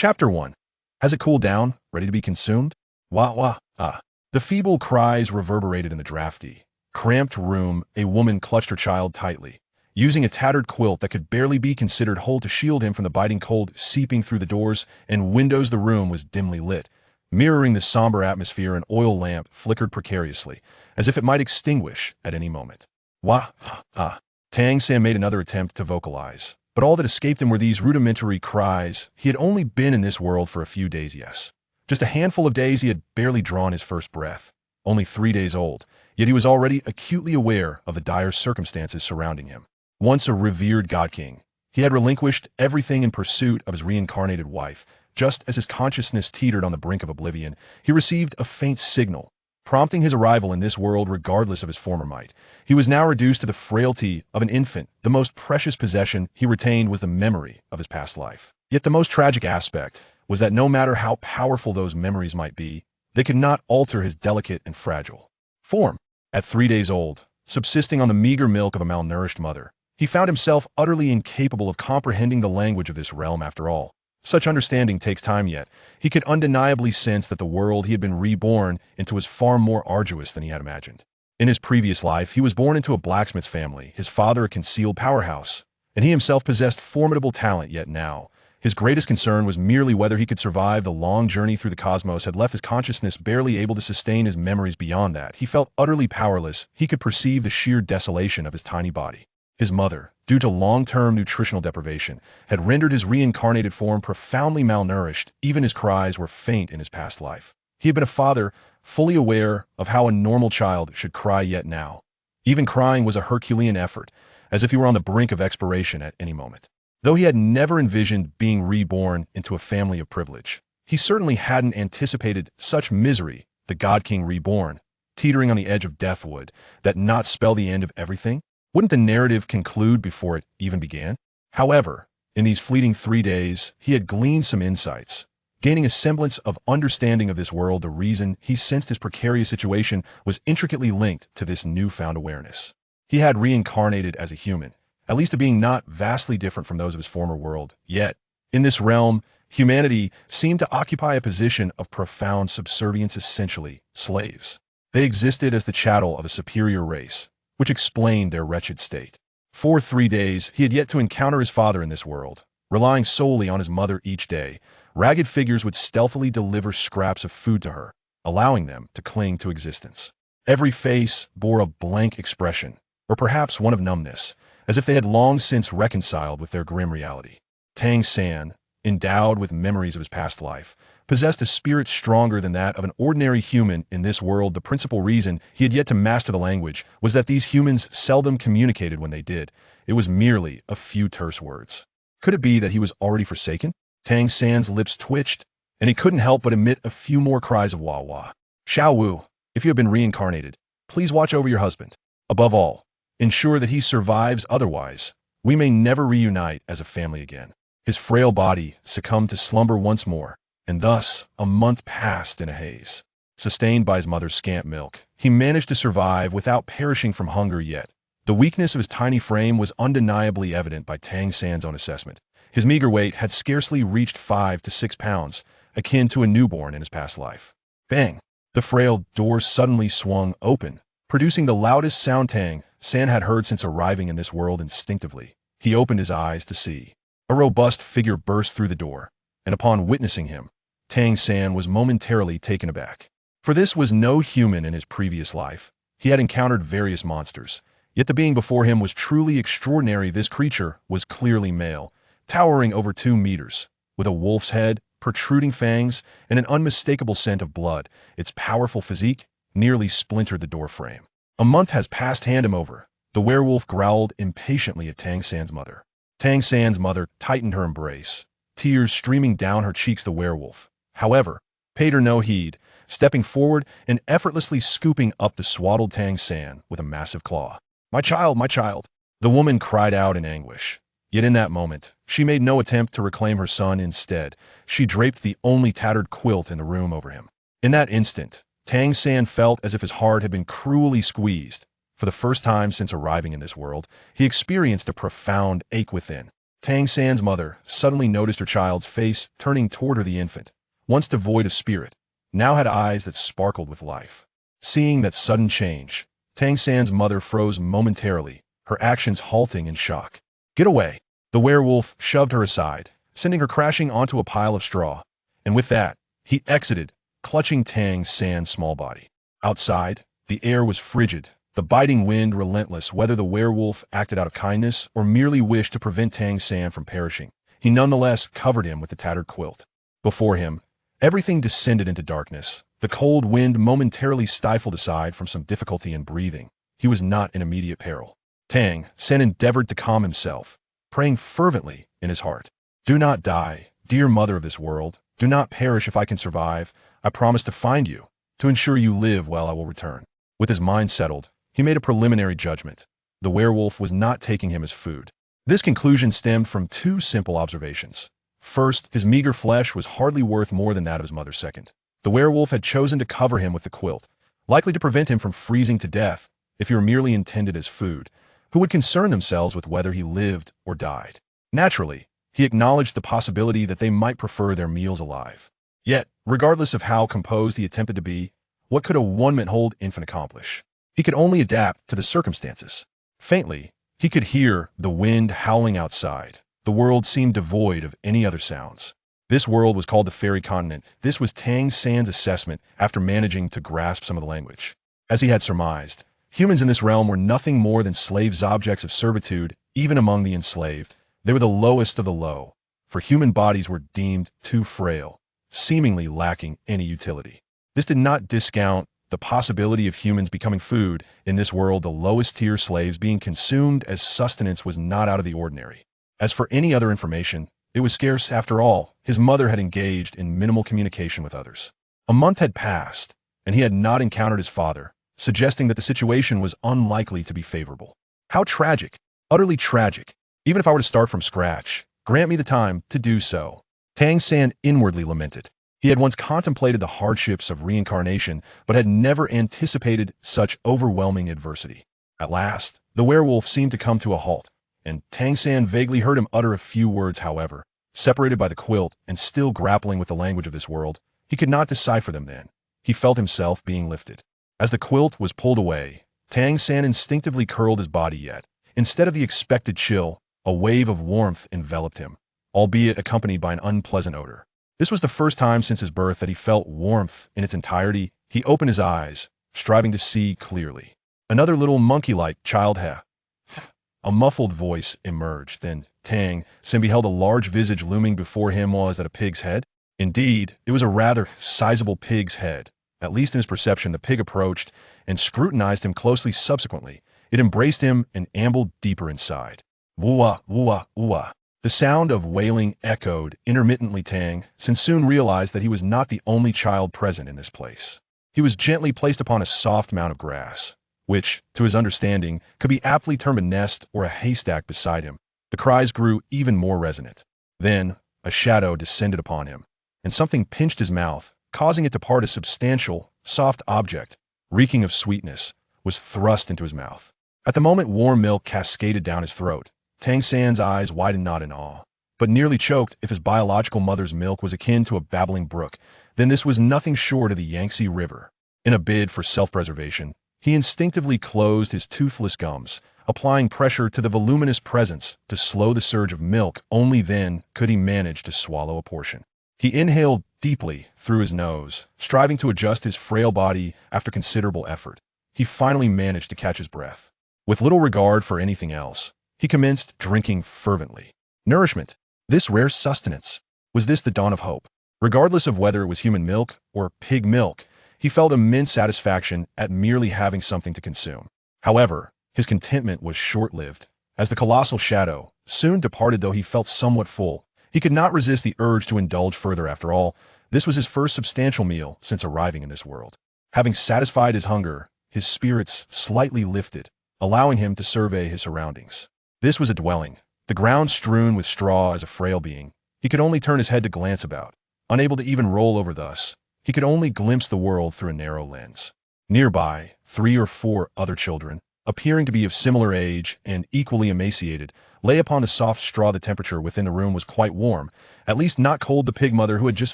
Chapter 1. Has it cooled down, ready to be consumed? Wah wah, ah. The feeble cries reverberated in the drafty, cramped room. A woman clutched her child tightly, using a tattered quilt that could barely be considered whole to shield him from the biting cold seeping through the doors and windows. The room was dimly lit, mirroring the somber atmosphere. An oil lamp flickered precariously, as if it might extinguish at any moment. Wah, ah. Tang San made another attempt to vocalize, but all that escaped him were these rudimentary cries. He had only been in this world for a few days, yes. Just a handful of days. He had barely drawn his first breath. Only 3 days old, yet he was already acutely aware of the dire circumstances surrounding him. Once a revered god king, he had relinquished everything in pursuit of his reincarnated wife. Just as his consciousness teetered on the brink of oblivion, he received a faint signal, prompting his arrival in this world regardless of his former might. He was now reduced to the frailty of an infant. The most precious possession he retained was the memory of his past life. Yet the most tragic aspect was that no matter how powerful those memories might be, they could not alter his delicate and fragile form. At 3 days old, subsisting on the meager milk of a malnourished mother, he found himself utterly incapable of comprehending the language of this realm. After all, such understanding takes time, yet he could undeniably sense that the world he had been reborn into was far more arduous than he had imagined. In his previous life, he was born into a blacksmith's family, his father a concealed powerhouse, and he himself possessed formidable talent. Yet now, his greatest concern was merely whether he could survive the long journey through the cosmos. Had left his consciousness barely able to sustain his memories. Beyond that, he felt utterly powerless. He could perceive the sheer desolation of his tiny body. His mother, due to long-term nutritional deprivation, had rendered his reincarnated form profoundly malnourished. Even his cries were faint in his past life. He had been a father, fully aware of how a normal child should cry, yet now, even crying was a Herculean effort, as if he were on the brink of expiration at any moment. Though he had never envisioned being reborn into a family of privilege, he certainly hadn't anticipated such misery. The God King reborn, teetering on the edge of death, would that not spell the end of everything? Wouldn't the narrative conclude before it even began? However, in these fleeting 3 days, he had gleaned some insights, gaining a semblance of understanding of this world. The reason he sensed his precarious situation was intricately linked to this newfound awareness. He had reincarnated as a human, at least a being not vastly different from those of his former world. Yet, in this realm, humanity seemed to occupy a position of profound subservience, essentially slaves. They existed as the chattel of a superior race, which explained their wretched state. For 3 days, he had yet to encounter his father in this world. Relying solely on his mother each day, ragged figures would stealthily deliver scraps of food to her, allowing them to cling to existence. Every face bore a blank expression, or perhaps one of numbness, as if they had long since reconciled with their grim reality. Tang San, endowed with memories of his past life, possessed a spirit stronger than that of an ordinary human in this world. The principal reason he had yet to master the language was that these humans seldom communicated. When they did, it was merely a few terse words. Could it be that he was already forsaken? Tang San's lips twitched, and he couldn't help but emit a few more cries of wah wah. Xiao Wu, if you have been reincarnated, please watch over your husband. Above all, ensure that he survives, otherwise, we may never reunite as a family again. His frail body succumbed to slumber once more, and thus a month passed in a haze. Sustained by his mother's scant milk, he managed to survive without perishing from hunger. Yet the weakness of his tiny frame was undeniably evident by Tang San's own assessment. His meager weight had scarcely reached 5 to 6 pounds, akin to a newborn in his past life. Bang! The frail door suddenly swung open, producing the loudest sound Tang San had heard since arriving in this world. Instinctively, he opened his eyes to see a robust figure burst through the door, and upon witnessing him, Tang San was momentarily taken aback. For this was no human. In his previous life, he had encountered various monsters, yet the being before him was truly extraordinary. This creature was clearly male, towering over 2 meters, with a wolf's head, protruding fangs, and an unmistakable scent of blood. Its powerful physique nearly splintered the door frame. A month has passed. Hand him over. The werewolf growled impatiently at Tang San's mother. Tang San's mother tightened her embrace, tears streaming down her cheeks. The werewolf, however, paid her no heed, stepping forward and effortlessly scooping up the swaddled Tang San with a massive claw. My child, my child!" the woman cried out in anguish. Yet in that moment, she made no attempt to reclaim her son. Instead, she draped the only tattered quilt in the room over him. In that instant, Tang San felt as if his heart had been cruelly squeezed. For the first time since arriving in this world, he experienced a profound ache within. Tang San's mother suddenly noticed her child's face turning toward her. The infant, once devoid of spirit, now had eyes that sparkled with life. Seeing that sudden change, Tang San's mother froze momentarily, her actions halting in shock. "Get away!" The werewolf shoved her aside, sending her crashing onto a pile of straw, and with that, he exited, clutching Tang San's small body. Outside, the air was frigid, the biting wind relentless. Whether the werewolf acted out of kindness or merely wished to prevent Tang San from perishing, he nonetheless covered him with the tattered quilt. Before him, everything descended into darkness. The cold wind momentarily stifled aside from some difficulty in breathing. He was not in immediate peril. Tang San endeavored to calm himself, praying fervently in his heart. "Do not die, dear mother of this world. Do not perish. If I can survive, I promise to find you, to ensure you live while I will return." With his mind settled, he made a preliminary judgment. The werewolf was not taking him as food. This conclusion stemmed from two simple observations. First, his meager flesh was hardly worth more than that of his mother. Second, the werewolf had chosen to cover him with the quilt, likely to prevent him from freezing to death. If he were merely intended as food, who would concern themselves with whether he lived or died? Naturally, he acknowledged the possibility that they might prefer their meals alive. Yet, regardless of how composed he attempted to be, what could a one-minute-old infant accomplish? He could only adapt to the circumstances. Faintly, he could hear the wind howling outside. The world seemed devoid of any other sounds. This world was called the Fairy Continent. This was Tang San's assessment after managing to grasp some of the language. As he had surmised, humans in this realm were nothing more than slaves, objects of servitude. Even among the enslaved, they were the lowest of the low, for human bodies were deemed too frail, seemingly lacking any utility. This did not discount the possibility of humans becoming food. In this world, the lowest tier slaves being consumed as sustenance was not out of the ordinary. As for any other information, it was scarce. After all, his mother had engaged in minimal communication with others. A month had passed, and he had not encountered his father, suggesting that the situation was unlikely to be favorable. How tragic, utterly tragic. Even if I were to start from scratch, grant me the time to do so. Tang San inwardly lamented. He had once contemplated the hardships of reincarnation, but had never anticipated such overwhelming adversity. At last, the werewolf seemed to come to a halt, and Tang San vaguely heard him utter a few words. However, separated by the quilt and still grappling with the language of this world, he could not decipher them then. He felt himself being lifted. As the quilt was pulled away, Tang San instinctively curled his body, yet, instead of the expected chill, a wave of warmth enveloped him, albeit accompanied by an unpleasant odor. This was the first time since his birth that he felt warmth in its entirety. He opened his eyes, striving to see clearly. Another little monkey-like child. A muffled voice emerged. Then Tang San beheld a large visage looming before him. Was that a pig's head? Indeed, it was a rather sizable pig's head. At least in his perception, the pig approached and scrutinized him closely. Subsequently, it embraced him and ambled deeper inside. Woo-ah, woo-ah, woo-ah. The sound of wailing echoed intermittently. Tang San soon realized that he was not the only child present in this place. He was gently placed upon a soft mound of grass, which, to his understanding, could be aptly termed a nest or a haystack beside him. The cries grew even more resonant. Then, a shadow descended upon him, and something pinched his mouth, causing it to part. A substantial, soft object, reeking of sweetness, was thrust into his mouth. At the moment, warm milk cascaded down his throat. Tang San's eyes widened not in awe, but nearly choked. If his biological mother's milk was akin to a babbling brook, then this was nothing short of the Yangtze River. In a bid for self-preservation, he instinctively closed his toothless gums, applying pressure to the voluminous presence to slow the surge of milk. Only then could he manage to swallow a portion. He inhaled deeply through his nose, striving to adjust his frail body. After considerable effort, he finally managed to catch his breath. With little regard for anything else, he commenced drinking fervently. Nourishment, this rare sustenance. Was this the dawn of hope? Regardless of whether it was human milk or pig milk, he felt immense satisfaction at merely having something to consume. However, his contentment was short-lived. As the colossal shadow soon departed, though he felt somewhat full, he could not resist the urge to indulge further. After all, this was his first substantial meal since arriving in this world. Having satisfied his hunger, his spirits slightly lifted, allowing him to survey his surroundings. This was a dwelling, the ground strewn with straw. As a frail being, he could only turn his head to glance about. Unable to even roll over thus, he could only glimpse the world through a narrow lens. Nearby, 3 or 4 other children, appearing to be of similar age and equally emaciated, lay upon the soft straw. The temperature within the room was quite warm, at least not cold. The pig mother who had just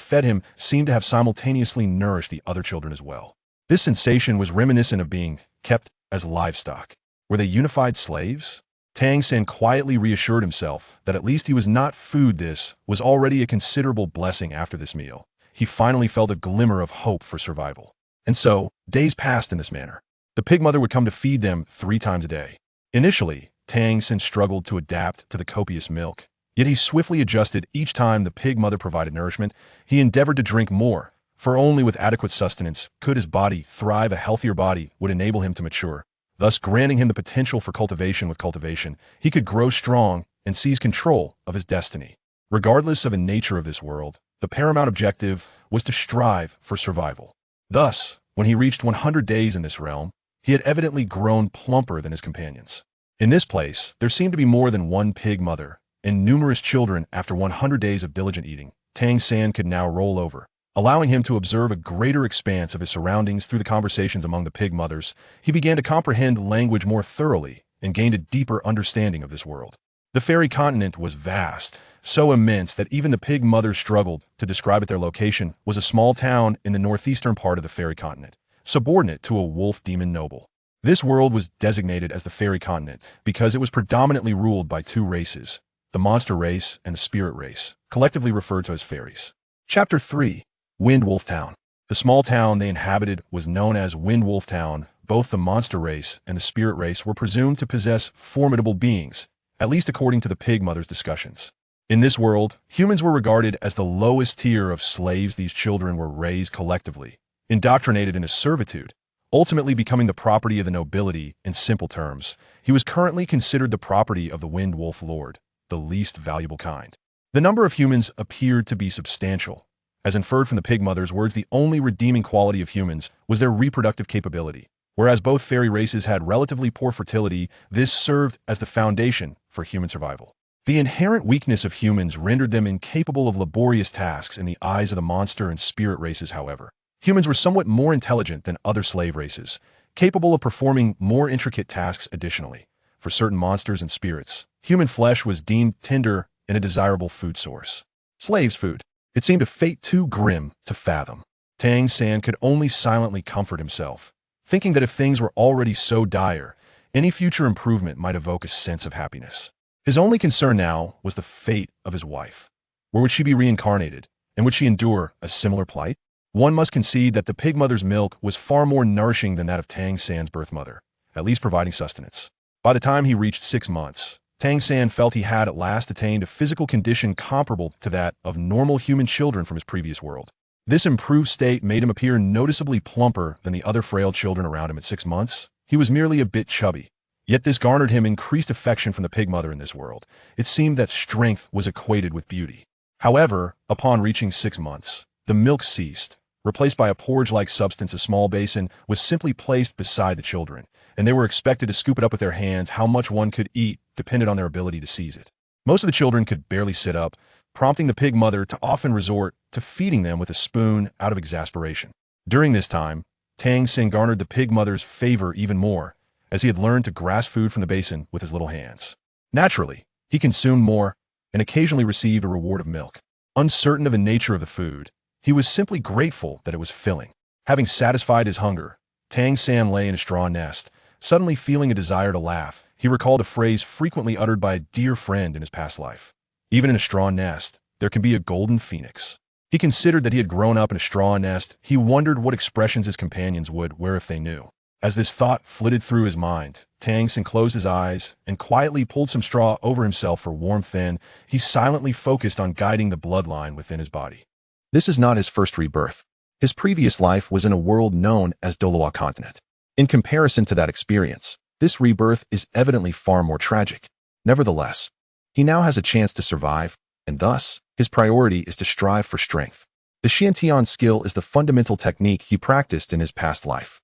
fed him seemed to have simultaneously nourished the other children as well. This sensation was reminiscent of being kept as livestock. Were they unified slaves? Tang San quietly reassured himself that at least he was not food. This was already a considerable blessing. After this meal, he finally felt a glimmer of hope for survival. And so, days passed in this manner. The pig mother would come to feed them 3 times a day. Initially, Tang San struggled to adapt to the copious milk, yet he swiftly adjusted. Each time the pig mother provided nourishment, he endeavored to drink more, for only with adequate sustenance could his body thrive. A healthier body would enable him to mature, thus granting him the potential for cultivation. With cultivation, he could grow strong and seize control of his destiny. Regardless of the nature of this world, the paramount objective was to strive for survival. Thus, when he reached 100 days in this realm, he had evidently grown plumper than his companions. In this place, there seemed to be more than one pig mother and numerous children. After 100 days of diligent eating, Tang San could now roll over, allowing him to observe a greater expanse of his surroundings. Through the conversations among the pig mothers, he began to comprehend language more thoroughly and gained a deeper understanding of this world. The fairy continent was vast, so immense that even the pig mothers struggled to describe it. Their location was a small town in the northeastern part of the fairy continent, subordinate to a wolf demon noble. This world was designated as the fairy continent because it was predominantly ruled by 2 races, the monster race and the spirit race, collectively referred to as fairies. Chapter 3. Wind Wolf Town. The small town they inhabited was known as Wind Wolf Town. Both the monster race and the spirit race were presumed to possess formidable beings, at least according to the pig mother's discussions. In this world, humans were regarded as the lowest tier of slaves. These children were raised collectively, indoctrinated into servitude, ultimately becoming the property of the nobility. In simple terms, he was currently considered the property of the Wind Wolf Lord, the least valuable kind. The number of humans appeared to be substantial. As inferred from the pig mother's words, the only redeeming quality of humans was their reproductive capability. Whereas both fairy races had relatively poor fertility, this served as the foundation for human survival. The inherent weakness of humans rendered them incapable of laborious tasks in the eyes of the monster and spirit races. However, humans were somewhat more intelligent than other slave races, capable of performing more intricate tasks. Additionally, for certain monsters and spirits, human flesh was deemed tender and a desirable food source. Slaves' food. It seemed a fate too grim to fathom. Tang San could only silently comfort himself, thinking that if things were already so dire, any future improvement might evoke a sense of happiness. His only concern now was the fate of his wife. Where would she be reincarnated, and would she endure a similar plight? One must concede that the pig mother's milk was far more nourishing than that of Tang San's birth mother, at least providing sustenance. By the time he reached 6 months, Tang San felt he had at last attained a physical condition comparable to that of normal human children from his previous world. This improved state made him appear noticeably plumper than the other frail children around him. At 6 months, he was merely a bit chubby. Yet this garnered him increased affection from the pig mother. In this world, it seemed that strength was equated with beauty. However, upon reaching 6 months, the milk ceased, replaced by a porridge-like substance. A small basin was simply placed beside the children, and they were expected to scoop it up with their hands. How much one could eat depended on their ability to seize it. Most of the children could barely sit up, prompting the pig mother to often resort to feeding them with a spoon out of exasperation. During this time, Tang San garnered the pig mother's favor even more, as he had learned to grasp food from the basin with his little hands. Naturally, he consumed more and occasionally received a reward of milk. Uncertain of the nature of the food, he was simply grateful that it was filling. Having satisfied his hunger, Tang San lay in a straw nest, suddenly feeling a desire to laugh. He recalled a phrase frequently uttered by a dear friend in his past life. Even in a straw nest, there can be a golden phoenix. He considered that he had grown up in a straw nest. He wondered what expressions his companions would wear if they knew. As this thought flitted through his mind, Tang San closed his eyes and quietly pulled some straw over himself for warmth. Then he silently focused on guiding the bloodline within his body. This is not his first rebirth. His previous life was in a world known as Doloa Continent. In comparison to that experience, this rebirth is evidently far more tragic. Nevertheless, he now has a chance to survive, and thus, his priority is to strive for strength. The Xiantian skill is the fundamental technique he practiced in his past life.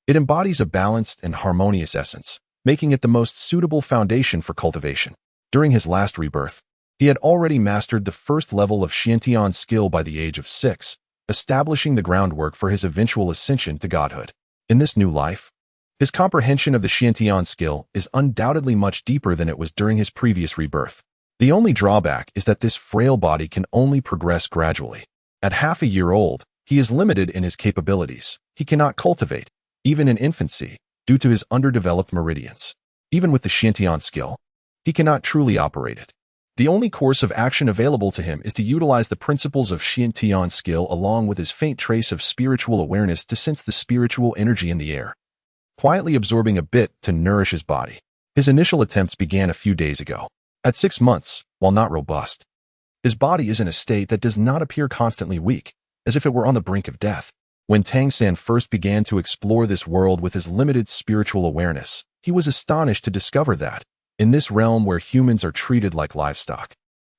It embodies a balanced and harmonious essence, making it the most suitable foundation for cultivation. During his last rebirth, he had already mastered the first level of Xiantian skill by the age of 6, establishing the groundwork for his eventual ascension to godhood. In this new life, His comprehension of the Xiantian skill is undoubtedly much deeper than it was during his previous rebirth. The only drawback is that this frail body can only progress gradually. At half a year old, he is limited in his capabilities. He cannot cultivate, even in infancy, due to his underdeveloped meridians. Even with the Xiantian skill, he cannot truly operate it. The only course of action available to him is to utilize the principles of Xiantian skill along with his faint trace of spiritual awareness to sense the spiritual energy in the air, quietly absorbing a bit to nourish his body. His initial attempts began a few days ago. At 6 months, while not robust, his body is in a state that does not appear constantly weak, as if it were on the brink of death. When Tang San first began to explore this world with his limited spiritual awareness, he was astonished to discover that, in this realm where humans are treated like livestock,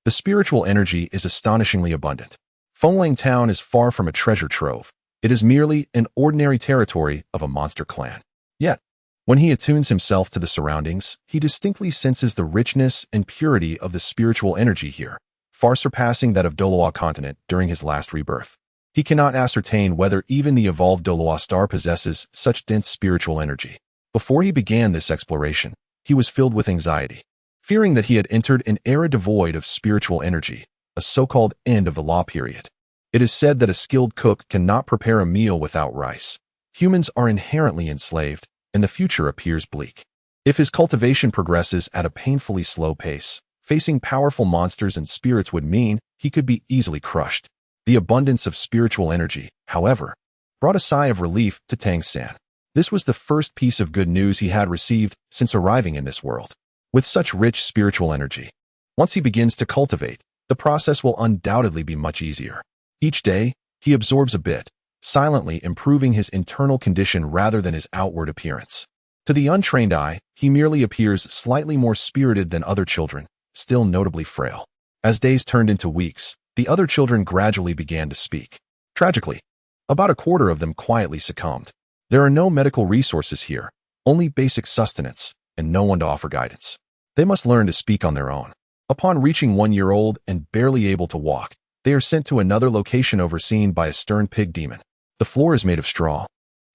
the spiritual energy is astonishingly abundant. Fengling Town is far from a treasure trove. It is merely an ordinary territory of a monster clan. Yet, when he attunes himself to the surroundings, he distinctly senses the richness and purity of the spiritual energy here, far surpassing that of Doloa continent during his last rebirth. He cannot ascertain whether even the evolved Doloa star possesses such dense spiritual energy. Before he began this exploration, he was filled with anxiety, fearing that he had entered an era devoid of spiritual energy, a so-called end of the law period. It is said that a skilled cook cannot prepare a meal without rice. Humans are inherently enslaved, and the future appears bleak. If his cultivation progresses at a painfully slow pace, facing powerful monsters and spirits would mean he could be easily crushed. The abundance of spiritual energy, however, brought a sigh of relief to Tang San. This was the first piece of good news he had received since arriving in this world. With such rich spiritual energy, once he begins to cultivate, the process will undoubtedly be much easier. Each day, he absorbs a bit, silently improving his internal condition rather than his outward appearance. To the untrained eye, he merely appears slightly more spirited than other children, still notably frail. As days turned into weeks, the other children gradually began to speak. Tragically, about a quarter of them quietly succumbed. There are no medical resources here, only basic sustenance, and no one to offer guidance. They must learn to speak on their own. Upon reaching 1 year old and barely able to walk, they are sent to another location overseen by a stern pig demon. The floor is made of straw,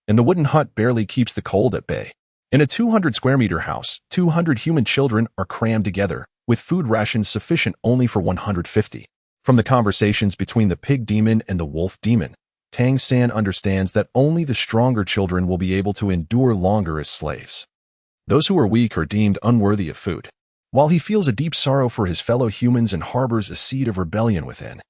and the wooden hut barely keeps the cold at bay. In a 200 square meter house, 200 human children are crammed together, with food rations sufficient only for 150. From the conversations between the pig demon and the wolf demon, Tang San understands that only the stronger children will be able to endure longer as slaves. Those who are weak are deemed unworthy of food. While he feels a deep sorrow for his fellow humans and harbors a seed of rebellion within.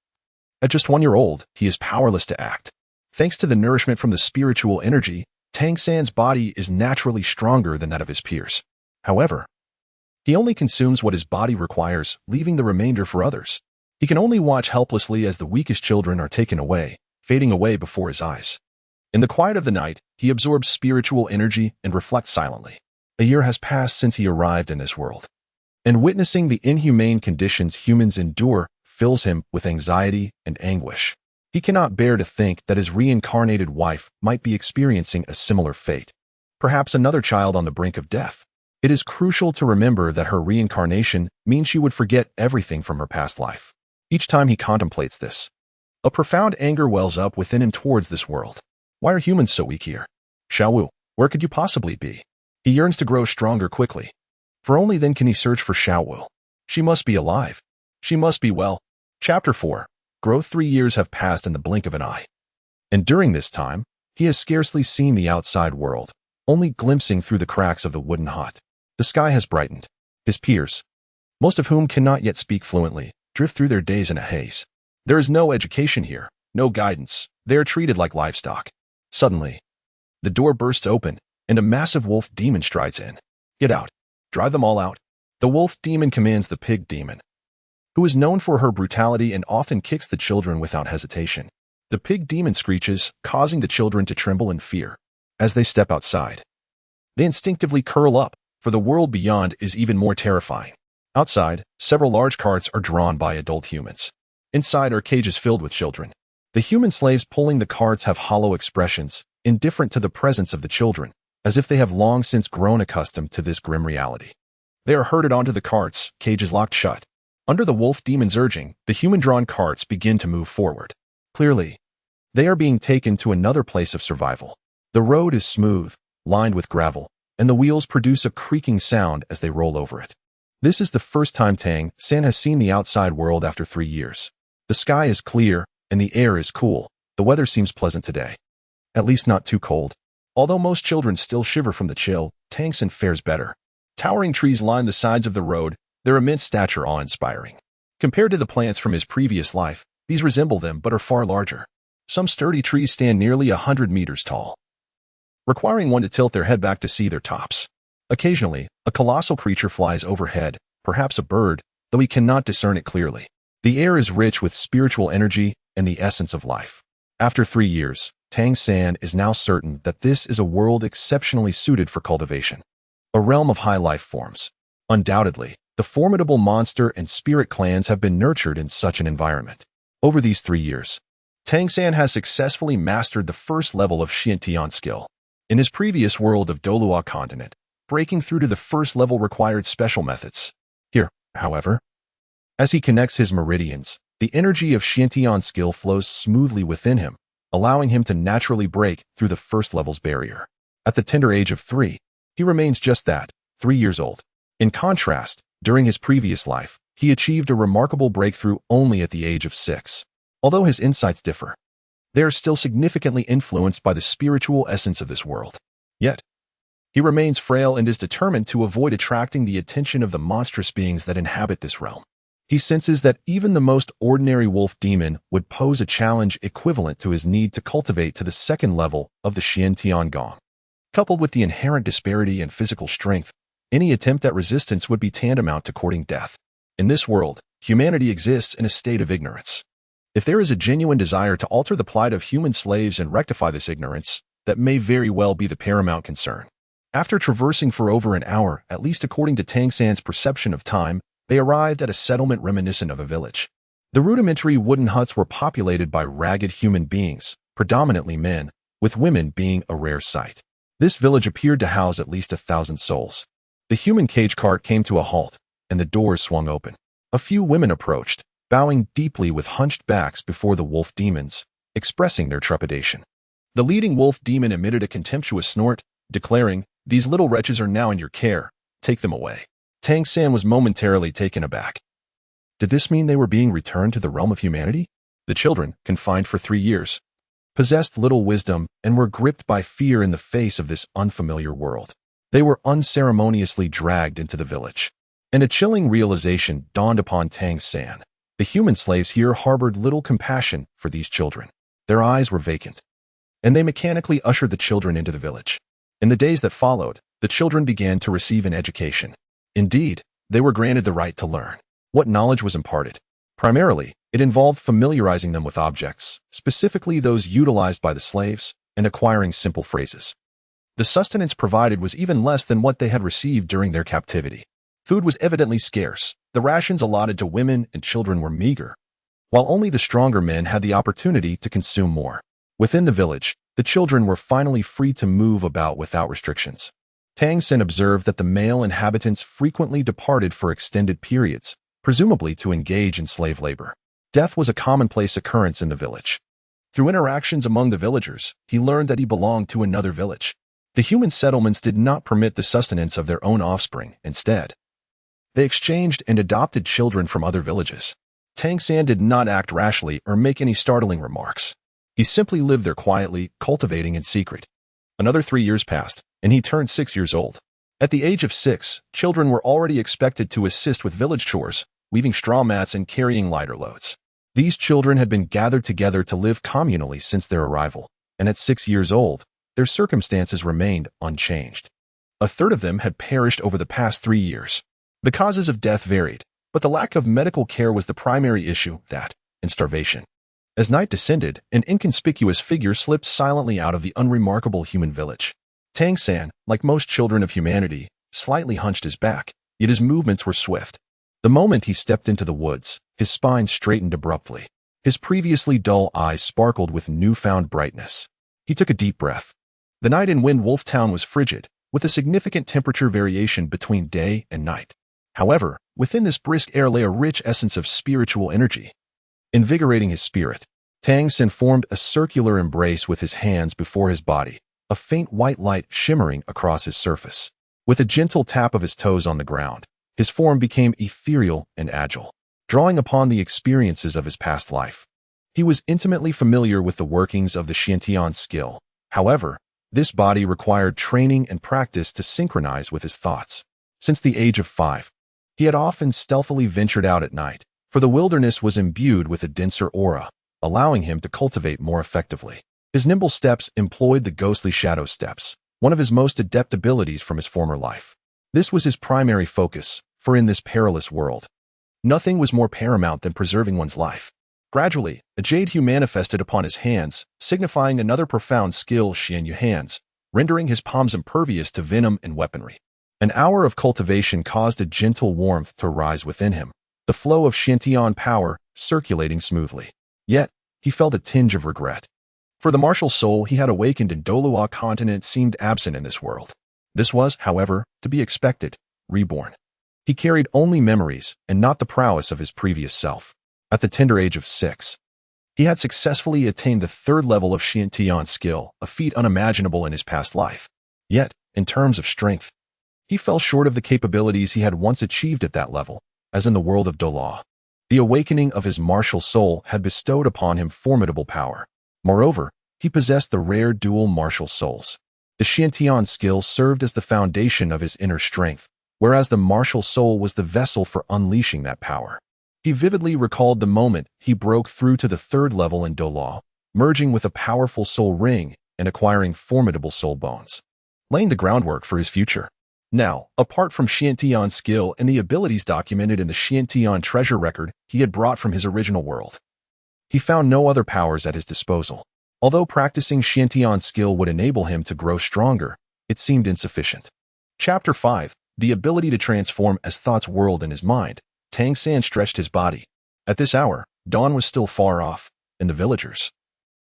At just 1 year old, he is powerless to act. Thanks to the nourishment from the spiritual energy, Tang San's body is naturally stronger than that of his peers. However, he only consumes what his body requires, leaving the remainder for others. He can only watch helplessly as the weakest children are taken away, fading away before his eyes. In the quiet of the night, he absorbs spiritual energy and reflects silently. A year has passed since he arrived in this world, and witnessing the inhumane conditions humans endure fills him with anxiety and anguish. He cannot bear to think that his reincarnated wife might be experiencing a similar fate, perhaps another child on the brink of death. It is crucial to remember that her reincarnation means she would forget everything from her past life. Each time he contemplates this, a profound anger wells up within him towards this world. Why are humans so weak here? Xiaowu, where could you possibly be? He yearns to grow stronger quickly, for only then can he search for Xiaowu. She must be alive. She must be well. Chapter 4. Growth. 3 years have passed in the blink of an eye. And during this time, he has scarcely seen the outside world, only glimpsing through the cracks of the wooden hut. The sky has brightened. His peers, most of whom cannot yet speak fluently, drift through their days in a haze. There is no education here, no guidance. They are treated like livestock. Suddenly, the door bursts open, and a massive wolf demon strides in. Get out. Drive them all out. The wolf demon commands the pig demon, who is known for her brutality and often kicks the children without hesitation. The pig demon screeches, causing the children to tremble in fear. As they step outside, they instinctively curl up, for the world beyond is even more terrifying. Outside, several large carts are drawn by adult humans. Inside are cages filled with children. The human slaves pulling the carts have hollow expressions, indifferent to the presence of the children, as if they have long since grown accustomed to this grim reality. They are herded onto the carts, cages locked shut. Under the wolf demon's urging, the human-drawn carts begin to move forward. Clearly, they are being taken to another place of survival. The road is smooth, lined with gravel, and the wheels produce a creaking sound as they roll over it. This is the first time Tang San has seen the outside world after 3 years. The sky is clear, and the air is cool. The weather seems pleasant today. At least not too cold. Although most children still shiver from the chill, Tang San fares better. Towering trees line the sides of the road, their immense stature awe-inspiring. Compared to the plants from his previous life, these resemble them but are far larger. Some sturdy trees stand nearly 100 meters tall, requiring one to tilt their head back to see their tops. Occasionally, a colossal creature flies overhead, perhaps a bird, though he cannot discern it clearly. The air is rich with spiritual energy and the essence of life. After 3 years, Tang San is now certain that this is a world exceptionally suited for cultivation. A realm of high life forms. Undoubtedly, the formidable monster and spirit clans have been nurtured in such an environment. Over these 3 years, Tang San has successfully mastered the first level of Xiantian skill. In his previous world of Dolua continent, breaking through to the first level required special methods. Here, however, as he connects his meridians, the energy of Xiantian skill flows smoothly within him, allowing him to naturally break through the first level's barrier. At the tender age of 3, he remains just that, 3 years old. In contrast, during his previous life, he achieved a remarkable breakthrough only at the age of 6. Although his insights differ, they are still significantly influenced by the spiritual essence of this world. Yet, he remains frail and is determined to avoid attracting the attention of the monstrous beings that inhabit this realm. He senses that even the most ordinary wolf demon would pose a challenge equivalent to his need to cultivate to the second level of the Xiantian Gong. Coupled with the inherent disparity in physical strength, any attempt at resistance would be tantamount to courting death. In this world, humanity exists in a state of ignorance. If there is a genuine desire to alter the plight of human slaves and rectify this ignorance, that may very well be the paramount concern. After traversing for over an hour, at least according to Tang San's perception of time, they arrived at a settlement reminiscent of a village. The rudimentary wooden huts were populated by ragged human beings, predominantly men, with women being a rare sight. This village appeared to house at least 1,000 souls. The human cage cart came to a halt, and the doors swung open. A few women approached, bowing deeply with hunched backs before the wolf demons, expressing their trepidation. The leading wolf demon emitted a contemptuous snort, declaring, "These little wretches are now in your care. Take them away." Tang San was momentarily taken aback. Did this mean they were being returned to the realm of humanity? The children, confined for 3 years, possessed little wisdom and were gripped by fear in the face of this unfamiliar world. They were unceremoniously dragged into the village. And a chilling realization dawned upon Tang San. The human slaves here harbored little compassion for these children. Their eyes were vacant, and they mechanically ushered the children into the village. In the days that followed, the children began to receive an education. Indeed, they were granted the right to learn. What knowledge was imparted? Primarily, it involved familiarizing them with objects, specifically those utilized by the slaves, and acquiring simple phrases. The sustenance provided was even less than what they had received during their captivity. Food was evidently scarce. The rations allotted to women and children were meager, while only the stronger men had the opportunity to consume more. Within the village, the children were finally free to move about without restrictions. Tang San observed that the male inhabitants frequently departed for extended periods, presumably to engage in slave labor. Death was a commonplace occurrence in the village. Through interactions among the villagers, he learned that he belonged to another village. The human settlements did not permit the sustenance of their own offspring. Instead, they exchanged and adopted children from other villages. Tang San did not act rashly or make any startling remarks. He simply lived there quietly, cultivating in secret. Another 3 years passed, and he turned 6 years old. At the age of 6, children were already expected to assist with village chores, weaving straw mats and carrying lighter loads. These children had been gathered together to live communally since their arrival, and at 6 years old, their circumstances remained unchanged. A third of them had perished over the past 3 years. The causes of death varied, but the lack of medical care was the primary issue, that, and starvation. As night descended, an inconspicuous figure slipped silently out of the unremarkable human village. Tang San, like most children of humanity, slightly hunched his back, yet his movements were swift. The moment he stepped into the woods, his spine straightened abruptly. His previously dull eyes sparkled with newfound brightness. He took a deep breath. The night in Wind Wolf Town was frigid, with a significant temperature variation between day and night. However, within this brisk air lay a rich essence of spiritual energy. Invigorating his spirit, Tang San formed a circular embrace with his hands before his body, a faint white light shimmering across his surface. With a gentle tap of his toes on the ground, his form became ethereal and agile, drawing upon the experiences of his past life. He was intimately familiar with the workings of the Xiantian skill. However, this body required training and practice to synchronize with his thoughts. Since the age of 5, he had often stealthily ventured out at night, for the wilderness was imbued with a denser aura, allowing him to cultivate more effectively. His nimble steps employed the ghostly shadow steps, one of his most adept abilities from his former life. This was his primary focus, for in this perilous world, nothing was more paramount than preserving one's life. Gradually, a jade hue manifested upon his hands, signifying another profound skill, Xianyu hands, rendering his palms impervious to venom and weaponry. An hour of cultivation caused a gentle warmth to rise within him, the flow of Xiantian power circulating smoothly. Yet, he felt a tinge of regret. For the martial soul he had awakened in Dolua continent seemed absent in this world. This was, however, to be expected, reborn. He carried only memories and not the prowess of his previous self. At the tender age of 6, he had successfully attained the 3rd level of Xiantian skill, a feat unimaginable in his past life. Yet, in terms of strength, he fell short of the capabilities he had once achieved at that level, as in the world of Dolua. The awakening of his martial soul had bestowed upon him formidable power. Moreover, he possessed the rare dual martial souls. The Xiantian skill served as the foundation of his inner strength, whereas the martial soul was the vessel for unleashing that power. He vividly recalled the moment he broke through to the 3rd level in Dolua, merging with a powerful soul ring and acquiring formidable soul bones, laying the groundwork for his future. Now, apart from Xiantian skill and the abilities documented in the Xiantian treasure record he had brought from his original world, he found no other powers at his disposal. Although practicing Xiantian skill would enable him to grow stronger, it seemed insufficient. Chapter 5. The ability to transform as thoughts whirled in his mind. Tang San stretched his body. At this hour, dawn was still far off, and the villagers,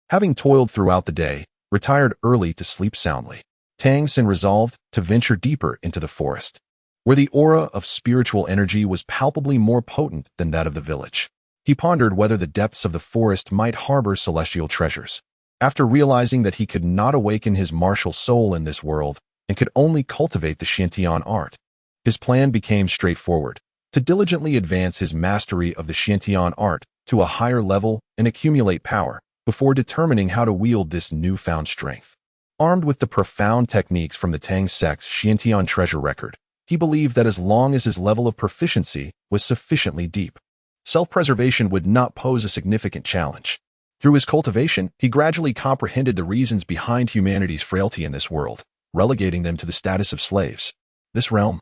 having toiled throughout the day, retired early to sleep soundly. Tang San resolved to venture deeper into the forest, where the aura of spiritual energy was palpably more potent than that of the village. He pondered whether the depths of the forest might harbor celestial treasures. After realizing that he could not awaken his martial soul in this world and could only cultivate the Xiantian art, his plan became straightforward: to diligently advance his mastery of the Xiantian art to a higher level and accumulate power before determining how to wield this newfound strength. Armed with the profound techniques from the Tang sect's Xiantian treasure record, he believed that as long as his level of proficiency was sufficiently deep, self-preservation would not pose a significant challenge. Through his cultivation, he gradually comprehended the reasons behind humanity's frailty in this world, relegating them to the status of slaves. This realm,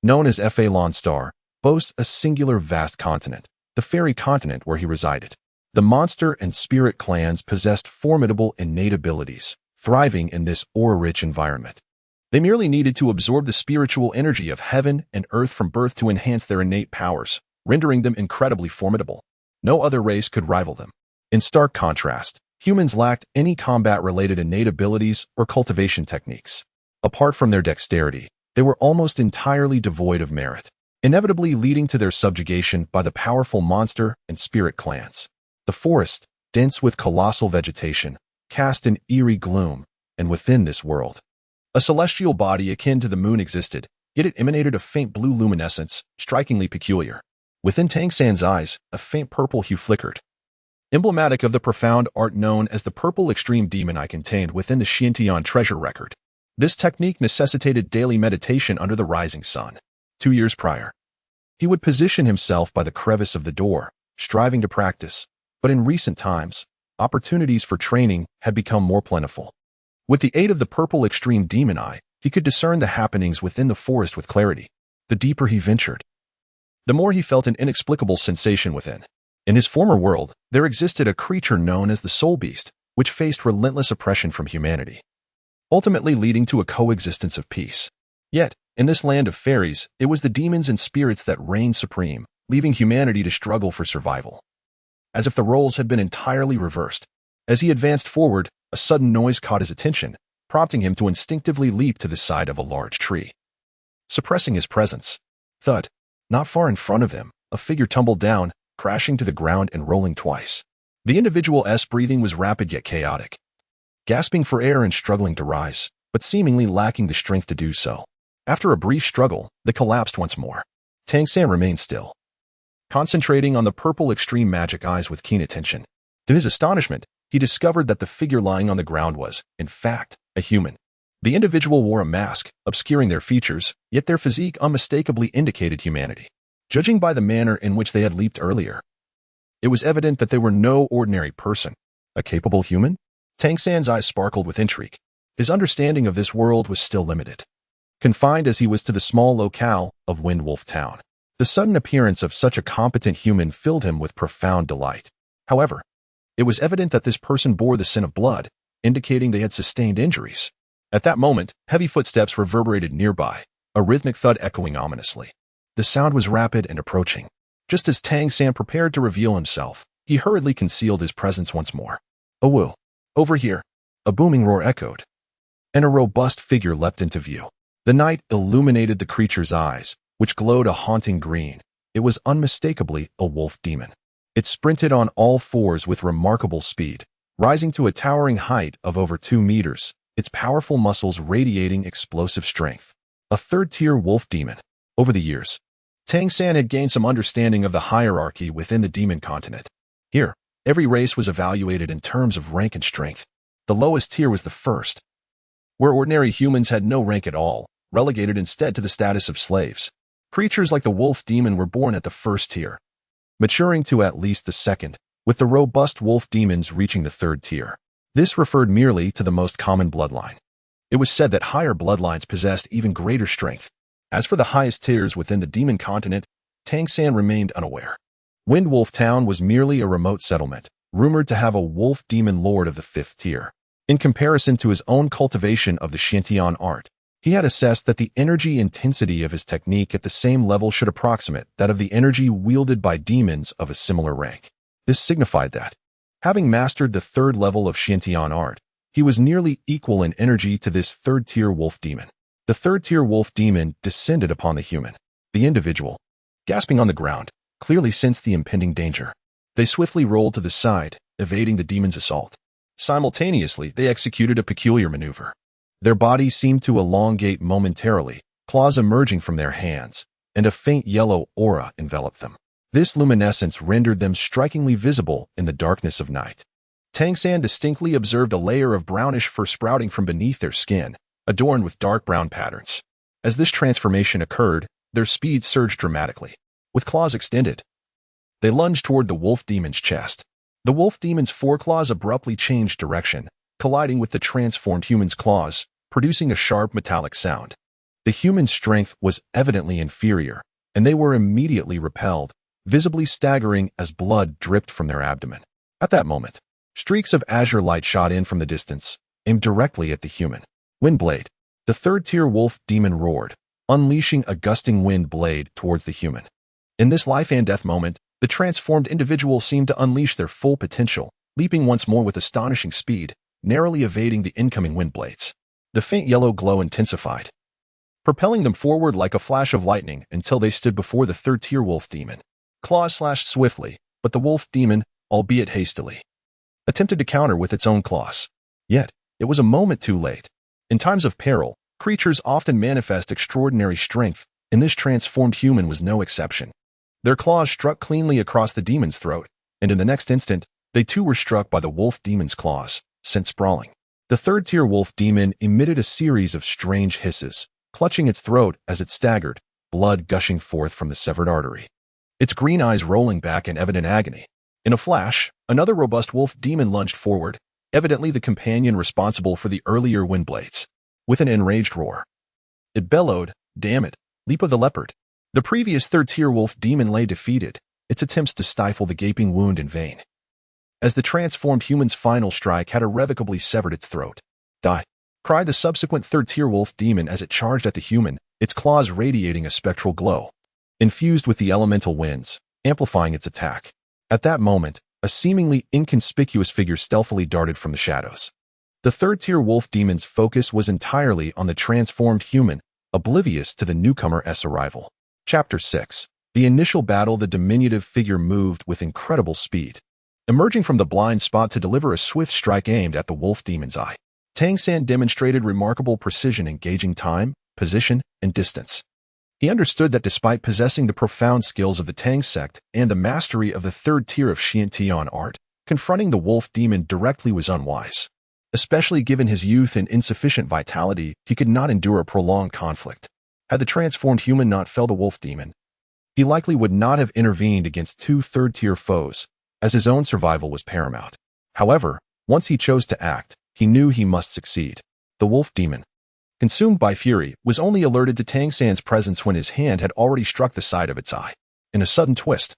known as Phalon Star, boasts a singular vast continent, the fairy continent where he resided. The monster and spirit clans possessed formidable innate abilities, thriving in this aura-rich environment. They merely needed to absorb the spiritual energy of heaven and earth from birth to enhance their innate powers, rendering them incredibly formidable. No other race could rival them. In stark contrast, humans lacked any combat-related innate abilities or cultivation techniques. Apart from their dexterity, they were almost entirely devoid of merit, inevitably leading to their subjugation by the powerful monster and spirit clans. The forest, dense with colossal vegetation, cast an eerie gloom, and within this world, a celestial body akin to the moon existed, yet it emanated a faint blue luminescence, strikingly peculiar. Within Tang San's eyes, a faint purple hue flickered, emblematic of the profound art known as the purple extreme demon eye contained within the Xiantian treasure record. This technique necessitated daily meditation under the rising sun. 2 years prior, he would position himself by the crevice of the door, striving to practice, but in recent times, opportunities for training had become more plentiful. With the aid of the purple extreme demon eye, he could discern the happenings within the forest with clarity. The deeper he ventured, the more he felt an inexplicable sensation within. In his former world, there existed a creature known as the Soul Beast, which faced relentless oppression from humanity, ultimately leading to a coexistence of peace. Yet, in this land of fairies, it was the demons and spirits that reigned supreme, leaving humanity to struggle for survival. As if the roles had been entirely reversed. As he advanced forward, a sudden noise caught his attention, prompting him to instinctively leap to the side of a large tree. Suppressing his presence, thud, not far in front of him, a figure tumbled down, crashing to the ground and rolling twice. The individual's breathing was rapid yet chaotic. gasping for air and struggling to rise, but seemingly lacking the strength to do so. After a brief struggle, they collapsed once more. Tang San remained still, concentrating on the purple extreme magic eyes with keen attention. To his astonishment, he discovered that the figure lying on the ground was, in fact, a human. The individual wore a mask, obscuring their features, yet their physique unmistakably indicated humanity. Judging by the manner in which they had leaped earlier, it was evident that they were no ordinary person. A capable human? Tang San's eyes sparkled with intrigue. His understanding of this world was still limited, confined as he was to the small locale of Windwolf Town. The sudden appearance of such a competent human filled him with profound delight. However, it was evident that this person bore the sin of blood, indicating they had sustained injuries. At that moment, heavy footsteps reverberated nearby, a rhythmic thud echoing ominously. The sound was rapid and approaching. Just as Tang San prepared to reveal himself, he hurriedly concealed his presence once more. "Oh woo! Over here!" A booming roar echoed, and a robust figure leapt into view. The night illuminated the creature's eyes, which glowed a haunting green. It was unmistakably a wolf demon. It sprinted on all fours with remarkable speed, rising to a towering height of over 2 meters, its powerful muscles radiating explosive strength. A third-tier wolf demon. Over the years, Tang San had gained some understanding of the hierarchy within the demon continent. Here, every race was evaluated in terms of rank and strength. The lowest tier was the first, where ordinary humans had no rank at all, relegated instead to the status of slaves. Creatures like the wolf demon were born at the first tier, maturing to at least the second, with the robust wolf demons reaching the third tier. This referred merely to the most common bloodline. It was said that higher bloodlines possessed even greater strength. As for the highest tiers within the demon continent, Tang San remained unaware. Windwolf Town was merely a remote settlement, rumored to have a wolf demon lord of the 5th tier. In comparison to his own cultivation of the Shantian art, he had assessed that the energy intensity of his technique at the same level should approximate that of the energy wielded by demons of a similar rank. This signified that, having mastered the 3rd level of Shantian art, he was nearly equal in energy to this 3rd-tier wolf demon. The 3rd-tier wolf demon descended upon the human. The individual, gasping on the ground, clearly sensed the impending danger. They swiftly rolled to the side, evading the demon's assault. Simultaneously, they executed a peculiar maneuver. Their bodies seemed to elongate momentarily, claws emerging from their hands, and a faint yellow aura enveloped them. This luminescence rendered them strikingly visible in the darkness of night. Tang San distinctly observed a layer of brownish fur sprouting from beneath their skin, adorned with dark brown patterns. As this transformation occurred, their speed surged dramatically. With claws extended, they lunged toward the wolf demon's chest. The wolf demon's foreclaws abruptly changed direction, colliding with the transformed human's claws, producing a sharp metallic sound. The human's strength was evidently inferior, and they were immediately repelled, visibly staggering as blood dripped from their abdomen. At that moment, streaks of azure light shot in from the distance, aimed directly at the human. Windblade. The 3rd-tier wolf demon roared, unleashing a gusting wind blade towards the human. In this life and death moment, the transformed individual seemed to unleash their full potential, leaping once more with astonishing speed, narrowly evading the incoming wind blades. The faint yellow glow intensified, propelling them forward like a flash of lightning until they stood before the 3rd-tier wolf demon. Claws slashed swiftly, but the wolf demon, albeit hastily, attempted to counter with its own claws. Yet, it was a moment too late. In times of peril, creatures often manifest extraordinary strength, and this transformed human was no exception. Their claws struck cleanly across the demon's throat, and in the next instant, they too were struck by the wolf demon's claws, sent sprawling. The 3rd-tier wolf demon emitted a series of strange hisses, clutching its throat as it staggered, blood gushing forth from the severed artery. Its green eyes rolling back in evident agony. In a flash, another robust wolf demon lunged forward, evidently the companion responsible for the earlier wind blades. With an enraged roar, it bellowed, "Damn it, leap of the leopard." The previous 3rd-tier wolf demon lay defeated, its attempts to stifle the gaping wound in vain, as the transformed human's final strike had irrevocably severed its throat. "Die!" cried the subsequent 3rd-tier wolf demon as it charged at the human, its claws radiating a spectral glow, infused with the elemental winds, amplifying its attack. At that moment, a seemingly inconspicuous figure stealthily darted from the shadows. The 3rd-tier wolf demon's focus was entirely on the transformed human, oblivious to the newcomer's arrival. Chapter 6. The initial battle. The diminutive figure moved with incredible speed, emerging from the blind spot to deliver a swift strike aimed at the wolf demon's eye. Tang San demonstrated remarkable precision in gauging time, position, and distance. He understood that despite possessing the profound skills of the Tang sect and the mastery of the third tier of Xiantian art, confronting the wolf demon directly was unwise. Especially given his youth and insufficient vitality, he could not endure a prolonged conflict. Had the transformed human not felled a wolf demon, he likely would not have intervened against two third-tier foes, as his own survival was paramount. However, once he chose to act, he knew he must succeed. The wolf demon, consumed by fury, was only alerted to Tang San's presence when his hand had already struck the side of its eye. In a sudden twist,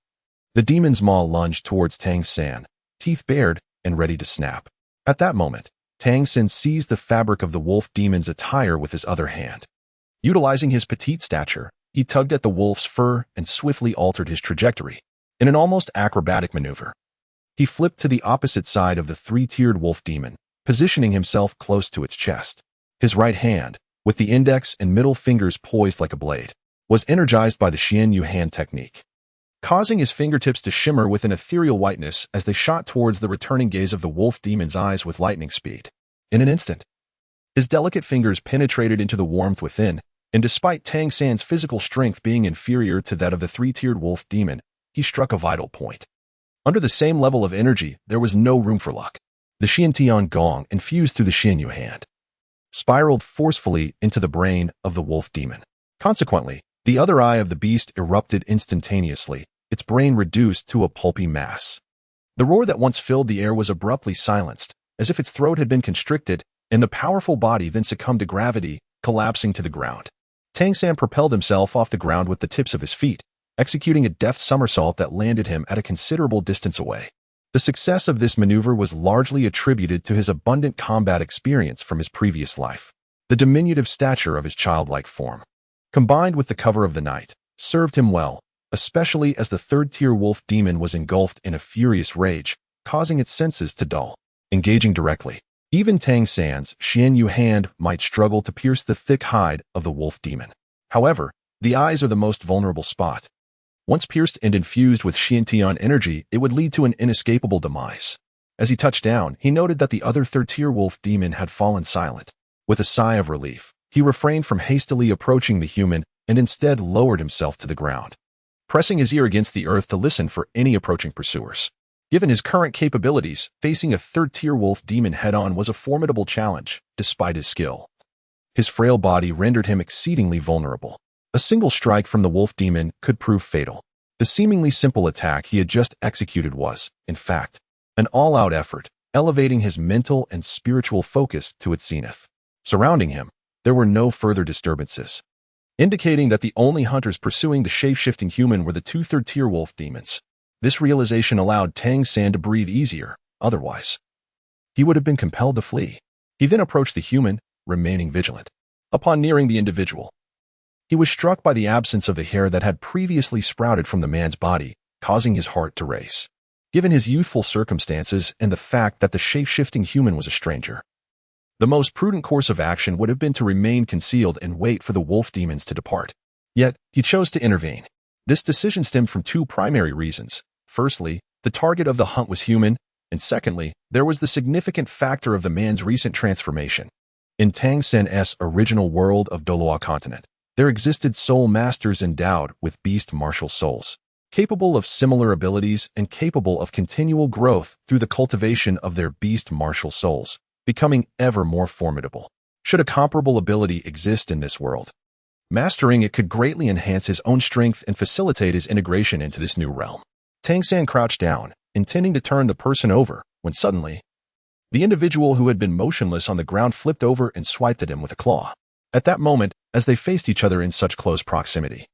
the demon's maw lunged towards Tang San, teeth bared and ready to snap. At that moment, Tang San seized the fabric of the wolf demon's attire with his other hand. Utilizing his petite stature, he tugged at the wolf's fur and swiftly altered his trajectory. In an almost acrobatic maneuver, he flipped to the opposite side of the three-tiered wolf demon, positioning himself close to its chest. His right hand, with the index and middle fingers poised like a blade, was energized by the Xian Yu hand technique, causing his fingertips to shimmer with an ethereal whiteness as they shot towards the returning gaze of the wolf demon's eyes with lightning speed. In an instant, his delicate fingers penetrated into the warmth within, and despite Tang San's physical strength being inferior to that of the three-tiered wolf demon, he struck a vital point. Under the same level of energy, there was no room for luck. The Xiantian gong, infused through the Xian Yu hand, spiraled forcefully into the brain of the wolf demon. Consequently, the other eye of the beast erupted instantaneously, its brain reduced to a pulpy mass. The roar that once filled the air was abruptly silenced, as if its throat had been constricted, and the powerful body then succumbed to gravity, collapsing to the ground. Tang San propelled himself off the ground with the tips of his feet, executing a deft somersault that landed him at a considerable distance away. The success of this maneuver was largely attributed to his abundant combat experience from his previous life. The diminutive stature of his childlike form, combined with the cover of the night, served him well, especially as the third-tier wolf demon was engulfed in a furious rage, causing its senses to dull. Engaging directly, even Tang San's Xian Yu hand might struggle to pierce the thick hide of the wolf demon. However, the eyes are the most vulnerable spot. Once pierced and infused with Xiantian energy, it would lead to an inescapable demise. As he touched down, he noted that the other third-tier wolf demon had fallen silent. With a sigh of relief, he refrained from hastily approaching the human and instead lowered himself to the ground, pressing his ear against the earth to listen for any approaching pursuers. Given his current capabilities, facing a third-tier wolf demon head-on was a formidable challenge, despite his skill. His frail body rendered him exceedingly vulnerable. A single strike from the wolf demon could prove fatal. The seemingly simple attack he had just executed was, in fact, an all-out effort, elevating his mental and spiritual focus to its zenith. Surrounding him, there were no further disturbances, indicating that the only hunters pursuing the shape-shifting human were the two third-tier wolf demons. This realization allowed Tang San to breathe easier, otherwise he would have been compelled to flee. He then approached the human, remaining vigilant. Upon nearing the individual, he was struck by the absence of the hair that had previously sprouted from the man's body, causing his heart to race. Given his youthful circumstances and the fact that the shape-shifting human was a stranger, the most prudent course of action would have been to remain concealed and wait for the wolf demons to depart. Yet, he chose to intervene. This decision stemmed from two primary reasons. Firstly, the target of the hunt was human, and secondly, there was the significant factor of the man's recent transformation. In Tang San's original world of Doloa continent, there existed soul masters endowed with beast martial souls, capable of similar abilities and capable of continual growth through the cultivation of their beast martial souls, becoming ever more formidable. Should a comparable ability exist in this world, mastering it could greatly enhance his own strength and facilitate his integration into this new realm. Tang San crouched down, intending to turn the person over, when suddenly, the individual who had been motionless on the ground flipped over and swiped at him with a claw. At that moment, as they faced each other in such close proximity,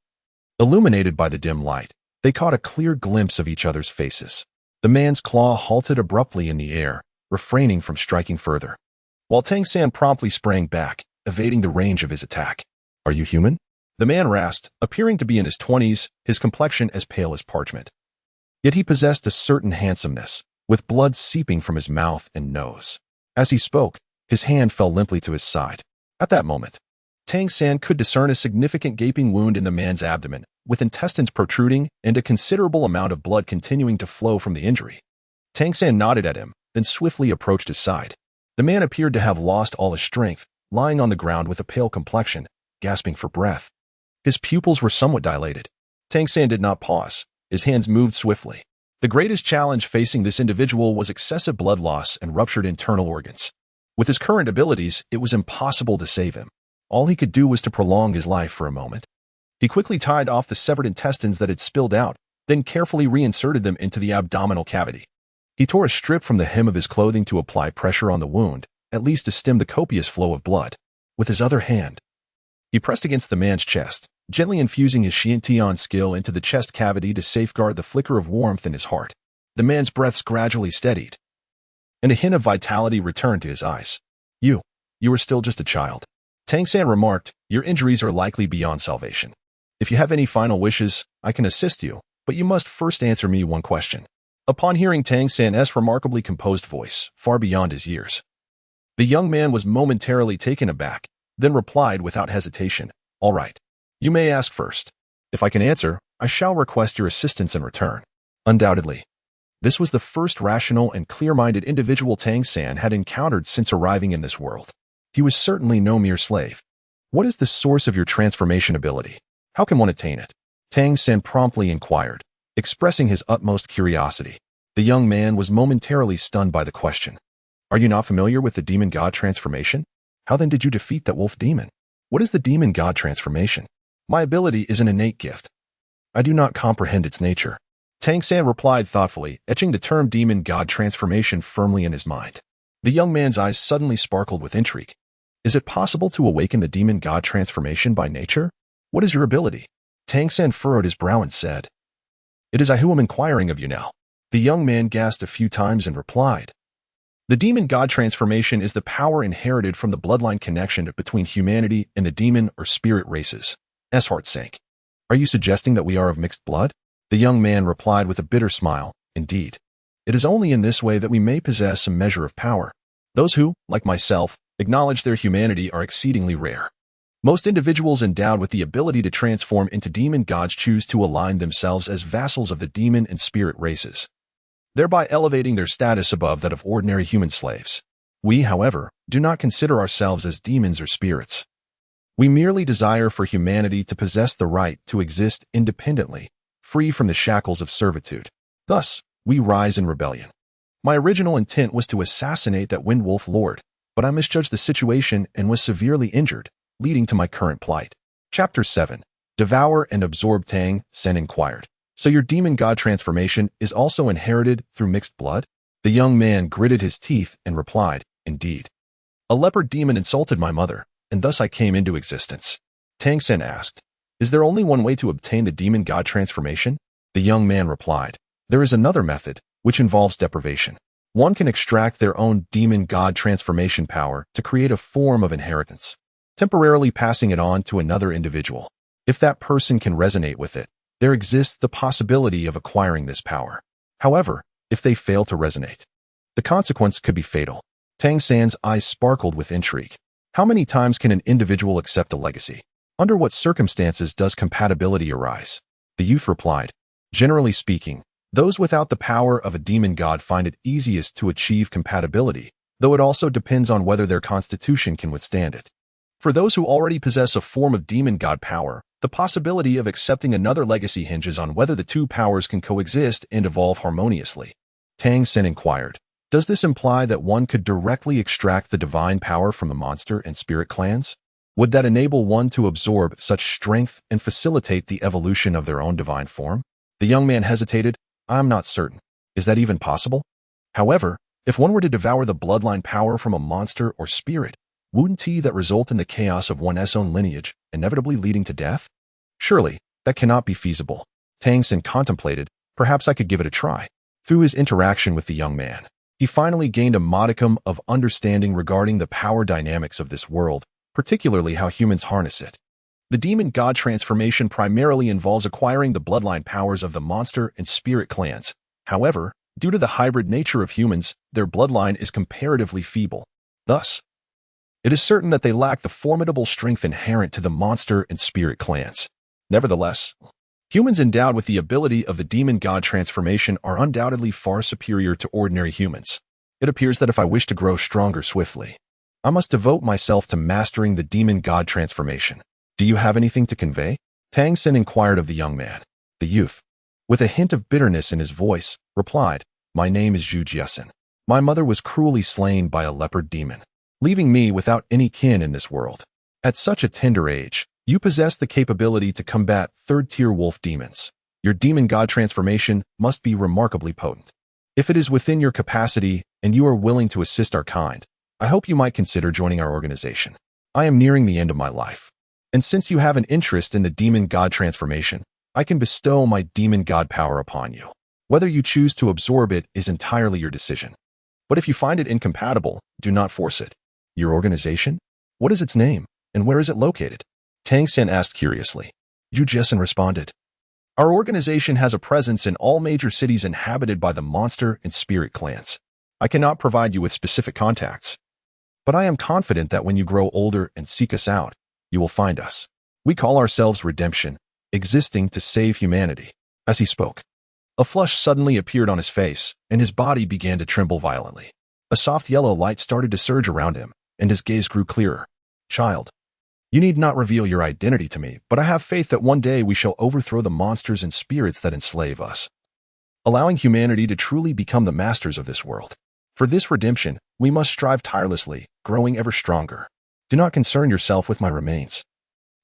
illuminated by the dim light, they caught a clear glimpse of each other's faces. The man's claw halted abruptly in the air, refraining from striking further, while Tang San promptly sprang back, evading the range of his attack. "Are you human?" The man rasped, appearing to be in his 20s, his complexion as pale as parchment. Yet he possessed a certain handsomeness, with blood seeping from his mouth and nose. As he spoke, his hand fell limply to his side. At that moment, Tang San could discern a significant gaping wound in the man's abdomen, with intestines protruding and a considerable amount of blood continuing to flow from the injury. Tang San nodded at him, then swiftly approached his side. The man appeared to have lost all his strength, lying on the ground with a pale complexion, gasping for breath. His pupils were somewhat dilated. Tang San did not pause. His hands moved swiftly. The greatest challenge facing this individual was excessive blood loss and ruptured internal organs. With his current abilities, it was impossible to save him. All he could do was to prolong his life for a moment. He quickly tied off the severed intestines that had spilled out, then carefully reinserted them into the abdominal cavity. He tore a strip from the hem of his clothing to apply pressure on the wound, at least to stem the copious flow of blood. With his other hand, he pressed against the man's chest, gently infusing his Xiantian skill into the chest cavity to safeguard the flicker of warmth in his heart. The man's breaths gradually steadied, and a hint of vitality returned to his eyes. You are still just a child. Tang San remarked, your injuries are likely beyond salvation. If you have any final wishes, I can assist you, but you must first answer me one question. Upon hearing Tang San's remarkably composed voice, far beyond his years, the young man was momentarily taken aback, then replied without hesitation, all right. You may ask first. If I can answer, I shall request your assistance in return. Undoubtedly. This was the first rational and clear-minded individual Tang San had encountered since arriving in this world. He was certainly no mere slave. What is the source of your transformation ability? How can one attain it? Tang San promptly inquired, expressing his utmost curiosity. The young man was momentarily stunned by the question. Are you not familiar with the demon god transformation? How then did you defeat that wolf demon? What is the demon god transformation? My ability is an innate gift. I do not comprehend its nature. Tang San replied thoughtfully, etching the term demon god transformation firmly in his mind. The young man's eyes suddenly sparkled with intrigue. Is it possible to awaken the demon god transformation by nature? What is your ability? Tang San furrowed his brow and said, It is I who am inquiring of you now. The young man gasped a few times and replied, The demon god transformation is the power inherited from the bloodline connection between humanity and the demon or spirit races. S. heart sank. Are you suggesting that we are of mixed blood? The young man replied with a bitter smile, Indeed. It is only in this way that we may possess some measure of power. Those who, like myself, acknowledge their humanity are exceedingly rare. Most individuals endowed with the ability to transform into demon gods choose to align themselves as vassals of the demon and spirit races, thereby elevating their status above that of ordinary human slaves. We, however, do not consider ourselves as demons or spirits. We merely desire for humanity to possess the right to exist independently, free from the shackles of servitude. Thus, we rise in rebellion. My original intent was to assassinate that Windwolf Lord, but I misjudged the situation and was severely injured, leading to my current plight. Chapter 7. Devour and Absorb. Tang San inquired. So your demon god transformation is also inherited through mixed blood? The young man gritted his teeth and replied, Indeed. A leopard demon insulted my mother, and thus I came into existence. Tang San asked, Is there only one way to obtain the demon god transformation? The young man replied, There is another method, which involves deprivation. One can extract their own demon god transformation power to create a form of inheritance, temporarily passing it on to another individual. If that person can resonate with it, there exists the possibility of acquiring this power. However, if they fail to resonate, the consequence could be fatal. Tang San's eyes sparkled with intrigue. How many times can an individual accept a legacy? Under what circumstances does compatibility arise? The youth replied, Generally speaking, those without the power of a demon god find it easiest to achieve compatibility, though it also depends on whether their constitution can withstand it. For those who already possess a form of demon god power, the possibility of accepting another legacy hinges on whether the two powers can coexist and evolve harmoniously. Tang San inquired, Does this imply that one could directly extract the divine power from the monster and spirit clans? Would that enable one to absorb such strength and facilitate the evolution of their own divine form? The young man hesitated. I'm not certain. Is that even possible? However, if one were to devour the bloodline power from a monster or spirit, wouldn't that result in the chaos of one's own lineage, inevitably leading to death? Surely, that cannot be feasible. Tang San contemplated, perhaps I could give it a try. Through his interaction with the young man, he finally gained a modicum of understanding regarding the power dynamics of this world, particularly how humans harness it. The demon god transformation primarily involves acquiring the bloodline powers of the monster and spirit clans. However, due to the hybrid nature of humans, their bloodline is comparatively feeble. Thus, it is certain that they lack the formidable strength inherent to the monster and spirit clans. Nevertheless, Humans endowed with the ability of the demon-god transformation are undoubtedly far superior to ordinary humans. It appears that if I wish to grow stronger swiftly, I must devote myself to mastering the demon-god transformation. Do you have anything to convey? Tang San inquired of the young man. The youth, with a hint of bitterness in his voice, replied, "My name is Zhu Jiesin. My mother was cruelly slain by a leopard demon, leaving me without any kin in this world. At such a tender age, you possess the capability to combat third-tier wolf demons. Your demon-god transformation must be remarkably potent. If it is within your capacity and you are willing to assist our kind, I hope you might consider joining our organization. I am nearing the end of my life, and since you have an interest in the demon-god transformation, I can bestow my demon-god power upon you. Whether you choose to absorb it is entirely your decision. But if you find it incompatible, do not force it." "Your organization? What is its name, and where is it located?" Tang San asked curiously. Zhu Jiesin responded, "Our organization has a presence in all major cities inhabited by the monster and spirit clans. I cannot provide you with specific contacts, but I am confident that when you grow older and seek us out, you will find us. We call ourselves Redemption, existing to save humanity." As he spoke, a flush suddenly appeared on his face, and his body began to tremble violently. A soft yellow light started to surge around him, and his gaze grew clearer. "Child, you need not reveal your identity to me, but I have faith that one day we shall overthrow the monsters and spirits that enslave us, allowing humanity to truly become the masters of this world. For this redemption, we must strive tirelessly, growing ever stronger. Do not concern yourself with my remains.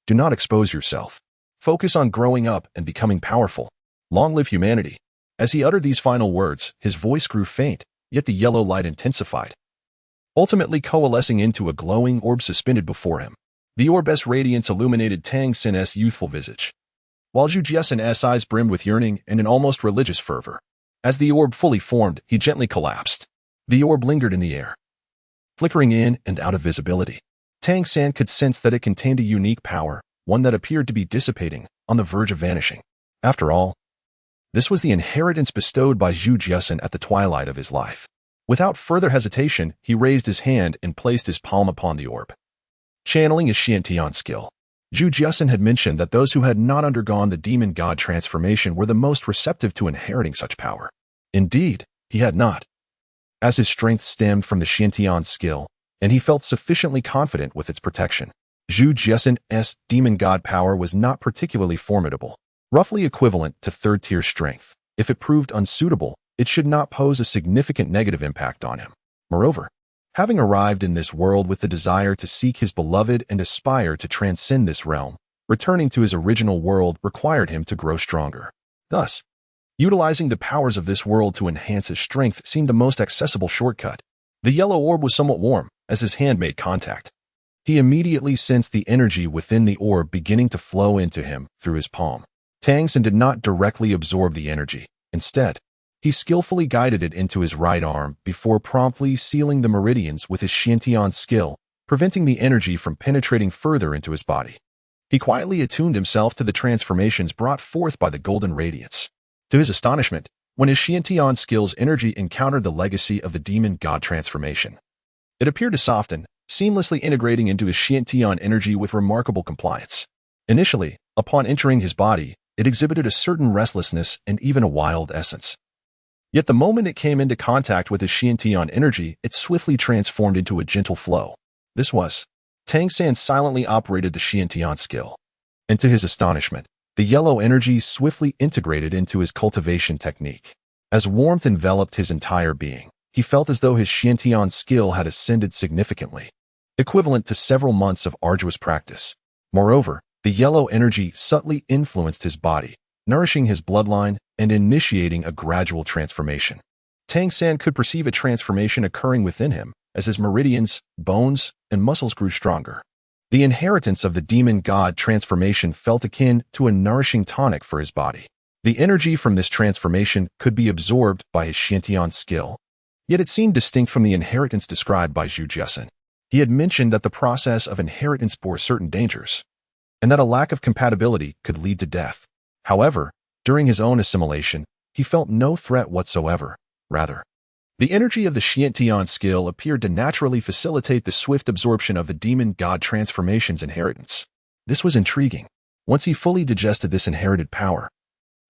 Do not expose yourself. Focus on growing up and becoming powerful. Long live humanity." As he uttered these final words, his voice grew faint, yet the yellow light intensified, ultimately coalescing into a glowing orb suspended before him. The orb's radiance illuminated Tang San's youthful visage, while Zhu Jiesin's eyes brimmed with yearning and an almost religious fervor. As the orb fully formed, he gently collapsed. The orb lingered in the air, flickering in and out of visibility. Tang San could sense that it contained a unique power, one that appeared to be dissipating, on the verge of vanishing. After all, this was the inheritance bestowed by Zhu Jiesin at the twilight of his life. Without further hesitation, he raised his hand and placed his palm upon the orb. Channeling his Xiantian skill, Zhu Jiesin had mentioned that those who had not undergone the demon-god transformation were the most receptive to inheriting such power. Indeed, he had not, as his strength stemmed from the Xiantian skill, and he felt sufficiently confident with its protection. Zhu Jiesin's demon-god power was not particularly formidable, roughly equivalent to third-tier strength. If it proved unsuitable, it should not pose a significant negative impact on him. Moreover, having arrived in this world with the desire to seek his beloved and aspire to transcend this realm, returning to his original world required him to grow stronger. Thus, utilizing the powers of this world to enhance his strength seemed the most accessible shortcut. The yellow orb was somewhat warm as his hand made contact. He immediately sensed the energy within the orb beginning to flow into him through his palm. Tang San did not directly absorb the energy. Instead, he skillfully guided it into his right arm before promptly sealing the meridians with his Xiantian skill, preventing the energy from penetrating further into his body. He quietly attuned himself to the transformations brought forth by the golden radiance. To his astonishment, when his Xiantian skill's energy encountered the legacy of the demon-god transformation, it appeared to soften, seamlessly integrating into his Xiantian energy with remarkable compliance. Initially, upon entering his body, it exhibited a certain restlessness and even a wild essence. Yet the moment it came into contact with his Xiantian energy, it swiftly transformed into a gentle flow. This was, Tang San silently operated the Xiantian skill, and to his astonishment, the yellow energy swiftly integrated into his cultivation technique. As warmth enveloped his entire being, he felt as though his Xiantian skill had ascended significantly, equivalent to several months of arduous practice. Moreover, the yellow energy subtly influenced his body, nourishing his bloodline and initiating a gradual transformation. Tang San could perceive a transformation occurring within him as his meridians, bones, and muscles grew stronger. The inheritance of the demon-god transformation felt akin to a nourishing tonic for his body. The energy from this transformation could be absorbed by his Xiantian skill, yet it seemed distinct from the inheritance described by Zhu Jiesin. He had mentioned that the process of inheritance bore certain dangers, and that a lack of compatibility could lead to death. However, during his own assimilation, he felt no threat whatsoever. Rather, the energy of the Xiantian skill appeared to naturally facilitate the swift absorption of the demon-god transformation's inheritance. This was intriguing. Once he fully digested this inherited power,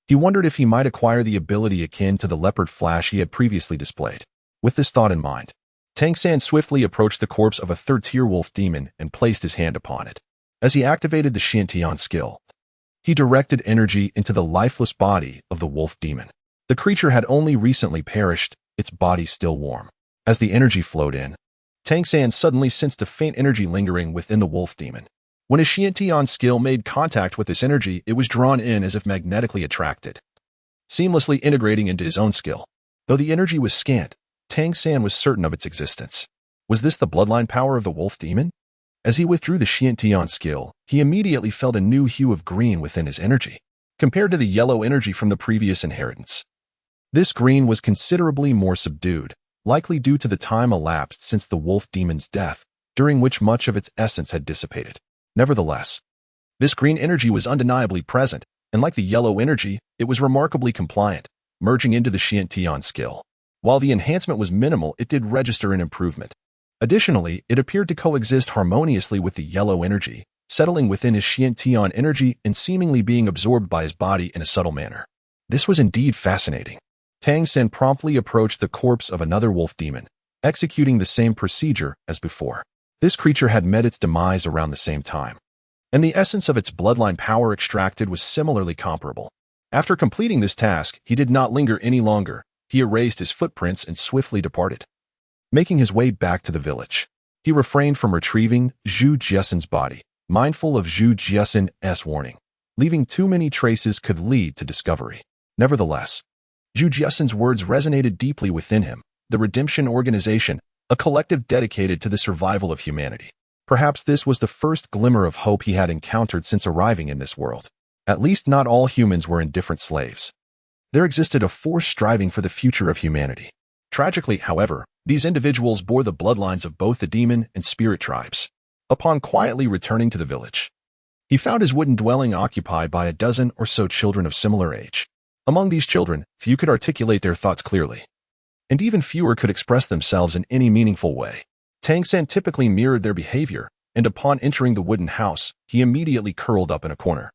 he wondered if he might acquire the ability akin to the leopard flash he had previously displayed. With this thought in mind, Tang San swiftly approached the corpse of a third-tier wolf demon and placed his hand upon it. As he activated the Xiantian skill, he directed energy into the lifeless body of the wolf demon. The creature had only recently perished, its body still warm. As the energy flowed in, Tang San suddenly sensed a faint energy lingering within the wolf demon. When his Xiantian skill made contact with this energy, it was drawn in as if magnetically attracted, seamlessly integrating into his own skill. Though the energy was scant, Tang San was certain of its existence. Was this the bloodline power of the wolf demon? As he withdrew the Xiantian skill, he immediately felt a new hue of green within his energy, compared to the yellow energy from the previous inheritance. This green was considerably more subdued, likely due to the time elapsed since the wolf demon's death, during which much of its essence had dissipated. Nevertheless, this green energy was undeniably present, and like the yellow energy, it was remarkably compliant, merging into the Xiantian skill. While the enhancement was minimal, it did register an improvement. Additionally, it appeared to coexist harmoniously with the yellow energy, settling within his Xiantian energy and seemingly being absorbed by his body in a subtle manner. This was indeed fascinating. Tang San promptly approached the corpse of another wolf demon, executing the same procedure as before. This creature had met its demise around the same time, and the essence of its bloodline power extracted was similarly comparable. After completing this task, he did not linger any longer. He erased his footprints and swiftly departed. Making his way back to the village, he refrained from retrieving Zhu Jiesen's body, mindful of Zhu Jiesen's warning. Leaving too many traces could lead to discovery. Nevertheless, Zhu Jiesen's words resonated deeply within him. The Redemption Organization, a collective dedicated to the survival of humanity. Perhaps this was the first glimmer of hope he had encountered since arriving in this world. At least not all humans were indifferent slaves. There existed a force striving for the future of humanity. Tragically, however, these individuals bore the bloodlines of both the demon and spirit tribes. Upon quietly returning to the village, he found his wooden dwelling occupied by a dozen or so children of similar age. Among these children, few could articulate their thoughts clearly, and even fewer could express themselves in any meaningful way. Tang San typically mirrored their behavior, and upon entering the wooden house, he immediately curled up in a corner.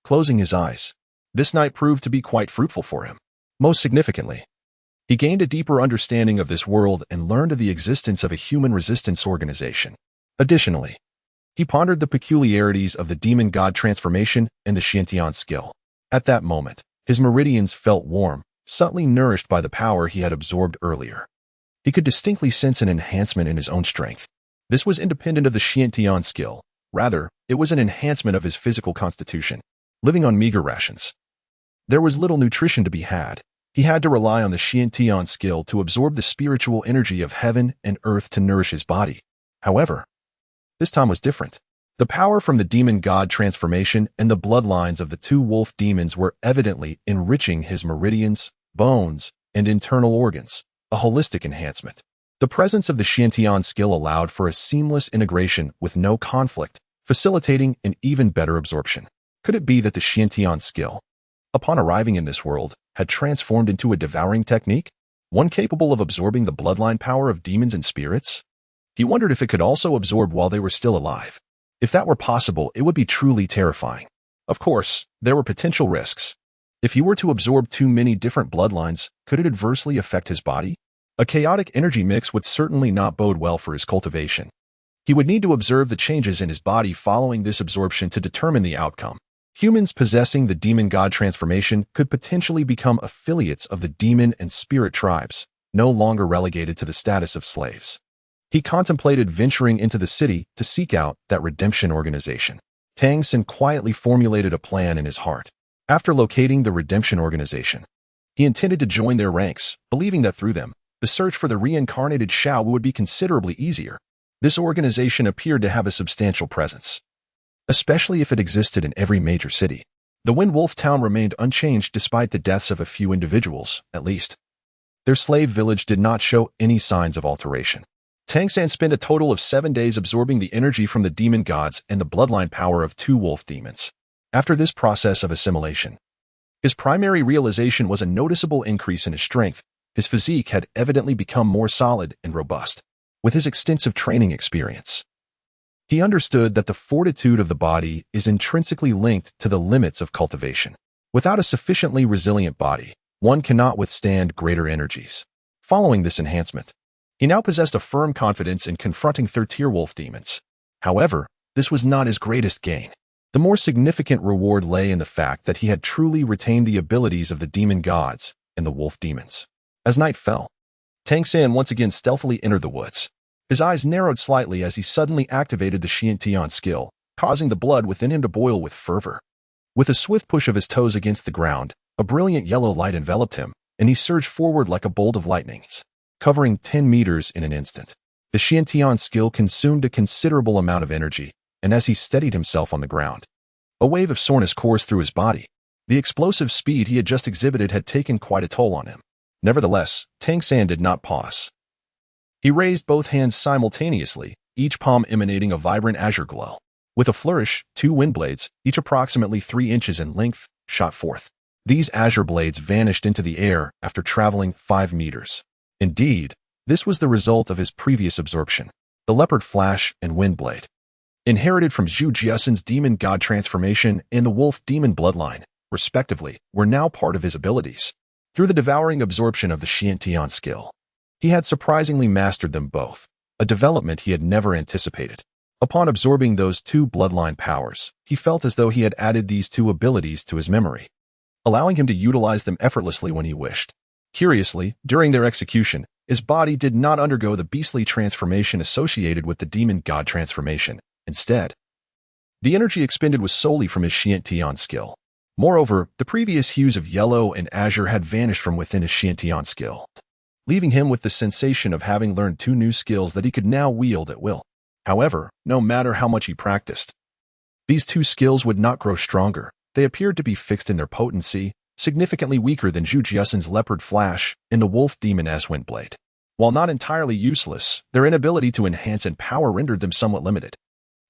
Closing his eyes, this night proved to be quite fruitful for him. Most significantly, he gained a deeper understanding of this world and learned of the existence of a human resistance organization. Additionally, he pondered the peculiarities of the demon god transformation and the Xiantian skill. At that moment, his meridians felt warm, subtly nourished by the power he had absorbed earlier. He could distinctly sense an enhancement in his own strength. This was independent of the Xiantian skill. Rather, it was an enhancement of his physical constitution. Living on meager rations, there was little nutrition to be had. He had to rely on the Xiantian skill to absorb the spiritual energy of heaven and earth to nourish his body. However, this time was different. The power from the demon god transformation and the bloodlines of the two wolf demons were evidently enriching his meridians, bones, and internal organs, a holistic enhancement. The presence of the Xiantian skill allowed for a seamless integration with no conflict, facilitating an even better absorption. Could it be that the Xiantian skill, upon arriving in this world, had transformed into a devouring technique, one capable of absorbing the bloodline power of demons and spirits? He wondered if it could also absorb while they were still alive. If that were possible, it would be truly terrifying. Of course, there were potential risks. If he were to absorb too many different bloodlines, could it adversely affect his body? A chaotic energy mix would certainly not bode well for his cultivation. He would need to observe the changes in his body following this absorption to determine the outcome. Humans possessing the demon god transformation could potentially become affiliates of the demon and spirit tribes, no longer relegated to the status of slaves. He contemplated venturing into the city to seek out that redemption organization. Tang San quietly formulated a plan in his heart. After locating the redemption organization, he intended to join their ranks, believing that through them, the search for the reincarnated Shao would be considerably easier. This organization appeared to have a substantial presence, especially if it existed in every major city. The Wind Wolf town remained unchanged despite the deaths of a few individuals, at least. Their slave village did not show any signs of alteration. Tang San spent a total of 7 days absorbing the energy from the demon gods and the bloodline power of two wolf demons. After this process of assimilation, his primary realization was a noticeable increase in his strength. His physique had evidently become more solid and robust. With his extensive training experience, He understood that the fortitude of the body is intrinsically linked to the limits of cultivation. Without a sufficiently resilient body, one cannot withstand greater energies. Following this enhancement, he now possessed a firm confidence in confronting third-tier wolf demons. However, this was not his greatest gain. The more significant reward lay in the fact that he had truly retained the abilities of the demon gods and the wolf demons. As night fell, Tang San once again stealthily entered the woods. His eyes narrowed slightly as he suddenly activated the Xiantian skill, causing the blood within him to boil with fervor. With a swift push of his toes against the ground, a brilliant yellow light enveloped him, and he surged forward like a bolt of lightning, covering 10 meters in an instant. The Xiantian skill consumed a considerable amount of energy, and as he steadied himself on the ground, a wave of soreness coursed through his body. The explosive speed he had just exhibited had taken quite a toll on him. Nevertheless, Tang San did not pause. He raised both hands simultaneously, each palm emanating a vibrant azure glow. With a flourish, 2 wind blades, each approximately 3 inches in length, shot forth. These azure blades vanished into the air after traveling 5 meters. Indeed, this was the result of his previous absorption. The leopard flash and wind blade, inherited from Zhu Jiasen's demon god transformation and the wolf demon bloodline, respectively, were now part of his abilities. Through the devouring absorption of the Xiantian skill, he had surprisingly mastered them both, a development he had never anticipated. Upon absorbing those 2 bloodline powers, he felt as though he had added these 2 abilities to his memory, allowing him to utilize them effortlessly when he wished. Curiously, during their execution, his body did not undergo the beastly transformation associated with the demon god transformation. Instead, the energy expended was solely from his Xiantian skill. Moreover, the previous hues of yellow and azure had vanished from within his Xiantian skill, leaving him with the sensation of having learned 2 new skills that he could now wield at will. However, no matter how much he practiced, these 2 skills would not grow stronger. They appeared to be fixed in their potency, significantly weaker than Zhu Jiasen's leopard flash and the wolf demon wind blade. While not entirely useless, their inability to enhance in power rendered them somewhat limited.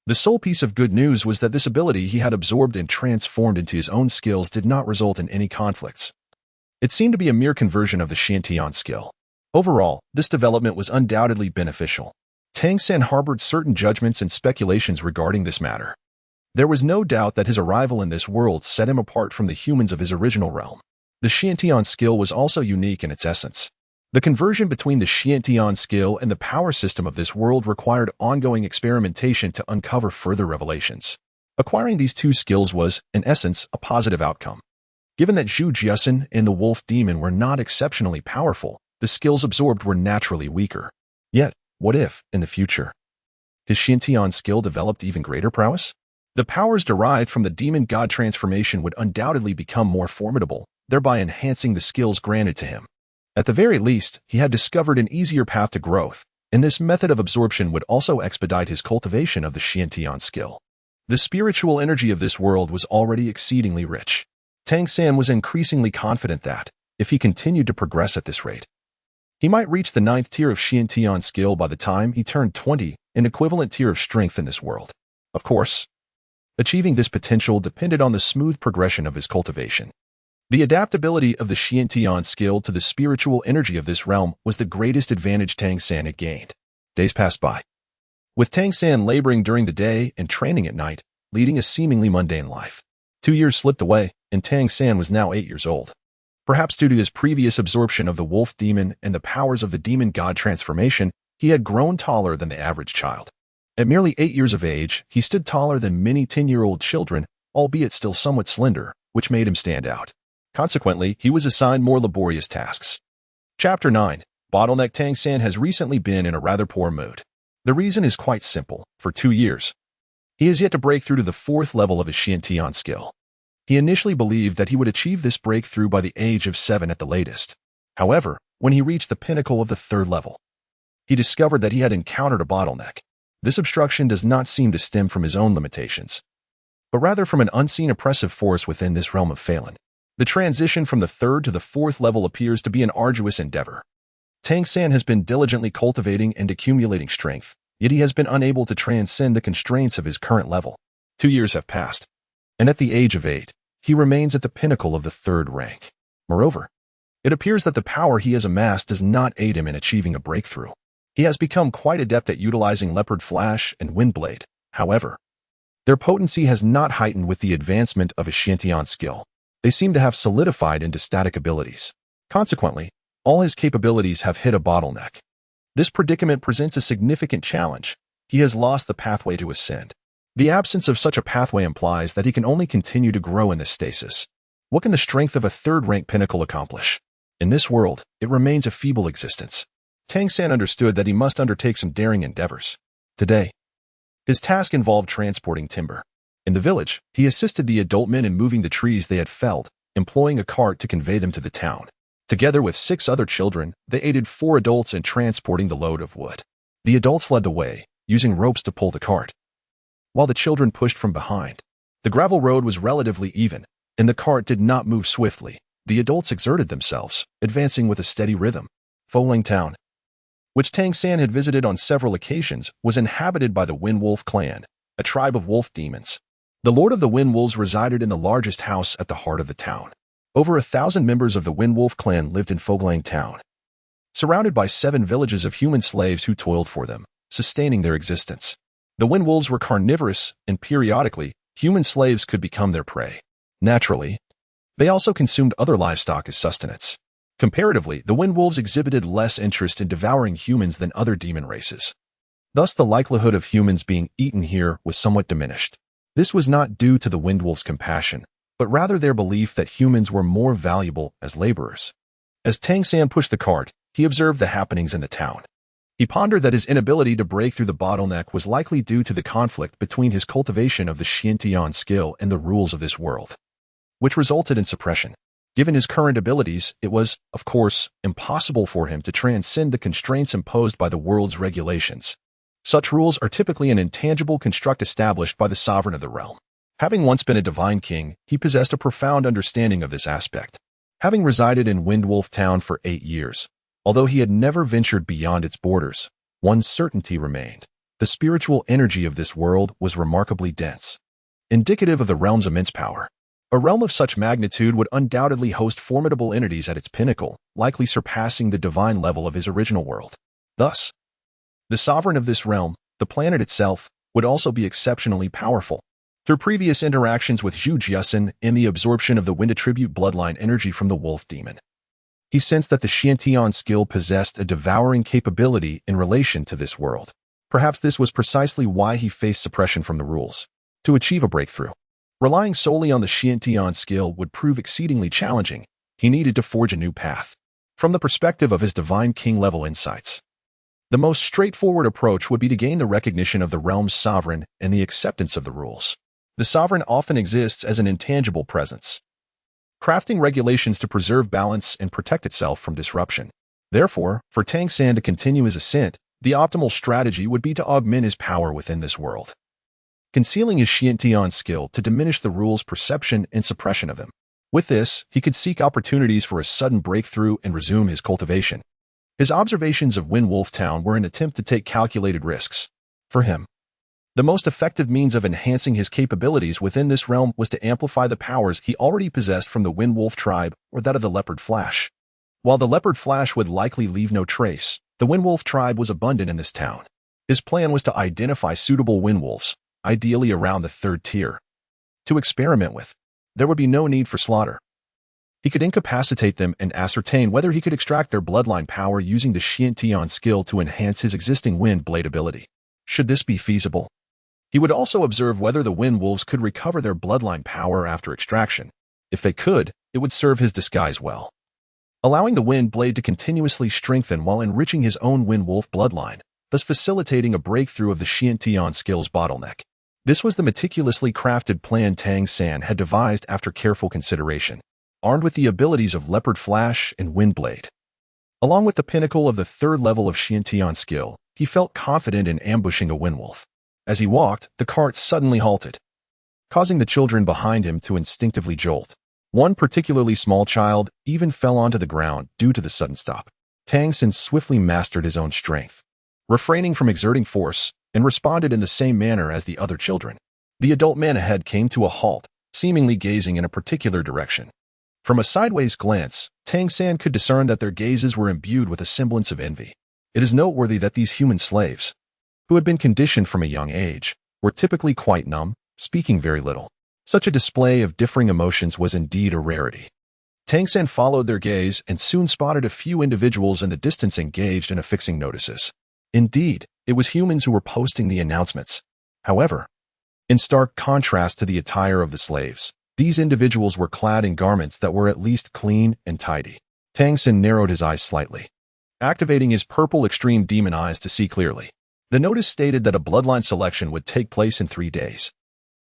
The sole piece of good news was that this ability he had absorbed and transformed into his own skills did not result in any conflicts. It seemed to be a mere conversion of the Xiantian skill. Overall, this development was undoubtedly beneficial. Tang San harbored certain judgments and speculations regarding this matter. There was no doubt that his arrival in this world set him apart from the humans of his original realm. The Xiantian skill was also unique in its essence. The conversion between the Xiantian skill and the power system of this world required ongoing experimentation to uncover further revelations. Acquiring these 2 skills was, in essence, a positive outcome. Given that Zhu Jiasen and the wolf demon were not exceptionally powerful, the skills absorbed were naturally weaker. Yet, what if, in the future, his Xiantian skill developed even greater prowess? The powers derived from the demon god transformation would undoubtedly become more formidable, thereby enhancing the skills granted to him. At the very least, he had discovered an easier path to growth, and this method of absorption would also expedite his cultivation of the Xiantian skill. The spiritual energy of this world was already exceedingly rich. Tang San was increasingly confident that, if he continued to progress at this rate, he might reach the 9th tier of Xiantian skill by the time he turned 20, an equivalent tier of strength in this world. Of course, achieving this potential depended on the smooth progression of his cultivation. The adaptability of the Xiantian skill to the spiritual energy of this realm was the greatest advantage Tang San had gained. Days passed by, with Tang San laboring during the day and training at night, leading a seemingly mundane life. 2 years slipped away, and Tang San was now 8 years old. Perhaps due to his previous absorption of the wolf demon and the powers of the demon god transformation, he had grown taller than the average child. At merely 8 years of age, he stood taller than many 10-year-old children, albeit still somewhat slender, which made him stand out. Consequently, he was assigned more laborious tasks. Chapter 9. Bottleneck. Tang San has recently been in a rather poor mood. The reason is quite simple. For 2 years, he has yet to break through to the 4th level of his Xiantian skill. He initially believed that he would achieve this breakthrough by the age of 7 at the latest. However, when he reached the pinnacle of the 3rd level, he discovered that he had encountered a bottleneck. This obstruction does not seem to stem from his own limitations, but rather from an unseen oppressive force within this realm of Phelan. The transition from the 3rd to the 4th level appears to be an arduous endeavor. Tang San has been diligently cultivating and accumulating strength, yet he has been unable to transcend the constraints of his current level. 2 years have passed, and at the age of 8, he remains at the pinnacle of the 3rd rank. Moreover, it appears that the power he has amassed does not aid him in achieving a breakthrough. He has become quite adept at utilizing Leopard Flash and Wind Blade. However, their potency has not heightened with the advancement of his Xiantian skill. They seem to have solidified into static abilities. Consequently, all his capabilities have hit a bottleneck. This predicament presents a significant challenge. He has lost the pathway to ascend. The absence of such a pathway implies that he can only continue to grow in this stasis. What can the strength of a third-rank pinnacle accomplish? In this world, it remains a feeble existence. Tang San understood that he must undertake some daring endeavors. Today, his task involved transporting timber. In the village, he assisted the adult men in moving the trees they had felled, employing a cart to convey them to the town. Together with 6 other children, they aided 4 adults in transporting the load of wood. The adults led the way, using ropes to pull the cart, while the children pushed from behind. The gravel road was relatively even, and the cart did not move swiftly. The adults exerted themselves, advancing with a steady rhythm. Foling Town, which Tang San had visited on several occasions, was inhabited by the Wind Wolf clan, a tribe of wolf demons. The Lord of the Wind Wolves resided in the largest house at the heart of the town. Over 1,000 members of the Wind Wolf clan lived in Foling Town, surrounded by 7 villages of human slaves who toiled for them, sustaining their existence. The Wind Wolves were carnivorous, and periodically, human slaves could become their prey. Naturally, they also consumed other livestock as sustenance. Comparatively, the Wind Wolves exhibited less interest in devouring humans than other demon races. Thus, the likelihood of humans being eaten here was somewhat diminished. This was not due to the Wind Wolves' compassion, but rather their belief that humans were more valuable as laborers. As Tang San pushed the cart, he observed the happenings in the town. He pondered that his inability to break through the bottleneck was likely due to the conflict between his cultivation of the Xiantian skill and the rules of this world, which resulted in suppression. Given his current abilities, it was, of course, impossible for him to transcend the constraints imposed by the world's regulations. Such rules are typically an intangible construct established by the sovereign of the realm. Having once been a divine king, he possessed a profound understanding of this aspect. Having resided in Wind Wolf Town for 8 years, although he had never ventured beyond its borders, one certainty remained. The spiritual energy of this world was remarkably dense, indicative of the realm's immense power. A realm of such magnitude would undoubtedly host formidable entities at its pinnacle, likely surpassing the divine level of his original world. Thus, the sovereign of this realm, the planet itself, would also be exceptionally powerful. Through previous interactions with Zhu Jiasen and the absorption of the wind attribute bloodline energy from the wolf demon, he sensed that the Xiantian skill possessed a devouring capability in relation to this world. Perhaps this was precisely why he faced suppression from the rules. To achieve a breakthrough, relying solely on the Xiantian skill would prove exceedingly challenging. He needed to forge a new path. From the perspective of his divine king-level insights, the most straightforward approach would be to gain the recognition of the realm's sovereign and the acceptance of the rules. The sovereign often exists as an intangible presence, crafting regulations to preserve balance and protect itself from disruption. Therefore, for Tang San to continue his ascent, the optimal strategy would be to augment his power within this world, concealing his Xiantian skill to diminish the rule's perception and suppression of him. With this, he could seek opportunities for a sudden breakthrough and resume his cultivation. His observations of Wind Wolf Town were an attempt to take calculated risks. For him, the most effective means of enhancing his capabilities within this realm was to amplify the powers he already possessed from the Wind Wolf tribe or that of the Leopard Flash. While the Leopard Flash would likely leave no trace, the Wind Wolf tribe was abundant in this town. His plan was to identify suitable Wind Wolves, ideally around the 3rd tier, to experiment with. There would be no need for slaughter. He could incapacitate them and ascertain whether he could extract their bloodline power using the Xiantian skill to enhance his existing Wind Blade ability. Should this be feasible, he would also observe whether the Wind Wolves could recover their bloodline power after extraction. If they could, it would serve his disguise well, allowing the Wind Blade to continuously strengthen while enriching his own Wind Wolf bloodline, thus facilitating a breakthrough of the Xiantian skill's bottleneck. This was the meticulously crafted plan Tang San had devised after careful consideration. Armed with the abilities of Leopard Flash and Wind Blade, along with the pinnacle of the 3rd level of Xiantian skill, he felt confident in ambushing a Wind Wolf. As he walked, the cart suddenly halted, causing the children behind him to instinctively jolt. One particularly small child even fell onto the ground due to the sudden stop. Tang San swiftly mastered his own strength, refraining from exerting force, and responded in the same manner as the other children. The adult man ahead came to a halt, seemingly gazing in a particular direction. From a sideways glance, Tang San could discern that their gazes were imbued with a semblance of envy. It is noteworthy that these human slaves, who had been conditioned from a young age, were typically quite numb, speaking very little. Such a display of differing emotions was indeed a rarity. Tang San followed their gaze and soon spotted a few individuals in the distance engaged in affixing notices. Indeed, it was humans who were posting the announcements. However, in stark contrast to the attire of the slaves, these individuals were clad in garments that were at least clean and tidy. Tang San narrowed his eyes slightly, activating his purple extreme demon eyes to see clearly. The notice stated that a bloodline selection would take place in 3 days.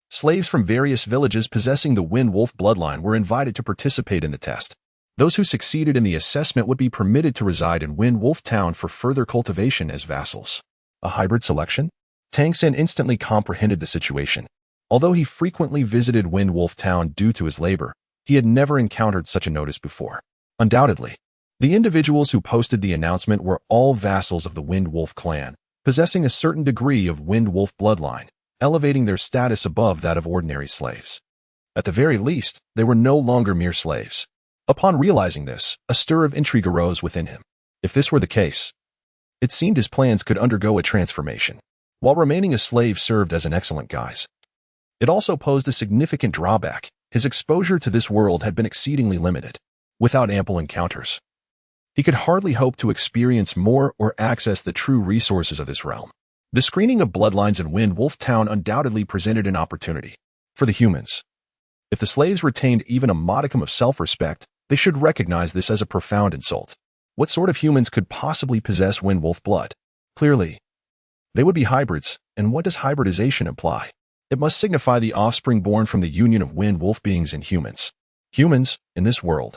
Slaves from various villages possessing the Wind Wolf bloodline were invited to participate in the test. Those who succeeded in the assessment would be permitted to reside in Wind Wolf Town for further cultivation as vassals. A hybrid selection? Tang San instantly comprehended the situation. Although he frequently visited Wind Wolf Town due to his labor, he had never encountered such a notice before. Undoubtedly, the individuals who posted the announcement were all vassals of the Wind Wolf clan, possessing a certain degree of Wind Wolf bloodline, elevating their status above that of ordinary slaves. At the very least, they were no longer mere slaves. Upon realizing this, a stir of intrigue arose within him. If this were the case, it seemed his plans could undergo a transformation. While remaining a slave served as an excellent guise, it also posed a significant drawback. His exposure to this world had been exceedingly limited. Without ample encounters, he could hardly hope to experience more or access the true resources of this realm. The screening of bloodlines in Wind Wolf Town undoubtedly presented an opportunity for the humans. If the slaves retained even a modicum of self-respect, they should recognize this as a profound insult. What sort of humans could possibly possess Wind Wolf blood? Clearly, they would be hybrids, and what does hybridization imply? It must signify the offspring born from the union of Wind Wolf beings and humans. Humans, in this world,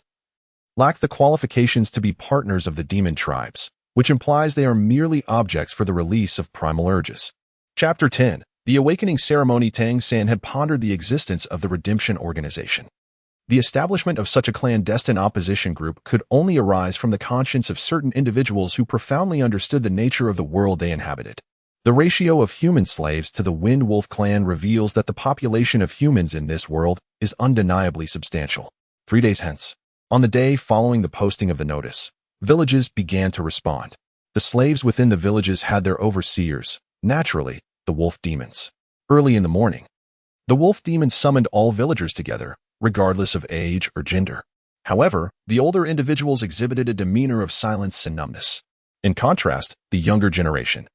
lack the qualifications to be partners of the demon tribes, which implies they are merely objects for the release of primal urges. Chapter 10. The Awakening Ceremony. Tang San had pondered the existence of the Redemption Organization. The establishment of such a clandestine opposition group could only arise from the conscience of certain individuals who profoundly understood the nature of the world they inhabited. The ratio of human slaves to the Wind Wolf clan reveals that the population of humans in this world is undeniably substantial. 3 days hence, on the day following the posting of the notice, villages began to respond. The slaves within the villages had their overseers, naturally, the wolf demons. Early in the morning, the wolf demons summoned all villagers together, regardless of age or gender. However, the older individuals exhibited a demeanor of silence and numbness. In contrast, the younger generation,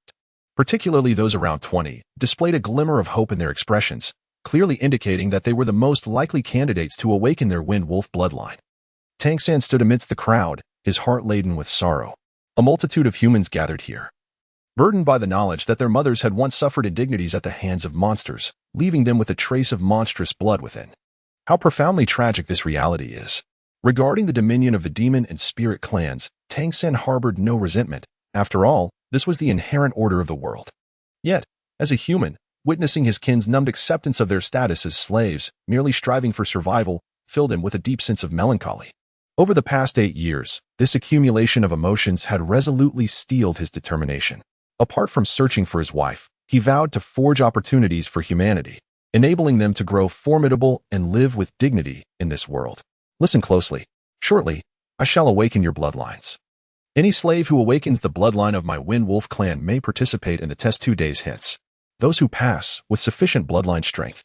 particularly those around 20, displayed a glimmer of hope in their expressions, clearly indicating that they were the most likely candidates to awaken their Wind Wolf bloodline. Tang San stood amidst the crowd, his heart laden with sorrow. A multitude of humans gathered here, burdened by the knowledge that their mothers had once suffered indignities at the hands of monsters, leaving them with a trace of monstrous blood within. How profoundly tragic this reality is. Regarding the dominion of the demon and spirit clans, Tang San harbored no resentment. After all, this was the inherent order of the world. Yet, as a human, witnessing his kin's numbed acceptance of their status as slaves, merely striving for survival, filled him with a deep sense of melancholy. Over the past 8 years, this accumulation of emotions had resolutely steeled his determination. Apart from searching for his wife, he vowed to forge opportunities for humanity, enabling them to grow formidable and live with dignity in this world. Listen closely. Shortly, I shall awaken your bloodlines. Any slave who awakens the bloodline of my Wind Wolf clan may participate in the test 2 days hence. Those who pass, with sufficient bloodline strength,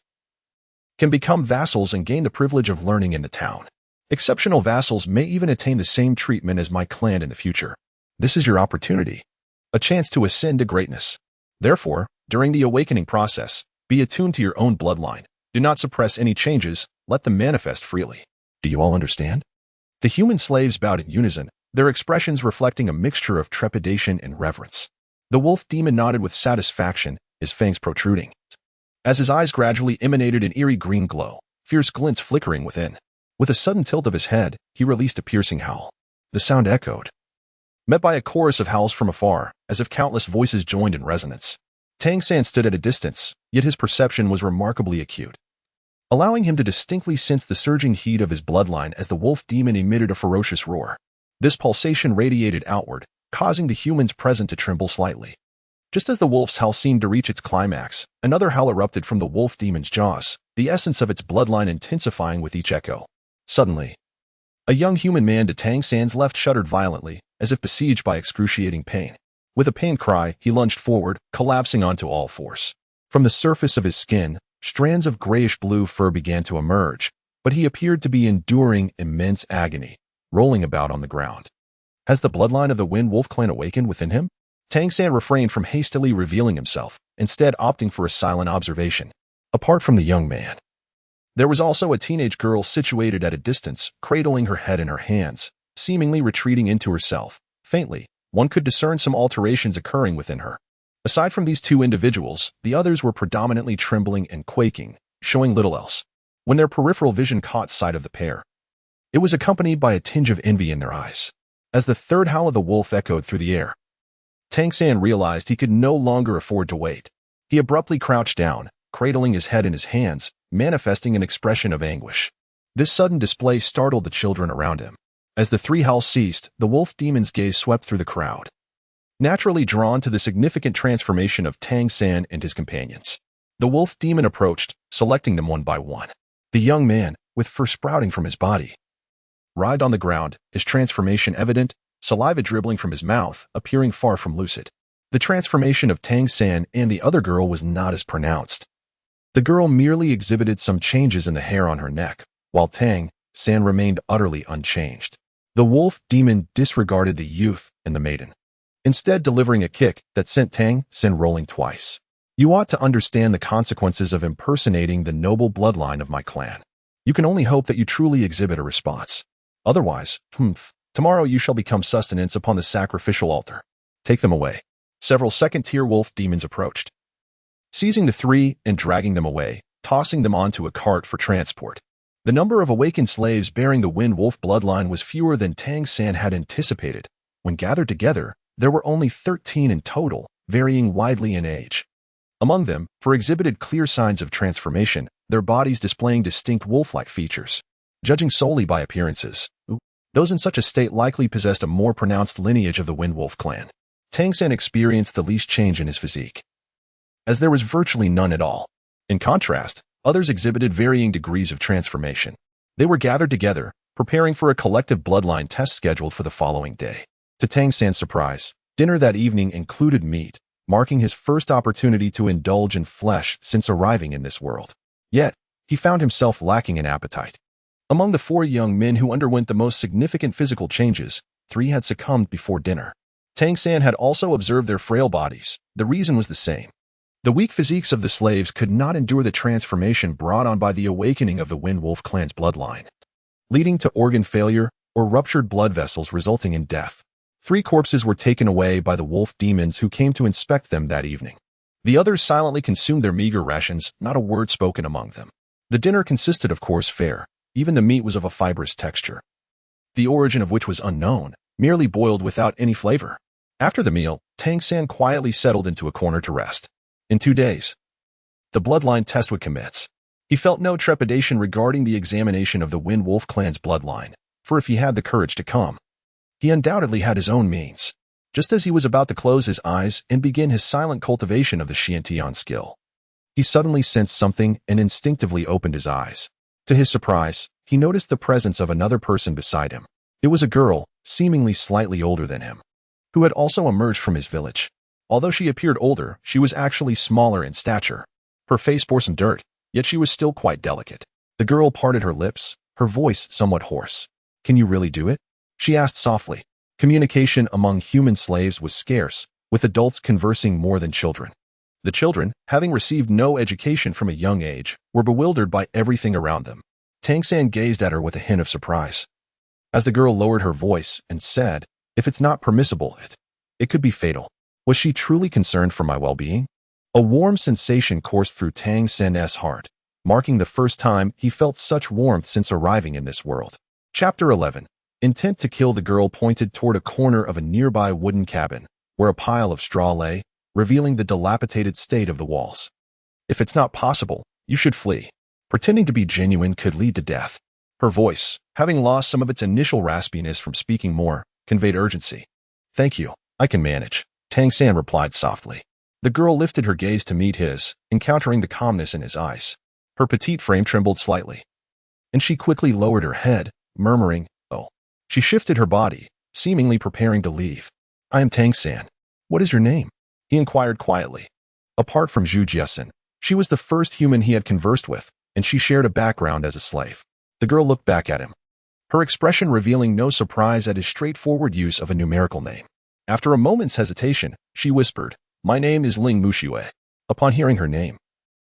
can become vassals and gain the privilege of learning in the town. Exceptional vassals may even attain the same treatment as my clan in the future. This is your opportunity, a chance to ascend to greatness. Therefore, during the awakening process, be attuned to your own bloodline. Do not suppress any changes, let them manifest freely. Do you all understand? The human slaves bowed in unison, their expressions reflecting a mixture of trepidation and reverence. The wolf demon nodded with satisfaction, his fangs protruding. As his eyes gradually emanated an eerie green glow, fierce glints flickering within. With a sudden tilt of his head, he released a piercing howl. The sound echoed, met by a chorus of howls from afar, as if countless voices joined in resonance. Tang San stood at a distance, yet his perception was remarkably acute, allowing him to distinctly sense the surging heat of his bloodline as the wolf demon emitted a ferocious roar. This pulsation radiated outward, causing the humans present to tremble slightly. Just as the wolf's howl seemed to reach its climax, another howl erupted from the wolf demon's jaws, the essence of its bloodline intensifying with each echo. Suddenly, a young human man to Tang San's left shuddered violently, as if besieged by excruciating pain. With a pained cry, he lunged forward, collapsing onto all fours. From the surface of his skin, strands of grayish-blue fur began to emerge, but he appeared to be enduring immense agony, rolling about on the ground. Has the bloodline of the Wind Wolf clan awakened within him? Tang San refrained from hastily revealing himself, instead opting for a silent observation. Apart from the young man, there was also a teenage girl situated at a distance, cradling her head in her hands, seemingly retreating into herself. Faintly, one could discern some alterations occurring within her. Aside from these two individuals, the others were predominantly trembling and quaking, showing little else. When their peripheral vision caught sight of the pair, it was accompanied by a tinge of envy in their eyes. As the third howl of the wolf echoed through the air, Tang San realized he could no longer afford to wait. He abruptly crouched down, cradling his head in his hands, manifesting an expression of anguish. This sudden display startled the children around him. As the three howls ceased, the wolf demon's gaze swept through the crowd, naturally drawn to the significant transformation of Tang San and his companions. The wolf demon approached, selecting them one by one. The young man, with fur sprouting from his body, writhed on the ground, his transformation evident, saliva dribbling from his mouth, appearing far from lucid. The transformation of Tang San and the other girl was not as pronounced. The girl merely exhibited some changes in the hair on her neck, while Tang San remained utterly unchanged. The wolf demon disregarded the youth and the maiden, instead delivering a kick that sent Tang San rolling twice. You ought to understand the consequences of impersonating the noble bloodline of my clan. You can only hope that you truly exhibit a response. Otherwise, tomorrow you shall become sustenance upon the sacrificial altar. Take them away. Several second-tier wolf demons approached, seizing the three and dragging them away, tossing them onto a cart for transport. The number of awakened slaves bearing the Wind Wolf bloodline was fewer than Tang San had anticipated. When gathered together, there were only 13 in total, varying widely in age. Among them, exhibited clear signs of transformation, their bodies displaying distinct wolf-like features. Judging solely by appearances, those in such a state likely possessed a more pronounced lineage of the Wind Wolf clan. Tang San experienced the least change in his physique, as there was virtually none at all. In contrast, others exhibited varying degrees of transformation. They were gathered together, preparing for a collective bloodline test scheduled for the following day. To Tang San's surprise, dinner that evening included meat, marking his first opportunity to indulge in flesh since arriving in this world. Yet, he found himself lacking in appetite. Among the 4 young men who underwent the most significant physical changes, 3 had succumbed before dinner. Tang San had also observed their frail bodies. The reason was the same. The weak physiques of the slaves could not endure the transformation brought on by the awakening of the Wind Wolf clan's bloodline, leading to organ failure or ruptured blood vessels resulting in death. 3 corpses were taken away by the wolf demons who came to inspect them that evening. The others silently consumed their meager rations, not a word spoken among them. The dinner consisted of coarse fare. Even the meat was of a fibrous texture, the origin of which was unknown, merely boiled without any flavor. After the meal, Tang San quietly settled into a corner to rest. In 2 days, the bloodline test would commence. He felt no trepidation regarding the examination of the Wind Wolf clan's bloodline, for if he had the courage to come, he undoubtedly had his own means. Just as he was about to close his eyes and begin his silent cultivation of the Xiantian skill, he suddenly sensed something and instinctively opened his eyes. To his surprise, he noticed the presence of another person beside him. It was a girl, seemingly slightly older than him, who had also emerged from his village. Although she appeared older, she was actually smaller in stature. Her face bore some dirt, yet she was still quite delicate. The girl parted her lips, her voice somewhat hoarse. "Can you really do it?" she asked softly. Communication among human slaves was scarce, with adults conversing more than children. The children, having received no education from a young age, were bewildered by everything around them. Tang San gazed at her with a hint of surprise, as the girl lowered her voice and said, "If it's not permissible, it could be fatal." Was she truly concerned for my well-being? A warm sensation coursed through Tang San's heart, marking the first time he felt such warmth since arriving in this world. Chapter 11. Intent to kill. The girl pointed toward a corner of a nearby wooden cabin, where a pile of straw lay, revealing the dilapidated state of the walls. "If it's not possible, you should flee. Pretending to be genuine could lead to death." Her voice, having lost some of its initial raspiness from speaking more, conveyed urgency. "Thank you, I can manage," Tang San replied softly. The girl lifted her gaze to meet his, encountering the calmness in his eyes. Her petite frame trembled slightly, and she quickly lowered her head, murmuring, "Oh." She shifted her body, seemingly preparing to leave. "I am Tang San. What is your name?" he inquired quietly. Apart from Zhu Jiasen, She was the first human he had conversed with, and she shared a background as a slave. The girl looked back at him, her expression revealing no surprise at his straightforward use of a numerical name. After a moment's hesitation, she whispered, "My name is Ling Muxue." Upon hearing her name,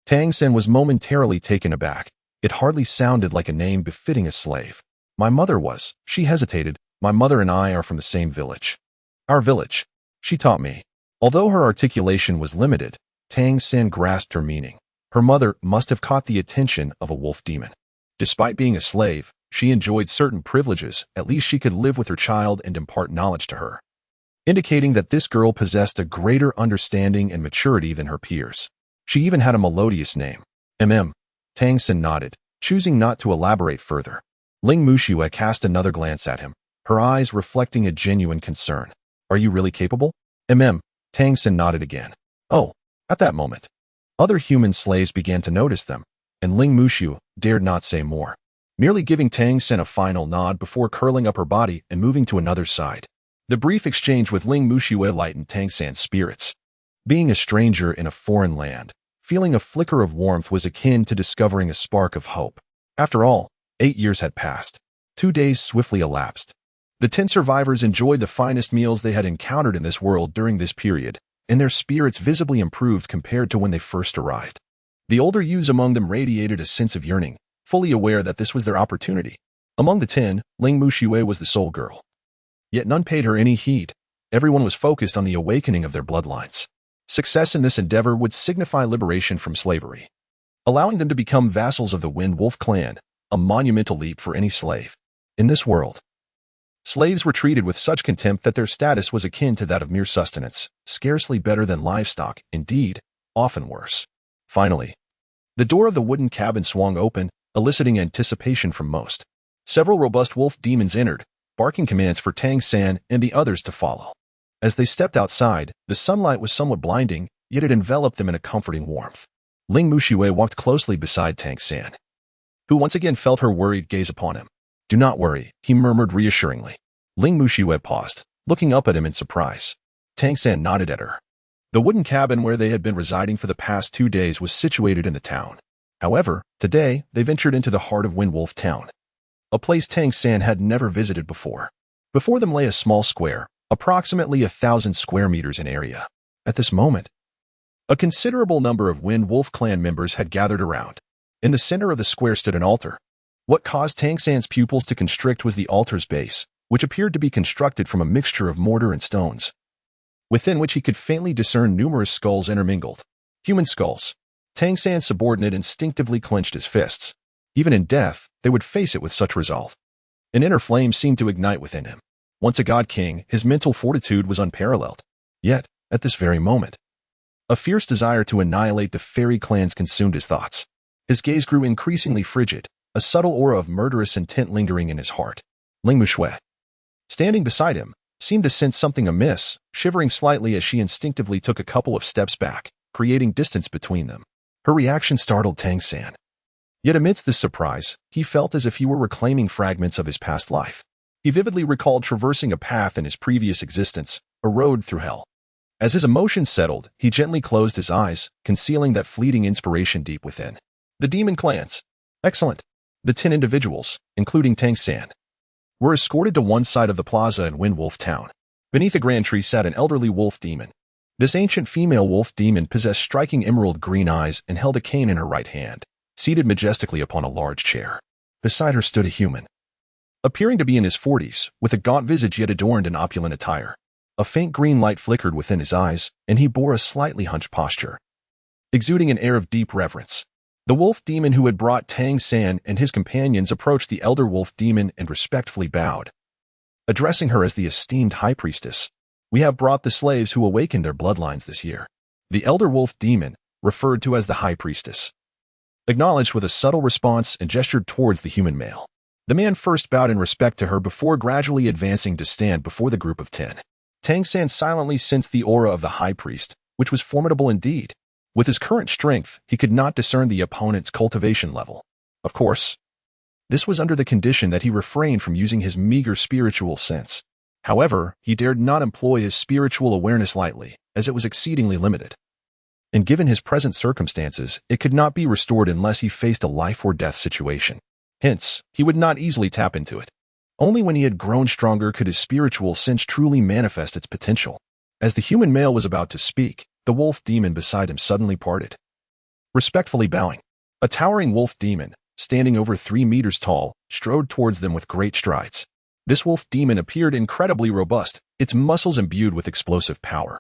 Tang San was momentarily taken aback. It hardly sounded like a name befitting a slave. "My mother was," she hesitated. "My mother and I are from the same village." "Our village," she taught me. Although her articulation was limited, Tang San grasped her meaning. Her mother must have caught the attention of a wolf demon. Despite being a slave, she enjoyed certain privileges. At least she could live with her child and impart knowledge to her, indicating that this girl possessed a greater understanding and maturity than her peers. She even had a melodious name. Tang San nodded, choosing not to elaborate further. Ling Muxue cast another glance at him, her eyes reflecting a genuine concern. "Are you really capable?" Tang San nodded again. "Oh." At that moment, other human slaves began to notice them, and Ling Muxue dared not say more, merely giving Tang San a final nod before curling up her body and moving to another side. The brief exchange with Ling Muxue lightened Tang San's spirits. Being a stranger in a foreign land, feeling a flicker of warmth was akin to discovering a spark of hope. After all, 8 years had passed. 2 days swiftly elapsed. The 10 survivors enjoyed the finest meals they had encountered in this world during this period, and their spirits visibly improved compared to when they first arrived. The older youths among them radiated a sense of yearning, fully aware that this was their opportunity. Among the 10, Ling Muxue was the sole girl. Yet none paid her any heed. Everyone was focused on the awakening of their bloodlines. Success in this endeavor would signify liberation from slavery, allowing them to become vassals of the Wind Wolf clan, a monumental leap for any slave. In this world, slaves were treated with such contempt that their status was akin to that of mere sustenance, scarcely better than livestock, indeed, often worse. Finally, the door of the wooden cabin swung open, eliciting anticipation from most. Several robust wolf demons entered, barking commands for Tang San and the others to follow. As they stepped outside, the sunlight was somewhat blinding, yet it enveloped them in a comforting warmth. Ling Muxue walked closely beside Tang San, who once again felt her worried gaze upon him. "Do not worry," he murmured reassuringly. Ling Muxue paused, looking up at him in surprise. Tang San nodded at her. The wooden cabin where they had been residing for the past 2 days was situated in the town. However, today, they ventured into the heart of Windwolf Town, a place Tang San had never visited before. Before them lay a small square, approximately 1,000 square meters in area. At this moment, a considerable number of Wind Wolf clan members had gathered around. In the center of the square stood an altar. What caused Tang San's pupils to constrict was the altar's base, which appeared to be constructed from a mixture of mortar and stones, within which he could faintly discern numerous skulls intermingled. Human skulls. Tang San's subordinate instinctively clenched his fists. Even in death, they would face it with such resolve. An inner flame seemed to ignite within him. Once a god king, his mental fortitude was unparalleled. Yet, at this very moment, a fierce desire to annihilate the fairy clans consumed his thoughts. His gaze grew increasingly frigid, a subtle aura of murderous intent lingering in his heart. Ling Muxue, standing beside him, seemed to sense something amiss, shivering slightly as she instinctively took a couple of steps back, creating distance between them. Her reaction startled Tang San. Yet amidst this surprise, he felt as if he were reclaiming fragments of his past life. He vividly recalled traversing a path in his previous existence, a road through hell. As his emotions settled, he gently closed his eyes, concealing that fleeting inspiration deep within. The demon clans. Excellent. The 10 individuals, including Tang San, were escorted to one side of the plaza in Windwolf Town. Beneath a grand tree sat an elderly wolf demon. This ancient female wolf demon possessed striking emerald green eyes and held a cane in her right hand, seated majestically upon a large chair. Beside her stood a human, appearing to be in his 40s, with a gaunt visage yet adorned in opulent attire. A faint green light flickered within his eyes, and he bore a slightly hunched posture, exuding an air of deep reverence. The wolf demon who had brought Tang San and his companions approached the elder wolf demon and respectfully bowed, addressing her as the esteemed high priestess. "We have brought the slaves who awakened their bloodlines this year." The elder wolf demon, referred to as the high priestess, acknowledged with a subtle response and gestured towards the human male. The man first bowed in respect to her before gradually advancing to stand before the group of 10. Tang San silently sensed the aura of the high priest, which was formidable indeed. With his current strength, he could not discern the opponent's cultivation level. Of course, this was under the condition that he refrained from using his meager spiritual sense. However, he dared not employ his spiritual awareness lightly, as it was exceedingly limited. and given his present circumstances, it could not be restored unless he faced a life-or-death situation. Hence, he would not easily tap into it. Only when he had grown stronger could his spiritual sense truly manifest its potential. As the human male was about to speak, the wolf demon beside him suddenly parted. Respectfully bowing, a towering wolf demon, standing over 3 meters tall, strode towards them with great strides. This wolf demon appeared incredibly robust, its muscles imbued with explosive power.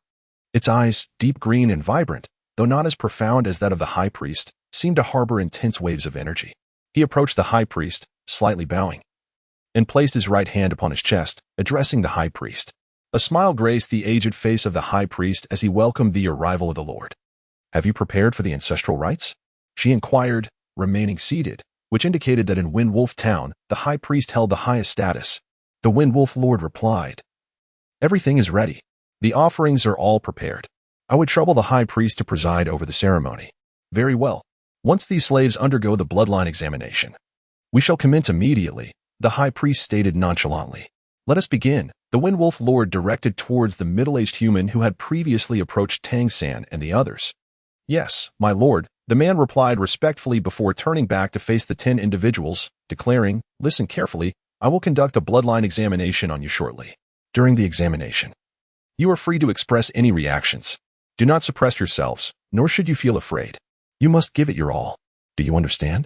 Its eyes, deep green and vibrant, though not as profound as that of the high priest, seemed to harbor intense waves of energy. He approached the high priest, slightly bowing, and placed his right hand upon his chest, addressing the high priest. A smile graced the aged face of the high priest as he welcomed the arrival of the Lord. "Have you prepared for the ancestral rites?" she inquired, remaining seated, which indicated that in Wind Wolf Town, the high priest held the highest status. The Wind Wolf Lord replied, "Everything is ready. The offerings are all prepared. I would trouble the high priest to preside over the ceremony." "Very well. Once these slaves undergo the bloodline examination, we shall commence immediately," the high priest stated nonchalantly. "Let us begin." The Wind Wolf Lord directed towards the middle-aged human who had previously approached Tang San and the others. "Yes, my lord," the man replied respectfully before turning back to face the 10 individuals, declaring, "Listen carefully, I will conduct a bloodline examination on you shortly. During the examination, you are free to express any reactions. Do not suppress yourselves, nor should you feel afraid. You must give it your all. Do you understand?"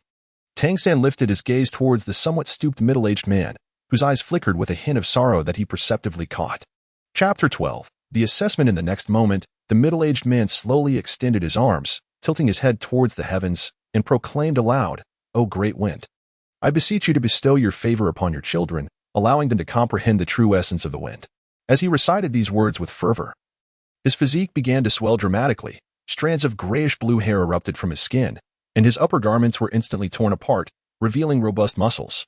Tang San lifted his gaze towards the somewhat stooped middle-aged man, whose eyes flickered with a hint of sorrow that he perceptibly caught. Chapter 12. The assessment. In the next moment, the middle-aged man slowly extended his arms, tilting his head towards the heavens, and proclaimed aloud, "O great wind, I beseech you to bestow your favor upon your children, allowing them to comprehend the true essence of the wind." As he recited these words with fervor, his physique began to swell dramatically. Strands of grayish-blue hair erupted from his skin, and his upper garments were instantly torn apart, revealing robust muscles.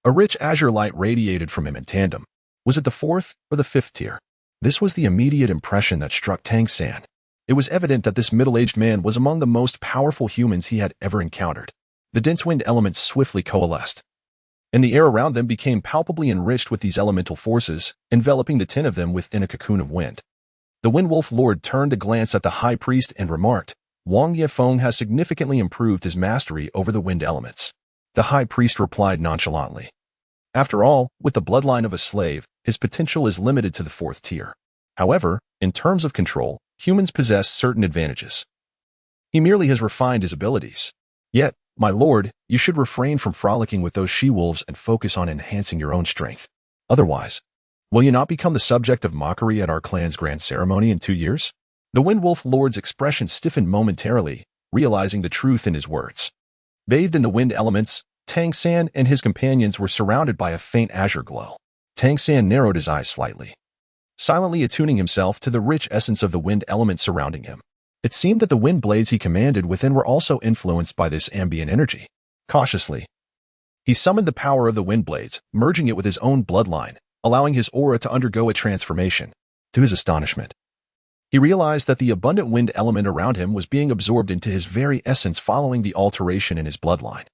A rich azure light radiated from him in tandem. Was it the 4th or the 5th tier? This was the immediate impression that struck Tang San. It was evident that this middle-aged man was among the most powerful humans he had ever encountered. The dense wind elements swiftly coalesced, and the air around them became palpably enriched with these elemental forces, enveloping the 10 of them within a cocoon of wind. The Wind Wolf Lord turned to glance at the high priest and remarked, "Wang Yefeng has significantly improved his mastery over the wind elements." The high priest replied nonchalantly, "After all, with the bloodline of a slave, his potential is limited to the 4th tier. However, in terms of control, humans possess certain advantages. He merely has refined his abilities. Yet, my lord, you should refrain from frolicking with those she-wolves and focus on enhancing your own strength. Otherwise, will you not become the subject of mockery at our clan's grand ceremony in 2 years?" The Wind Wolf Lord's expression stiffened momentarily, realizing the truth in his words. Bathed in the wind elements, Tang San and his companions were surrounded by a faint azure glow. Tang San narrowed his eyes slightly, silently attuning himself to the rich essence of the wind element surrounding him. It seemed that the wind blades he commanded within were also influenced by this ambient energy. Cautiously, he summoned the power of the wind blades, merging it with his own bloodline, allowing his aura to undergo a transformation. To his astonishment, he realized that the abundant wind element around him was being absorbed into his very essence following the alteration in his bloodline.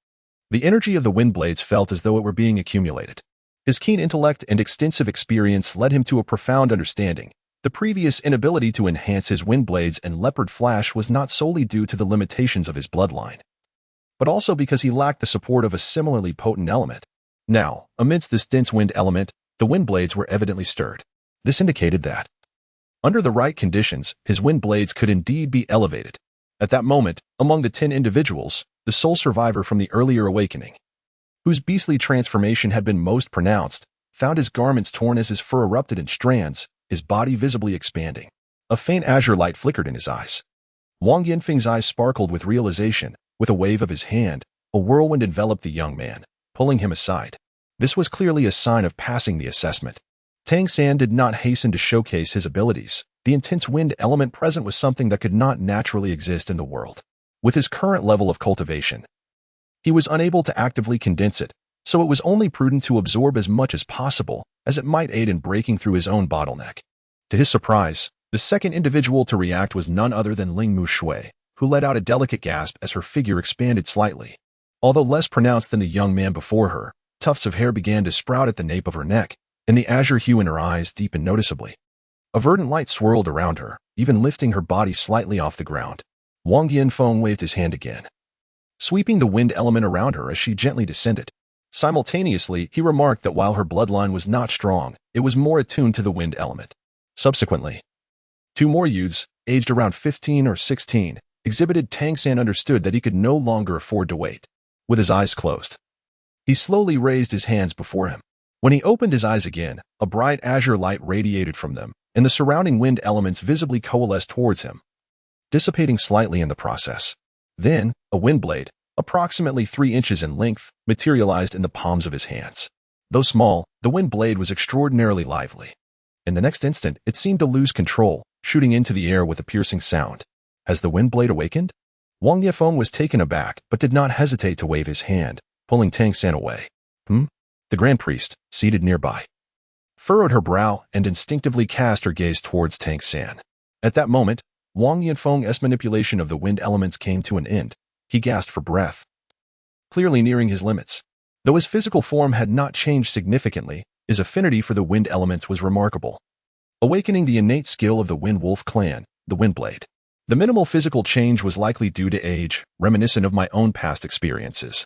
The energy of the wind blades felt as though it were being accumulated. His keen intellect and extensive experience led him to a profound understanding. The previous inability to enhance his wind blades and leopard flash was not solely due to the limitations of his bloodline, but also because he lacked the support of a similarly potent element. Now, amidst this dense wind element, the wind blades were evidently stirred. This indicated that, under the right conditions, his wind blades could indeed be elevated. At that moment, among the 10 individuals, the sole survivor from the earlier awakening, whose beastly transformation had been most pronounced, found his garments torn as his fur erupted in strands, his body visibly expanding. A faint azure light flickered in his eyes. Wang Yanfeng's eyes sparkled with realization. With a wave of his hand, a whirlwind enveloped the young man, pulling him aside. This was clearly a sign of passing the assessment. Tang San did not hasten to showcase his abilities. The intense wind element present was something that could not naturally exist in the world. With his current level of cultivation, he was unable to actively condense it, so it was only prudent to absorb as much as possible, as it might aid in breaking through his own bottleneck. To his surprise, the second individual to react was none other than Ling Mu Shui, who let out a delicate gasp as her figure expanded slightly. Although less pronounced than the young man before her, tufts of hair began to sprout at the nape of her neck, and the azure hue in her eyes deepened noticeably. A verdant light swirled around her, even lifting her body slightly off the ground. Wang Yanfeng waved his hand again, sweeping the wind element around her as she gently descended. Simultaneously, he remarked that while her bloodline was not strong, it was more attuned to the wind element. Subsequently, two more youths, aged around 15 or 16, exhibited. Tang San understood that he could no longer afford to wait. With his eyes closed, he slowly raised his hands before him. When he opened his eyes again, a bright azure light radiated from them, and the surrounding wind elements visibly coalesced towards him, dissipating slightly in the process. Then, a wind blade, approximately 3 inches in length, materialized in the palms of his hands. Though small, the wind blade was extraordinarily lively. In the next instant, it seemed to lose control, shooting into the air with a piercing sound. Has the wind blade awakened? Wang Yefeng was taken aback, but did not hesitate to wave his hand, pulling Tang San away. The Grand Priest, seated nearby, furrowed her brow and instinctively cast her gaze towards Tang San. At that moment, Wang Yanfeng's manipulation of the wind elements came to an end. He gasped for breath, clearly nearing his limits. Though his physical form had not changed significantly, his affinity for the wind elements was remarkable, awakening the innate skill of the Wind Wolf clan, the Windblade. The minimal physical change was likely due to age, reminiscent of my own past experiences.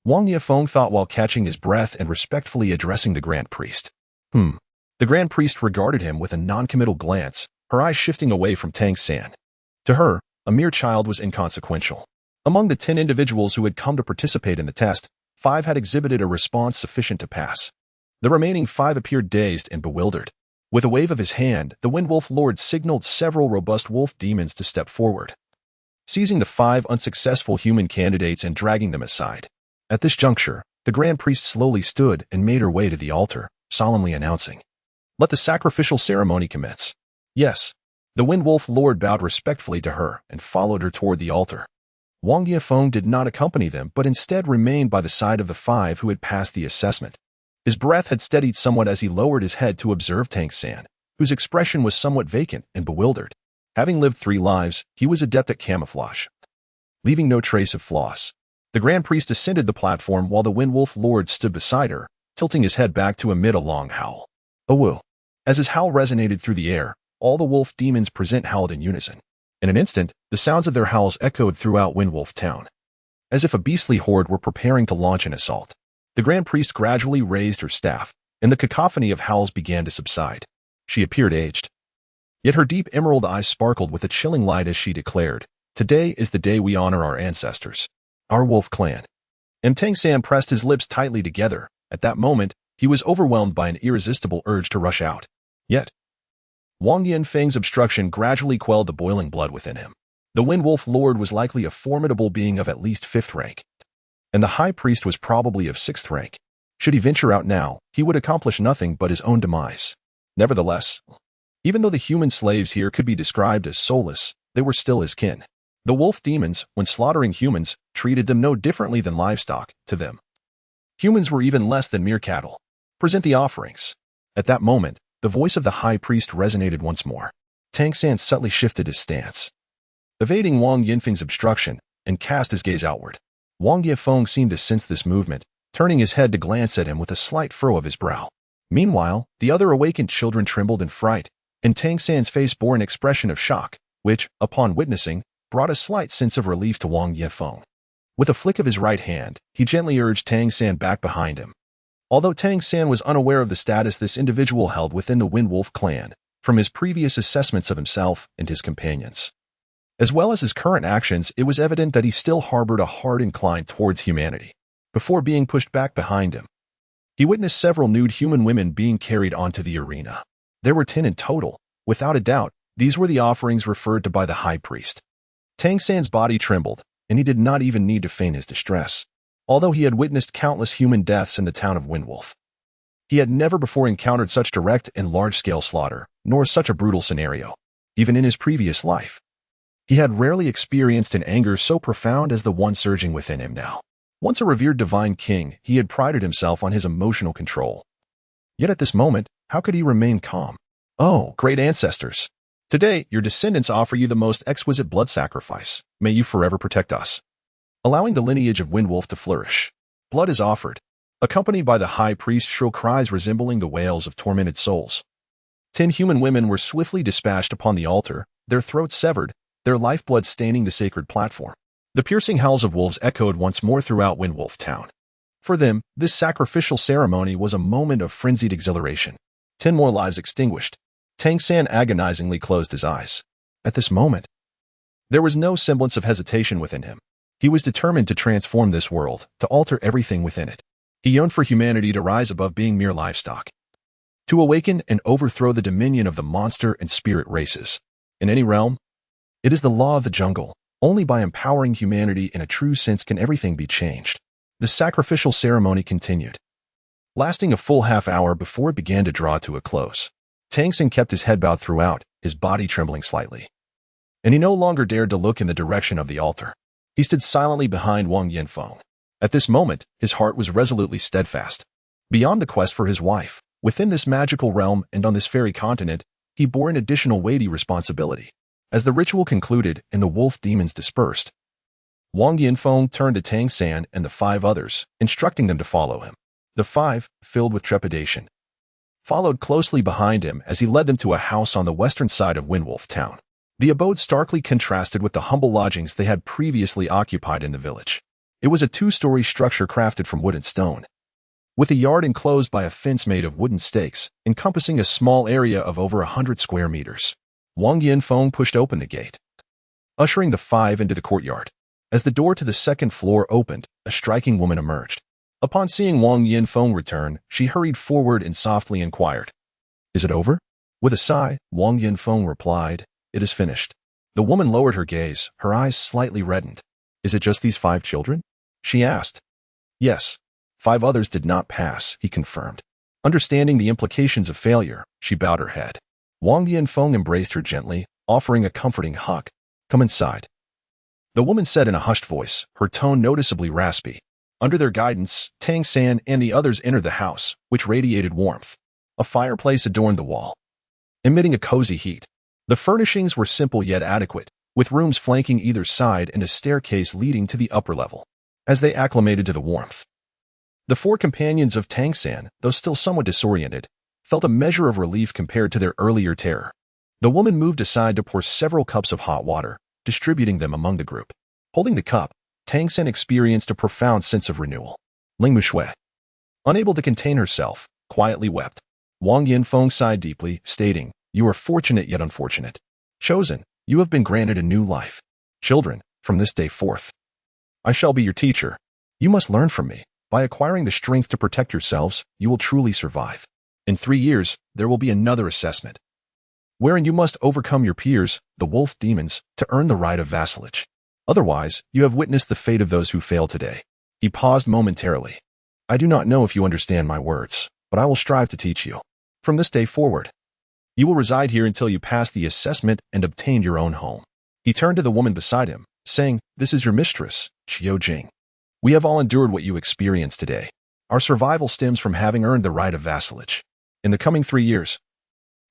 Wang Yefeng thought while catching his breath and respectfully addressing the Grand Priest. The Grand Priest regarded him with a non-committal glance, her eyes shifting away from Tang San. To her, a mere child was inconsequential. Among the 10 individuals who had come to participate in the test, 5 had exhibited a response sufficient to pass. The remaining 5 appeared dazed and bewildered. With a wave of his hand, the Windwolf Lord signaled several robust wolf demons to step forward, seizing the 5 unsuccessful human candidates and dragging them aside. At this juncture, the Grand Priest slowly stood and made her way to the altar, solemnly announcing, "Let the sacrificial ceremony commence." Yes, the Windwolf Lord bowed respectfully to her and followed her toward the altar. Wang Yefeng did not accompany them, but instead remained by the side of the 5 who had passed the assessment. His breath had steadied somewhat as he lowered his head to observe Tang San, whose expression was somewhat vacant and bewildered. Having lived 3 lives, he was adept at camouflage, leaving no trace of flaws. The Grand Priest ascended the platform while the Windwolf Lord stood beside her, tilting his head back to emit a long howl. A woo. As his howl resonated through the air, all the wolf demons present howled in unison. In an instant, the sounds of their howls echoed throughout Windwolf Town, as if a beastly horde were preparing to launch an assault. The Grand Priest gradually raised her staff, and the cacophony of howls began to subside. She appeared aged, yet her deep emerald eyes sparkled with a chilling light as she declared, "Today is the day we honor our ancestors, our wolf clan." And Tang San pressed his lips tightly together. At that moment, he was overwhelmed by an irresistible urge to rush out. Yet, Wang Yanfeng's obstruction gradually quelled the boiling blood within him. The Windwolf Lord was likely a formidable being of at least 5th rank, and the High Priest was probably of 6th rank. Should he venture out now, he would accomplish nothing but his own demise. Nevertheless, even though the human slaves here could be described as soulless, they were still his kin. The wolf demons, when slaughtering humans, treated them no differently than livestock. To them, humans were even less than mere cattle. Present the offerings. At that moment, the voice of the High Priest resonated once more. Tang San subtly shifted his stance, evading Wang Yanfeng's obstruction, and cast his gaze outward. Wang Yefeng seemed to sense this movement, turning his head to glance at him with a slight furrow of his brow. Meanwhile, the other awakened children trembled in fright, and Tang San's face bore an expression of shock, which, upon witnessing, brought a slight sense of relief to Wang Yefeng. With a flick of his right hand, he gently urged Tang San back behind him. Although Tang San was unaware of the status this individual held within the Windwolf clan, from his previous assessments of himself and his companions, as well as his current actions, it was evident that he still harbored a hard incline towards humanity. Before being pushed back behind him, he witnessed several nude human women being carried onto the arena. There were 10 in total. Without a doubt, these were the offerings referred to by the High Priest. Tang San's body trembled, and he did not even need to feign his distress. Although he had witnessed countless human deaths in the town of Windwolf, he had never before encountered such direct and large-scale slaughter, nor such a brutal scenario. Even in his previous life, he had rarely experienced an anger so profound as the one surging within him now. Once a revered divine king, he had prided himself on his emotional control. Yet at this moment, how could he remain calm? "Oh, great ancestors! Today, your descendants offer you the most exquisite blood sacrifice. May you forever protect us, allowing the lineage of Windwolf to flourish." Blood is offered, accompanied by the High Priest's shrill cries resembling the wails of tormented souls. 10 human women were swiftly dispatched upon the altar, their throats severed, their lifeblood staining the sacred platform. The piercing howls of wolves echoed once more throughout Windwolf Town. For them, this sacrificial ceremony was a moment of frenzied exhilaration. 10 more lives extinguished. Tang San agonizingly closed his eyes. At this moment, there was no semblance of hesitation within him. He was determined to transform this world, to alter everything within it. He yearned for humanity to rise above being mere livestock, to awaken and overthrow the dominion of the monster and spirit races. In any realm, it is the law of the jungle. Only by empowering humanity in a true sense can everything be changed. The sacrificial ceremony continued, lasting a full half-hour before it began to draw to a close. Tang San kept his head bowed throughout, his body trembling slightly, and he no longer dared to look in the direction of the altar. He stood silently behind Wang Yanfeng. At this moment, his heart was resolutely steadfast. Beyond the quest for his wife, within this magical realm and on this fairy continent, he bore an additional weighty responsibility. As the ritual concluded and the wolf demons dispersed, Wang Yanfeng turned to Tang San and the 5 others, instructing them to follow him. The 5, filled with trepidation, followed closely behind him as he led them to a house on the western side of Windwolf Town. The abode starkly contrasted with the humble lodgings they had previously occupied in the village. It was a 2-story structure crafted from wood and stone, with a yard enclosed by a fence made of wooden stakes, encompassing a small area of over 100 square meters. Wang Yanfeng pushed open the gate, ushering the 5 into the courtyard. As the door to the second floor opened, a striking woman emerged. Upon seeing Wang Yanfeng return, she hurried forward and softly inquired, "Is it over?" With a sigh, Wang Yanfeng replied, "It is finished." The woman lowered her gaze, her eyes slightly reddened. "Is it just these 5 children?" she asked. "Yes. 5 others did not pass," he confirmed. Understanding the implications of failure, she bowed her head. Wang Yanfeng embraced her gently, offering a comforting hug. "Come inside," the woman said in a hushed voice, her tone noticeably raspy. Under their guidance, Tang San and the others entered the house, which radiated warmth. A fireplace adorned the wall, emitting a cozy heat. The furnishings were simple yet adequate, with rooms flanking either side and a staircase leading to the upper level. As they acclimated to the warmth, the 4 companions of Tang San, though still somewhat disoriented, felt a measure of relief compared to their earlier terror. The woman moved aside to pour several cups of hot water, distributing them among the group. Holding the cup, Tang San experienced a profound sense of renewal. Ling Mushui, unable to contain herself, quietly wept. Wang Yanfeng sighed deeply, stating, "You are fortunate yet unfortunate. Chosen, you have been granted a new life. Children, from this day forth, I shall be your teacher. You must learn from me. By acquiring the strength to protect yourselves, you will truly survive. In 3 years, there will be another assessment, wherein you must overcome your peers, the wolf demons, to earn the right of vassalage. Otherwise, you have witnessed the fate of those who fail today." He paused momentarily. "I do not know if you understand my words, but I will strive to teach you. From this day forward, you will reside here until you pass the assessment and obtain your own home." He turned to the woman beside him, saying, "This is your mistress, Qiu Jing. We have all endured what you experienced today. Our survival stems from having earned the right of vassalage. In the coming 3 years,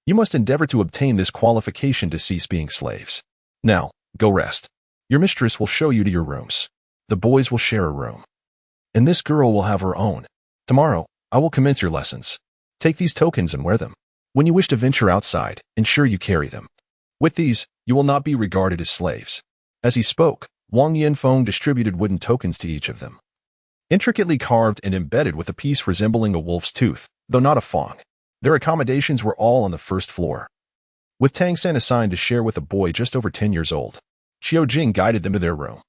you must endeavor to obtain this qualification to cease being slaves. Now, go rest. Your mistress will show you to your rooms. The boys will share a room, and this girl will have her own. Tomorrow, I will commence your lessons. Take these tokens and wear them. When you wish to venture outside, ensure you carry them. With these, you will not be regarded as slaves." As he spoke, Wang Yanfeng distributed wooden tokens to each of them, intricately carved and embedded with a piece resembling a wolf's tooth, though not a fang. Their accommodations were all on the first floor, with Tang San assigned to share with a boy just over 10 years old. Qiu Jing guided them to their room,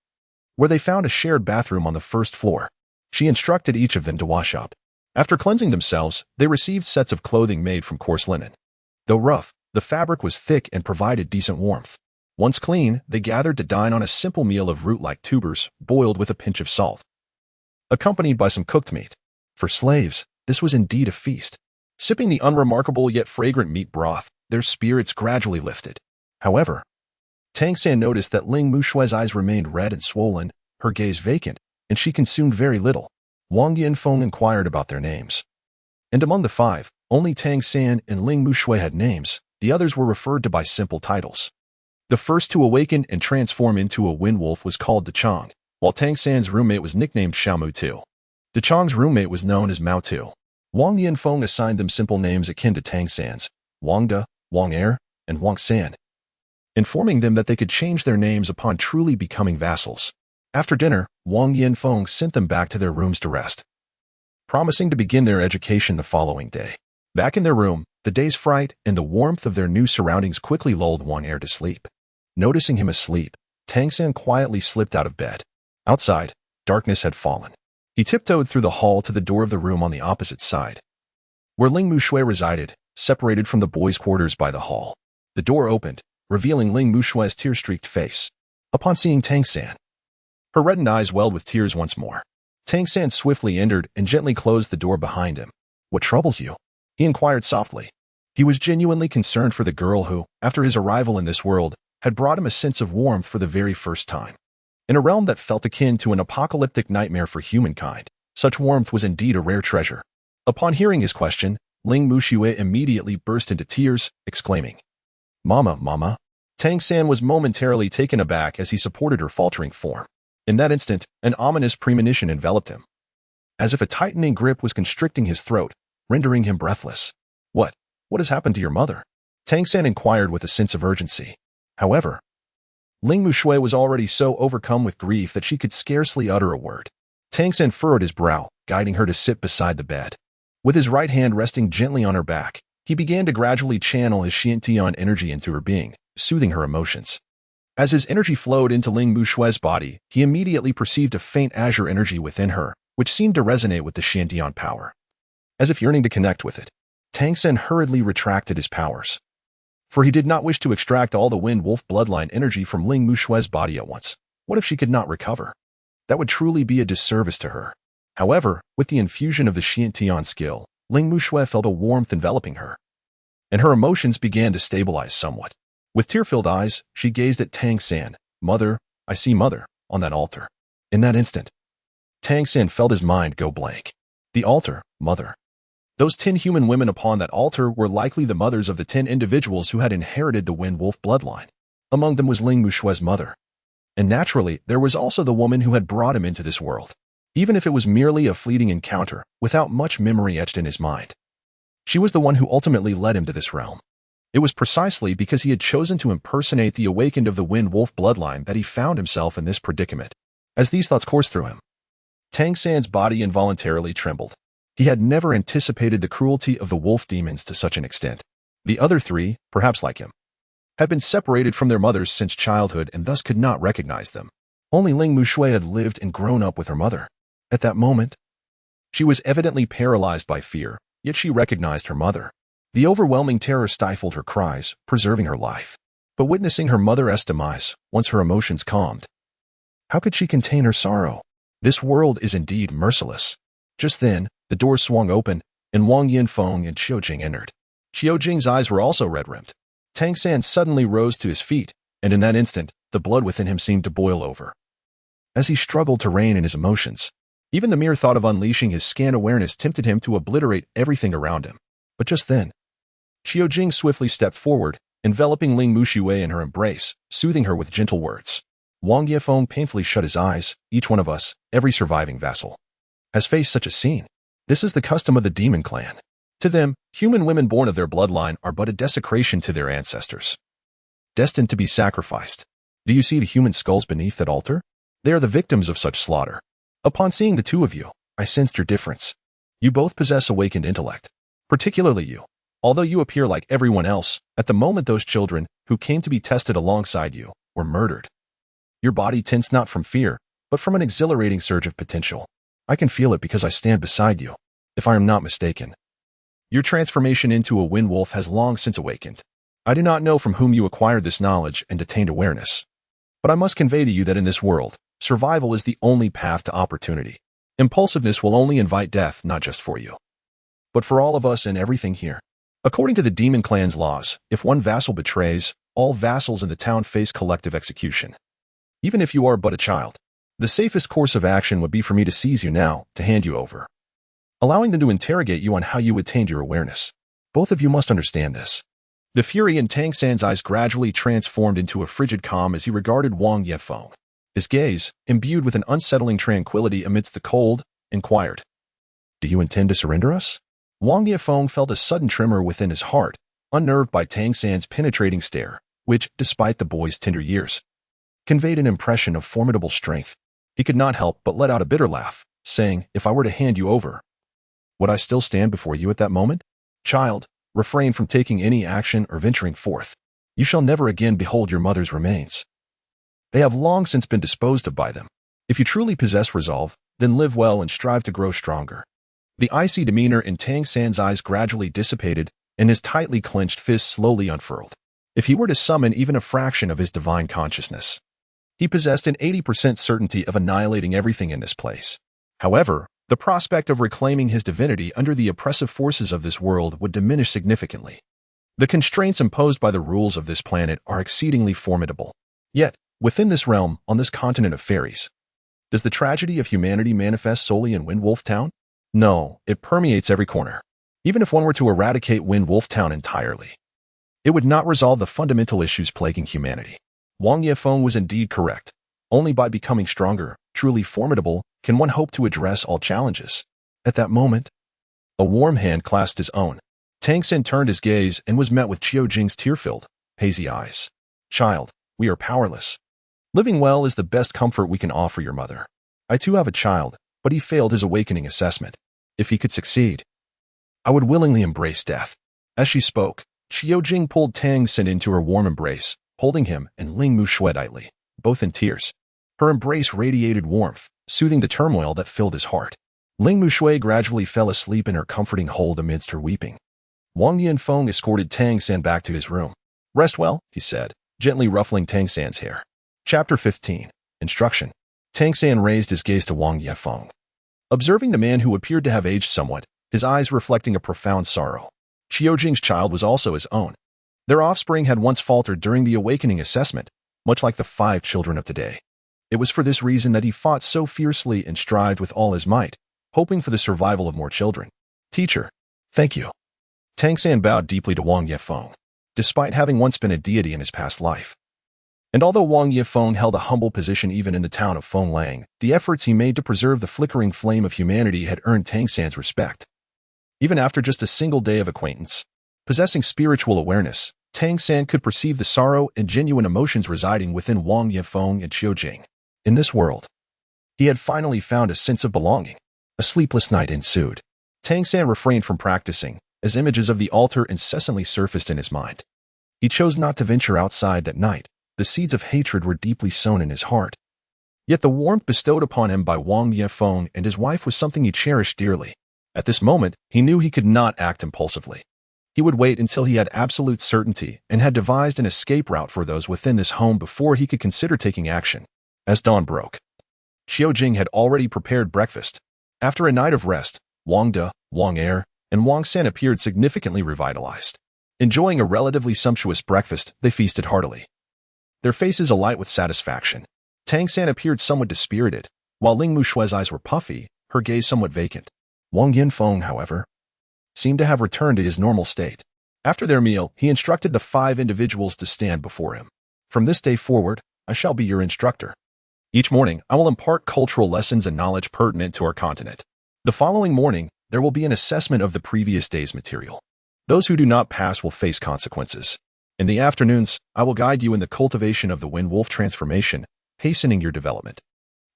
where they found a shared bathroom on the first floor. She instructed each of them to wash up. After cleansing themselves, they received sets of clothing made from coarse linen. Though rough, the fabric was thick and provided decent warmth. Once clean, they gathered to dine on a simple meal of root-like tubers, boiled with a pinch of salt, accompanied by some cooked meat. For slaves, this was indeed a feast. Sipping the unremarkable yet fragrant meat broth, their spirits gradually lifted. However, Tang San noticed that Ling Mushui's eyes remained red and swollen, her gaze vacant, and she consumed very little. Wang Yanfeng inquired about their names. And among the 5, only Tang San and Ling Mushui had names. The others were referred to by simple titles. The first to awaken and transform into a windwolf was called Dechang, while Tang San's roommate was nicknamed Xiaomu Tu. Dechang's roommate was known as Mao Tu. Wang Yanfeng assigned them simple names akin to Tang San's: Wang De, Wang Er, and Wang San. informing them that they could change their names upon truly becoming vassals. After dinner, Wang Yanfeng sent them back to their rooms to rest, promising to begin their education the following day. Back in their room, the day's fright and the warmth of their new surroundings quickly lulled Wang Er to sleep. Noticing him asleep, Tang San quietly slipped out of bed. Outside, darkness had fallen. He tiptoed through the hall to the door of the room on the opposite side, where Ling Mushui resided, separated from the boys' quarters by the hall. The door opened, revealing Ling Mushui's tear-streaked face. Upon seeing Tang San, her reddened eyes welled with tears once more. Tang San swiftly entered and gently closed the door behind him. "What troubles you?" he inquired softly. He was genuinely concerned for the girl who, after his arrival in this world, had brought him a sense of warmth for the very first time. In a realm that felt akin to an apocalyptic nightmare for humankind, such warmth was indeed a rare treasure. Upon hearing his question, Ling Mushui immediately burst into tears, exclaiming, "Mama, Mama." Tang San was momentarily taken aback as he supported her faltering form. In that instant, an ominous premonition enveloped him, as if a tightening grip was constricting his throat, rendering him breathless. What has happened to your mother?" Tang San inquired with a sense of urgency. However, Ling Mushui was already so overcome with grief that she could scarcely utter a word. Tang San furrowed his brow, guiding her to sit beside the bed. With his right hand resting gently on her back, he began to gradually channel his Xiantian energy into her being, soothing her emotions. As his energy flowed into Ling Mushui's body, he immediately perceived a faint azure energy within her, which seemed to resonate with the Xiantian power. As if yearning to connect with it, Tang San hurriedly retracted his powers, for he did not wish to extract all the Wind Wolf bloodline energy from Ling Mushui's body at once. What if she could not recover? That would truly be a disservice to her. However, with the infusion of the Xiantian skill, Ling Mushui felt a warmth enveloping her, and her emotions began to stabilize somewhat. With tear-filled eyes, she gazed at Tang San. "Mother, I see Mother, on that altar." In that instant, Tang San felt his mind go blank. The altar, Mother. Those 10 human women upon that altar were likely the mothers of the 10 individuals who had inherited the Wind Wolf bloodline. Among them was Ling Mushui's mother. And naturally, there was also the woman who had brought him into this world, even if it was merely a fleeting encounter, without much memory etched in his mind. She was the one who ultimately led him to this realm. It was precisely because he had chosen to impersonate the awakened of the Wind Wolf bloodline that he found himself in this predicament. As these thoughts coursed through him, Tang San's body involuntarily trembled. He had never anticipated the cruelty of the wolf demons to such an extent. The other 3, perhaps like him, had been separated from their mothers since childhood and thus could not recognize them. Only Ling Mushui had lived and grown up with her mother. At that moment, she was evidently paralyzed by fear, yet she recognized her mother. The overwhelming terror stifled her cries, preserving her life. But witnessing her mother's demise, once her emotions calmed, how could she contain her sorrow? This world is indeed merciless. Just then, the door swung open, and Wang Yanfeng and Qiujing entered. Qiujing's eyes were also red-rimmed. Tang San suddenly rose to his feet, and in that instant, the blood within him seemed to boil over. As he struggled to rein in his emotions, even the mere thought of unleashing his scant awareness tempted him to obliterate everything around him. But just then, Qiujing swiftly stepped forward, enveloping Ling Mushui in her embrace, soothing her with gentle words. Wang Yanfeng painfully shut his eyes. Each one of us, every surviving vassal, has faced such a scene. This is the custom of the demon clan. To them, human women born of their bloodline are but a desecration to their ancestors, destined to be sacrificed. Do you see the human skulls beneath that altar? They are the victims of such slaughter. Upon seeing the 2 of you, I sensed your difference. You both possess awakened intellect. Particularly you. Although you appear like everyone else, at the moment those children, who came to be tested alongside you, were murdered. Your body tensed not from fear, but from an exhilarating surge of potential. I can feel it because I stand beside you. If I am not mistaken, your transformation into a wind wolf has long since awakened. I do not know from whom you acquired this knowledge and attained awareness, but I must convey to you that in this world, survival is the only path to opportunity. Impulsiveness will only invite death, not just for you, but for all of us and everything here. According to the demon clan's laws, if one vassal betrays, all vassals in the town face collective execution. Even if you are but a child, the safest course of action would be for me to seize you now, to hand you over, allowing them to interrogate you on how you attained your awareness. Both of you must understand this. The fury in Tang San's eyes gradually transformed into a frigid calm as he regarded Wang Yanfeng. His gaze, imbued with an unsettling tranquility amidst the cold, inquired, "Do you intend to surrender us?" Wang Yanfeng felt a sudden tremor within his heart, unnerved by Tang San's penetrating stare. which, despite the boy's tender years, conveyed an impression of formidable strength. He could not help but let out a bitter laugh, saying, "If I were to hand you over, would I still stand before you at that moment? Child, refrain from taking any action or venturing forth. You shall never again behold your mother's remains. They have long since been disposed of by them. If you truly possess resolve, then live well and strive to grow stronger." The icy demeanor in Tang San's eyes gradually dissipated, and his tightly clenched fists slowly unfurled. If he were to summon even a fraction of his divine consciousness, he possessed an 80% certainty of annihilating everything in this place. However, the prospect of reclaiming his divinity under the oppressive forces of this world would diminish significantly. The constraints imposed by the rules of this planet are exceedingly formidable. Yet, within this realm, on this continent of fairies, does the tragedy of humanity manifest solely in Windwolf Town? No, it permeates every corner. Even if one were to eradicate Windwolf Town entirely, it would not resolve the fundamental issues plaguing humanity. Wang Yefeng was indeed correct. Only by becoming stronger, truly formidable, can one hope to address all challenges. At that moment, a warm hand clasped his own. Tang San turned his gaze and was met with Qiu Jing's tear-filled, hazy eyes. "Child, we are powerless. Living well is the best comfort we can offer your mother. I too have a child, but he failed his awakening assessment. If he could succeed, I would willingly embrace death." As she spoke, Qiu Jing pulled Tang San into her warm embrace, holding him and Ling Mu Shui tightly, both in tears. Her embrace radiated warmth, soothing the turmoil that filled his heart. Ling Mu Shui gradually fell asleep in her comforting hold amidst her weeping. Wang Yanfeng escorted Tang San back to his room. "Rest well," he said, gently ruffling Tang San's hair. Chapter 15. Instruction. Tang San raised his gaze to Wang Yefeng. Observing the man who appeared to have aged somewhat, his eyes reflecting a profound sorrow. Qiu Jing's child was also his own. Their offspring had once faltered during the awakening assessment, much like the 5 children of today. It was for this reason that he fought so fiercely and strived with all his might, hoping for the survival of more children. "Teacher, thank you." Tang San bowed deeply to Wang Yefeng, despite having once been a deity in his past life. And although Wang Yefeng held a humble position even in the town of Fenglang, the efforts he made to preserve the flickering flame of humanity had earned Tang San's respect. Even after just a single day of acquaintance, possessing spiritual awareness, Tang San could perceive the sorrow and genuine emotions residing within Wang Yefeng and Qiu Jing. In this world, he had finally found a sense of belonging. A sleepless night ensued. Tang San refrained from practicing, as images of the altar incessantly surfaced in his mind. He chose not to venture outside that night. The seeds of hatred were deeply sown in his heart. Yet the warmth bestowed upon him by Wang Yefeng and his wife was something he cherished dearly. At this moment, he knew he could not act impulsively. He would wait until he had absolute certainty and had devised an escape route for those within this home before he could consider taking action. As dawn broke, Qiu Jing had already prepared breakfast. After a night of rest, Wang De, Wang Er, and Wang San appeared significantly revitalized. Enjoying a relatively sumptuous breakfast, they feasted heartily, their faces alight with satisfaction. Tang San appeared somewhat dispirited, while Ling Mu Shui's eyes were puffy, her gaze somewhat vacant. Wang Yanfeng, however, seemed to have returned to his normal state. After their meal, he instructed the 5 individuals to stand before him. "From this day forward, I shall be your instructor. Each morning, I will impart cultural lessons and knowledge pertinent to our continent. The following morning, there will be an assessment of the previous day's material. Those who do not pass will face consequences. In the afternoons, I will guide you in the cultivation of the Wind Wolf transformation, hastening your development.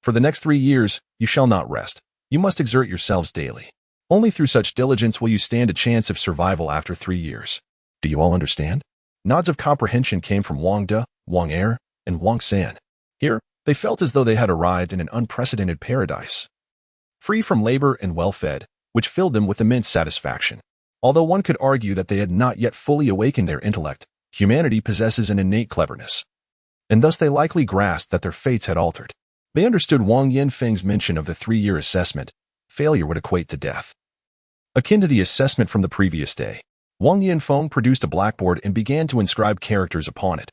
For the next 3 years, you shall not rest. You must exert yourselves daily. Only through such diligence will you stand a chance of survival after 3 years. Do you all understand?" Nods of comprehension came from Wang De, Wang Er, and Wang San. Here, they felt as though they had arrived in an unprecedented paradise, free from labor and well-fed, which filled them with immense satisfaction. Although one could argue that they had not yet fully awakened their intellect, humanity possesses an innate cleverness, and thus they likely grasped that their fates had altered. They understood Wang Yanfeng's mention of the 3-year assessment. Failure would equate to death. Akin to the assessment from the previous day, Wang Yanfeng produced a blackboard and began to inscribe characters upon it,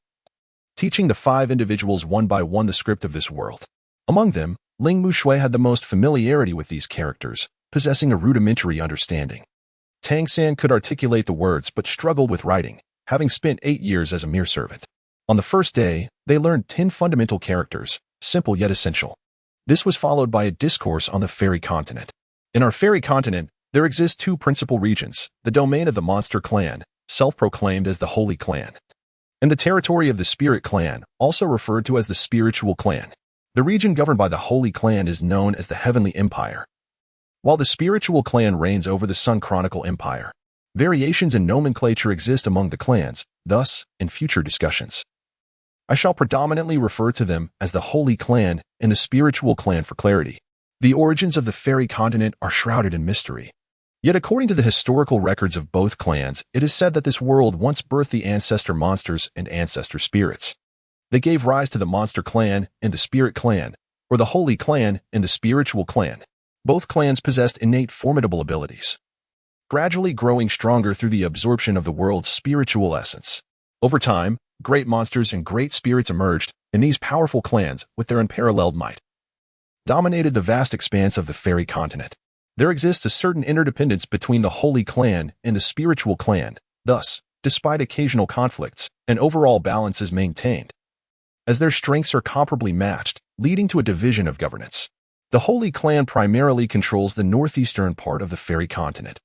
teaching the 5 individuals one by one the script of this world. Among them, Ling Mu Shui had the most familiarity with these characters, possessing a rudimentary understanding. Tang San could articulate the words but struggled with writing, having spent 8 years as a mere servant. On the first day, they learned 10 fundamental characters, simple yet essential. This was followed by a discourse on the fairy continent. In our fairy continent, there exist 2 principal regions, the domain of the monster clan, self-proclaimed as the Holy Clan, and the territory of the Spirit Clan, also referred to as the Spiritual Clan. The region governed by the Holy Clan is known as the Heavenly Empire, while the Spiritual Clan reigns over the Sun Chronicle Empire. Variations in nomenclature exist among the clans, thus, in future discussions, I shall predominantly refer to them as the Holy Clan and the Spiritual Clan for clarity. The origins of the fairy continent are shrouded in mystery. Yet according to the historical records of both clans, it is said that this world once birthed the ancestor monsters and ancestor spirits. They gave rise to the Monster Clan and the Spirit Clan, or the Holy Clan and the Spiritual Clan. Both clans possessed innate formidable abilities, gradually growing stronger through the absorption of the world's spiritual essence. Over time, great monsters and great spirits emerged, and these powerful clans, with their unparalleled might, dominated the vast expanse of the fairy continent. There exists a certain interdependence between the Holy Clan and the Spiritual Clan. Thus, despite occasional conflicts, an overall balance is maintained, as their strengths are comparably matched, leading to a division of governance. The Holy Clan primarily controls the northeastern part of the fairy continent,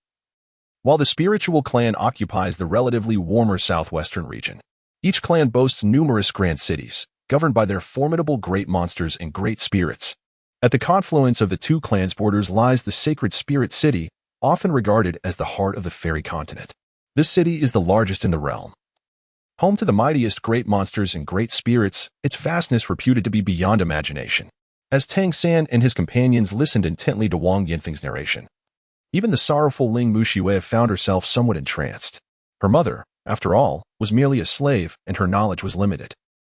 while the Spiritual Clan occupies the relatively warmer southwestern region. Each clan boasts numerous grand cities, governed by their formidable great monsters and great spirits. At the confluence of the two clans' borders lies the sacred Spirit City, often regarded as the heart of the fairy continent. This city is the largest in the realm. Home to the mightiest great monsters and great spirits, its vastness reputed to be beyond imagination. As Tang San and his companions listened intently to Wang Yinfeng's narration, even the sorrowful Ling Muxue found herself somewhat entranced. Her mother, after all, was merely a slave, and her knowledge was limited.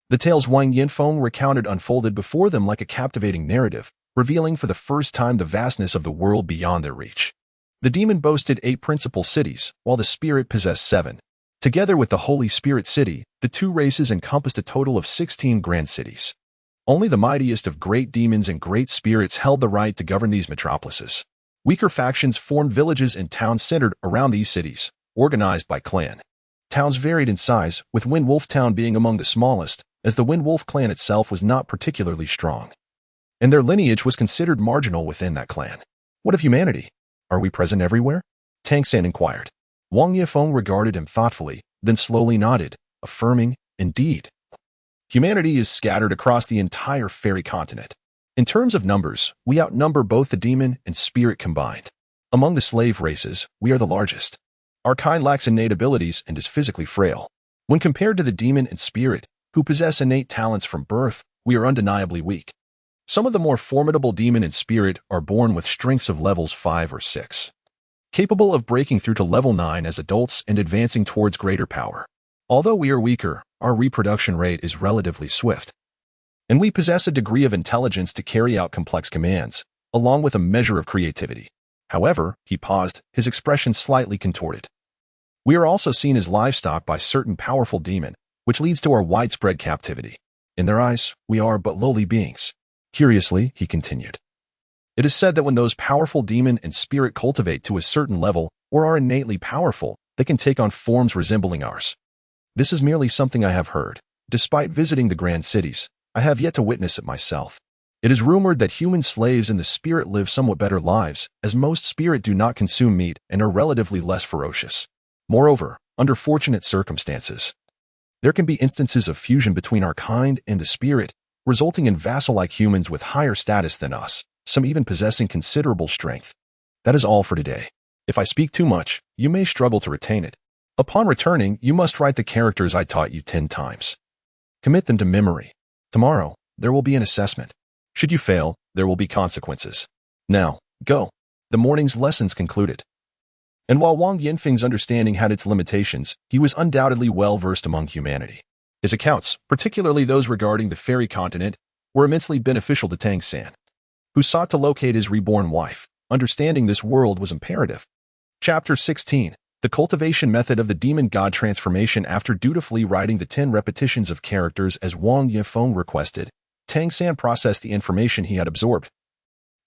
The tales Wang Yinfeng recounted unfolded before them like a captivating narrative, revealing for the first time the vastness of the world beyond their reach. The demon boasted 8 principal cities, while the spirit possessed 7. Together with the Holy Spirit City, the two races encompassed a total of 16 grand cities. Only the mightiest of great demons and great spirits held the right to govern these metropolises. Weaker factions formed villages and towns centered around these cities, organized by clan. Towns varied in size, with Windwolf Town being among the smallest, as the Windwolf clan itself was not particularly strong, and their lineage was considered marginal within that clan. What of humanity? Are we present everywhere? Tang San inquired. Wang Yifeng regarded him thoughtfully, then slowly nodded, affirming, indeed. Humanity is scattered across the entire fairy continent. In terms of numbers, we outnumber both the demon and spirit combined. Among the slave races, we are the largest. Our kind lacks innate abilities and is physically frail. When compared to the demon and spirit, who possess innate talents from birth, we are undeniably weak. Some of the more formidable demon and spirit are born with strengths of levels 5 or 6, capable of breaking through to level 9 as adults and advancing towards greater power. Although we are weaker, our reproduction rate is relatively swift, and we possess a degree of intelligence to carry out complex commands, along with a measure of creativity. However, he paused, his expression slightly contorted. We are also seen as livestock by certain powerful demon, which leads to our widespread captivity. In their eyes, we are but lowly beings. Curiously, he continued, it is said that when those powerful demon and spirit cultivate to a certain level or are innately powerful, they can take on forms resembling ours. This is merely something I have heard. Despite visiting the grand cities, I have yet to witness it myself. It is rumored that human slaves in the spirit live somewhat better lives, as most spirit do not consume meat and are relatively less ferocious. Moreover, under fortunate circumstances, there can be instances of fusion between our kind and the spirit, resulting in vassal-like humans with higher status than us, some even possessing considerable strength. That is all for today. If I speak too much, you may struggle to retain it. Upon returning, you must write the characters I taught you 10 times. Commit them to memory. Tomorrow, there will be an assessment. Should you fail, there will be consequences. Now, go. The morning's lessons concluded. And while Wang Yinfeng's understanding had its limitations, he was undoubtedly well-versed among humanity. His accounts, particularly those regarding the fairy continent, were immensely beneficial to Tang San, who sought to locate his reborn wife. Understanding this world was imperative. Chapter 16. The cultivation method of the demon god transformation. After dutifully writing the 10 repetitions of characters as Wang Yifeng requested, Tang San processed the information he had absorbed.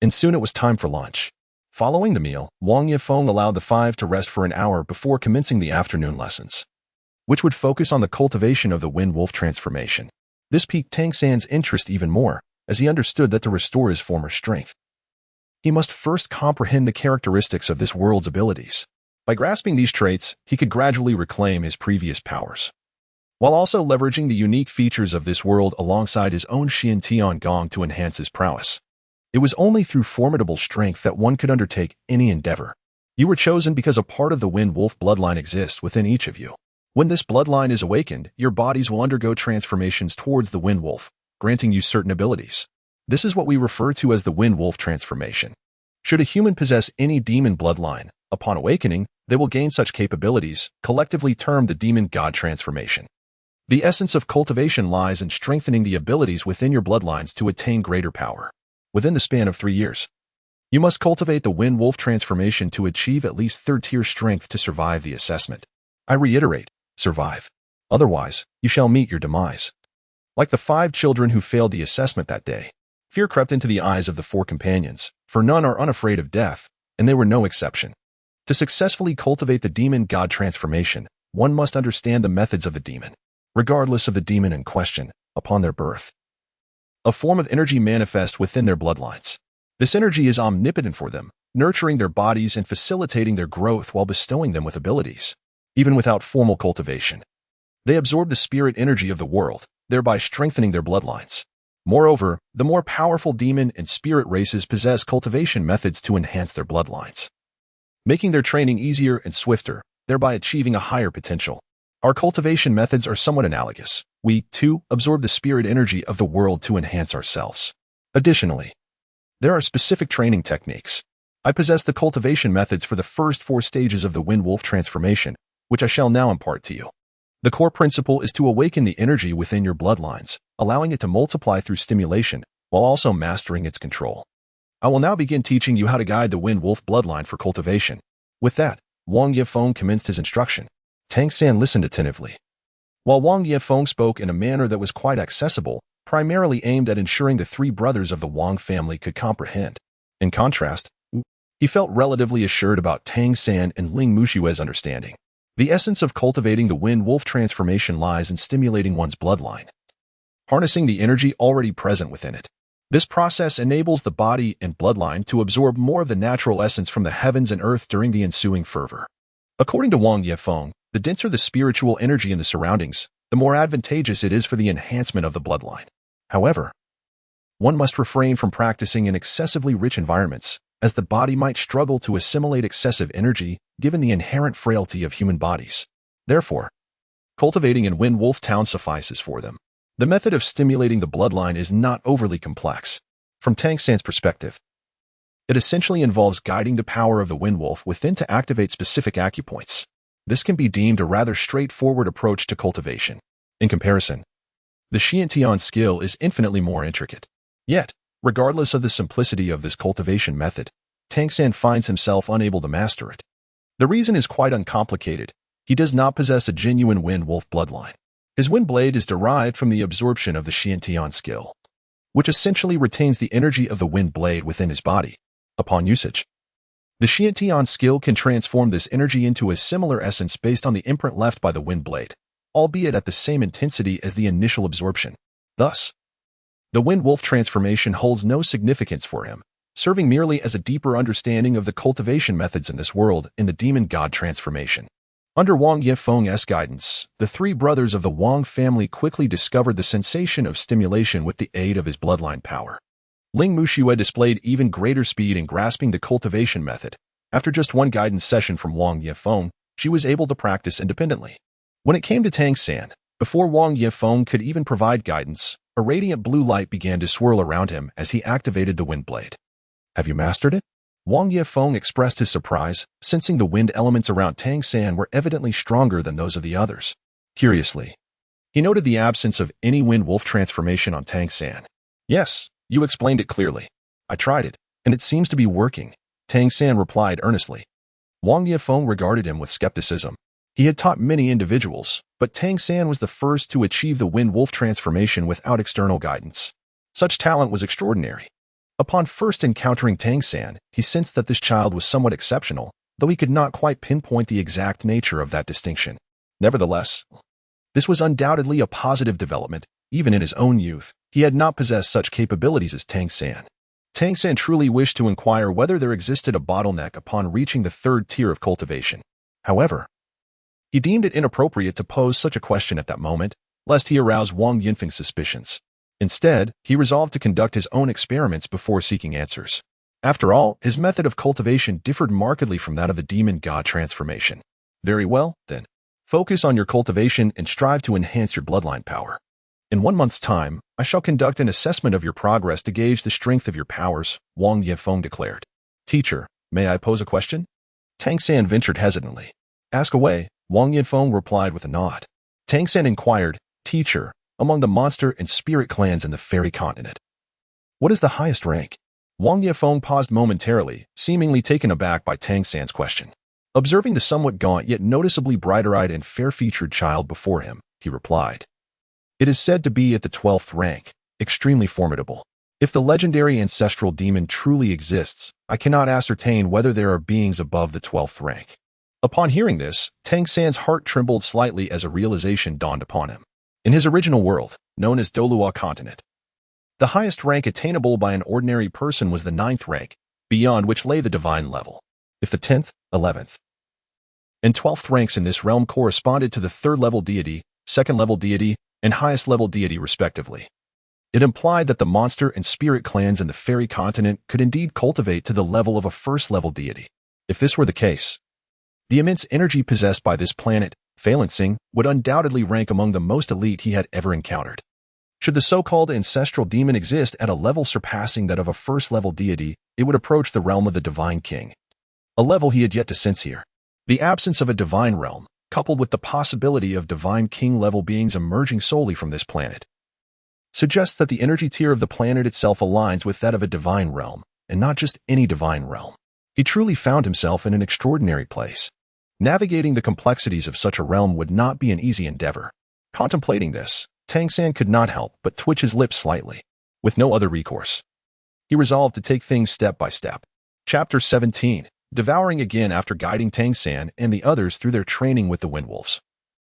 And soon it was time for lunch. Following the meal, Wang Yifeng allowed the 5 to rest for an hour before commencing the afternoon lessons, which would focus on the cultivation of the Wind Wolf transformation. This piqued Tang San's interest even more, as he understood that to restore his former strength, he must first comprehend the characteristics of this world's abilities. By grasping these traits, he could gradually reclaim his previous powers. while also leveraging the unique features of this world alongside his own Xiantian Gong to enhance his prowess. It was only through formidable strength that one could undertake any endeavor. You were chosen because a part of the Wind Wolf bloodline exists within each of you. When this bloodline is awakened, your bodies will undergo transformations towards the Wind Wolf, granting you certain abilities. This is what we refer to as the Wind Wolf transformation. Should a human possess any demon bloodline, upon awakening, they will gain such capabilities, collectively termed the demon god transformation. The essence of cultivation lies in strengthening the abilities within your bloodlines to attain greater power. Within the span of 3 years, you must cultivate the Wind Wolf transformation to achieve at least 3rd-tier strength to survive the assessment. I reiterate, survive. Otherwise, you shall meet your demise. Like the 5 children who failed the assessment that day, fear crept into the eyes of the 4 companions, for none are unafraid of death, and they were no exception. To successfully cultivate the demon god transformation, one must understand the methods of the demon, regardless of the demon in question, upon their birth. A form of energy manifests within their bloodlines. This energy is omnipotent for them, nurturing their bodies and facilitating their growth while bestowing them with abilities. Even without formal cultivation, they absorb the spirit energy of the world, thereby strengthening their bloodlines. Moreover, the more powerful demon and spirit races possess cultivation methods to enhance their bloodlines, making their training easier and swifter, thereby achieving a higher potential. Our cultivation methods are somewhat analogous. We, too, absorb the spirit energy of the world to enhance ourselves. Additionally, there are specific training techniques. I possess the cultivation methods for the first 4 stages of the Wind Wolf transformation, which I shall now impart to you. The core principle is to awaken the energy within your bloodlines, allowing it to multiply through stimulation, while also mastering its control. I will now begin teaching you how to guide the Wind Wolf bloodline for cultivation. With that, Wang Yefeng commenced his instruction. Tang San listened attentively. While Wang Yefeng spoke in a manner that was quite accessible, primarily aimed at ensuring the 3 brothers of the Wang family could comprehend. In contrast, he felt relatively assured about Tang San and Ling Mushue's understanding. The essence of cultivating the Wind Wolf transformation lies in stimulating one's bloodline, harnessing the energy already present within it. This process enables the body and bloodline to absorb more of the natural essence from the heavens and earth during the ensuing fervor. According to Wang Yefeng, the denser the spiritual energy in the surroundings, the more advantageous it is for the enhancement of the bloodline. However, one must refrain from practicing in excessively rich environments, as the body might struggle to assimilate excessive energy given the inherent frailty of human bodies. Therefore, cultivating in Wind Wolf Town suffices for them. The method of stimulating the bloodline is not overly complex. From Tang San's perspective, it essentially involves guiding the power of the Wind Wolf within to activate specific acupoints. This can be deemed a rather straightforward approach to cultivation. In comparison, the Xiantian skill is infinitely more intricate. Yet, regardless of the simplicity of this cultivation method, Tang San finds himself unable to master it. The reason is quite uncomplicated. He does not possess a genuine Wind Wolf bloodline. His wind blade is derived from the absorption of the Xiantian skill, which essentially retains the energy of the wind blade within his body. Upon usage, the Xiantian skill can transform this energy into a similar essence based on the imprint left by the wind blade, albeit at the same intensity as the initial absorption. Thus, the Wind Wolf transformation holds no significance for him, serving merely as a deeper understanding of the cultivation methods in this world in the demon god transformation. Under Wang Yefeng's guidance, the 3 brothers of the Wang family quickly discovered the sensation of stimulation with the aid of his bloodline power. Ling Mushue displayed even greater speed in grasping the cultivation method. After just 1 guidance session from Wang Yefeng, she was able to practice independently. When it came to Tang San, before Wang Yefeng could even provide guidance, a radiant blue light began to swirl around him as he activated the wind blade. Have you mastered it? Wang Yefeng expressed his surprise, sensing the wind elements around Tang San were evidently stronger than those of the others. Curiously, he noted the absence of any Wind Wolf transformation on Tang San. Yes, you explained it clearly. I tried it, and it seems to be working, Tang San replied earnestly. Wang Yefeng regarded him with skepticism. He had taught many individuals, but Tang San was the first to achieve the Wind Wolf transformation without external guidance. Such talent was extraordinary. Upon first encountering Tang San, he sensed that this child was somewhat exceptional, though he could not quite pinpoint the exact nature of that distinction. Nevertheless, this was undoubtedly a positive development. Even in his own youth, he had not possessed such capabilities as Tang San. Tang San truly wished to inquire whether there existed a bottleneck upon reaching the 3rd tier of cultivation. However, He deemed it inappropriate to pose such a question at that moment, lest he arouse Wang Yinfeng's suspicions. Instead, he resolved to conduct his own experiments before seeking answers. After all, his method of cultivation differed markedly from that of the demon-god transformation. Very well, then. Focus on your cultivation and strive to enhance your bloodline power. In 1 month's time, I shall conduct an assessment of your progress to gauge the strength of your powers, Wang Yifeng declared. Teacher, may I pose a question? Tang San ventured hesitantly. Ask away, Wang Yifeng replied with a nod. Tang San inquired, Teacher, among the monster and spirit clans in the fairy continent, what is the highest rank? Wang Yifeng paused momentarily, seemingly taken aback by Tang San's question. Observing the somewhat gaunt yet noticeably brighter-eyed and fair-featured child before him, he replied. It is said to be at the 12th rank, extremely formidable. If the legendary ancestral demon truly exists, I cannot ascertain whether there are beings above the 12th rank. Upon hearing this, Tang San's heart trembled slightly as a realization dawned upon him. In his original world, known as Dolua continent, the highest rank attainable by an ordinary person was the 9th rank, beyond which lay the divine level. If the 10th, 11th, and 12th ranks in this realm corresponded to the 3rd-level deity, 2nd-level deity, and highest-level deity respectively. It implied that the monster and spirit clans in the fairy continent could indeed cultivate to the level of a 1st-level deity. If this were the case, the immense energy possessed by this planet, Phalanxing, would undoubtedly rank among the most elite he had ever encountered. Should the so-called ancestral demon exist at a level surpassing that of a 1st-level deity, it would approach the realm of the divine king, a level he had yet to sense here. The absence of a divine realm, coupled with the possibility of divine king-level beings emerging solely from this planet, suggests that the energy tier of the planet itself aligns with that of a divine realm, and not just any divine realm. He truly found himself in an extraordinary place. Navigating the complexities of such a realm would not be an easy endeavor. Contemplating this, Tang San could not help but twitch his lips slightly. With no other recourse, he resolved to take things step by step. Chapter 17. Devouring again after guiding Tang San and the others through their training with the Windwolves.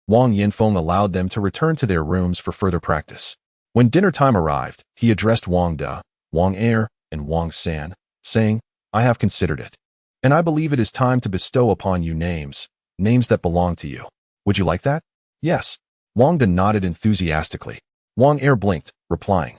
Wang Yinfeng allowed them to return to their rooms for further practice. When dinner time arrived, he addressed Wang Da, Wang Er, and Wang San, saying, I have considered it, and I believe it is time to bestow upon you names that belong to you. Would you like that? Yes. Wang Da nodded enthusiastically. Wang Er blinked, replying,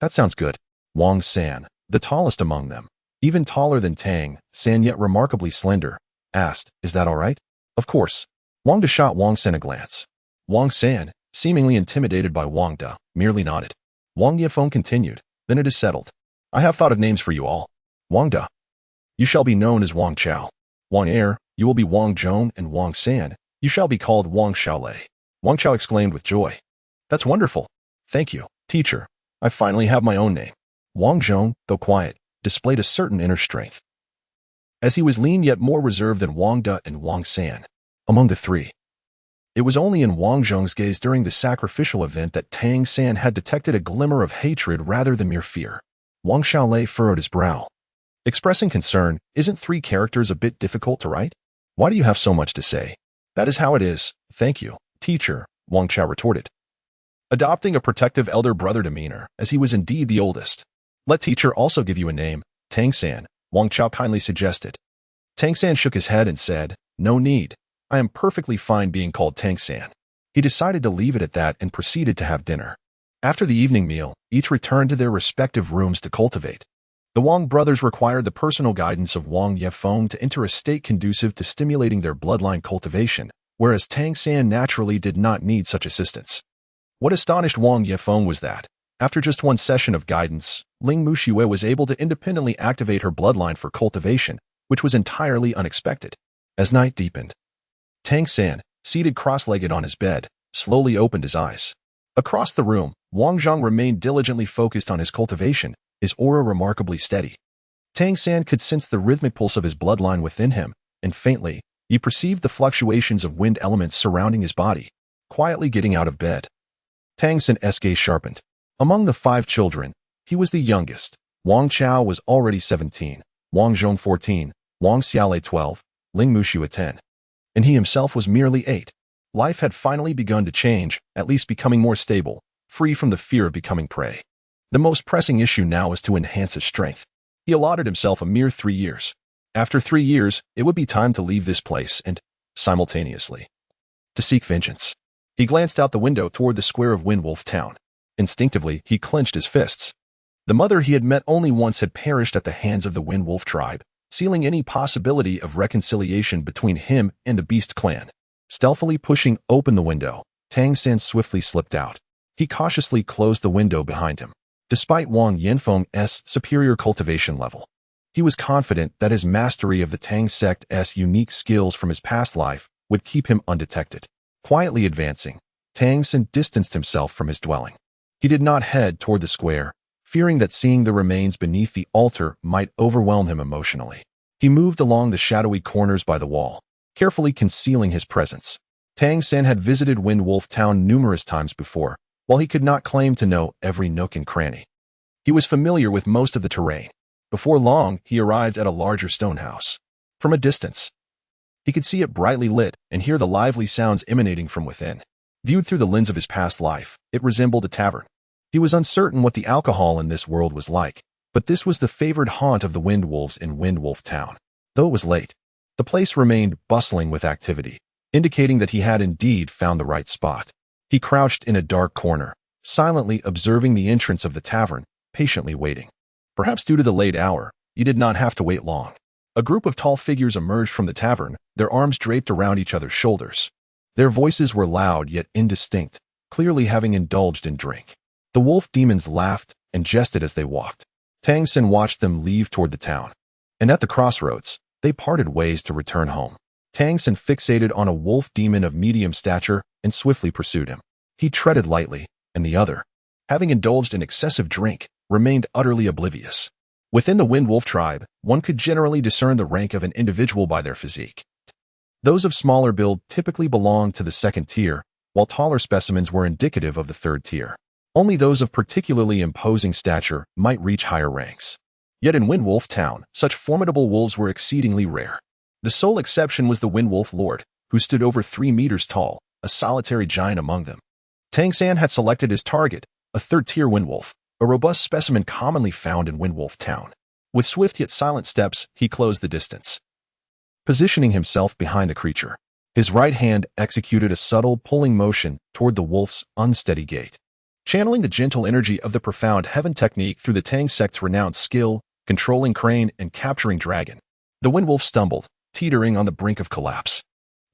That sounds good. Wang San, the tallest among them, even taller than Tang San yet remarkably slender, asked, Is that all right? Of course. Wang Da shot Wang San a glance. Wang San, seemingly intimidated by Wang Da, merely nodded. Wang Yifeng continued, Then it is settled. I have thought of names for you all. Wang Da, you shall be known as Wang Chao. Wang Er, you will be Wang Zhong, and Wang San, you shall be called Wang Xiaolei. Wang Chao exclaimed with joy. That's wonderful. Thank you, teacher. I finally have my own name. Wang Zhong, though quiet, displayed a certain inner strength, as he was lean yet more reserved than Wang Da and Wang San. Among the three, it was only in Wang Zhong's gaze during the sacrificial event that Tang San had detected a glimmer of hatred rather than mere fear. Wang Xiaolei furrowed his brow, expressing concern. Isn't 3 characters a bit difficult to write? Why do you have so much to say? That is how it is. Thank you, teacher, Wang Chao retorted, adopting a protective elder brother demeanor, as he was indeed the oldest. Let teacher also give you a name, Tang San, Wang Chao kindly suggested. Tang San shook his head and said, No need. I am perfectly fine being called Tang San. He decided to leave it at that and proceeded to have dinner. After the evening meal, each returned to their respective rooms to cultivate. The Wang brothers required the personal guidance of Wang Yifeng to enter a state conducive to stimulating their bloodline cultivation, whereas Tang San naturally did not need such assistance. What astonished Wang Yifeng was that, after just 1 session of guidance, Ling Muxue was able to independently activate her bloodline for cultivation, which was entirely unexpected. As night deepened, Tang San, seated cross-legged on his bed, slowly opened his eyes. Across the room, Wang Zhong remained diligently focused on his cultivation, his aura remarkably steady. Tang San could sense the rhythmic pulse of his bloodline within him, and faintly, he perceived the fluctuations of wind elements surrounding his body. Quietly getting out of bed, Tang San's gaze sharpened. Among the 5 children, he was the youngest. Wang Chao was already 17, Wang Zhong 14, Wang Xiaolei 12, Ling Muxue 10. And he himself was merely 8. Life had finally begun to change, at least becoming more stable, free from the fear of becoming prey. The most pressing issue now was to enhance his strength. He allotted himself a mere 3 years. After 3 years, it would be time to leave this place and, simultaneously, to seek vengeance. He glanced out the window toward the square of Windwolf Town. Instinctively, he clenched his fists. The mother he had met only once had perished at the hands of the Windwolf tribe, sealing any possibility of reconciliation between him and the Beast clan. Stealthily pushing open the window, Tang San swiftly slipped out. He cautiously closed the window behind him. Despite Wang Yanfeng's superior cultivation level, he was confident that his mastery of the Tang sect's unique skills from his past life would keep him undetected. Quietly advancing, Tang San distanced himself from his dwelling. He did not head toward the square, fearing that seeing the remains beneath the altar might overwhelm him emotionally. He moved along the shadowy corners by the wall, carefully concealing his presence. Tang San had visited Windwolf Town numerous times before, while he could not claim to know every nook and cranny. He was familiar with most of the terrain. Before long, he arrived at a larger stone house. From a distance, he could see it brightly lit and hear the lively sounds emanating from within. Viewed through the lens of his past life, it resembled a tavern. He was uncertain what the alcohol in this world was like, but this was the favored haunt of the Windwolves in Windwolf Town. Though it was late, the place remained bustling with activity, indicating that he had indeed found the right spot. He crouched in a dark corner, silently observing the entrance of the tavern, patiently waiting. Perhaps due to the late hour, he did not have to wait long. A group of tall figures emerged from the tavern, their arms draped around each other's shoulders. Their voices were loud yet indistinct, clearly having indulged in drink. The wolf demons laughed and jested as they walked. Tang San watched them leave toward the town, and at the crossroads, they parted ways to return home. Tang San fixated on a wolf demon of medium stature and swiftly pursued him. He treaded lightly, and the other, having indulged in excessive drink, remained utterly oblivious. Within the Windwolf tribe, one could generally discern the rank of an individual by their physique. Those of smaller build typically belonged to the second tier, while taller specimens were indicative of the third tier. Only those of particularly imposing stature might reach higher ranks. Yet in Windwolf Town, such formidable wolves were exceedingly rare. The sole exception was the Windwolf Lord, who stood over 3 meters tall, a solitary giant among them. Tang San had selected his target, a third-tier Windwolf, a robust specimen commonly found in Windwolf Town. With swift yet silent steps, he closed the distance, positioning himself behind the creature. His right hand executed a subtle pulling motion toward the wolf's unsteady gait. Channeling the gentle energy of the profound heaven technique through the Tang sect's renowned skill, controlling crane and capturing dragon, the Windwolf stumbled, teetering on the brink of collapse.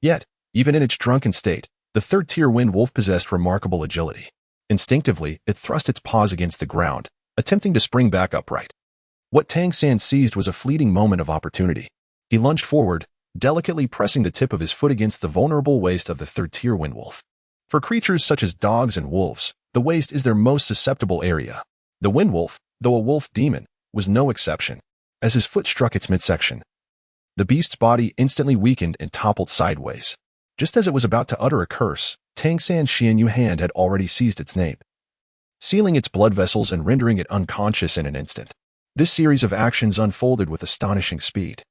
Yet, even in its drunken state, the third-tier Windwolf possessed remarkable agility. Instinctively, it thrust its paws against the ground, attempting to spring back upright. What Tang San seized was a fleeting moment of opportunity. He lunged forward, delicately pressing the tip of his foot against the vulnerable waist of the third-tier Windwolf. For creatures such as dogs and wolves, the waist is their most susceptible area. The Windwolf, though a wolf demon, was no exception. As his foot struck its midsection, the beast's body instantly weakened and toppled sideways. Just as it was about to utter a curse, Tang San's Xianyu hand had already seized its nape, sealing its blood vessels and rendering it unconscious in an instant. This series of actions unfolded with astonishing speed,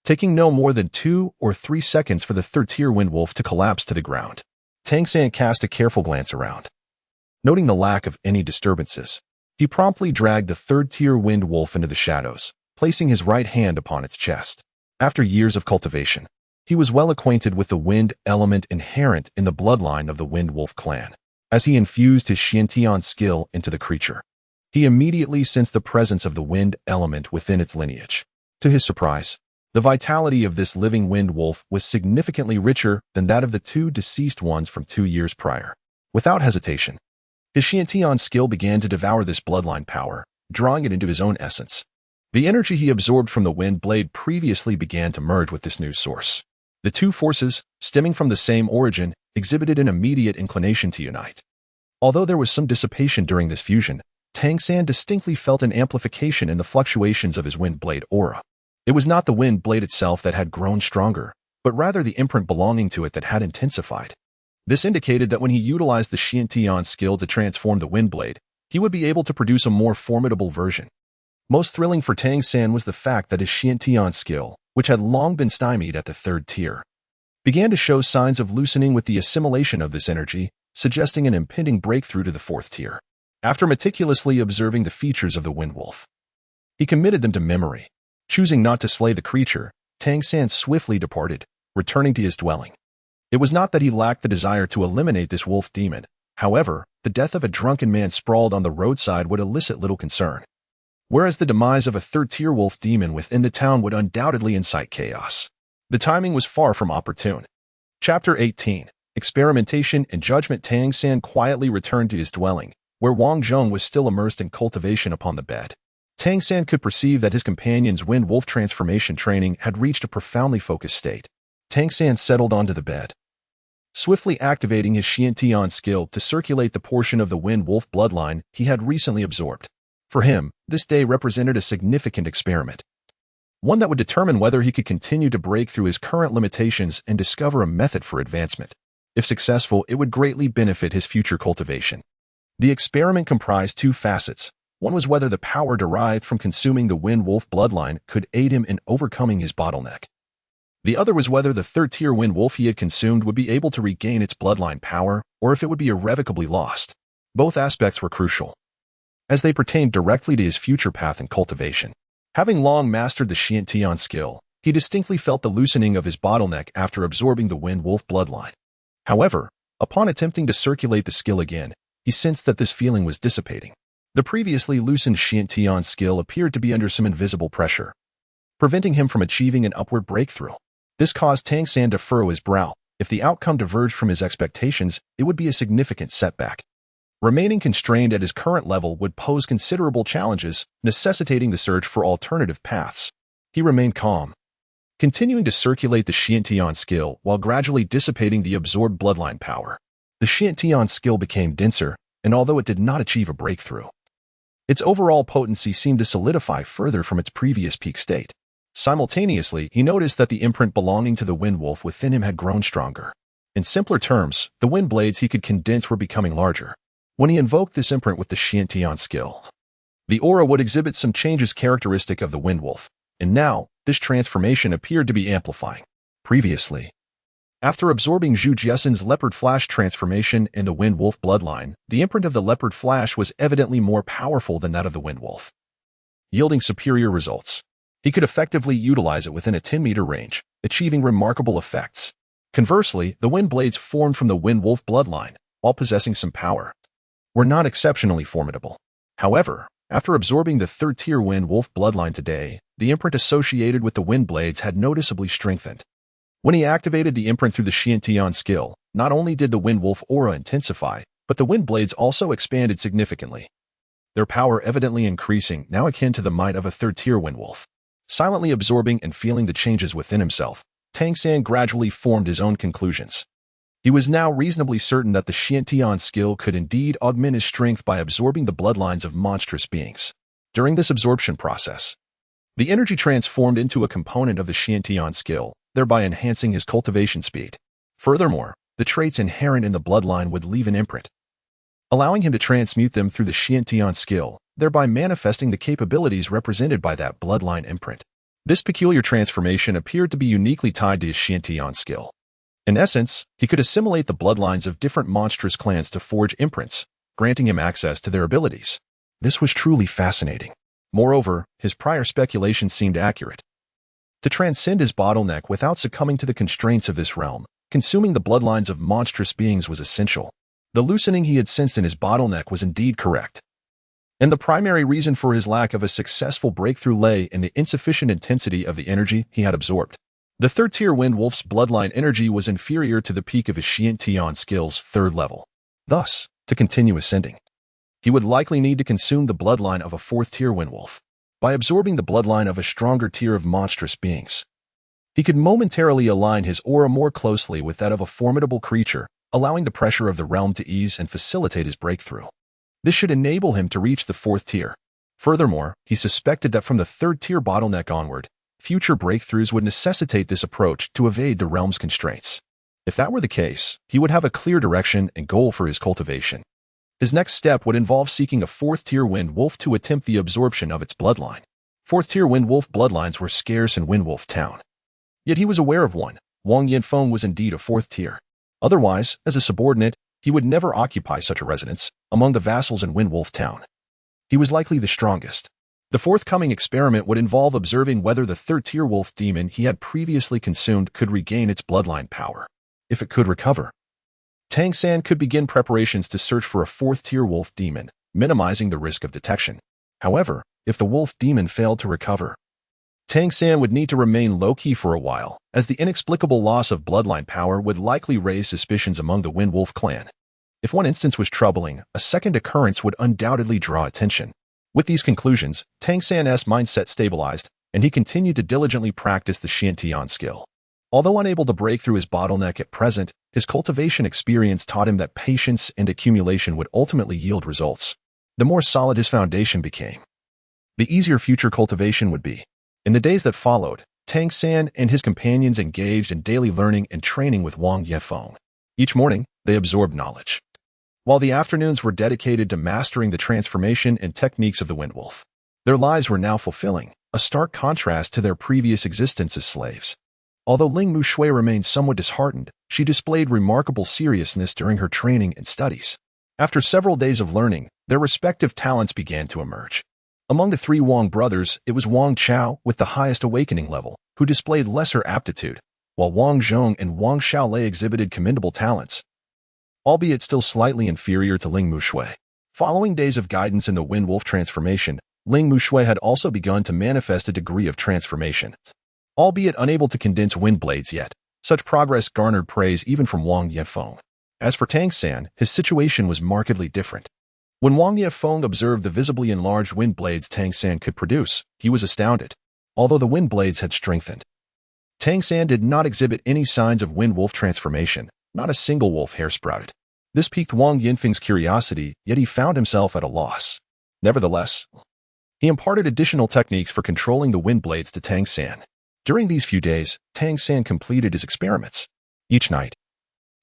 taking no more than 2 or 3 seconds for the third-tier Windwolf to collapse to the ground. Tang San cast a careful glance around. Noting the lack of any disturbances, he promptly dragged the third-tier Windwolf into the shadows, placing his right hand upon its chest. After years of cultivation, he was well acquainted with the wind element inherent in the bloodline of the Windwolf clan. As he infused his Xiantian skill into the creature, he immediately sensed the presence of the wind element within its lineage. To his surprise, the vitality of this living Windwolf was significantly richer than that of the 2 deceased ones from 2 years prior. Without hesitation, his Xiantian skill began to devour this bloodline power, drawing it into his own essence. The energy he absorbed from the wind blade previously began to merge with this new source. The 2 forces, stemming from the same origin, exhibited an immediate inclination to unite. Although there was some dissipation during this fusion, Tang San distinctly felt an amplification in the fluctuations of his wind blade aura. It was not the wind blade itself that had grown stronger, but rather the imprint belonging to it that had intensified. This indicated that when he utilized the Xiantian skill to transform the wind blade, he would be able to produce a more formidable version. Most thrilling for Tang San was the fact that his Xiantian skill, which had long been stymied at the 3rd tier, began to show signs of loosening with the assimilation of this energy, suggesting an impending breakthrough to the 4th tier. After meticulously observing the features of the Windwolf, he committed them to memory. Choosing not to slay the creature, Tang San swiftly departed, returning to his dwelling. It was not that he lacked the desire to eliminate this wolf demon. However, the death of a drunken man sprawled on the roadside would elicit little concern, whereas the demise of a third-tier wolf demon within the town would undoubtedly incite chaos. The timing was far from opportune. Chapter 18. Experimentation and Judgment. Tang San quietly returned to his dwelling, where Wang Zhong was still immersed in cultivation upon the bed. Tang San could perceive that his companion's wind wolf transformation training had reached a profoundly focused state. Tang San settled onto the bed, swiftly activating his Xiantian skill to circulate the portion of the wind wolf bloodline he had recently absorbed. For him, this day represented a significant experiment, one that would determine whether he could continue to break through his current limitations and discover a method for advancement. If successful, it would greatly benefit his future cultivation. The experiment comprised two facets. One was whether the power derived from consuming the wind wolf bloodline could aid him in overcoming his bottleneck. The other was whether the third-tier wind wolf he had consumed would be able to regain its bloodline power, or if it would be irrevocably lost. Both aspects were crucial, as they pertained directly to his future path in cultivation. Having long mastered the Xiantian skill, he distinctly felt the loosening of his bottleneck after absorbing the wind wolf bloodline. However, upon attempting to circulate the skill again, he sensed that this feeling was dissipating. The previously loosened Xiantian skill appeared to be under some invisible pressure, preventing him from achieving an upward breakthrough. This caused Tang San to furrow his brow. If the outcome diverged from his expectations, it would be a significant setback. Remaining constrained at his current level would pose considerable challenges, necessitating the search for alternative paths. He remained calm, continuing to circulate the Xiantian skill while gradually dissipating the absorbed bloodline power. The Xiantian skill became denser, and although it did not achieve a breakthrough, its overall potency seemed to solidify further from its previous peak state. Simultaneously, he noticed that the imprint belonging to the wind wolf within him had grown stronger. In simpler terms, the wind blades he could condense were becoming larger. When he invoked this imprint with the Xiantian skill, the aura would exhibit some changes characteristic of the wind wolf, and now, this transformation appeared to be amplifying. Previously, after absorbing Zhu Jiesen's leopard flash transformation in the wind wolf bloodline, the imprint of the leopard flash was evidently more powerful than that of the wind wolf, yielding superior results. He could effectively utilize it within a 10-meter range, achieving remarkable effects. Conversely, the wind blades formed from the wind wolf bloodline, while possessing some power, were not exceptionally formidable. However, after absorbing the third-tier wind wolf bloodline today, the imprint associated with the wind blades had noticeably strengthened. When he activated the imprint through the Xiantian skill, not only did the wind wolf aura intensify, but the wind blades also expanded significantly, their power evidently increasing, now akin to the might of a third-tier wind wolf. Silently absorbing and feeling the changes within himself, Tang San gradually formed his own conclusions. He was now reasonably certain that the Xiantian skill could indeed augment his strength by absorbing the bloodlines of monstrous beings. During this absorption process, the energy transformed into a component of the Xiantian skill, thereby enhancing his cultivation speed. Furthermore, the traits inherent in the bloodline would leave an imprint, allowing him to transmute them through the Xiantian skill, thereby manifesting the capabilities represented by that bloodline imprint. This peculiar transformation appeared to be uniquely tied to his Xiantian skill. In essence, he could assimilate the bloodlines of different monstrous clans to forge imprints, granting him access to their abilities. This was truly fascinating. Moreover, his prior speculation seemed accurate. To transcend his bottleneck without succumbing to the constraints of this realm, consuming the bloodlines of monstrous beings was essential. The loosening he had sensed in his bottleneck was indeed correct, and the primary reason for his lack of a successful breakthrough lay in the insufficient intensity of the energy he had absorbed. The third-tier wind wolf's bloodline energy was inferior to the peak of his Xiantian skill's third level. Thus, to continue ascending, he would likely need to consume the bloodline of a fourth-tier wind wolf. By absorbing the bloodline of a stronger tier of monstrous beings, he could momentarily align his aura more closely with that of a formidable creature, allowing the pressure of the realm to ease and facilitate his breakthrough. This should enable him to reach the fourth tier. Furthermore, he suspected that from the third-tier bottleneck onward, future breakthroughs would necessitate this approach to evade the realm's constraints. If that were the case, he would have a clear direction and goal for his cultivation. His next step would involve seeking a fourth-tier wind wolf to attempt the absorption of its bloodline. Fourth-tier wind wolf bloodlines were scarce in Wind Wolf Town. Yet he was aware of one. Wang Yanfeng was indeed a fourth tier. Otherwise, as a subordinate, he would never occupy such a residence among the vassals in Wind Wolf Town. He was likely the strongest. The forthcoming experiment would involve observing whether the third-tier wolf demon he had previously consumed could regain its bloodline power. if it could recover. Tang San could begin preparations to search for a fourth-tier wolf demon, minimizing the risk of detection. However, if the wolf demon failed to recover, Tang San would need to remain low-key for a while, as the inexplicable loss of bloodline power would likely raise suspicions among the Wind Wolf clan. If one instance was troubling, a second occurrence would undoubtedly draw attention. With these conclusions, Tang San's mindset stabilized, and he continued to diligently practice the Shantian skill. Although unable to break through his bottleneck at present, his cultivation experience taught him that patience and accumulation would ultimately yield results. The more solid his foundation became, the easier future cultivation would be. In the days that followed, Tang San and his companions engaged in daily learning and training with Wang Yefeng. Each morning, they absorbed knowledge, while the afternoons were dedicated to mastering the transformation and techniques of the Wind Wolf. Their lives were now fulfilling, a stark contrast to their previous existence as slaves. Although Ling Mushui remained somewhat disheartened, she displayed remarkable seriousness during her training and studies. After several days of learning, their respective talents began to emerge. Among the three Wang brothers, it was Wang Chao with the highest awakening level, who displayed lesser aptitude, while Wang Zhong and Wang Xiaolei exhibited commendable talents, albeit still slightly inferior to Ling Mushui. Following days of guidance in the Wind Wolf transformation, Ling Mushui had also begun to manifest a degree of transformation. Albeit unable to condense wind blades yet, such progress garnered praise even from Wang Yefeng. As for Tang San, his situation was markedly different. When Wang Yefeng observed the visibly enlarged wind blades Tang San could produce, he was astounded. Although the wind blades had strengthened, Tang San did not exhibit any signs of Wind Wolf transformation. Not a single wolf hair sprouted. This piqued Wang Yinfeng's curiosity, yet he found himself at a loss. Nevertheless, he imparted additional techniques for controlling the wind blades to Tang San. During these few days, Tang San completed his experiments. Each night,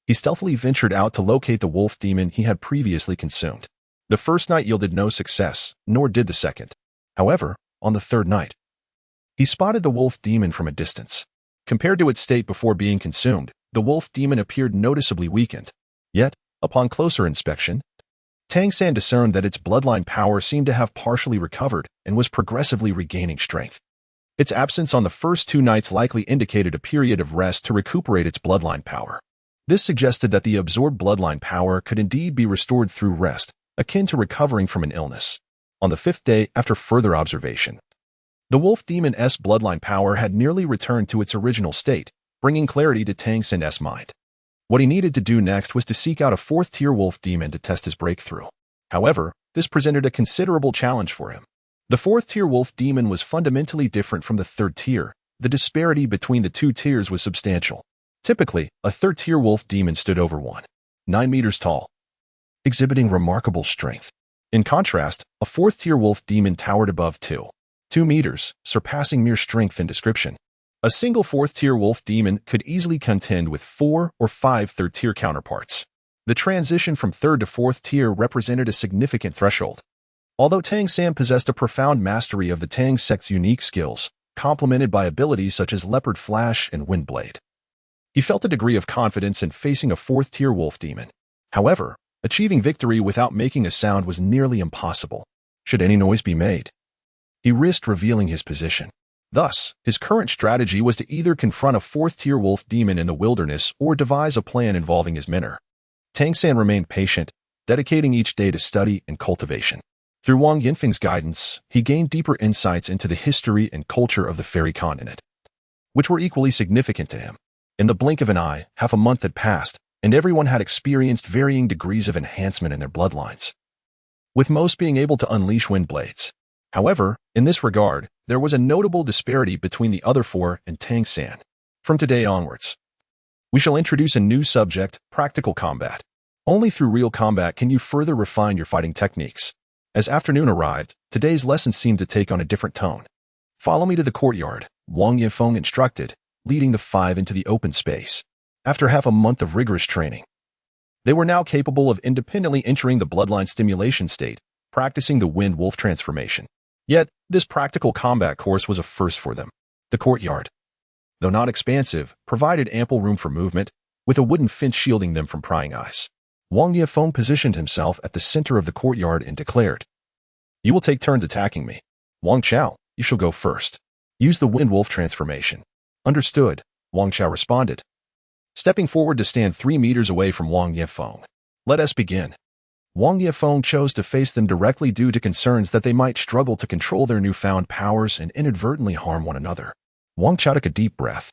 he stealthily ventured out to locate the wolf demon he had previously consumed. The first night yielded no success, nor did the second. However, on the third night, he spotted the wolf demon from a distance. Compared to its state before being consumed, the wolf demon appeared noticeably weakened. Yet, upon closer inspection, Tang San discerned that its bloodline power seemed to have partially recovered and was progressively regaining strength. Its absence on the first 2 nights likely indicated a period of rest to recuperate its bloodline power. This suggested that the absorbed bloodline power could indeed be restored through rest, akin to recovering from an illness. On the 5th day after further observation, the wolf demon's bloodline power had nearly returned to its original state, bringing clarity to Tang San's mind. What he needed to do next was to seek out a 4th-tier wolf demon to test his breakthrough. However, this presented a considerable challenge for him. The 4th-tier wolf demon was fundamentally different from the 3rd tier. The disparity between the 2 tiers was substantial. Typically, a 3rd-tier wolf demon stood over 1.9 meters tall, exhibiting remarkable strength. In contrast, a 4th-tier wolf demon towered above 2 meters, surpassing mere strength and description. A single 4th-tier wolf demon could easily contend with 4 or 5 3rd-tier counterparts. The transition from 3rd to 4th tier represented a significant threshold. Although Tang San possessed a profound mastery of the Tang sect's unique skills, complemented by abilities such as Leopard Flash and Windblade, he felt a degree of confidence in facing a 4th-tier wolf demon. However, achieving victory without making a sound was nearly impossible. Should any noise be made, he risked revealing his position. Thus, his current strategy was to either confront a 4th-tier wolf demon in the wilderness or devise a plan involving his mentor. Tang San remained patient, dedicating each day to study and cultivation. Through Wang Yinfeng's guidance, he gained deeper insights into the history and culture of the fairy continent, which were equally significant to him. In the blink of an eye, half a month had passed, and everyone had experienced varying degrees of enhancement in their bloodlines, with most being able to unleash wind blades. However, in this regard, there was a notable disparity between the other 4 and Tang San. From today onwards, we shall introduce a new subject, practical combat. Only through real combat can you further refine your fighting techniques. As afternoon arrived, today's lesson seemed to take on a different tone. Follow me to the courtyard, Wang Yefeng instructed, leading the 5 into the open space. After half a month of rigorous training, they were now capable of independently entering the bloodline stimulation state, practicing the Wind Wolf transformation. Yet, this practical combat course was a first for them. The courtyard, though not expansive, provided ample room for movement, with a wooden fence shielding them from prying eyes. Wang Yefeng positioned himself at the center of the courtyard and declared, "You will take turns attacking me. Wang Chao, you shall go first. Use the Wind Wolf transformation." "Understood," Wang Chao responded, stepping forward to stand 3 meters away from Wang Yifeng. Let us begin. Wang Yifeng chose to face them directly due to concerns that they might struggle to control their newfound powers and inadvertently harm one another. Wang Chao took a deep breath,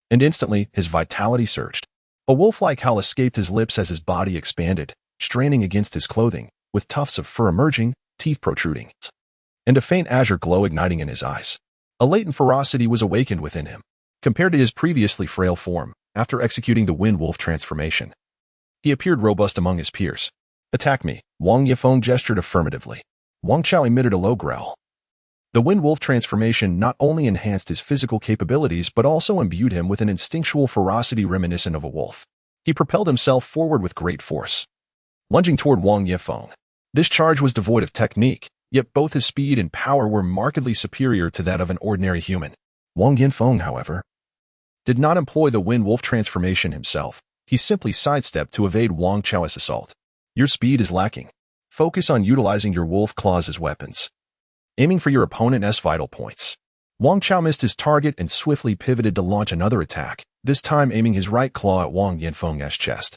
and instantly his vitality surged. A wolf-like howl escaped his lips as his body expanded, straining against his clothing, with tufts of fur emerging, teeth protruding, and a faint azure glow igniting in his eyes. A latent ferocity was awakened within him, compared to his previously frail form, after executing the Wind Wolf transformation. He appeared robust among his peers. Attack me, Wang Yifeng gestured affirmatively. Wang Chao emitted a low growl. The Wind Wolf transformation not only enhanced his physical capabilities but also imbued him with an instinctual ferocity reminiscent of a wolf. He propelled himself forward with great force, lunging toward Wang Yifeng. This charge was devoid of technique, yet both his speed and power were markedly superior to that of an ordinary human. Wang Yifeng, however, did not employ the Wind Wolf transformation himself. He simply sidestepped to evade Wang Chao's assault. Your speed is lacking. Focus on utilizing your wolf claws as weapons, aiming for your opponent's vital points. Wang Chao missed his target and swiftly pivoted to launch another attack, this time aiming his right claw at Wang Yifeng's chest.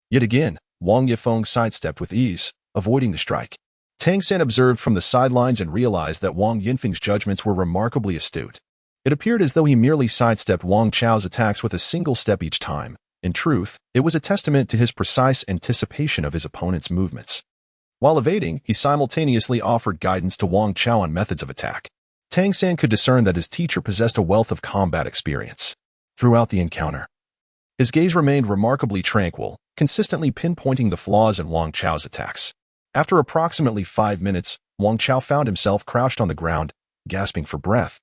Yet again, Wang Yifeng sidestepped with ease, avoiding the strike. Tang San observed from the sidelines and realized that Wang Yifeng's judgments were remarkably astute. It appeared as though he merely sidestepped Wang Chao's attacks with a single step each time. In truth, it was a testament to his precise anticipation of his opponent's movements. While evading, he simultaneously offered guidance to Wang Chao on methods of attack. Tang San could discern that his teacher possessed a wealth of combat experience. Throughout the encounter, his gaze remained remarkably tranquil, consistently pinpointing the flaws in Wang Chao's attacks. After approximately 5 minutes, Wang Chao found himself crouched on the ground, gasping for breath,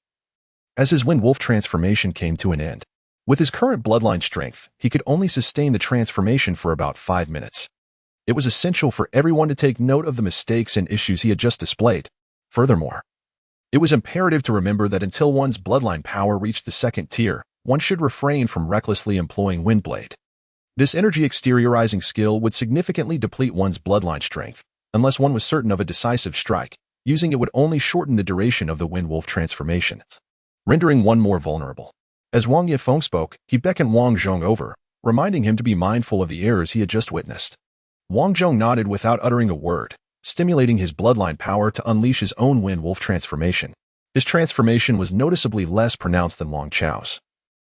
as his Wind Wolf transformation came to an end. With his current bloodline strength, he could only sustain the transformation for about 5 minutes. It was essential for everyone to take note of the mistakes and issues he had just displayed. Furthermore, it was imperative to remember that until one's bloodline power reached the second tier, one should refrain from recklessly employing Windblade. This energy exteriorizing skill would significantly deplete one's bloodline strength, unless one was certain of a decisive strike. Using it would only shorten the duration of the Wind Wolf transformation, rendering one more vulnerable. As Wang Yifeng spoke, he beckoned Wang Zhong over, reminding him to be mindful of the errors he had just witnessed. Wang Zhong nodded without uttering a word, stimulating his bloodline power to unleash his own Wind Wolf transformation. His transformation was noticeably less pronounced than Wang Chao's.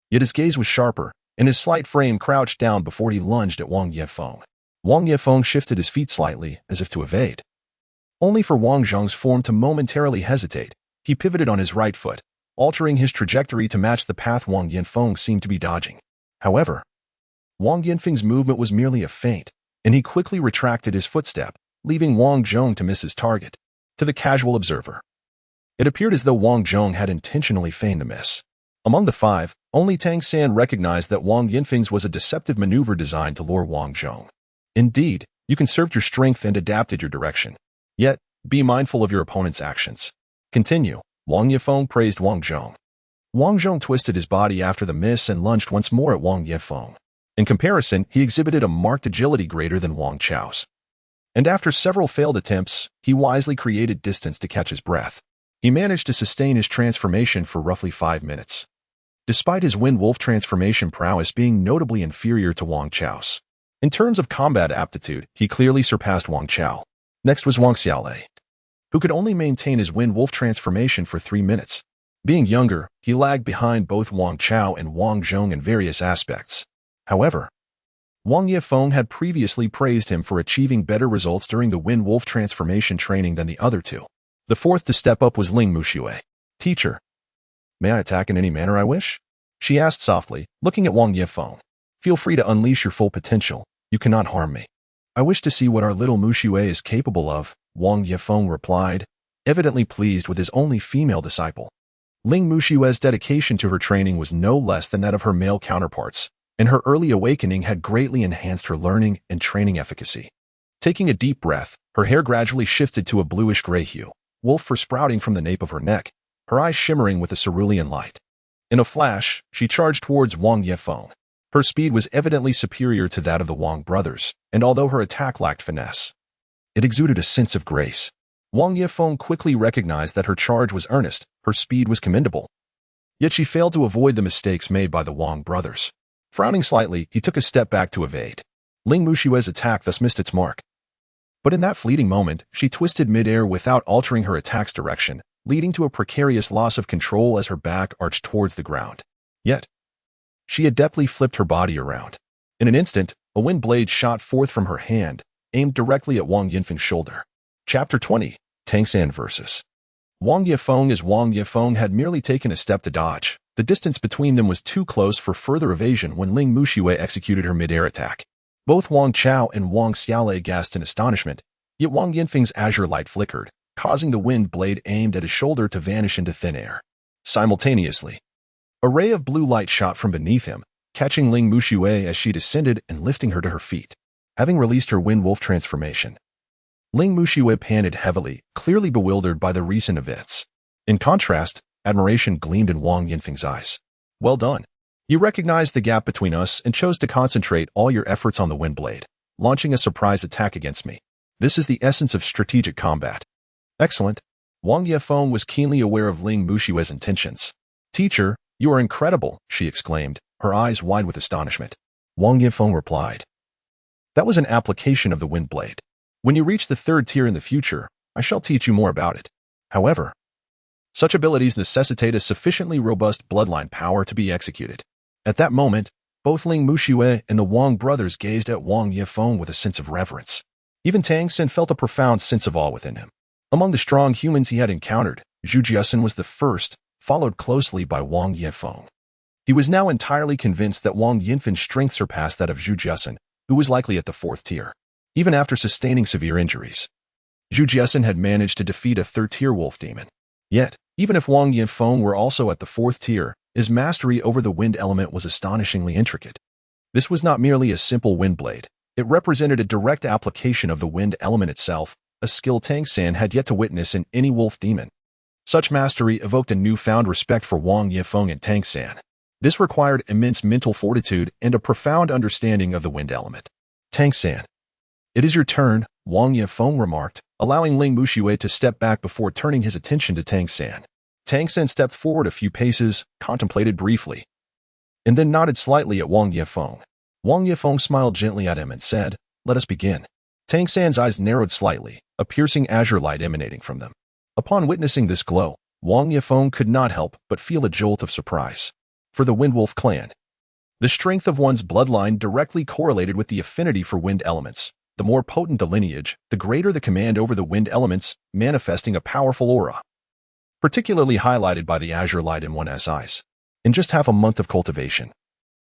Yet his gaze was sharper, and his slight frame crouched down before he lunged at Wang Yifeng. Wang Yifeng shifted his feet slightly, as if to evade. Only for Wang Zhong's form to momentarily hesitate, he pivoted on his right foot, altering his trajectory to match the path Wang Yifeng seemed to be dodging. However, Wang Yifeng's movement was merely a feint, and he quickly retracted his footstep, leaving Wang Zhong to miss his target. To the casual observer, it appeared as though Wang Zhong had intentionally feigned the miss. Among the 5, only Tang San recognized that Wang Yifeng's was a deceptive maneuver designed to lure Wang Zhong. Indeed, you conserved your strength and adapted your direction. Yet, be mindful of your opponent's actions. Continue. Wang Yifeng praised Wang Zhong. Wang Zhong twisted his body after the miss and lunged once more at Wang Yifeng. In comparison, he exhibited a marked agility greater than Wang Chao's. And after several failed attempts, he wisely created distance to catch his breath. He managed to sustain his transformation for roughly 5 minutes, despite his Wind Wolf transformation prowess being notably inferior to Wang Chao's. In terms of combat aptitude, he clearly surpassed Wang Chao. Next was Wang Xiaolei, who could only maintain his Wind Wolf transformation for 3 minutes. Being younger, he lagged behind both Wang Chao and Wang Zhong in various aspects. However, Wang Yifeng had previously praised him for achieving better results during the Wind Wolf transformation training than the other two. The fourth to step up was Ling Mushui. Teacher, may I attack in any manner I wish? She asked softly, looking at Wang Yifeng. Feel free to unleash your full potential. You cannot harm me. I wish to see what our little Mushui is capable of, Wang Yifeng replied, evidently pleased with his only female disciple. Ling Mushui's dedication to her training was no less than that of her male counterparts, and her early awakening had greatly enhanced her learning and training efficacy. Taking a deep breath, her hair gradually shifted to a bluish-gray hue, wolf fur sprouting from the nape of her neck, her eyes shimmering with a cerulean light. In a flash, she charged towards Wang Yifeng. Her speed was evidently superior to that of the Wang brothers, and although her attack lacked finesse, it exuded a sense of grace. Wang Yifeng quickly recognized that her charge was earnest, her speed was commendable. Yet she failed to avoid the mistakes made by the Wang brothers. Frowning slightly, he took a step back to evade. Ling Mushue's attack thus missed its mark. But in that fleeting moment, she twisted midair without altering her attack's direction, leading to a precarious loss of control as her back arched towards the ground. Yet, she adeptly flipped her body around. In an instant, a wind blade shot forth from her hand, aimed directly at Wang Yinfeng's shoulder. Chapter 20. Tang San vs. Wang Yifeng. As Wang Yifeng had merely taken a step to dodge, the distance between them was too close for further evasion when Ling Mushue executed her mid-air attack. Both Wang Chao and Wang Xiaolei gasped in astonishment, yet Wang Yinfeng's azure light flickered, causing the wind blade aimed at his shoulder to vanish into thin air. Simultaneously, a ray of blue light shot from beneath him, catching Ling Mushue as she descended and lifting her to her feet. Having released her wind wolf transformation, Ling Mushue panted heavily, clearly bewildered by the recent events. In contrast, admiration gleamed in Wang Yinfeng's eyes. Well done. You recognized the gap between us and chose to concentrate all your efforts on the wind blade, launching a surprise attack against me. This is the essence of strategic combat. Excellent. Wang Yifeng was keenly aware of Ling Mushue's intentions. Teacher, you are incredible, she exclaimed, her eyes wide with astonishment. Wang Yifeng replied, that was an application of the wind blade. When you reach the third tier in the future, I shall teach you more about it. However, such abilities necessitate a sufficiently robust bloodline power to be executed. At that moment, both Ling Mushue and the Wang brothers gazed at Wang Yifeng with a sense of reverence. Even Tang San felt a profound sense of awe within him. Among the strong humans he had encountered, Zhu Jiasun was the first, followed closely by Wang Yifeng. He was now entirely convinced that Wang Yinfeng's strength surpassed that of Zhu Jiasun, who was likely at the fourth tier. Even after sustaining severe injuries, Zhu Jiasun had managed to defeat a third-tier wolf demon. Yet, even if Wang Yifeng were also at the fourth tier, his mastery over the wind element was astonishingly intricate. This was not merely a simple wind blade. It represented a direct application of the wind element itself, a skill Tang San had yet to witness in any wolf demon. Such mastery evoked a newfound respect for Wang Yifeng and Tang San. This required immense mental fortitude and a profound understanding of the wind element. Tang San. It is your turn, Wang Yifeng remarked, allowing Ling Mushue to step back before turning his attention to Tang San. Tang San stepped forward a few paces, contemplated briefly, and then nodded slightly at Wang Yifeng. Wang Yifeng smiled gently at him and said, let us begin. Tang San's eyes narrowed slightly, a piercing azure light emanating from them. Upon witnessing this glow, Wang Yifeng could not help but feel a jolt of surprise. For the Windwolf clan, the strength of one's bloodline directly correlated with the affinity for wind elements. The more potent the lineage, the greater the command over the wind elements, manifesting a powerful aura, particularly highlighted by the azure light in one's eyes. In just half a month of cultivation,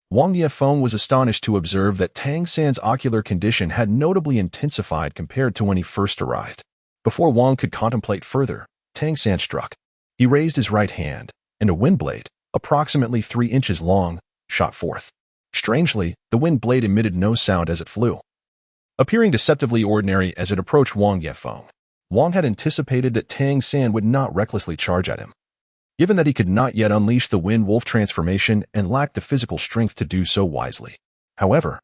Wang Yifeng was astonished to observe that Tang San's ocular condition had notably intensified compared to when he first arrived. Before Wang could contemplate further, Tang San struck. He raised his right hand, and a wind blade, approximately 3 inches long, shot forth. Strangely, the wind blade emitted no sound as it flew, appearing deceptively ordinary as it approached Wang Yifeng. Wang had anticipated that Tang San would not recklessly charge at him, given that he could not yet unleash the wind wolf transformation and lacked the physical strength to do so wisely. However,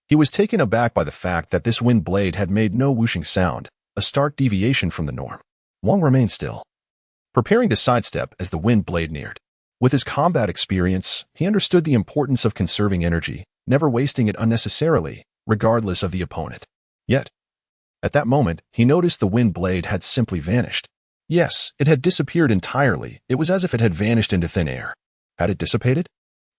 he was taken aback by the fact that this wind blade had made no whooshing sound, a stark deviation from the norm. Wang remained still, preparing to sidestep as the wind blade neared. With his combat experience, he understood the importance of conserving energy, never wasting it unnecessarily, regardless of the opponent. Yet, at that moment, he noticed the wind blade had simply vanished. Yes, it had disappeared entirely. It was as if it had vanished into thin air. Had it dissipated?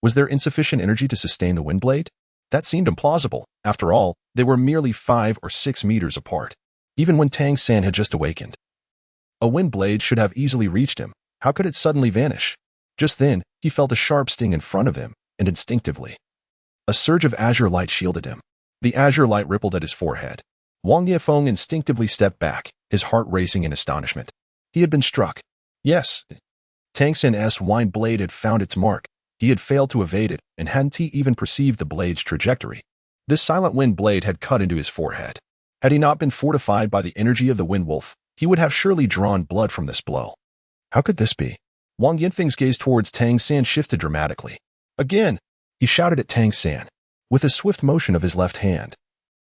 Was there insufficient energy to sustain the wind blade? That seemed implausible. After all, they were merely 5 or 6 meters apart. Even when Tang San had just awakened, a wind blade should have easily reached him. How could it suddenly vanish? Just then, he felt a sharp sting in front of him, and instinctively, a surge of azure light shielded him. The azure light rippled at his forehead. Wang Yifeng instinctively stepped back, his heart racing in astonishment. He had been struck. Yes, Tang San's wind blade had found its mark. He had failed to evade it, and hadn't he even perceived the blade's trajectory. This silent wind blade had cut into his forehead. Had he not been fortified by the energy of the wind wolf, he would have surely drawn blood from this blow. How could this be? Wang Yinfeng's gaze towards Tang San shifted dramatically. Again, he shouted at Tang San. With a swift motion of his left hand,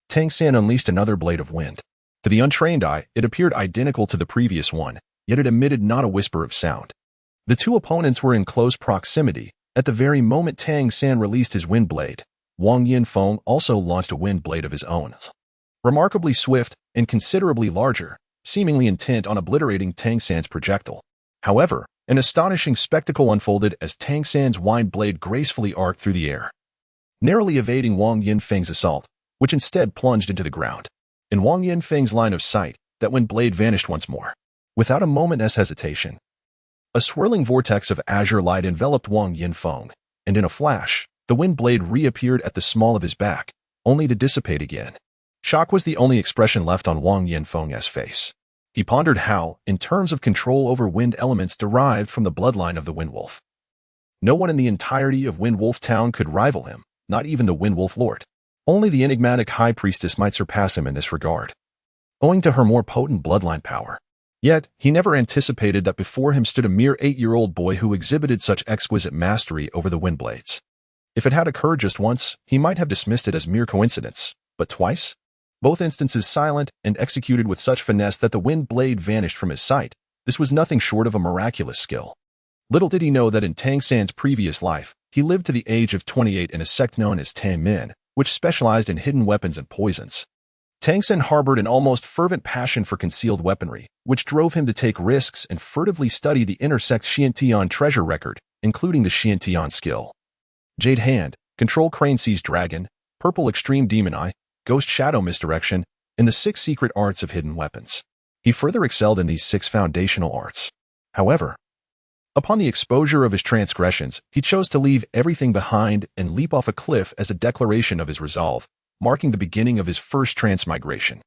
Tang San unleashed another blade of wind. To the untrained eye, it appeared identical to the previous one, yet it emitted not a whisper of sound. The two opponents were in close proximity, At the very moment Tang San released his wind blade, Wang Yinfeng also launched a wind blade of his own. Remarkably swift and considerably larger, seemingly intent on obliterating Tang San's projectile. However, an astonishing spectacle unfolded as Tang San's wind blade gracefully arced through the air, narrowly evading Wang Yinfeng's assault, which instead plunged into the ground. In Wang Yinfeng's line of sight, that wind blade vanished once more. Without a moment's hesitation, a swirling vortex of azure light enveloped Wang Yinfeng, and in a flash, the wind blade reappeared at the small of his back, only to dissipate again. Shock was the only expression left on Wang Yinfeng's face. He pondered how, in terms of control over wind elements derived from the bloodline of the Wind Wolf, no one in the entirety of Wind Wolf Town could rival him, not even the Wind Wolf Lord. Only the enigmatic High Priestess might surpass him in this regard, owing to her more potent bloodline power. Yet, he never anticipated that before him stood a mere 8-year-old boy who exhibited such exquisite mastery over the wind blades. If it had occurred just once, he might have dismissed it as mere coincidence, but twice? Both instances silent and executed with such finesse that the wind blade vanished from his sight. This was nothing short of a miraculous skill. Little did he know that in Tang San's previous life, he lived to the age of 28 in a sect known as Tang Min, which specialized in hidden weapons and poisons. Tang San harbored an almost fervent passion for concealed weaponry, which drove him to take risks and furtively study the intersect Xiantian treasure record, including the Xiantian skill. Jade Hand, Control Crane Seas Dragon, Purple Extreme Demon Eye, Ghost Shadow Misdirection, and the 6 secret arts of hidden weapons. He further excelled in these 6 foundational arts. However, upon the exposure of his transgressions, he chose to leave everything behind and leap off a cliff as a declaration of his resolve, marking the beginning of his first transmigration.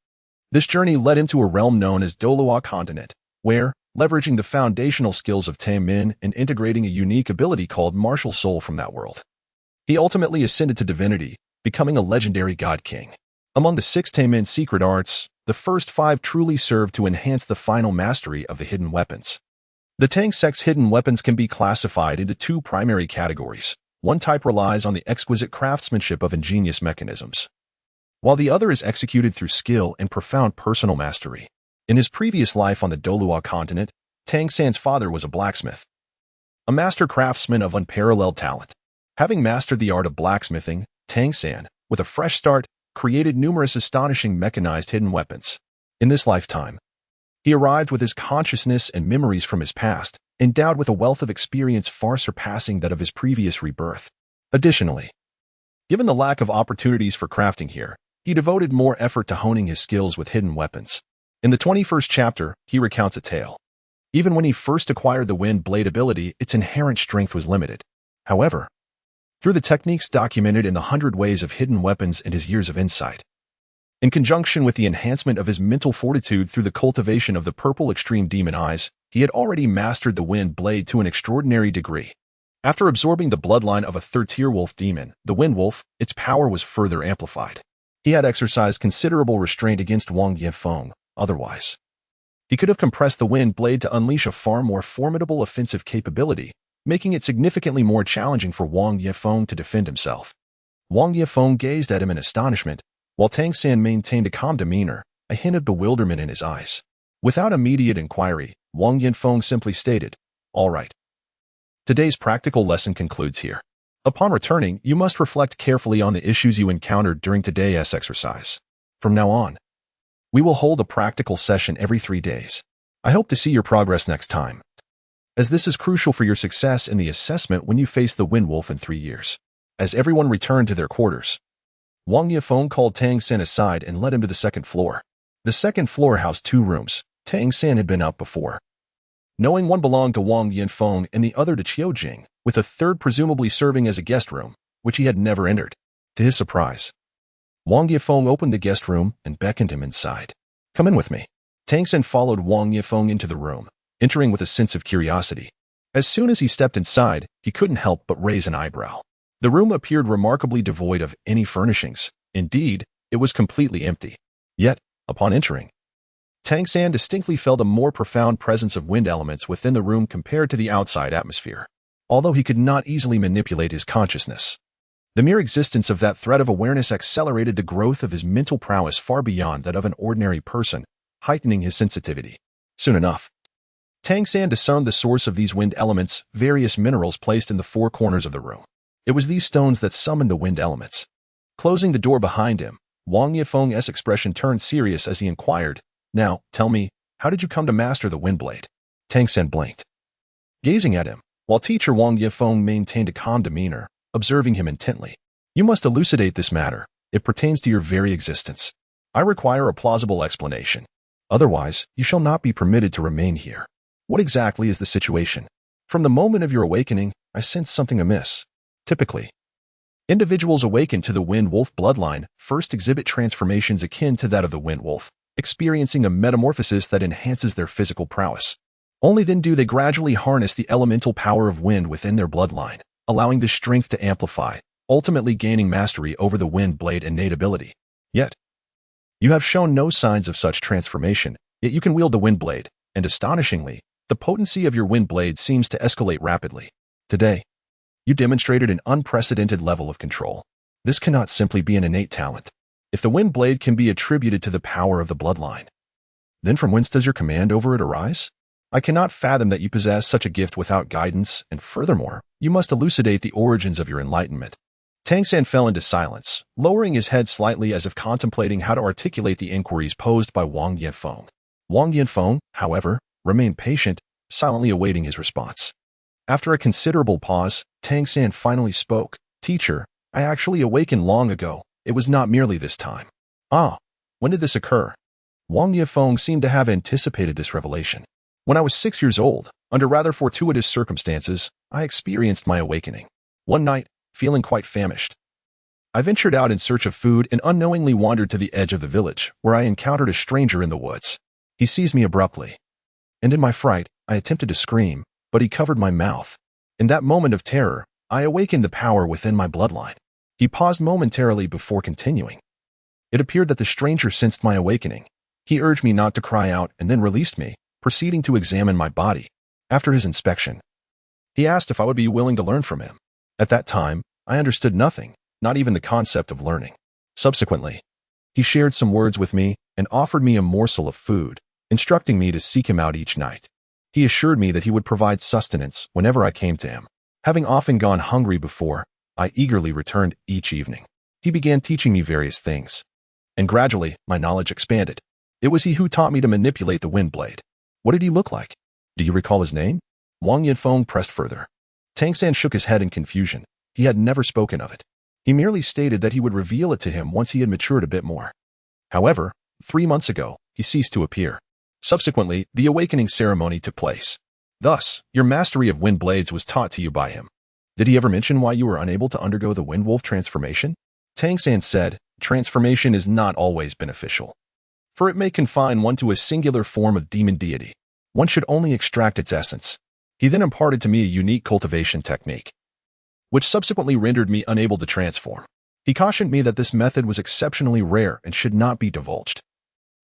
This journey led him to a realm known as Dolua Continent, where, leveraging the foundational skills of Tang Min and integrating a unique ability called Martial Soul from that world, he ultimately ascended to divinity, becoming a legendary god king. Among the 6 Tang Min secret arts, the first 5 truly serve to enhance the final mastery of the hidden weapons. The Tang sect's hidden weapons can be classified into 2 primary categories. One type relies on the exquisite craftsmanship of ingenious mechanisms, while the other is executed through skill and profound personal mastery. In his previous life on the Dolua continent, Tang San's father was a blacksmith, a master craftsman of unparalleled talent. Having mastered the art of blacksmithing, Tang San, with a fresh start, created numerous astonishing mechanized hidden weapons. In this lifetime, he arrived with his consciousness and memories from his past, endowed with a wealth of experience far surpassing that of his previous rebirth. Additionally, given the lack of opportunities for crafting here, he devoted more effort to honing his skills with hidden weapons. In the 21st chapter, he recounts a tale. Even when he first acquired the wind blade ability, its inherent strength was limited. However, through the techniques documented in the 100 Ways of Hidden Weapons and his years of insight, in conjunction with the enhancement of his mental fortitude through the cultivation of the Purple Extreme Demon Eyes, he had already mastered the wind blade to an extraordinary degree. After absorbing the bloodline of a 3rd-tier wolf demon, the Wind Wolf, its power was further amplified. He had exercised considerable restraint against Wang Yinfeng. Otherwise, he could have compressed the wind blade to unleash a far more formidable offensive capability, making it significantly more challenging for Wang Yinfeng to defend himself. Wang Yinfeng gazed at him in astonishment, while Tang San maintained a calm demeanor, a hint of bewilderment in his eyes. Without immediate inquiry, Wang Yinfeng simply stated, "All right. Today's practical lesson concludes here. Upon returning, you must reflect carefully on the issues you encountered during today's exercise. From now on, we will hold a practical session every 3 days. I hope to see your progress next time, as this is crucial for your success in the assessment when you face the Wind Wolf in 3 years." As everyone returned to their quarters, Wang Yinfeng called Tang San aside and led him to the 2nd floor. The 2nd floor housed 2 rooms. Tang San had been up before, knowing one belonged to Wang Yinfeng and the other to Qiujing, with a 3rd presumably serving as a guest room, which he had never entered. To his surprise, Wang Yinfeng opened the guest room and beckoned him inside. "Come in with me." Tang San followed Wang Yinfeng into the room, entering with a sense of curiosity. As soon as he stepped inside, he couldn't help but raise an eyebrow. The room appeared remarkably devoid of any furnishings. Indeed, it was completely empty. Yet, upon entering, Tang San distinctly felt a more profound presence of wind elements within the room compared to the outside atmosphere. Although he could not easily manipulate his consciousness, the mere existence of that thread of awareness accelerated the growth of his mental prowess far beyond that of an ordinary person, heightening his sensitivity. Soon enough, Tang San discerned the source of these wind elements, various minerals placed in the four corners of the room. It was these stones that summoned the wind elements. Closing the door behind him, Wang Yifeng's expression turned serious as he inquired, "Now, tell me, how did you come to master the wind blade?" Tang San blinked, gazing at him, while teacher Wang Yifeng maintained a calm demeanor, observing him intently. "You must elucidate this matter. It pertains to your very existence. I require a plausible explanation. Otherwise, you shall not be permitted to remain here. What exactly is the situation? From the moment of your awakening, I sense something amiss. Typically, individuals awakened to the wind wolf bloodline first exhibit transformations akin to that of the wind wolf, experiencing a metamorphosis that enhances their physical prowess. Only then do they gradually harness the elemental power of wind within their bloodline, allowing the strength to amplify, ultimately gaining mastery over the wind blade innate ability. Yet, you have shown no signs of such transformation, yet you can wield the wind blade, and astonishingly, the potency of your wind blade seems to escalate rapidly. Today, you demonstrated an unprecedented level of control. This cannot simply be an innate talent. If the wind blade can be attributed to the power of the bloodline, then from whence does your command over it arise? I cannot fathom that you possess such a gift without guidance, and furthermore, you must elucidate the origins of your enlightenment." Tang San fell into silence, lowering his head slightly as if contemplating how to articulate the inquiries posed by Wang Yifeng. Wang Yifeng, however, remained patient, silently awaiting his response. After a considerable pause, Tang San finally spoke. "Teacher, I actually awakened long ago. It was not merely this time." "Ah, when did this occur?" Wang Yifeng seemed to have anticipated this revelation. "When I was 6 years old, under rather fortuitous circumstances, I experienced my awakening. One night, feeling quite famished, I ventured out in search of food and unknowingly wandered to the edge of the village, where I encountered a stranger in the woods. He seized me abruptly, and in my fright, I attempted to scream, but he covered my mouth. In that moment of terror, I awakened the power within my bloodline." He paused momentarily before continuing. "It appeared that the stranger sensed my awakening. He urged me not to cry out and then released me, proceeding to examine my body. After his inspection, he asked if I would be willing to learn from him. At that time, I understood nothing, not even the concept of learning. Subsequently, he shared some words with me and offered me a morsel of food, instructing me to seek him out each night. He assured me that he would provide sustenance whenever I came to him. Having often gone hungry before, I eagerly returned each evening. He began teaching me various things, and gradually my knowledge expanded. It was he who taught me to manipulate the wind blade." "What did he look like? Do you recall his name?" Wang Yifeng pressed further. Tang San shook his head in confusion. He had never spoken of it. He merely stated that he would reveal it to him once he had matured a bit more. However, 3 months ago, he ceased to appear. Subsequently, the awakening ceremony took place. Thus, your mastery of wind blades was taught to you by him. Did he ever mention why you were unable to undergo the wind wolf transformation?" Tang San said, "Transformation is not always beneficial, for it may confine one to a singular form of demon deity. One should only extract its essence." He then imparted to me a unique cultivation technique, which subsequently rendered me unable to transform. He cautioned me that this method was exceptionally rare and should not be divulged,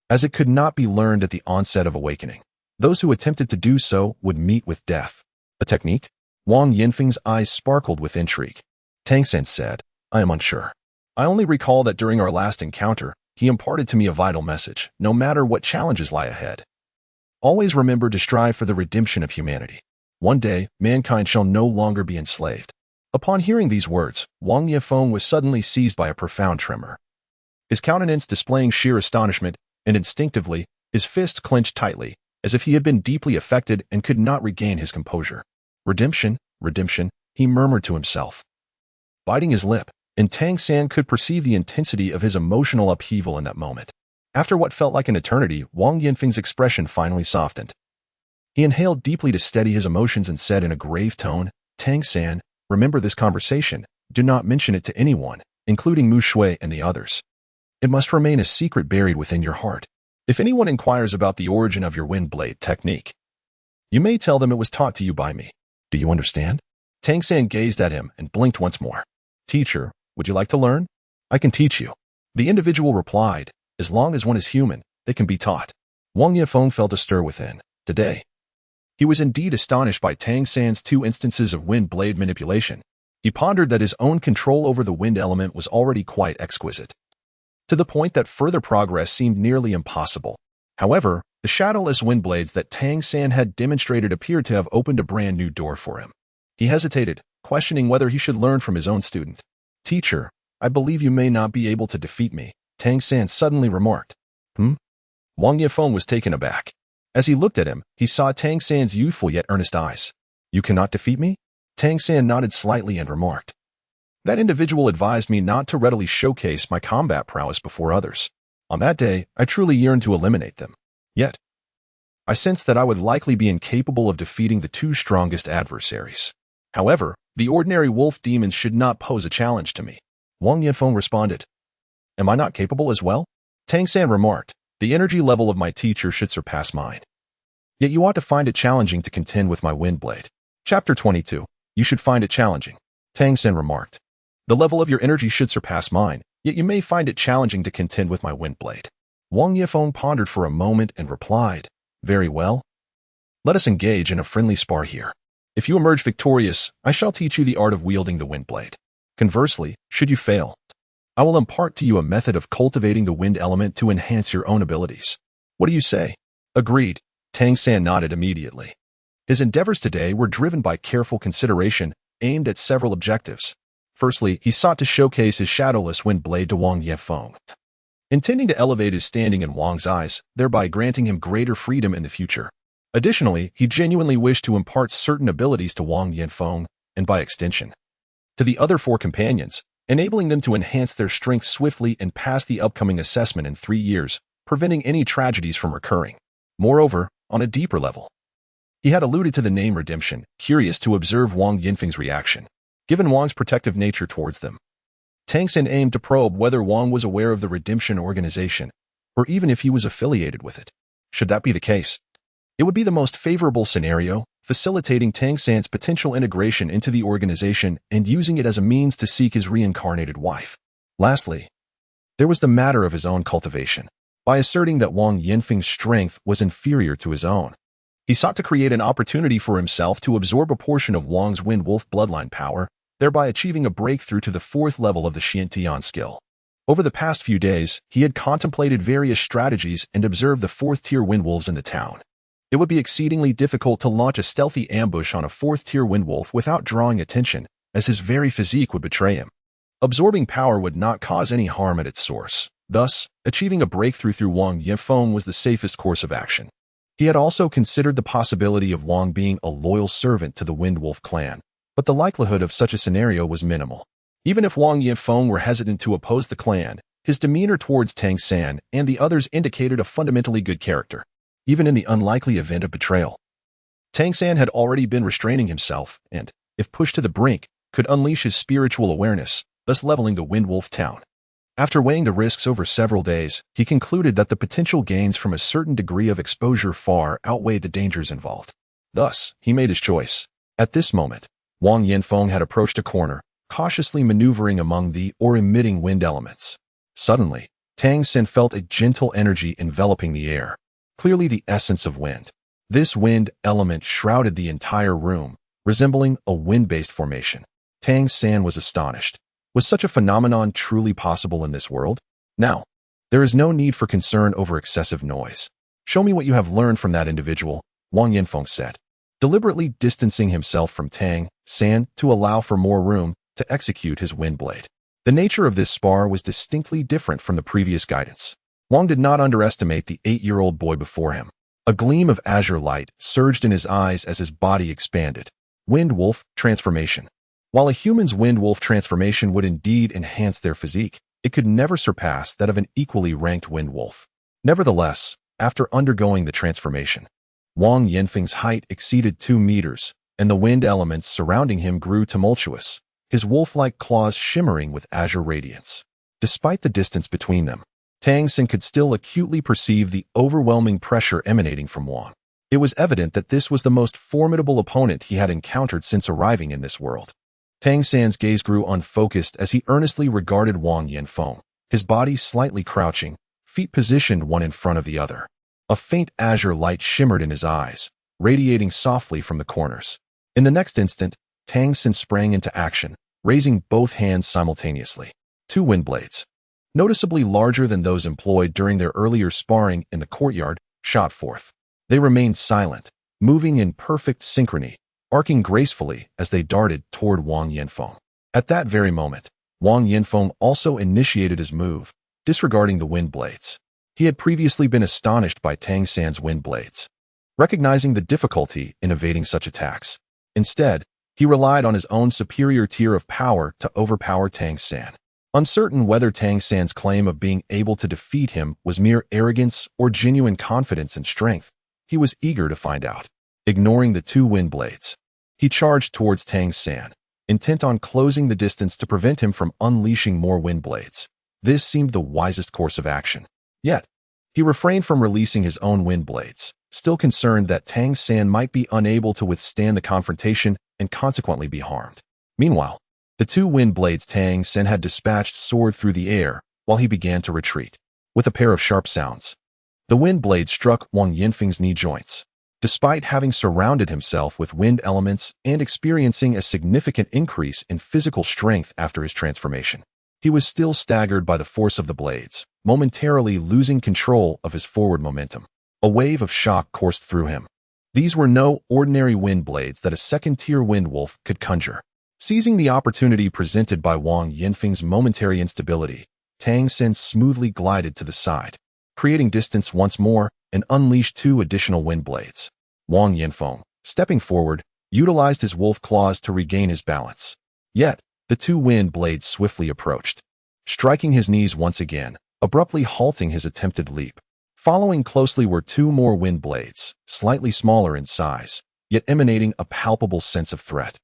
as it could not be learned at the onset of awakening. Those who attempted to do so would meet with death. "A technique?" Wang Yinfeng's eyes sparkled with intrigue. Tang San said, "I am unsure. I only recall that during our last encounter, he imparted to me a vital message. No matter what challenges lie ahead, always remember to strive for the redemption of humanity. One day, mankind shall no longer be enslaved." Upon hearing these words, Wang Yifeng was suddenly seized by a profound tremor. His countenance displaying sheer astonishment, and instinctively, his fist clenched tightly, as if he had been deeply affected and could not regain his composure. "Redemption, redemption," he murmured to himself, biting his lip, and Tang San could perceive the intensity of his emotional upheaval in that moment. After what felt like an eternity, Wang Yinfeng's expression finally softened. He inhaled deeply to steady his emotions and said in a grave tone, "Tang San, remember this conversation. Do not mention it to anyone, including Mu Shui and the others. It must remain a secret buried within your heart. If anyone inquires about the origin of your wind blade technique, you may tell them it was taught to you by me. Do you understand?" Tang San gazed at him and blinked once more. "Teacher, would you like to learn? I can teach you." The individual replied, "As long as one is human, they can be taught." Wang Yifeng felt a stir within. Today, he was indeed astonished by Tang San's 2 instances of wind blade manipulation. He pondered that his own control over the wind element was already quite exquisite, to the point that further progress seemed nearly impossible. However, the shadowless wind blades that Tang San had demonstrated appeared to have opened a brand new door for him. He hesitated, questioning whether he should learn from his own student. "Teacher, I believe you may not be able to defeat me," Tang San suddenly remarked. Wang Yifeng was taken aback. As he looked at him, he saw Tang San's youthful yet earnest eyes. "You cannot defeat me?" Tang San nodded slightly and remarked. "That individual advised me not to readily showcase my combat prowess before others. On that day, I truly yearned to eliminate them. Yet, I sensed that I would likely be incapable of defeating the two strongest adversaries. However, the ordinary wolf demons should not pose a challenge to me." Wang Yifeng responded. "Am I not capable as well?" Tang San remarked. "The energy level of my teacher should surpass mine. Yet you ought to find it challenging to contend with my wind blade." Chapter 22. You should find it challenging, Tang San remarked. "The level of your energy should surpass mine, yet you may find it challenging to contend with my wind blade." Wang Yifeng pondered for a moment and replied, "Very well. Let us engage in a friendly spar here. If you emerge victorious, I shall teach you the art of wielding the wind blade. Conversely, should you fail, I will impart to you a method of cultivating the wind element to enhance your own abilities. What do you say?" "Agreed," Tang San nodded immediately. His endeavors today were driven by careful consideration aimed at several objectives. Firstly, he sought to showcase his shadowless wind blade to Wang Yifeng, intending to elevate his standing in Wang's eyes, thereby granting him greater freedom in the future. Additionally, he genuinely wished to impart certain abilities to Wang Yifeng, and by extension, to the other four companions, enabling them to enhance their strength swiftly and pass the upcoming assessment in 3 years, preventing any tragedies from recurring. Moreover, on a deeper level, he had alluded to the name Redemption, curious to observe Wang Yinfeng's reaction, given Wang's protective nature towards them. Tang San aimed to probe whether Wang was aware of the Redemption organization, or even if he was affiliated with it. Should that be the case, it would be the most favorable scenario, facilitating Tang San's potential integration into the organization and using it as a means to seek his reincarnated wife. Lastly, there was the matter of his own cultivation. By asserting that Wang Yinfeng's strength was inferior to his own, he sought to create an opportunity for himself to absorb a portion of Wang's Wind Wolf bloodline power, thereby achieving a breakthrough to the 4th level of the Xiantian skill. Over the past few days, he had contemplated various strategies and observed the 4th-tier Windwolves in the town. It would be exceedingly difficult to launch a stealthy ambush on a 4th-tier Windwolf without drawing attention, as his very physique would betray him. Absorbing power would not cause any harm at its source. Thus, achieving a breakthrough through Wang Yifeng was the safest course of action. He had also considered the possibility of Wang being a loyal servant to the Windwolf clan, but the likelihood of such a scenario was minimal. Even if Wang Yifeng were hesitant to oppose the clan, his demeanor towards Tang San and the others indicated a fundamentally good character, even in the unlikely event of betrayal. Tang San had already been restraining himself and, if pushed to the brink, could unleash his spiritual awareness, thus leveling the Windwolf town. After weighing the risks over several days, he concluded that the potential gains from a certain degree of exposure far outweighed the dangers involved. Thus, he made his choice. At this moment, Wang Yinfeng had approached a corner, cautiously maneuvering among the emitting wind elements. Suddenly, Tang San felt a gentle energy enveloping the air, clearly the essence of wind. This wind element shrouded the entire room, resembling a wind-based formation. Tang San was astonished. Was such a phenomenon truly possible in this world? Now, there is no need for concern over excessive noise. Show me what you have learned from that individual, Wang Yinfeng said, deliberately distancing himself from Tang San to allow for more room to execute his wind blade. The nature of this spar was distinctly different from the previous guidance. Wang did not underestimate the 8-year-old boy before him. A gleam of azure light surged in his eyes as his body expanded. Wind Wolf transformation. While a human's Wind Wolf transformation would indeed enhance their physique, it could never surpass that of an equally ranked Wind Wolf. Nevertheless, after undergoing the transformation, Wang Yinfeng's height exceeded 2 meters, and the wind elements surrounding him grew tumultuous, his wolf-like claws shimmering with azure radiance. Despite the distance between them, Tang San could still acutely perceive the overwhelming pressure emanating from Wang. It was evident that this was the most formidable opponent he had encountered since arriving in this world. Tang San's gaze grew unfocused as he earnestly regarded Wang Yinfeng, his body slightly crouching, feet positioned one in front of the other. A faint azure light shimmered in his eyes, radiating softly from the corners. In the next instant, Tang San sprang into action, raising both hands simultaneously. 2 wind blades, noticeably larger than those employed during their earlier sparring in the courtyard, shot forth. They remained silent, moving in perfect synchrony, arcing gracefully as they darted toward Wang Yanfeng. At that very moment, Wang Yanfeng also initiated his move, disregarding the wind blades. He had previously been astonished by Tang San's wind blades, recognizing the difficulty in evading such attacks. Instead, he relied on his own superior tier of power to overpower Tang San. Uncertain whether Tang San's claim of being able to defeat him was mere arrogance or genuine confidence and strength, he was eager to find out. Ignoring the two wind blades, he charged towards Tang San, intent on closing the distance to prevent him from unleashing more wind blades. This seemed the wisest course of action. Yet, he refrained from releasing his own wind blades, still concerned that Tang San might be unable to withstand the confrontation and consequently be harmed. Meanwhile, the two wind blades Tang San had dispatched soared through the air while he began to retreat. With a pair of sharp sounds, the wind blade struck Wang Yanfeng's knee joints. Despite having surrounded himself with wind elements and experiencing a significant increase in physical strength after his transformation, he was still staggered by the force of the blades, momentarily losing control of his forward momentum. A wave of shock coursed through him. These were no ordinary wind blades that a second-tier wind wolf could conjure. Seizing the opportunity presented by Wang Yanfeng's momentary instability, Tang San smoothly glided to the side, creating distance once more and unleashed two additional wind blades. Wang Yanfeng, stepping forward, utilized his wolf claws to regain his balance. Yet, the two wind blades swiftly approached, striking his knees once again, abruptly halting his attempted leap. Following closely were two more wind blades, slightly smaller in size, yet emanating a palpable sense of threat.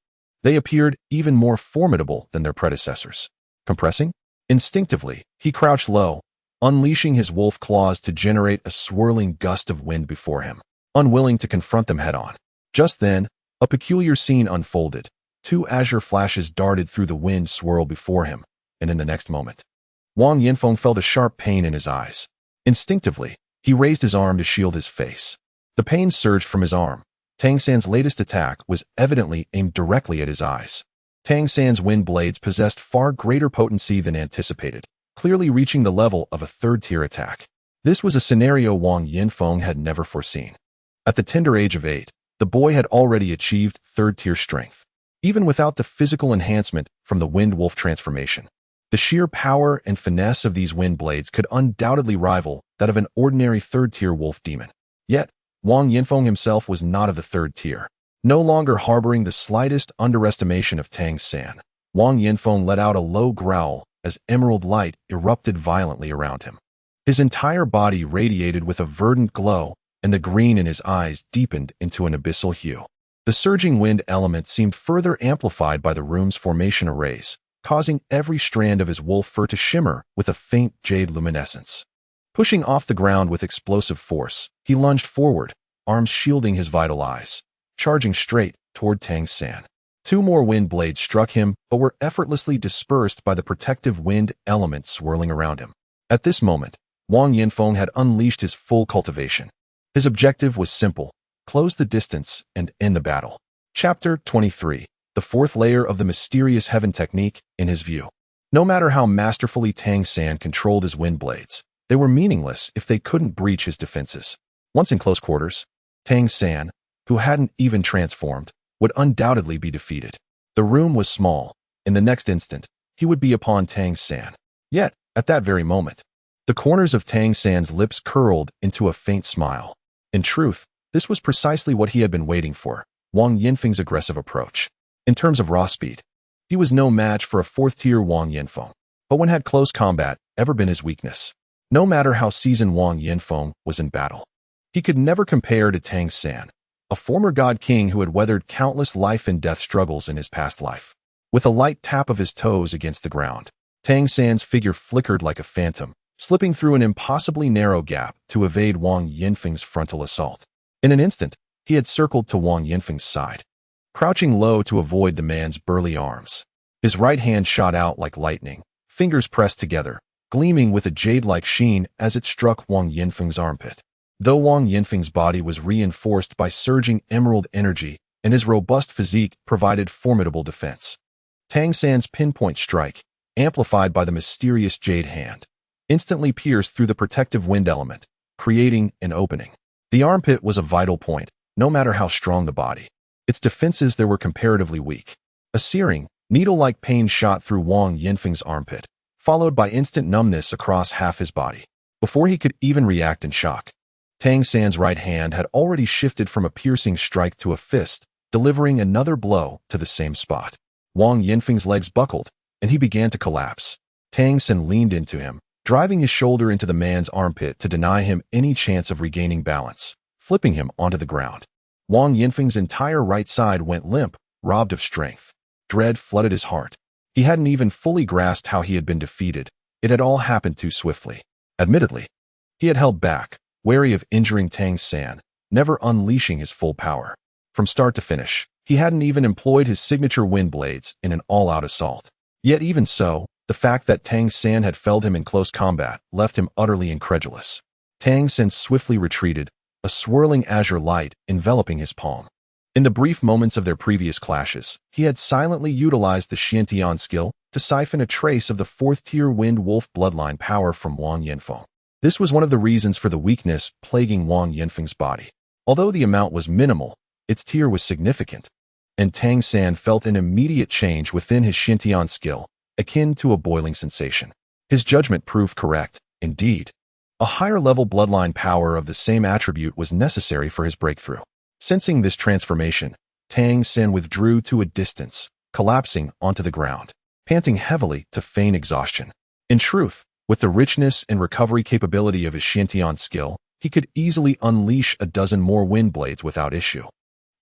They appeared even more formidable than their predecessors. Compressing? Instinctively, he crouched low, unleashing his wolf claws to generate a swirling gust of wind before him, unwilling to confront them head-on. Just then, a peculiar scene unfolded. Two azure flashes darted through the wind swirl before him, and in the next moment, Wang Yanfeng felt a sharp pain in his eyes. Instinctively, he raised his arm to shield his face. The pain surged from his arm. Tang San's latest attack was evidently aimed directly at his eyes. Tang San's wind blades possessed far greater potency than anticipated, clearly reaching the level of a third-tier attack. This was a scenario Wang Yanfeng had never foreseen. At the tender age of 8, the boy had already achieved third-tier strength, even without the physical enhancement from the wind wolf transformation. The sheer power and finesse of these wind blades could undoubtedly rival that of an ordinary third-tier wolf demon. Yet, Wang Yanfeng himself was not of the third tier. No longer harboring the slightest underestimation of Tang San, Wang Yanfeng let out a low growl as emerald light erupted violently around him. His entire body radiated with a verdant glow, and the green in his eyes deepened into an abyssal hue. The surging wind element seemed further amplified by the room's formation arrays, causing every strand of his wolf fur to shimmer with a faint jade luminescence. Pushing off the ground with explosive force, he lunged forward, arms shielding his vital eyes, charging straight toward Tang San. Two more wind blades struck him, but were effortlessly dispersed by the protective wind element swirling around him. At this moment, Wang Yanfeng had unleashed his full cultivation. His objective was simple: close the distance and end the battle. Chapter 23. The fourth layer of the mysterious heaven technique, in his view. No matter how masterfully Tang San controlled his wind blades, they were meaningless if they couldn't breach his defenses. Once in close quarters, Tang San, who hadn't even transformed, would undoubtedly be defeated. The room was small. In the next instant, he would be upon Tang San. Yet, at that very moment, the corners of Tang San's lips curled into a faint smile. In truth, this was precisely what he had been waiting for: Wang Yanfeng's aggressive approach. In terms of raw speed, he was no match for a fourth-tier Wang Yanfeng. But when had close combat ever been his weakness? No matter how seasoned Wang Yanfeng was in battle, he could never compare to Tang San, a former god king who had weathered countless life and death struggles in his past life. With a light tap of his toes against the ground, Tang San's figure flickered like a phantom, slipping through an impossibly narrow gap to evade Wang Yanfeng's frontal assault. In an instant, he had circled to Wang Yanfeng's side, crouching low to avoid the man's burly arms. His right hand shot out like lightning, fingers pressed together, gleaming with a jade-like sheen as it struck Wang Yanfeng's armpit. Though Wang Yanfeng's body was reinforced by surging emerald energy and his robust physique provided formidable defense, Tang San's pinpoint strike, amplified by the mysterious jade hand, instantly pierced through the protective wind element, creating an opening. The armpit was a vital point, no matter how strong the body. Its defenses there were comparatively weak. A searing, needle-like pain shot through Wang Yinfeng's armpit, followed by instant numbness across half his body. Before he could even react in shock, Tang San's right hand had already shifted from a piercing strike to a fist, delivering another blow to the same spot. Wang Yinfeng's legs buckled, and he began to collapse. Tang San leaned into him, driving his shoulder into the man's armpit to deny him any chance of regaining balance, flipping him onto the ground. Wang Yinfeng's entire right side went limp, robbed of strength. Dread flooded his heart. He hadn't even fully grasped how he had been defeated. It had all happened too swiftly. Admittedly, he had held back, wary of injuring Tang San, never unleashing his full power. From start to finish, he hadn't even employed his signature wind blades in an all-out assault. Yet even so, the fact that Tang San had felled him in close combat left him utterly incredulous. Tang San swiftly retreated, a swirling azure light enveloping his palm. In the brief moments of their previous clashes, he had silently utilized the Xiantian skill to siphon a trace of the fourth-tier Wind Wolf bloodline power from Wang Yinfeng. This was one of the reasons for the weakness plaguing Wang Yinfeng's body. Although the amount was minimal, its tier was significant, and Tang San felt an immediate change within his Xiantian skill, akin to a boiling sensation. His judgment proved correct, indeed. A higher-level bloodline power of the same attribute was necessary for his breakthrough. Sensing this transformation, Tang San withdrew to a distance, collapsing onto the ground, panting heavily to feign exhaustion. In truth, with the richness and recovery capability of his Xiantian skill, he could easily unleash a dozen more wind blades without issue,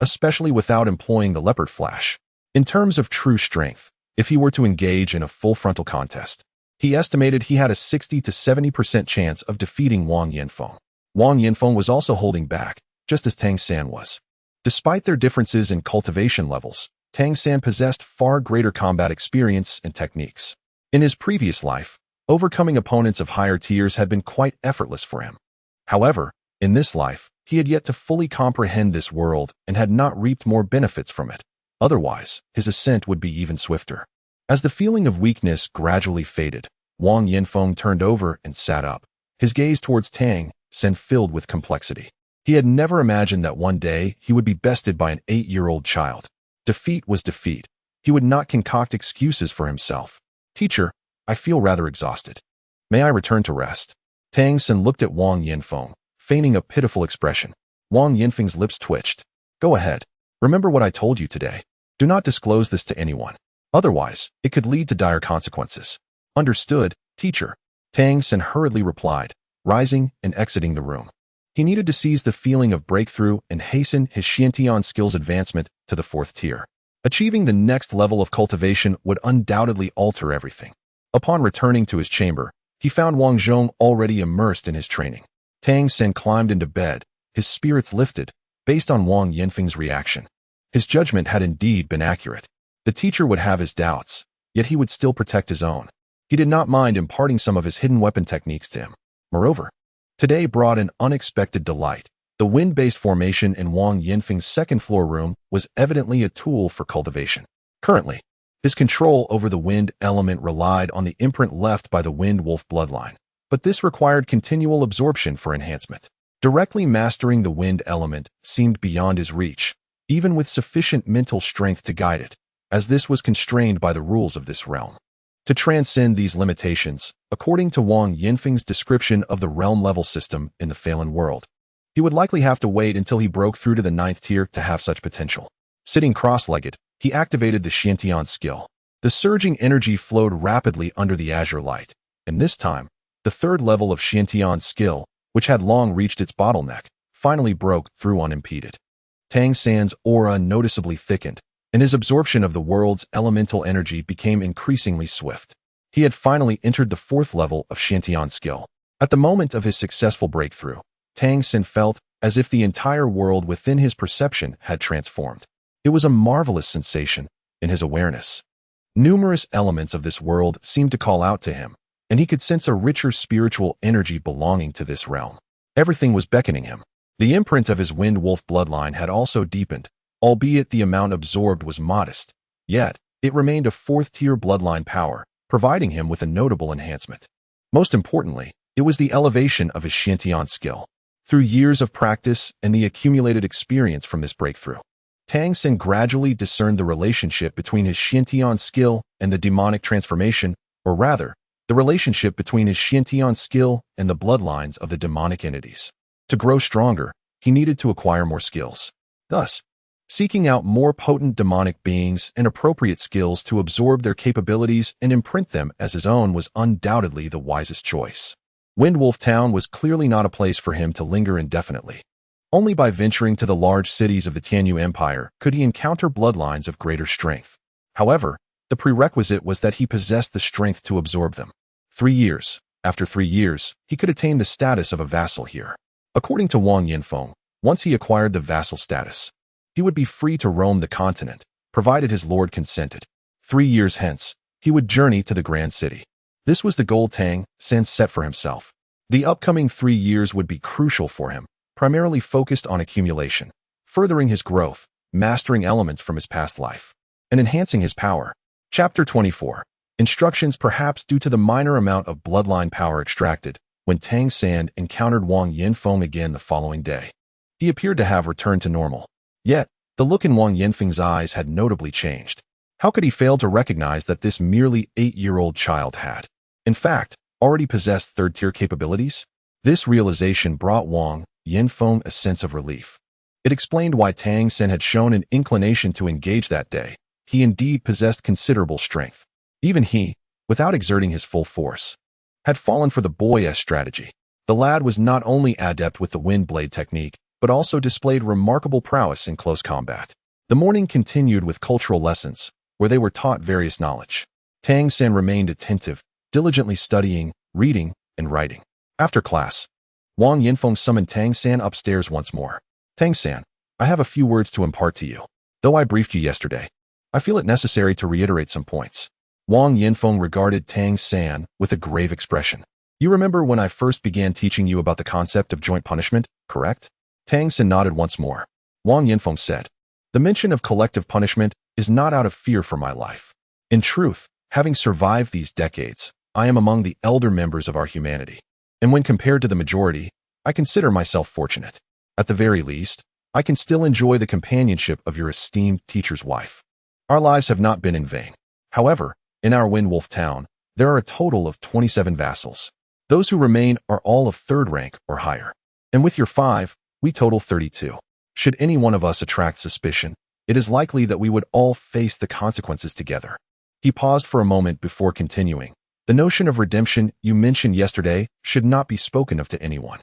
especially without employing the leopard flash. In terms of true strength, if he were to engage in a full frontal contest, he estimated he had a 60 to 70% chance of defeating Wang Yinfeng. Wang Yinfeng was also holding back, just as Tang San was. Despite their differences in cultivation levels, Tang San possessed far greater combat experience and techniques. In his previous life, overcoming opponents of higher tiers had been quite effortless for him. However, in this life, he had yet to fully comprehend this world and had not reaped more benefits from it. Otherwise, his ascent would be even swifter. As the feeling of weakness gradually faded, Wang Yinfeng turned over and sat up, his gaze towards Tang San filled with complexity. He had never imagined that one day he would be bested by an 8-year-old child. Defeat was defeat. He would not concoct excuses for himself. "Teacher, I feel rather exhausted. May I return to rest?" Tang San looked at Wang Yinfeng, feigning a pitiful expression. Wang Yinfeng's lips twitched. "Go ahead. Remember what I told you today. Do not disclose this to anyone. Otherwise, it could lead to dire consequences." "Understood, teacher," Tang San hurriedly replied, rising and exiting the room. He needed to seize the feeling of breakthrough and hasten his Xiantian skills advancement to the 4th tier. Achieving the next level of cultivation would undoubtedly alter everything. Upon returning to his chamber, he found Wang Zhong already immersed in his training. Tang San climbed into bed, his spirits lifted, based on Wang Yinfeng's reaction. His judgment had indeed been accurate. The teacher would have his doubts, yet he would still protect his own. He did not mind imparting some of his hidden weapon techniques to him. Moreover, today brought an unexpected delight. The wind-based formation in Wang Yinfeng's second-floor room was evidently a tool for cultivation. Currently, his control over the wind element relied on the imprint left by the Wind Wolf bloodline, but this required continual absorption for enhancement. Directly mastering the wind element seemed beyond his reach, even with sufficient mental strength to guide it, as this was constrained by the rules of this realm. To transcend these limitations, according to Wang Yinfeng's description of the realm-level system in the Phelan world, he would likely have to wait until he broke through to the 9th tier to have such potential. Sitting cross-legged, he activated the Xiantian skill. The surging energy flowed rapidly under the azure light, and this time, the 3rd level of Xiantian skill, which had long reached its bottleneck, finally broke through unimpeded. Tang San's aura noticeably thickened, and his absorption of the world's elemental energy became increasingly swift. He had finally entered the 4th level of Xiantian skill. At the moment of his successful breakthrough, Tang San felt as if the entire world within his perception had transformed. It was a marvelous sensation in his awareness. Numerous elements of this world seemed to call out to him, and he could sense a richer spiritual energy belonging to this realm. Everything was beckoning him. The imprint of his Wind Wolf bloodline had also deepened, albeit the amount absorbed was modest, yet it remained a 4th-tier bloodline power, providing him with a notable enhancement. Most importantly, it was the elevation of his Xiantian skill. Through years of practice and the accumulated experience from this breakthrough, Tang San gradually discerned the relationship between his Xiantian skill and the demonic transformation, or rather, the relationship between his Xiantian skill and the bloodlines of the demonic entities. To grow stronger, he needed to acquire more skills. Thus, seeking out more potent demonic beings and appropriate skills to absorb their capabilities and imprint them as his own was undoubtedly the wisest choice. Windwolf Town was clearly not a place for him to linger indefinitely. Only by venturing to the large cities of the Tianyu Empire could he encounter bloodlines of greater strength. However, the prerequisite was that he possessed the strength to absorb them. 3 years. After 3 years, he could attain the status of a vassal here. According to Wang Yinfeng, once he acquired the vassal status, he would be free to roam the continent, provided his lord consented. 3 years hence, he would journey to the grand city. This was the goal Tang San set for himself. The upcoming 3 years would be crucial for him, primarily focused on accumulation, furthering his growth, mastering elements from his past life, and enhancing his power. Chapter 24. Instructions. Perhaps due to the minor amount of bloodline power extracted, when Tang San encountered Wang Yinfeng again the following day, he appeared to have returned to normal. Yet, the look in Wang Yinfeng's eyes had notably changed. How could he fail to recognize that this merely 8-year-old child had, in fact, already possessed third-tier capabilities? This realization brought Wang Yinfeng a sense of relief. It explained why Tang San had shown an inclination to engage that day. He indeed possessed considerable strength. Even he, without exerting his full force, had fallen for the boy-esque strategy. The lad was not only adept with the wind blade technique, but also displayed remarkable prowess in close combat. The morning continued with cultural lessons, where they were taught various knowledge. Tang San remained attentive, diligently studying, reading, and writing. After class, Wang Yinfeng summoned Tang San upstairs once more. Tang San, I have a few words to impart to you. Though I briefed you yesterday, I feel it necessary to reiterate some points. Wang Yinfeng regarded Tang San with a grave expression. You remember when I first began teaching you about the concept of joint punishment, correct? Tang San nodded once more. Wang Yinfeng said, the mention of collective punishment is not out of fear for my life. In truth, having survived these decades, I am among the elder members of our humanity. And when compared to the majority, I consider myself fortunate. At the very least, I can still enjoy the companionship of your esteemed teacher's wife. Our lives have not been in vain. However, in our Windwolf Town, there are a total of 27 vassals. Those who remain are all of 3rd rank or higher. And with your 5, we total 32. Should any one of us attract suspicion, it is likely that we would all face the consequences together. He paused for a moment before continuing. The notion of redemption you mentioned yesterday should not be spoken of to anyone.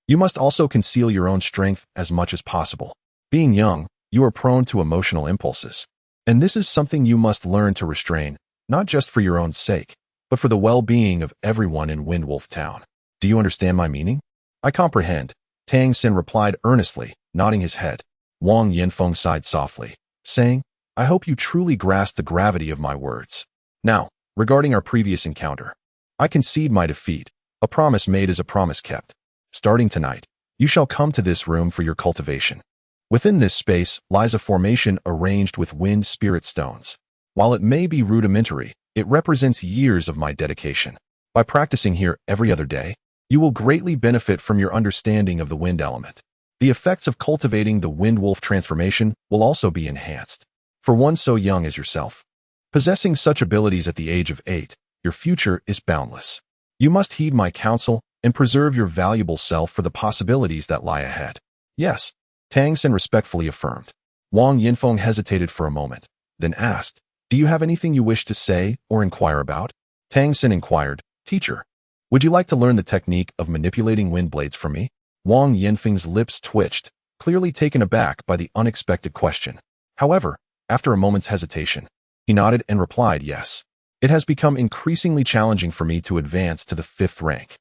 You must also conceal your own strength as much as possible. Being young, you are prone to emotional impulses. And this is something you must learn to restrain, not just for your own sake, but for the well-being of everyone in Windwolf Town. Do you understand my meaning? I comprehend, Tang San replied earnestly, nodding his head. Wang Yinfeng sighed softly, saying, I hope you truly grasp the gravity of my words. Now, regarding our previous encounter, I concede my defeat. A promise made is a promise kept. Starting tonight, you shall come to this room for your cultivation. Within this space lies a formation arranged with wind spirit stones. While it may be rudimentary, it represents years of my dedication. By practicing here every other day, you will greatly benefit from your understanding of the wind element. The effects of cultivating the wind-wolf transformation will also be enhanced. For one so young as yourself, possessing such abilities at the age of 8, your future is boundless. You must heed my counsel and preserve your valuable self for the possibilities that lie ahead. Yes, Tang San respectfully affirmed. Wang Yinfeng hesitated for a moment, then asked, do you have anything you wish to say or inquire about? Tang San inquired, Teacher, would you like to learn the technique of manipulating wind blades from me? Wang Yinfeng's lips twitched, clearly taken aback by the unexpected question. However, after a moment's hesitation, he nodded and replied, yes. It has become increasingly challenging for me to advance to the 5th rank.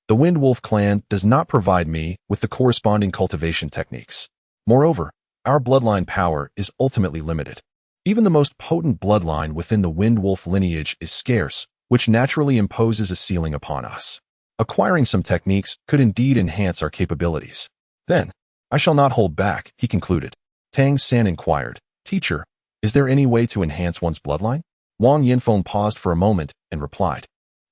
The Windwolf clan does not provide me with the corresponding cultivation techniques. Moreover, our bloodline power is ultimately limited. Even the most potent bloodline within the Windwolf lineage is scarce, which naturally imposes a ceiling upon us. Acquiring some techniques could indeed enhance our capabilities. Then, I shall not hold back, he concluded. Tang San inquired, Teacher, is there any way to enhance one's bloodline? Wang Yinfeng paused for a moment and replied,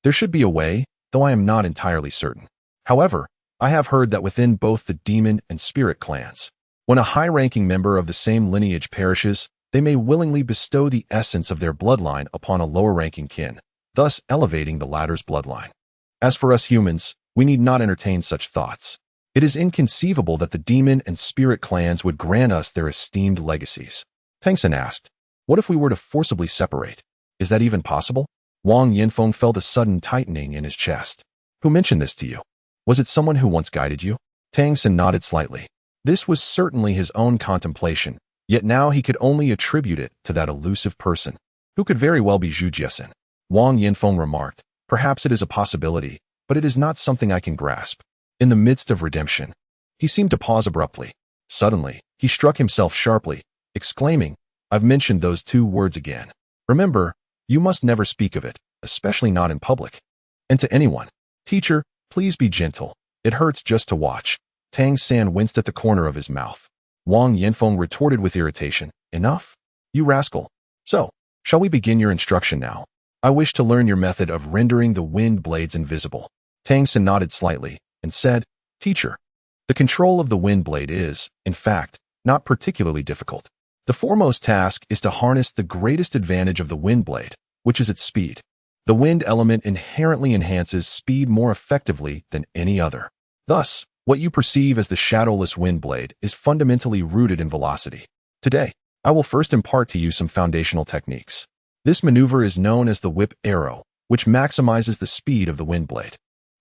there should be a way, though I am not entirely certain. However, I have heard that within both the demon and spirit clans, when a high-ranking member of the same lineage perishes, they may willingly bestow the essence of their bloodline upon a lower-ranking kin, thus elevating the latter's bloodline. As for us humans, we need not entertain such thoughts. It is inconceivable that the demon and spirit clans would grant us their esteemed legacies. Tang San asked, what if we were to forcibly separate? Is that even possible? Wang Yinfeng felt a sudden tightening in his chest. Who mentioned this to you? Was it someone who once guided you? Tang San nodded slightly. This was certainly his own contemplation, yet now he could only attribute it to that elusive person, who could very well be Zhu Jiesin. Wang Yinfeng remarked, perhaps it is a possibility, but it is not something I can grasp. In the midst of redemption, he seemed to pause abruptly. Suddenly, he struck himself sharply, exclaiming, I've mentioned those two words again. Remember, you must never speak of it, especially not in public. And to anyone. Teacher, please be gentle. It hurts just to watch. Tang San winced at the corner of his mouth. Wang Yinfeng retorted with irritation, enough? You rascal. So, shall we begin your instruction now? I wish to learn your method of rendering the wind blades invisible. Tang San nodded slightly and said, Teacher, the control of the wind blade is, in fact, not particularly difficult. The foremost task is to harness the greatest advantage of the wind blade, which is its speed. The wind element inherently enhances speed more effectively than any other. Thus, what you perceive as the shadowless wind blade is fundamentally rooted in velocity. Today, I will first impart to you some foundational techniques. This maneuver is known as the whip arrow, which maximizes the speed of the wind blade.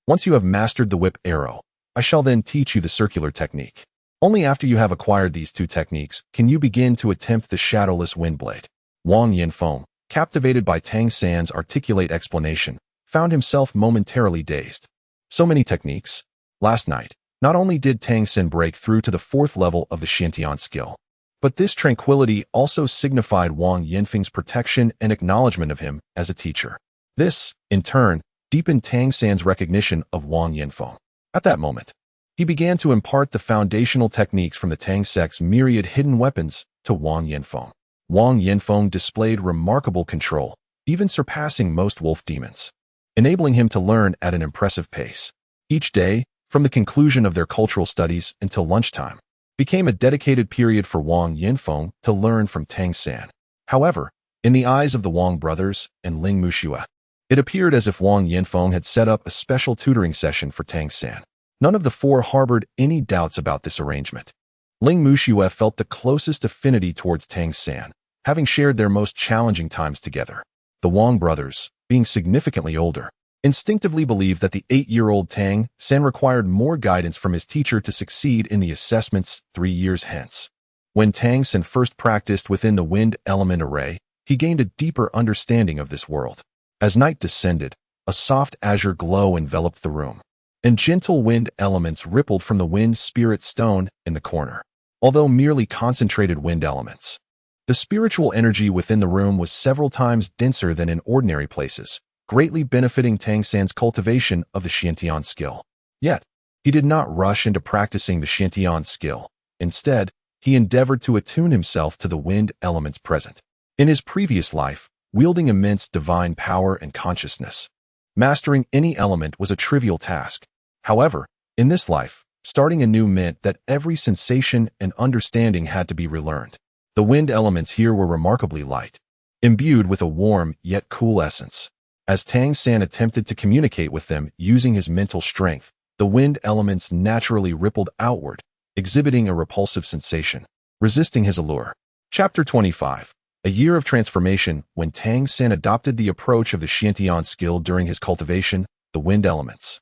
Once you have mastered the whip arrow, I shall then teach you the circular technique. Only after you have acquired these two techniques can you begin to attempt the shadowless wind blade. Wang Yinfeng, captivated by Tang San's articulate explanation, found himself momentarily dazed. So many techniques. Last night, not only did Tang San break through to the 4th level of the Xiantian skill, but this tranquility also signified Wang Yinfeng's protection and acknowledgement of him as a teacher. This, in turn, deepened Tang San's recognition of Wang Yinfeng. At that moment, he began to impart the foundational techniques from the Tang sect's myriad hidden weapons to Wang Yinfeng. Wang Yinfeng displayed remarkable control, even surpassing most wolf demons, enabling him to learn at an impressive pace. Each day, from the conclusion of their cultural studies until lunchtime, became a dedicated period for Wang Yinfeng to learn from Tang San. However, in the eyes of the Wang brothers and Ling Muxue, it appeared as if Wang Yinfeng had set up a special tutoring session for Tang San. None of the four harbored any doubts about this arrangement. Ling Muxue felt the closest affinity towards Tang San, having shared their most challenging times together. The Wang brothers, being significantly older, instinctively believed that the 8-year-old Tang San required more guidance from his teacher to succeed in the assessments 3 years hence. When Tang San first practiced within the wind element array, he gained a deeper understanding of this world. As night descended, a soft azure glow enveloped the room, and gentle wind elements rippled from the wind spirit stone in the corner. Although merely concentrated wind elements, the spiritual energy within the room was several times denser than in ordinary places, greatly benefiting Tang San's cultivation of the Xiantian skill. Yet, he did not rush into practicing the Xiantian skill. Instead, he endeavored to attune himself to the wind elements present. In his previous life, wielding immense divine power and consciousness, mastering any element was a trivial task. However, in this life, starting anew meant that every sensation and understanding had to be relearned. The wind elements here were remarkably light, imbued with a warm yet cool essence. As Tang San attempted to communicate with them using his mental strength, the wind elements naturally rippled outward, exhibiting a repulsive sensation, resisting his allure. Chapter 25. A year of transformation. When Tang San adopted the approach of the Xiantian skill during his cultivation, the wind elements,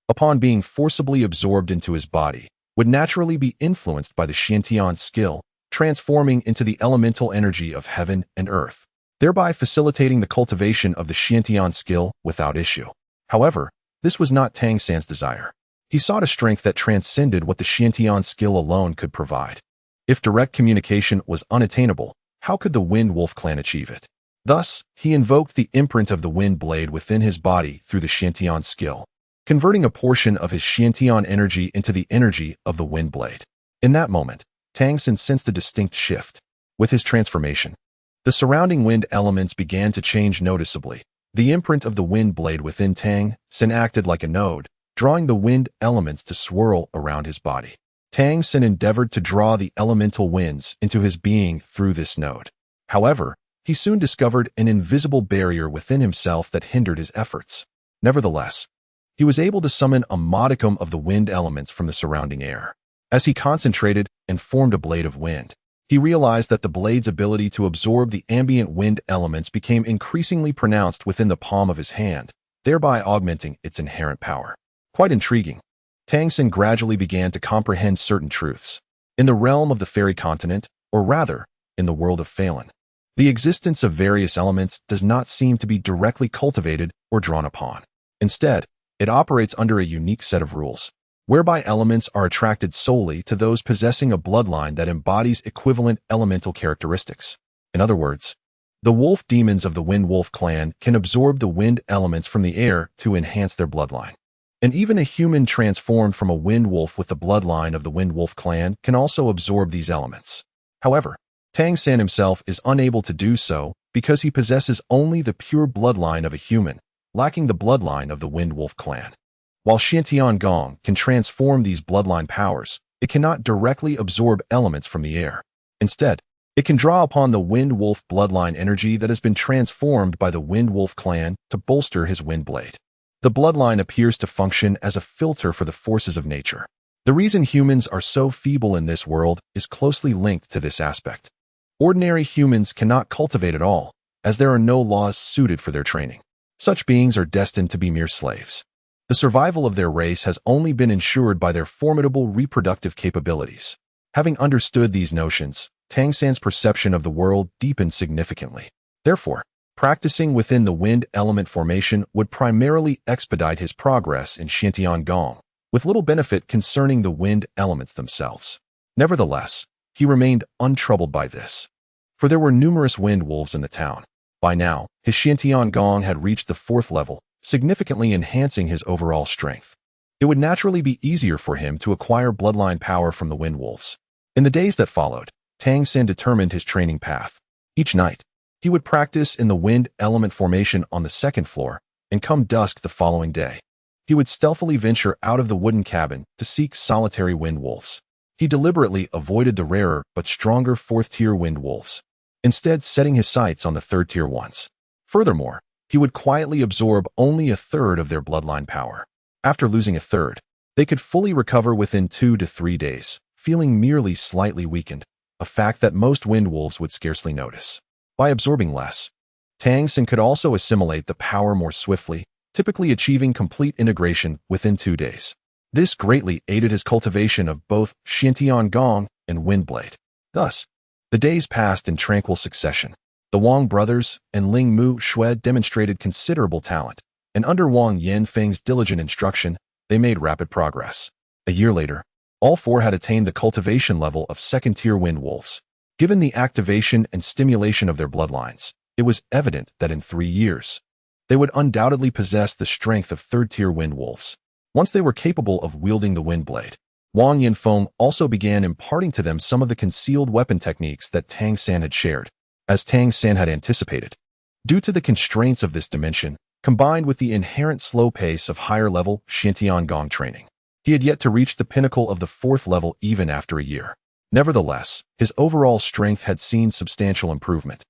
upon being forcibly absorbed into his body, would naturally be influenced by the Xiantian skill, transforming into the elemental energy of heaven and earth, thereby facilitating the cultivation of the Xiantian skill without issue. However, this was not Tang San's desire. He sought a strength that transcended what the Xiantian skill alone could provide. If direct communication was unattainable, how could the Wind Wolf clan achieve it? Thus, he invoked the imprint of the wind blade within his body through the Xiantian skill, converting a portion of his Xiantian energy into the energy of the wind blade. In that moment, Tang San sensed a distinct shift. With his transformation, the surrounding wind elements began to change noticeably. The imprint of the wind blade within Tang San acted like a node, drawing the wind elements to swirl around his body. Tang San endeavored to draw the elemental winds into his being through this node. However, he soon discovered an invisible barrier within himself that hindered his efforts. Nevertheless, he was able to summon a modicum of the wind elements from the surrounding air. As he concentrated and formed a blade of wind, he realized that the blade's ability to absorb the ambient wind elements became increasingly pronounced within the palm of his hand, thereby augmenting its inherent power. Quite intriguing. Tang San gradually began to comprehend certain truths. In the realm of the fairy continent, or rather, in the world of Phelan, the existence of various elements does not seem to be directly cultivated or drawn upon. Instead, it operates under a unique set of rules, whereby elements are attracted solely to those possessing a bloodline that embodies equivalent elemental characteristics. In other words, the wolf demons of the Wind Wolf clan can absorb the wind elements from the air to enhance their bloodline. And even a human transformed from a wind wolf with the bloodline of the Wind Wolf clan can also absorb these elements. However, Tang San himself is unable to do so because he possesses only the pure bloodline of a human, lacking the bloodline of the Wind Wolf clan. While Xiantian Gong can transform these bloodline powers, it cannot directly absorb elements from the air. Instead, it can draw upon the Wind Wolf bloodline energy that has been transformed by the Wind Wolf clan to bolster his wind blade. The bloodline appears to function as a filter for the forces of nature. The reason humans are so feeble in this world is closely linked to this aspect. Ordinary humans cannot cultivate at all, as there are no laws suited for their training. Such beings are destined to be mere slaves. The survival of their race has only been ensured by their formidable reproductive capabilities. Having understood these notions, Tang San's perception of the world deepened significantly. Therefore, practicing within the wind element formation would primarily expedite his progress in Xiantian Gong, with little benefit concerning the wind elements themselves. Nevertheless, he remained untroubled by this, for there were numerous wind wolves in the town. By now, his Xiantian Gong had reached the 4th level, significantly enhancing his overall strength. It would naturally be easier for him to acquire bloodline power from the wind wolves. In the days that followed, Tang San determined his training path. Each night, he would practice in the wind element formation on the 2nd floor, and come dusk the following day, he would stealthily venture out of the wooden cabin to seek solitary wind wolves. He deliberately avoided the rarer but stronger 4th-tier wind wolves, instead setting his sights on the 3rd-tier ones. Furthermore, he would quietly absorb only a third of their bloodline power. After losing a third, they could fully recover within 2 to 3 days, feeling merely slightly weakened, a fact that most wind wolves would scarcely notice. By absorbing less, Tang San could also assimilate the power more swiftly, typically achieving complete integration within 2 days. This greatly aided his cultivation of both Xiantian Gong and Windblade. Thus, the days passed in tranquil succession. The Wang brothers and Ling Mu Shui demonstrated considerable talent, and under Wang Yanfeng's diligent instruction, they made rapid progress. A year later, all 4 had attained the cultivation level of 2nd-tier wind wolves. Given the activation and stimulation of their bloodlines, it was evident that in 3 years, they would undoubtedly possess the strength of 3rd-tier wind wolves. Once they were capable of wielding the wind blade, Wang Yanfeng also began imparting to them some of the concealed weapon techniques that Tang San had shared. As Tang San had anticipated, due to the constraints of this dimension, combined with the inherent slow pace of higher-level Xiantian Gong training, he had yet to reach the pinnacle of the 4th level even after a year. Nevertheless, his overall strength had seen substantial improvement,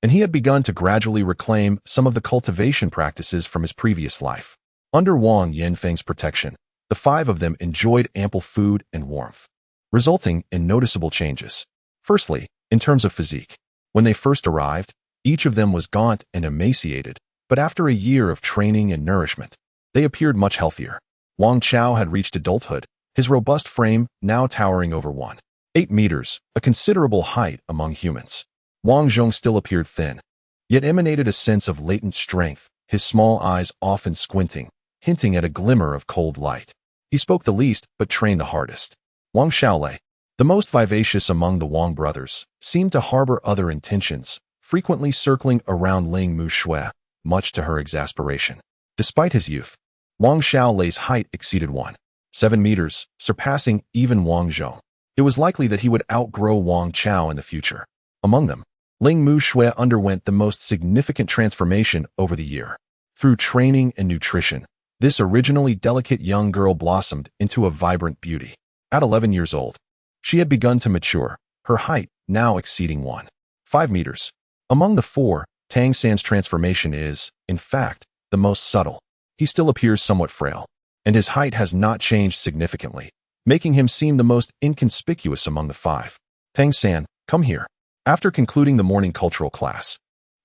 and he had begun to gradually reclaim some of the cultivation practices from his previous life. Under Wang Yanfeng's protection, the 5 of them enjoyed ample food and warmth, resulting in noticeable changes. Firstly, in terms of physique. When they first arrived, each of them was gaunt and emaciated, but after a year of training and nourishment, they appeared much healthier. Wang Chao had reached adulthood, his robust frame now towering over 1.8 meters, a considerable height among humans. Wang Zhong still appeared thin, yet emanated a sense of latent strength, his small eyes often squinting, hinting at a glimmer of cold light. He spoke the least, but trained the hardest. Wang Xiaolei, the most vivacious among the Wang brothers, seemed to harbor other intentions, frequently circling around Ling Mu Shui, much to her exasperation. Despite his youth, Wang Xiaolei's height exceeded 1.7 meters, surpassing even Wang Zhong. It was likely that he would outgrow Wang Chao in the future. Among them, Ling Mu Shui underwent the most significant transformation over the year. Through training and nutrition, This originally delicate young girl blossomed into a vibrant beauty. At 11 years old, she had begun to mature, her height now exceeding 1.5 meters. Among the four, Tang San's transformation is, in fact, the most subtle. He still appears somewhat frail, and his height has not changed significantly, making him seem the most inconspicuous among the five. Tang San, come here. After concluding the morning cultural class,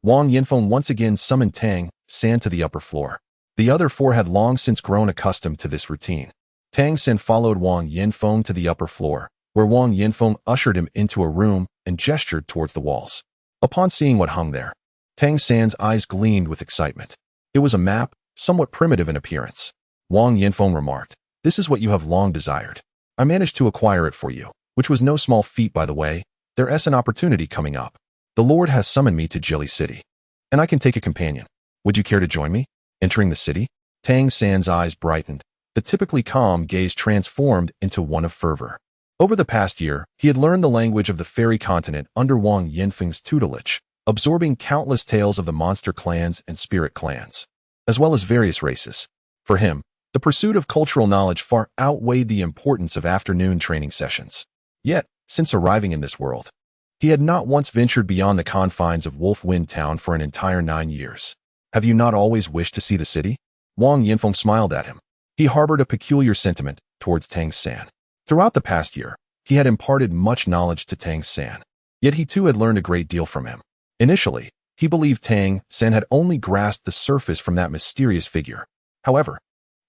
Wang Yinfeng once again summoned Tang San to the upper floor. The other four had long since grown accustomed to this routine. Tang San followed Wang Yinfeng to the upper floor, where Wang Yinfeng ushered him into a room and gestured towards the walls. Upon seeing what hung there, Tang San's eyes gleamed with excitement. It was a map, somewhat primitive in appearance. Wang Yinfeng remarked, "This is what you have long desired. I managed to acquire it for you, which was no small feat, by the way. There is an opportunity coming up. The Lord has summoned me to Jilly City, and I can take a companion. Would you care to join me?" Entering the city, Tang San's eyes brightened. The typically calm gaze transformed into one of fervor. Over the past year, he had learned the language of the fairy continent under Wang Yinfeng's tutelage, absorbing countless tales of the monster clans and spirit clans, as well as various races. For him, the pursuit of cultural knowledge far outweighed the importance of afternoon training sessions. Yet, since arriving in this world, he had not once ventured beyond the confines of Wolfwind Town for an entire 9 years. "Have you not always wished to see the city?" Wang Yinfeng smiled at him. He harbored a peculiar sentiment towards Tang San. Throughout the past year, he had imparted much knowledge to Tang San, yet he too had learned a great deal from him. Initially, he believed Tang San had only grasped the surface from that mysterious figure. However,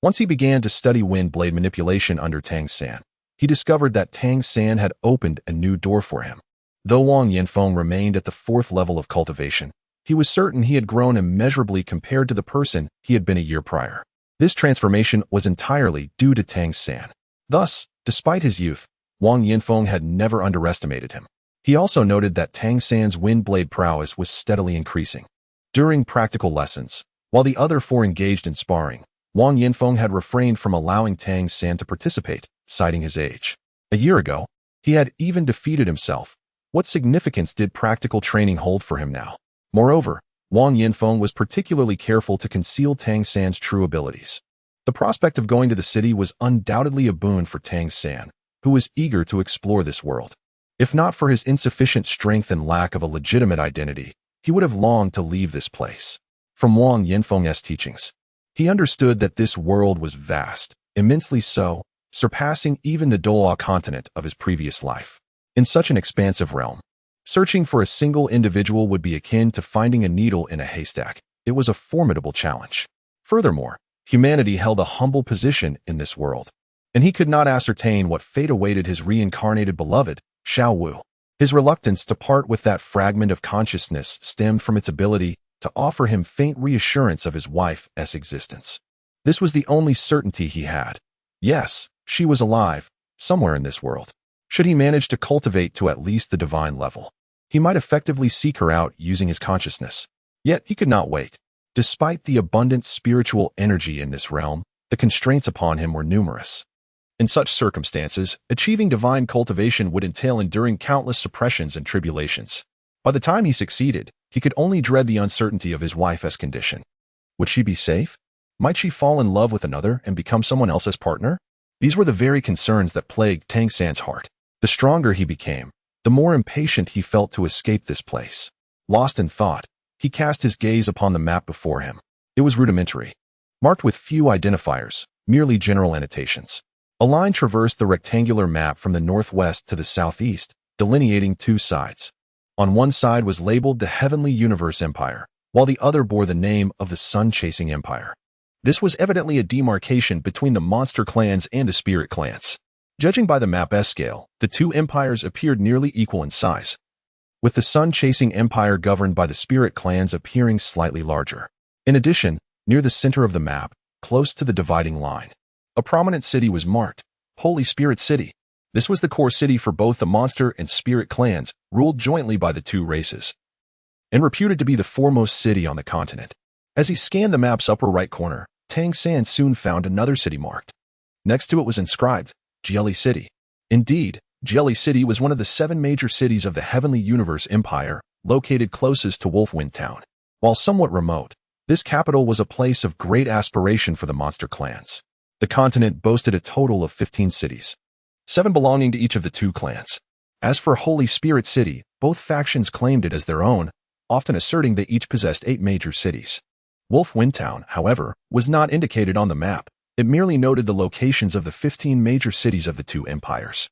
once he began to study wind blade manipulation under Tang San, he discovered that Tang San had opened a new door for him. Though Wang Yinfeng remained at the 4th level of cultivation, he was certain he had grown immeasurably compared to the person he had been a year prior. This transformation was entirely due to Tang San. Thus, despite his youth, Wang Yinfeng had never underestimated him. He also noted that Tang San's wind blade prowess was steadily increasing. During practical lessons, while the other four engaged in sparring, Wang Yinfeng had refrained from allowing Tang San to participate, citing his age. A year ago, he had even defeated himself. What significance did practical training hold for him now? Moreover, Wang Yinfeng was particularly careful to conceal Tang San's true abilities. The prospect of going to the city was undoubtedly a boon for Tang San, who was eager to explore this world. If not for his insufficient strength and lack of a legitimate identity, he would have longed to leave this place. From Wang Yinfeng's teachings, he understood that this world was vast, immensely so, surpassing even the Doa continent of his previous life. In such an expansive realm, searching for a single individual would be akin to finding a needle in a haystack. It was a formidable challenge. Furthermore, humanity held a humble position in this world, and he could not ascertain what fate awaited his reincarnated beloved, Xiao Wu. His reluctance to part with that fragment of consciousness stemmed from its ability to offer him faint reassurance of his wife's existence. This was the only certainty he had. Yes, she was alive, somewhere in this world. Should he manage to cultivate to at least the divine level, he might effectively seek her out using his consciousness. Yet he could not wait. Despite the abundant spiritual energy in this realm, the constraints upon him were numerous. In such circumstances, achieving divine cultivation would entail enduring countless suppressions and tribulations. By the time he succeeded, he could only dread the uncertainty of his wife's condition. Would she be safe? Might she fall in love with another and become someone else's partner? These were the very concerns that plagued Tang San's heart. The stronger he became, the more impatient he felt to escape this place. Lost in thought, he cast his gaze upon the map before him. It was rudimentary, marked with few identifiers, merely general annotations. A line traversed the rectangular map from the northwest to the southeast, delineating two sides. On one side was labeled the Heavenly Universe Empire, while the other bore the name of the Sun-Chasing Empire. This was evidently a demarcation between the monster clans and the spirit clans. Judging by the map's scale, the two empires appeared nearly equal in size, with the Sun-Chasing Empire governed by the spirit clans appearing slightly larger. In addition, near the center of the map, close to the dividing line, a prominent city was marked, Holy Spirit City. This was the core city for both the monster and spirit clans, ruled jointly by the two races, and reputed to be the foremost city on the continent. As he scanned the map's upper right corner, Tang San soon found another city marked. Next to it was inscribed, Jelly City. Indeed, Jelly City was one of the 7 major cities of the Heavenly Universe Empire, located closest to Wolfwind Town. While somewhat remote, This capital was a place of great aspiration for the monster clans. The continent boasted a total of 15 cities, 7 belonging to each of the 2 clans. As for Holy Spirit City, both factions claimed it as their own, often asserting they each possessed 8 major cities. Wolf Wind Town, however, was not indicated on the map. It merely noted the locations of the 15 major cities of the 2 empires.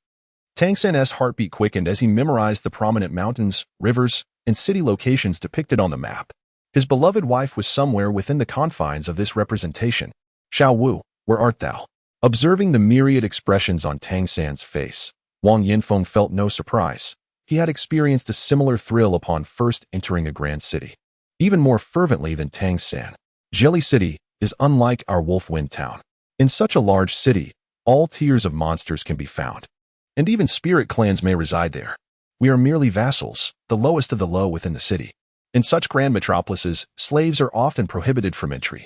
Tang San's heartbeat quickened as he memorized the prominent mountains, rivers, and city locations depicted on the map. His beloved wife was somewhere within the confines of this representation. Xiao Wu, where art thou? Observing the myriad expressions on Tang San's face, Wang Yinfeng felt no surprise. He had experienced a similar thrill upon first entering a grand city. Even more fervently than Tang San, Jelly City is unlike our Wolf Wind Town. In such a large city, all tiers of monsters can be found, and even spirit clans may reside there. We are merely vassals, the lowest of the low within the city. In such grand metropolises, slaves are often prohibited from entry.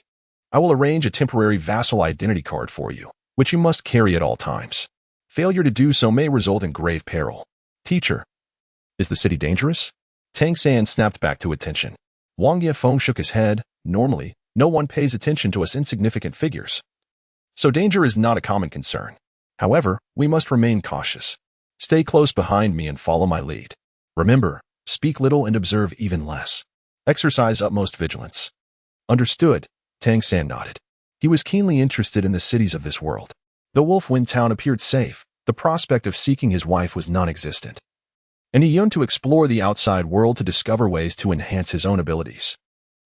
I will arrange a temporary vassal identity card for you, which you must carry at all times. Failure to do so may result in grave peril. Teacher, is the city dangerous? Tang San snapped back to attention. Wang Yifeng shook his head. Normally, no one pays attention to us insignificant figures. So danger is not a common concern. However, we must remain cautious. Stay close behind me and follow my lead. Remember, speak little and observe even less. Exercise utmost vigilance. Understood, Tang San nodded. He was keenly interested in the cities of this world. Though Wolf Wind Town appeared safe, the prospect of seeking his wife was non-existent. And he yearned to explore the outside world to discover ways to enhance his own abilities.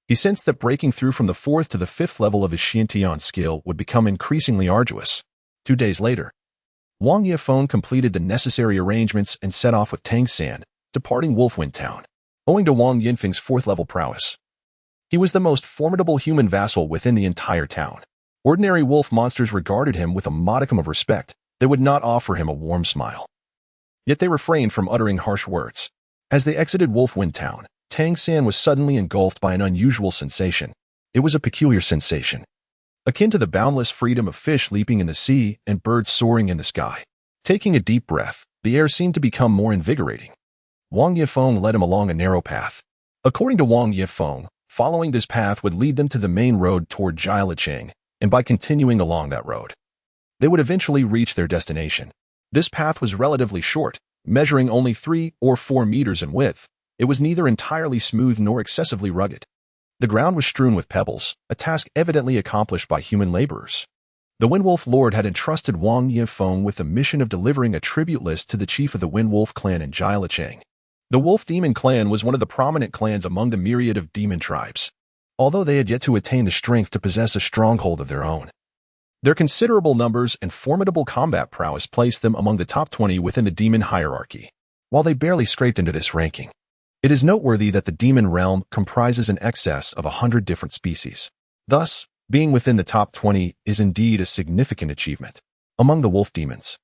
He sensed that breaking through from the 4th to the 5th level of his Xiantian skill would become increasingly arduous. 2 days later, Wang Yifeng completed the necessary arrangements and set off with Tang San, departing Wolf Wind Town. Owing to Wang Yinfeng's 4th level prowess, he was the most formidable human vassal within the entire town. Ordinary wolf monsters regarded him with a modicum of respect. They would not offer him a warm smile. Yet they refrained from uttering harsh words. As they exited Wolf Wind Town, Tang San was suddenly engulfed by an unusual sensation. It was a peculiar sensation, akin to the boundless freedom of fish leaping in the sea and birds soaring in the sky. Taking a deep breath, the air seemed to become more invigorating. Wang Yifeng led him along a narrow path. According to Wang Yifeng, following this path would lead them to the main road toward Jialicheng, and by continuing along that road, they would eventually reach their destination. This path was relatively short, measuring only 3 or 4 meters in width. It was neither entirely smooth nor excessively rugged. The ground was strewn with pebbles, a task evidently accomplished by human laborers. The Windwolf Lord had entrusted Wang Yifeng with the mission of delivering a tribute list to the chief of the Windwolf clan in Jialicheng. The Wolf Demon clan was one of the prominent clans among the myriad of demon tribes, although they had yet to attain the strength to possess a stronghold of their own. Their considerable numbers and formidable combat prowess placed them among the top 20 within the demon hierarchy, while they barely scraped into this ranking. It is noteworthy that the demon realm comprises an excess of 100 different species. Thus, being within the top 20 is indeed a significant achievement. Among the wolf demons,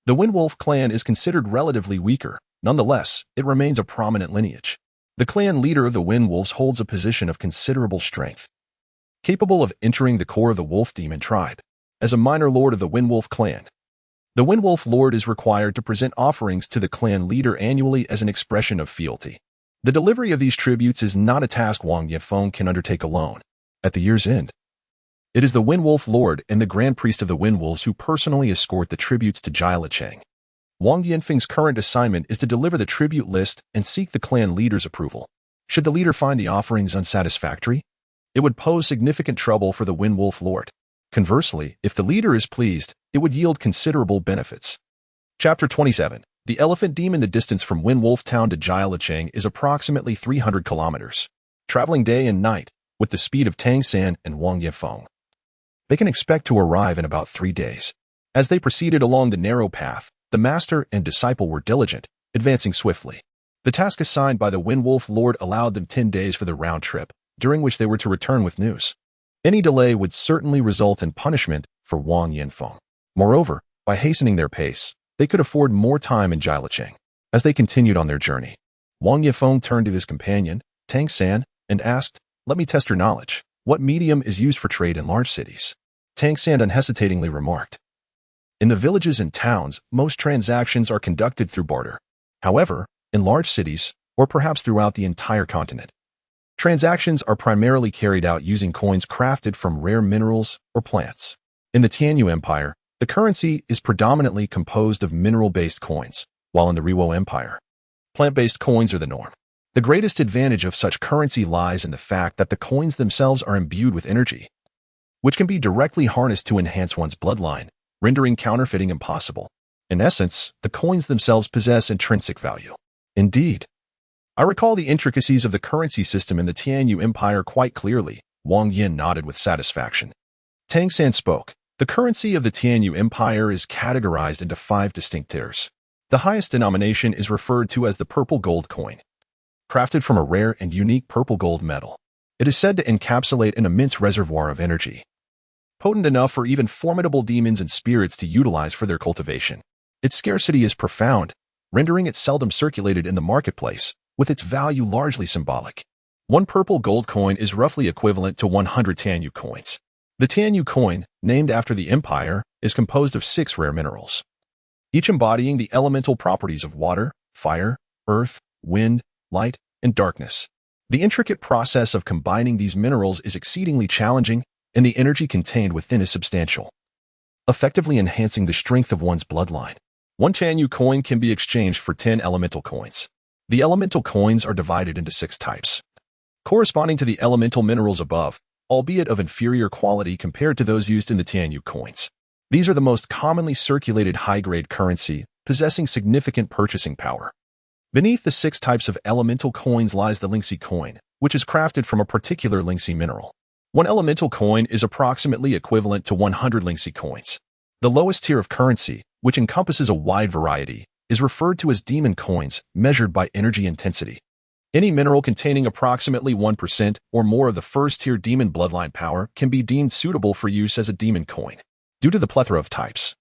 the Windwolf clan is considered relatively weaker. Nonetheless, it remains a prominent lineage. The clan leader of the Windwolves holds a position of considerable strength, capable of entering the core of the wolf demon tribe. As a minor lord of the Windwolf clan, the Windwolf Lord is required to present offerings to the clan leader annually as an expression of fealty. The delivery of these tributes is not a task Wang Yifeng can undertake alone. At the year's end, it is the Windwolf Lord and the Grand Priest of the Windwolves who personally escort the tributes to Jialicheng. Wang Yinfeng's current assignment is to deliver the tribute list and seek the clan leader's approval. Should the leader find the offerings unsatisfactory, it would pose significant trouble for the Windwolf Lord. Conversely, if the leader is pleased, it would yield considerable benefits. Chapter 27. The Elephant Demon. The distance from Windwolf Town to Jialicheng is approximately 300 kilometers. Traveling day and night, with the speed of Tang San and Wang Yifeng, they can expect to arrive in about 3 days. As they proceeded along the narrow path, the master and disciple were diligent, advancing swiftly. The task assigned by the Windwolf Lord allowed them 10 days for the round trip, during which they were to return with news. Any delay would certainly result in punishment for Wang Yinfeng. Moreover, by hastening their pace, they could afford more time in Jialicheng. As they continued on their journey, Wang Yifeng turned to his companion, Tang San, and asked, "Let me test your knowledge. What medium is used for trade in large cities?" Tang San unhesitatingly remarked, "In the villages and towns, most transactions are conducted through barter. However, in large cities, or perhaps throughout the entire continent, Transactions are primarily carried out using coins crafted from rare minerals or plants. In the Tianyu Empire, the currency is predominantly composed of mineral-based coins, while in the Rewo Empire, plant-based coins are the norm. The greatest advantage of such currency lies in the fact that the coins themselves are imbued with energy, which can be directly harnessed to enhance one's bloodline, rendering counterfeiting impossible. In essence, the coins themselves possess intrinsic value. Indeed, I recall the intricacies of the currency system in the Tianyu Empire quite clearly. Wang Yin nodded with satisfaction. Tang San spoke. The currency of the Tianyu Empire is categorized into 5 distinct tiers. The highest denomination is referred to as the purple gold coin, crafted from a rare and unique purple gold metal. It is said to encapsulate an immense reservoir of energy, potent enough for even formidable demons and spirits to utilize for their cultivation. Its scarcity is profound, rendering it seldom circulated in the marketplace, with its value largely symbolic. One purple gold coin is roughly equivalent to 100 Tianyu coins. The Tianyu coin, named after the empire, is composed of 6 rare minerals, each embodying the elemental properties of water, fire, earth, wind, light, and darkness. The intricate process of combining these minerals is exceedingly challenging, and the energy contained within is substantial, effectively enhancing the strength of one's bloodline. One Tianyu coin can be exchanged for 10 elemental coins. The elemental coins are divided into 6 types, corresponding to the elemental minerals above, albeit of inferior quality compared to those used in the Tianyu coins. These are the most commonly circulated high-grade currency, possessing significant purchasing power. Beneath the 6 types of elemental coins lies the Lingxi coin, which is crafted from a particular Lingxi mineral. One elemental coin is approximately equivalent to 100 Lingxi coins. The lowest tier of currency, which encompasses a wide variety, is referred to as demon coins, measured by energy intensity. Any mineral containing approximately 1% or more of the first-tier demon bloodline power can be deemed suitable for use as a demon coin. Due to the plethora of types,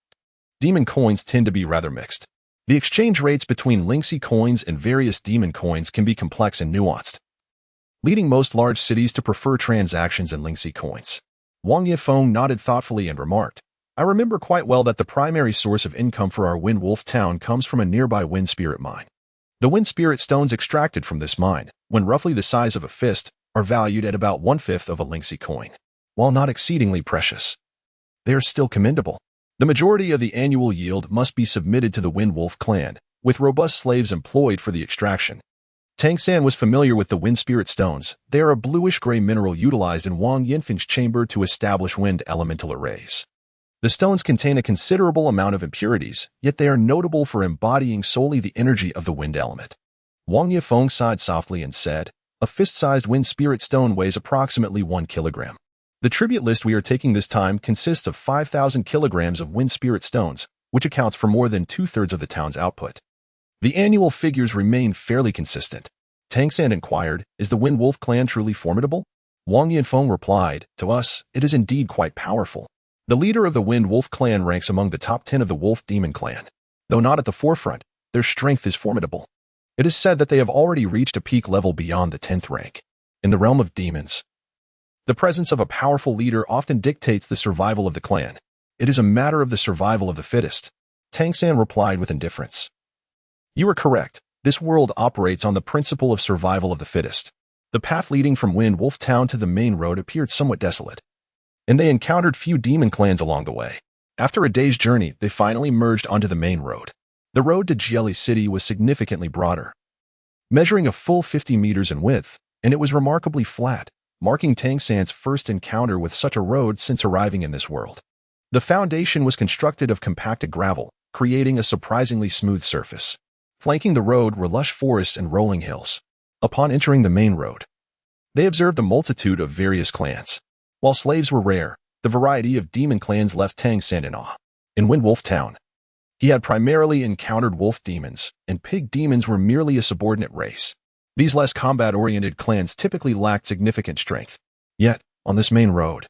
demon coins tend to be rather mixed. The exchange rates between Lingxi coins and various demon coins can be complex and nuanced, leading most large cities to prefer transactions in Lingxi coins. Wang Yifeng nodded thoughtfully and remarked, I remember quite well that the primary source of income for our Wind Wolf town comes from a nearby wind spirit mine. The wind spirit stones extracted from this mine, when roughly the size of a fist, are valued at about 1/5 of a Lingxi coin. While not exceedingly precious, they are still commendable. The majority of the annual yield must be submitted to the Wind Wolf clan, with robust slaves employed for the extraction. Tang San was familiar with the wind spirit stones. They are a bluish-gray mineral utilized in Wang Yinfeng's chamber to establish wind elemental arrays. The stones contain a considerable amount of impurities, yet they are notable for embodying solely the energy of the wind element. Wang Yifeng sighed softly and said, a fist-sized wind spirit stone weighs approximately 1 kilogram. The tribute list we are taking this time consists of 5,000 kilograms of wind spirit stones, which accounts for more than 2/3 of the town's output. The annual figures remain fairly consistent. Tang San inquired, is the Wind Wolf clan truly formidable? Wang Yinfeng replied, to us, it is indeed quite powerful. The leader of the Wind Wolf clan ranks among the top 10 of the Wolf Demon clan. Though not at the forefront, their strength is formidable. It is said that they have already reached a peak level beyond the 10th rank. In the realm of demons, the presence of a powerful leader often dictates the survival of the clan. It is a matter of the survival of the fittest. Tang San replied with indifference. You are correct. This world operates on the principle of survival of the fittest. The path leading from Wind Wolf Town to the main road appeared somewhat desolate, and they encountered few demon clans along the way. After a day's journey, they finally merged onto the main road. The road to Jieli City was significantly broader, measuring a full 50 meters in width, and it was remarkably flat, marking Tang San's first encounter with such a road since arriving in this world. The foundation was constructed of compacted gravel, creating a surprisingly smooth surface. Flanking the road were lush forests and rolling hills. Upon entering the main road, they observed a multitude of various clans. While slaves were rare, the variety of demon clans left Tang San in awe. In Wind Wolf Town, he had primarily encountered wolf demons, and pig demons were merely a subordinate race. These less combat-oriented clans typically lacked significant strength. Yet, on this main road,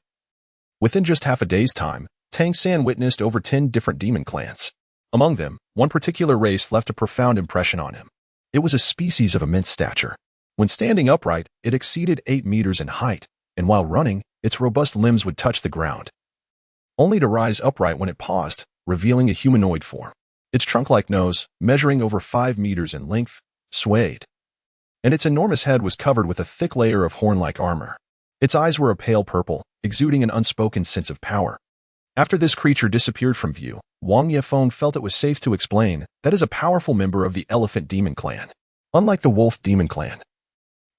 within just half a day's time, Tang San witnessed over 10 different demon clans. Among them, one particular race left a profound impression on him. It was a species of immense stature. When standing upright, it exceeded 8 meters in height, and while running, its robust limbs would touch the ground, only to rise upright when it paused, revealing a humanoid form. Its trunk-like nose, measuring over 5 meters in length, swayed, and its enormous head was covered with a thick layer of horn-like armor. Its eyes were a pale purple, exuding an unspoken sense of power. After this creature disappeared from view, Wang Yefeng felt it was safe to explain that is a powerful member of the Elephant Demon Clan. Unlike the Wolf Demon Clan,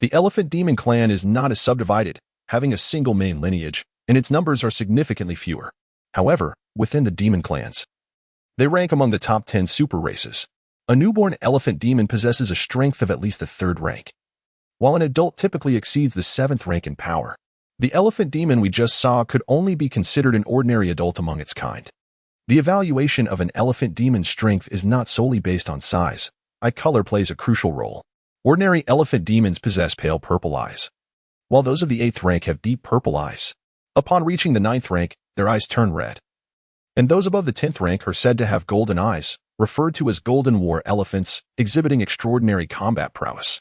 the Elephant Demon Clan is not as subdivided, having a single main lineage, and its numbers are significantly fewer. However, within the demon clans, they rank among the top 10 super races. A newborn elephant demon possesses a strength of at least the 3rd rank, while an adult typically exceeds the 7th rank in power. The elephant demon we just saw could only be considered an ordinary adult among its kind. The evaluation of an elephant demon's strength is not solely based on size. Eye color plays a crucial role. Ordinary elephant demons possess pale purple eyes, while those of the 8th rank have deep purple eyes. Upon reaching the 9th rank, their eyes turn red. And those above the 10th rank are said to have golden eyes, referred to as golden war elephants, exhibiting extraordinary combat prowess.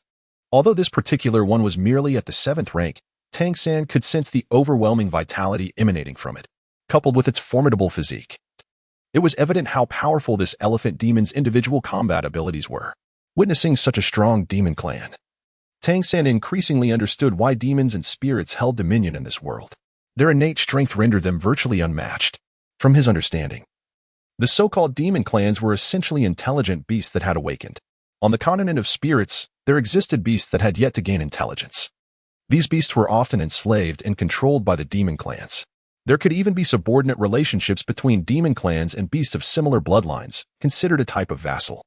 Although this particular one was merely at the 7th rank, Tang San could sense the overwhelming vitality emanating from it, coupled with its formidable physique. It was evident how powerful this elephant demon's individual combat abilities were. Witnessing such a strong demon clan, Tang San increasingly understood why demons and spirits held dominion in this world. Their innate strength rendered them virtually unmatched. From his understanding, the so-called demon clans were essentially intelligent beasts that had awakened. On the continent of spirits, there existed beasts that had yet to gain intelligence. These beasts were often enslaved and controlled by the demon clans. There could even be subordinate relationships between demon clans and beasts of similar bloodlines, considered a type of vassal.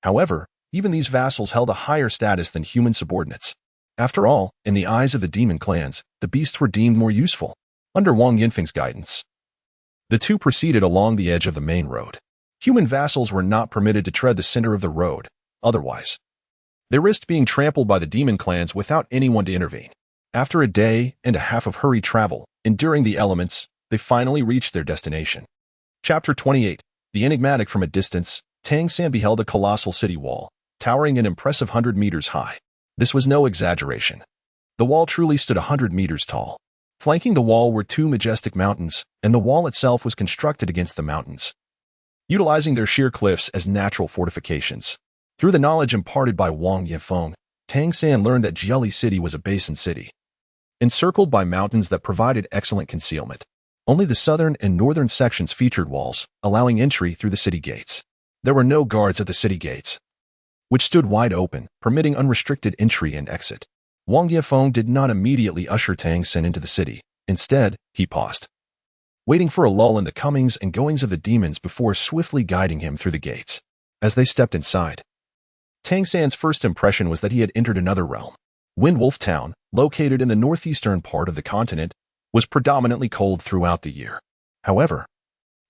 However, even these vassals held a higher status than human subordinates. After all, in the eyes of the demon clans, the beasts were deemed more useful. Under Wang Yinfeng's guidance, the two proceeded along the edge of the main road. Human vassals were not permitted to tread the center of the road. Otherwise, they risked being trampled by the demon clans without anyone to intervene. After a day and a half of hurried travel, enduring the elements, they finally reached their destination. Chapter 28. The Enigmatic. From a distance, Tang San beheld a colossal city wall, towering an impressive 100 meters high. This was no exaggeration. The wall truly stood 100 meters tall. Flanking the wall were 2 majestic mountains, and the wall itself was constructed against the mountains, utilizing their sheer cliffs as natural fortifications. Through the knowledge imparted by Wang Yefeng, Tang San learned that Jieli City was a basin city, encircled by mountains that provided excellent concealment. Only the southern and northern sections featured walls, allowing entry through the city gates. There were no guards at the city gates, which stood wide open, permitting unrestricted entry and exit. Wang Yefeng did not immediately usher Tang San into the city. Instead, he paused, waiting for a lull in the comings and goings of the demons before swiftly guiding him through the gates. As they stepped inside, Tang San's first impression was that he had entered another realm. Windwolf Town, located in the northeastern part of the continent, was predominantly cold throughout the year. However,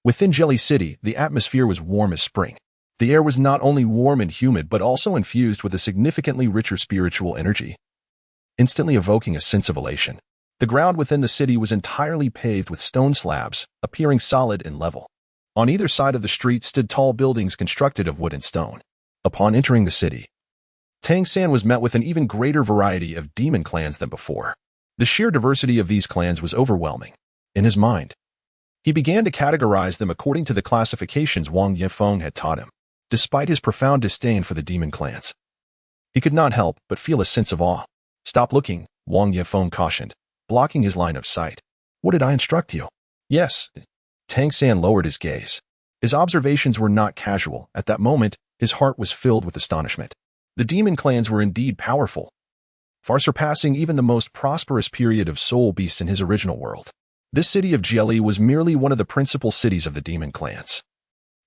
within Jieli City, the atmosphere was warm as spring. The air was not only warm and humid but also infused with a significantly richer spiritual energy, instantly evoking a sense of elation. The ground within the city was entirely paved with stone slabs, appearing solid and level. On either side of the street stood tall buildings constructed of wood and stone. Upon entering the city, Tang San was met with an even greater variety of demon clans than before. The sheer diversity of these clans was overwhelming. In his mind, he began to categorize them according to the classifications Wang Yefeng had taught him. Despite his profound disdain for the demon clans, he could not help but feel a sense of awe. "Stop looking," Wang Yefeng cautioned, blocking his line of sight. "What did I instruct you?" "Yes." Tang San lowered his gaze. His observations were not casual. At that moment, his heart was filled with astonishment. The demon clans were indeed powerful, far surpassing even the most prosperous period of soul beasts in his original world. This city of Jieli was merely one of the principal cities of the demon clans.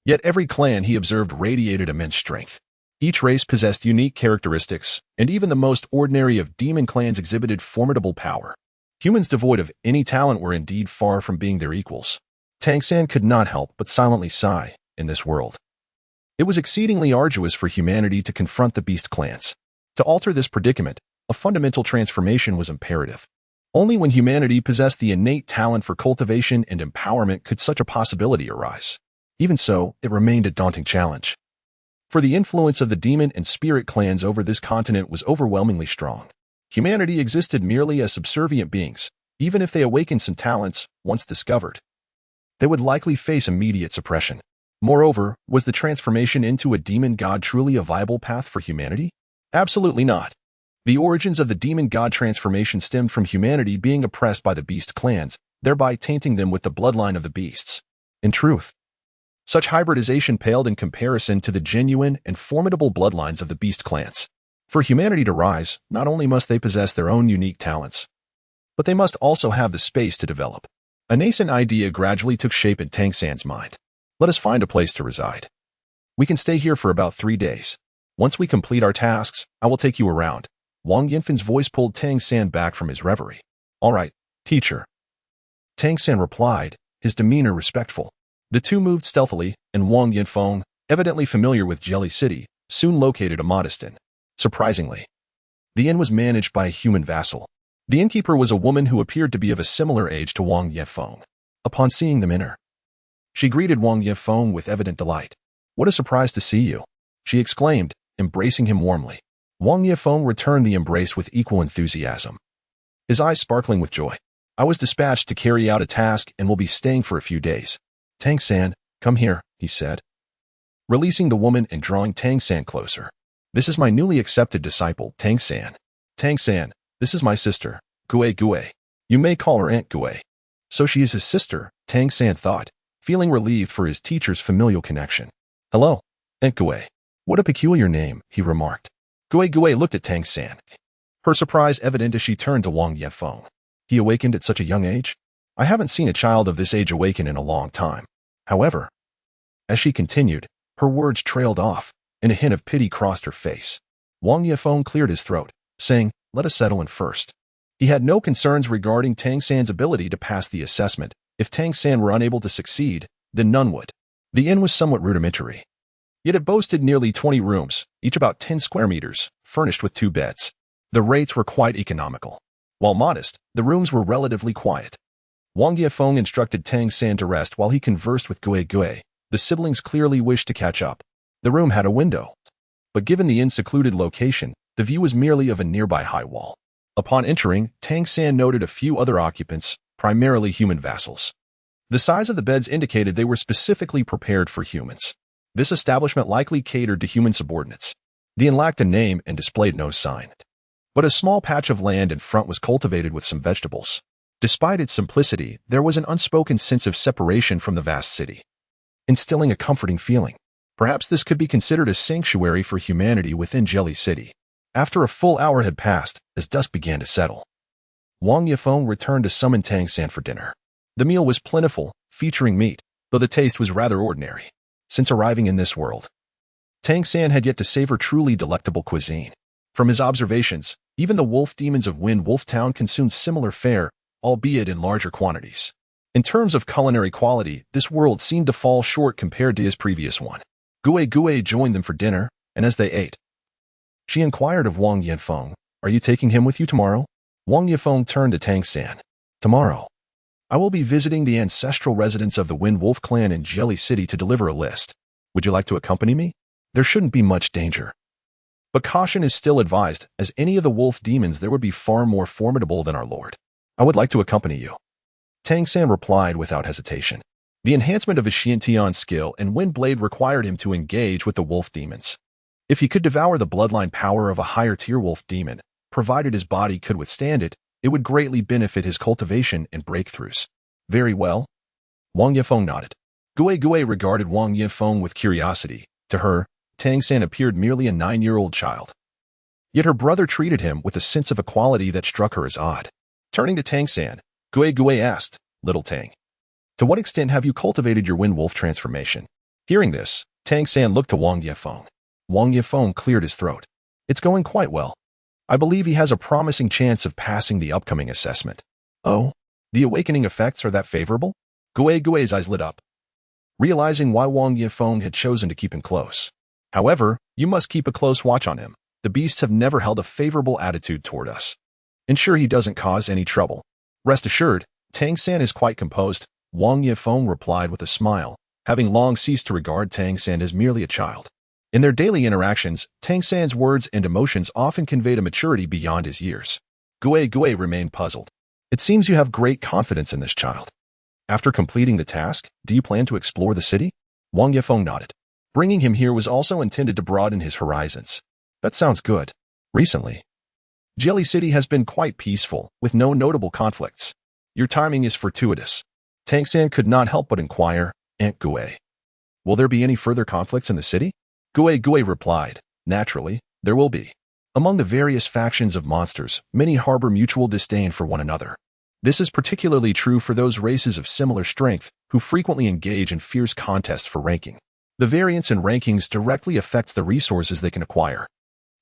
Yet every clan he observed radiated immense strength. Each race possessed unique characteristics, and even the most ordinary of demon clans exhibited formidable power. Humans devoid of any talent were indeed far from being their equals. Tang San could not help but silently sigh. In this world, it was exceedingly arduous for humanity to confront the beast clans. To alter this predicament, a fundamental transformation was imperative. Only when humanity possessed the innate talent for cultivation and empowerment could such a possibility arise. Even so, it remained a daunting challenge. For the influence of the demon and spirit clans over this continent was overwhelmingly strong. Humanity existed merely as subservient beings. Even if they awakened some talents, once discovered, they would likely face immediate suppression. Moreover, was the transformation into a demon god truly a viable path for humanity? Absolutely not. The origins of the demon-god transformation stemmed from humanity being oppressed by the beast clans, thereby tainting them with the bloodline of the beasts. In truth, such hybridization paled in comparison to the genuine and formidable bloodlines of the beast clans. For humanity to rise, not only must they possess their own unique talents, but they must also have the space to develop. A nascent idea gradually took shape in Tang San's mind. Let us find a place to reside. We can stay here for about 3 days. Once we complete our tasks, I will take you around. Wang Yinfen's voice pulled Tang San back from his reverie. All right, teacher. Tang San replied, his demeanor respectful. The two moved stealthily, and Wang Yinfeng, evidently familiar with Jelly City, soon located a modest inn. Surprisingly, the inn was managed by a human vassal. The innkeeper was a woman who appeared to be of a similar age to Wang Yinfeng. Upon seeing them enter, she greeted Wang Yinfeng with evident delight. What a surprise to see you, she exclaimed, embracing him warmly. Wang Yinfeng returned the embrace with equal enthusiasm, his eyes sparkling with joy. I was dispatched to carry out a task and will be staying for a few days. Tang San, come here, he said, releasing the woman and drawing Tang San closer. This is my newly accepted disciple, Tang San. Tang San, this is my sister, Gue Gue. You may call her Aunt Gue. So she is his sister, Tang San thought, feeling relieved for his teacher's familial connection. Hello, Aunt Gue. What a peculiar name, he remarked. Gue Gue looked at Tang San, her surprise evident as she turned to Wang Yinfeng. He awakened at such a young age? I haven't seen a child of this age awaken in a long time. However, as she continued, her words trailed off, and a hint of pity crossed her face. Wang Yinfeng cleared his throat, saying, let us settle in first. He had no concerns regarding Tang San's ability to pass the assessment. If Tang San were unable to succeed, then none would. The inn was somewhat rudimentary, yet it boasted nearly 20 rooms, each about 10 square meters, furnished with 2 beds. The rates were quite economical. While modest, the rooms were relatively quiet. Wang Yifeng instructed Tang San to rest while he conversed with Gue Gue. The siblings clearly wished to catch up. The room had a window, but given the inn's secluded location, the view was merely of a nearby high wall. Upon entering, Tang San noted a few other occupants, primarily human vassals. The size of the beds indicated they were specifically prepared for humans. This establishment likely catered to human subordinates. The inn lacked a name and displayed no sign, but a small patch of land in front was cultivated with some vegetables. Despite its simplicity, there was an unspoken sense of separation from the vast city, instilling a comforting feeling. Perhaps this could be considered a sanctuary for humanity within Jelly City. After a full hour had passed, as dusk began to settle, Wang Yifeng returned to summon Tang San for dinner. The meal was plentiful, featuring meat, though the taste was rather ordinary. Since arriving in this world, Tang San had yet to savor truly delectable cuisine. From his observations, even the wolf demons of Wind Wolf Town consumed similar fare, albeit in larger quantities. In terms of culinary quality, this world seemed to fall short compared to his previous one. Gue Gue joined them for dinner, and as they ate, she inquired of Wang Yinfeng, "Are you taking him with you tomorrow?" Wang Yinfeng turned to Tang San. "Tomorrow, I will be visiting the ancestral residence of the Wind Wolf clan in Jelly City to deliver a list. Would you like to accompany me? There shouldn't be much danger, but caution is still advised, as any of the wolf demons there would be far more formidable than our lord." "I would like to accompany you," Tang San replied without hesitation. The enhancement of his Xiantian skill and Wind Blade required him to engage with the wolf demons. If he could devour the bloodline power of a higher-tier wolf demon, provided his body could withstand it, it would greatly benefit his cultivation and breakthroughs. "Very well." Wang Yifeng nodded. Gue Gue regarded Wang Yifeng with curiosity. To her, Tang San appeared merely a 9-year-old child. Yet her brother treated him with a sense of equality that struck her as odd. Turning to Tang San, Gue Gue asked, "Little Tang, to what extent have you cultivated your Wind Wolf transformation?" Hearing this, Tang San looked to Wang Yifeng. Wang Yifeng cleared his throat. "It's going quite well. I believe he has a promising chance of passing the upcoming assessment." "Oh, the awakening effects are that favorable?" Gue Gue's eyes lit up, realizing why Wang Yifeng had chosen to keep him close. "However, you must keep a close watch on him. The beasts have never held a favorable attitude toward us. Ensure he doesn't cause any trouble." "Rest assured, Tang San is quite composed," Wang Yifeng replied with a smile, having long ceased to regard Tang San as merely a child. In their daily interactions, Tang San's words and emotions often conveyed a maturity beyond his years. Gue Gue remained puzzled. "It seems you have great confidence in this child. After completing the task, do you plan to explore the city?" Wang Yifeng nodded. Bringing him here was also intended to broaden his horizons. "That sounds good. Recently, Jelly City has been quite peaceful, with no notable conflicts. Your timing is fortuitous. Tang San could not help but inquire, Aunt Gue. Will there be any further conflicts in the city? Gue replied, naturally, there will be. Among the various factions of monsters, many harbor mutual disdain for one another. This is particularly true for those races of similar strength who frequently engage in fierce contests for ranking. The variance in rankings directly affects the resources they can acquire.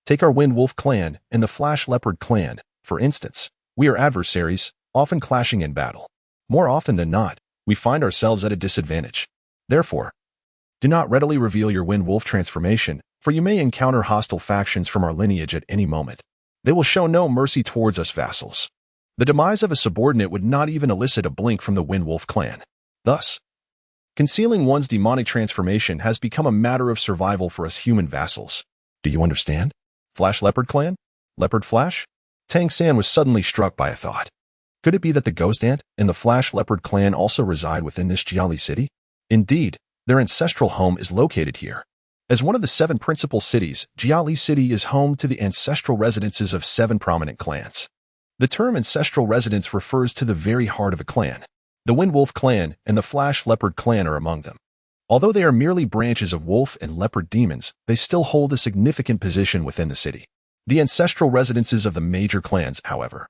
Take our Wind Wolf clan and the Flash Leopard clan, for instance. We are adversaries, often clashing in battle. More often than not, we find ourselves at a disadvantage. Therefore, do not readily reveal your Wind Wolf transformation, for you may encounter hostile factions from our lineage at any moment. They will show no mercy towards us vassals. The demise of a subordinate would not even elicit a blink from the Wind Wolf clan. Thus, concealing one's demonic transformation has become a matter of survival for us human vassals. Do you understand? Flash Leopard clan? Leopard Flash? Tang San was suddenly struck by a thought. Could it be that the Ghost Ant and the Flash Leopard clan also reside within this Jiali city? Indeed, their ancestral home is located here. As one of the 7 principal cities, Jiali City is home to the ancestral residences of 7 prominent clans. The term ancestral residence refers to the very heart of a clan. The Wind Wolf clan and the Flash Leopard clan are among them. Although they are merely branches of wolf and leopard demons, they still hold a significant position within the city. The ancestral residences of the major clans, however,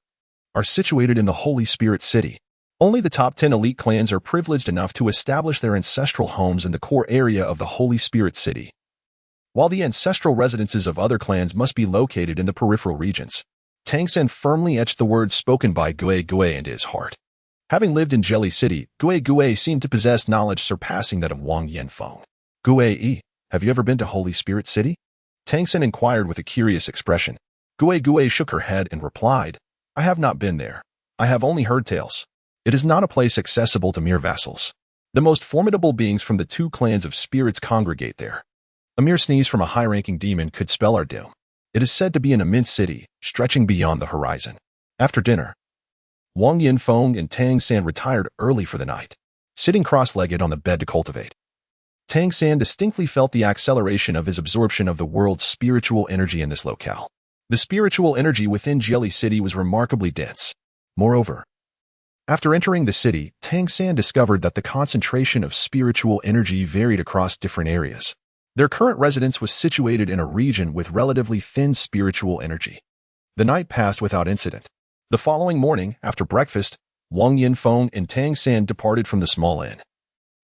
are situated in the Holy Spirit City. Only the top 10 elite clans are privileged enough to establish their ancestral homes in the core area of the Holy Spirit City, while the ancestral residences of other clans must be located in the peripheral regions. Tang San firmly etched the words spoken by Gue into his heart. Having lived in Jelly City, Gue seemed to possess knowledge surpassing that of Wang Yanfeng. Gue, have you ever been to Holy Spirit City? Tang San inquired with a curious expression. Gue shook her head and replied, I have not been there. I have only heard tales. It is not a place accessible to mere vassals. The most formidable beings from the 2 clans of spirits congregate there. A mere sneeze from a high-ranking demon could spell our doom. It is said to be an immense city, stretching beyond the horizon. After dinner, Wang Yanfeng and Tang San retired early for the night, sitting cross-legged on the bed to cultivate. Tang San distinctly felt the acceleration of his absorption of the world's spiritual energy in this locale. The spiritual energy within Jelly City was remarkably dense. Moreover, after entering the city, Tang San discovered that the concentration of spiritual energy varied across different areas. Their current residence was situated in a region with relatively thin spiritual energy. The night passed without incident. The following morning, after breakfast, Wang Yanfeng and Tang San departed from the small inn,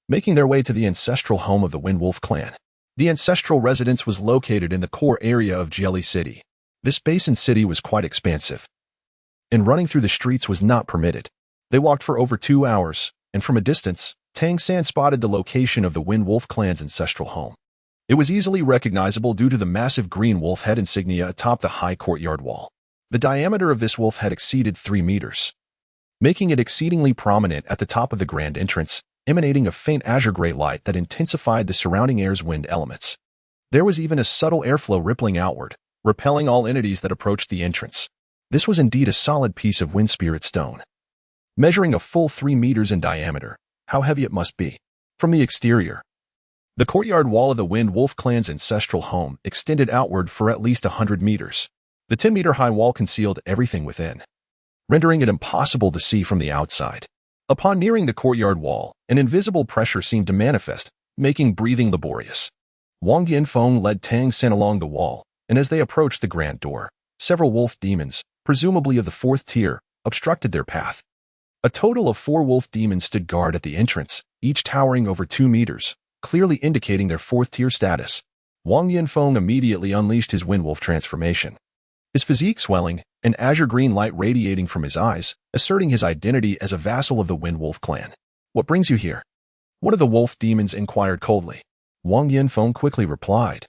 making their way to the ancestral home of the Wind Wolf clan. The ancestral residence was located in the core area of Jelly City. This basin city was quite expansive, and running through the streets was not permitted. They walked for over 2 hours, and from a distance, Tang San spotted the location of the Wind Wolf clan's ancestral home. It was easily recognizable due to the massive green wolf head insignia atop the high courtyard wall. The diameter of this wolf head exceeded 3 meters, making it exceedingly prominent at the top of the grand entrance, emanating a faint azure-gray light that intensified the surrounding air's wind elements. There was even a subtle airflow rippling outward, repelling all entities that approached the entrance. This was indeed a solid piece of wind spirit stone, measuring a full 3 meters in diameter. How heavy it must be. From the exterior, the courtyard wall of the Wind Wolf clan's ancestral home extended outward for at least 100 meters. The 10-meter-high wall concealed everything within, rendering it impossible to see from the outside. Upon nearing the courtyard wall, an invisible pressure seemed to manifest, making breathing laborious. Wang Yanfeng led Tang San along the wall, and as they approached the grand door, several wolf demons, presumably of the 4th tier, obstructed their path. A total of 4 wolf demons stood guard at the entrance, each towering over 2 meters, clearly indicating their 4th tier status. Wang Yanfeng immediately unleashed his Wind Wolf transformation, his physique swelling, an azure-green light radiating from his eyes, asserting his identity as a vassal of the Wind Wolf clan. What brings you here? One of the wolf demons inquired coldly. Wang Yanfeng quickly replied,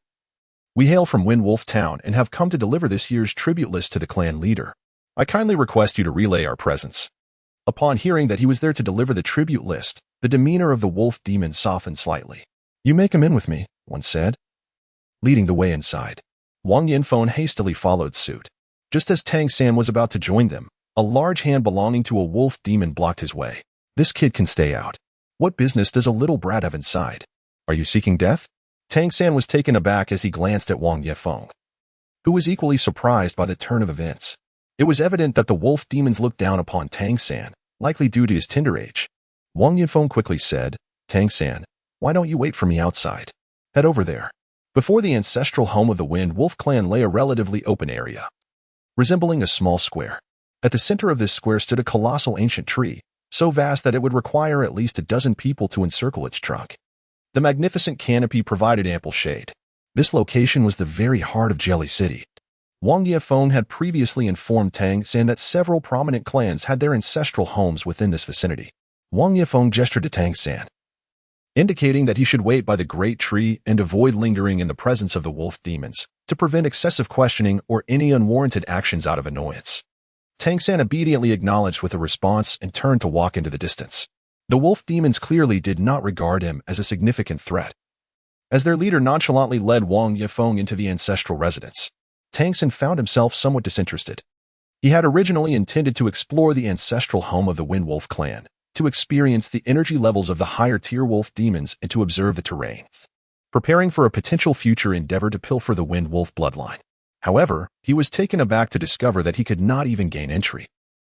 We hail from Wind Wolf Town and have come to deliver this year's tribute list to the clan leader. I kindly request you to relay our presence. Upon hearing that he was there to deliver the tribute list, the demeanor of the wolf demon softened slightly. You may come in with me, one said, leading the way inside. Wang Yanfeng hastily followed suit. Just as Tang San was about to join them, a large hand belonging to a wolf demon blocked his way. This kid can stay out. What business does a little brat have inside? Are you seeking death? Tang San was taken aback as he glanced at Wang Yanfeng, who was equally surprised by the turn of events. It was evident that the wolf demons looked down upon Tang San, likely due to his tender age. Wang Yifeng quickly said, "Tang San, why don't you wait for me outside? Head over there." Before the ancestral home of the Wind Wolf clan lay a relatively open area, resembling a small square. At the center of this square stood a colossal ancient tree, so vast that it would require at least a dozen people to encircle its trunk. The magnificent canopy provided ample shade. This location was the very heart of Jelly City. Wang Yifeng had previously informed Tang San that several prominent clans had their ancestral homes within this vicinity. Wang Yifeng gestured to Tang San, indicating that he should wait by the great tree and avoid lingering in the presence of the wolf demons to prevent excessive questioning or any unwarranted actions out of annoyance. Tang San obediently acknowledged with a response and turned to walk into the distance. The wolf demons clearly did not regard him as a significant threat. As their leader nonchalantly led Wang Yifeng into the ancestral residence, Tang San found himself somewhat disinterested. He had originally intended to explore the ancestral home of the Wind Wolf clan, to experience the energy levels of the higher-tier wolf demons and to observe the terrain, preparing for a potential future endeavor to pilfer the Wind Wolf bloodline. However, he was taken aback to discover that he could not even gain entry.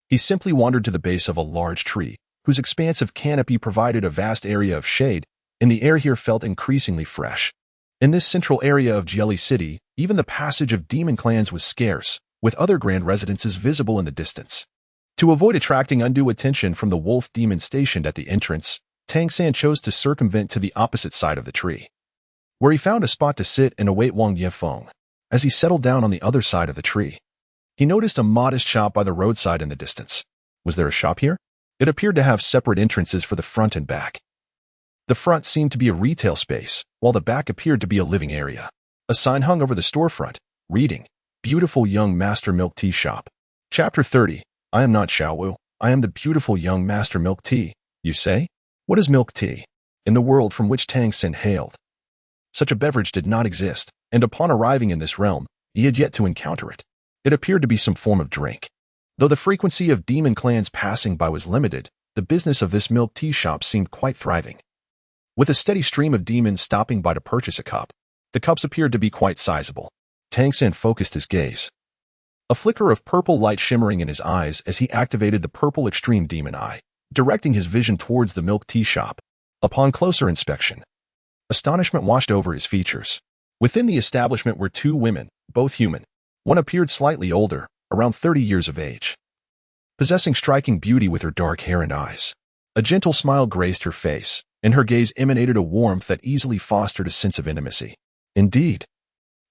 He simply wandered to the base of a large tree, whose expansive canopy provided a vast area of shade, and the air here felt increasingly fresh. In this central area of Jelly City, even the passage of demon clans was scarce, with other grand residences visible in the distance. To avoid attracting undue attention from the wolf demon stationed at the entrance, Tang San chose to circumvent to the opposite side of the tree, where he found a spot to sit and await Wang Yifeng. As he settled down on the other side of the tree, he noticed a modest shop by the roadside in the distance. Was there a shop here? It appeared to have separate entrances for the front and back. The front seemed to be a retail space, while the back appeared to be a living area. A sign hung over the storefront, reading, "Beautiful Young Master Milk Tea Shop." Chapter 30. I am not Xiaowu. I am the beautiful young Master Milk Tea, you say? What is milk tea? In the world from which Tang San hailed, such a beverage did not exist, and upon arriving in this realm, he had yet to encounter it. It appeared to be some form of drink. Though the frequency of demon clans passing by was limited, the business of this milk tea shop seemed quite thriving. With a steady stream of demons stopping by to purchase a cup, the cups appeared to be quite sizable. Tang San focused his gaze, a flicker of purple light shimmering in his eyes as he activated the purple extreme demon eye, directing his vision towards the milk tea shop. Upon closer inspection, astonishment washed over his features. Within the establishment were two women, both human. One appeared slightly older, around 30 years of age, possessing striking beauty with her dark hair and eyes. A gentle smile graced her face, and her gaze emanated a warmth that easily fostered a sense of intimacy. Indeed,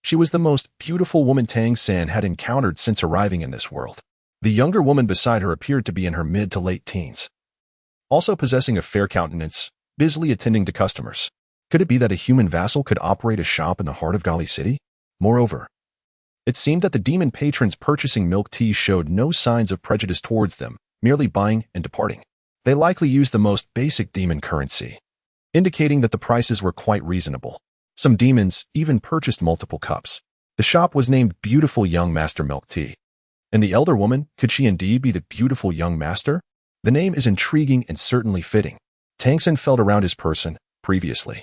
she was the most beautiful woman Tang San had encountered since arriving in this world. The younger woman beside her appeared to be in her mid to late teens, also possessing a fair countenance, busily attending to customers. Could it be that a human vassal could operate a shop in the heart of Gali City? Moreover, it seemed that the demon patrons purchasing milk tea showed no signs of prejudice towards them, merely buying and departing. They likely used the most basic demon currency, indicating that the prices were quite reasonable. Some demons even purchased multiple cups. The shop was named Beautiful Young Master Milk Tea. And the elder woman, could she indeed be the beautiful young master? The name is intriguing and certainly fitting. Tang San felt around his person. Previously,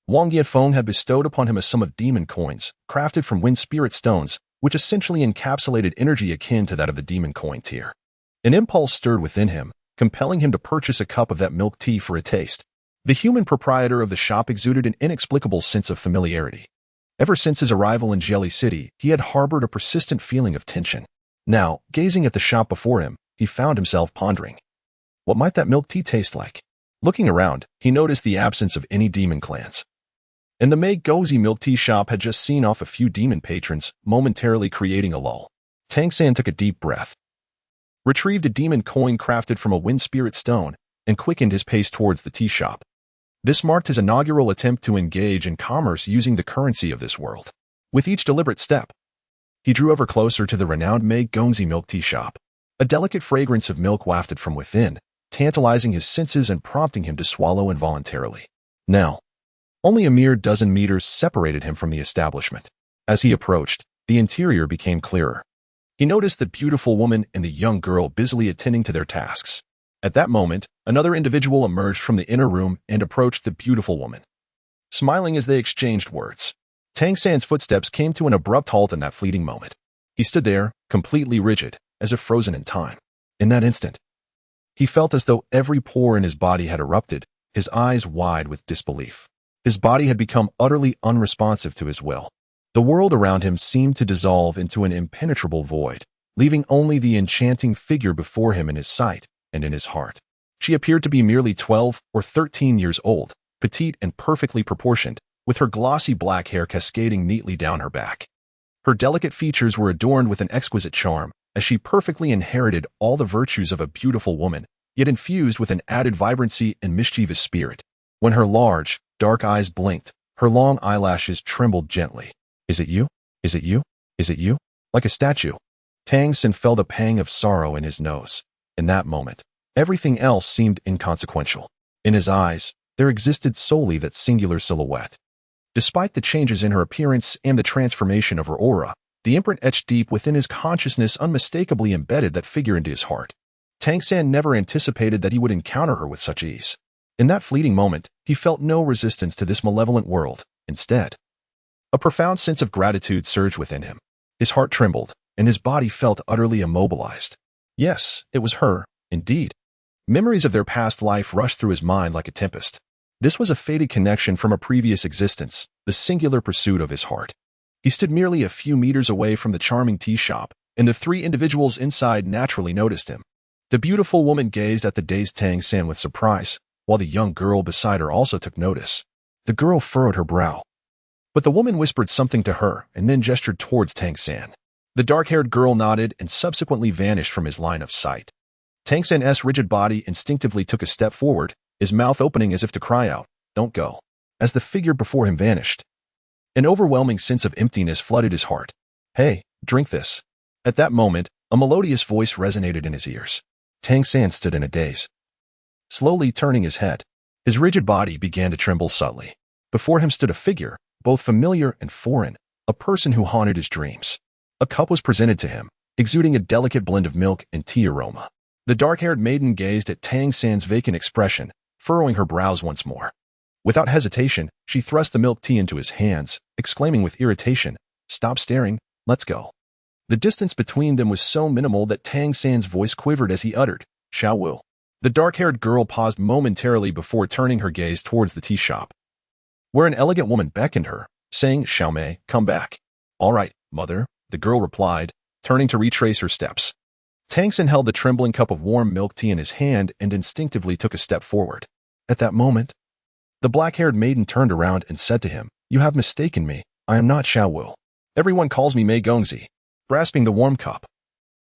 Wang Yifeng had bestowed upon him a sum of demon coins, crafted from wind spirit stones, which essentially encapsulated energy akin to that of the demon coin tier. An impulse stirred within him, compelling him to purchase a cup of that milk tea for a taste. The human proprietor of the shop exuded an inexplicable sense of familiarity. Ever since his arrival in Jelly City, he had harbored a persistent feeling of tension. Now, gazing at the shop before him, he found himself pondering. What might that milk tea taste like? Looking around, he noticed the absence of any demon clans. And the Mei Gozi milk tea shop had just seen off a few demon patrons, momentarily creating a lull. Tang San took a deep breath, retrieved a demon coin crafted from a wind spirit stone, and quickened his pace towards the tea shop. This marked his inaugural attempt to engage in commerce using the currency of this world. With each deliberate step, he drew ever closer to the renowned Mei Gozi milk tea shop. A delicate fragrance of milk wafted from within, tantalizing his senses and prompting him to swallow involuntarily. Now, only a mere dozen meters separated him from the establishment. As he approached, the interior became clearer. He noticed the beautiful woman and the young girl busily attending to their tasks. At that moment, another individual emerged from the inner room and approached the beautiful woman, smiling as they exchanged words. Tang San's footsteps came to an abrupt halt in that fleeting moment. He stood there, completely rigid, as if frozen in time. In that instant, he felt as though every pore in his body had erupted, his eyes wide with disbelief. His body had become utterly unresponsive to his will. The world around him seemed to dissolve into an impenetrable void, leaving only the enchanting figure before him in his sight and in his heart. She appeared to be merely 12 or 13 years old, petite and perfectly proportioned, with her glossy black hair cascading neatly down her back. Her delicate features were adorned with an exquisite charm, as she perfectly inherited all the virtues of a beautiful woman, yet infused with an added vibrancy and mischievous spirit. When her large, dark eyes blinked, her long eyelashes trembled gently. "Is it you? Is it you? Is it you?" Like a statue, Tang San felt a pang of sorrow in his nose. In that moment, everything else seemed inconsequential. In his eyes, there existed solely that singular silhouette. Despite the changes in her appearance and the transformation of her aura, the imprint etched deep within his consciousness unmistakably embedded that figure into his heart. Tang San never anticipated that he would encounter her with such ease. In that fleeting moment, he felt no resistance to this malevolent world. Instead, a profound sense of gratitude surged within him. His heart trembled, and his body felt utterly immobilized. Yes, it was her, indeed. Memories of their past life rushed through his mind like a tempest. This was a fated connection from a previous existence, the singular pursuit of his heart. He stood merely a few meters away from the charming tea shop, and the three individuals inside naturally noticed him. The beautiful woman gazed at the dazed Tang San with surprise, while the young girl beside her also took notice. The girl furrowed her brow, but the woman whispered something to her and then gestured towards Tang San. The dark-haired girl nodded and subsequently vanished from his line of sight. Tang San's rigid body instinctively took a step forward, his mouth opening as if to cry out, "Don't go," as the figure before him vanished. An overwhelming sense of emptiness flooded his heart. "Hey, drink this." At that moment, a melodious voice resonated in his ears. Tang San stood in a daze. Slowly turning his head, his rigid body began to tremble subtly. Before him stood a figure, both familiar and foreign, a person who haunted his dreams. A cup was presented to him, exuding a delicate blend of milk and tea aroma. The dark-haired maiden gazed at Tang San's vacant expression, furrowing her brows once more. Without hesitation, she thrust the milk tea into his hands, exclaiming with irritation, "Stop staring, let's go." The distance between them was so minimal that Tang San's voice quivered as he uttered, "Xiao Wu." The dark-haired girl paused momentarily before turning her gaze towards the tea shop, where an elegant woman beckoned her, saying, "Xiao Mei, come back." "All right, mother," the girl replied, turning to retrace her steps. Tang San held the trembling cup of warm milk tea in his hand and instinctively took a step forward. At that moment, the black-haired maiden turned around and said to him, "You have mistaken me. I am not Xiao Wu. Everyone calls me Mei Gongzi." Grasping the warm cup,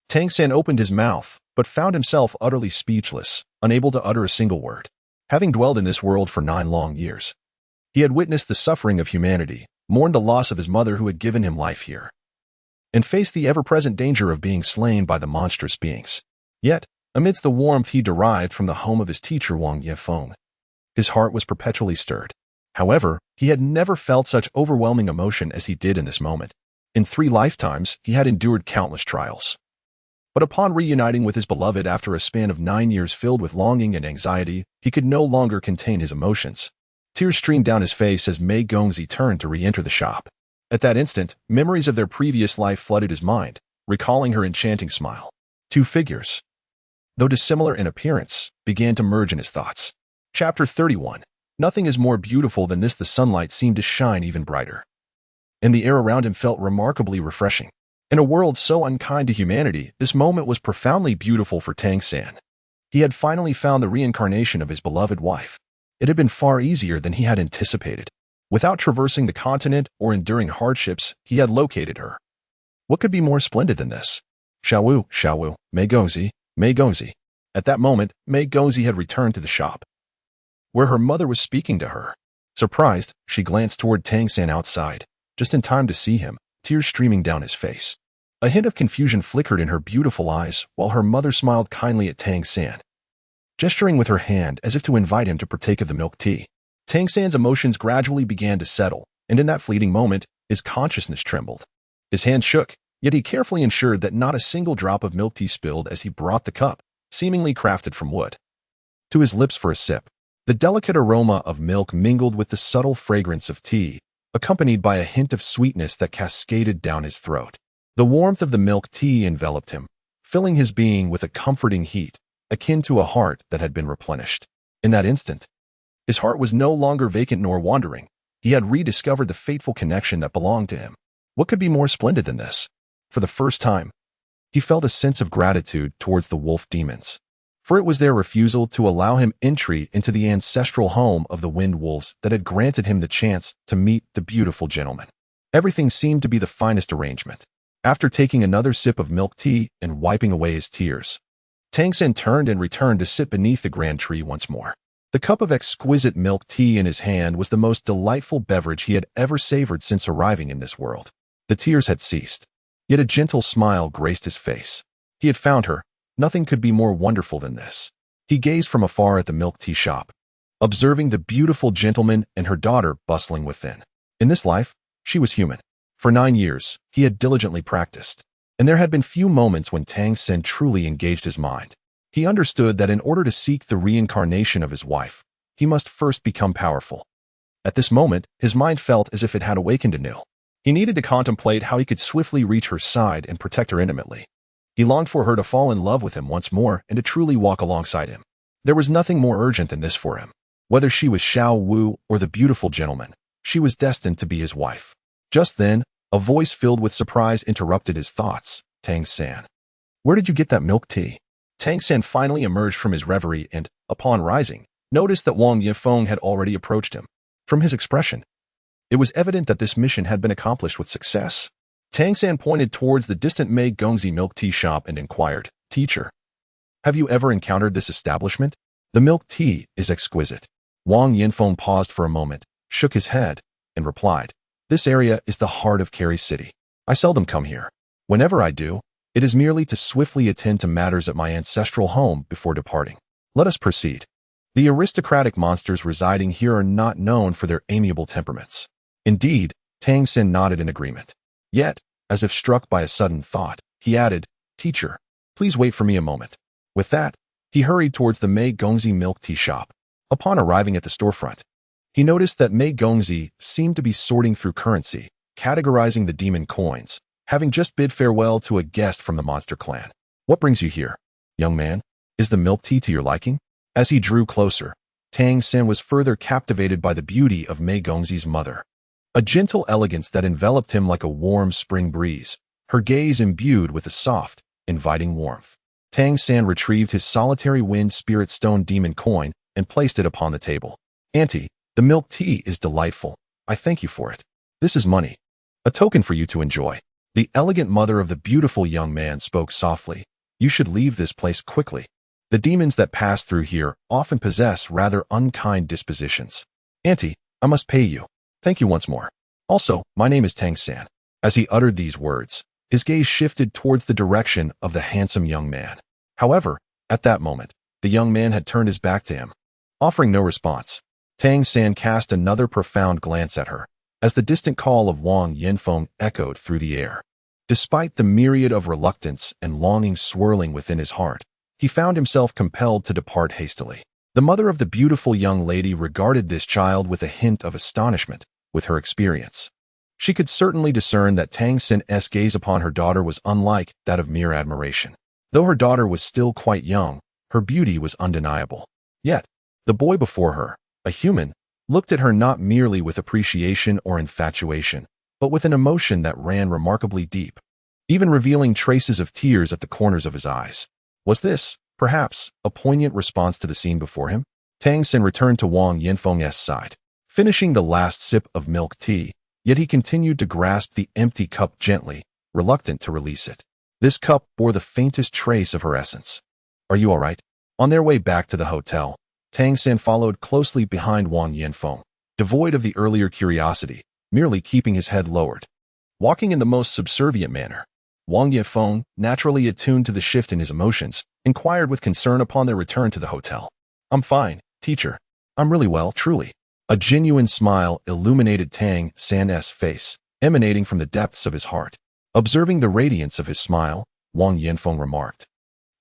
Tang San opened his mouth, but found himself utterly speechless, unable to utter a single word. Having dwelled in this world for 9 long years, he had witnessed the suffering of humanity, mourned the loss of his mother who had given him life here, and faced the ever-present danger of being slain by the monstrous beings. Yet, amidst the warmth he derived from the home of his teacher Wang Yefeng, his heart was perpetually stirred. However, he had never felt such overwhelming emotion as he did in this moment. In 3 lifetimes, he had endured countless trials. But upon reuniting with his beloved after a span of 9 years filled with longing and anxiety, he could no longer contain his emotions. Tears streamed down his face as Mei Gongzi turned to re-enter the shop. At that instant, memories of their previous life flooded his mind, recalling her enchanting smile. 2 figures, though dissimilar in appearance, began to merge in his thoughts. Chapter 31. Nothing is more beautiful than this. The sunlight seemed to shine even brighter, and the air around him felt remarkably refreshing. In a world so unkind to humanity, this moment was profoundly beautiful for Tang San. He had finally found the reincarnation of his beloved wife. It had been far easier than he had anticipated. Without traversing the continent or enduring hardships, he had located her. What could be more splendid than this? Xiao Wu, Mei Gongzi, Mei Gongzi. At that moment, Mei Gongzi had returned to the shop, where her mother was speaking to her. Surprised, she glanced toward Tang San outside, just in time to see him, tears streaming down his face. A hint of confusion flickered in her beautiful eyes, while her mother smiled kindly at Tang San, gesturing with her hand as if to invite him to partake of the milk tea. Tang San's emotions gradually began to settle, and in that fleeting moment, his consciousness trembled. His hand shook, yet he carefully ensured that not a single drop of milk tea spilled as he brought the cup, seemingly crafted from wood, to his lips for a sip. The delicate aroma of milk mingled with the subtle fragrance of tea, accompanied by a hint of sweetness that cascaded down his throat. The warmth of the milk tea enveloped him, filling his being with a comforting heat, akin to a heart that had been replenished. In that instant, his heart was no longer vacant nor wandering. He had rediscovered the fateful connection that belonged to him. What could be more splendid than this? For the first time, he felt a sense of gratitude towards the wolf demons, for it was their refusal to allow him entry into the ancestral home of the wind wolves that had granted him the chance to meet the beautiful gentleman. Everything seemed to be the finest arrangement. After taking another sip of milk tea and wiping away his tears, Tang San turned and returned to sit beneath the grand tree once more. The cup of exquisite milk tea in his hand was the most delightful beverage he had ever savored since arriving in this world. The tears had ceased, yet a gentle smile graced his face. He had found her. Nothing could be more wonderful than this. He gazed from afar at the milk tea shop, observing the beautiful gentleman and her daughter bustling within. In this life, she was human. For 9 years, he had diligently practiced, and there had been few moments when Tang San truly engaged his mind. He understood that in order to seek the reincarnation of his wife, he must first become powerful. At this moment, his mind felt as if it had awakened anew. He needed to contemplate how he could swiftly reach her side and protect her intimately. He longed for her to fall in love with him once more and to truly walk alongside him. There was nothing more urgent than this for him. Whether she was Xiao Wu or the beautiful gentleman, she was destined to be his wife. Just then, a voice filled with surprise interrupted his thoughts. Tang San. Where did you get that milk tea? Tang San finally emerged from his reverie and, upon rising, noticed that Wang Yifeng had already approached him. From his expression, it was evident that this mission had been accomplished with success. Tang San pointed towards the distant Mei Gongzi milk tea shop and inquired, Teacher, have you ever encountered this establishment? The milk tea is exquisite. Wang Yifeng paused for a moment, shook his head, and replied, This area is the heart of Carrie City. I seldom come here. Whenever I do, it is merely to swiftly attend to matters at my ancestral home before departing. Let us proceed. The aristocratic monsters residing here are not known for their amiable temperaments. Indeed, Tang San nodded in agreement. Yet, as if struck by a sudden thought, he added, Teacher, please wait for me a moment. With that, he hurried towards the Mei Gongzi milk tea shop. Upon arriving at the storefront, he noticed that Mei Gongzi seemed to be sorting through currency, categorizing the demon coins, having just bid farewell to a guest from the monster clan. What brings you here, young man? Is the milk tea to your liking? As he drew closer, Tang San was further captivated by the beauty of Mei Gongzi's mother. A gentle elegance that enveloped him like a warm spring breeze, her gaze imbued with a soft, inviting warmth. Tang San retrieved his solitary wind spirit stone demon coin and placed it upon the table. Auntie, the milk tea is delightful. I thank you for it. This is money. A token for you to enjoy. The elegant mother of the beautiful young man spoke softly. You should leave this place quickly. The demons that pass through here often possess rather unkind dispositions. Auntie, I must pay you. Thank you once more. Also, my name is Tang San. As he uttered these words, his gaze shifted towards the direction of the handsome young man. However, at that moment, the young man had turned his back to him. Offering no response, Tang San cast another profound glance at her, as the distant call of Wang Yifeng echoed through the air. Despite the myriad of reluctance and longing swirling within his heart, he found himself compelled to depart hastily. The mother of the beautiful young lady regarded this child with a hint of astonishment with her experience. She could certainly discern that Tang San's gaze upon her daughter was unlike that of mere admiration. Though her daughter was still quite young, her beauty was undeniable. Yet, the boy before her, a human, looked at her not merely with appreciation or infatuation, but with an emotion that ran remarkably deep, even revealing traces of tears at the corners of his eyes. Was this, perhaps, a poignant response to the scene before him? Tang San returned to Wang Yifeng's side, finishing the last sip of milk tea, yet he continued to grasp the empty cup gently, reluctant to release it. This cup bore the faintest trace of her essence. Are you all right? On their way back to the hotel, Tang San followed closely behind Wang Yifeng, devoid of the earlier curiosity, merely keeping his head lowered. Walking in the most subservient manner, Wang Yifeng, naturally attuned to the shift in his emotions, inquired with concern upon their return to the hotel. I'm fine, teacher. I'm really well, truly. A genuine smile illuminated Tang San's face, emanating from the depths of his heart. Observing the radiance of his smile, Wang Yifeng remarked,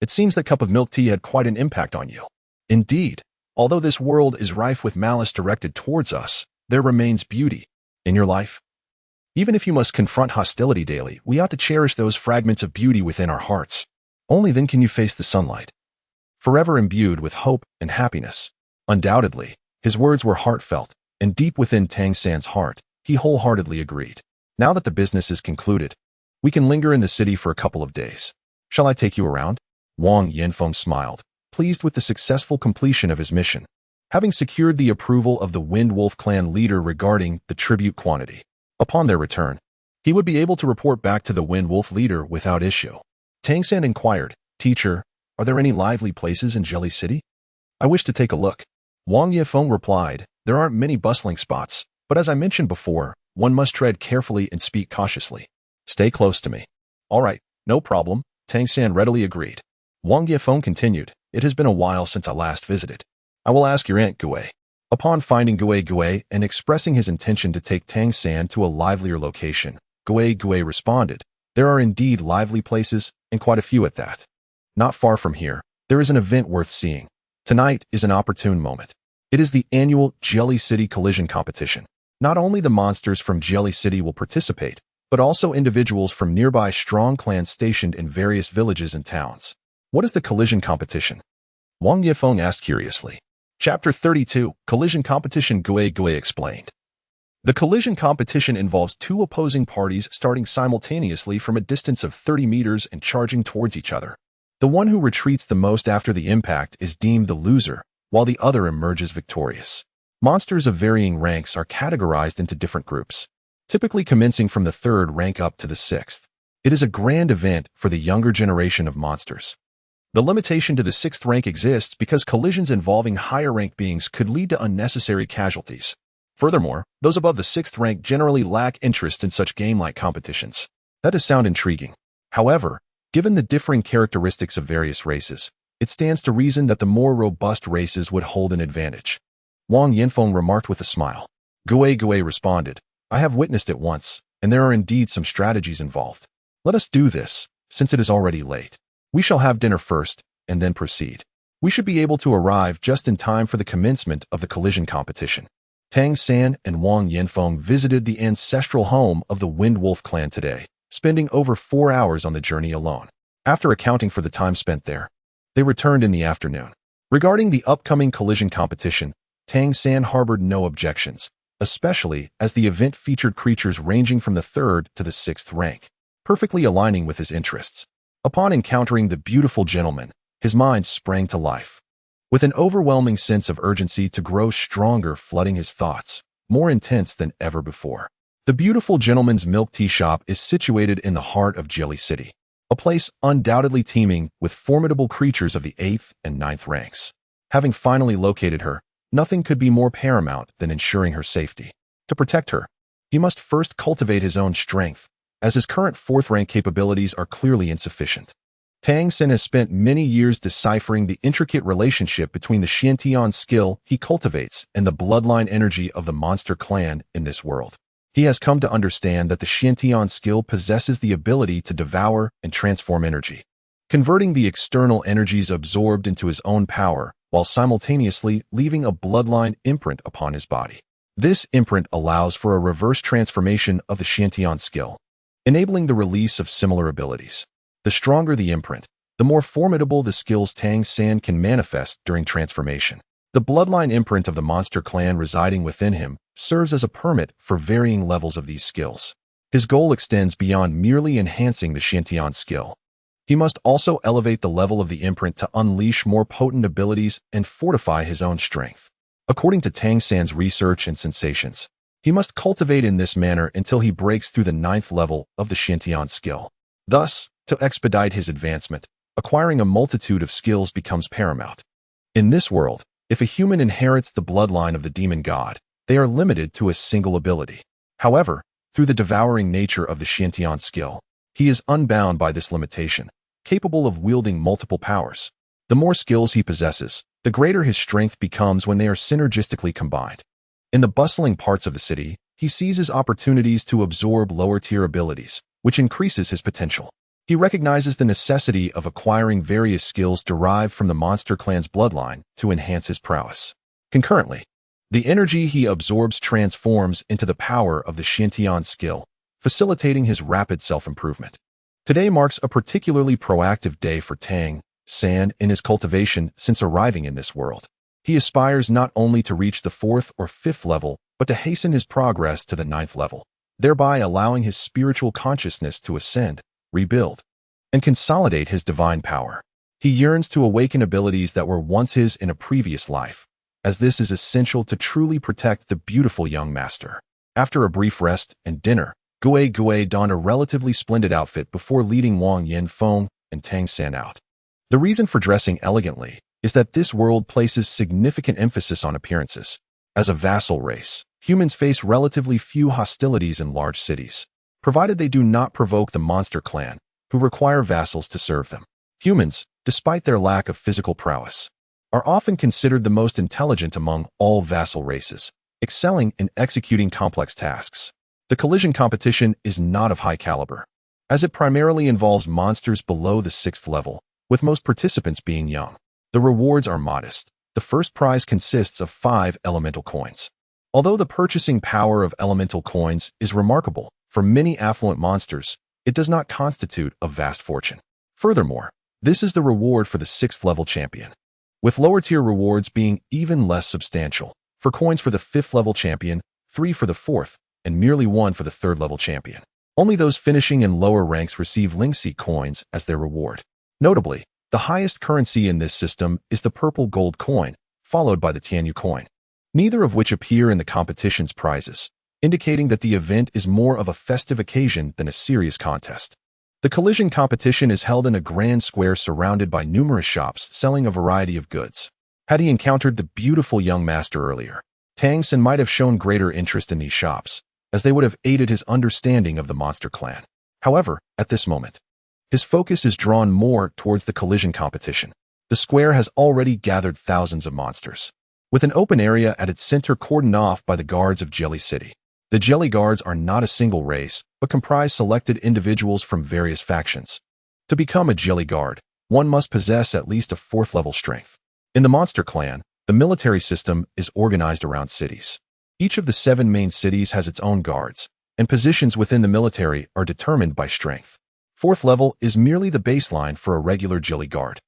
It seems that cup of milk tea had quite an impact on you. Indeed, although this world is rife with malice directed towards us, there remains beauty in your life. Even if you must confront hostility daily, we ought to cherish those fragments of beauty within our hearts. Only then can you face the sunlight. Forever imbued with hope and happiness. Undoubtedly, his words were heartfelt, and deep within Tang San's heart, he wholeheartedly agreed. Now that the business is concluded, we can linger in the city for a couple of days. Shall I take you around? Wang Yanfeng smiled, pleased with the successful completion of his mission, having secured the approval of the Wind Wolf clan leader regarding the tribute quantity. Upon their return, he would be able to report back to the Wind Wolf leader without issue. Tang San inquired, Teacher, are there any lively places in Jelly City? I wish to take a look. Wang Yifeng replied, there aren't many bustling spots, but as I mentioned before, one must tread carefully and speak cautiously. Stay close to me. All right, no problem, Tang San readily agreed. Wang Yifeng continued, it has been a while since I last visited. I will ask your Aunt Gui. Upon finding Gui and expressing his intention to take Tang San to a livelier location, Gui responded, there are indeed lively places, and quite a few at that. Not far from here, there is an event worth seeing. Tonight is an opportune moment. It is the annual Jelly City Collision Competition. Not only the monsters from Jelly City will participate, but also individuals from nearby strong clans stationed in various villages and towns. What is the collision competition? Wang Yifeng asked curiously. Chapter 32, Collision Competition. Gui explained. The collision competition involves two opposing parties starting simultaneously from a distance of 30 meters and charging towards each other. The one who retreats the most after the impact is deemed the loser, while the other emerges victorious. Monsters of varying ranks are categorized into different groups, typically commencing from the 3rd rank up to the 6th. It is a grand event for the younger generation of monsters. The limitation to the 6th rank exists because collisions involving higher-ranked beings could lead to unnecessary casualties. Furthermore, those above the 6th rank generally lack interest in such game-like competitions. That does sound intriguing. However, given the differing characteristics of various races, it stands to reason that the more robust races would hold an advantage. Wang Yanfeng remarked with a smile. Gui responded, I have witnessed it once, and there are indeed some strategies involved. Let us do this, since it is already late. We shall have dinner first, and then proceed. We should be able to arrive just in time for the commencement of the collision competition. Tang San and Wang Yanfeng visited the ancestral home of the Wind Wolf clan today, spending over 4 hours on the journey alone. After accounting for the time spent there, they returned in the afternoon. Regarding the upcoming collision competition, Tang San harbored no objections, especially as the event featured creatures ranging from the 3rd to the 6th rank, perfectly aligning with his interests. Upon encountering the beautiful gentleman, his mind sprang to life, with an overwhelming sense of urgency to grow stronger flooding his thoughts, more intense than ever before. The beautiful gentleman's milk tea shop is situated in the heart of Jelly City, a place undoubtedly teeming with formidable creatures of the 8th and 9th ranks. Having finally located her, nothing could be more paramount than ensuring her safety. To protect her, he must first cultivate his own strength, as his current 4th rank capabilities are clearly insufficient. Tang San has spent many years deciphering the intricate relationship between the Xiantian skill he cultivates and the bloodline energy of the monster clan in this world. He has come to understand that the Xiantian skill possesses the ability to devour and transform energy, converting the external energies absorbed into his own power while simultaneously leaving a bloodline imprint upon his body. This imprint allows for a reverse transformation of the Xiantian skill, enabling the release of similar abilities. The stronger the imprint, the more formidable the skills Tang San can manifest during transformation. The bloodline imprint of the monster clan residing within him serves as a permit for varying levels of these skills. His goal extends beyond merely enhancing the Xiantian skill. He must also elevate the level of the imprint to unleash more potent abilities and fortify his own strength. According to Tang San's research and sensations, he must cultivate in this manner until he breaks through the 9th level of the Xiantian skill. Thus, to expedite his advancement, acquiring a multitude of skills becomes paramount. In this world, if a human inherits the bloodline of the demon god, they are limited to a single ability. However, through the devouring nature of the Xiantian skill, he is unbound by this limitation, capable of wielding multiple powers. The more skills he possesses, the greater his strength becomes when they are synergistically combined. In the bustling parts of the city, he seizes opportunities to absorb lower-tier abilities, which increases his potential. He recognizes the necessity of acquiring various skills derived from the monster clan's bloodline to enhance his prowess. Concurrently, the energy he absorbs transforms into the power of the Xiantian skill, facilitating his rapid self-improvement. Today marks a particularly proactive day for Tang San in his cultivation since arriving in this world. He aspires not only to reach the 4th or 5th level, but to hasten his progress to the 9th level, thereby allowing his spiritual consciousness to ascend, rebuild, and consolidate his divine power. He yearns to awaken abilities that were once his in a previous life, as this is essential to truly protect the beautiful young master. After a brief rest and dinner, Gui donned a relatively splendid outfit before leading Wang Yinfeng and Tang San out. The reason for dressing elegantly is that this world places significant emphasis on appearances. As a vassal race, humans face relatively few hostilities in large cities, provided they do not provoke the monster clan, who require vassals to serve them. Humans, despite their lack of physical prowess, are often considered the most intelligent among all vassal races, excelling in executing complex tasks. The collision competition is not of high caliber, as it primarily involves monsters below the 6th level, with most participants being young. The rewards are modest. The first prize consists of 5 elemental coins. Although the purchasing power of elemental coins is remarkable, for many affluent monsters, it does not constitute a vast fortune. Furthermore, this is the reward for the 6th level champion, with lower tier rewards being even less substantial. For coins for the 5th level champion, 3 for the 4th, and merely 1 for the 3rd level champion. Only those finishing in lower ranks receive Lingxi coins as their reward. Notably, the highest currency in this system is the purple gold coin, followed by the Tianyu coin, neither of which appear in the competition's prizes, indicating that the event is more of a festive occasion than a serious contest. The collision competition is held in a grand square surrounded by numerous shops selling a variety of goods. Had he encountered the beautiful young master earlier, Tang San might have shown greater interest in these shops, as they would have aided his understanding of the monster clan. However, at this moment, his focus is drawn more towards the collision competition. The square has already gathered thousands of monsters, with an open area at its center cordoned off by the guards of Jelly City. The Jelly Guards are not a single race, but comprise selected individuals from various factions. To become a Jelly Guard, one must possess at least a 4th level strength. In the monster clan, the military system is organized around cities. Each of the 7 main cities has its own guards, and positions within the military are determined by strength. 4th level is merely the baseline for a regular Jelly Guard,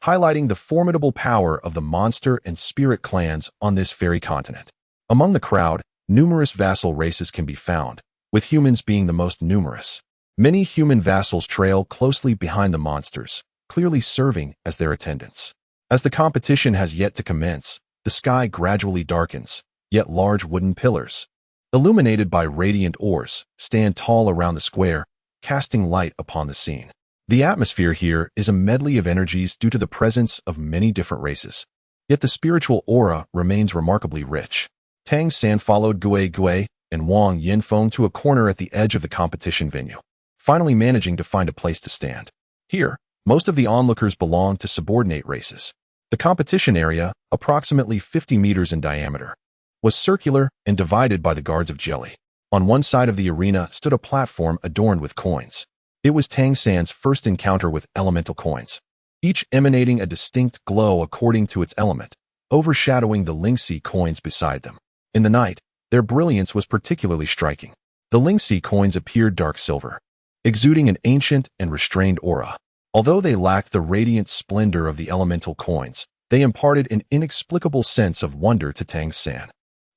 highlighting the formidable power of the monster and spirit clans on this fairy continent. Among the crowd, numerous vassal races can be found, with humans being the most numerous. Many human vassals trail closely behind the monsters, clearly serving as their attendants. As the competition has yet to commence, the sky gradually darkens, yet large wooden pillars, illuminated by radiant ores, stand tall around the square, casting light upon the scene. The atmosphere here is a medley of energies due to the presence of many different races, yet the spiritual aura remains remarkably rich. Tang San followed Gui and Wang Yinfeng to a corner at the edge of the competition venue, finally managing to find a place to stand. Here, most of the onlookers belong to subordinate races. The competition area, approximately 50 meters in diameter, was circular and divided by the guards of Jelly. On one side of the arena stood a platform adorned with coins. It was Tang San's first encounter with elemental coins, each emanating a distinct glow according to its element, overshadowing the Lingxi coins beside them. In the night, their brilliance was particularly striking. The Lingxi coins appeared dark silver, exuding an ancient and restrained aura. Although they lacked the radiant splendor of the elemental coins, they imparted an inexplicable sense of wonder to Tang San.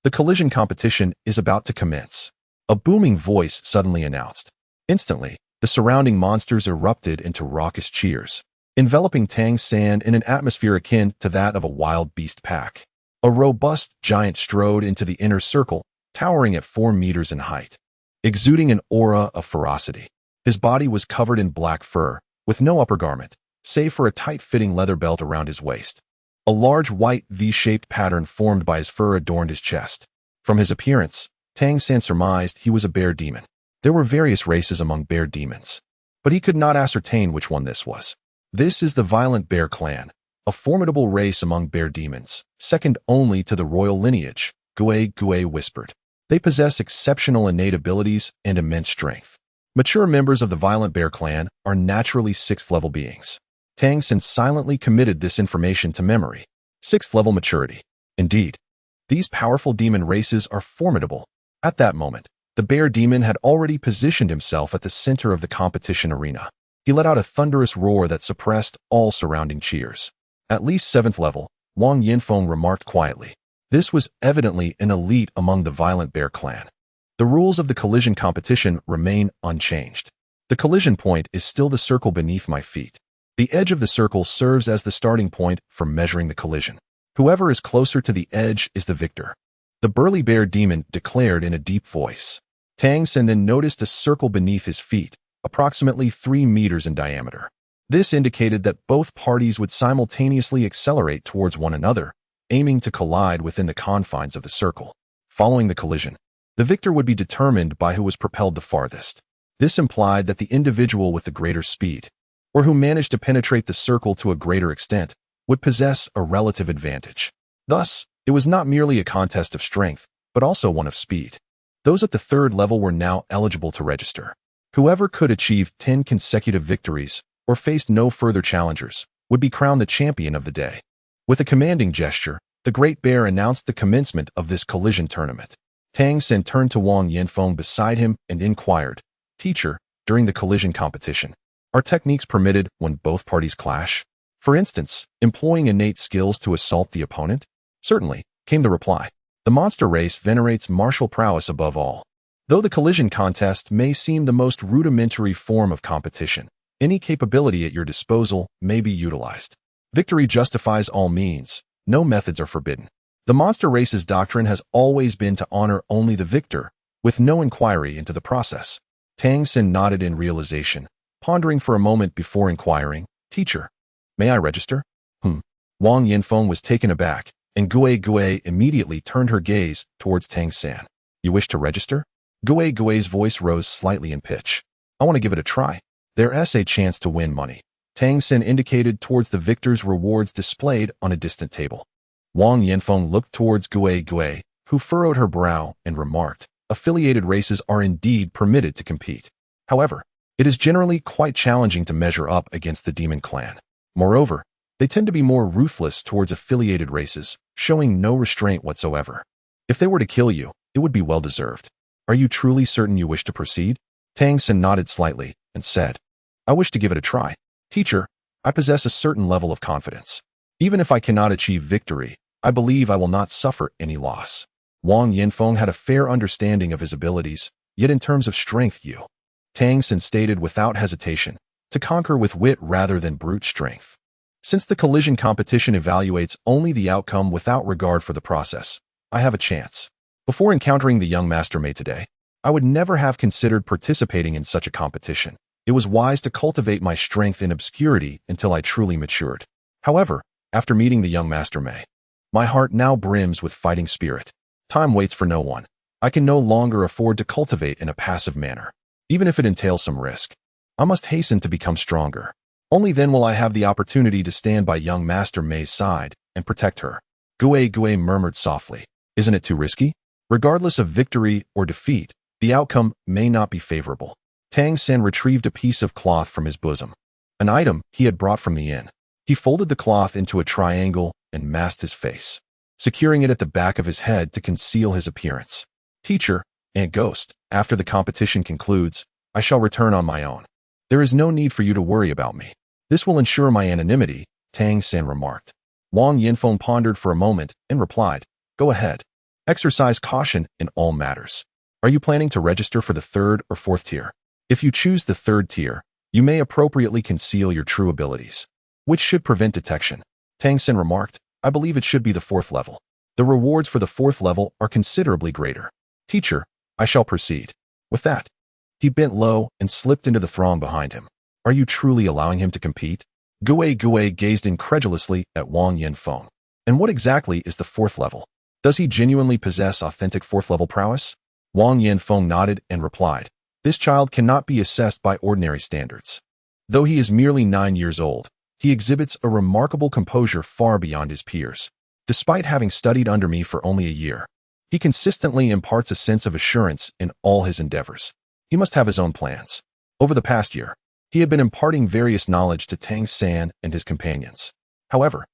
The collision competition is about to commence. A booming voice suddenly announced. Instantly, the surrounding monsters erupted into raucous cheers, enveloping Tang San in an atmosphere akin to that of a wild beast pack. A robust giant strode into the inner circle, towering at 4 meters in height, exuding an aura of ferocity. His body was covered in black fur, with no upper garment, save for a tight-fitting leather belt around his waist. A large white V-shaped pattern formed by his fur adorned his chest. From his appearance, Tang San surmised he was a bear demon. There were various races among bear demons, but he could not ascertain which one this was. This is the violent bear clan, a formidable race among bear demons, second only to the royal lineage, Gui whispered. They possess exceptional innate abilities and immense strength. Mature members of the violent bear clan are naturally 6th level beings. Tang San silently committed this information to memory. 6th level maturity. Indeed, these powerful demon races are formidable. At that moment, the bear demon had already positioned himself at the center of the competition arena. He let out a thunderous roar that suppressed all surrounding cheers. At least 7th level, Wang Yinfeng remarked quietly. This was evidently an elite among the violent bear clan. The rules of the collision competition remain unchanged. The collision point is still the circle beneath my feet. The edge of the circle serves as the starting point for measuring the collision. Whoever is closer to the edge is the victor. The burly bear demon declared in a deep voice. Tang San then noticed a circle beneath his feet, approximately 3 meters in diameter. This indicated that both parties would simultaneously accelerate towards one another, aiming to collide within the confines of the circle. Following the collision, the victor would be determined by who was propelled the farthest. This implied that the individual with the greater speed, or who managed to penetrate the circle to a greater extent, would possess a relative advantage. Thus, it was not merely a contest of strength, but also one of speed. Those at the 3rd level were now eligible to register. Whoever could achieve 10 consecutive victories, or faced no further challengers, would be crowned the champion of the day. With a commanding gesture, the Great Bear announced the commencement of this collision tournament. Tang San turned to Wang Yinfeng beside him and inquired, "Teacher, during the collision competition, are techniques permitted when both parties clash? For instance, employing innate skills to assault the opponent?" "Certainly," came the reply. "The monster race venerates martial prowess above all. Though the collision contest may seem the most rudimentary form of competition, any capability at your disposal may be utilized. Victory justifies all means. No methods are forbidden. The monster race's doctrine has always been to honor only the victor, with no inquiry into the process." Tang San nodded in realization, pondering for a moment before inquiring, "Teacher, may I register?" Wang Yinfeng was taken aback, and Gui immediately turned her gaze towards Tang San. "You wish to register?" Gui's voice rose slightly in pitch. "I want to give it a try. There's a chance to win money." Tang San indicated towards the victor's rewards displayed on a distant table. Wang Yinfeng looked towards Gui, who furrowed her brow and remarked, "Affiliated races are indeed permitted to compete. However, it is generally quite challenging to measure up against the demon clan. Moreover, they tend to be more ruthless towards affiliated races, showing no restraint whatsoever. If they were to kill you, it would be well deserved. Are you truly certain you wish to proceed?" Tang San nodded slightly and said, "I wish to give it a try. Teacher, I possess a certain level of confidence. Even if I cannot achieve victory, I believe I will not suffer any loss." Wang Yinfeng had a fair understanding of his abilities, yet in terms of strength Tang San stated without hesitation, to conquer with wit rather than brute strength. Since the collision competition evaluates only the outcome without regard for the process, I have a chance. Before encountering the young master Mei today, I would never have considered participating in such a competition. It was wise to cultivate my strength in obscurity until I truly matured. However, after meeting the young master Mei, my heart now brims with fighting spirit. Time waits for no one. I can no longer afford to cultivate in a passive manner, even if it entails some risk. I must hasten to become stronger. Only then will I have the opportunity to stand by young Master Mei's side and protect her." Gui murmured softly, "Isn't it too risky? Regardless of victory or defeat, the outcome may not be favorable." Tang San retrieved a piece of cloth from his bosom, an item he had brought from the inn. He folded the cloth into a triangle and masked his face, securing it at the back of his head to conceal his appearance. "Teacher, Aunt Ghost, after the competition concludes, I shall return on my own. There is no need for you to worry about me. This will ensure my anonymity," Tang San remarked. Wang Yinfeng pondered for a moment and replied, "Go ahead. Exercise caution in all matters. Are you planning to register for the 3rd or 4th tier? If you choose the 3rd tier, you may appropriately conceal your true abilities, which should prevent detection." Tang San remarked, "I believe it should be the 4th level. The rewards for the 4th level are considerably greater. Teacher, I shall proceed." With that, he bent low and slipped into the throng behind him. "Are you truly allowing him to compete?" Gui gazed incredulously at Wang Yinfeng. "And what exactly is the 4th level? Does he genuinely possess authentic 4th level prowess?" Wang Yinfeng nodded and replied, "This child cannot be assessed by ordinary standards. Though he is merely 9 years old, he exhibits a remarkable composure far beyond his peers. Despite having studied under me for only a year, he consistently imparts a sense of assurance in all his endeavors. He must have his own plans." Over the past year, he had been imparting various knowledge to Tang San and his companions. However,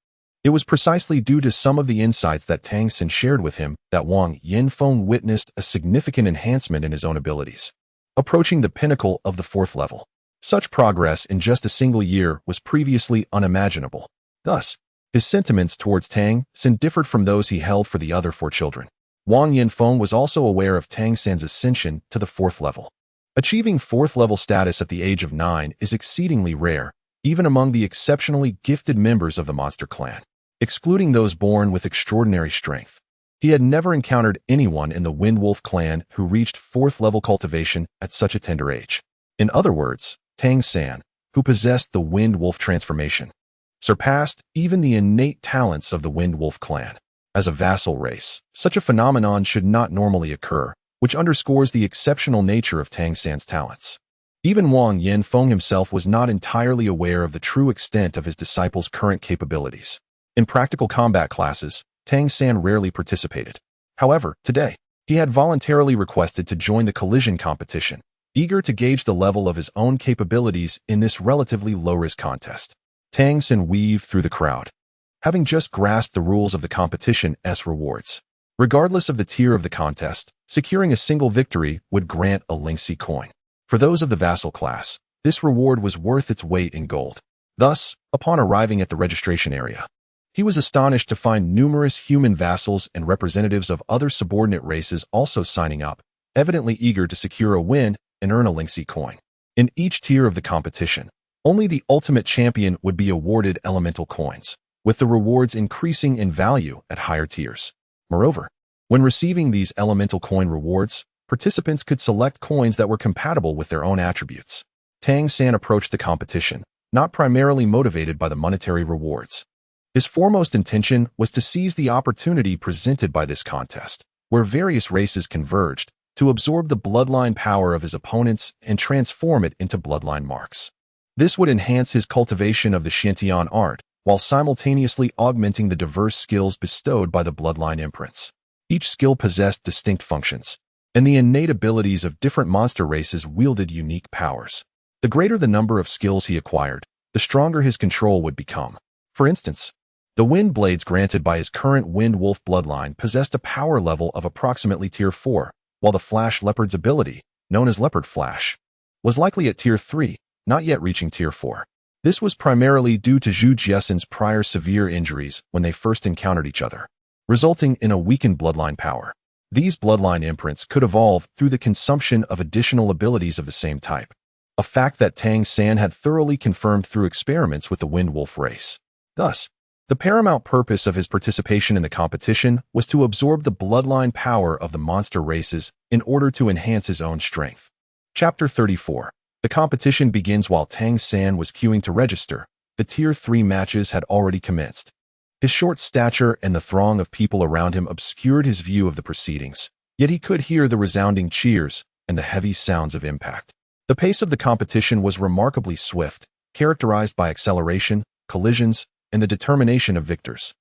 it was precisely due to some of the insights that Tang San shared with him that Wang Yinfeng witnessed a significant enhancement in his own abilities, approaching the pinnacle of the 4th level. Such progress in just a single year was previously unimaginable. Thus, his sentiments towards Tang San differed from those he held for the other four children. Wang Yanfeng was also aware of Tang San's ascension to the 4th level. Achieving 4th level status at the age of 9 is exceedingly rare, even among the exceptionally gifted members of the monster clan, excluding those born with extraordinary strength. He had never encountered anyone in the Wind Wolf clan who reached 4th level cultivation at such a tender age. In other words, Tang San, who possessed the Wind Wolf transformation, surpassed even the innate talents of the Wind Wolf clan. As a vassal race, such a phenomenon should not normally occur, which underscores the exceptional nature of Tang San's talents. Even Wang Yanfeng himself was not entirely aware of the true extent of his disciple's current capabilities. In practical combat classes, Tang San rarely participated. However, today, he had voluntarily requested to join the collision competition, eager to gauge the level of his own capabilities in this relatively low-risk contest. Tang San weaved through the crowd, having just grasped the rules of the competition's rewards. Regardless of the tier of the contest, securing a single victory would grant a Lingxi coin. For those of the vassal class, this reward was worth its weight in gold. Thus, upon arriving at the registration area, he was astonished to find numerous human vassals and representatives of other subordinate races also signing up, evidently eager to secure a win and earn a Lingxi coin. In each tier of the competition, only the ultimate champion would be awarded elemental coins, with the rewards increasing in value at higher tiers. Moreover, when receiving these elemental coin rewards, participants could select coins that were compatible with their own attributes. Tang San approached the competition, not primarily motivated by the monetary rewards. His foremost intention was to seize the opportunity presented by this contest, where various races converged, to absorb the bloodline power of his opponents and transform it into bloodline marks. This would enhance his cultivation of the Xiantian art, while simultaneously augmenting the diverse skills bestowed by the bloodline imprints. Each skill possessed distinct functions, and the innate abilities of different monster races wielded unique powers. The greater the number of skills he acquired, the stronger his control would become. For instance, the wind blades granted by his current Wind Wolf bloodline possessed a power level of approximately Tier 4, while the Flash Leopard's ability, known as Leopard Flash, was likely at Tier 3, not yet reaching Tier 4. This was primarily due to Zhu Jiesen's prior severe injuries when they first encountered each other, resulting in a weakened bloodline power. These bloodline imprints could evolve through the consumption of additional abilities of the same type, a fact that Tang San had thoroughly confirmed through experiments with the Wind Wolf race. Thus, the paramount purpose of his participation in the competition was to absorb the bloodline power of the monster races in order to enhance his own strength. Chapter 34. The competition begins while Tang San was queuing to register. The Tier 3 matches had already commenced. His short stature and the throng of people around him obscured his view of the proceedings, yet he could hear the resounding cheers and the heavy sounds of impact. The pace of the competition was remarkably swift, characterized by acceleration, collisions, and the determination of victors.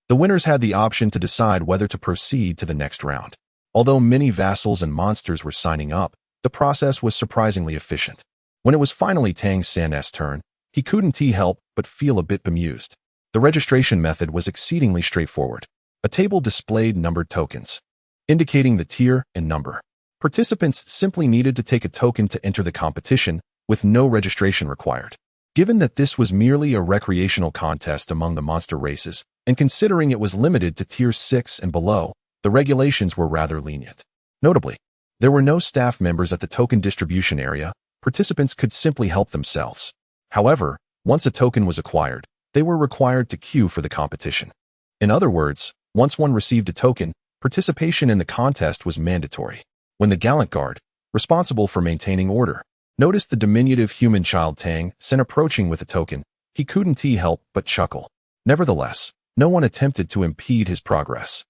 The winners had the option to decide whether to proceed to the next round. Although many vassals and monsters were signing up, the process was surprisingly efficient. When it was finally Tang San's turn, he couldn't help but feel a bit bemused. The registration method was exceedingly straightforward. A table displayed numbered tokens, indicating the tier and number. Participants simply needed to take a token to enter the competition, with no registration required. Given that this was merely a recreational contest among the monster races, and considering it was limited to Tier 6 and below, the regulations were rather lenient. Notably, there were no staff members at the token distribution area. Participants could simply help themselves. However, once a token was acquired, they were required to queue for the competition. In other words, once one received a token, participation in the contest was mandatory. When the gallant guard, responsible for maintaining order, noticed the diminutive human child Tang San approaching with a token, he couldn't help but chuckle. Nevertheless, no one attempted to impede his progress.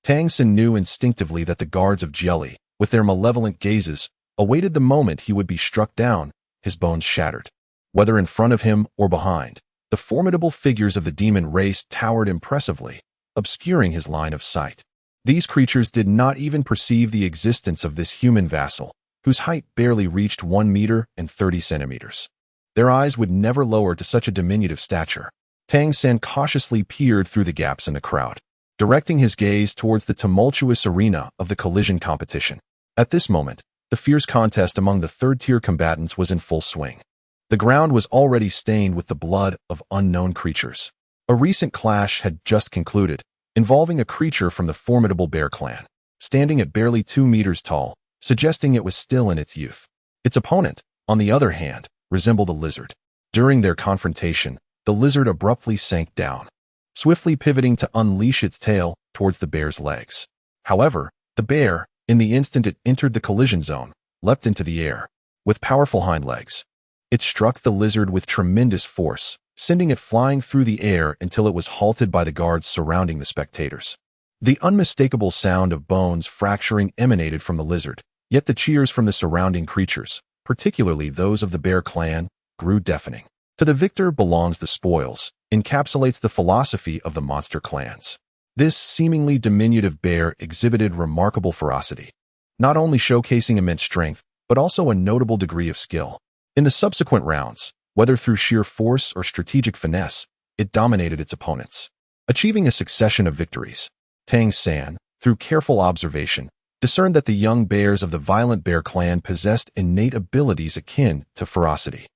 Tang San knew instinctively that the guards of Jelly, with their malevolent gazes, awaited the moment he would be struck down, his bones shattered. Whether in front of him or behind, the formidable figures of the demon race towered impressively, obscuring his line of sight. These creatures did not even perceive the existence of this human vassal, whose height barely reached 1 meter and 30 centimeters. Their eyes would never lower to such a diminutive stature. Tang San cautiously peered through the gaps in the crowd, directing his gaze towards the tumultuous arena of the collision competition. At this moment, the fierce contest among the third-tier combatants was in full swing. The ground was already stained with the blood of unknown creatures. A recent clash had just concluded, involving a creature from the formidable bear clan, standing at barely 2 meters tall, suggesting it was still in its youth. Its opponent, on the other hand, resembled a lizard. During their confrontation, the lizard abruptly sank down, swiftly pivoting to unleash its tail towards the bear's legs. However, the bear, in the instant it entered the collision zone, leapt into the air. With powerful hind legs, it struck the lizard with tremendous force, sending it flying through the air until it was halted by the guards surrounding the spectators. The unmistakable sound of bones fracturing emanated from the lizard, yet the cheers from the surrounding creatures, particularly those of the bear clan, grew deafening. To the victor belongs the spoils, encapsulates the philosophy of the monster clans. This seemingly diminutive bear exhibited remarkable ferocity, not only showcasing immense strength, but also a notable degree of skill. In the subsequent rounds, whether through sheer force or strategic finesse, it dominated its opponents, achieving a succession of victories. Tang San, through careful observation, discerned that the young bears of the violent bear clan possessed innate abilities akin to ferocity.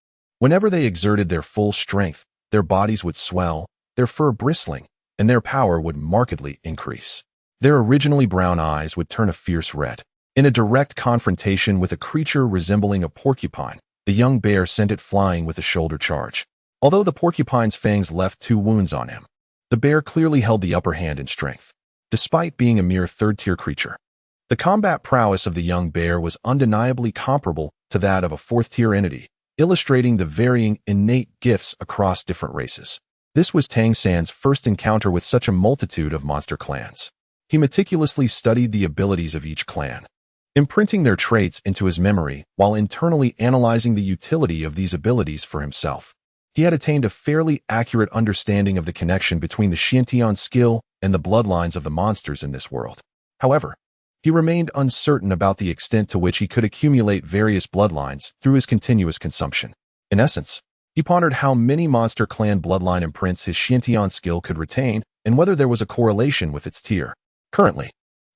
Whenever they exerted their full strength, their bodies would swell, their fur bristling, and their power would markedly increase. Their originally brown eyes would turn a fierce red. In a direct confrontation with a creature resembling a porcupine, the young bear sent it flying with a shoulder charge. Although the porcupine's fangs left 2 wounds on him, the bear clearly held the upper hand in strength, despite being a mere third-tier creature. The combat prowess of the young bear was undeniably comparable to that of a 4th-tier entity, illustrating the varying innate gifts across different races. This was Tang San's first encounter with such a multitude of monster clans. He meticulously studied the abilities of each clan, imprinting their traits into his memory while internally analyzing the utility of these abilities for himself. He had attained a fairly accurate understanding of the connection between the Xiantian skill and the bloodlines of the monsters in this world. However, he remained uncertain about the extent to which he could accumulate various bloodlines through his continuous consumption. In essence, he pondered how many monster clan bloodline imprints his Xiantian skill could retain and whether there was a correlation with its tier. Currently,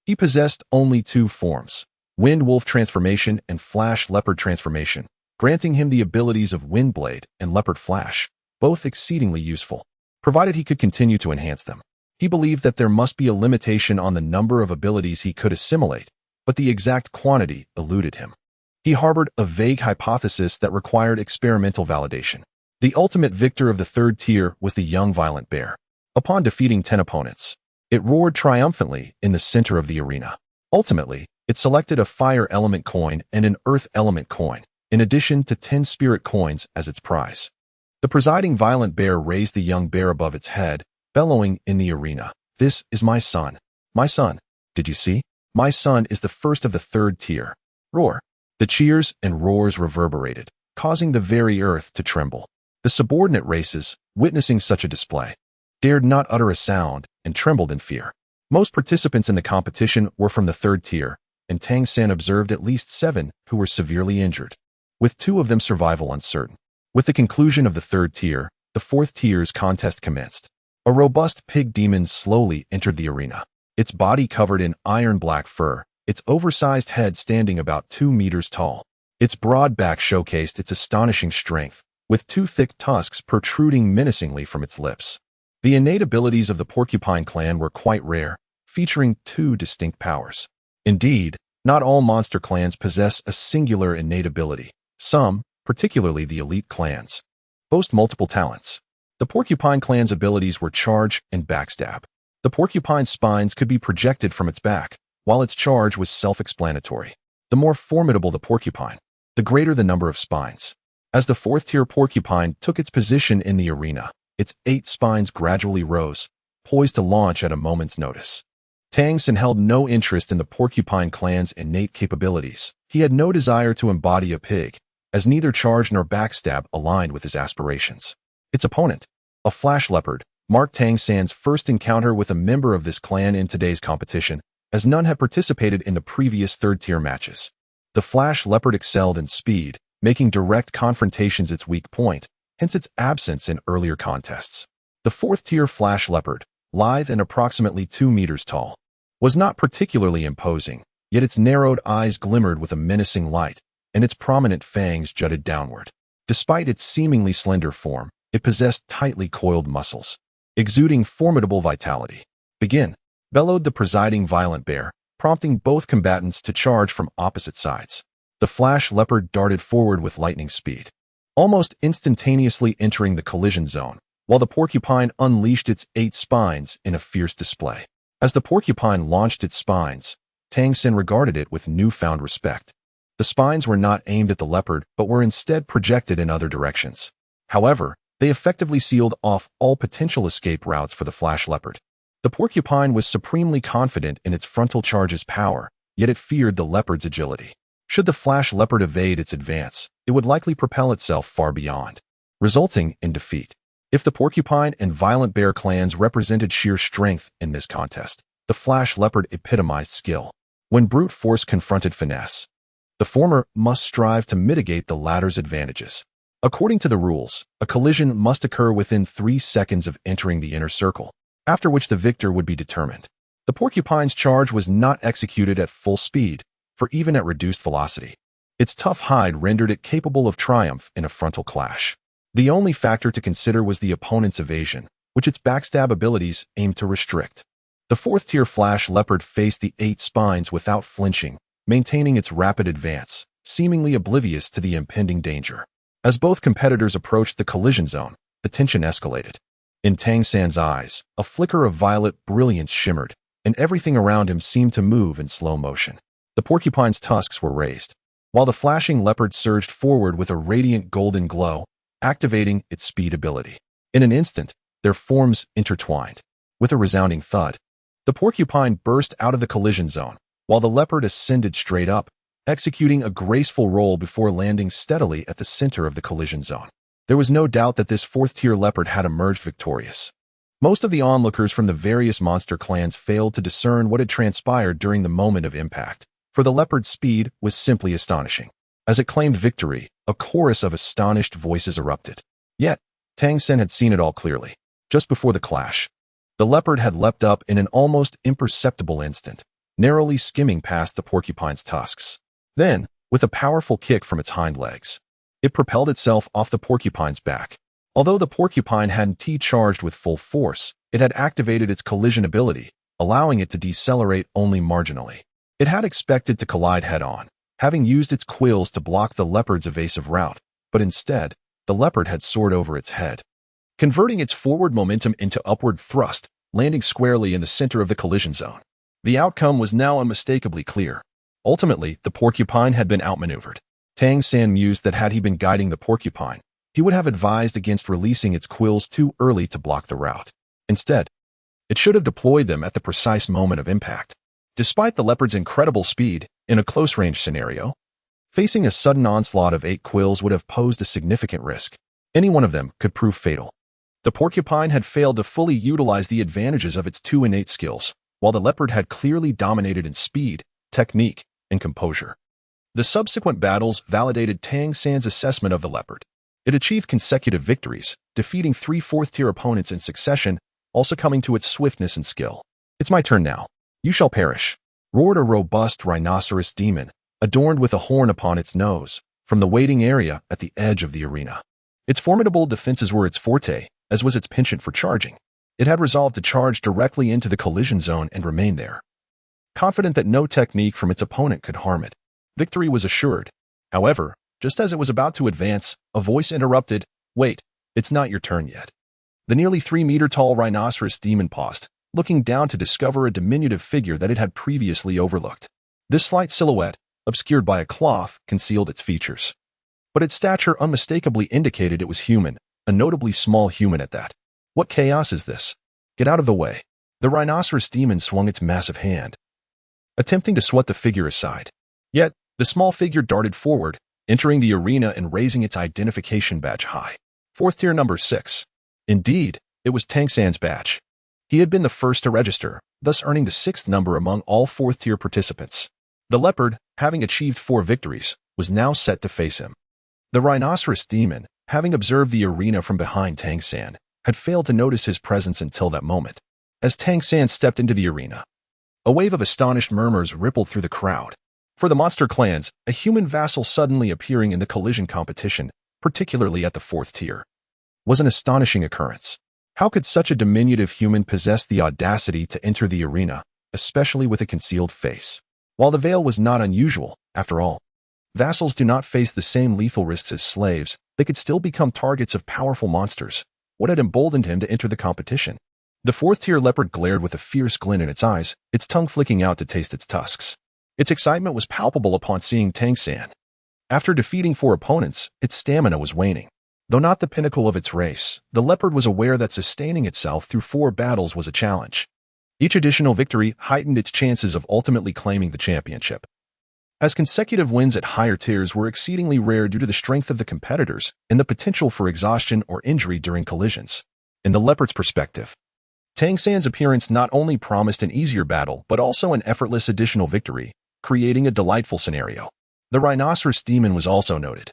he possessed only 2 forms, Wind Wolf Transformation and Flash Leopard Transformation, granting him the abilities of Windblade and Leopard Flash, both exceedingly useful, provided he could continue to enhance them. He believed that there must be a limitation on the number of abilities he could assimilate, but the exact quantity eluded him. He harbored a vague hypothesis that required experimental validation. The ultimate victor of the 3rd tier was the young violent bear. Upon defeating 10 opponents, it roared triumphantly in the center of the arena. Ultimately, it selected a fire element coin and an earth element coin, in addition to 10 spirit coins as its prize. The presiding violent bear raised the young bear above its head, bellowing in the arena, "This is my son. My son. Did you see? My son is the first of the 3rd tier." Roar. The cheers and roars reverberated, causing the very earth to tremble. The subordinate races, witnessing such a display, dared not utter a sound and trembled in fear. Most participants in the competition were from the 3rd tier, and Tang San observed at least 7 who were severely injured, with 2 of them survival uncertain. With the conclusion of the 3rd tier, the 4th tier's contest commenced. A robust pig demon slowly entered the arena, its body covered in iron-black fur, its oversized head standing about 2 meters tall. Its broad back showcased its astonishing strength, with 2 thick tusks protruding menacingly from its lips. The innate abilities of the Porcupine clan were quite rare, featuring 2 distinct powers. Indeed, not all monster clans possess a singular innate ability. Some, particularly the elite clans, boast multiple talents. The Porcupine clan's abilities were charge and backstab. The porcupine's spines could be projected from its back, while its charge was self-explanatory. The more formidable the porcupine, the greater the number of spines. As the 4th-tier porcupine took its position in the arena, its 8 spines gradually rose, poised to launch at a moment's notice. Tang San held no interest in the Porcupine clan's innate capabilities. He had no desire to embody a pig, as neither charge nor backstab aligned with his aspirations. Its opponent, a flash leopard, marked Tang San's first encounter with a member of this clan in today's competition, as none had participated in the previous 3rd-tier matches. The flash leopard excelled in speed, making direct confrontations its weak point, hence its absence in earlier contests. The 4th-tier flash leopard, lithe and approximately 2 meters tall, was not particularly imposing, yet its narrowed eyes glimmered with a menacing light, and its prominent fangs jutted downward. Despite its seemingly slender form, it possessed tightly coiled muscles, exuding formidable vitality. "Begin," bellowed the presiding violent bear, prompting both combatants to charge from opposite sides. The flash leopard darted forward with lightning speed, almost instantaneously entering the collision zone, while the porcupine unleashed its 8 spines in a fierce display. As the porcupine launched its spines, Tang San regarded it with newfound respect. The spines were not aimed at the leopard, but were instead projected in other directions. However, they effectively sealed off all potential escape routes for the flash leopard. The porcupine was supremely confident in its frontal charge's power, yet it feared the leopard's agility. Should the flash leopard evade its advance, it would likely propel itself far beyond, resulting in defeat. If the porcupine and violent bear clans represented sheer strength in this contest, the flash leopard epitomized skill. When brute force confronted finesse, the former must strive to mitigate the latter's advantages. According to the rules, a collision must occur within 3 seconds of entering the inner circle, after which the victor would be determined. The porcupine's charge was not executed at full speed, for even at reduced velocity, its tough hide rendered it capable of triumph in a frontal clash. The only factor to consider was the opponent's evasion, which its backstab abilities aimed to restrict. The 4th-tier flash leopard faced the 8 spines without flinching, maintaining its rapid advance, seemingly oblivious to the impending danger. As both competitors approached the collision zone, the tension escalated. In Tang San's eyes, a flicker of violet brilliance shimmered, and everything around him seemed to move in slow motion. The porcupine's tusks were raised, while the flashing leopard surged forward with a radiant golden glow, activating its speed ability. In an instant, their forms intertwined. With a resounding thud, the porcupine burst out of the collision zone, while the leopard ascended straight up, executing a graceful roll before landing steadily at the center of the collision zone. There was no doubt that this 4th-tier leopard had emerged victorious. Most of the onlookers from the various monster clans failed to discern what had transpired during the moment of impact, for the leopard's speed was simply astonishing. As it claimed victory, a chorus of astonished voices erupted. Yet, Tang San had seen it all clearly. Just before the clash, the leopard had leapt up in an almost imperceptible instant, narrowly skimming past the porcupine's tusks. Then, with a powerful kick from its hind legs, it propelled itself off the porcupine's back. Although the porcupine hadn't T-charged with full force, it had activated its collision ability, allowing it to decelerate only marginally. It had expected to collide head-on, having used its quills to block the leopard's evasive route, but instead, the leopard had soared over its head, converting its forward momentum into upward thrust, landing squarely in the center of the collision zone. The outcome was now unmistakably clear. Ultimately, the porcupine had been outmaneuvered. Tang San mused that had he been guiding the porcupine, he would have advised against releasing its quills too early to block the route. Instead, it should have deployed them at the precise moment of impact. Despite the leopard's incredible speed, in a close-range scenario, facing a sudden onslaught of 8 quills would have posed a significant risk. Any one of them could prove fatal. The porcupine had failed to fully utilize the advantages of its 2 innate skills, while the leopard had clearly dominated in speed, technique, and composure. The subsequent battles validated Tang San's assessment of the leopard. It achieved consecutive victories, defeating 3 4th-tier opponents in succession, also coming to its swiftness and skill. "It's my turn now. You shall perish," roared a robust rhinoceros demon, adorned with a horn upon its nose, from the waiting area at the edge of the arena. Its formidable defenses were its forte, as was its penchant for charging. It had resolved to charge directly into the collision zone and remain there, confident that no technique from its opponent could harm it. Victory was assured. However, just as it was about to advance, a voice interrupted, "Wait, it's not your turn yet." The nearly 3-meter-tall rhinoceros demon paused, looking down to discover a diminutive figure that it had previously overlooked. This slight silhouette, obscured by a cloth, concealed its features. But its stature unmistakably indicated it was human, a notably small human at that. "What chaos is this? Get out of the way." The rhinoceros demon swung its massive hand, attempting to swat the figure aside. Yet, the small figure darted forward, entering the arena and raising its identification badge high. 4th-tier number 6. Indeed, it was Tang San's badge. He had been the first to register, thus earning the 6th number among all 4th-tier participants. The leopard, having achieved 4 victories, was now set to face him. The rhinoceros demon, having observed the arena from behind Tang San, had failed to notice his presence until that moment. As Tang San stepped into the arena, a wave of astonished murmurs rippled through the crowd. For the monster clans, a human vassal suddenly appearing in the collision competition particularly at the 4th tier, was an astonishing occurrence. How could such a diminutive human possess the audacity to enter the arena, especially with a concealed face? While the veil was not unusual, after all, vassals do not face the same lethal risks as slaves. They could still become targets of powerful monsters. What had emboldened him to enter the competition? The 4th tier leopard glared with a fierce glint in its eyes, its tongue flicking out to taste its tusks. Its excitement was palpable upon seeing Tang San. After defeating 4 opponents, its stamina was waning. Though not the pinnacle of its race, the leopard was aware that sustaining itself through 4 battles was a challenge. Each additional victory heightened its chances of ultimately claiming the championship. As consecutive wins at higher tiers were exceedingly rare due to the strength of the competitors and the potential for exhaustion or injury during collisions. In the leopard's perspective, Tang San's appearance not only promised an easier battle but also an effortless additional victory, creating a delightful scenario. The rhinoceros demon was also noted.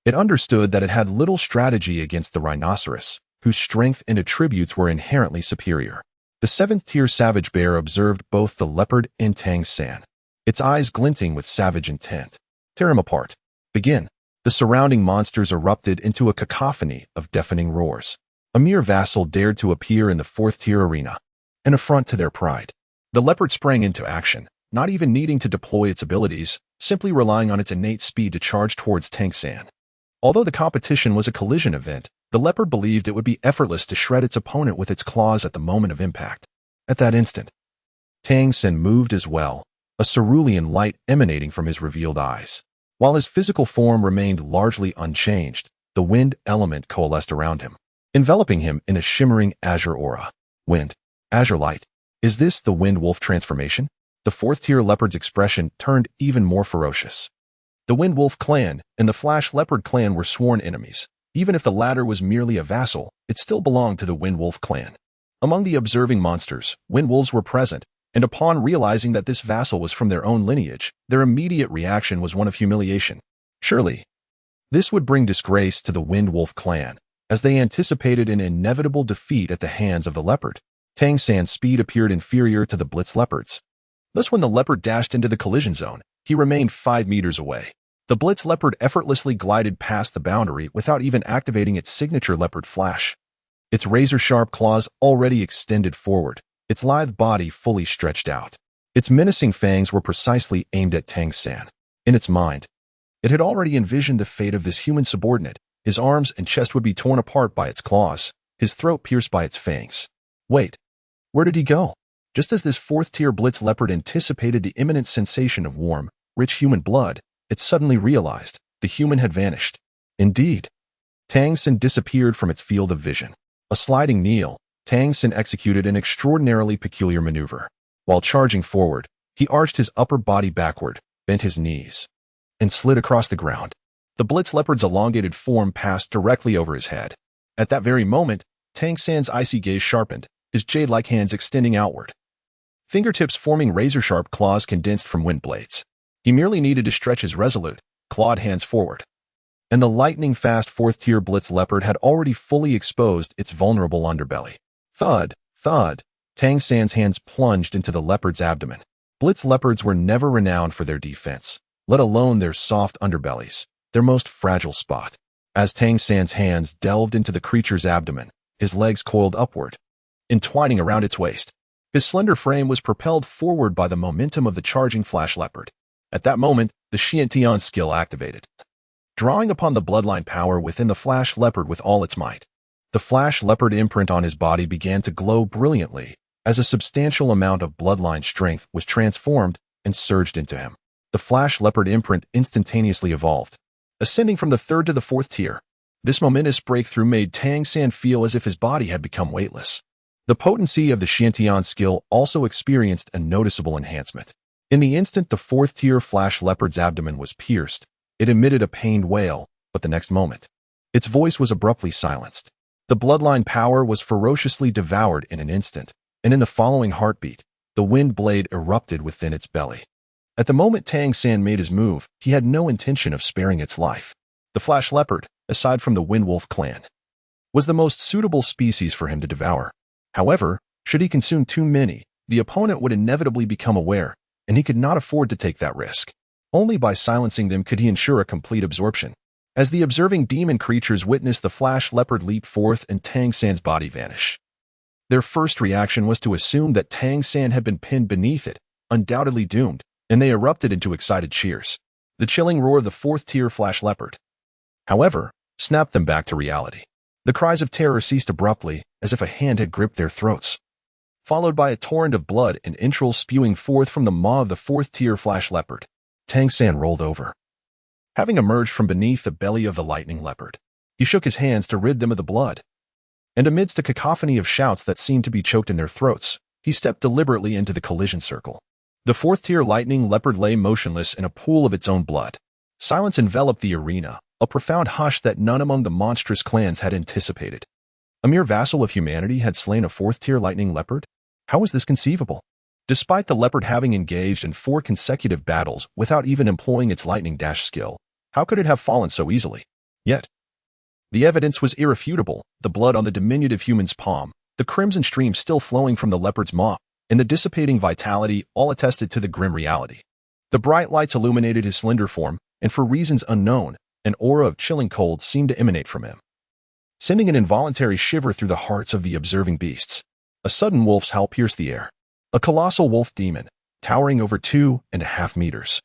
It understood that it had little strategy against the rhinoceros, whose strength and attributes were inherently superior. The 7th tier savage bear observed both the leopard and Tang San, its eyes glinting with savage intent. Tear him apart. Begin. The surrounding monsters erupted into a cacophony of deafening roars. A mere vassal dared to appear in the 4th tier arena, an affront to their pride. The leopard sprang into action, not even needing to deploy its abilities, simply relying on its innate speed to charge towards Tang San. Although the competition was a collision event, the leopard believed it would be effortless to shred its opponent with its claws at the moment of impact. At that instant, Tang San moved as well, a cerulean light emanating from his revealed eyes. While his physical form remained largely unchanged, the wind element coalesced around him, enveloping him in a shimmering azure aura. Wind. Azure light. Is this the wind wolf transformation? The 4th tier leopard's expression turned even more ferocious. The Wind Wolf clan and the Flash Leopard clan were sworn enemies. Even if the latter was merely a vassal, it still belonged to the Wind Wolf clan. Among the observing monsters, wind wolves were present, and upon realizing that this vassal was from their own lineage, their immediate reaction was one of humiliation. Surely, this would bring disgrace to the Wind Wolf clan, as they anticipated an inevitable defeat at the hands of the leopard. Tang San's speed appeared inferior to the Blitz leopards. Thus, when the leopard dashed into the collision zone, he remained 5 meters away. The Blitz leopard effortlessly glided past the boundary without even activating its signature leopard flash. Its razor-sharp claws already extended forward, its lithe body fully stretched out. Its menacing fangs were precisely aimed at Tang San. In its mind, it had already envisioned the fate of this human subordinate. His arms and chest would be torn apart by its claws, his throat pierced by its fangs. Wait, where did he go? Just as this 4th tier Blitz leopard anticipated the imminent sensation of warm, rich human blood, it suddenly realized the human had vanished. Indeed, Tang San disappeared from its field of vision. A sliding kneel, Tang San executed an extraordinarily peculiar maneuver. While charging forward, he arched his upper body backward, bent his knees, and slid across the ground. The Blitz leopard's elongated form passed directly over his head. At that very moment, Tang San's icy gaze sharpened, his jade-like hands extending outward. Fingertips forming razor-sharp claws condensed from wind blades. He merely needed to stretch his resolute, clawed hands forward. And the lightning-fast 4th tier Blitz leopard had already fully exposed its vulnerable underbelly. Thud, thud, Tang San's hands plunged into the leopard's abdomen. Blitz leopards were never renowned for their defense, let alone their soft underbellies, their most fragile spot. As Tang San's hands delved into the creature's abdomen, his legs coiled upward, entwining around its waist. His slender frame was propelled forward by the momentum of the charging Flash Leopard. At that moment, the Xiantian skill activated, drawing upon the bloodline power within the Flash Leopard with all its might. The Flash Leopard imprint on his body began to glow brilliantly as a substantial amount of bloodline strength was transformed and surged into him. The Flash Leopard imprint instantaneously evolved, ascending from the 3rd to the 4th tier. This momentous breakthrough made Tang San feel as if his body had become weightless. The potency of the Xiantian skill also experienced a noticeable enhancement. In the instant the 4th tier Flash Leopard's abdomen was pierced, it emitted a pained wail, but the next moment, its voice was abruptly silenced. The bloodline power was ferociously devoured in an instant, and in the following heartbeat, the wind blade erupted within its belly. At the moment Tang San made his move, he had no intention of sparing its life. The Flash Leopard, aside from the Wind Wolf clan, was the most suitable species for him to devour. However, should he consume too many, the opponent would inevitably become aware, and he could not afford to take that risk. Only by silencing them could he ensure a complete absorption. As the observing demon creatures witnessed the flash leopard leap forth and Tang San's body vanish, their first reaction was to assume that Tang San had been pinned beneath it, undoubtedly doomed, and they erupted into excited cheers. The chilling roar of the fourth-tier flash leopard, however, snapped them back to reality. The cries of terror ceased abruptly, as if a hand had gripped their throats, followed by a torrent of blood and entrails spewing forth from the maw of the fourth-tier flash leopard. Tang San rolled over, having emerged from beneath the belly of the lightning leopard. He shook his hands to rid them of the blood, and amidst a cacophony of shouts that seemed to be choked in their throats, he stepped deliberately into the collision circle. The fourth-tier lightning leopard lay motionless in a pool of its own blood. Silence enveloped the arena, a profound hush that none among the monstrous clans had anticipated. A mere vassal of humanity had slain a fourth-tier lightning leopard? How was this conceivable? Despite the leopard having engaged in 4 consecutive battles without even employing its lightning dash skill, how could it have fallen so easily? Yet, the evidence was irrefutable: the blood on the diminutive human's palm, the crimson stream still flowing from the leopard's maw, and the dissipating vitality all attested to the grim reality. The bright lights illuminated his slender form, and for reasons unknown, an aura of chilling cold seemed to emanate from him, sending an involuntary shiver through the hearts of the observing beasts. A sudden wolf's howl pierced the air. A colossal wolf demon, towering over 2.5 meters,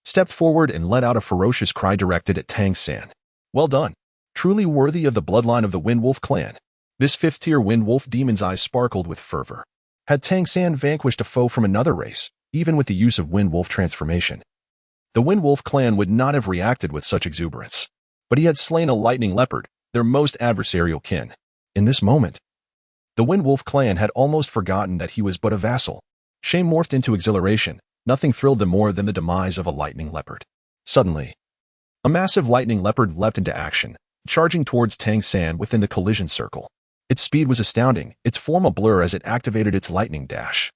stepped forward and let out a ferocious cry directed at Tang San. Well done. Truly worthy of the bloodline of the Wind Wolf clan. This 5th-tier Wind Wolf demon's eyes sparkled with fervor. Had Tang San vanquished a foe from another race, even with the use of Wind Wolf transformation, the Wind Wolf clan would not have reacted with such exuberance. But he had slain a lightning leopard, their most adversarial kin. In this moment, the Wind Wolf clan had almost forgotten that he was but a vassal. Shame morphed into exhilaration. Nothing thrilled them more than the demise of a lightning leopard. Suddenly, a massive lightning leopard leapt into action, charging towards Tang San within the collision circle. Its speed was astounding, its form a blur as it activated its lightning dash,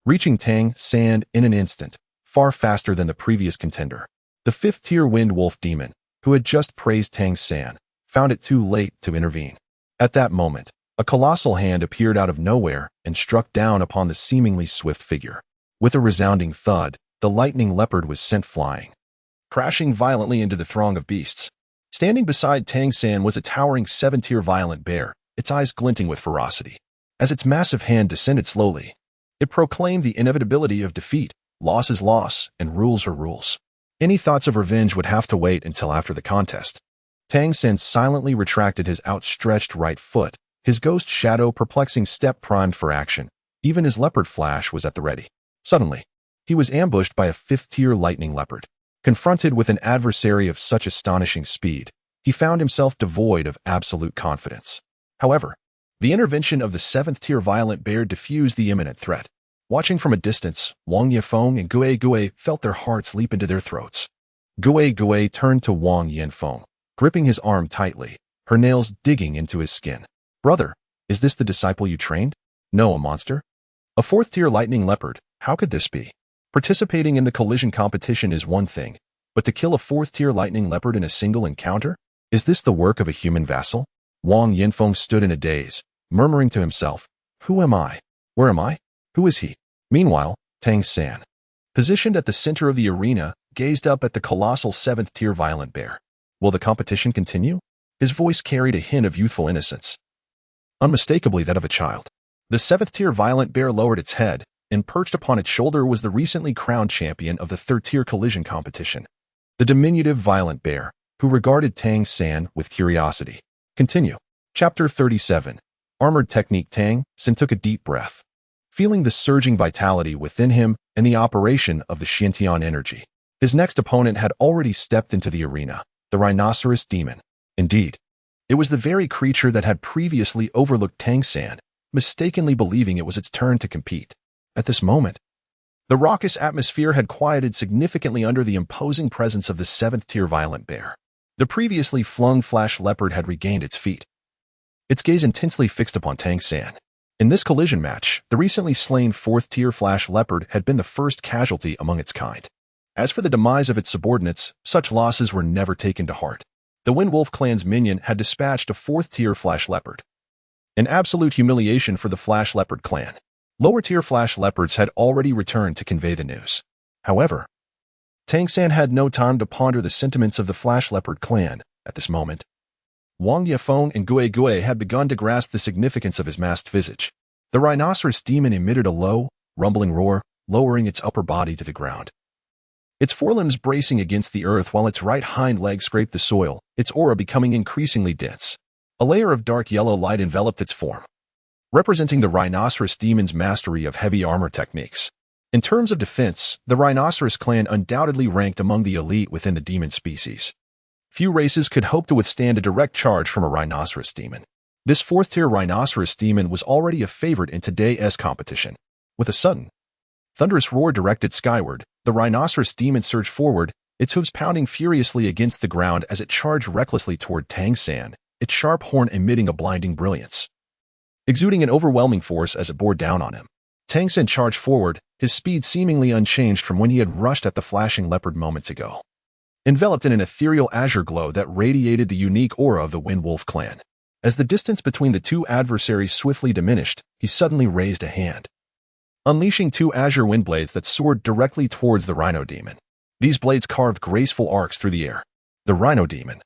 reaching Tang San in an instant, far faster than the previous contender. The 5th-tier Wind Wolf demon, who had just praised Tang San, found it too late to intervene. At that moment, a colossal hand appeared out of nowhere and struck down upon the seemingly swift figure. With a resounding thud, the lightning leopard was sent flying, crashing violently into the throng of beasts. Standing beside Tang San was a towering 7th-tier violent bear, its eyes glinting with ferocity. As its massive hand descended slowly, it proclaimed the inevitability of defeat. Loss is loss, and rules are rules. Any thoughts of revenge would have to wait until after the contest. Tang San silently retracted his outstretched right foot, his ghost shadow perplexing step primed for action. Even his leopard flash was at the ready. Suddenly, he was ambushed by a 5th-tier lightning leopard. Confronted with an adversary of such astonishing speed, he found himself devoid of absolute confidence. However, the intervention of the 7th-tier violent bear diffused the imminent threat. Watching from a distance, Wang Yifeng and Gui Gui felt their hearts leap into their throats. Gui Gui turned to Wang Yifeng, gripping his arm tightly, her nails digging into his skin. "Brother, is this the disciple you trained?" "No, a monster. A 4th-tier lightning leopard. How could this be? Participating in the collision competition is one thing, but to kill a 4th-tier lightning leopard in a single encounter? Is this the work of a human vassal?" Wang Yifeng stood in a daze, murmuring to himself, "Who am I? Where am I? Who is he?" Meanwhile, Tang San, positioned at the center of the arena, gazed up at the colossal 7th-tier violent bear. Will the competition continue? His voice carried a hint of youthful innocence, unmistakably that of a child. The 7th-tier violent bear lowered its head, and perched upon its shoulder was the recently crowned champion of the 3rd-tier collision competition, the diminutive violent bear, who regarded Tang San with curiosity. Continue. Chapter 37. Armored Technique. Tang San took a deep breath, feeling the surging vitality within him and the operation of the Xiantian energy. His next opponent had already stepped into the arena, the rhinoceros demon. Indeed, it was the very creature that had previously overlooked Tang San, mistakenly believing it was its turn to compete. At this moment, the raucous atmosphere had quieted significantly under the imposing presence of the 7th-tier violent bear. The previously flung flash leopard had regained its feet, its gaze intensely fixed upon Tang San. In this collision match, the recently slain 4th-tier flash leopard had been the first casualty among its kind. As for the demise of its subordinates, such losses were never taken to heart. The Wind Wolf clan's minion had dispatched a 4th-tier flash leopard, an absolute humiliation for the flash leopard clan. Lower-tier flash leopards had already returned to convey the news. However, Tang San had no time to ponder the sentiments of the flash leopard clan, At this moment, Wang Yafeng and Gui Gui had begun to grasp the significance of his masked visage. The rhinoceros demon emitted a low, rumbling roar, lowering its upper body to the ground. Its forelimbs bracing against the earth while its right hind leg scraped the soil, its aura becoming increasingly dense. A layer of dark yellow light enveloped its form, representing the rhinoceros demon's mastery of heavy armor techniques. In terms of defense, the rhinoceros clan undoubtedly ranked among the elite within the demon species. Few races could hope to withstand a direct charge from a rhinoceros demon. This fourth-tier rhinoceros demon was already a favorite in today's competition. With a sudden, thunderous roar directed skyward, the rhinoceros demon surged forward, its hooves pounding furiously against the ground as it charged recklessly toward Tang San, its sharp horn emitting a blinding brilliance. Exuding an overwhelming force as it bore down on him, Tang San charged forward, his speed seemingly unchanged from when he had rushed at the flashing leopard moments ago. Enveloped in an ethereal azure glow that radiated the unique aura of the Wind Wolf clan. As the distance between the two adversaries swiftly diminished, he suddenly raised a hand, unleashing two azure wind blades that soared directly towards the rhino demon. These blades carved graceful arcs through the air. The rhino demon,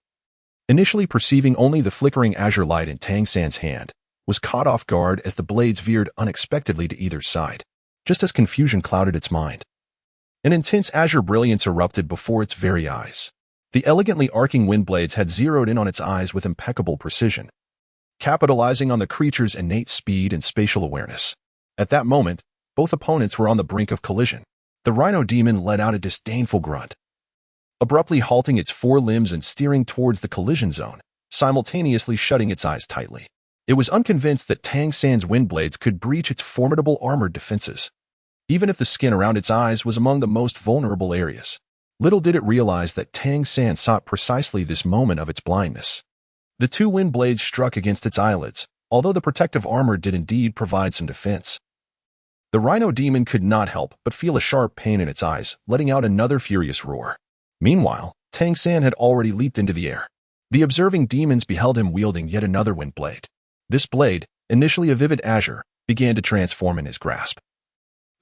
initially perceiving only the flickering azure light in Tang San's hand, was caught off guard as the blades veered unexpectedly to either side, just as confusion clouded its mind. An intense azure brilliance erupted before its very eyes. The elegantly arcing wind blades had zeroed in on its eyes with impeccable precision, capitalizing on the creature's innate speed and spatial awareness. At that moment, both opponents were on the brink of collision. The rhino demon let out a disdainful grunt, abruptly halting its forelimbs and steering towards the collision zone, simultaneously shutting its eyes tightly. It was unconvinced that Tang San's wind blades could breach its formidable armored defenses, even if the skin around its eyes was among the most vulnerable areas. Little did it realize that Tang San sought precisely this moment of its blindness. The two wind blades struck against its eyelids, although the protective armor did indeed provide some defense. The rhino demon could not help but feel a sharp pain in its eyes, letting out another furious roar. Meanwhile, Tang San had already leaped into the air. The observing demons beheld him wielding yet another wind blade. This blade, initially a vivid azure, began to transform in his grasp,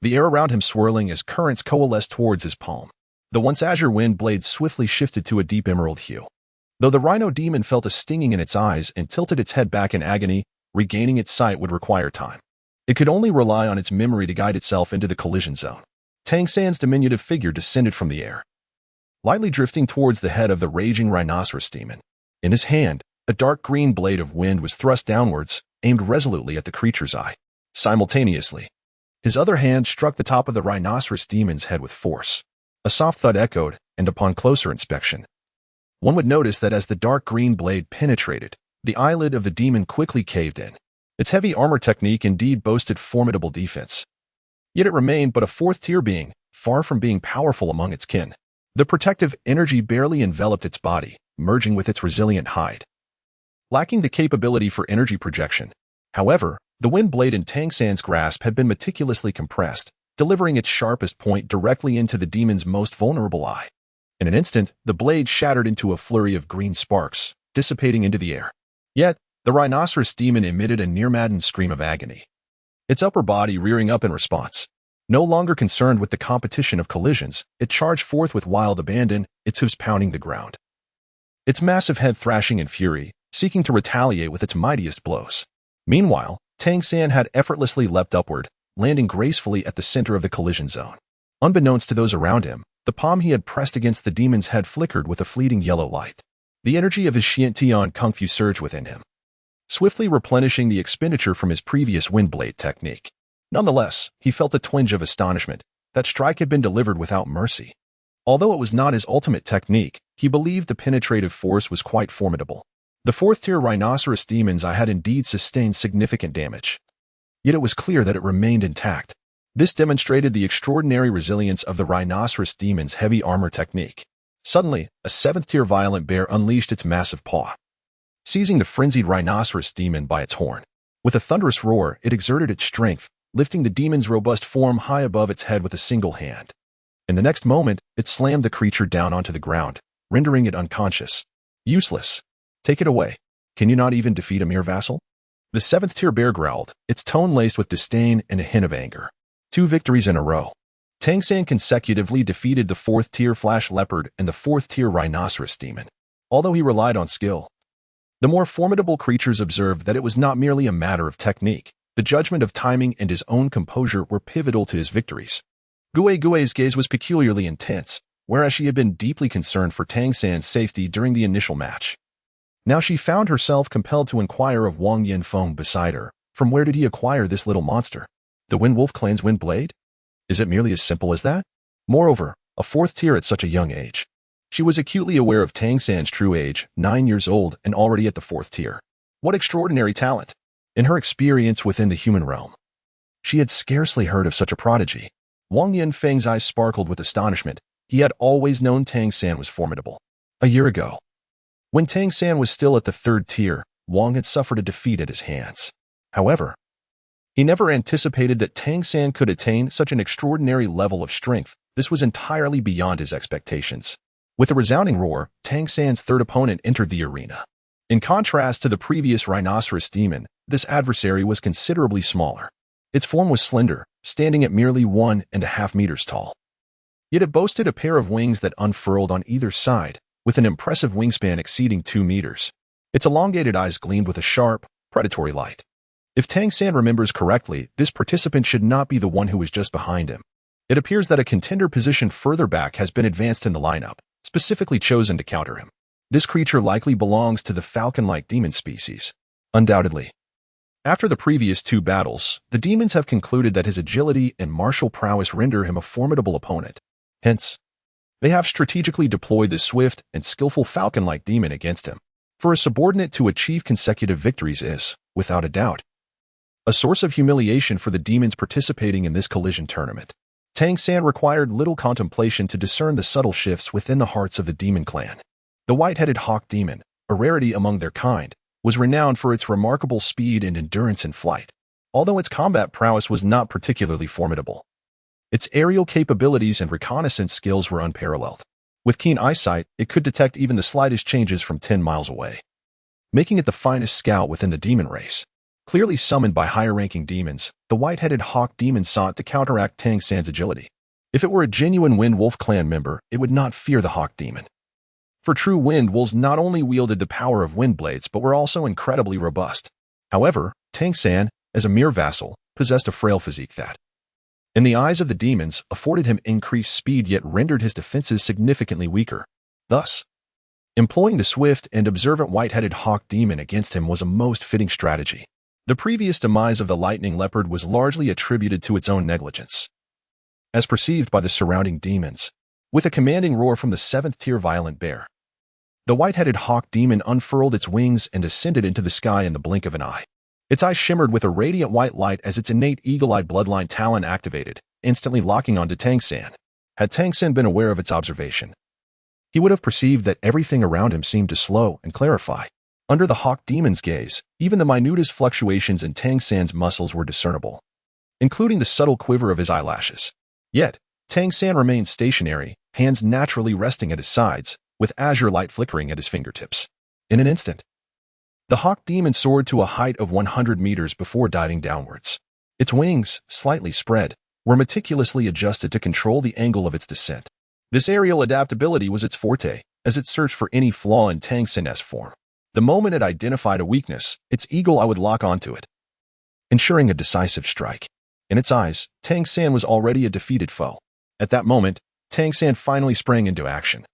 the air around him swirling as currents coalesced towards his palm. The once azure wind blade swiftly shifted to a deep emerald hue. Though the rhino demon felt a stinging in its eyes and tilted its head back in agony, regaining its sight would require time. It could only rely on its memory to guide itself into the collision zone. Tang San's diminutive figure descended from the air, lightly drifting towards the head of the raging rhinoceros demon. In his hand, a dark green blade of wind was thrust downwards, aimed resolutely at the creature's eye. Simultaneously, his other hand struck the top of the rhinoceros demon's head with force. A soft thud echoed, and upon closer inspection, one would notice that as the dark green blade penetrated, the eyelid of the demon quickly caved in. Its heavy armor technique indeed boasted formidable defense. Yet it remained but a fourth-tier being, far from being powerful among its kin. The protective energy barely enveloped its body, merging with its resilient hide, lacking the capability for energy projection. However, the wind blade in Tang San's grasp had been meticulously compressed, delivering its sharpest point directly into the demon's most vulnerable eye. In an instant, the blade shattered into a flurry of green sparks, dissipating into the air. Yet, the rhinoceros demon emitted a near-maddened scream of agony, its upper body rearing up in response. No longer concerned with the competition of collisions, it charged forth with wild abandon, its hooves pounding the ground, its massive head thrashing in fury, seeking to retaliate with its mightiest blows. Meanwhile, Tang San had effortlessly leapt upward, landing gracefully at the center of the collision zone. Unbeknownst to those around him, the palm he had pressed against the demon's head flickered with a fleeting yellow light. The energy of his Xiantian Kung Fu surged within him, swiftly replenishing the expenditure from his previous wind blade technique. Nonetheless, he felt a twinge of astonishment. That strike had been delivered without mercy. Although it was not his ultimate technique, he believed the penetrative force was quite formidable. The fourth-tier rhinoceros demon's eye had indeed sustained significant damage. Yet it was clear that it remained intact. This demonstrated the extraordinary resilience of the rhinoceros demon's heavy armor technique. Suddenly, a seventh-tier violent bear unleashed its massive paw, seizing the frenzied rhinoceros demon by its horn. With a thunderous roar, it exerted its strength, lifting the demon's robust form high above its head with a single hand. In the next moment, it slammed the creature down onto the ground, rendering it unconscious. Useless. Take it away. Can you not even defeat a mere vassal? The seventh-tier bear growled, its tone laced with disdain and a hint of anger. 2 victories in a row. Tang San consecutively defeated the fourth-tier flash leopard and the fourth-tier rhinoceros demon. although he relied on skill. The more formidable creatures observed that it was not merely a matter of technique. The judgment of timing and his own composure were pivotal to his victories. Gui's gaze was peculiarly intense, whereas she had been deeply concerned for Tang San's safety during the initial match. Now she found herself compelled to inquire of Wang Yanfeng beside her, from where did he acquire this little monster? The Wind Wolf clan's wind blade? Is it merely as simple as that? Moreover, a fourth tier at such a young age. She was acutely aware of Tang San's true age, 9 years old and already at the fourth tier. What extraordinary talent! In her experience within the human realm, she had scarcely heard of such a prodigy. Wang Yanfeng's eyes sparkled with astonishment. He had always known Tang San was formidable. A year ago, when Tang San was still at the third tier, Wang had suffered a defeat at his hands. However, he never anticipated that Tang San could attain such an extraordinary level of strength. This was entirely beyond his expectations. With a resounding roar, Tang San's third opponent entered the arena. In contrast to the previous rhinoceros demon, this adversary was considerably smaller. Its form was slender, standing at merely 1.5 meters tall. Yet it boasted a pair of wings that unfurled on either side, with an impressive wingspan exceeding 2 meters. Its elongated eyes gleamed with a sharp, predatory light. If Tang San remembers correctly, this participant should not be the one who was just behind him. It appears that a contender positioned further back has been advanced in the lineup, specifically chosen to counter him. This creature likely belongs to the falcon-like demon species. Undoubtedly. After the previous 2 battles, the demons have concluded that his agility and martial prowess render him a formidable opponent. Hence, they have strategically deployed the swift and skillful falcon-like demon against him. For a subordinate to achieve consecutive victories is, without a doubt, a source of humiliation for the demons participating in this collision tournament. Tang San required little contemplation to discern the subtle shifts within the hearts of the demon clan. The white-headed hawk demon, a rarity among their kind, was renowned for its remarkable speed and endurance in flight. Although its combat prowess was not particularly formidable, its aerial capabilities and reconnaissance skills were unparalleled. With keen eyesight, it could detect even the slightest changes from 10 miles away, making it the finest scout within the demon race. Clearly summoned by higher-ranking demons, the white-headed hawk demon sought to counteract Tang San's agility. If it were a genuine Wind Wolf clan member, it would not fear the hawk demon. For true Wind Wolves not only wielded the power of wind blades but were also incredibly robust. However, Tang San, as a mere vassal, possessed a frail physique that, in the eyes of the demons, afforded him increased speed yet rendered his defenses significantly weaker. Thus, employing the swift and observant white-headed hawk demon against him was a most fitting strategy. The previous demise of the lightning leopard was largely attributed to its own negligence, as perceived by the surrounding demons. With a commanding roar from the 7th-tier violent bear, the white-headed hawk demon unfurled its wings and ascended into the sky in the blink of an eye. Its eyes shimmered with a radiant white light as its innate eagle-eyed bloodline talon activated, instantly locking onto Tang San. Had Tang San been aware of its observation, he would have perceived that everything around him seemed to slow and clarify. Under the hawk demon's gaze, even the minutest fluctuations in Tang San's muscles were discernible, including the subtle quiver of his eyelashes. Yet, Tang San remained stationary, hands naturally resting at his sides, with azure light flickering at his fingertips. In an instant, the hawk demon soared to a height of 100 meters before diving downwards. Its wings, slightly spread, were meticulously adjusted to control the angle of its descent. This aerial adaptability was its forte, as it searched for any flaw in Tang San's form. The moment it identified a weakness, its eagle eye would lock onto it, ensuring a decisive strike. In its eyes, Tang San was already a defeated foe. At that moment, Tang San finally sprang into action,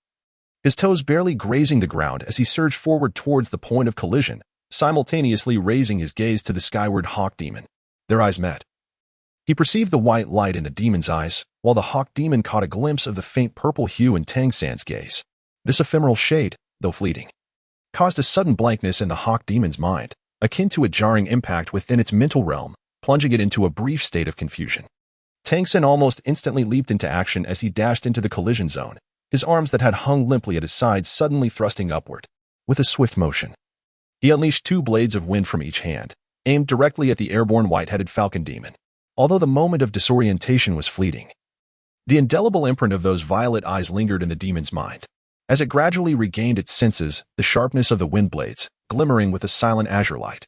his toes barely grazing the ground as he surged forward towards the point of collision, simultaneously raising his gaze to the skyward hawk demon. Their eyes met. He perceived the white light in the demon's eyes, while the hawk demon caught a glimpse of the faint purple hue in Tang San's gaze. This ephemeral shade, though fleeting, caused a sudden blankness in the hawk demon's mind, akin to a jarring impact within its mental realm, plunging it into a brief state of confusion. Tang San almost instantly leaped into action as he dashed into the collision zone, his arms that had hung limply at his sides suddenly thrusting upward. With a swift motion, he unleashed 2 blades of wind from each hand, aimed directly at the airborne white-headed falcon demon. Although the moment of disorientation was fleeting, the indelible imprint of those violet eyes lingered in the demon's mind. As it gradually regained its senses, the sharpness of the wind blades, glimmering with a silent azure light,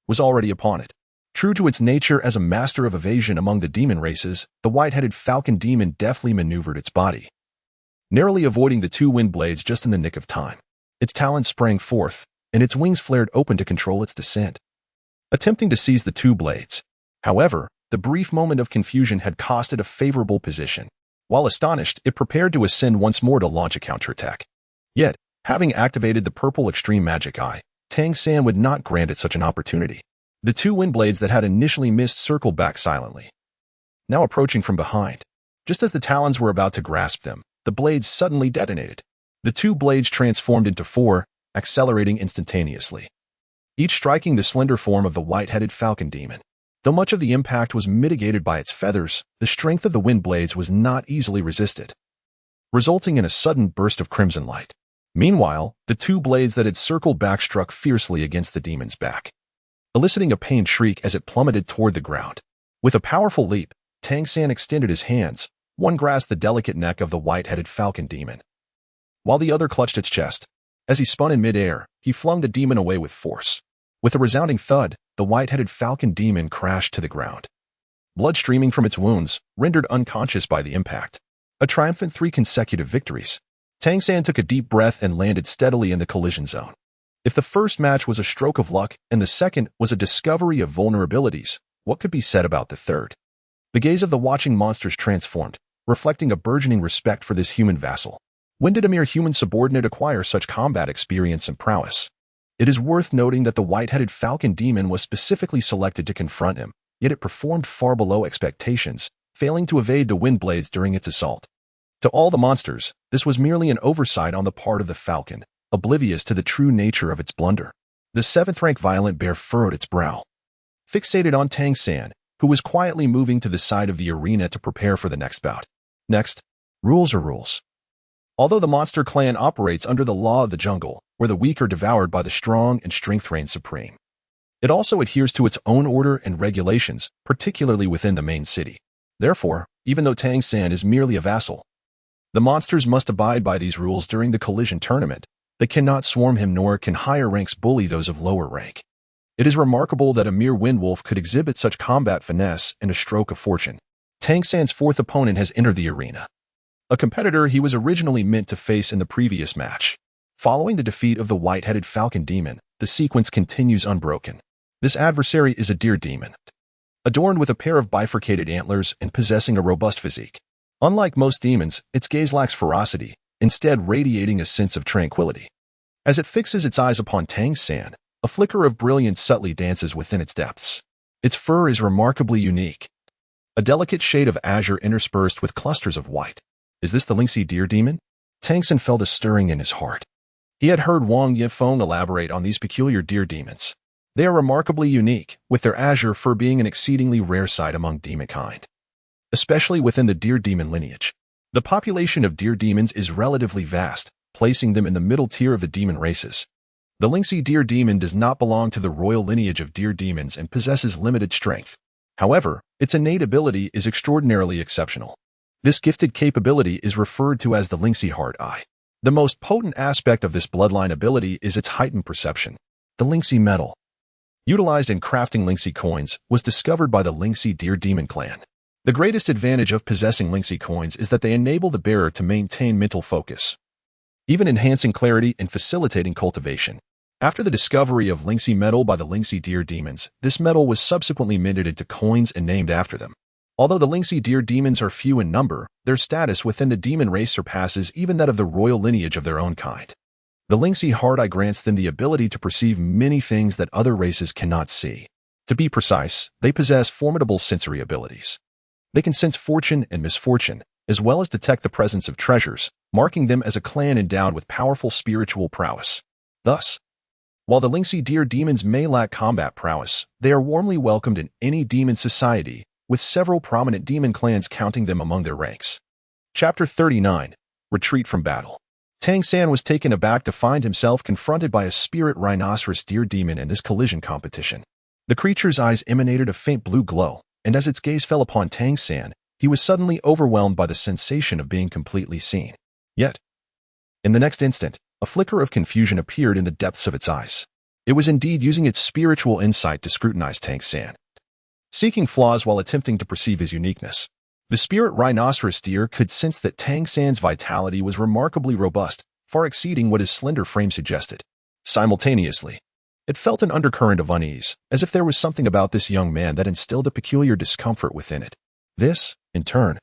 was already upon it. True to its nature as a master of evasion among the demon races, the white-headed falcon demon deftly maneuvered its body, narrowly avoiding the 2 wind blades just in the nick of time. Its talons sprang forth, and its wings flared open to control its descent, attempting to seize the two blades. However, the brief moment of confusion had cost it a favorable position. While astonished, it prepared to ascend once more to launch a counterattack. Yet, having activated the purple extreme magic eye, Tang San would not grant it such an opportunity. The two wind blades that had initially missed circled back silently, now approaching from behind. Just as the talons were about to grasp them, the blades suddenly detonated. The two blades transformed into four, accelerating instantaneously, each striking the slender form of the white-headed falcon demon. Though much of the impact was mitigated by its feathers, the strength of the wind blades was not easily resisted, resulting in a sudden burst of crimson light. Meanwhile, the two blades that had circled back struck fiercely against the demon's back, eliciting a pained shriek as it plummeted toward the ground. With a powerful leap, Tang San extended his hands. One grasped the delicate neck of the white-headed falcon demon, while the other clutched its chest. As he spun in midair, he flung the demon away with force. With a resounding thud, the white-headed falcon demon crashed to the ground, blood streaming from its wounds, rendered unconscious by the impact. A triumphant 3 consecutive victories. Tang San took a deep breath and landed steadily in the collision zone. If the first match was a stroke of luck and the second was a discovery of vulnerabilities, what could be said about the third? The gaze of the watching monsters transformed, reflecting a burgeoning respect for this human vassal. When did a mere human subordinate acquire such combat experience and prowess? It is worth noting that the white-headed falcon demon was specifically selected to confront him, yet it performed far below expectations, failing to evade the wind blades during its assault. To all the monsters, this was merely an oversight on the part of the falcon, oblivious to the true nature of its blunder. The 7th-rank violent bear furrowed its brow, fixated on Tang San, who was quietly moving to the side of the arena to prepare for the next bout. Next, rules are rules. Although the monster clan operates under the law of the jungle, where the weak are devoured by the strong and strength reigns supreme, it also adheres to its own order and regulations, particularly within the main city. Therefore, even though Tang San is merely a vassal, the monsters must abide by these rules during the collision tournament. They cannot swarm him, nor can higher ranks bully those of lower rank. It is remarkable that a mere windwolf could exhibit such combat finesse and a stroke of fortune. Tang San's 4th opponent has entered the arena, a competitor he was originally meant to face in the previous match. Following the defeat of the white-headed falcon demon, the sequence continues unbroken. This adversary is a deer demon, adorned with a pair of bifurcated antlers and possessing a robust physique. Unlike most demons, its gaze lacks ferocity, instead radiating a sense of tranquility. As it fixes its eyes upon Tang San, a flicker of brilliance subtly dances within its depths. Its fur is remarkably unique, a delicate shade of azure interspersed with clusters of white. Is this the lynxy deer demon? Tang San felt a stirring in his heart. He had heard Wang Yifeng elaborate on these peculiar deer demons. They are remarkably unique, with their azure fur being an exceedingly rare sight among demonkind, especially within the deer demon lineage. The population of deer demons is relatively vast, placing them in the middle tier of the demon races. The lynxy deer demon does not belong to the royal lineage of deer demons and possesses limited strength. However, its innate ability is extraordinarily exceptional. This gifted capability is referred to as the lynxy heart eye. The most potent aspect of this bloodline ability is its heightened perception. The lynxy metal, utilized in crafting lynxy coins, was discovered by the lynxy deer demon clan. The greatest advantage of possessing lynxy coins is that they enable the bearer to maintain mental focus, even enhancing clarity and facilitating cultivation. After the discovery of lynxy metal by the lynxy deer demons, this metal was subsequently minted into coins and named after them. Although the lynxy deer demons are few in number, their status within the demon race surpasses even that of the royal lineage of their own kind. The lynxy heart eye grants them the ability to perceive many things that other races cannot see. To be precise, they possess formidable sensory abilities. They can sense fortune and misfortune, as well as detect the presence of treasures, marking them as a clan endowed with powerful spiritual prowess. Thus, while the lynxy deer demons may lack combat prowess, they are warmly welcomed in any demon society, with several prominent demon clans counting them among their ranks. Chapter 39. Retreat from Battle. Tang San was taken aback to find himself confronted by a spirit rhinoceros deer demon in this collision competition. The creature's eyes emanated a faint blue glow, and as its gaze fell upon Tang San, he was suddenly overwhelmed by the sensation of being completely seen. Yet, in the next instant, a flicker of confusion appeared in the depths of its eyes. It was indeed using its spiritual insight to scrutinize Tang San, seeking flaws while attempting to perceive his uniqueness. The spirit rhinoceros deer could sense that Tang San's vitality was remarkably robust, far exceeding what his slender frame suggested. Simultaneously, it felt an undercurrent of unease, as if there was something about this young man that instilled a peculiar discomfort within it. This, in turn,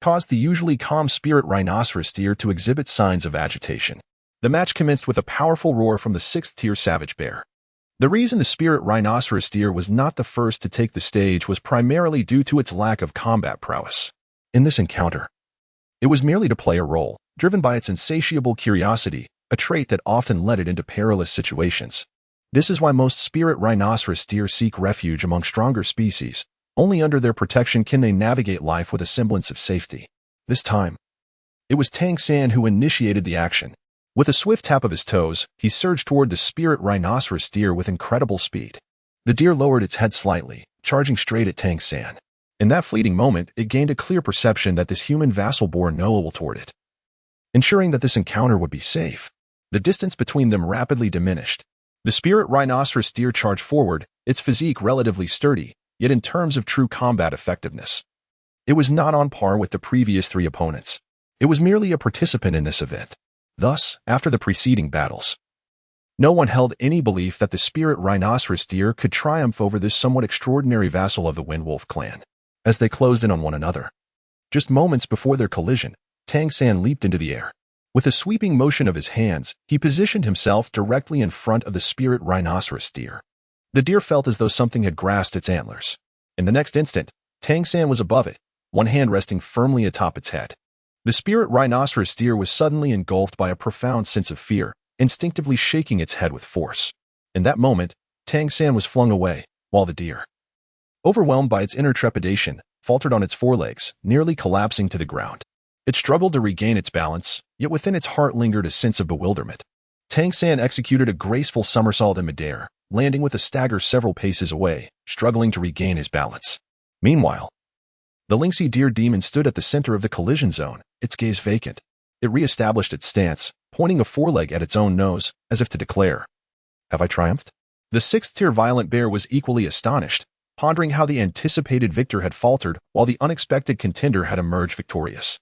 caused the usually calm spirit rhinoceros deer to exhibit signs of agitation. The match commenced with a powerful roar from the 6th-tier savage bear. The reason the spirit rhinoceros deer was not the first to take the stage was primarily due to its lack of combat prowess. In this encounter, it was merely to play a role, driven by its insatiable curiosity, a trait that often led it into perilous situations. This is why most spirit rhinoceros deer seek refuge among stronger species. Only under their protection can they navigate life with a semblance of safety. This time, it was Tang San who initiated the action. With a swift tap of his toes, he surged toward the spirit rhinoceros deer with incredible speed. The deer lowered its head slightly, charging straight at Tang San. In that fleeting moment, it gained a clear perception that this human vassal bore no ill toward it. Ensuring that this encounter would be safe, the distance between them rapidly diminished. The spirit rhinoceros deer charged forward, its physique relatively sturdy, yet in terms of true combat effectiveness, it was not on par with the previous 3 opponents. It was merely a participant in this event. Thus, after the preceding battles, no one held any belief that the spirit rhinoceros deer could triumph over this somewhat extraordinary vassal of the Windwolf clan. As they closed in on one another, just moments before their collision, Tang San leaped into the air. With a sweeping motion of his hands, he positioned himself directly in front of the spirit rhinoceros deer. The deer felt as though something had grasped its antlers. In the next instant, Tang San was above it, one hand resting firmly atop its head. The spirit rhinoceros deer was suddenly engulfed by a profound sense of fear, instinctively shaking its head with force. In that moment, Tang San was flung away, while the deer, overwhelmed by its inner trepidation, faltered on its forelegs, nearly collapsing to the ground. It struggled to regain its balance, yet within its heart lingered a sense of bewilderment. Tang San executed a graceful somersault in midair, landing with a stagger several paces away, struggling to regain his balance. Meanwhile, the lynxy deer demon stood at the center of the collision zone, its gaze vacant. It re-established its stance, pointing a foreleg at its own nose, as if to declare, "Have I triumphed?" The 6th-tier violent bear was equally astonished, pondering how the anticipated victor had faltered while the unexpected contender had emerged victorious.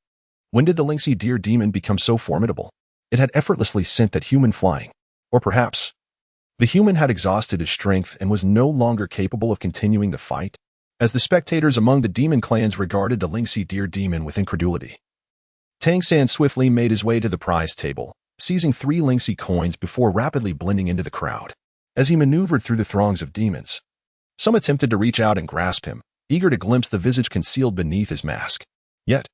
When did the lynxy deer demon become so formidable? It had effortlessly sent that human flying. Or perhaps, the human had exhausted his strength and was no longer capable of continuing the fight. As the spectators among the demon clans regarded the lynxy deer demon with incredulity, Tang San swiftly made his way to the prize table, seizing 3 lynxy coins before rapidly blending into the crowd. As he maneuvered through the throngs of demons, some attempted to reach out and grasp him, eager to glimpse the visage concealed beneath his mask. Yet,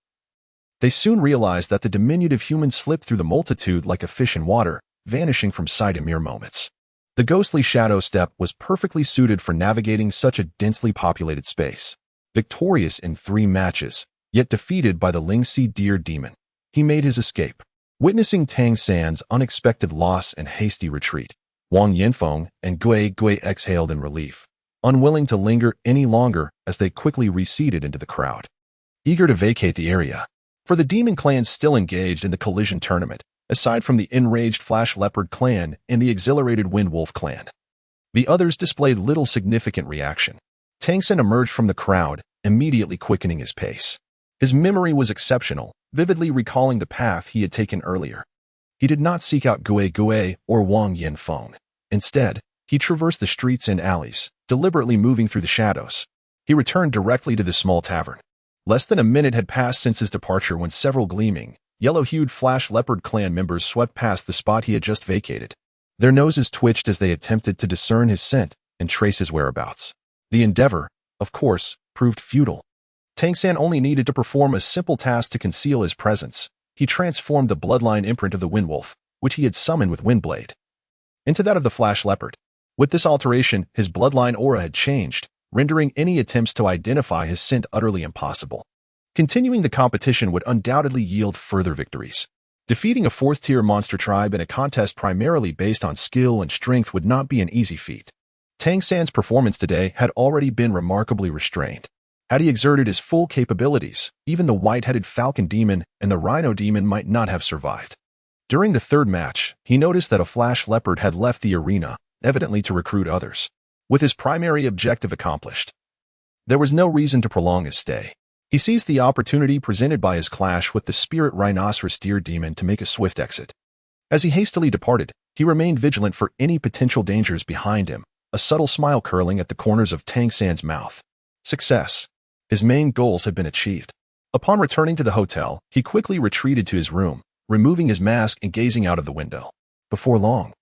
they soon realized that the diminutive human slipped through the multitude like a fish in water, vanishing from sight in mere moments. The ghostly shadow step was perfectly suited for navigating such a densely populated space. Victorious in 3 matches, yet defeated by the lynxy deer demon, he made his escape. Witnessing Tang San's unexpected loss and hasty retreat, Wang Yanfeng and Gui Gui exhaled in relief, unwilling to linger any longer as they quickly receded into the crowd, eager to vacate the area. For the demon clans still engaged in the collision tournament, aside from the enraged Flash Leopard clan and the exhilarated Windwolf clan, the others displayed little significant reaction. Tang San emerged from the crowd, immediately quickening his pace. His memory was exceptional, vividly recalling the path he had taken earlier. He did not seek out Gui Gui or Wang Yanfeng. Instead, he traversed the streets and alleys, deliberately moving through the shadows. He returned directly to the small tavern. Less than a minute had passed since his departure when several gleaming, yellow-hued Flash Leopard clan members swept past the spot he had just vacated. Their noses twitched as they attempted to discern his scent and trace his whereabouts. The endeavor, of course, proved futile. Tang San only needed to perform a simple task to conceal his presence. He transformed the bloodline imprint of the Windwolf, which he had summoned with Windblade, into that of the Flash Leopard. With this alteration, his bloodline aura had changed, rendering any attempts to identify his scent utterly impossible. Continuing the competition would undoubtedly yield further victories. Defeating a 4th-tier monster tribe in a contest primarily based on skill and strength would not be an easy feat. Tang San's performance today had already been remarkably restrained. Had he exerted his full capabilities, even the white-headed falcon demon and the rhino demon might not have survived. During the 3rd match, he noticed that a Flash Leopard had left the arena, evidently to recruit others. With his primary objective accomplished, there was no reason to prolong his stay. He seized the opportunity presented by his clash with the spirit rhinoceros deer demon to make a swift exit. As he hastily departed, he remained vigilant for any potential dangers behind him, a subtle smile curling at the corners of Tang San's mouth. Success. His main goals had been achieved. Upon returning to the hotel, he quickly retreated to his room, removing his mask and gazing out of the window. Before long,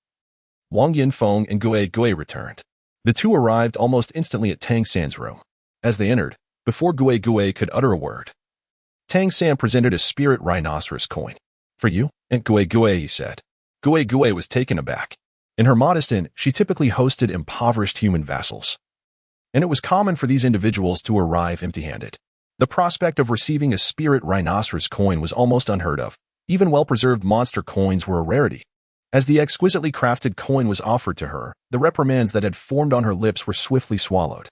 Wang Yinfeng and Gui returned. The two arrived almost instantly at Tang San's room. As they entered, before Gui could utter a word, Tang San presented a spirit rhinoceros coin. "For you, and Gui," he said. Gui was taken aback. In her modest inn, she typically hosted impoverished human vassals, and it was common for these individuals to arrive empty-handed. The prospect of receiving a spirit rhinoceros coin was almost unheard of. Even well-preserved monster coins were a rarity. As the exquisitely crafted coin was offered to her, the reprimands that had formed on her lips were swiftly swallowed.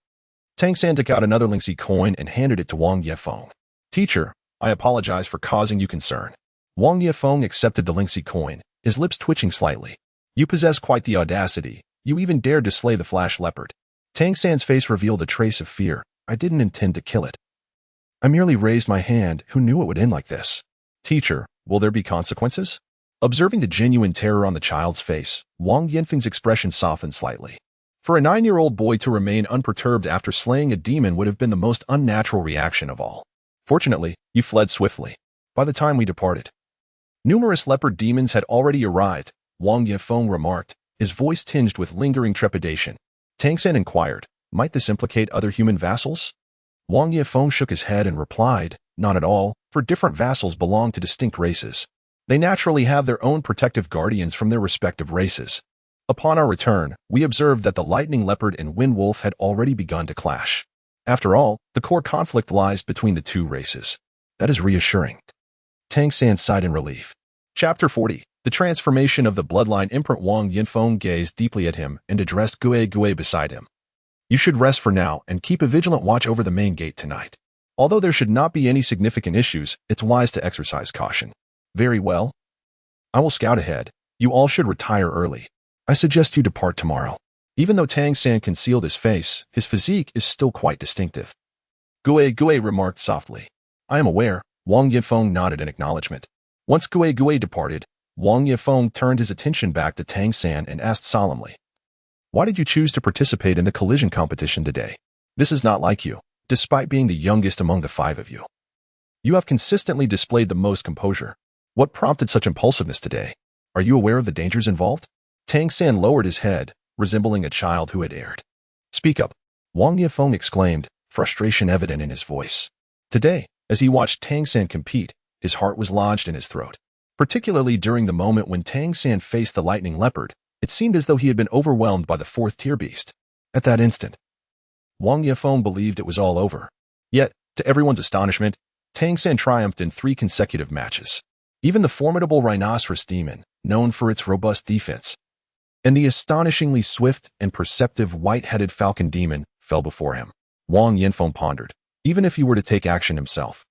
Tang San took out another Lingxi coin and handed it to Wang Yifeng. "Teacher, I apologize for causing you concern." Wang Yifeng accepted the Lingxi coin, his lips twitching slightly. "You possess quite the audacity. You even dared to slay the flash leopard." Tang San's face revealed a trace of fear. "I didn't intend to kill it. I merely raised my hand. Who knew it would end like this?" "Teacher, will there be consequences?" Observing the genuine terror on the child's face, Wang Yinfeng's expression softened slightly. For a 9-year-old boy to remain unperturbed after slaying a demon would have been the most unnatural reaction of all. "Fortunately, you fled swiftly. By the time we departed, numerous leopard demons had already arrived," Wang Yifeng remarked, his voice tinged with lingering trepidation. Tang San inquired, "Might this implicate other human vassals?" Wang Yifeng shook his head and replied, "Not at all, for different vassals belong to distinct races. They naturally have their own protective guardians from their respective races. Upon our return, we observed that the lightning leopard and wind wolf had already begun to clash. After all, the core conflict lies between the two races." "That is reassuring." Tang San sighed in relief. Chapter 40. The Transformation of the Bloodline Imprint. Wang Yinfeng gazed deeply at him and addressed Gui beside him. "You should rest for now and keep a vigilant watch over the main gate tonight. Although there should not be any significant issues, it's wise to exercise caution." "Very well. I will scout ahead. You all should retire early. I suggest you depart tomorrow." Even though Tang San concealed his face, his physique is still quite distinctive. Gui remarked softly. "I am aware." Wang Yifeng nodded in acknowledgement. Once Gui departed, Wang Yifeng turned his attention back to Tang San and asked solemnly, "Why did you choose to participate in the collision competition today? This is not like you, despite being the youngest among the 5 of you. You have consistently displayed the most composure. What prompted such impulsiveness today? Are you aware of the dangers involved?" Tang San lowered his head, resembling a child who had erred. "Speak up," Wang Yifeng exclaimed, frustration evident in his voice. Today, as he watched Tang San compete, his heart was lodged in his throat. Particularly during the moment when Tang San faced the lightning leopard, it seemed as though he had been overwhelmed by the 4th-tier beast. At that instant, Wang Yifeng believed it was all over. Yet, to everyone's astonishment, Tang San triumphed in 3 consecutive matches. Even the formidable rhinoceros demon, known for its robust defense, and the astonishingly swift and perceptive white-headed falcon demon fell before him. Wang Yinfeng pondered. Even if he were to take action himself,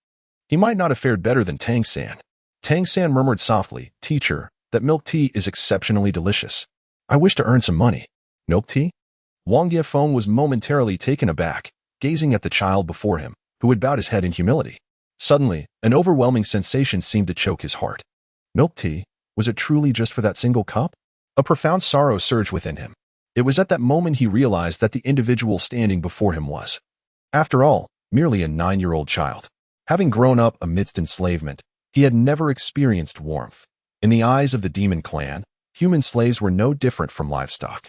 he might not have fared better than Tang San. Tang San murmured softly, "Teacher, that milk tea is exceptionally delicious. I wish to earn some money." "Milk tea?" Wang Yifeng was momentarily taken aback, gazing at the child before him, who had bowed his head in humility. Suddenly, an overwhelming sensation seemed to choke his heart. Milk tea? Was it truly just for that single cup? A profound sorrow surged within him. It was at that moment he realized that the individual standing before him was, after all, merely a 9-year-old child. Having grown up amidst enslavement, he had never experienced warmth. In the eyes of the demon clan, human slaves were no different from livestock.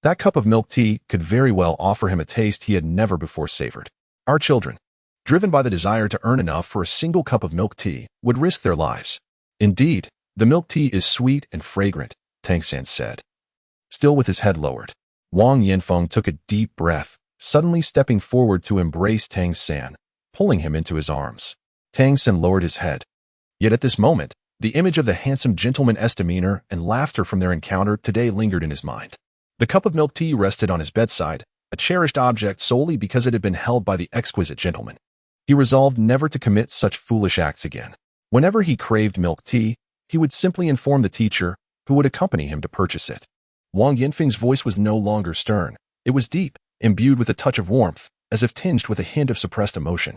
That cup of milk tea could very well offer him a taste he had never before savored. Our children, driven by the desire to earn enough for a single cup of milk tea, would risk their lives. "Indeed, the milk tea is sweet and fragrant," Tang San said. Still with his head lowered, Wang Yinfeng took a deep breath, suddenly stepping forward to embrace Tang San, pulling him into his arms. Tang San lowered his head. Yet at this moment, the image of the handsome gentleman's demeanor and laughter from their encounter today lingered in his mind. The cup of milk tea rested on his bedside, a cherished object solely because it had been held by the exquisite gentleman. He resolved never to commit such foolish acts again. Whenever he craved milk tea, he would simply inform the teacher, who would accompany him to purchase it. Wang Yinfeng's voice was no longer stern. It was deep, imbued with a touch of warmth, as if tinged with a hint of suppressed emotion.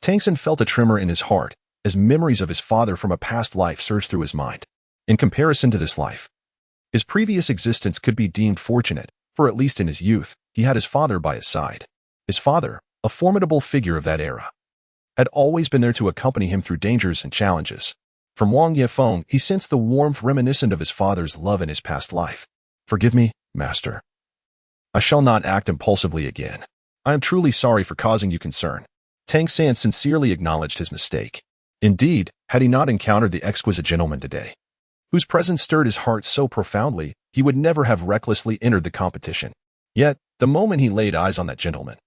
Tang San felt a tremor in his heart, as memories of his father from a past life surged through his mind. In comparison to this life, his previous existence could be deemed fortunate, for at least in his youth, he had his father by his side. His father, a formidable figure of that era, had always been there to accompany him through dangers and challenges. From Wang Yefeng, he sensed the warmth reminiscent of his father's love in his past life. "Forgive me, master. I shall not act impulsively again. I am truly sorry for causing you concern." Tang San sincerely acknowledged his mistake. Indeed, had he not encountered the exquisite gentleman today, whose presence stirred his heart so profoundly, he would never have recklessly entered the competition. Yet, the moment he laid eyes on that gentleman,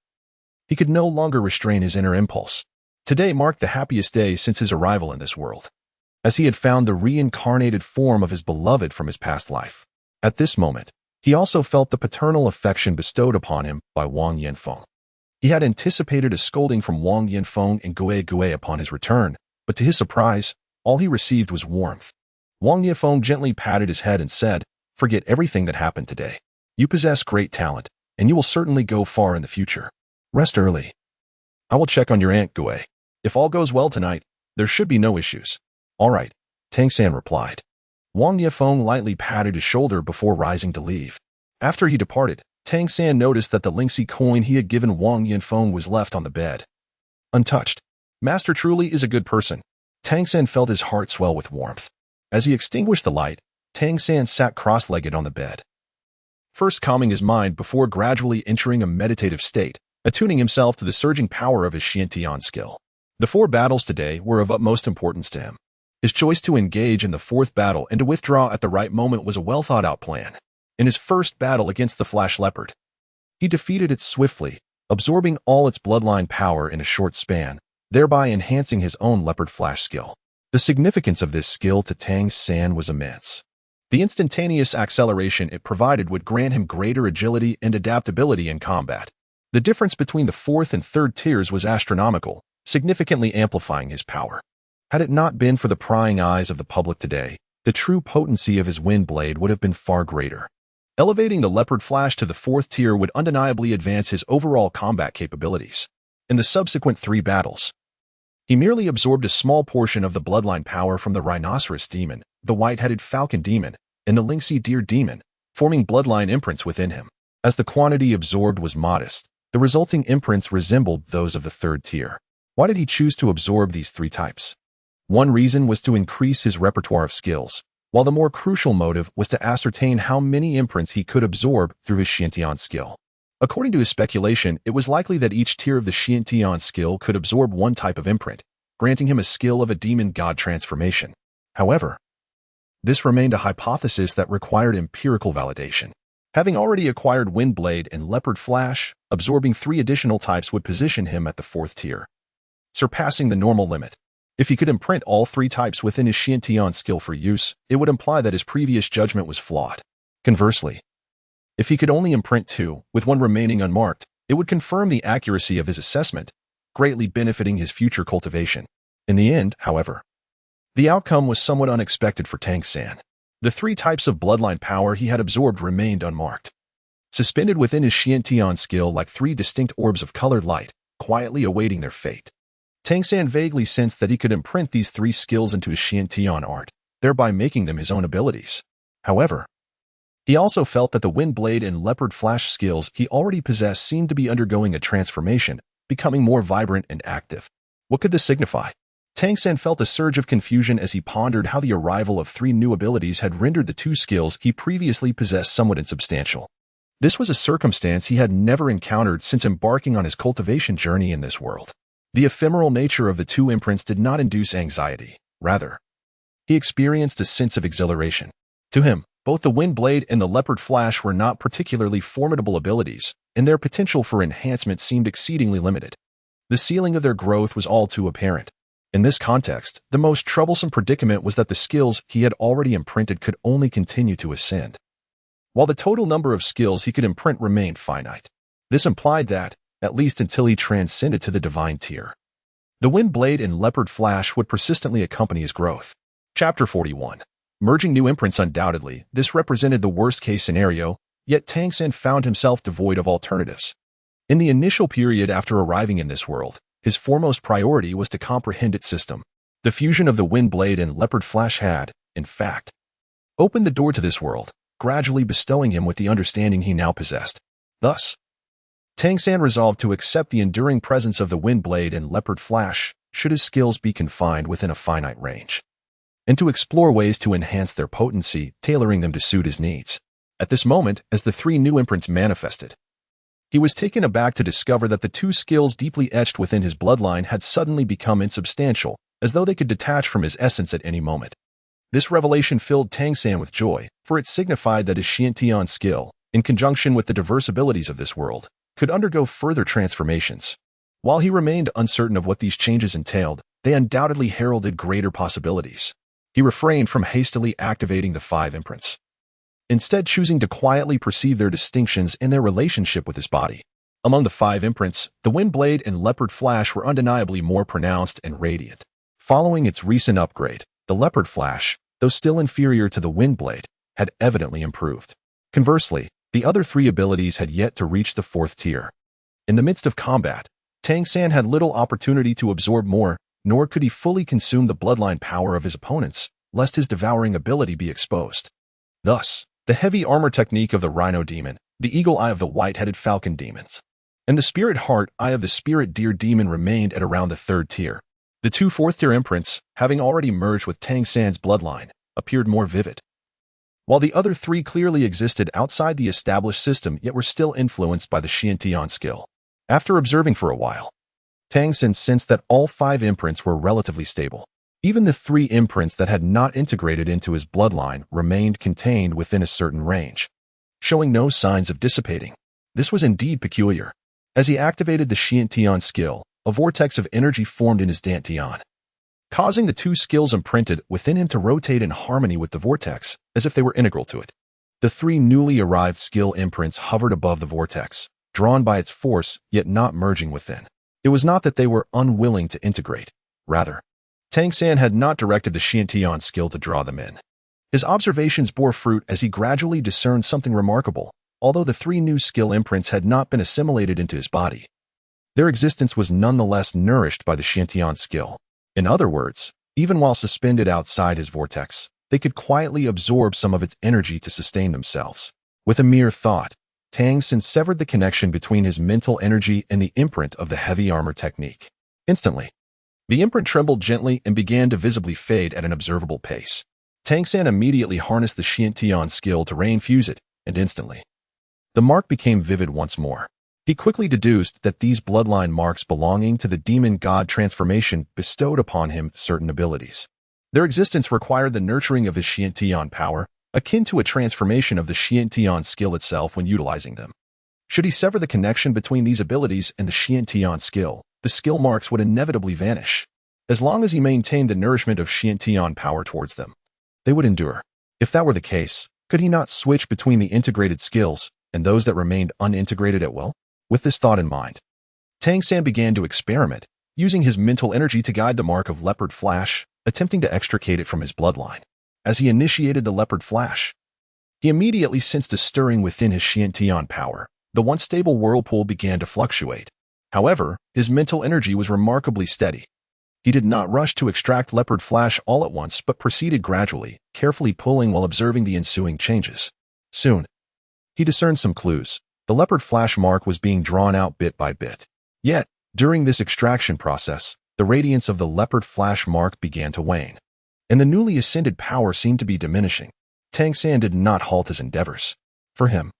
he could no longer restrain his inner impulse. Today marked the happiest day since his arrival in this world, as he had found the reincarnated form of his beloved from his past life. At this moment, he also felt the paternal affection bestowed upon him by Wang Yanfeng. He had anticipated a scolding from Wang Yanfeng and Gui upon his return, but to his surprise, all he received was warmth. Wang Yanfeng gently patted his head and said, "Forget everything that happened today. You possess great talent, and you will certainly go far in the future. Rest early. I will check on your Aunt Gui. If all goes well tonight, there should be no issues." "All right," Tang San replied. Wang Yefeng lightly patted his shoulder before rising to leave. After he departed, Tang San noticed that the Lingxi coin he had given Wang Yefeng was left on the bed, untouched. Master truly is a good person. Tang San felt his heart swell with warmth. As he extinguished the light, Tang San sat cross-legged on the bed, first calming his mind before gradually entering a meditative state, attuning himself to the surging power of his Xiantian skill. The 4 battles today were of utmost importance to him. His choice to engage in the 4th battle and to withdraw at the right moment was a well-thought-out plan. In his first battle against the Flash Leopard, he defeated it swiftly, absorbing all its bloodline power in a short span, thereby enhancing his own Leopard Flash skill. The significance of this skill to Tang San was immense. The instantaneous acceleration it provided would grant him greater agility and adaptability in combat. The difference between the 4th and 3rd tiers was astronomical, significantly amplifying his power. Had it not been for the prying eyes of the public today, the true potency of his wind blade would have been far greater. Elevating the Leopard Flash to the 4th tier would undeniably advance his overall combat capabilities. In the subsequent 3 battles, he merely absorbed a small portion of the bloodline power from the Rhinoceros Demon, the White-Headed Falcon Demon, and the Lingxi Deer Demon, forming bloodline imprints within him. As the quantity absorbed was modest, the resulting imprints resembled those of the 3rd tier. Why did he choose to absorb these 3 types? One reason was to increase his repertoire of skills, while the more crucial motive was to ascertain how many imprints he could absorb through his Xiantian skill. According to his speculation, it was likely that each tier of the Xiantian skill could absorb one type of imprint, granting him a skill of a demon god transformation. However, this remained a hypothesis that required empirical validation. Having already acquired Windblade and Leopard Flash, absorbing 3 additional types would position him at the 4th tier, surpassing the normal limit. If he could imprint all 3 types within his Xiantian skill for use, it would imply that his previous judgment was flawed. Conversely, if he could only imprint 2, with 1 remaining unmarked, it would confirm the accuracy of his assessment, greatly benefiting his future cultivation. In the end, however, the outcome was somewhat unexpected for Tang San. The 3 types of bloodline power he had absorbed remained unmarked, suspended within his Xiantian skill like 3 distinct orbs of colored light, quietly awaiting their fate. Tang San vaguely sensed that he could imprint these 3 skills into his Xiantian art, thereby making them his own abilities. However, he also felt that the Windblade and Leopard Flash skills he already possessed seemed to be undergoing a transformation, becoming more vibrant and active. What could this signify? Tang San felt a surge of confusion as he pondered how the arrival of 3 new abilities had rendered the 2 skills he previously possessed somewhat insubstantial. This was a circumstance he had never encountered since embarking on his cultivation journey in this world. The ephemeral nature of the 2 imprints did not induce anxiety. Rather, he experienced a sense of exhilaration. To him, both the Windblade and the Leopard Flash were not particularly formidable abilities, and their potential for enhancement seemed exceedingly limited. The ceiling of their growth was all too apparent. In this context, the most troublesome predicament was that the skills he had already imprinted could only continue to ascend, while the total number of skills he could imprint remained finite. This implied that, at least until he transcended to the divine tier, the Windblade and Leopard Flash would persistently accompany his growth. Chapter 41. Merging new imprints. Undoubtedly, this represented the worst-case scenario, yet Tang San found himself devoid of alternatives. In the initial period after arriving in this world, his foremost priority was to comprehend its system. The fusion of the Windblade and Leopard Flash had, in fact, opened the door to this world, gradually bestowing him with the understanding he now possessed. Thus, Tang San resolved to accept the enduring presence of the Wind Blade and Leopard Flash should his skills be confined within a finite range, and to explore ways to enhance their potency, tailoring them to suit his needs. At this moment, as the three new imprints manifested, he was taken aback to discover that the two skills deeply etched within his bloodline had suddenly become insubstantial, as though they could detach from his essence at any moment. This revelation filled Tang San with joy, for it signified that his Xiantian skill, in conjunction with the diverse abilities of this world, could undergo further transformations. While he remained uncertain of what these changes entailed, they undoubtedly heralded greater possibilities. He refrained from hastily activating the 5 imprints, instead choosing to quietly perceive their distinctions in their relationship with his body. Among the 5 imprints, the Wind Blade and Leopard Flash were undeniably more pronounced and radiant. Following its recent upgrade, the Leopard Flash, though still inferior to the Wind Blade, had evidently improved. Conversely, the other 3 abilities had yet to reach the 4th tier. In the midst of combat, Tang San had little opportunity to absorb more, nor could he fully consume the bloodline power of his opponents, lest his devouring ability be exposed. Thus, the heavy armor technique of the Rhino Demon, the Eagle Eye of the White-Headed Falcon Demons, and the Spirit Heart Eye of the Spirit Deer Demon remained at around the 3rd tier. The 2 4th-tier imprints, having already merged with Tang San's bloodline, appeared more vivid, while the other 3 clearly existed outside the established system yet were still influenced by the Xiantian skill. After observing for a while, Tang San sensed that all 5 imprints were relatively stable. Even the 3 imprints that had not integrated into his bloodline remained contained within a certain range, showing no signs of dissipating. This was indeed peculiar. As he activated the Xiantian skill, a vortex of energy formed in his dantian, causing the 2 skills imprinted within him to rotate in harmony with the vortex, as if they were integral to it. The 3 newly arrived skill imprints hovered above the vortex, drawn by its force, yet not merging within. It was not that they were unwilling to integrate. Rather, Tang San had not directed the Xiantian skill to draw them in. His observations bore fruit as he gradually discerned something remarkable. Although the 3 new skill imprints had not been assimilated into his body, their existence was nonetheless nourished by the Xiantian skill. In other words, even while suspended outside his vortex, they could quietly absorb some of its energy to sustain themselves. With a mere thought, Tang San severed the connection between his mental energy and the imprint of the heavy armor technique. Instantly, the imprint trembled gently and began to visibly fade at an observable pace. Tang San immediately harnessed the Xiantian skill to reinfuse it, and instantly, the mark became vivid once more. He quickly deduced that these bloodline marks belonging to the demon god transformation bestowed upon him certain abilities. Their existence required the nurturing of his Xiantian power, akin to a transformation of the Xiantian skill itself when utilizing them. Should he sever the connection between these abilities and the Xiantian skill, the skill marks would inevitably vanish. As long as he maintained the nourishment of Xiantian power towards them, they would endure. If that were the case, could he not switch between the integrated skills and those that remained unintegrated at will? With this thought in mind, Tang San began to experiment, using his mental energy to guide the mark of Leopard Flash, attempting to extricate it from his bloodline. As he initiated the Leopard Flash, he immediately sensed a stirring within his Xiantian power. The once stable whirlpool began to fluctuate. However, his mental energy was remarkably steady. He did not rush to extract Leopard Flash all at once, but proceeded gradually, carefully pulling while observing the ensuing changes. Soon, he discerned some clues. The Leopard Flash mark was being drawn out bit by bit. Yet, during this extraction process, the radiance of the Leopard Flash mark began to wane, and the newly ascended power seemed to be diminishing. Tang San did not halt his endeavors. For him,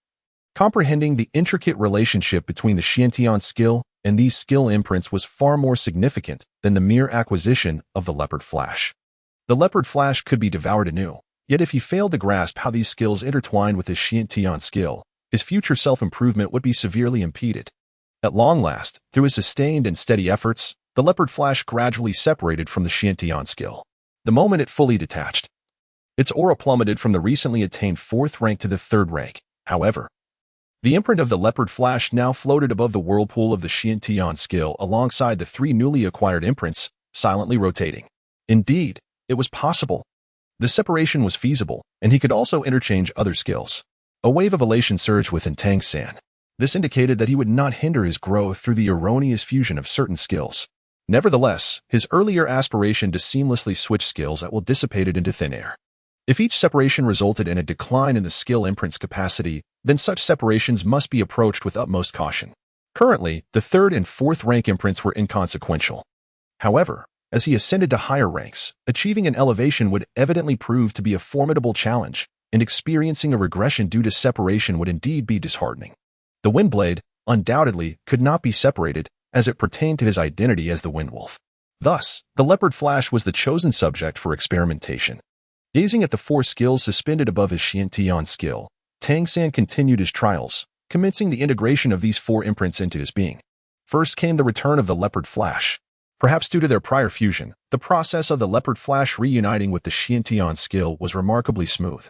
comprehending the intricate relationship between the Xiantian skill and these skill imprints was far more significant than the mere acquisition of the Leopard Flash. The Leopard Flash could be devoured anew, yet if he failed to grasp how these skills intertwined with his Xiantian skill, his future self-improvement would be severely impeded. At long last, through his sustained and steady efforts, the Leopard Flash gradually separated from the Xiantian skill. The moment it fully detached, its aura plummeted from the recently attained 4th rank to the 3rd rank. However, the imprint of the Leopard Flash now floated above the whirlpool of the Xiantian skill alongside the 3 newly acquired imprints, silently rotating. Indeed, it was possible. The separation was feasible, and he could also interchange other skills. A wave of elation surged within Tang San. This indicated that he would not hinder his growth through the erroneous fusion of certain skills. Nevertheless, his earlier aspiration to seamlessly switch skills at will dissipated into thin air. If each separation resulted in a decline in the skill imprint's capacity, then such separations must be approached with utmost caution. Currently, the third and fourth rank imprints were inconsequential. However, as he ascended to higher ranks, achieving an elevation would evidently prove to be a formidable challenge, and experiencing a regression due to separation would indeed be disheartening. The Windblade, undoubtedly, could not be separated, as it pertained to his identity as the Windwolf. Thus, the Leopard Flash was the chosen subject for experimentation. Gazing at the four skills suspended above his Xiantian skill, Tang San continued his trials, commencing the integration of these four imprints into his being. First came the return of the Leopard Flash. Perhaps due to their prior fusion, the process of the Leopard Flash reuniting with the Xiantian skill was remarkably smooth.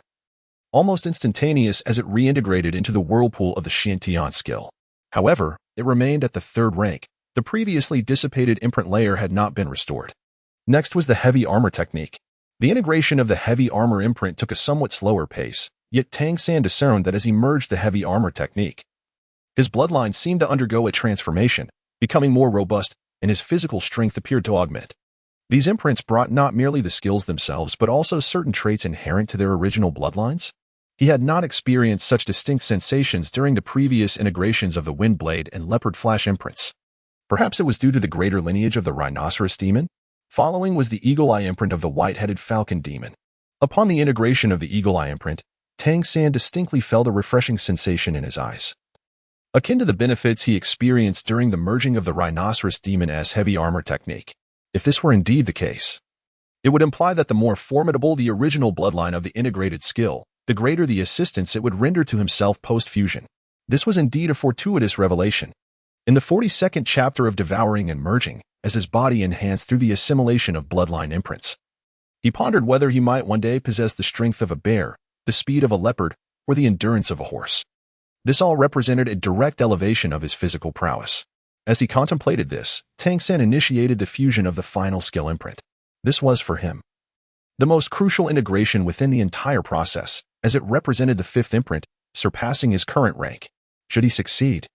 Almost instantaneous as it reintegrated into the whirlpool of the Xiantian skill. However, it remained at the third rank. The previously dissipated imprint layer had not been restored. Next was the heavy armor technique. The integration of the heavy armor imprint took a somewhat slower pace, yet Tang San discerned that as he merged the heavy armor technique, his bloodline seemed to undergo a transformation, becoming more robust, and his physical strength appeared to augment. These imprints brought not merely the skills themselves but also certain traits inherent to their original bloodlines. He had not experienced such distinct sensations during the previous integrations of the Windblade and Leopard Flash imprints. Perhaps it was due to the greater lineage of the Rhinoceros Demon. Following was the Eagle Eye imprint of the White-Headed Falcon Demon. Upon the integration of the Eagle Eye imprint, Tang San distinctly felt a refreshing sensation in his eyes, akin to the benefits he experienced during the merging of the Rhinoceros Demon's heavy armor technique. If this were indeed the case, it would imply that the more formidable the original bloodline of the integrated skill, the greater the assistance it would render to himself post-fusion. This was indeed a fortuitous revelation. In the 42nd chapter of Devouring and Merging, as his body enhanced through the assimilation of bloodline imprints, he pondered whether he might one day possess the strength of a bear, the speed of a leopard, or the endurance of a horse. This all represented a direct elevation of his physical prowess. As he contemplated this, Tang San initiated the fusion of the final skill imprint. This was, for him, the most crucial integration within the entire process, as it represented the fifth imprint, surpassing his current rank. Should he succeed,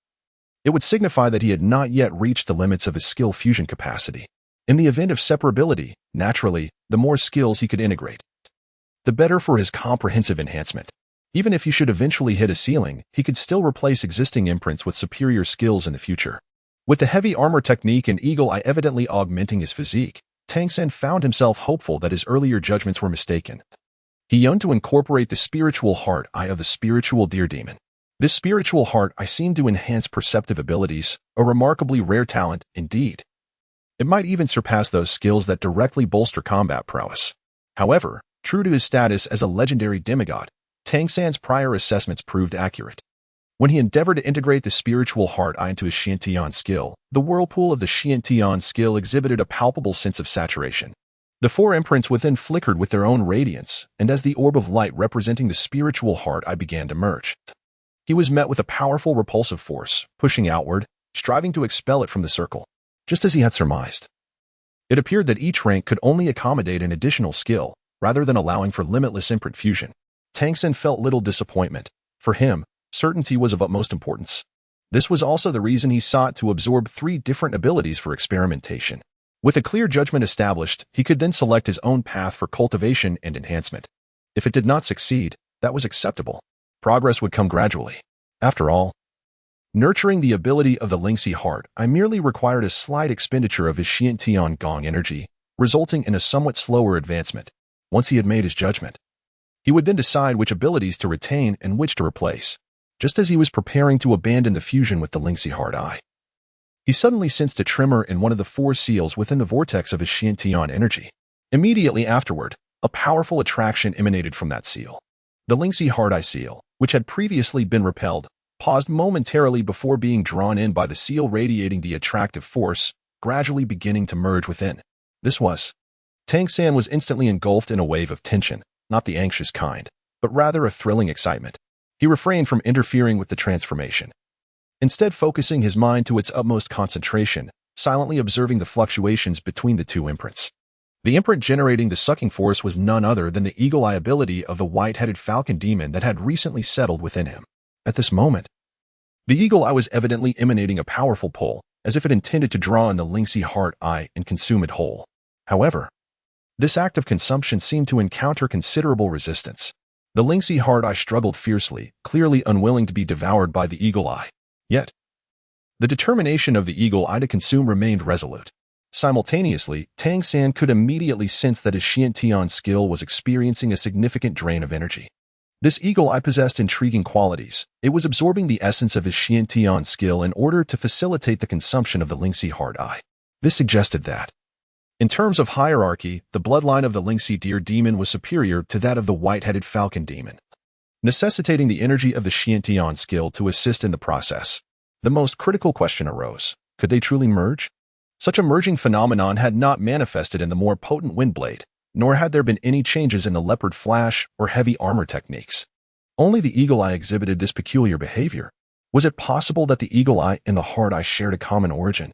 it would signify that he had not yet reached the limits of his skill fusion capacity. In the event of separability, naturally, the more skills he could integrate, the better for his comprehensive enhancement. Even if he should eventually hit a ceiling, he could still replace existing imprints with superior skills in the future. With the heavy armor technique and Eagle Eye evidently augmenting his physique, Tang San found himself hopeful that his earlier judgments were mistaken. He yearned to incorporate the spiritual heart eye of the spiritual deer demon. This spiritual heart eye seemed to enhance perceptive abilities, a remarkably rare talent, indeed. It might even surpass those skills that directly bolster combat prowess. However, true to his status as a legendary demigod, Tang San's prior assessments proved accurate. When he endeavored to integrate the spiritual heart eye into his Xiantian skill, the whirlpool of the Xiantian skill exhibited a palpable sense of saturation. The four imprints within flickered with their own radiance, and as the orb of light representing the spiritual heart eye began to merge, he was met with a powerful repulsive force, pushing outward, striving to expel it from the circle. Just as he had surmised, it appeared that each rank could only accommodate an additional skill, rather than allowing for limitless imprint fusion. Tang San felt little disappointment. For him, certainty was of utmost importance. This was also the reason he sought to absorb 3 different abilities for experimentation. With a clear judgment established, he could then select his own path for cultivation and enhancement. If it did not succeed, that was acceptable. Progress would come gradually. After all, nurturing the ability of the Lingxi heart, I merely required a slight expenditure of his Xiantian Gong energy, resulting in a somewhat slower advancement. Once he had made his judgment, he would then decide which abilities to retain and which to replace. Just as he was preparing to abandon the fusion with the Lingxi heart eye, he suddenly sensed a tremor in one of the 4 seals within the vortex of his Xiantian energy. Immediately afterward, a powerful attraction emanated from that seal. The Lingxi heart eye seal, which had previously been repelled, paused momentarily before being drawn in by the seal radiating the attractive force, gradually beginning to merge within. Tang San was instantly engulfed in a wave of tension, not the anxious kind, but rather a thrilling excitement. He refrained from interfering with the transformation, instead focusing his mind to its utmost concentration, silently observing the fluctuations between the 2 imprints. The imprint generating the sucking force was none other than the Eagle Eye ability of the White-Headed Falcon Demon that had recently settled within him. At this moment, the Eagle Eye was evidently emanating a powerful pull, as if it intended to draw in the Lingxi heart eye and consume it whole. However, This act of consumption seemed to encounter considerable resistance. The lynxy hard eye struggled fiercely, clearly unwilling to be devoured by the eagle eye. Yet, the determination of the eagle eye to consume remained resolute. Simultaneously, Tang San could immediately sense that his Xiantian skill was experiencing a significant drain of energy. This eagle eye possessed intriguing qualities. It was absorbing the essence of his Xiantian skill in order to facilitate the consumption of the lynxy hard eye. This suggested that, in terms of hierarchy, the bloodline of the lynxy deer demon was superior to that of the white-headed falcon demon, necessitating the energy of the Xiantian skill to assist in the process. The most critical question arose: could they truly merge? Such a merging phenomenon had not manifested in the more potent windblade, nor had there been any changes in the leopard flash or heavy armor techniques. Only the eagle eye exhibited this peculiar behavior. Was it possible that the eagle eye and the hard eye shared a common origin,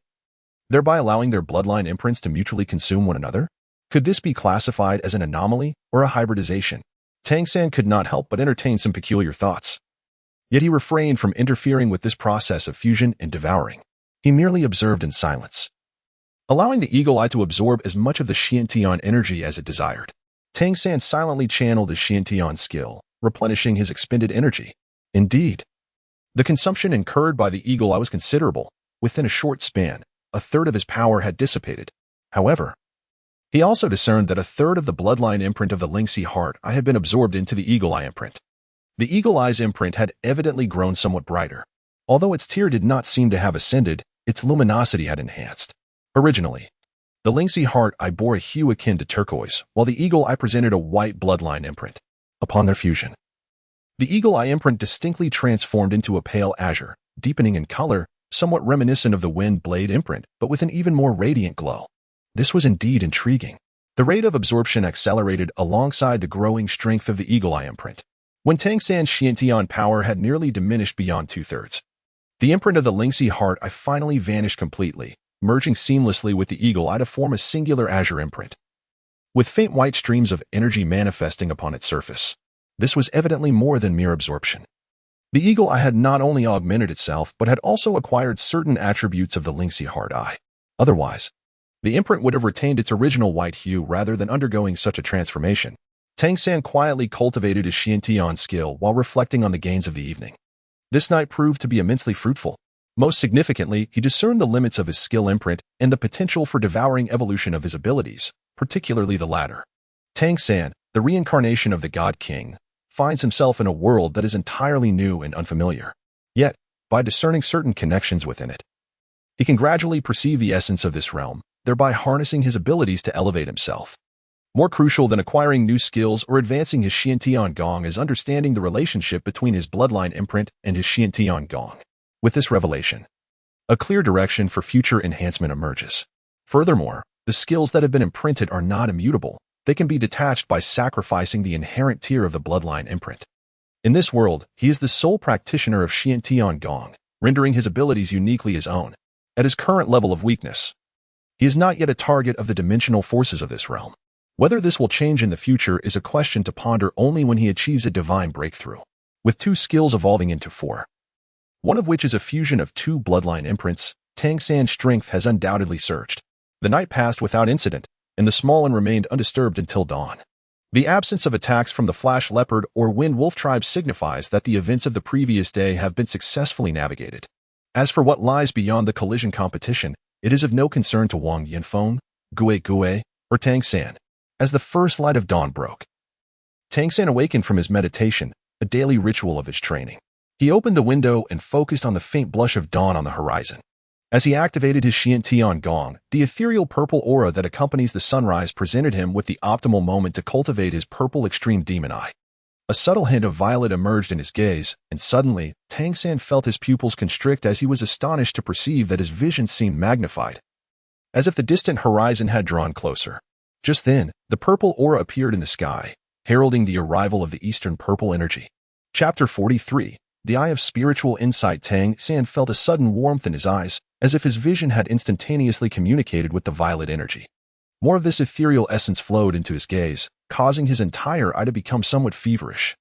thereby allowing their bloodline imprints to mutually consume one another? Could this be classified as an anomaly or a hybridization? Tang San could not help but entertain some peculiar thoughts. Yet he refrained from interfering with this process of fusion and devouring. He merely observed in silence, allowing the eagle eye to absorb as much of the Xiantian energy as it desired. Tang San silently channeled his Xiantian skill, replenishing his expended energy. Indeed, the consumption incurred by the eagle eye was considerable. Within a short span, a third of his power had dissipated. However, he also discerned that a third of the bloodline imprint of the lynxy hard eye had been absorbed into the eagle eye imprint. The eagle eye's imprint had evidently grown somewhat brighter. Although its tier did not seem to have ascended, its luminosity had enhanced. Originally, the lynxy hard eye bore a hue akin to turquoise, while the eagle eye presented a white bloodline imprint. Upon their fusion, the eagle eye imprint distinctly transformed into a pale azure, deepening in color, somewhat reminiscent of the wind blade imprint, but with an even more radiant glow. This was indeed intriguing. The rate of absorption accelerated alongside the growing strength of the eagle eye imprint. When Tang San's Xiantian power had nearly diminished beyond two-thirds, the imprint of the lynxy hard eye finally vanished completely, merging seamlessly with the eagle eye to form a singular azure imprint, with faint white streams of energy manifesting upon its surface. This was evidently more than mere absorption. The eagle eye had not only augmented itself, but had also acquired certain attributes of the lynxy hard eye. Otherwise, the imprint would have retained its original white hue rather than undergoing such a transformation. Tang San quietly cultivated his Xiantian skill while reflecting on the gains of the evening. This night proved to be immensely fruitful. Most significantly, he discerned the limits of his skill imprint and the potential for devouring evolution of his abilities, particularly the latter. Tang San, the reincarnation of the God King, finds himself in a world that is entirely new and unfamiliar. Yet, by discerning certain connections within it, he can gradually perceive the essence of this realm, thereby harnessing his abilities to elevate himself. More crucial than acquiring new skills or advancing his Xiantian Gong is understanding the relationship between his bloodline imprint and his Xiantian Gong. With this revelation, a clear direction for future enhancement emerges. Furthermore, the skills that have been imprinted are not immutable. They can be detached by sacrificing the inherent tier of the bloodline imprint. In this world, he is the sole practitioner of Xiantian Gong, rendering his abilities uniquely his own. At his current level of weakness, he is not yet a target of the dimensional forces of this realm. Whether this will change in the future is a question to ponder only when he achieves a divine breakthrough. With two skills evolving into four, one of which is a fusion of two bloodline imprints, Tang San's strength has undoubtedly surged. The night passed without incident, and the Smallen remained undisturbed until dawn. The absence of attacks from the Flash Leopard or Wind Wolf tribe signifies that the events of the previous day have been successfully navigated. As for what lies beyond the collision competition, it is of no concern to Wang Yinfeng, Gue Gue, or Tang San. As the first light of dawn broke, Tang San awakened from his meditation, a daily ritual of his training. He opened the window and focused on the faint blush of dawn on the horizon. As he activated his Xiantian Gong, the ethereal purple aura that accompanies the sunrise presented him with the optimal moment to cultivate his purple extreme demon eye. A subtle hint of violet emerged in his gaze, and suddenly, Tang San felt his pupils constrict as he was astonished to perceive that his vision seemed magnified, as if the distant horizon had drawn closer. Just then, the purple aura appeared in the sky, heralding the arrival of the eastern purple energy. Chapter 43. The Eye of Spiritual Insight. Tang San felt a sudden warmth in his eyes, as if his vision had instantaneously communicated with the violet energy. More of this ethereal essence flowed into his gaze, causing his entire eye to become somewhat feverish,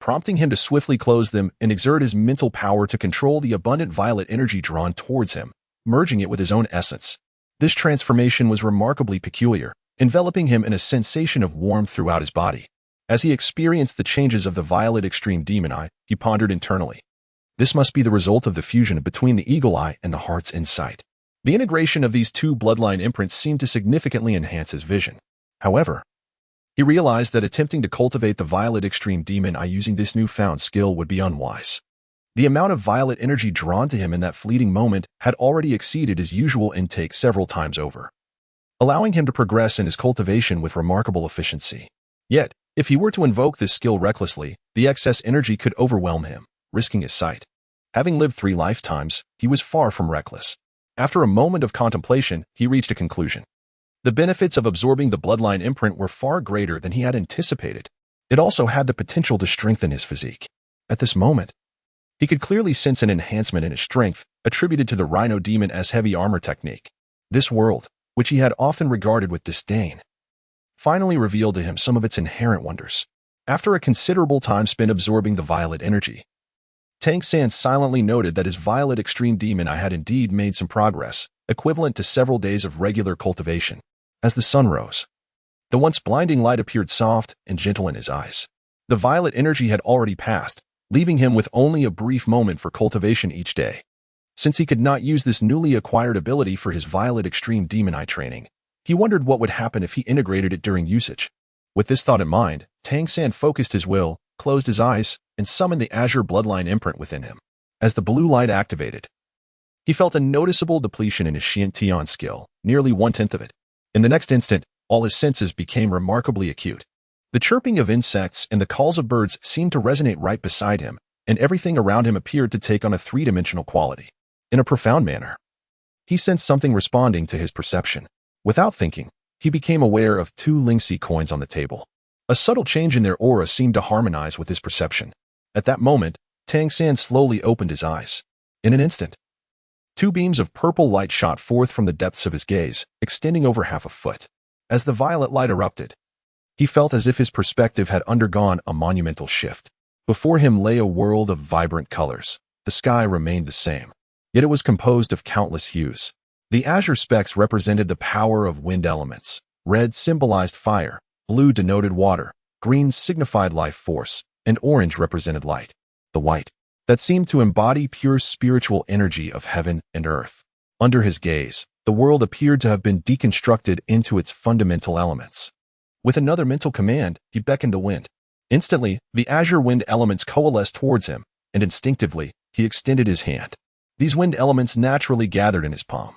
prompting him to swiftly close them and exert his mental power to control the abundant violet energy drawn towards him, merging it with his own essence. This transformation was remarkably peculiar. enveloping him in a sensation of warmth throughout his body. As he experienced the changes of the violet extreme demon eye, he pondered internally. This must be the result of the fusion between the eagle eye and the heart's insight. The integration of these two bloodline imprints seemed to significantly enhance his vision. However, he realized that attempting to cultivate the violet extreme demon eye using this newfound skill would be unwise. The amount of violet energy drawn to him in that fleeting moment had already exceeded his usual intake several times over, allowing him to progress in his cultivation with remarkable efficiency. Yet, if he were to invoke this skill recklessly, the excess energy could overwhelm him, risking his sight. Having lived 3 lifetimes, he was far from reckless. After a moment of contemplation, he reached a conclusion. The benefits of absorbing the bloodline imprint were far greater than he had anticipated. It also had the potential to strengthen his physique. At this moment, he could clearly sense an enhancement in his strength, attributed to the Rhino Demon's heavy armor technique. This world, which he had often regarded with disdain, finally revealed to him some of its inherent wonders. After a considerable time spent absorbing the violet energy, Tang San silently noted that his violet extreme demon eye had indeed made some progress, equivalent to several days of regular cultivation. As the sun rose, the once blinding light appeared soft and gentle in his eyes. The violet energy had already passed, leaving him with only a brief moment for cultivation each day. Since he could not use this newly acquired ability for his violet extreme demon eye training, he wondered what would happen if he integrated it during usage. With this thought in mind, Tang San focused his will, closed his eyes, and summoned the azure bloodline imprint within him. As the blue light activated, he felt a noticeable depletion in his Xian Tian skill, nearly 1/10 of it. In the next instant, all his senses became remarkably acute. The chirping of insects and the calls of birds seemed to resonate right beside him, and everything around him appeared to take on a 3-dimensional quality. In a profound manner, he sensed something responding to his perception. Without thinking, he became aware of 2 Lingxi coins on the table. A subtle change in their aura seemed to harmonize with his perception. At that moment, Tang San slowly opened his eyes. In an instant, 2 beams of purple light shot forth from the depths of his gaze, extending over half a foot. As the violet light erupted, he felt as if his perspective had undergone a monumental shift. Before him lay a world of vibrant colors. The sky remained the same, yet it was composed of countless hues. The azure specks represented the power of wind elements. Red symbolized fire, blue denoted water, green signified life force, and orange represented light. The white, that seemed to embody pure spiritual energy of heaven and earth. Under his gaze, the world appeared to have been deconstructed into its fundamental elements. With another mental command, he beckoned the wind. Instantly, the azure wind elements coalesced towards him, and instinctively, he extended his hand. These wind elements naturally gathered in his palm,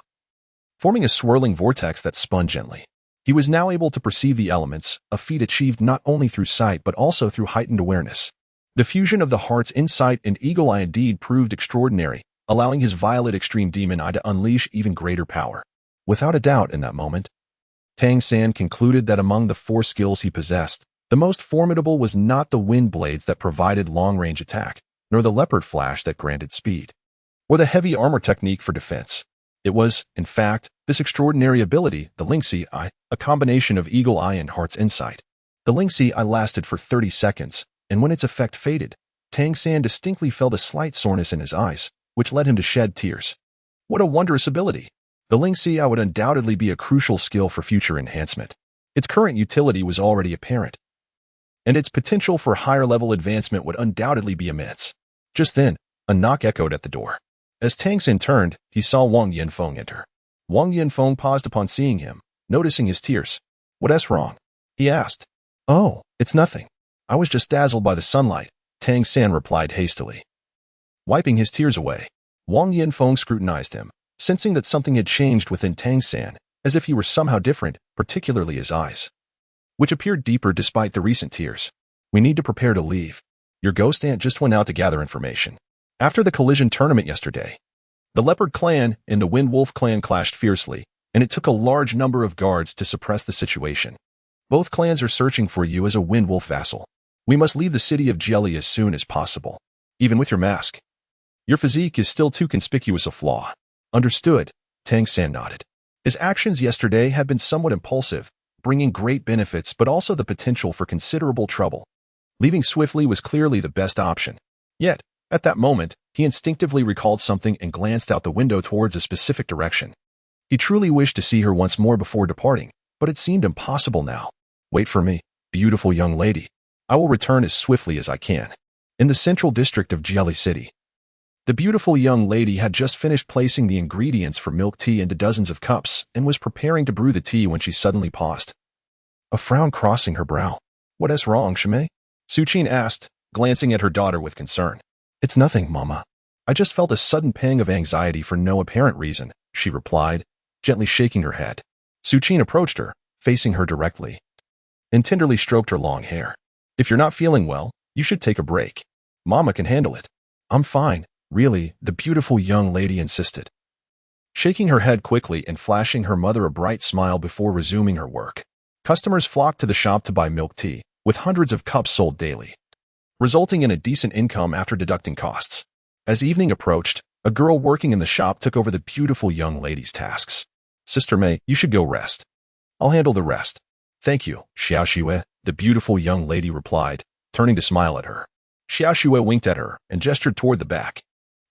forming a swirling vortex that spun gently. He was now able to perceive the elements, a feat achieved not only through sight but also through heightened awareness. The fusion of the heart's insight and eagle eye indeed proved extraordinary, allowing his violet extreme demon eye to unleash even greater power. Without a doubt in that moment, Tang San concluded that among the 4 skills he possessed, the most formidable was not the wind blades that provided long-range attack, nor the leopard flash that granted speed, or the heavy armor technique for defense. It was, in fact, this extraordinary ability, the Lingxi eye, a combination of eagle eye and heart's insight. The Lingxi eye lasted for 30 seconds, and when its effect faded, Tang San distinctly felt a slight soreness in his eyes, which led him to shed tears. What a wondrous ability! The Lingxi eye would undoubtedly be a crucial skill for future enhancement. Its current utility was already apparent, and its potential for higher-level advancement would undoubtedly be immense. Just then, a knock echoed at the door. As Tang San turned, he saw Wang Yanfeng enter. Wang Yanfeng paused upon seeing him, noticing his tears. "What's wrong?" he asked. "Oh, it's nothing. I was just dazzled by the sunlight," Tang San replied hastily. Wiping his tears away, Wang Yanfeng scrutinized him, sensing that something had changed within Tang San, as if he were somehow different, particularly his eyes, which appeared deeper despite the recent tears. "We need to prepare to leave. Your ghost aunt just went out to gather information. After the collision tournament yesterday, the Leopard clan and the Wind Wolf clan clashed fiercely, and it took a large number of guards to suppress the situation. Both clans are searching for you as a Wind Wolf vassal. We must leave the city of Jelly as soon as possible. Even with your mask, your physique is still too conspicuous a flaw." "Understood," Tang San nodded. His actions yesterday had been somewhat impulsive, bringing great benefits but also the potential for considerable trouble. Leaving swiftly was clearly the best option. Yet, at that moment, he instinctively recalled something and glanced out the window towards a specific direction. He truly wished to see her once more before departing, But it seemed impossible now. Wait for me, beautiful young lady. I will return as swiftly as I can. In the central district of Jelly City, the beautiful young lady had just finished placing the ingredients for milk tea into dozens of cups and was preparing to brew the tea when she suddenly paused, a frown crossing her brow. What is wrong, Shimei? Suchin asked, glancing at her daughter with concern. It's nothing, Mama. I just felt a sudden pang of anxiety for no apparent reason, she replied, gently shaking her head. Suchin approached her, facing her directly, and tenderly stroked her long hair. If you're not feeling well, you should take a break. Mama can handle it. I'm fine, really, the beautiful young lady insisted, shaking her head quickly and flashing her mother a bright smile before resuming her work. Customers flocked to the shop to buy milk tea, with hundreds of cups sold daily, resulting in a decent income after deducting costs. As evening approached, a girl working in the shop took over the beautiful young lady's tasks. Sister May, you should go rest. I'll handle the rest. Thank you, Xiaoxue, the beautiful young lady replied, turning to smile at her. Xiaoxue winked at her and gestured toward the back.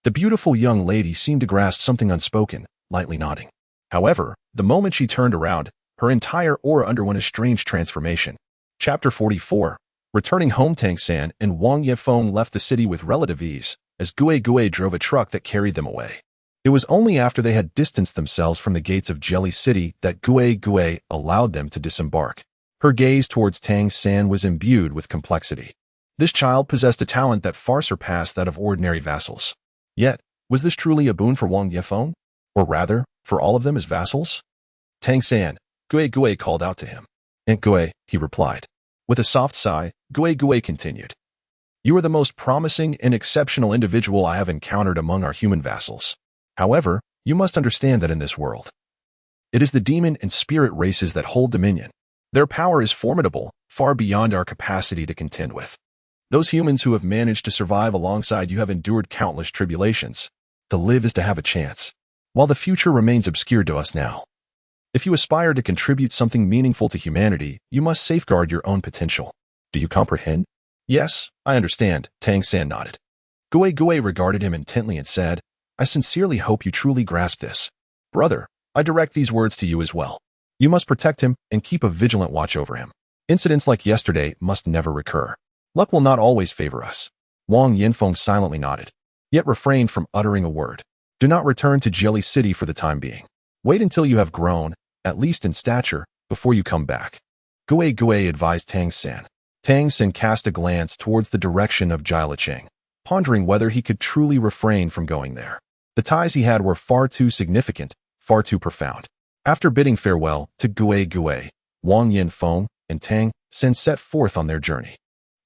The beautiful young lady seemed to grasp something unspoken, lightly nodding. However, the moment she turned around, her entire aura underwent a strange transformation. Chapter 44. Returning home, Tang San and Wang Yefeng left the city with relative ease, as Gue Gue drove a truck that carried them away. It was only after they had distanced themselves from the gates of Jelly City that Gue Gue allowed them to disembark. Her gaze towards Tang San was imbued with complexity. This child possessed a talent that far surpassed that of ordinary vassals. Yet, was this truly a boon for Wang Yefeng? Or rather, for all of them as vassals? Tang San, Gue Gue called out to him. Aunt Gue, he replied. With a soft sigh, Gue Gue continued. You are the most promising and exceptional individual I have encountered among our human vassals. However, you must understand that in this world, it is the demon and spirit races that hold dominion. Their power is formidable, far beyond our capacity to contend with. Those humans who have managed to survive alongside you have endured countless tribulations. To live is to have a chance, while the future remains obscure to us now. If you aspire to contribute something meaningful to humanity, you must safeguard your own potential. Do you comprehend? Yes, I understand, Tang San nodded. Gue Gue regarded him intently and said, I sincerely hope you truly grasp this. Brother, I direct these words to you as well. You must protect him and keep a vigilant watch over him. Incidents like yesterday must never recur. Luck will not always favor us. Wang Yinfeng silently nodded, yet refrained from uttering a word. Do not return to Jelly City for the time being. Wait until you have grown, at least in stature, before you come back. Gue Gue advised Tang San. Tang San cast a glance towards the direction of Jialicheng, pondering whether he could truly refrain from going there. The ties he had were far too significant, far too profound. After bidding farewell to Gue Gue, Wang Yinfeng and Tang San set forth on their journey.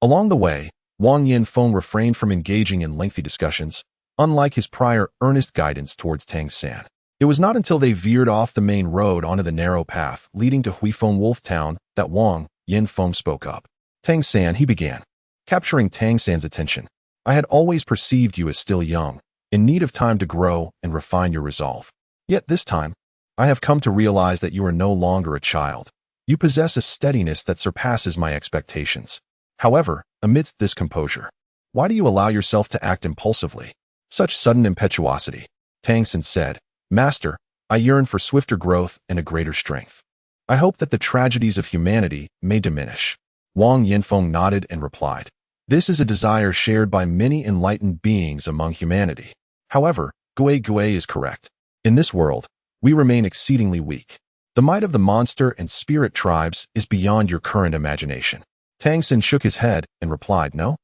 Along the way, Wang Yinfeng refrained from engaging in lengthy discussions, unlike his prior earnest guidance towards Tang San. It was not until they veered off the main road onto the narrow path leading to Huifeng Wolf Town that Wang Yinfeng spoke up. Tang San, he began, capturing Tang San's attention. I had always perceived you as still young, in need of time to grow and refine your resolve. Yet this time, I have come to realize that you are no longer a child. You possess a steadiness that surpasses my expectations. However, amidst this composure, why do you allow yourself to act impulsively? Such sudden impetuosity. Tang San said, Master, I yearn for swifter growth and a greater strength. I hope that the tragedies of humanity may diminish. Wang Yinfeng nodded and replied, This is a desire shared by many enlightened beings among humanity. However, Gue Gue is correct. In this world, we remain exceedingly weak. The might of the monster and spirit tribes is beyond your current imagination. Tang San shook his head and replied, No,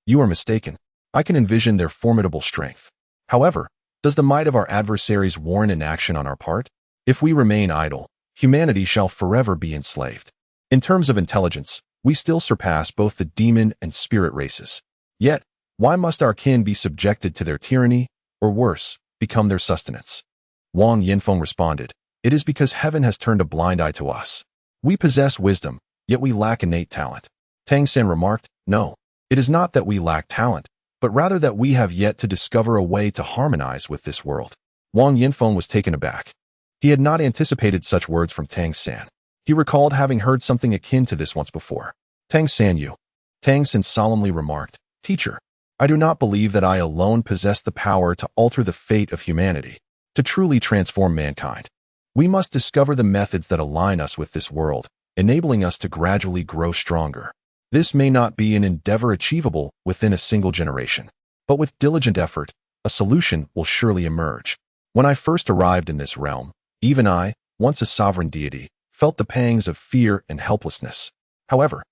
you are mistaken. I can envision their formidable strength. However, does the might of our adversaries warrant inaction on our part? If we remain idle, humanity shall forever be enslaved. In terms of intelligence, we still surpass both the demon and spirit races. Yet, why must our kin be subjected to their tyranny, or worse, become their sustenance? Wang Yinfeng responded, It is because heaven has turned a blind eye to us. We possess wisdom, yet we lack innate talent. Tang San remarked, No, it is not that we lack talent, but rather that we have yet to discover a way to harmonize with this world. Wang Yinfeng was taken aback. He had not anticipated such words from Tang San. He recalled having heard something akin to this once before. Tang San, you. Tang San solemnly remarked, Teacher, I do not believe that I alone possess the power to alter the fate of humanity, to truly transform mankind. We must discover the methods that align us with this world, enabling us to gradually grow stronger. This may not be an endeavor achievable within a single generation, but with diligent effort, a solution will surely emerge. When I first arrived in this realm, even I, once a sovereign deity, felt the pangs of fear and helplessness. However,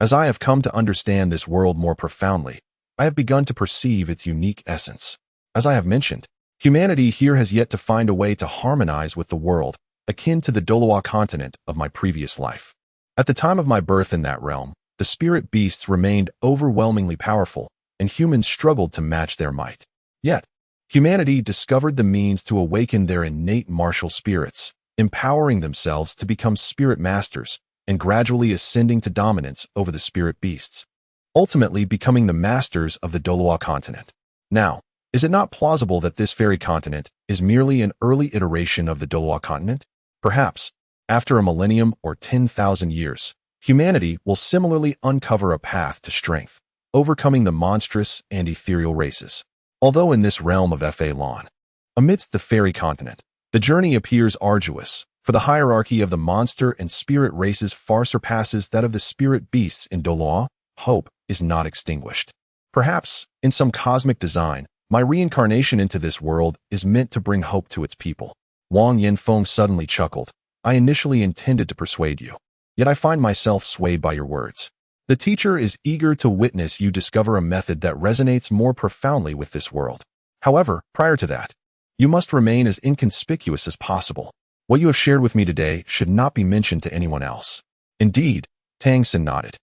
as I have come to understand this world more profoundly, I have begun to perceive its unique essence. As I have mentioned, humanity here has yet to find a way to harmonize with the world, akin to the Doloa continent of my previous life. At the time of my birth in that realm, the spirit beasts remained overwhelmingly powerful, and humans struggled to match their might. Yet, humanity discovered the means to awaken their innate martial spirits, empowering themselves to become spirit masters and gradually ascending to dominance over the spirit beasts, ultimately becoming the masters of the Doloa continent. Now, is it not plausible that this fairy continent is merely an early iteration of the Doloa continent? Perhaps, after a millennium or 10,000 years, humanity will similarly uncover a path to strength, overcoming the monstrous and ethereal races. Although in this realm of Fa-Lon, amidst the fairy continent, the journey appears arduous, for the hierarchy of the monster and spirit races far surpasses that of the spirit beasts in Doloa, hope is not extinguished. Perhaps, in some cosmic design, my reincarnation into this world is meant to bring hope to its people. Wang Yanfeng suddenly chuckled. I initially intended to persuade you, yet I find myself swayed by your words. The teacher is eager to witness you discover a method that resonates more profoundly with this world. However, prior to that, you must remain as inconspicuous as possible. What you have shared with me today should not be mentioned to anyone else. Indeed, Tang San nodded.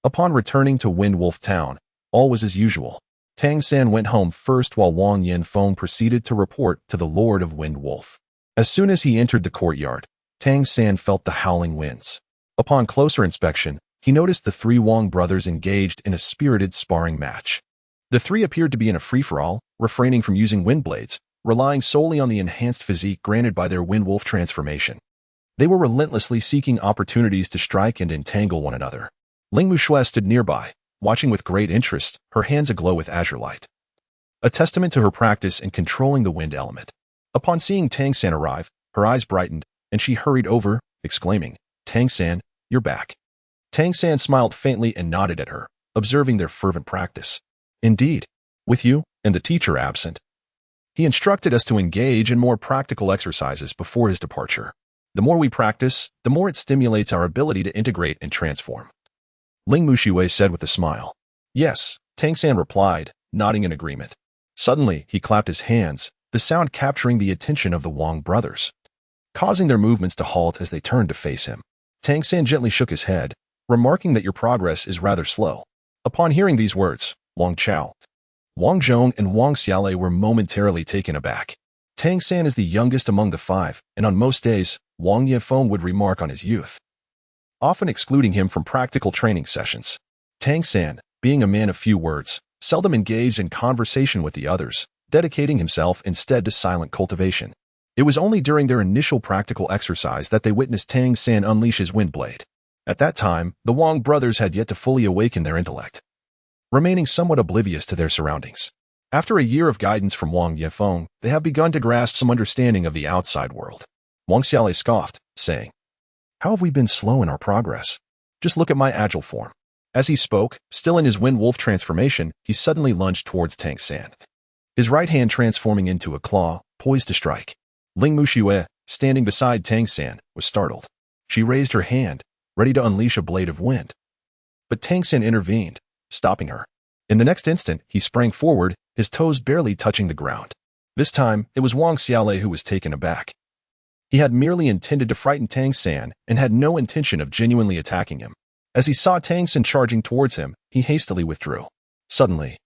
Upon returning to Wind Wolf Town, all was as usual. Tang San went home first while Wang Yanfeng proceeded to report to the Lord of Wind Wolf. As soon as he entered the courtyard, Tang San felt the howling winds. Upon closer inspection, he noticed the three Wang brothers engaged in a spirited sparring match. The three appeared to be in a free-for-all, refraining from using wind blades, relying solely on the enhanced physique granted by their Wind Wolf transformation. They were relentlessly seeking opportunities to strike and entangle one another. Ling Muxue stood nearby, watching with great interest, her hands aglow with azure light, a testament to her practice in controlling the wind element. Upon seeing Tang San arrive, her eyes brightened, and she hurried over, exclaiming, "Tang San, you're back." Tang San smiled faintly and nodded at her, observing their fervent practice. Indeed, with you and the teacher absent, he instructed us to engage in more practical exercises before his departure. The more we practice, the more it stimulates our ability to integrate and transform. Ling Muxue said with a smile. Yes, Tang San replied, nodding in agreement. Suddenly, he clapped his hands, the sound capturing the attention of the Wang brothers, causing their movements to halt as they turned to face him. Tang San gently shook his head, remarking that your progress is rather slow. Upon hearing these words, Wang Chao, Wang Zhong, and Wang Xiaolei were momentarily taken aback. Tang San is the youngest among the five, and on most days, Wang Yanfeng would remark on his youth, often excluding him from practical training sessions. Tang San, being a man of few words, seldom engaged in conversation with the others, dedicating himself instead to silent cultivation. It was only during their initial practical exercise that they witnessed Tang San unleash his wind blade. At that time, the Wang brothers had yet to fully awaken their intellect, remaining somewhat oblivious to their surroundings. After a year of guidance from Wang Yanfeng, they have begun to grasp some understanding of the outside world. Wang Xiaolei scoffed, saying, "How have we been slow in our progress? Just look at my agile form." As he spoke, still in his Wind Wolf transformation, he suddenly lunged towards Tang San, his right hand transforming into a claw, poised to strike. Ling Muxue, standing beside Tang San, was startled. She raised her hand, ready to unleash a blade of wind. But Tang San intervened, stopping her. In the next instant, he sprang forward, his toes barely touching the ground. This time, it was Wang Xiaolei who was taken aback. He had merely intended to frighten Tang San and had no intention of genuinely attacking him. As he saw Tang San charging towards him, he hastily withdrew. Suddenly,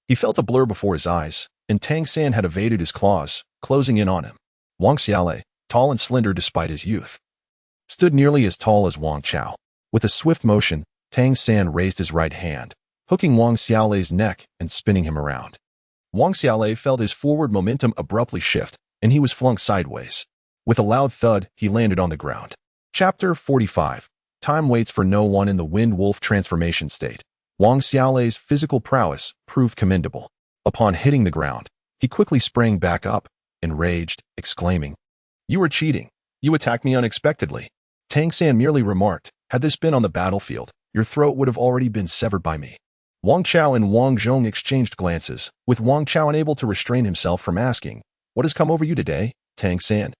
he felt a blur before his eyes, and Tang San had evaded his claws, closing in on him. Wang Xiaolei, tall and slender despite his youth, stood nearly as tall as Wang Chao. With a swift motion, Tang San raised his right hand, hooking Wang Xiaolei's neck and spinning him around. Wang Xiaolei felt his forward momentum abruptly shift, and he was flung sideways. With a loud thud, he landed on the ground. Chapter 45. Time waits for no one in the Wind Wolf transformation state. Wang Xiaolei's physical prowess proved commendable. Upon hitting the ground, he quickly sprang back up, enraged, exclaiming, "You are cheating. You attacked me unexpectedly. Tang San merely remarked, had this been on the battlefield, your throat would have already been severed by me. Wang Chao and Wang Zhong exchanged glances, with Wang Chao unable to restrain himself from asking, what has come over you today, Tang San?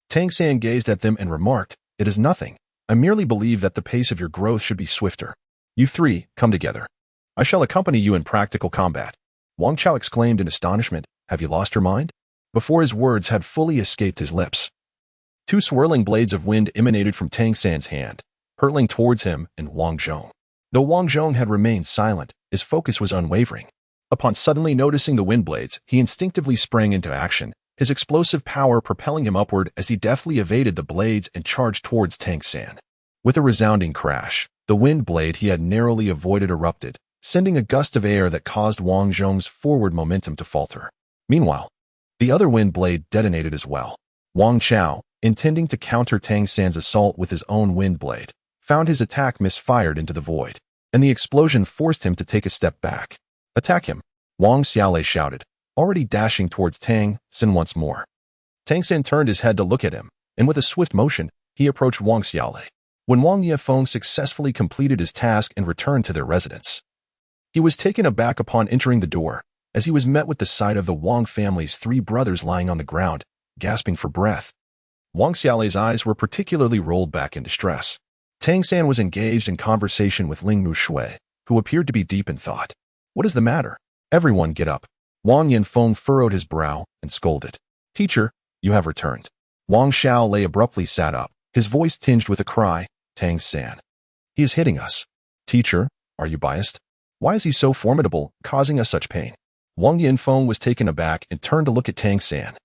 Tang San gazed at them and remarked, it is nothing. I merely believe that the pace of your growth should be swifter. You three, come together. I shall accompany you in practical combat. Wang Chao exclaimed in astonishment, have you lost your mind? Before his words had fully escaped his lips, two swirling blades of wind emanated from Tang San's hand, hurtling towards him and Wang Zhong. Though Wang Zhong had remained silent, his focus was unwavering. Upon suddenly noticing the wind blades, he instinctively sprang into action, his explosive power propelling him upward as he deftly evaded the blades and charged towards Tang San. With a resounding crash, the wind blade he had narrowly avoided erupted, sending a gust of air that caused Wang Zhong's forward momentum to falter. Meanwhile, the other wind blade detonated as well. Wang Chao, intending to counter Tang San's assault with his own wind blade, found his attack misfired into the void, and the explosion forced him to take a step back. Attack him, Wang Xiaolei shouted, already dashing towards Tang San once more. Tang San turned his head to look at him, and with a swift motion, he approached Wang Xiaolei. When Wang Yefeng successfully completed his task and returned to their residence, he was taken aback upon entering the door, as he was met with the sight of the Wang family's three brothers lying on the ground, gasping for breath. Wang Xiaolei's eyes were particularly rolled back in distress. Tang San was engaged in conversation with Ling Mu Shui, who appeared to be deep in thought. What is the matter? Everyone get up. Wang Yanfeng furrowed his brow and scolded. Teacher, you have returned. Wang Xiaolei abruptly sat up, his voice tinged with a cry, Tang San. He is hitting us. Teacher, are you biased? Why is he so formidable, causing us such pain? Wang Yanfeng was taken aback and turned to look at Tang San.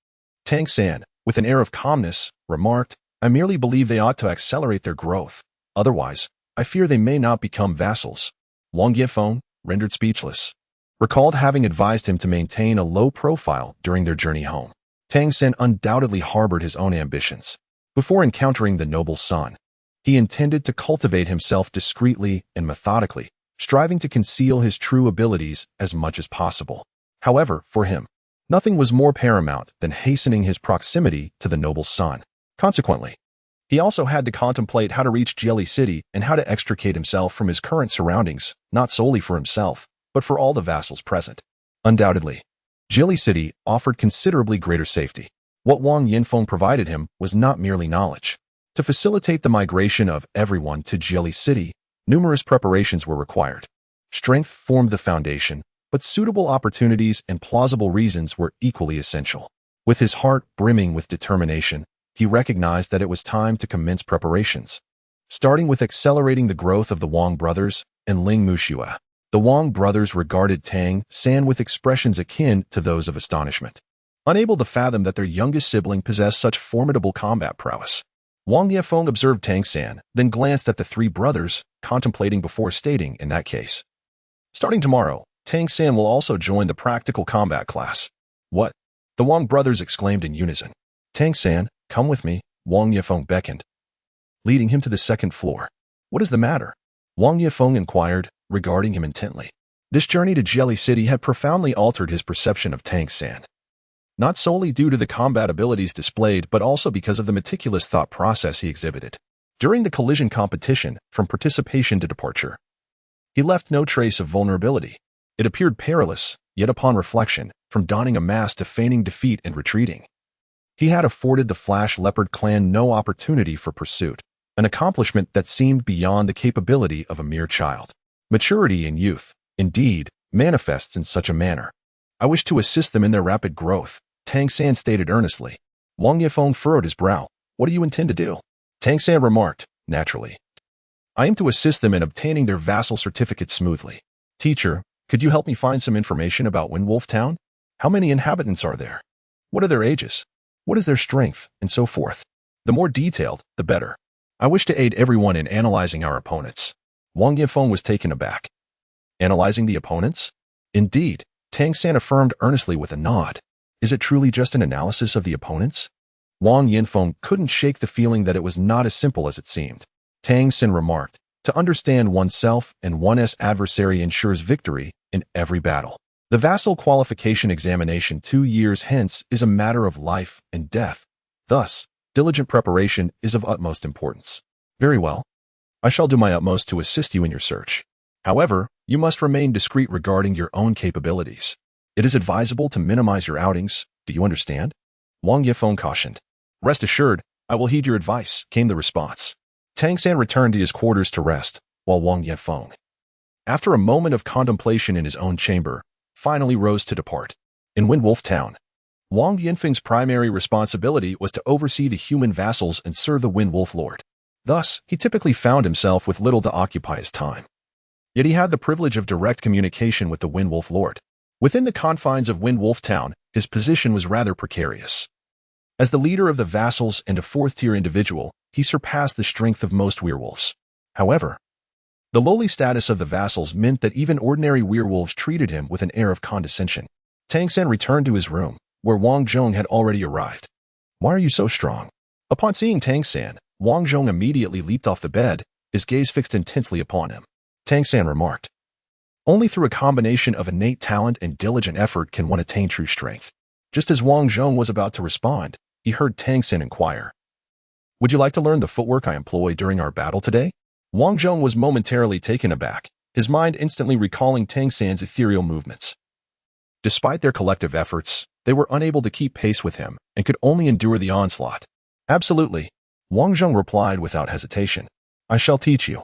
Tang San, with an air of calmness, remarked, I merely believe they ought to accelerate their growth. Otherwise, I fear they may not become vassals. Wang Yefeng, rendered speechless, recalled having advised him to maintain a low profile during their journey home. Tang San undoubtedly harbored his own ambitions. Before encountering the noble son, he intended to cultivate himself discreetly and methodically, striving to conceal his true abilities as much as possible. However, for him, nothing was more paramount than hastening his proximity to the noble son. Consequently, he also had to contemplate how to reach Jelly City and how to extricate himself from his current surroundings, not solely for himself, but for all the vassals present. Undoubtedly, Jelly City offered considerably greater safety. What Wang Yanfeng provided him was not merely knowledge. To facilitate the migration of everyone to Jelly City, numerous preparations were required. Strength formed the foundation, but suitable opportunities and plausible reasons were equally essential. With his heart brimming with determination, he recognized that it was time to commence preparations, starting with accelerating the growth of the Wang brothers and Ling Muxue. The Wang brothers regarded Tang San with expressions akin to those of astonishment, unable to fathom that their youngest sibling possessed such formidable combat prowess. Wang Yefeng observed Tang San, then glanced at the three brothers, contemplating before stating, in that case, starting tomorrow, Tang San will also join the practical combat class. What? The Wang brothers exclaimed in unison. Tang San, come with me, Wang Yefeng beckoned, leading him to the second floor. What is the matter? Wang Yefeng inquired, regarding him intently. This journey to Jelly City had profoundly altered his perception of Tang San. Not solely due to the combat abilities displayed, but also because of the meticulous thought process he exhibited. During the collision competition, from participation to departure, he left no trace of vulnerability. It appeared perilous, yet upon reflection, from donning a mask to feigning defeat and retreating, he had afforded the Flash Leopard clan no opportunity for pursuit, an accomplishment that seemed beyond the capability of a mere child. Maturity in youth, indeed, manifests in such a manner. I wish to assist them in their rapid growth, Tang San stated earnestly. Wang Yefeng furrowed his brow. What do you intend to do? Tang San remarked, naturally. I aim to assist them in obtaining their vassal certificate smoothly. Teacher, could you help me find some information about Windwolf Town? How many inhabitants are there? What are their ages? What is their strength, and so forth? The more detailed, the better. I wish to aid everyone in analyzing our opponents. Wang Yefeng was taken aback. Analyzing the opponents? Indeed, Tang San affirmed earnestly with a nod. Is it truly just an analysis of the opponents? Wang Yanfeng couldn't shake the feeling that it was not as simple as it seemed. Tang San remarked, to understand oneself and one's adversary ensures victory in every battle. The vassal qualification examination 2 years hence is a matter of life and death. Thus, Diligent preparation is of utmost importance. Very well. I shall do my utmost to assist you in your search. However, you must remain discreet regarding your own capabilities. It is advisable to minimize your outings, do you understand? Wang Yifeng cautioned. Rest assured, I will heed your advice, came the response. Tang San returned to his quarters to rest, while Wang Yifeng, after a moment of contemplation in his own chamber, finally rose to depart. In Windwolf Town, Wang Yifeng's primary responsibility was to oversee the human vassals and serve the Windwolf Lord. Thus, he typically found himself with little to occupy his time. Yet he had the privilege of direct communication with the Windwolf Lord. Within the confines of Windwolf Town, his position was rather precarious. As the leader of the vassals and a fourth-tier individual, he surpassed the strength of most werewolves. However, the lowly status of the vassals meant that even ordinary werewolves treated him with an air of condescension. Tang San returned to his room, where Wang Zhong had already arrived. Why are you so strong? Upon seeing Tang San, Wang Zhong immediately leaped off the bed, his gaze fixed intensely upon him. Tang San remarked, only through a combination of innate talent and diligent effort can one attain true strength. Just as Wang Zhong was about to respond, he heard Tang San inquire, would you like to learn the footwork I employ during our battle today? Wang Zhong was momentarily taken aback, his mind instantly recalling Tang San's ethereal movements. Despite their collective efforts, they were unable to keep pace with him and could only endure the onslaught. Absolutely, Wang Zhong replied without hesitation. I shall teach you.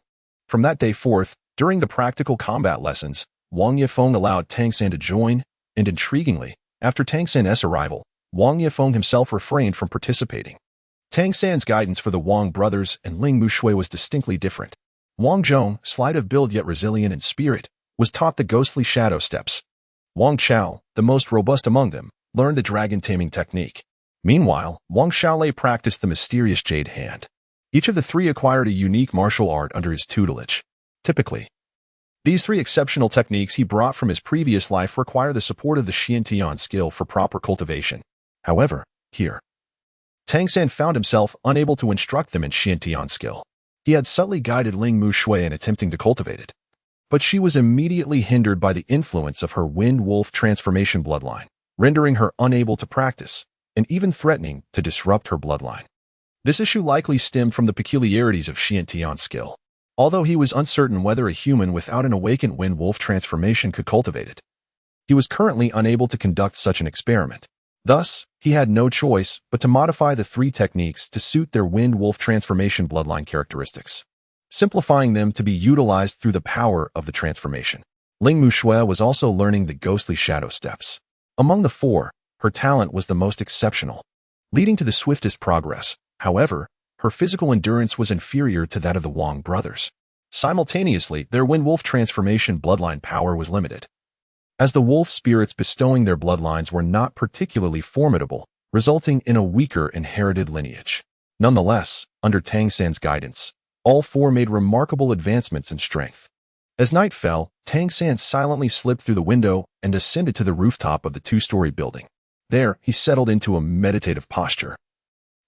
From that day forth, during the practical combat lessons, Wang Yifeng allowed Tang San to join, and intriguingly, after Tang San's arrival, Wang Yifeng himself refrained from participating. Tang San's guidance for the Wang brothers and Ling Mushui was distinctly different. Wang Zhong, slight of build yet resilient in spirit, was taught the ghostly shadow steps. Wang Chao, the most robust among them, learned the dragon taming technique. Meanwhile, Wang Xiaolei practiced the mysterious jade hand. Each of the three acquired a unique martial art under his tutelage. Typically, these three exceptional techniques he brought from his previous life require the support of the Xiantian skill for proper cultivation. However, here, Tang San found himself unable to instruct them in Xiantian skill. He had subtly guided Ling Mushui in attempting to cultivate it, but she was immediately hindered by the influence of her wind-wolf transformation bloodline, rendering her unable to practice, and even threatening to disrupt her bloodline. This issue likely stemmed from the peculiarities of Xiantian skill. Although he was uncertain whether a human without an awakened wind-wolf transformation could cultivate it, he was currently unable to conduct such an experiment. Thus, he had no choice but to modify the three techniques to suit their wind-wolf transformation bloodline characteristics, simplifying them to be utilized through the power of the transformation. Ling Mushui was also learning the ghostly shadow steps. Among the four, her talent was the most exceptional, leading to the swiftest progress. However, her physical endurance was inferior to that of the Wang brothers. Simultaneously, their wind-wolf transformation bloodline power was limited, as the wolf spirits bestowing their bloodlines were not particularly formidable, resulting in a weaker inherited lineage. Nonetheless, under Tang San's guidance, all four made remarkable advancements in strength. As night fell, Tang San silently slipped through the window and ascended to the rooftop of the two-story building. There, he settled into a meditative posture,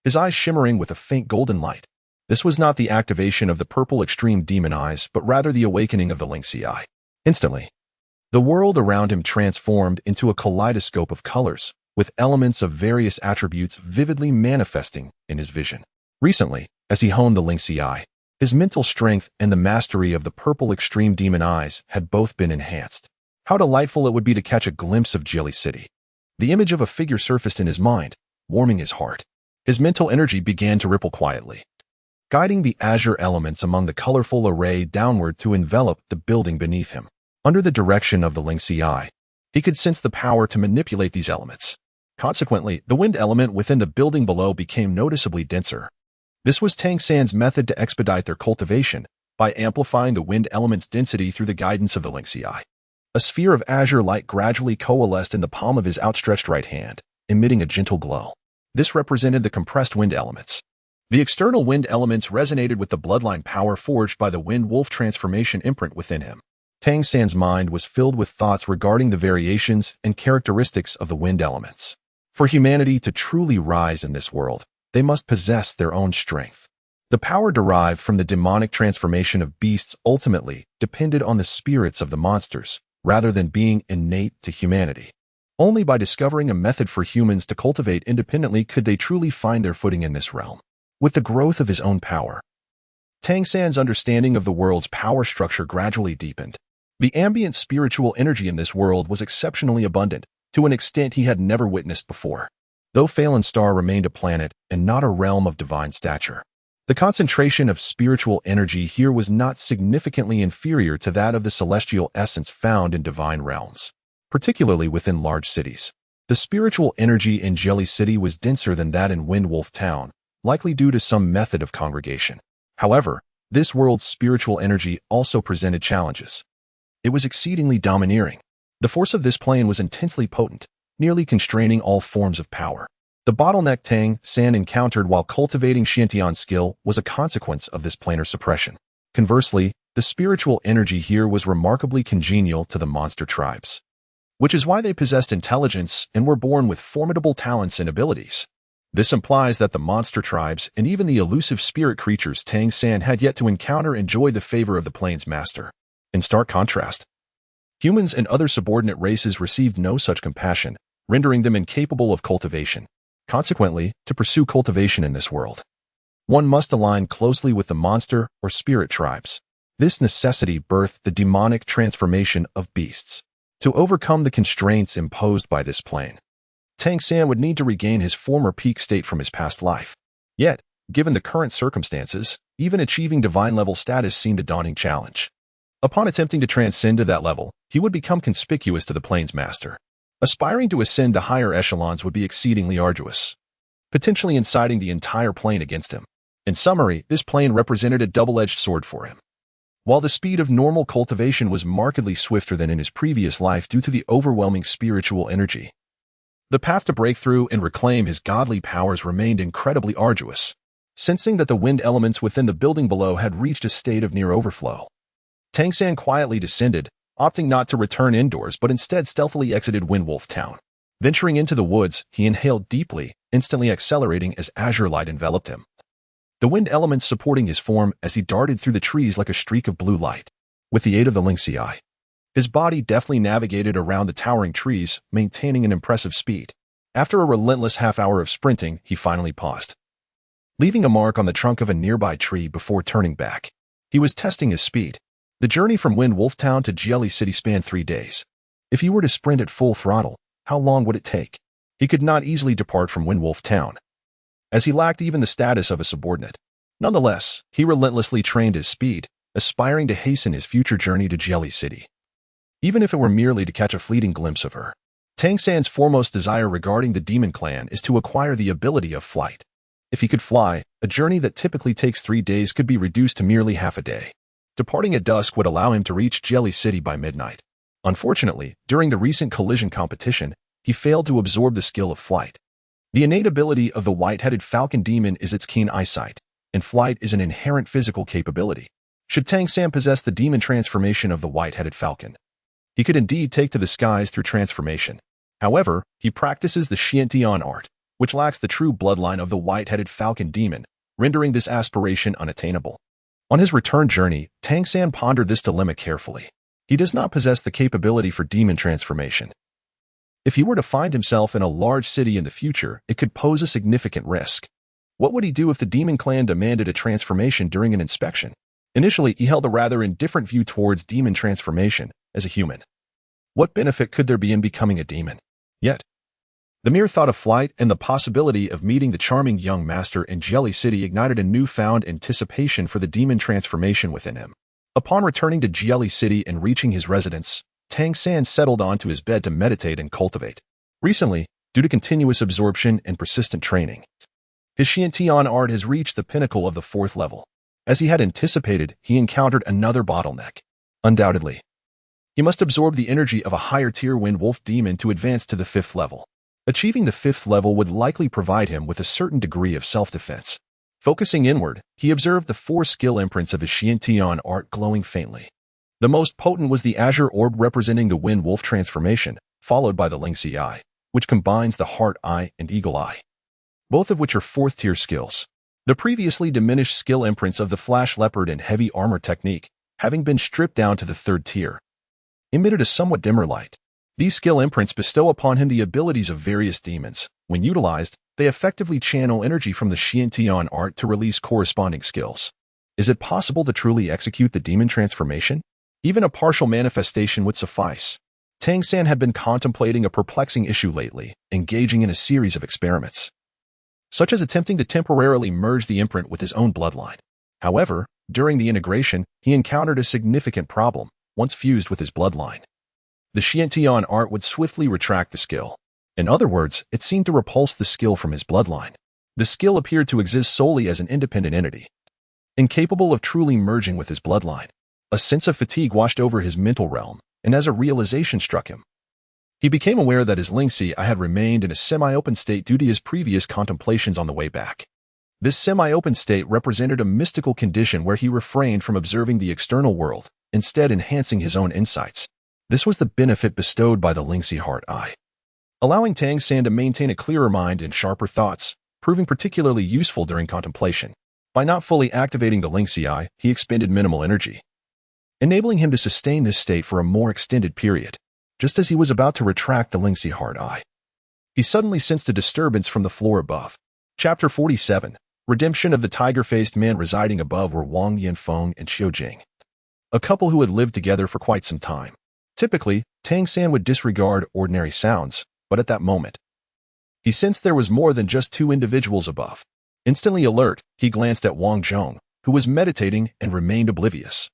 his eyes shimmering with a faint golden light. This was not the activation of the purple extreme demon eyes, but rather the awakening of the Lingxi eye. Instantly, the world around him transformed into a kaleidoscope of colors, with elements of various attributes vividly manifesting in his vision. Recently, as he honed the Lingxi eye, his mental strength and the mastery of the purple extreme demon eyes had both been enhanced. How delightful it would be to catch a glimpse of Jelly City. The image of a figure surfaced in his mind, warming his heart. His mental energy began to ripple quietly, guiding the azure elements among the colorful array downward to envelop the building beneath him. Under the direction of the Lingxi eye, he could sense the power to manipulate these elements. Consequently, the wind element within the building below became noticeably denser. This was Tang San's method to expedite their cultivation, by amplifying the wind element's density through the guidance of the Lingxi eye. A sphere of azure light gradually coalesced in the palm of his outstretched right hand, emitting a gentle glow. This represented the compressed wind elements. The external wind elements resonated with the bloodline power forged by the wind-wolf transformation imprint within him. Tang San's mind was filled with thoughts regarding the variations and characteristics of the wind elements. For humanity to truly rise in this world, they must possess their own strength. The power derived from the demonic transformation of beasts ultimately depended on the spirits of the monsters, rather than being innate to humanity. Only by discovering a method for humans to cultivate independently could they truly find their footing in this realm. With the growth of his own power, Tang San's understanding of the world's power structure gradually deepened. The ambient spiritual energy in this world was exceptionally abundant, to an extent he had never witnessed before. Though Phelan Star remained a planet and not a realm of divine stature, the concentration of spiritual energy here was not significantly inferior to that of the celestial essence found in divine realms, particularly within large cities. The spiritual energy in Jelly City was denser than that in Windwolf Town, likely due to some method of congregation. However, this world's spiritual energy also presented challenges. It was exceedingly domineering. The force of this plane was intensely potent, nearly constraining all forms of power. The bottleneck Tang San encountered while cultivating Xiantian skill was a consequence of this planar suppression. Conversely, the spiritual energy here was remarkably congenial to the monster tribes, which is why they possessed intelligence and were born with formidable talents and abilities. This implies that the monster tribes and even the elusive spirit creatures Tang San had yet to encounter enjoyed the favor of the plane's master. In stark contrast, humans and other subordinate races received no such compassion, rendering them incapable of cultivation. Consequently, to pursue cultivation in this world, one must align closely with the monster or spirit tribes. This necessity birthed the demonic transformation of beasts. To overcome the constraints imposed by this plane, Tang San would need to regain his former peak state from his past life. Yet, given the current circumstances, even achieving divine-level status seemed a daunting challenge. Upon attempting to transcend to that level, he would become conspicuous to the plane's master. Aspiring to ascend to higher echelons would be exceedingly arduous, potentially inciting the entire plane against him. In summary, this plane represented a double-edged sword for him. While the speed of normal cultivation was markedly swifter than in his previous life due to the overwhelming spiritual energy, the path to breakthrough and reclaim his godly powers remained incredibly arduous. Sensing that the wind elements within the building below had reached a state of near overflow, Tang San quietly descended, opting not to return indoors but instead stealthily exited Windwolf Town. Venturing into the woods, he inhaled deeply, instantly accelerating as azure light enveloped him, the wind elements supporting his form as he darted through the trees like a streak of blue light. With the aid of the lynx's eye, his body deftly navigated around the towering trees, maintaining an impressive speed. After a relentless half-hour of sprinting, he finally paused, leaving a mark on the trunk of a nearby tree before turning back. He was testing his speed. The journey from Windwolf Town to Jelly City spanned 3 days. If he were to sprint at full throttle, how long would it take? He could not easily depart from Windwolf Town, as he lacked even the status of a subordinate. Nonetheless, he relentlessly trained his speed, aspiring to hasten his future journey to Jelly City, even if it were merely to catch a fleeting glimpse of her. Tang San's foremost desire regarding the Demon Clan is to acquire the ability of flight. If he could fly, a journey that typically takes 3 days could be reduced to merely half a day. Departing at dusk would allow him to reach Jelly City by midnight. Unfortunately, during the recent collision competition, he failed to absorb the skill of flight. The innate ability of the white-headed falcon demon is its keen eyesight, and flight is an inherent physical capability. Should Tang San possess the demon transformation of the white-headed falcon, he could indeed take to the skies through transformation. However, he practices the Xiantian art, which lacks the true bloodline of the white-headed falcon demon, rendering this aspiration unattainable. On his return journey, Tang San pondered this dilemma carefully. He does not possess the capability for demon transformation. If he were to find himself in a large city in the future, it could pose a significant risk. What would he do if the demon clan demanded a transformation during an inspection? Initially, he held a rather indifferent view towards demon transformation as a human. What benefit could there be in becoming a demon? Yet, the mere thought of flight and the possibility of meeting the charming young master in Jelly City ignited a newfound anticipation for the demon transformation within him. Upon returning to Jelly City and reaching his residence, Tang San settled onto his bed to meditate and cultivate. Recently, due to continuous absorption and persistent training, his Xiantian art has reached the pinnacle of the 4th level. As he had anticipated, he encountered another bottleneck. Undoubtedly, he must absorb the energy of a higher-tier Wind Wolf demon to advance to the 5th level. Achieving the 5th level would likely provide him with a certain degree of self-defense. Focusing inward, he observed the 4 skill imprints of his Xiantian art glowing faintly. The most potent was the azure orb representing the Wind Wolf transformation, followed by the lynx's eye, which combines the heart eye and eagle eye, both of which are 4th-tier skills. The previously diminished skill imprints of the flash leopard and heavy armor technique, having been stripped down to the 3rd tier, emitted a somewhat dimmer light. These skill imprints bestow upon him the abilities of various demons. When utilized, they effectively channel energy from the Xiantian art to release corresponding skills. Is it possible to truly execute the demon transformation? Even a partial manifestation would suffice. Tang San had been contemplating a perplexing issue lately, engaging in a series of experiments, such as attempting to temporarily merge the imprint with his own bloodline. However, during the integration, he encountered a significant problem. Once fused with his bloodline, the Xiantian art would swiftly retract the skill. In other words, it seemed to repulse the skill from his bloodline. The skill appeared to exist solely as an independent entity, incapable of truly merging with his bloodline. A sense of fatigue washed over his mental realm, and as a realization struck him, he became aware that his Lingxi had remained in a semi-open state due to his previous contemplations on the way back. This semi-open state represented a mystical condition where he refrained from observing the external world, instead enhancing his own insights. This was the benefit bestowed by the Lingxi Heart Eye, allowing Tang San to maintain a clearer mind and sharper thoughts, proving particularly useful during contemplation. By not fully activating the Lingxi Eye, he expended minimal energy, enabling him to sustain this state for a more extended period. Just as he was about to retract the Lingxi Heart Eye, he suddenly sensed a disturbance from the floor above. Chapter 47. Redemption of the tiger-faced man. Residing above were Wang Yanfeng and Qiu Jing, a couple who had lived together for quite some time. Typically, Tang San would disregard ordinary sounds, but at that moment, he sensed there was more than just two individuals above. Instantly alert, he glanced at Wang Zhong, who was meditating and remained oblivious,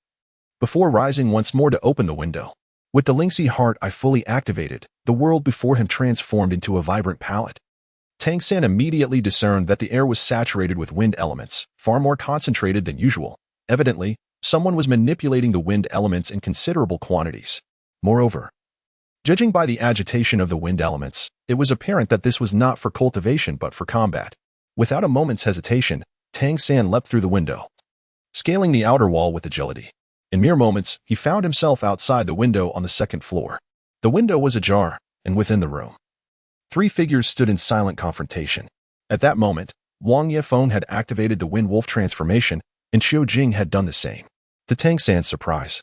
before rising once more to open the window. With the Lingxi Heart Eye fully activated, the world before him transformed into a vibrant palette. Tang San immediately discerned that the air was saturated with wind elements, far more concentrated than usual. Evidently, someone was manipulating the wind elements in considerable quantities. Moreover, judging by the agitation of the wind elements, it was apparent that this was not for cultivation but for combat. Without a moment's hesitation, Tang San leapt through the window, scaling the outer wall with agility. In mere moments, he found himself outside the window on the second floor. The window was ajar, and within the room, three figures stood in silent confrontation. At that moment, Wang Yefeng had activated the Wind Wolf transformation, and Qiu Jing had done the same. To Tang San's surprise,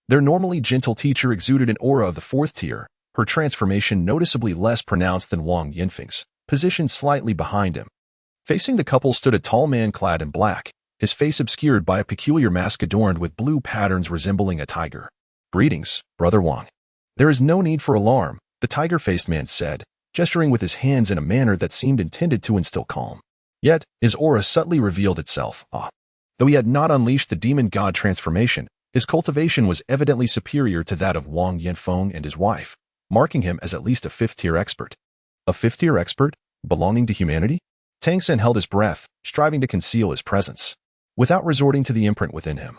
their normally gentle teacher exuded an aura of the fourth tier, her transformation noticeably less pronounced than Wang Yanfeng's, positioned slightly behind him. Facing the couple stood a tall man clad in black, his face obscured by a peculiar mask adorned with blue patterns resembling a tiger. "Greetings, Brother Wang." "There is no need for alarm," the tiger-faced man said, gesturing with his hands in a manner that seemed intended to instill calm. Yet, his aura subtly revealed itself. Though he had not unleashed the demon god transformation, his cultivation was evidently superior to that of Wang Yanfeng and his wife, marking him as at least a fifth-tier expert. A fifth-tier expert? Belonging to humanity? Tang San held his breath, striving to conceal his presence, without resorting to the imprint within him.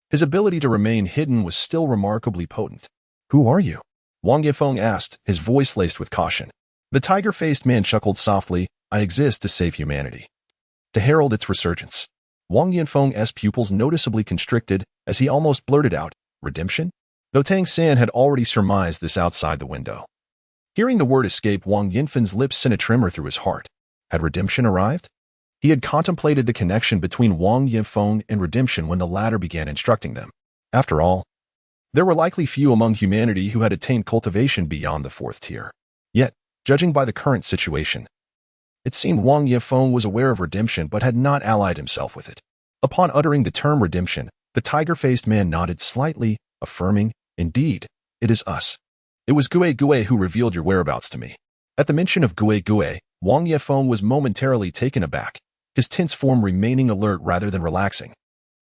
His ability to remain hidden was still remarkably potent. "Who are you?" Wang Yefeng asked, his voice laced with caution. The tiger-faced man chuckled softly. "I exist to save humanity, to herald its resurgence." Wang Yanfeng's pupils noticeably constricted as he almost blurted out, "Redemption?" Though Tang San had already surmised this outside the window. Hearing the word escape, Wang Yanfeng's lips sent a tremor through his heart. Had redemption arrived? He had contemplated the connection between Wang Yanfeng and redemption when the latter began instructing them. After all, there were likely few among humanity who had attained cultivation beyond the fourth tier. Yet, judging by the current situation, it seemed Wang Yanfeng was aware of redemption but had not allied himself with it. Upon uttering the term redemption, the tiger-faced man nodded slightly, affirming, "Indeed, it is us. It was Gue Gue who revealed your whereabouts to me." At the mention of Gue Gue, Wang Yefeng was momentarily taken aback, his tense form remaining alert rather than relaxing.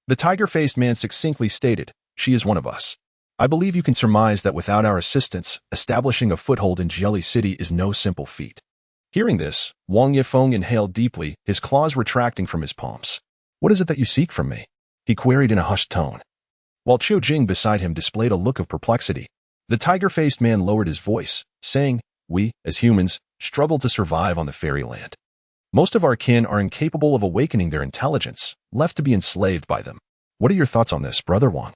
The tiger-faced man succinctly stated, "She is one of us. I believe you can surmise that without our assistance, establishing a foothold in Jelly City is no simple feat." Hearing this, Wang Yefeng inhaled deeply, his claws retracting from his palms. "What is it that you seek from me?" he queried in a hushed tone. While Qiu Jing beside him displayed a look of perplexity, the tiger-faced man lowered his voice, saying, "We, as humans, struggle to survive on the fairyland. Most of our kin are incapable of awakening their intelligence, left to be enslaved by them. What are your thoughts on this, Brother Wang?"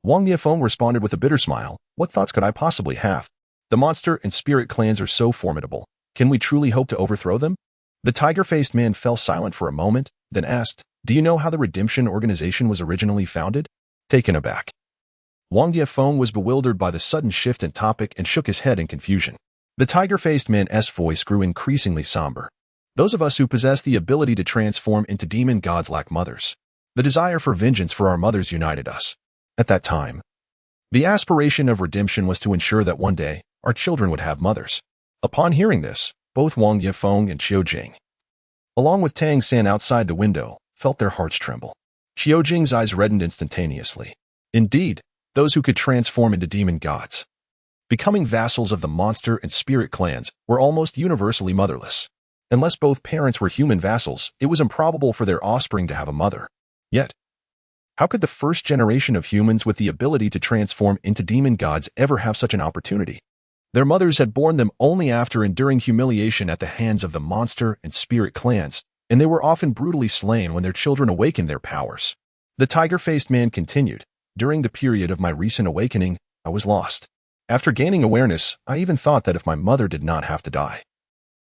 Wang Yefeng responded with a bitter smile. "What thoughts could I possibly have? The monster and spirit clans are so formidable. Can we truly hope to overthrow them?" The tiger-faced man fell silent for a moment, then asked, "Do you know how the Redemption Organization was originally founded?" Taken aback, Wang Yefeng was bewildered by the sudden shift in topic and shook his head in confusion. The tiger-faced man's voice grew increasingly somber. Those of us who possess the ability to transform into demon gods lack mothers. The desire for vengeance for our mothers united us. At that time, the aspiration of redemption was to ensure that one day, our children would have mothers. Upon hearing this, both Wang Yefeng and Qiujing, along with Tang San outside the window, felt their hearts tremble. Qiujing's eyes reddened instantaneously. Indeed, those who could transform into demon gods, becoming vassals of the monster and spirit clans, were almost universally motherless. Unless both parents were human vassals, it was improbable for their offspring to have a mother. Yet, how could the first generation of humans with the ability to transform into demon gods ever have such an opportunity? Their mothers had borne them only after enduring humiliation at the hands of the monster and spirit clans, and they were often brutally slain when their children awakened their powers. The tiger-faced man continued, "During the period of my recent awakening, I was lost. After gaining awareness, I even thought that if my mother did not have to die,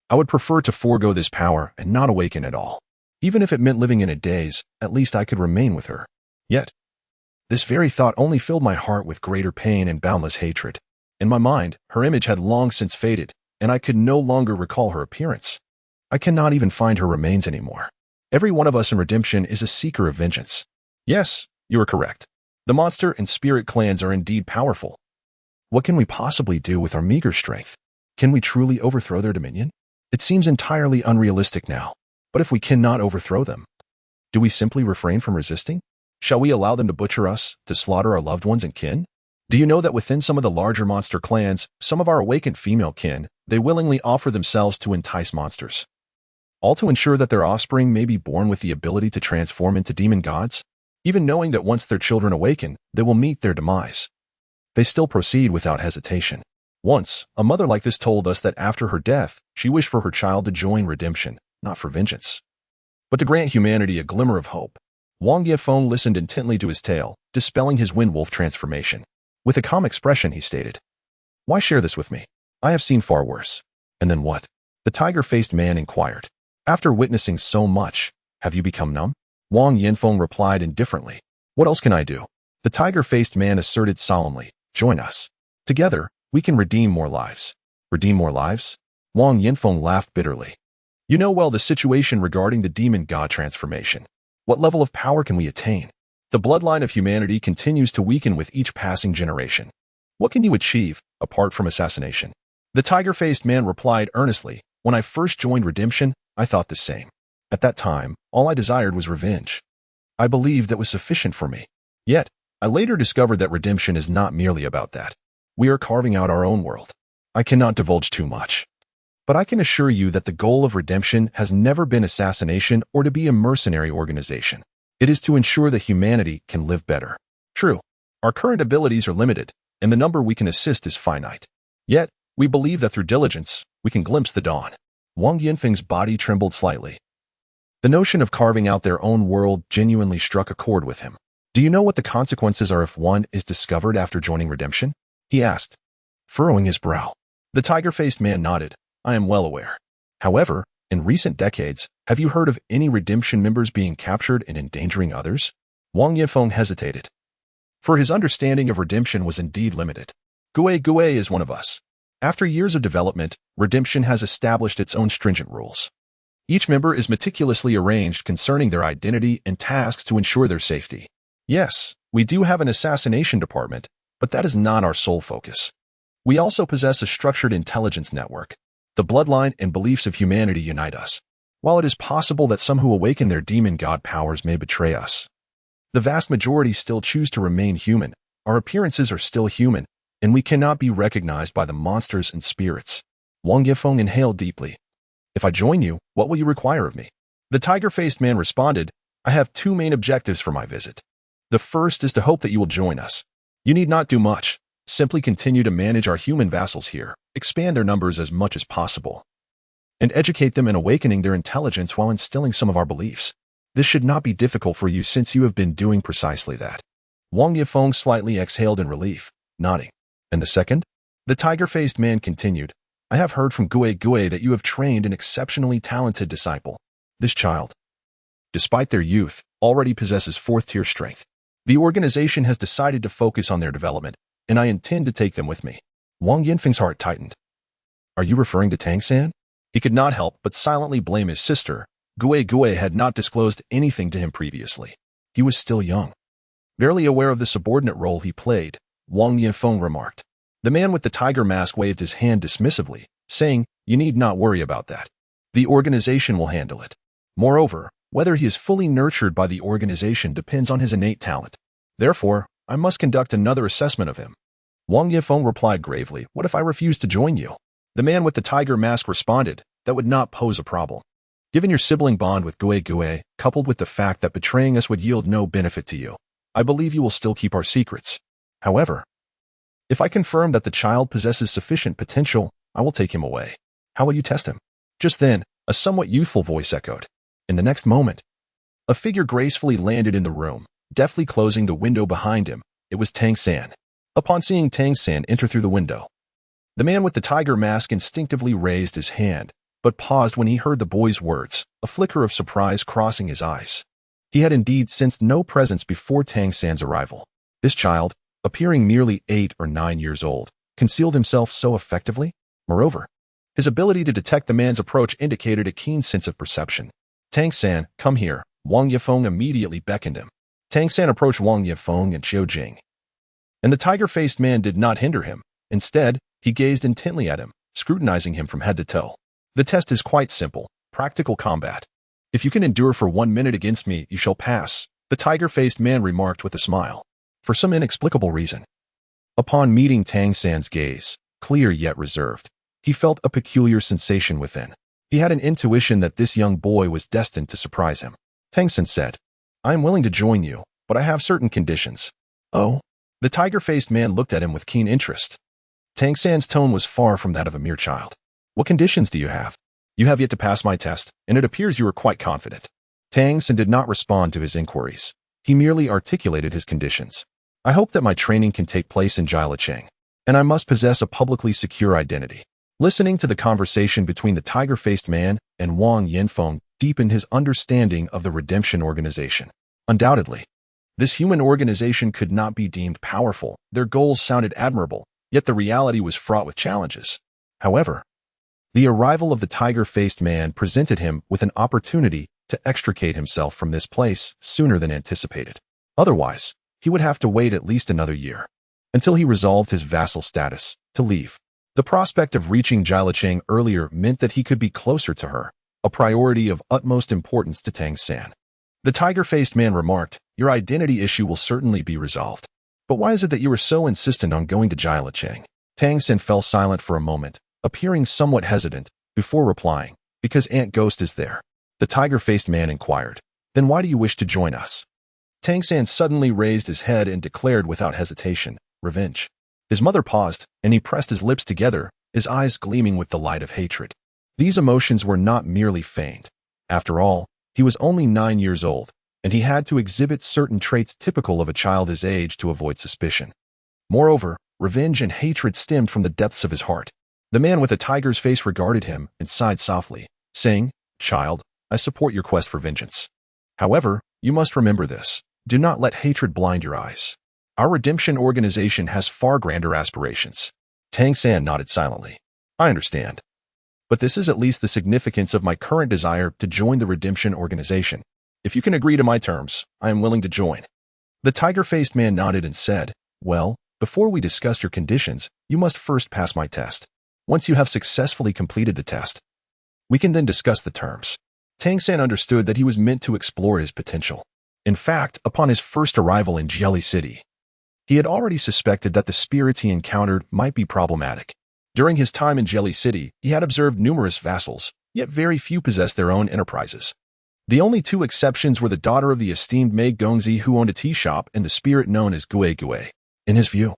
I would prefer to forego this power and not awaken at all. Even if it meant living in a daze, at least I could remain with her. Yet, this very thought only filled my heart with greater pain and boundless hatred. In my mind, her image had long since faded, and I could no longer recall her appearance. I cannot even find her remains anymore. Every one of us in redemption is a seeker of vengeance. Yes, you are correct. The monster and spirit clans are indeed powerful. What can we possibly do with our meager strength? Can we truly overthrow their dominion? It seems entirely unrealistic now. But if we cannot overthrow them, do we simply refrain from resisting? Shall we allow them to butcher us, to slaughter our loved ones and kin? Do you know that within some of the larger monster clans, some of our awakened female kin, they willingly offer themselves to entice monsters, all to ensure that their offspring may be born with the ability to transform into demon gods? Even knowing that once their children awaken, they will meet their demise, they still proceed without hesitation. Once, a mother like this told us that after her death, she wished for her child to join redemption, not for vengeance, but to grant humanity a glimmer of hope. Wang Yefeng listened intently to his tale, dispelling his windwolf transformation. With a calm expression, he stated, "Why share this with me? I have seen far worse." "And then what?" the tiger-faced man inquired. "After witnessing so much, have you become numb?" Wang Yefeng replied indifferently. "What else can I do?" The tiger-faced man asserted solemnly, "Join us. Together, we can redeem more lives." "Redeem more lives?" Wang Yefeng laughed bitterly. "You know well the situation regarding the demon god transformation. What level of power can we attain? The bloodline of humanity continues to weaken with each passing generation. What can you achieve, apart from assassination?" The tiger-faced man replied earnestly, "When I first joined redemption, I thought the same. At that time, all I desired was revenge. I believed that was sufficient for me. Yet, I later discovered that redemption is not merely about that. We are carving out our own world. I cannot divulge too much, but I can assure you that the goal of redemption has never been assassination or to be a mercenary organization. It is to ensure that humanity can live better. True, our current abilities are limited, and the number we can assist is finite. Yet, we believe that through diligence, we can glimpse the dawn." Wang Yinfeng's body trembled slightly. The notion of carving out their own world genuinely struck a chord with him. "Do you know what the consequences are if one is discovered after joining redemption?" he asked, furrowing his brow. The tiger-faced man nodded. "I am well aware. However, in recent decades, have you heard of any redemption members being captured and endangering others?" Wang Yifeng hesitated, for his understanding of redemption was indeed limited. Gue is one of us. After years of development, redemption has established its own stringent rules. Each member is meticulously arranged concerning their identity and tasks to ensure their safety. Yes, we do have an assassination department, but that is not our sole focus. We also possess a structured intelligence network. The bloodline and beliefs of humanity unite us. While it is possible that some who awaken their demon god powers may betray us, the vast majority still choose to remain human. Our appearances are still human, and we cannot be recognized by the monsters and spirits. Wang Yifeng inhaled deeply. "If I join you, what will you require of me?" The tiger-faced man responded, "I have two main objectives for my visit. The first is to hope that you will join us. You need not do much. Simply continue to manage our human vassals here, expand their numbers as much as possible, and educate them in awakening their intelligence while instilling some of our beliefs. This should not be difficult for you since you have been doing precisely that." Wang Yifeng slightly exhaled in relief, nodding. "And the second?" The tiger-faced man continued, "I have heard from Gue that you have trained an exceptionally talented disciple. This child, despite their youth, already possesses fourth-tier strength. The organization has decided to focus on their development, and I intend to take them with me. Wang Yinfeng's heart tightened. Are you referring to Tang San? He could not help but silently blame his sister. Gue had not disclosed anything to him previously. He was still young. Barely aware of the subordinate role he played, Wang Yinfeng remarked. The man with the tiger mask waved his hand dismissively, saying, "You need not worry about that. The organization will handle it. Moreover, whether he is fully nurtured by the organization depends on his innate talent. Therefore, I must conduct another assessment of him." Wang Yifeng replied gravely, "What if I refuse to join you?" The man with the tiger mask responded, "That would not pose a problem. Given your sibling bond with Gue, coupled with the fact that betraying us would yield no benefit to you, I believe you will still keep our secrets. However, if I confirm that the child possesses sufficient potential, I will take him away. How will you test him?" Just then, a somewhat youthful voice echoed. In the next moment, a figure gracefully landed in the room, deftly closing the window behind him. It was Tang San. Upon seeing Tang San enter through the window, the man with the tiger mask instinctively raised his hand, but paused when he heard the boy's words, a flicker of surprise crossing his eyes. He had indeed sensed no presence before Tang San's arrival. This child, appearing merely 8 or 9 years old, concealed himself so effectively. Moreover, his ability to detect the man's approach indicated a keen sense of perception. "Tang San, come here." Wang Yifeng immediately beckoned him. Tang San approached Wang Yifeng and Qiu Jing. And the tiger-faced man did not hinder him. Instead, he gazed intently at him, scrutinizing him from head to toe. "The test is quite simple, practical combat. If you can endure for 1 minute against me, you shall pass," the tiger-faced man remarked with a smile. For some inexplicable reason, upon meeting Tang San's gaze, clear yet reserved, he felt a peculiar sensation within. He had an intuition that this young boy was destined to surprise him. Tang San said, "I am willing to join you, but I have certain conditions." "Oh?" The tiger-faced man looked at him with keen interest. Tang San's tone was far from that of a mere child. "What conditions do you have?" "You have yet to pass my test, and it appears you are quite confident." Tang San did not respond to his inquiries. He merely articulated his conditions. "I hope that my training can take place in Jialacheng, and I must possess a publicly secure identity." Listening to the conversation between the tiger-faced man and Wang Yinfeng deepened his understanding of the redemption organization. Undoubtedly, this human organization could not be deemed powerful. Their goals sounded admirable, yet the reality was fraught with challenges. However, the arrival of the tiger-faced man presented him with an opportunity to extricate himself from this place sooner than anticipated. Otherwise, he would have to wait at least another year, until he resolved his vassal status, to leave. The prospect of reaching Jialacheng earlier meant that he could be closer to her, a priority of utmost importance to Tang San. The tiger-faced man remarked, "Your identity issue will certainly be resolved. But why is it that you are so insistent on going to Jialacheng?" Tang San fell silent for a moment, appearing somewhat hesitant, before replying, "Because Aunt Ghost is there." The tiger-faced man inquired, "Then why do you wish to join us?" Tang San suddenly raised his head and declared without hesitation, "Revenge." His mother paused, and he pressed his lips together, his eyes gleaming with the light of hatred. These emotions were not merely feigned. After all, he was only 9 years old, and he had to exhibit certain traits typical of a child his age to avoid suspicion. Moreover, revenge and hatred stemmed from the depths of his heart. The man with a tiger's face regarded him and sighed softly, saying, "Child, I support your quest for vengeance. However, you must remember this. Do not let hatred blind your eyes. Our redemption organization has far grander aspirations." Tang San nodded silently. "I understand. But this is at least the significance of my current desire to join the redemption organization. If you can agree to my terms, I am willing to join." The tiger-faced man nodded and said, "Well, before we discuss your conditions, you must first pass my test. Once you have successfully completed the test, we can then discuss the terms." Tang San understood that he was meant to explore his potential. In fact, upon his first arrival in Jelly City, he had already suspected that the spirits he encountered might be problematic. During his time in Jelly City, he had observed numerous vassals, yet very few possessed their own enterprises. The only 2 exceptions were the daughter of the esteemed Mei Gongzi, who owned a tea shop, and the spirit known as Gue. In his view,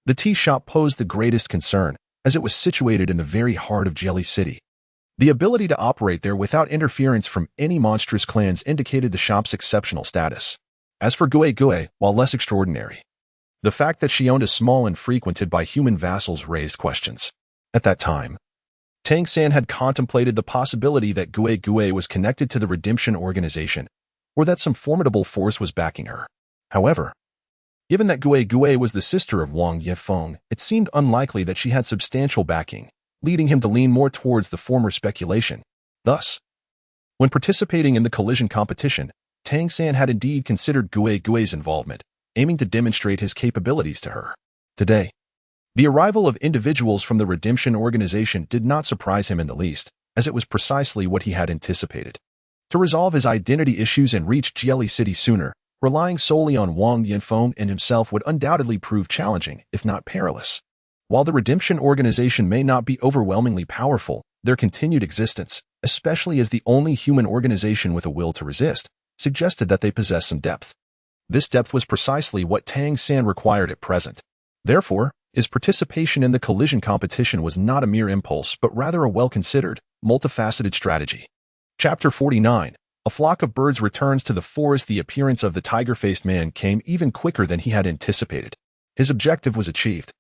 the tea shop posed the greatest concern, as it was situated in the very heart of Jelly City. The ability to operate there without interference from any monstrous clans indicated the shop's exceptional status. As for Gue, while less extraordinary, the fact that she owned a small and frequented by human vassals raised questions. At that time, Tang San had contemplated the possibility that Gue was connected to the redemption organization, or that some formidable force was backing her. However, Given that Gue was the sister of Wang Yifeng, it seemed unlikely that she had substantial backing, leading him to lean more towards the former speculation. Thus, when participating in the collision competition, Tang San had indeed considered Gue's involvement, aiming to demonstrate his capabilities to her. Today, the arrival of individuals from the Redemption Organization did not surprise him in the least, as it was precisely what he had anticipated. To resolve his identity issues and reach Jieli City sooner, relying solely on Wang Yifeng and himself would undoubtedly prove challenging, if not perilous. While the Redemption Organization may not be overwhelmingly powerful, their continued existence, especially as the only human organization with a will to resist, suggested that they possess some depth. This depth was precisely what Tang San required at present. Therefore, his participation in the collision competition was not a mere impulse but rather a well-considered, multifaceted strategy. Chapter 49. A flock of birds returns to the forest. The appearance of the tiger-faced man came even quicker than he had anticipated. His objective was achieved.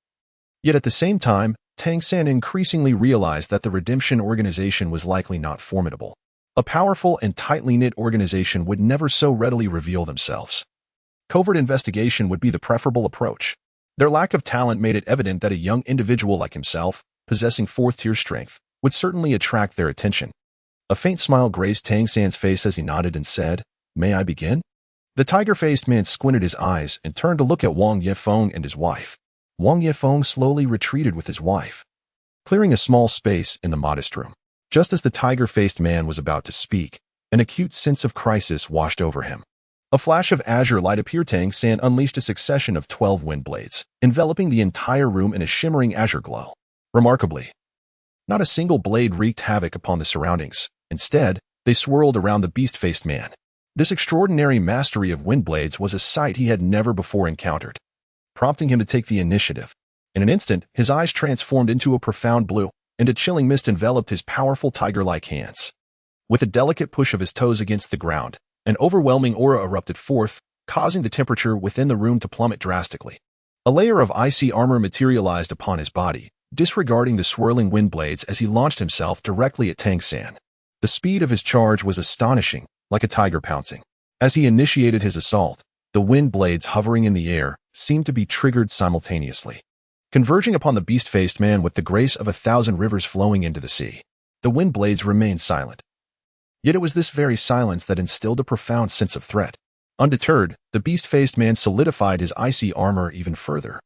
Yet at the same time, Tang San increasingly realized that the Redemption Organization was likely not formidable. A powerful and tightly knit organization would never so readily reveal themselves. Covert investigation would be the preferable approach. Their lack of talent made it evident that a young individual like himself, possessing fourth-tier strength, would certainly attract their attention. A faint smile graced Tang San's face as he nodded and said, "May I begin?" The tiger-faced man squinted his eyes and turned to look at Wang Yifeng and his wife. Wang Yifeng slowly retreated with his wife, clearing a small space in the modest room. Just as the tiger-faced man was about to speak, an acute sense of crisis washed over him. A flash of azure light appeared. Tang San unleashed a succession of 12 wind blades, enveloping the entire room in a shimmering azure glow. Remarkably, not a single blade wreaked havoc upon the surroundings. Instead, they swirled around the beast-faced man. This extraordinary mastery of wind blades was a sight he had never before encountered, prompting him to take the initiative. In an instant, his eyes transformed into a profound blue, and a chilling mist enveloped his powerful tiger-like hands. With a delicate push of his toes against the ground, an overwhelming aura erupted forth, causing the temperature within the room to plummet drastically. A layer of icy armor materialized upon his body, disregarding the swirling wind blades as he launched himself directly at Tang San. The speed of his charge was astonishing, like a tiger pouncing. As he initiated his assault, the wind blades hovering in the air seemed to be triggered simultaneously, converging upon the beast-faced man with the grace of 1,000 rivers flowing into the sea. The wind blades remained silent. Yet it was this very silence that instilled a profound sense of threat. Undeterred, the beast-faced man solidified his icy armor even further.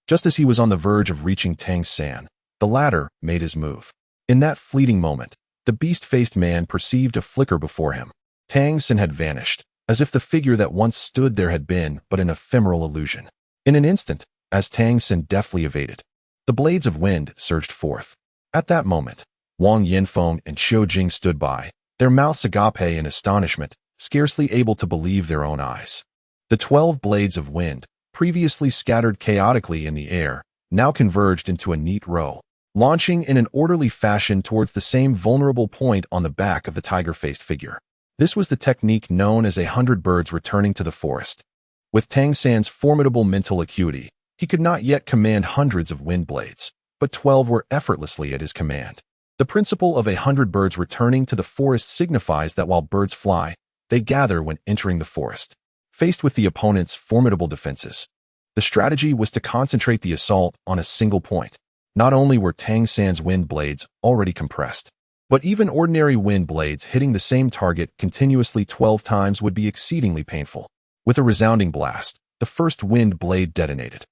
Just as he was on the verge of reaching Tang San, the latter made his move. In that fleeting moment, the beast-faced man perceived a flicker before him. Tang San had vanished, as if the figure that once stood there had been but an ephemeral illusion. In an instant, as Tang San deftly evaded, the blades of wind surged forth. At that moment, Wang Yifeng and Qiu Jing stood by, their mouths agape in astonishment, scarcely able to believe their own eyes. The 12 blades of wind, previously scattered chaotically in the air, now converged into a neat row, launching in an orderly fashion towards the same vulnerable point on the back of the tiger-faced figure. This was the technique known as 100 birds returning to the forest. With Tang San's formidable mental acuity, he could not yet command hundreds of wind blades, but 12 were effortlessly at his command. The principle of 100 birds returning to the forest signifies that while birds fly, they gather when entering the forest. Faced with the opponent's formidable defenses, the strategy was to concentrate the assault on a single point. Not only were Tang San's wind blades already compressed, but even ordinary wind blades hitting the same target continuously 12 times would be exceedingly painful. With a resounding blast, the first wind blade detonated.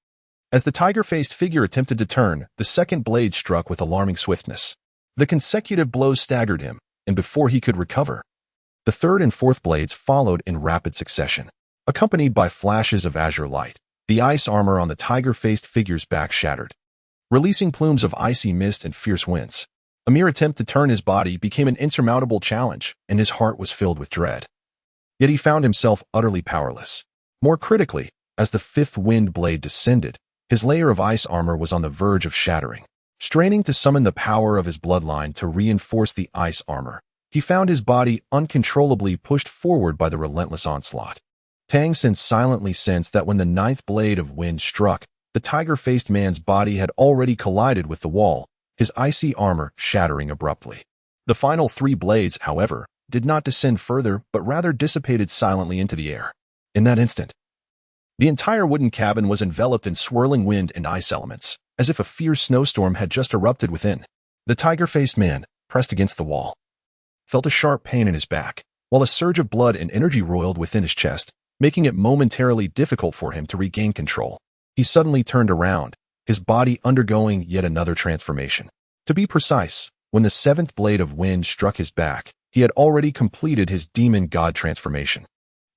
As the tiger-faced figure attempted to turn, the second blade struck with alarming swiftness. The consecutive blows staggered him, and before he could recover, the third and fourth blades followed in rapid succession. Accompanied by flashes of azure light, the ice armor on the tiger-faced figure's back shattered, releasing plumes of icy mist and fierce winds. A mere attempt to turn his body became an insurmountable challenge, and his heart was filled with dread. Yet he found himself utterly powerless. More critically, as the fifth wind blade descended, his layer of ice armor was on the verge of shattering. Straining to summon the power of his bloodline to reinforce the ice armor, he found his body uncontrollably pushed forward by the relentless onslaught. Tang San silently sensed that when the ninth blade of wind struck, the tiger-faced man's body had already collided with the wall, his icy armor shattering abruptly. The final 3 blades, however, did not descend further but rather dissipated silently into the air. In that instant, The entire wooden cabin was enveloped in swirling wind and ice elements, as if a fierce snowstorm had just erupted within. The tiger-faced man, pressed against the wall, felt a sharp pain in his back, while a surge of blood and energy roiled within his chest, making it momentarily difficult for him to regain control. He suddenly turned around, his body undergoing yet another transformation. To be precise, when the seventh blade of wind struck his back, he had already completed his demon god transformation.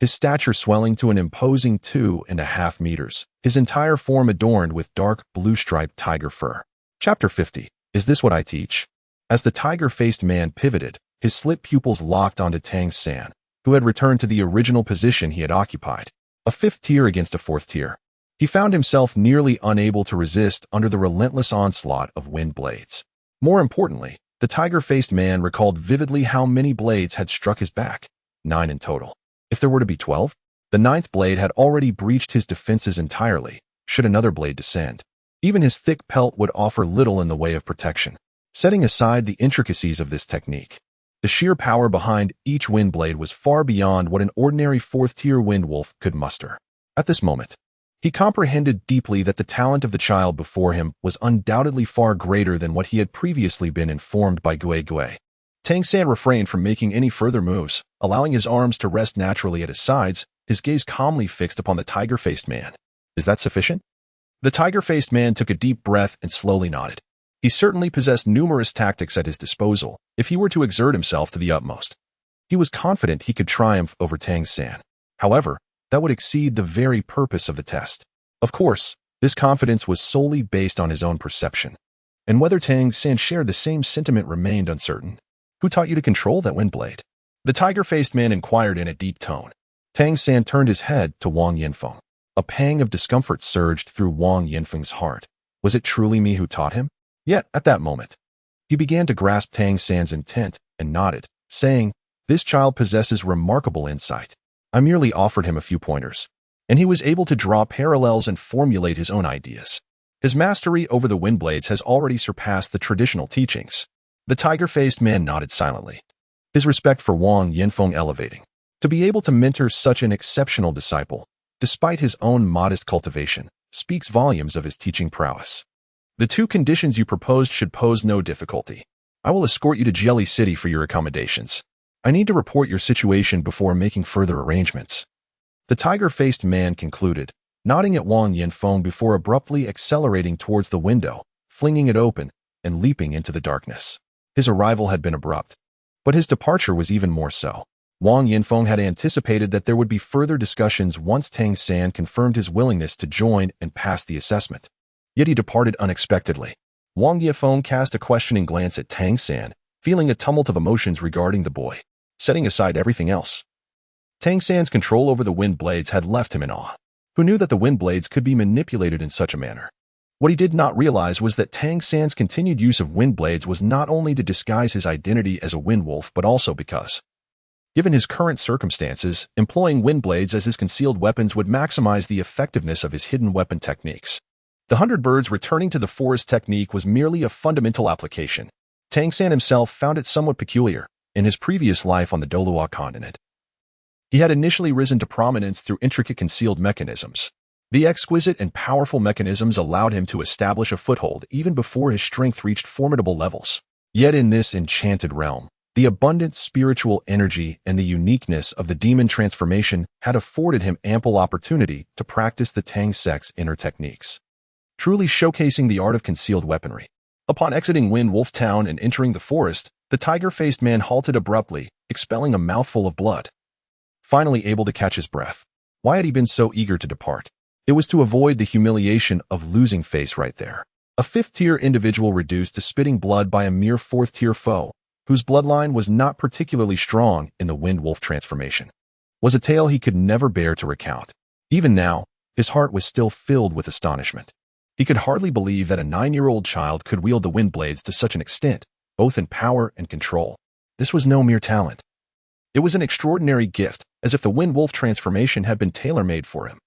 His stature swelling to an imposing 2.5 meters, his entire form adorned with dark blue-striped tiger fur. Chapter 50. Is this what I teach? As the tiger-faced man pivoted, his slit pupils locked onto Tang San, who had returned to the original position he had occupied, a fifth tier against a fourth tier. He found himself nearly unable to resist under the relentless onslaught of wind blades. More importantly, the tiger-faced man recalled vividly how many blades had struck his back, 9 in total. If there were to be 12, the 9th blade had already breached his defenses entirely, should another blade descend. Even his thick pelt would offer little in the way of protection. Setting aside the intricacies of this technique, the sheer power behind each wind blade was far beyond what an ordinary 4th-tier wind wolf could muster. At this moment, he comprehended deeply that the talent of the child before him was undoubtedly far greater than what he had previously been informed by Gui Gui. Tang San refrained from making any further moves, allowing his arms to rest naturally at his sides, his gaze calmly fixed upon the tiger-faced man. Is that sufficient? The tiger-faced man took a deep breath and slowly nodded. He certainly possessed numerous tactics at his disposal, if he were to exert himself to the utmost. He was confident he could triumph over Tang San. However, that would exceed the very purpose of the test. Of course, this confidence was solely based on his own perception, and whether Tang San shared the same sentiment remained uncertain. Who taught you to control that wind blade? The tiger-faced man inquired in a deep tone. Tang San turned his head to Wang Yinfeng. A pang of discomfort surged through Wang Yinfeng's heart. Was it truly me who taught him? Yet, at that moment, he began to grasp Tang San's intent and nodded, saying, "This child possesses remarkable insight. I merely offered him a few pointers, and he was able to draw parallels and formulate his own ideas. His mastery over the wind blades has already surpassed the traditional teachings." The tiger-faced man nodded silently, his respect for Wang Yinfeng elevating. To be able to mentor such an exceptional disciple, despite his own modest cultivation, speaks volumes of his teaching prowess. The 2 conditions you proposed should pose no difficulty. I will escort you to Jelly City for your accommodations. I need to report your situation before making further arrangements. The tiger-faced man concluded, nodding at Wang Yinfeng before abruptly accelerating towards the window, flinging it open, and leaping into the darkness. His arrival had been abrupt, but his departure was even more so. Wang Yinfeng had anticipated that there would be further discussions once Tang San confirmed his willingness to join and pass the assessment. Yet he departed unexpectedly. Wang Yinfeng cast a questioning glance at Tang San, feeling a tumult of emotions regarding the boy, setting aside everything else. Tang San's control over the wind blades had left him in awe. Who knew that the wind blades could be manipulated in such a manner? What he did not realize was that Tang San's continued use of wind blades was not only to disguise his identity as a wind wolf but also because, given his current circumstances, employing wind blades as his concealed weapons would maximize the effectiveness of his hidden weapon techniques. The 100 birds returning to the forest technique was merely a fundamental application. Tang San himself found it somewhat peculiar in his previous life on the Dolua continent. He had initially risen to prominence through intricate concealed mechanisms. The exquisite and powerful mechanisms allowed him to establish a foothold even before his strength reached formidable levels. Yet in this enchanted realm, the abundant spiritual energy and the uniqueness of the demon transformation had afforded him ample opportunity to practice the Tang sect's inner techniques, truly showcasing the art of concealed weaponry. Upon exiting Wind Wolf Town and entering the forest, the tiger-faced man halted abruptly, expelling a mouthful of blood. Finally able to catch his breath. Why had he been so eager to depart? It was to avoid the humiliation of losing face right there. A 5th-tier individual reduced to spitting blood by a mere 4th-tier foe, whose bloodline was not particularly strong in the Wind Wolf transformation, was a tale he could never bear to recount. Even now, his heart was still filled with astonishment. He could hardly believe that a 9-year-old child could wield the wind blades to such an extent, both in power and control. This was no mere talent. It was an extraordinary gift, as if the Wind Wolf transformation had been tailor-made for him.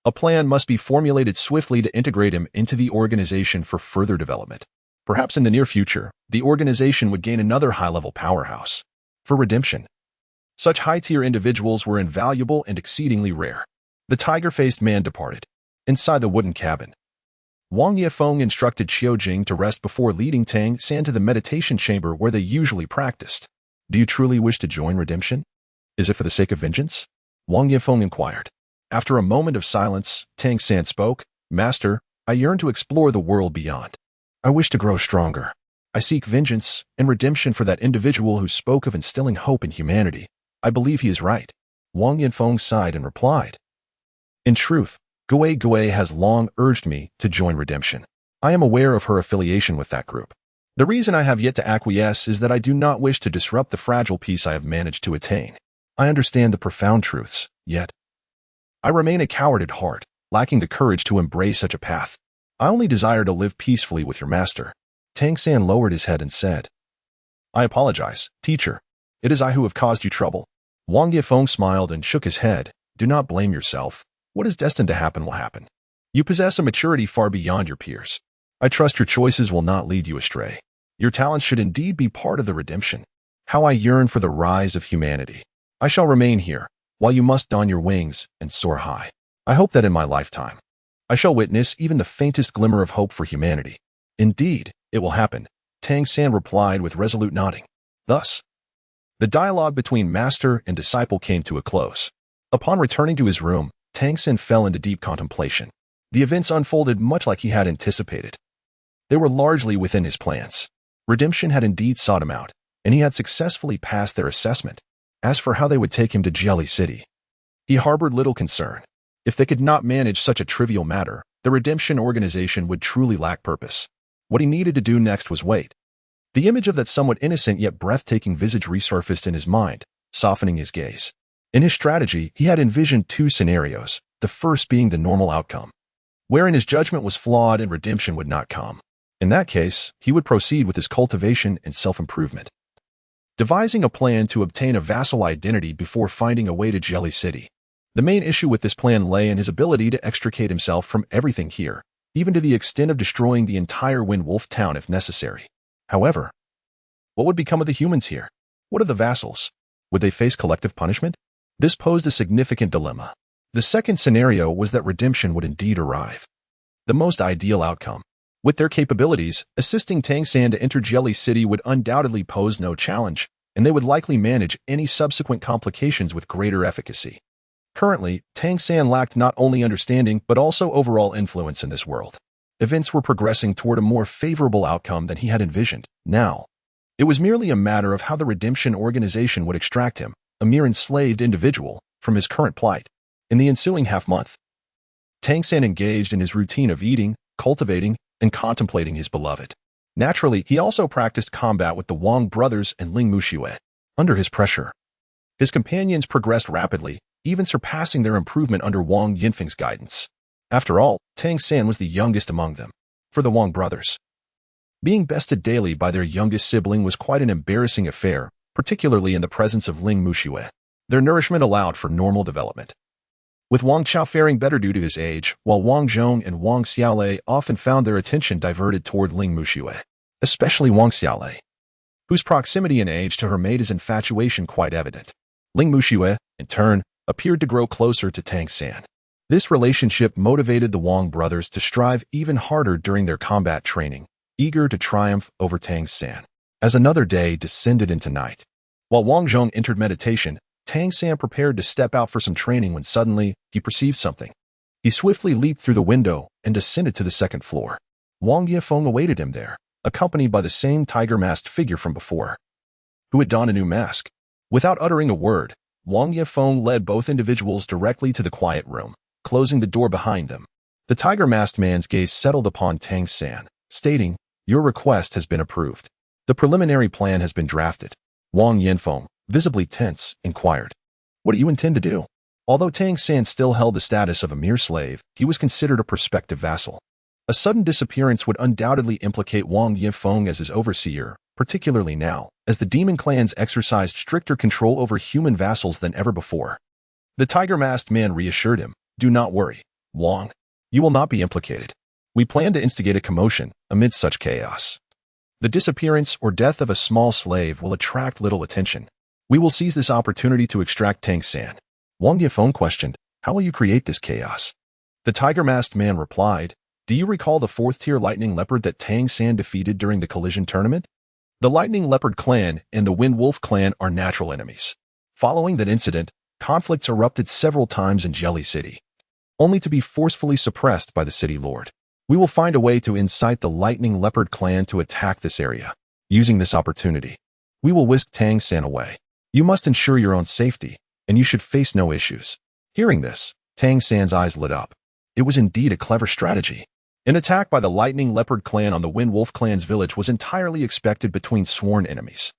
A plan must be formulated swiftly to integrate him into the organization for further development. Perhaps in the near future, the organization would gain another high-level powerhouse. For redemption. Such high-tier individuals were invaluable and exceedingly rare. The tiger-faced man departed. Inside the wooden cabin, Wang Yifeng instructed Qiujing to rest before leading Tang San to the meditation chamber where they usually practiced. Do you truly wish to join redemption? Is it for the sake of vengeance? Wang Yifeng inquired. After a moment of silence, Tang San spoke. Master, I yearn to explore the world beyond. I wish to grow stronger. I seek vengeance and redemption for that individual who spoke of instilling hope in humanity. I believe he is right. Wang Yifeng sighed and replied. In truth, Gui has long urged me to join redemption. I am aware of her affiliation with that group. The reason I have yet to acquiesce is that I do not wish to disrupt the fragile peace I have managed to attain. I understand the profound truths, yet I remain a coward at heart, lacking the courage to embrace such a path. I only desire to live peacefully with your master. Tang San lowered his head and said, I apologize, teacher. It is I who have caused you trouble. Wang Yifeng smiled and shook his head. Do not blame yourself. What is destined to happen will happen. You possess a maturity far beyond your peers. I trust your choices will not lead you astray. Your talents should indeed be part of the redemption. How I yearn for the rise of humanity. I shall remain here, while you must don your wings and soar high. I hope that in my lifetime, I shall witness even the faintest glimmer of hope for humanity. Indeed, it will happen, Tang San replied with resolute nodding. Thus, the dialogue between master and disciple came to a close. Upon returning to his room, Tang San fell into deep contemplation. The events unfolded much like he had anticipated. They were largely within his plans. Redemption had indeed sought him out, and he had successfully passed their assessment. As for how they would take him to Jelly City, he harbored little concern. If they could not manage such a trivial matter, the redemption organization would truly lack purpose. What he needed to do next was wait. The image of that somewhat innocent yet breathtaking visage resurfaced in his mind, softening his gaze. In his strategy, he had envisioned two scenarios, the first being the normal outcome, wherein his judgment was flawed and redemption would not come. In that case, he would proceed with his cultivation and self-improvement, devising a plan to obtain a vassal identity before finding a way to Jelly City. The main issue with this plan lay in his ability to extricate himself from everything here, even to the extent of destroying the entire Wind Wolf town if necessary. However, what would become of the humans here? What of the vassals? Would they face collective punishment? This posed a significant dilemma. The second scenario was that redemption would indeed arrive. The most ideal outcome. With their capabilities, assisting Tang San to enter Jelly City would undoubtedly pose no challenge, and they would likely manage any subsequent complications with greater efficacy. Currently, Tang San lacked not only understanding but also overall influence in this world. Events were progressing toward a more favorable outcome than he had envisioned. Now, it was merely a matter of how the redemption organization would extract him, a mere enslaved individual, from his current plight. In the ensuing half-month, Tang San engaged in his routine of eating, cultivating, and contemplating his beloved. Naturally, he also practiced combat with the Wang brothers and Ling Muxue. Under his pressure, his companions progressed rapidly, even surpassing their improvement under Wang Yinfeng's guidance. After all, Tang San was the youngest among them. For the Wang brothers, being bested daily by their youngest sibling was quite an embarrassing affair, particularly in the presence of Ling Muxue. Their nourishment allowed for normal development, with Wang Chao faring better due to his age, while Wang Zhong and Wang Xiaolei often found their attention diverted toward Ling Muxue, especially Wang Xiaolei, whose proximity in age to her made his infatuation quite evident. Ling Muxue, in turn, appeared to grow closer to Tang San. This relationship motivated the Wang brothers to strive even harder during their combat training, eager to triumph over Tang San. As another day descended into night, while Wang Zhong entered meditation, Tang San prepared to step out for some training when suddenly he perceived something. He swiftly leaped through the window and descended to the second floor. Wang Yifeng awaited him there, accompanied by the same tiger-masked figure from before, who had donned a new mask. Without uttering a word, Wang Yifeng led both individuals directly to the quiet room, closing the door behind them. The tiger-masked man's gaze settled upon Tang San, stating, "Your request has been approved. The preliminary plan has been drafted." Wang Yifeng, visibly tense, inquired, "What do you intend to do?" Although Tang San still held the status of a mere slave, he was considered a prospective vassal. A sudden disappearance would undoubtedly implicate Wang Yifeng as his overseer, particularly now, as the demon clans exercised stricter control over human vassals than ever before. The tiger-masked man reassured him, "Do not worry, Wang. You will not be implicated. We plan to instigate a commotion amidst such chaos. The disappearance or death of a small slave will attract little attention. We will seize this opportunity to extract Tang San." Wang Yifeng questioned, How will you create this chaos? The tiger-masked man replied, do you recall the fourth-tier lightning leopard that Tang San defeated during the collision tournament? The lightning leopard clan and the wind wolf clan are natural enemies. Following that incident, conflicts erupted several times in Jelly City, only to be forcefully suppressed by the city lord. We will find a way to incite the lightning leopard clan to attack this area. Using this opportunity, we will whisk Tang San away. You must ensure your own safety, and you should face no issues. Hearing this, Tang San's eyes lit up. It was indeed a clever strategy. An attack by the lightning leopard clan on the wind wolf clan's village was entirely expected between sworn enemies.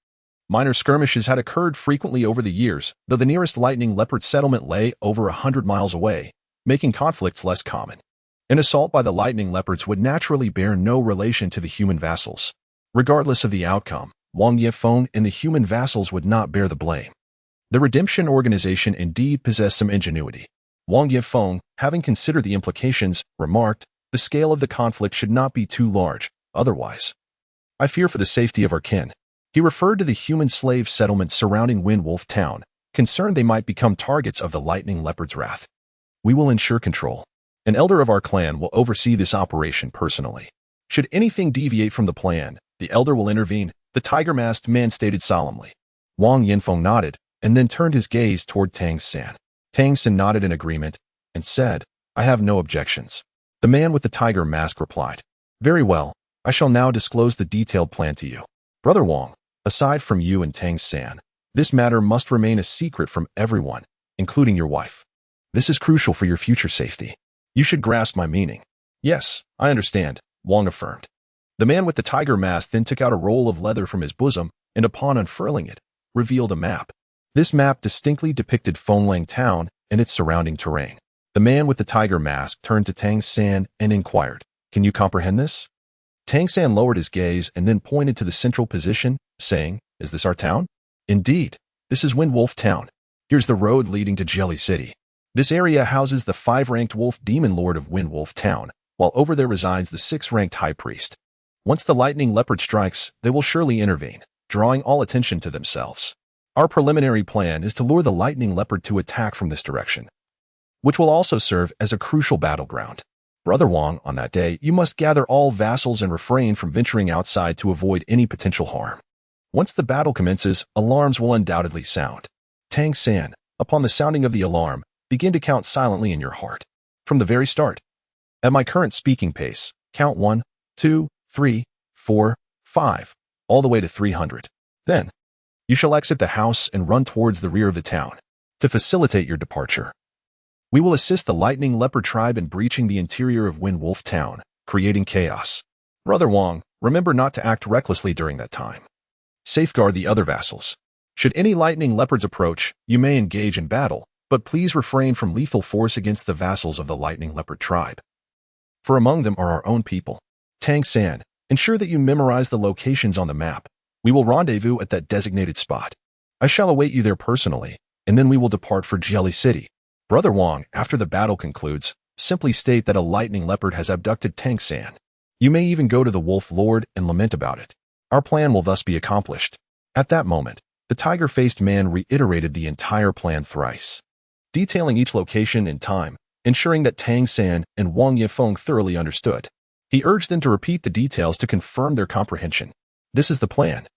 Minor skirmishes had occurred frequently over the years, though the nearest lightning leopard settlement lay over 100 miles away, making conflicts less common. An assault by the lightning leopards would naturally bear no relation to the human vassals. Regardless of the outcome, Wang Yifeng and the human vassals would not bear the blame. The Redemption Organization indeed possessed some ingenuity. Wang Yifeng, having considered the implications, remarked, the scale of the conflict should not be too large, otherwise. I fear for the safety of our kin. He referred to the human slave settlement surrounding Wind Wolf Town, concerned they might become targets of the lightning leopard's wrath. We will ensure control. An elder of our clan will oversee this operation personally. Should anything deviate from the plan, the elder will intervene, the tiger-masked man stated solemnly. Wang Yifeng nodded, and then turned his gaze toward Tang San. Tang San nodded in agreement, and said, I have no objections. The man with the tiger mask replied, very well, I shall now disclose the detailed plan to you. Brother Wang, aside from you and Tang San, this matter must remain a secret from everyone, including your wife. This is crucial for your future safety. You should grasp my meaning. Yes, I understand, Wang affirmed. The man with the tiger mask then took out a roll of leather from his bosom, and upon unfurling it, revealed a map. This map distinctly depicted Fenglang Town and its surrounding terrain. The man with the tiger mask turned to Tang San and inquired, can you comprehend this? Tang San lowered his gaze and then pointed to the central position, saying, is this our town? Indeed, this is Wind Wolf Town. Here's the road leading to Jelly City. This area houses the 5-ranked wolf demon lord of Wind Wolf Town, while over there resides the 6-ranked high priest. Once the lightning leopard strikes, they will surely intervene, drawing all attention to themselves. Our preliminary plan is to lure the lightning leopard to attack from this direction, which will also serve as a crucial battleground. Brother Wang, on that day, you must gather all vassals and refrain from venturing outside to avoid any potential harm. Once the battle commences, alarms will undoubtedly sound. Tang San, upon the sounding of the alarm, begin to count silently in your heart. From the very start. At my current speaking pace, count 1, 2, 3, 4, 5, all the way to 300. Then, you shall exit the house and run towards the rear of the town. To facilitate your departure, we will assist the Lightning Leopard tribe in breaching the interior of Wind Wolf Town, creating chaos. Brother Wang, remember not to act recklessly during that time. Safeguard the other vassals. Should any Lightning Leopards approach, you may engage in battle, but please refrain from lethal force against the vassals of the Lightning Leopard tribe. For among them are our own people. Tang San, ensure that you memorize the locations on the map. We will rendezvous at that designated spot. I shall await you there personally, and then we will depart for Jelly City. Brother Wang, after the battle concludes, simply state that a lightning leopard has abducted Tang San. You may even go to the Wolf Lord and lament about it. Our plan will thus be accomplished. At that moment, the tiger-faced man reiterated the entire plan thrice, detailing each location and time, ensuring that Tang San and Wang Yifeng thoroughly understood. He urged them to repeat the details to confirm their comprehension. This is the plan.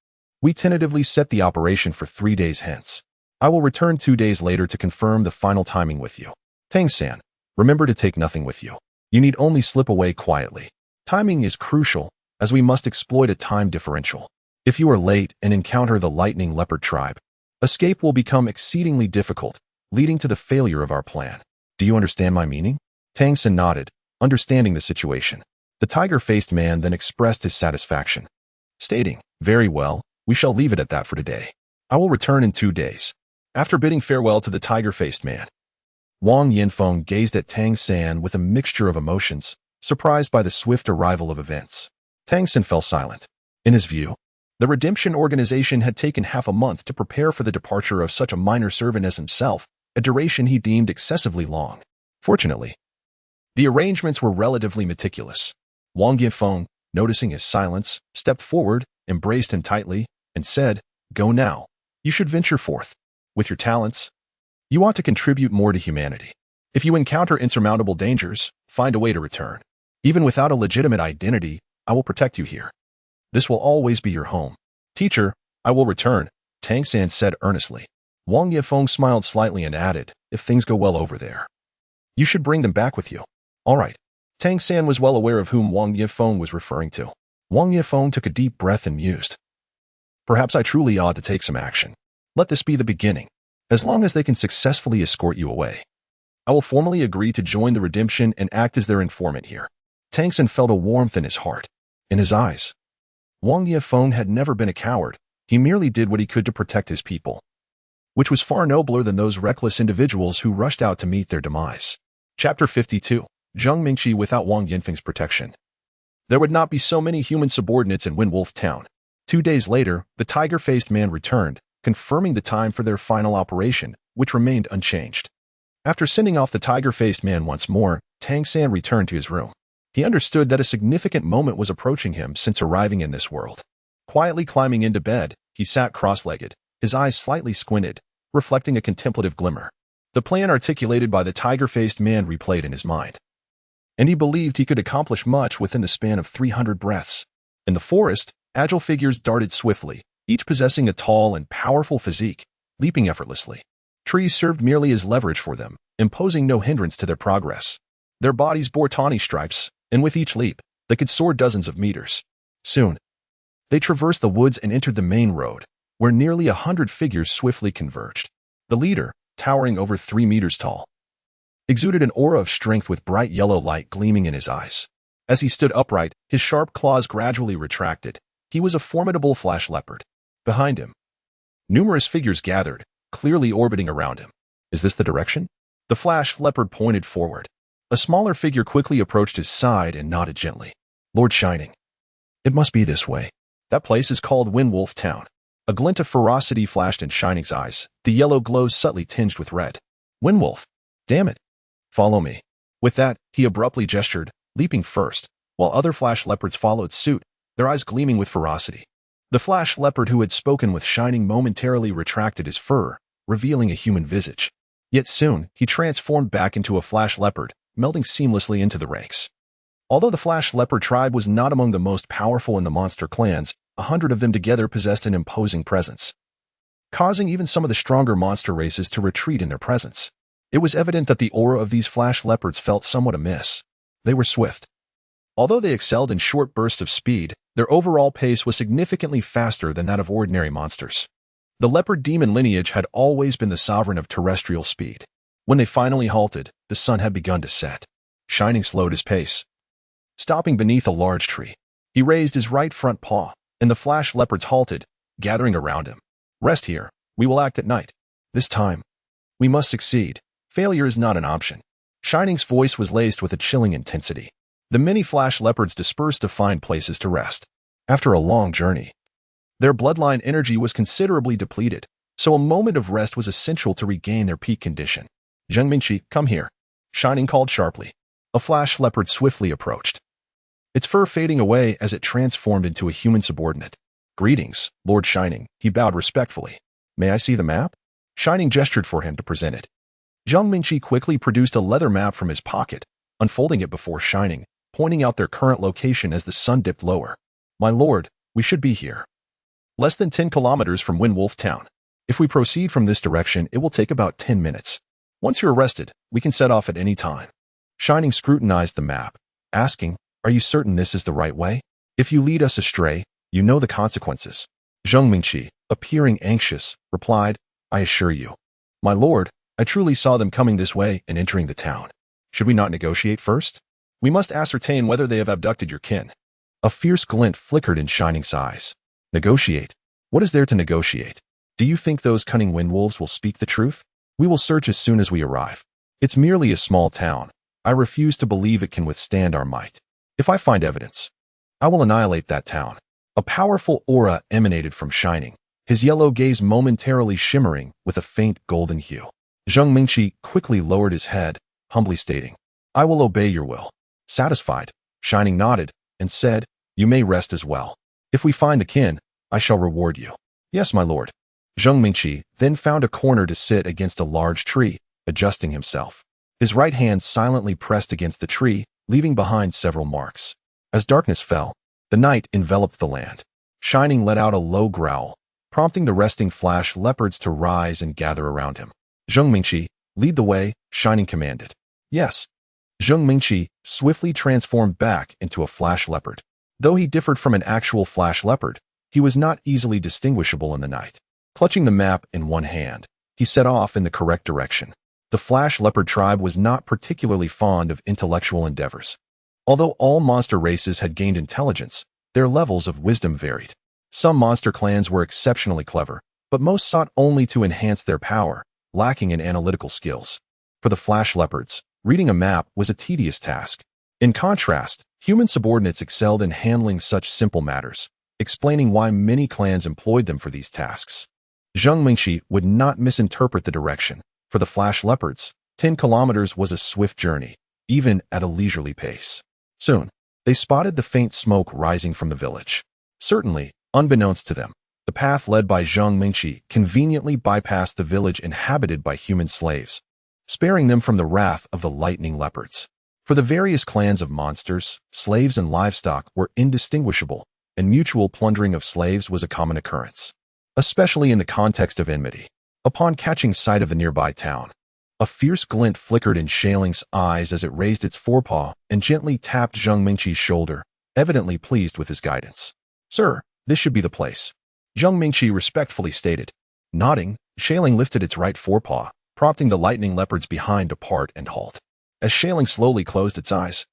We tentatively set the operation for 3 days hence. I will return 2 days later to confirm the final timing with you. Tang San, remember to take nothing with you. You need only slip away quietly. Timing is crucial, as we must exploit a time differential. If you are late and encounter the Lightning Leopard tribe, escape will become exceedingly difficult, leading to the failure of our plan. Do you understand my meaning? Tang San nodded, understanding the situation. The tiger-faced man then expressed his satisfaction, stating, very well, we shall leave it at that for today. I will return in 2 days. After bidding farewell to the tiger-faced man, Wang Yifeng gazed at Tang San with a mixture of emotions, surprised by the swift arrival of events. Tang San fell silent. In his view, the Redemption Organization had taken half a month to prepare for the departure of such a minor servant as himself, a duration he deemed excessively long. Fortunately, the arrangements were relatively meticulous. Wang Yifeng, noticing his silence, stepped forward, embraced him tightly, and said, go now. You should venture forth. With your talents, you ought to contribute more to humanity. If you encounter insurmountable dangers, find a way to return. Even without a legitimate identity, I will protect you here. This will always be your home. Teacher, I will return, Tang San said earnestly. Wang Yifeng smiled slightly and added, if things go well over there, you should bring them back with you. All right. Tang San was well aware of whom Wang Yifeng was referring to. Wang Yifeng took a deep breath and mused. Perhaps I truly ought to take some action. Let this be the beginning. As long as they can successfully escort you away, I will formally agree to join the redemption and act as their informant here. Tang San felt a warmth in his heart, in his eyes. Wang Yifeng had never been a coward. He merely did what he could to protect his people, which was far nobler than those reckless individuals who rushed out to meet their demise. Chapter 52. Zheng Mingqi without Wang Yinfeng's protection. There would not be so many human subordinates in Windwolf Town. 2 days later, the tiger-faced man returned, confirming the time for their final operation, which remained unchanged. After sending off the tiger-faced man once more, Tang San returned to his room. He understood that a significant moment was approaching him since arriving in this world. Quietly climbing into bed, he sat cross-legged, his eyes slightly squinted, reflecting a contemplative glimmer. The plan articulated by the tiger-faced man replayed in his mind, and he believed he could accomplish much within the span of 300 breaths. In the forest, agile figures darted swiftly, each possessing a tall and powerful physique, leaping effortlessly. Trees served merely as leverage for them, imposing no hindrance to their progress. Their bodies bore tawny stripes, and with each leap, they could soar dozens of meters. Soon, they traversed the woods and entered the main road, where nearly 100 figures swiftly converged. The leader, towering over 3 meters tall, exuded an aura of strength with bright yellow light gleaming in his eyes. As he stood upright, his sharp claws gradually retracted. He was a formidable flash leopard. Behind him, numerous figures gathered, clearly orbiting around him. Is this the direction? The flash leopard pointed forward. A smaller figure quickly approached his side and nodded gently. Lord Shining. It must be this way. That place is called Windwolf Town. A glint of ferocity flashed in Shining's eyes, the yellow glow subtly tinged with red. Windwolf. Damn it. Follow me. With that, he abruptly gestured, leaping first, while other flash leopards followed suit, their eyes gleaming with ferocity. The flash leopard who had spoken with Shining momentarily retracted his fur, revealing a human visage. Yet soon, he transformed back into a flash leopard, melding seamlessly into the ranks. Although the flash leopard tribe was not among the most powerful in the monster clans, 100 of them together possessed an imposing presence, causing even some of the stronger monster races to retreat in their presence. It was evident that the aura of these flash leopards felt somewhat amiss. They were swift. Although they excelled in short bursts of speed, their overall pace was significantly faster than that of ordinary monsters. The leopard demon lineage had always been the sovereign of terrestrial speed. When they finally halted, the sun had begun to set. Shining slowed his pace, stopping beneath a large tree. He raised his right front paw, and the flash leopards halted, gathering around him. Rest here. We will act at night. This time, we must succeed. Failure is not an option. Shining's voice was laced with a chilling intensity. The many flash leopards dispersed to find places to rest. After a long journey, their bloodline energy was considerably depleted, so a moment of rest was essential to regain their peak condition. Zheng Mingqi, come here. Shining called sharply. A flash leopard swiftly approached, its fur fading away as it transformed into a human subordinate. Greetings, Lord Shining, he bowed respectfully. May I see the map? Shining gestured for him to present it. Zheng Mingqi quickly produced a leather map from his pocket, unfolding it before Shining, pointing out their current location as the sun dipped lower. My lord, we should be here, less than 10 kilometers from Windwolf Town. If we proceed from this direction, it will take about 10 minutes. Once you're arrested, we can set off at any time. Shining scrutinized the map, asking, are you certain this is the right way? If you lead us astray, you know the consequences. Zheng Mingqi, appearing anxious, replied, I assure you, my lord, I truly saw them coming this way and entering the town. Should we not negotiate first? We must ascertain whether they have abducted your kin. A fierce glint flickered in Shining's eyes. Negotiate? What is there to negotiate? Do you think those cunning windwolves will speak the truth? We will search as soon as we arrive. It's merely a small town. I refuse to believe it can withstand our might. If I find evidence, I will annihilate that town. A powerful aura emanated from Shining, his yellow gaze momentarily shimmering with a faint golden hue. Zheng Mingqi quickly lowered his head, humbly stating, I will obey your will. Satisfied, Shining nodded and said, you may rest as well. If we find the kin, I shall reward you. Yes, my lord. Zheng Mingqi then found a corner to sit against a large tree, adjusting himself. His right hand silently pressed against the tree, leaving behind several marks. As darkness fell, the night enveloped the land. Shining let out a low growl, prompting the resting flash leopards to rise and gather around him. Zheng Mingqi, lead the way, Shining commanded. Yes. Zheng Mingqi swiftly transformed back into a flash leopard. Though he differed from an actual flash leopard, he was not easily distinguishable in the night. Clutching the map in one hand, he set off in the correct direction. The flash leopard tribe was not particularly fond of intellectual endeavors. Although all monster races had gained intelligence, their levels of wisdom varied. Some monster clans were exceptionally clever, but most sought only to enhance their power, lacking in analytical skills. For the flash leopards, reading a map was a tedious task. In contrast, human subordinates excelled in handling such simple matters, explaining why many clans employed them for these tasks. Zheng Mingqi would not misinterpret the direction. For the flash leopards, 10 kilometers was a swift journey, even at a leisurely pace. Soon, they spotted the faint smoke rising from the village. Certainly, unbeknownst to them, the path led by Zheng Mingqi conveniently bypassed the village inhabited by human slaves, sparing them from the wrath of the lightning leopards. For the various clans of monsters, slaves and livestock were indistinguishable, and mutual plundering of slaves was a common occurrence, especially in the context of enmity. Upon catching sight of the nearby town, a fierce glint flickered in Shailing's eyes as it raised its forepaw and gently tapped Zheng Mingqi's shoulder, evidently pleased with his guidance. Sir, this should be the place, Zheng Mingqi respectfully stated. Nodding, Shailing lifted its right forepaw, prompting the lightning leopards behind to part and halt. As Shailing slowly closed its eyes,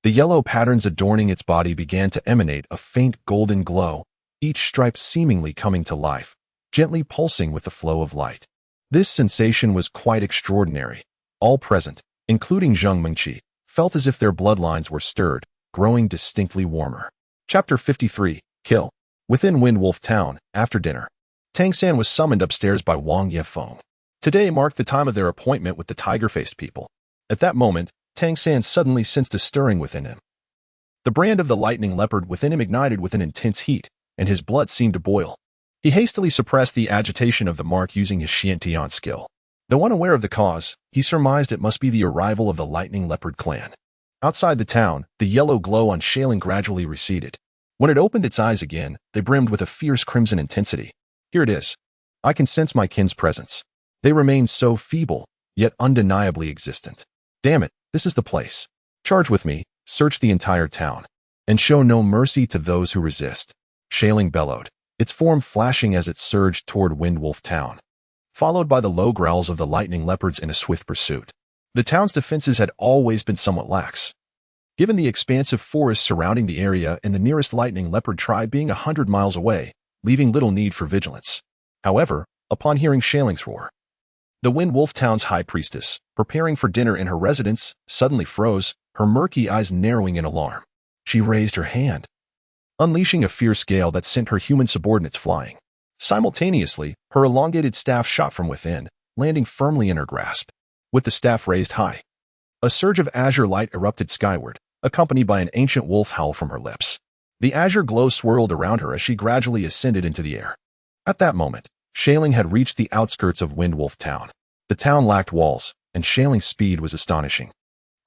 the yellow patterns adorning its body began to emanate a faint golden glow, each stripe seemingly coming to life, gently pulsing with the flow of light. This sensation was quite extraordinary. All present, including Zheng Mingqi, felt as if their bloodlines were stirred, growing distinctly warmer. Chapter 53, Kill. Within Wind Wolf Town, after dinner, Tang San was summoned upstairs by Wang Yefeng. Today marked the time of their appointment with the tiger-faced people. At that moment, Tang San suddenly sensed a stirring within him. The brand of the lightning leopard within him ignited with an intense heat, and his blood seemed to boil. He hastily suppressed the agitation of the mark using his Xiantian skill. Though unaware of the cause, he surmised it must be the arrival of the lightning leopard clan. Outside the town, the yellow glow on Shailing gradually receded. When it opened its eyes again, they brimmed with a fierce crimson intensity. Here it is. I can sense my kin's presence. They remain so feeble, yet undeniably existent. Damn it, this is the place. Charge with me, search the entire town, and show no mercy to those who resist. Shailing bellowed, its form flashing as it surged toward Wind Wolf Town, followed by the low growls of the lightning leopards in a swift pursuit. The town's defenses had always been somewhat lax, given the expansive forest surrounding the area and the nearest lightning leopard tribe being 100 miles away, leaving little need for vigilance. However, upon hearing Shailing's roar, the Wind Wolf Town's high priestess, preparing for dinner in her residence, suddenly froze, her murky eyes narrowing in alarm. She raised her hand, unleashing a fierce gale that sent her human subordinates flying. Simultaneously, her elongated staff shot from within, landing firmly in her grasp. With the staff raised high, a surge of azure light erupted skyward, accompanied by an ancient wolf howl from her lips. The azure glow swirled around her as she gradually ascended into the air. At that moment, Shailing had reached the outskirts of Wind Wolf Town. The town lacked walls, and Shailing's speed was astonishing,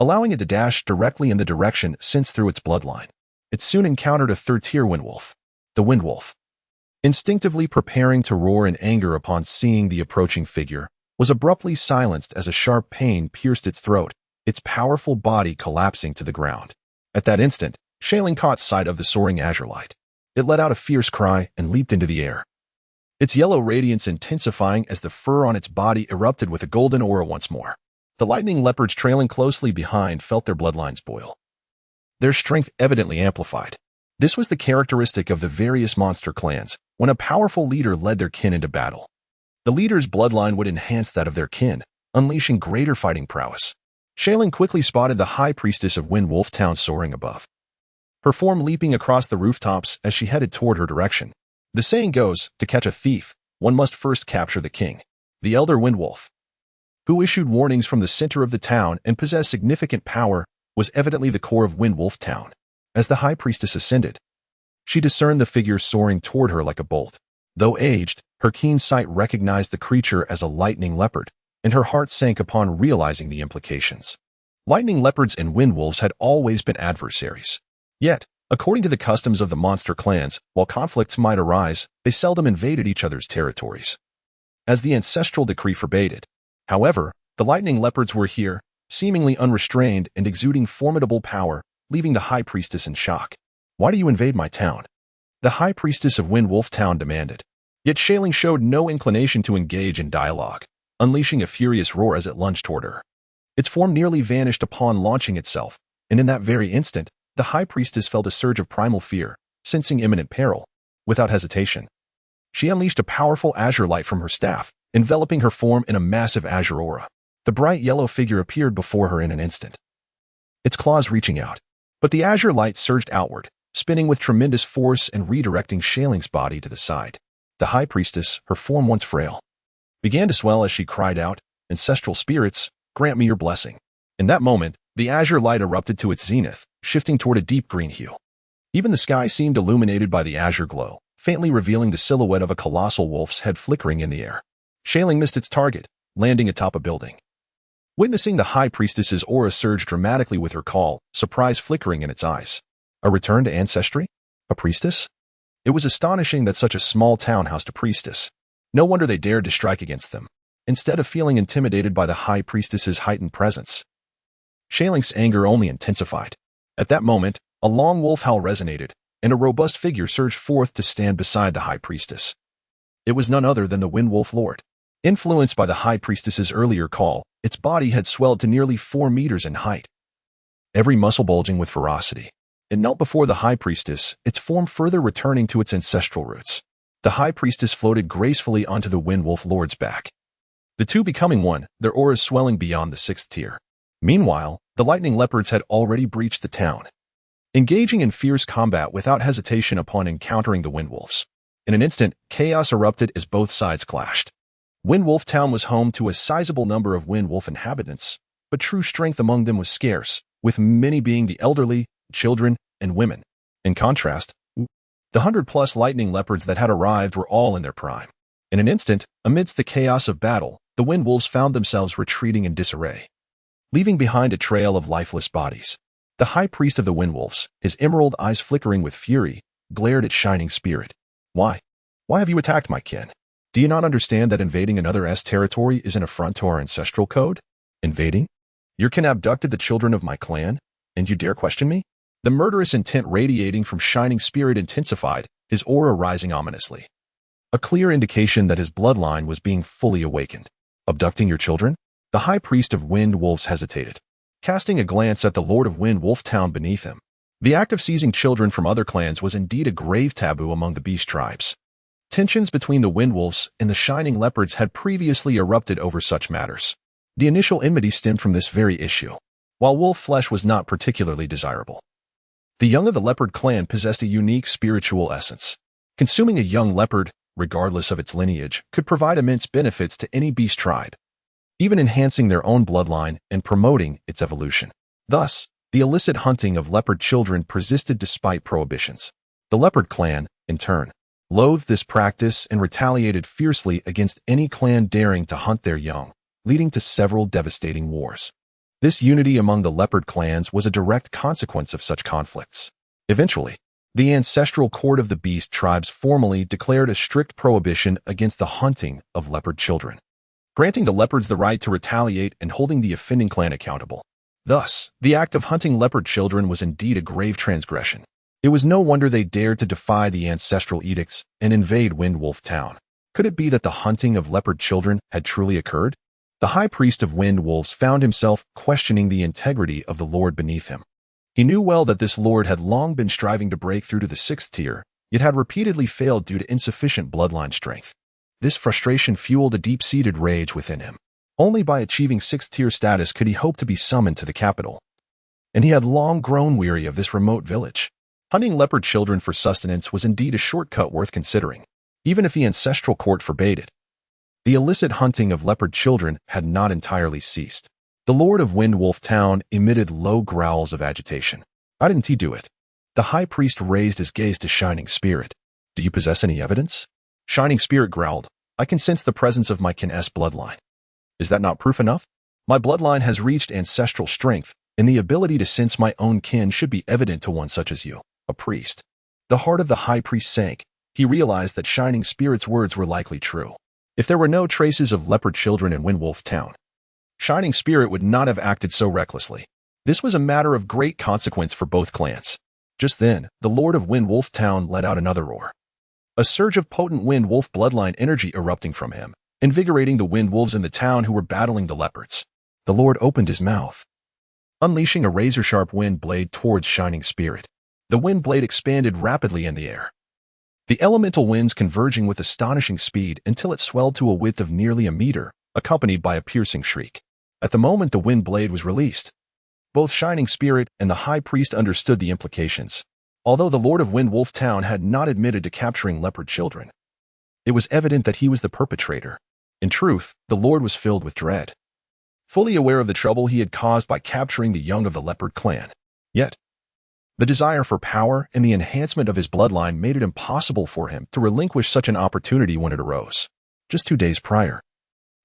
allowing it to dash directly in the direction sensed through its bloodline. It soon encountered a third-tier windwolf, the windwolf. Instinctively preparing to roar in anger upon seeing the approaching figure, was abruptly silenced as a sharp pain pierced its throat, its powerful body collapsing to the ground. At that instant, Shailing caught sight of the soaring azure light. It let out a fierce cry and leaped into the air, its yellow radiance intensifying as the fur on its body erupted with a golden aura once more. The lightning leopards trailing closely behind felt their bloodlines boil, their strength evidently amplified. This was the characteristic of the various monster clans when a powerful leader led their kin into battle. The leader's bloodline would enhance that of their kin, unleashing greater fighting prowess. Shailing quickly spotted the high priestess of Wind Wolf Town soaring above, her form leaping across the rooftops as she headed toward her direction. The saying goes, to catch a thief, one must first capture the king. The elder windwolf, who issued warnings from the center of the town and possessed significant power, was evidently the core of Wind Wolf Town. As the high priestess ascended, she discerned the figure soaring toward her like a bolt. Though aged, her keen sight recognized the creature as a lightning leopard, and her heart sank upon realizing the implications. Lightning leopards and wind wolves had always been adversaries. Yet, according to the customs of the monster clans, while conflicts might arise, they seldom invaded each other's territories, as the ancestral decree forbade it. However, the lightning leopards were here, seemingly unrestrained and exuding formidable power, leaving the high priestess in shock. "Why do you invade my town?" the high priestess of Wind Wolf Town demanded. Yet Shailing showed no inclination to engage in dialogue, unleashing a furious roar as it lunged toward her. Its form nearly vanished upon launching itself, and in that very instant, the high priestess felt a surge of primal fear, sensing imminent peril. Without hesitation, she unleashed a powerful azure light from her staff, enveloping her form in a massive azure aura. The bright yellow figure appeared before her in an instant, its claws reaching out. But the azure light surged outward, spinning with tremendous force and redirecting Shailing's body to the side. The high priestess, her form once frail, began to swell as she cried out, "Ancestral spirits, grant me your blessing." In that moment, the azure light erupted to its zenith, shifting toward a deep green hue. Even the sky seemed illuminated by the azure glow, faintly revealing the silhouette of a colossal wolf's head flickering in the air. Shailing missed its target, landing atop a building. Witnessing the high priestess's aura surge dramatically with her call, surprise flickering in its eyes. A return to ancestry? A priestess? It was astonishing that such a small town housed a priestess. No wonder they dared to strike against them, instead of feeling intimidated by the high priestess's heightened presence. Shailing's anger only intensified. At that moment, a long wolf howl resonated, and a robust figure surged forth to stand beside the high priestess. It was none other than the Wind Wolf Lord. Influenced by the high priestess's earlier call, its body had swelled to nearly 4 meters in height, every muscle bulging with ferocity. It knelt before the high priestess, its form further returning to its ancestral roots. The high priestess floated gracefully onto the Wind Wolf Lord's back, the two becoming one, their auras swelling beyond the 6th tier. Meanwhile, the lightning leopards had already breached the town, engaging in fierce combat without hesitation upon encountering the wind wolves. In an instant, chaos erupted as both sides clashed. Wind Wolf Town was home to a sizable number of wind wolf inhabitants, but true strength among them was scarce, with many being the elderly, children, and women. In contrast, the 100-plus lightning leopards that had arrived were all in their prime. In an instant, amidst the chaos of battle, the wind wolves found themselves retreating in disarray, leaving behind a trail of lifeless bodies. The high priest of the wind wolves, his emerald eyes flickering with fury, glared at Shining Spirit. Why? Why have you attacked my kin? Do you not understand that invading another S territory is an affront to our ancestral code? Invading? Your kin abducted the children of my clan, and you dare question me? The murderous intent radiating from Shining Spirit intensified, his aura rising ominously. A clear indication that his bloodline was being fully awakened. Abducting your children? The high priest of Wind Wolves hesitated, casting a glance at the Lord of Wind Wolf Town beneath him. The act of seizing children from other clans was indeed a grave taboo among the beast tribes. Tensions between the Wind Wolves and the Shining Leopards had previously erupted over such matters. The initial enmity stemmed from this very issue, while wolf flesh was not particularly desirable. The young of the leopard clan possessed a unique spiritual essence. Consuming a young leopard, regardless of its lineage, could provide immense benefits to any beast tribe, even enhancing their own bloodline and promoting its evolution. Thus, the illicit hunting of leopard children persisted despite prohibitions. The leopard clan, in turn, loathed this practice and retaliated fiercely against any clan daring to hunt their young, leading to several devastating wars. This unity among the leopard clans was a direct consequence of such conflicts. Eventually, the ancestral court of the beast tribes formally declared a strict prohibition against the hunting of leopard children, granting the leopards the right to retaliate and holding the offending clan accountable. Thus, the act of hunting leopard children was indeed a grave transgression. It was no wonder they dared to defy the ancestral edicts and invade Wind Wolf Town. Could it be that the hunting of leopard children had truly occurred? The high priest of Wind Wolves found himself questioning the integrity of the lord beneath him. He knew well that this lord had long been striving to break through to the 6th tier, yet had repeatedly failed due to insufficient bloodline strength. This frustration fueled a deep-seated rage within him. Only by achieving 6th tier status could he hope to be summoned to the capital. And he had long grown weary of this remote village. Hunting leopard children for sustenance was indeed a shortcut worth considering, even if the ancestral court forbade it. The illicit hunting of leopard children had not entirely ceased. The Lord of Wind Wolf Town emitted low growls of agitation. How didn't he do it? The high priest raised his gaze to Shining Spirit. Do you possess any evidence? Shining Spirit growled. I can sense the presence of my kin S bloodline. Is that not proof enough? My bloodline has reached ancestral strength, and the ability to sense my own kin should be evident to one such as you, a priest. The heart of the high priest sank. He realized that Shining Spirit's words were likely true. If there were no traces of leopard children in Windwolf Town, Shining Spirit would not have acted so recklessly. This was a matter of great consequence for both clans. Just then, the Lord of Windwolf Town let out another roar. A surge of potent Windwolf bloodline energy erupting from him, invigorating the Windwolves in the town who were battling the leopards. The Lord opened his mouth, unleashing a razor-sharp wind blade towards Shining Spirit. The wind blade expanded rapidly in the air, the elemental winds converging with astonishing speed until it swelled to a width of nearly a meter, accompanied by a piercing shriek. At the moment the wind blade was released, both Shining Spirit and the High Priest understood the implications. Although the Lord of Windwolf Town had not admitted to capturing leopard children, it was evident that he was the perpetrator. In truth, the Lord was filled with dread, fully aware of the trouble he had caused by capturing the young of the leopard clan. Yet, the desire for power and the enhancement of his bloodline made it impossible for him to relinquish such an opportunity when it arose. Just 2 days prior,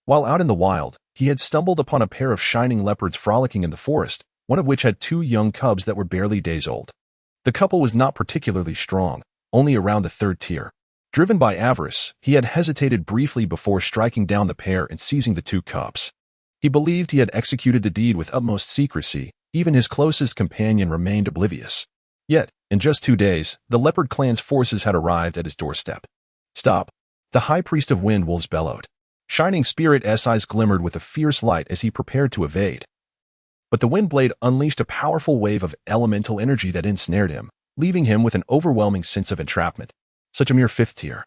while out in the wild, he had stumbled upon a pair of shining leopards frolicking in the forest, one of which had 2 young cubs that were barely days old. The couple was not particularly strong, only around the 3rd tier. Driven by avarice, he had hesitated briefly before striking down the pair and seizing the 2 cubs. He believed he had executed the deed with utmost secrecy. Even his closest companion remained oblivious. Yet, in just 2 days, the leopard clan's forces had arrived at his doorstep. Stop! The High Priest of Windwolves bellowed. Shining Spirit's eyes glimmered with a fierce light as he prepared to evade. But the wind blade unleashed a powerful wave of elemental energy that ensnared him, leaving him with an overwhelming sense of entrapment. Such a mere 5th tier.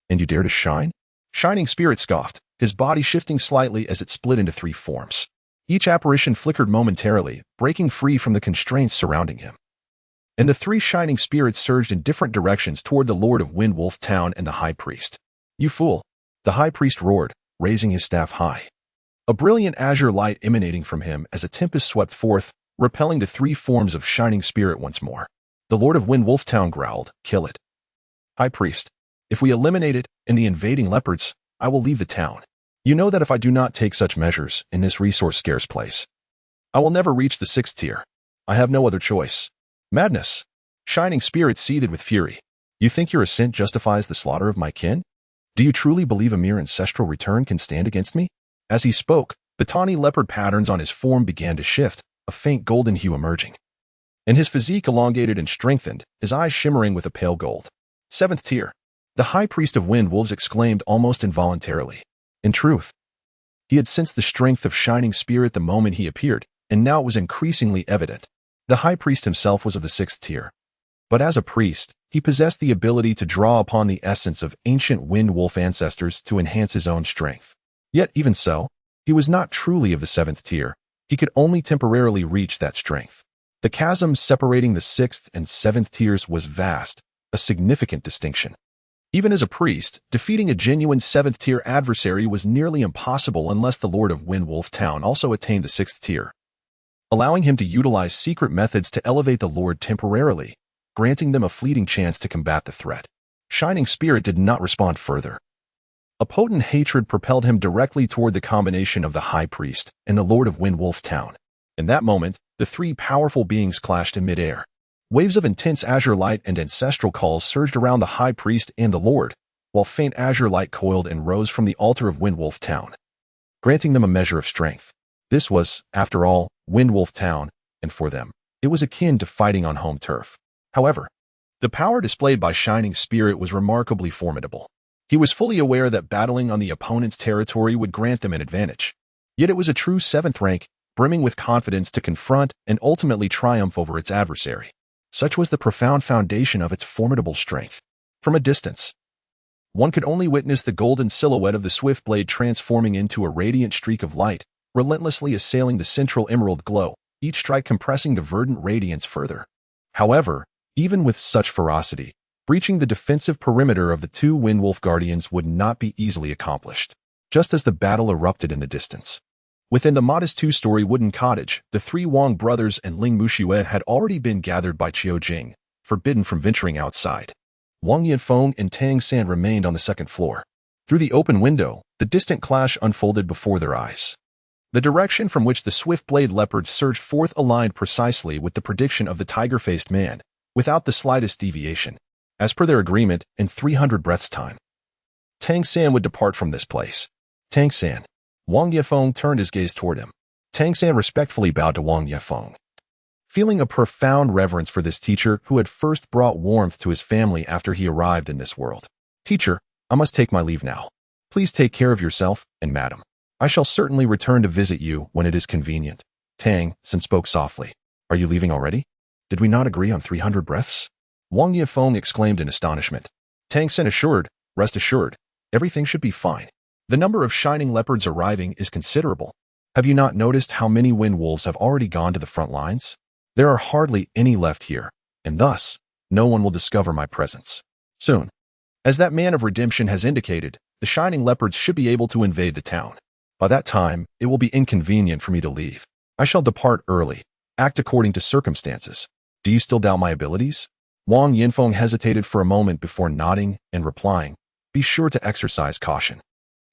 And you dare to shine? Shining Spirit scoffed, his body shifting slightly as it split into 3 forms. Each apparition flickered momentarily, breaking free from the constraints surrounding him. And the 3 shining spirits surged in different directions toward the Lord of Windwolf Town and the High Priest. You fool! The High Priest roared, raising his staff high. A brilliant azure light emanating from him as a tempest swept forth, repelling the 3 forms of Shining Spirit once more. The Lord of Windwolf Town growled, "Kill it. High Priest, if we eliminate it and the invading leopards, I will leave the town. You know that if I do not take such measures in this resource-scarce place, I will never reach the 6th tier. I have no other choice." Madness! Shining Spirit seethed with fury. You think your ascent justifies the slaughter of my kin? Do you truly believe a mere ancestral return can stand against me? As he spoke, the tawny leopard patterns on his form began to shift, a faint golden hue emerging. And his physique elongated and strengthened, his eyes shimmering with a pale gold. 7th tier. The High Priest of Windwolves exclaimed almost involuntarily. In truth, he had sensed the strength of Shining Spirit the moment he appeared, and now it was increasingly evident. The High Priest himself was of the 6th tier. But as a priest, he possessed the ability to draw upon the essence of ancient Windwolf ancestors to enhance his own strength. Yet even so, he was not truly of the 7th tier. He could only temporarily reach that strength. The chasm separating the 6th and 7th tiers was vast, a significant distinction. Even as a priest, defeating a genuine 7th tier adversary was nearly impossible unless the Lord of Windwolf Town also attained the 6th tier, allowing him to utilize secret methods to elevate the Lord temporarily, granting them a fleeting chance to combat the threat. Shining Spirit did not respond further. A potent hatred propelled him directly toward the combination of the High Priest and the Lord of Windwolf Town. In that moment, the 3 powerful beings clashed in midair. Waves of intense azure light and ancestral calls surged around the High Priest and the Lord, while faint azure light coiled and rose from the altar of Windwolf Town, granting them a measure of strength. This was, after all, Windwolf Town, and for them, it was akin to fighting on home turf. However, the power displayed by Shining Spirit was remarkably formidable. He was fully aware that battling on the opponent's territory would grant them an advantage. Yet it was a true 7th rank, brimming with confidence to confront and ultimately triumph over its adversary. Such was the profound foundation of its formidable strength. From a distance, one could only witness the golden silhouette of the swift blade transforming into a radiant streak of light, relentlessly assailing the central emerald glow, each strike compressing the verdant radiance further. However, even with such ferocity, breaching the defensive perimeter of the 2 Windwolf Guardians would not be easily accomplished. Just as the battle erupted in the distance, within the modest 2-story wooden cottage, the 3 Wang brothers and Ling Muxue had already been gathered by Qiu Jing, forbidden from venturing outside. Wang Yanfeng and Tang San remained on the 2nd floor. Through the open window, the distant clash unfolded before their eyes. The direction from which the swift-blade leopards surged forth aligned precisely with the prediction of the tiger-faced man, without the slightest deviation. As per their agreement, in 300 breaths' time, Tang San would depart from this place. Tang San. Wang Yefeng turned his gaze toward him. Tang San respectfully bowed to Wang Yefeng, feeling a profound reverence for this teacher who had first brought warmth to his family after he arrived in this world. Teacher, I must take my leave now. Please take care of yourself, and madam, I shall certainly return to visit you when it is convenient. Tang San spoke softly. Are you leaving already? Did we not agree on 300 breaths? Wang Yefeng exclaimed in astonishment. Tang San assured, rest assured, everything should be fine. The number of shining leopards arriving is considerable. Have you not noticed how many wind wolves have already gone to the front lines? There are hardly any left here, and thus, no one will discover my presence. Soon, as that man of redemption has indicated, the shining leopards should be able to invade the town. By that time, it will be inconvenient for me to leave. I shall depart early, act according to circumstances. Do you still doubt my abilities? Wang Yinfeng hesitated for a moment before nodding and replying, be sure to exercise caution.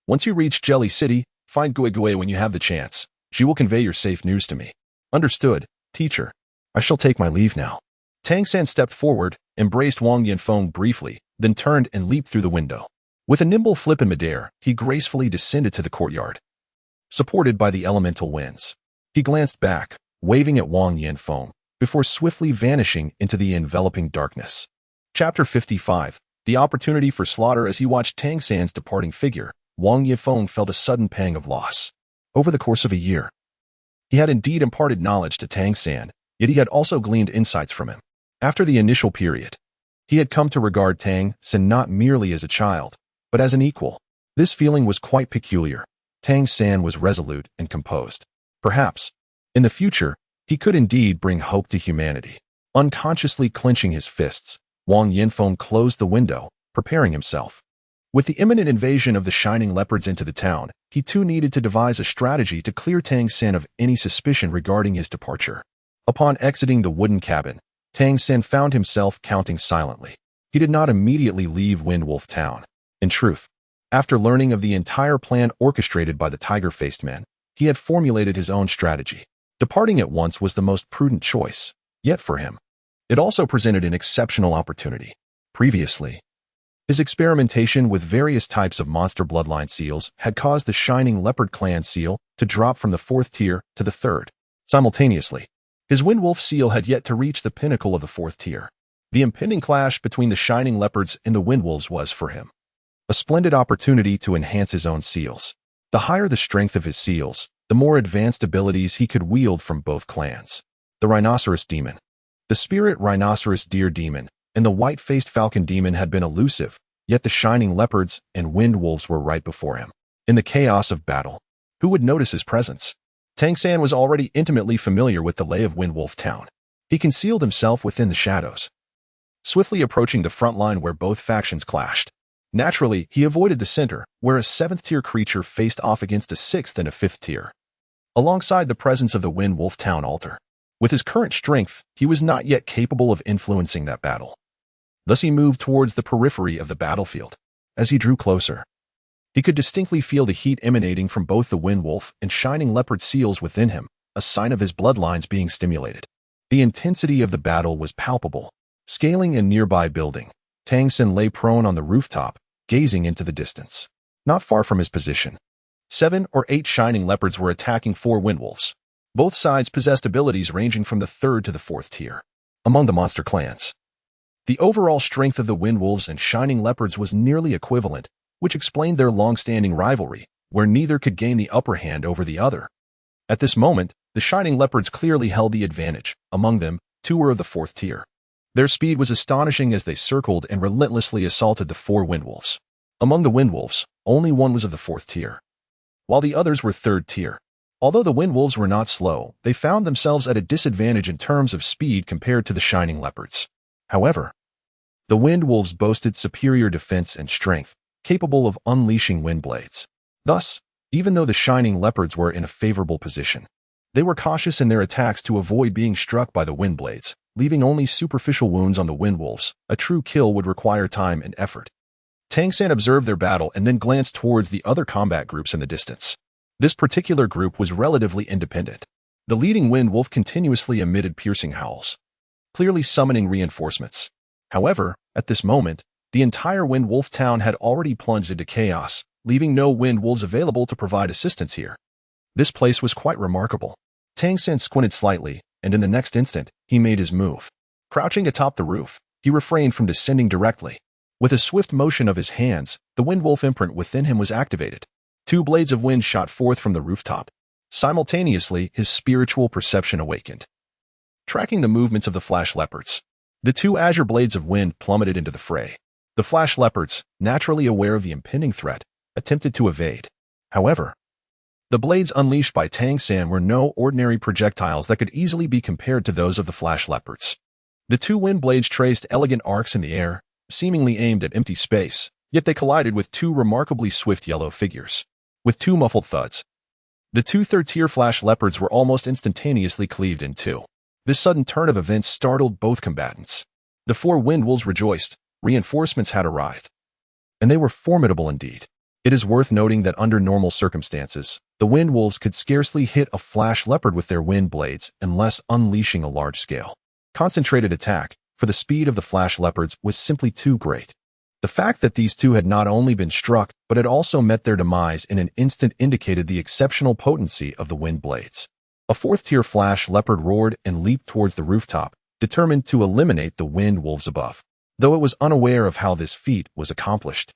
Once you reach Jelly City, find Gui Gui when you have the chance. She will convey your safe news to me. Understood, teacher. I shall take my leave now. Tang San stepped forward, embraced Wang Yinfeng briefly, then turned and leaped through the window. With a nimble flip in midair, he gracefully descended to the courtyard. Supported by the elemental winds, he glanced back, waving at Wang Yinfeng, before swiftly vanishing into the enveloping darkness. Chapter 55. The opportunity for slaughter. As he watched Tang San's departing figure, Wang Yifeng felt a sudden pang of loss. Over the course of a year, he had indeed imparted knowledge to Tang San, yet he had also gleaned insights from him. After the initial period, he had come to regard Tang San not merely as a child, but as an equal. This feeling was quite peculiar. Tang San was resolute and composed. Perhaps, in the future, he could indeed bring hope to humanity. Unconsciously clenching his fists, Wang Yinfeng closed the window, preparing himself. With the imminent invasion of the shining leopards into the town, he too needed to devise a strategy to clear Tang San of any suspicion regarding his departure. Upon exiting the wooden cabin, Tang San found himself counting silently. He did not immediately leave Windwolf Town. In truth, after learning of the entire plan orchestrated by the tiger-faced man, he had formulated his own strategy. Departing at once was the most prudent choice, yet for him, it also presented an exceptional opportunity. Previously, his experimentation with various types of monster bloodline seals had caused the Shining Leopard Clan seal to drop from the 4th tier to the 3rd. Simultaneously, his Windwolf seal had yet to reach the pinnacle of the 4th tier. The impending clash between the Shining Leopards and the Windwolves was, for him, a splendid opportunity to enhance his own seals. The higher the strength of his seals, the more advanced abilities he could wield from both clans. The Rhinoceros Demon, the Spirit Rhinoceros Deer Demon, and the White-Faced Falcon Demon had been elusive, yet the Shining Leopards and Windwolves were right before him. In the chaos of battle, who would notice his presence? Tang San was already intimately familiar with the lay of Windwolf Town. He concealed himself within the shadows, swiftly approaching the front line where both factions clashed. Naturally, he avoided the center, where a 7th-tier creature faced off against a 6th and a 5th tier, alongside the presence of the Windwolf Town altar. With his current strength, he was not yet capable of influencing that battle. Thus he moved towards the periphery of the battlefield. As he drew closer, he could distinctly feel the heat emanating from both the Windwolf and Shining Leopard seals within him, a sign of his bloodlines being stimulated. The intensity of the battle was palpable. Scaling a nearby building, Tang San lay prone on the rooftop, gazing into the distance. Not far from his position, 7 or 8 Shining Leopards were attacking 4 Windwolves. Both sides possessed abilities ranging from the 3rd to the 4th tier. Among the monster clans, the overall strength of the Windwolves and Shining Leopards was nearly equivalent, which explained their long-standing rivalry, where neither could gain the upper hand over the other. At this moment, the Shining Leopards clearly held the advantage. Among them, 2 were of the 4th tier. Their speed was astonishing as they circled and relentlessly assaulted the 4 Windwolves. Among the Windwolves, only 1 was of the 4th tier, while the others were 3rd tier. Although the Windwolves were not slow, they found themselves at a disadvantage in terms of speed compared to the Shining Leopards. However, the Windwolves boasted superior defense and strength, capable of unleashing wind blades. Thus, even though the Shining Leopards were in a favorable position, they were cautious in their attacks to avoid being struck by the wind blades, leaving only superficial wounds on the Windwolves. A true kill would require time and effort. Tang San observed their battle and then glanced towards the other combat groups in the distance. This particular group was relatively independent. The leading wind wolf continuously emitted piercing howls, clearly summoning reinforcements. However, at this moment, the entire wind wolf town had already plunged into chaos, leaving no wind wolves available to provide assistance here. This place was quite remarkable. Tang San squinted slightly, and in the next instant, he made his move. Crouching atop the roof, he refrained from descending directly. With a swift motion of his hands, the wind wolf imprint within him was activated. 2 blades of wind shot forth from the rooftop. Simultaneously, his spiritual perception awakened. Tracking the movements of the flash leopards, the 2 azure blades of wind plummeted into the fray. The flash leopards, naturally aware of the impending threat, attempted to evade. However, the blades unleashed by Tang San were no ordinary projectiles that could easily be compared to those of the flash leopards. The 2 wind blades traced elegant arcs in the air, seemingly aimed at empty space, yet they collided with 2 remarkably swift yellow figures. With 2 muffled thuds, the 2 third-tier flash leopards were almost instantaneously cleaved in 2. This sudden turn of events startled both combatants. The 4 wind wolves rejoiced. Reinforcements had arrived. And they were formidable indeed. It is worth noting that under normal circumstances, the wind wolves could scarcely hit a flash leopard with their wind blades unless unleashing a large-scale, concentrated attack, for the speed of the flash leopards was simply too great. The fact that these 2 had not only been struck, but had also met their demise in an instant indicated the exceptional potency of the wind blades. A 4th-tier flash leopard roared and leaped towards the rooftop, determined to eliminate the wind wolves above. Though it was unaware of how this feat was accomplished,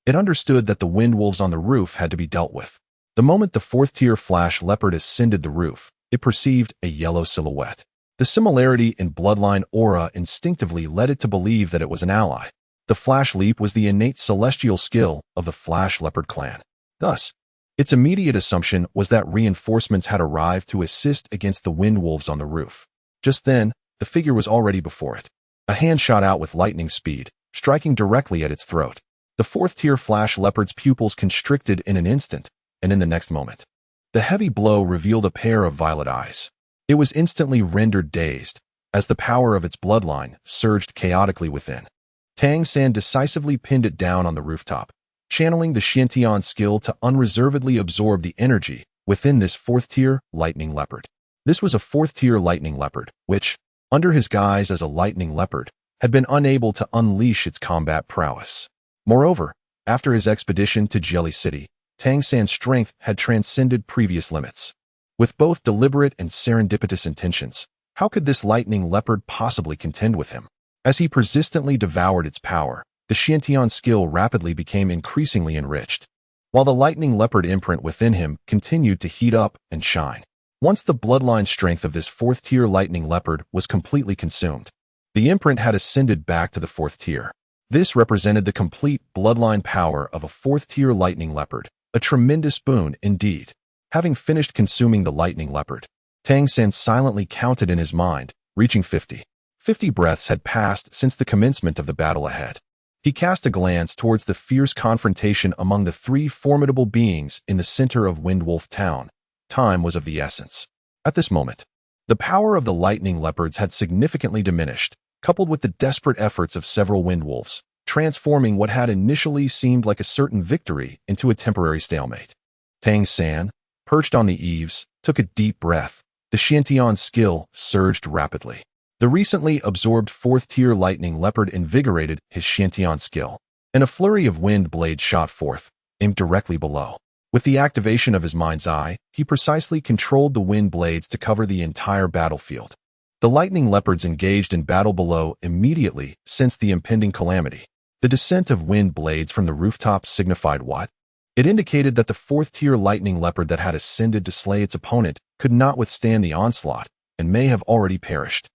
it understood that the wind wolves on the roof had to be dealt with. The moment the 4th-tier flash leopard ascended the roof, it perceived a yellow silhouette. The similarity in bloodline aura instinctively led it to believe that it was an ally. The flash leap was the innate celestial skill of the flash leopard clan. Thus, its immediate assumption was that reinforcements had arrived to assist against the wind wolves on the roof. Just then, the figure was already before it. A hand shot out with lightning speed, striking directly at its throat. The 4th-tier flash leopard's pupils constricted in an instant, and in the next moment, the heavy blow revealed a pair of violet eyes. It was instantly rendered dazed, as the power of its bloodline surged chaotically within. Tang San decisively pinned it down on the rooftop, channeling the Xiantian skill to unreservedly absorb the energy within this 4th-tier lightning leopard. This was a 4th-tier lightning leopard, which, under his guise as a lightning leopard, had been unable to unleash its combat prowess. Moreover, after his expedition to Jelly City, Tang San's strength had transcended previous limits. With both deliberate and serendipitous intentions, how could this lightning leopard possibly contend with him? As he persistently devoured its power, the Xiantian skill rapidly became increasingly enriched, while the lightning leopard imprint within him continued to heat up and shine. Once the bloodline strength of this 4th-tier lightning leopard was completely consumed, the imprint had ascended back to the 4th tier. This represented the complete bloodline power of a 4th-tier lightning leopard, a tremendous boon indeed. Having finished consuming the lightning leopard, Tang San silently counted in his mind, reaching 50. 50 breaths had passed since the commencement of the battle ahead. He cast a glance towards the fierce confrontation among the 3 formidable beings in the center of Windwolf Town. Time was of the essence. At this moment, the power of the lightning leopards had significantly diminished, coupled with the desperate efforts of several windwolves, transforming what had initially seemed like a certain victory into a temporary stalemate. Tang San, perched on the eaves, took a deep breath. The Xiantian skill surged rapidly. The recently absorbed 4th-tier lightning leopard invigorated his Xiantian skill, and a flurry of wind blades shot forth, aimed directly below. With the activation of his mind's eye, he precisely controlled the wind blades to cover the entire battlefield. The lightning leopards engaged in battle below immediately sensed the impending calamity. The descent of wind blades from the rooftop signified what? It indicated that the 4th-tier lightning leopard that had ascended to slay its opponent could not withstand the onslaught and may have already perished.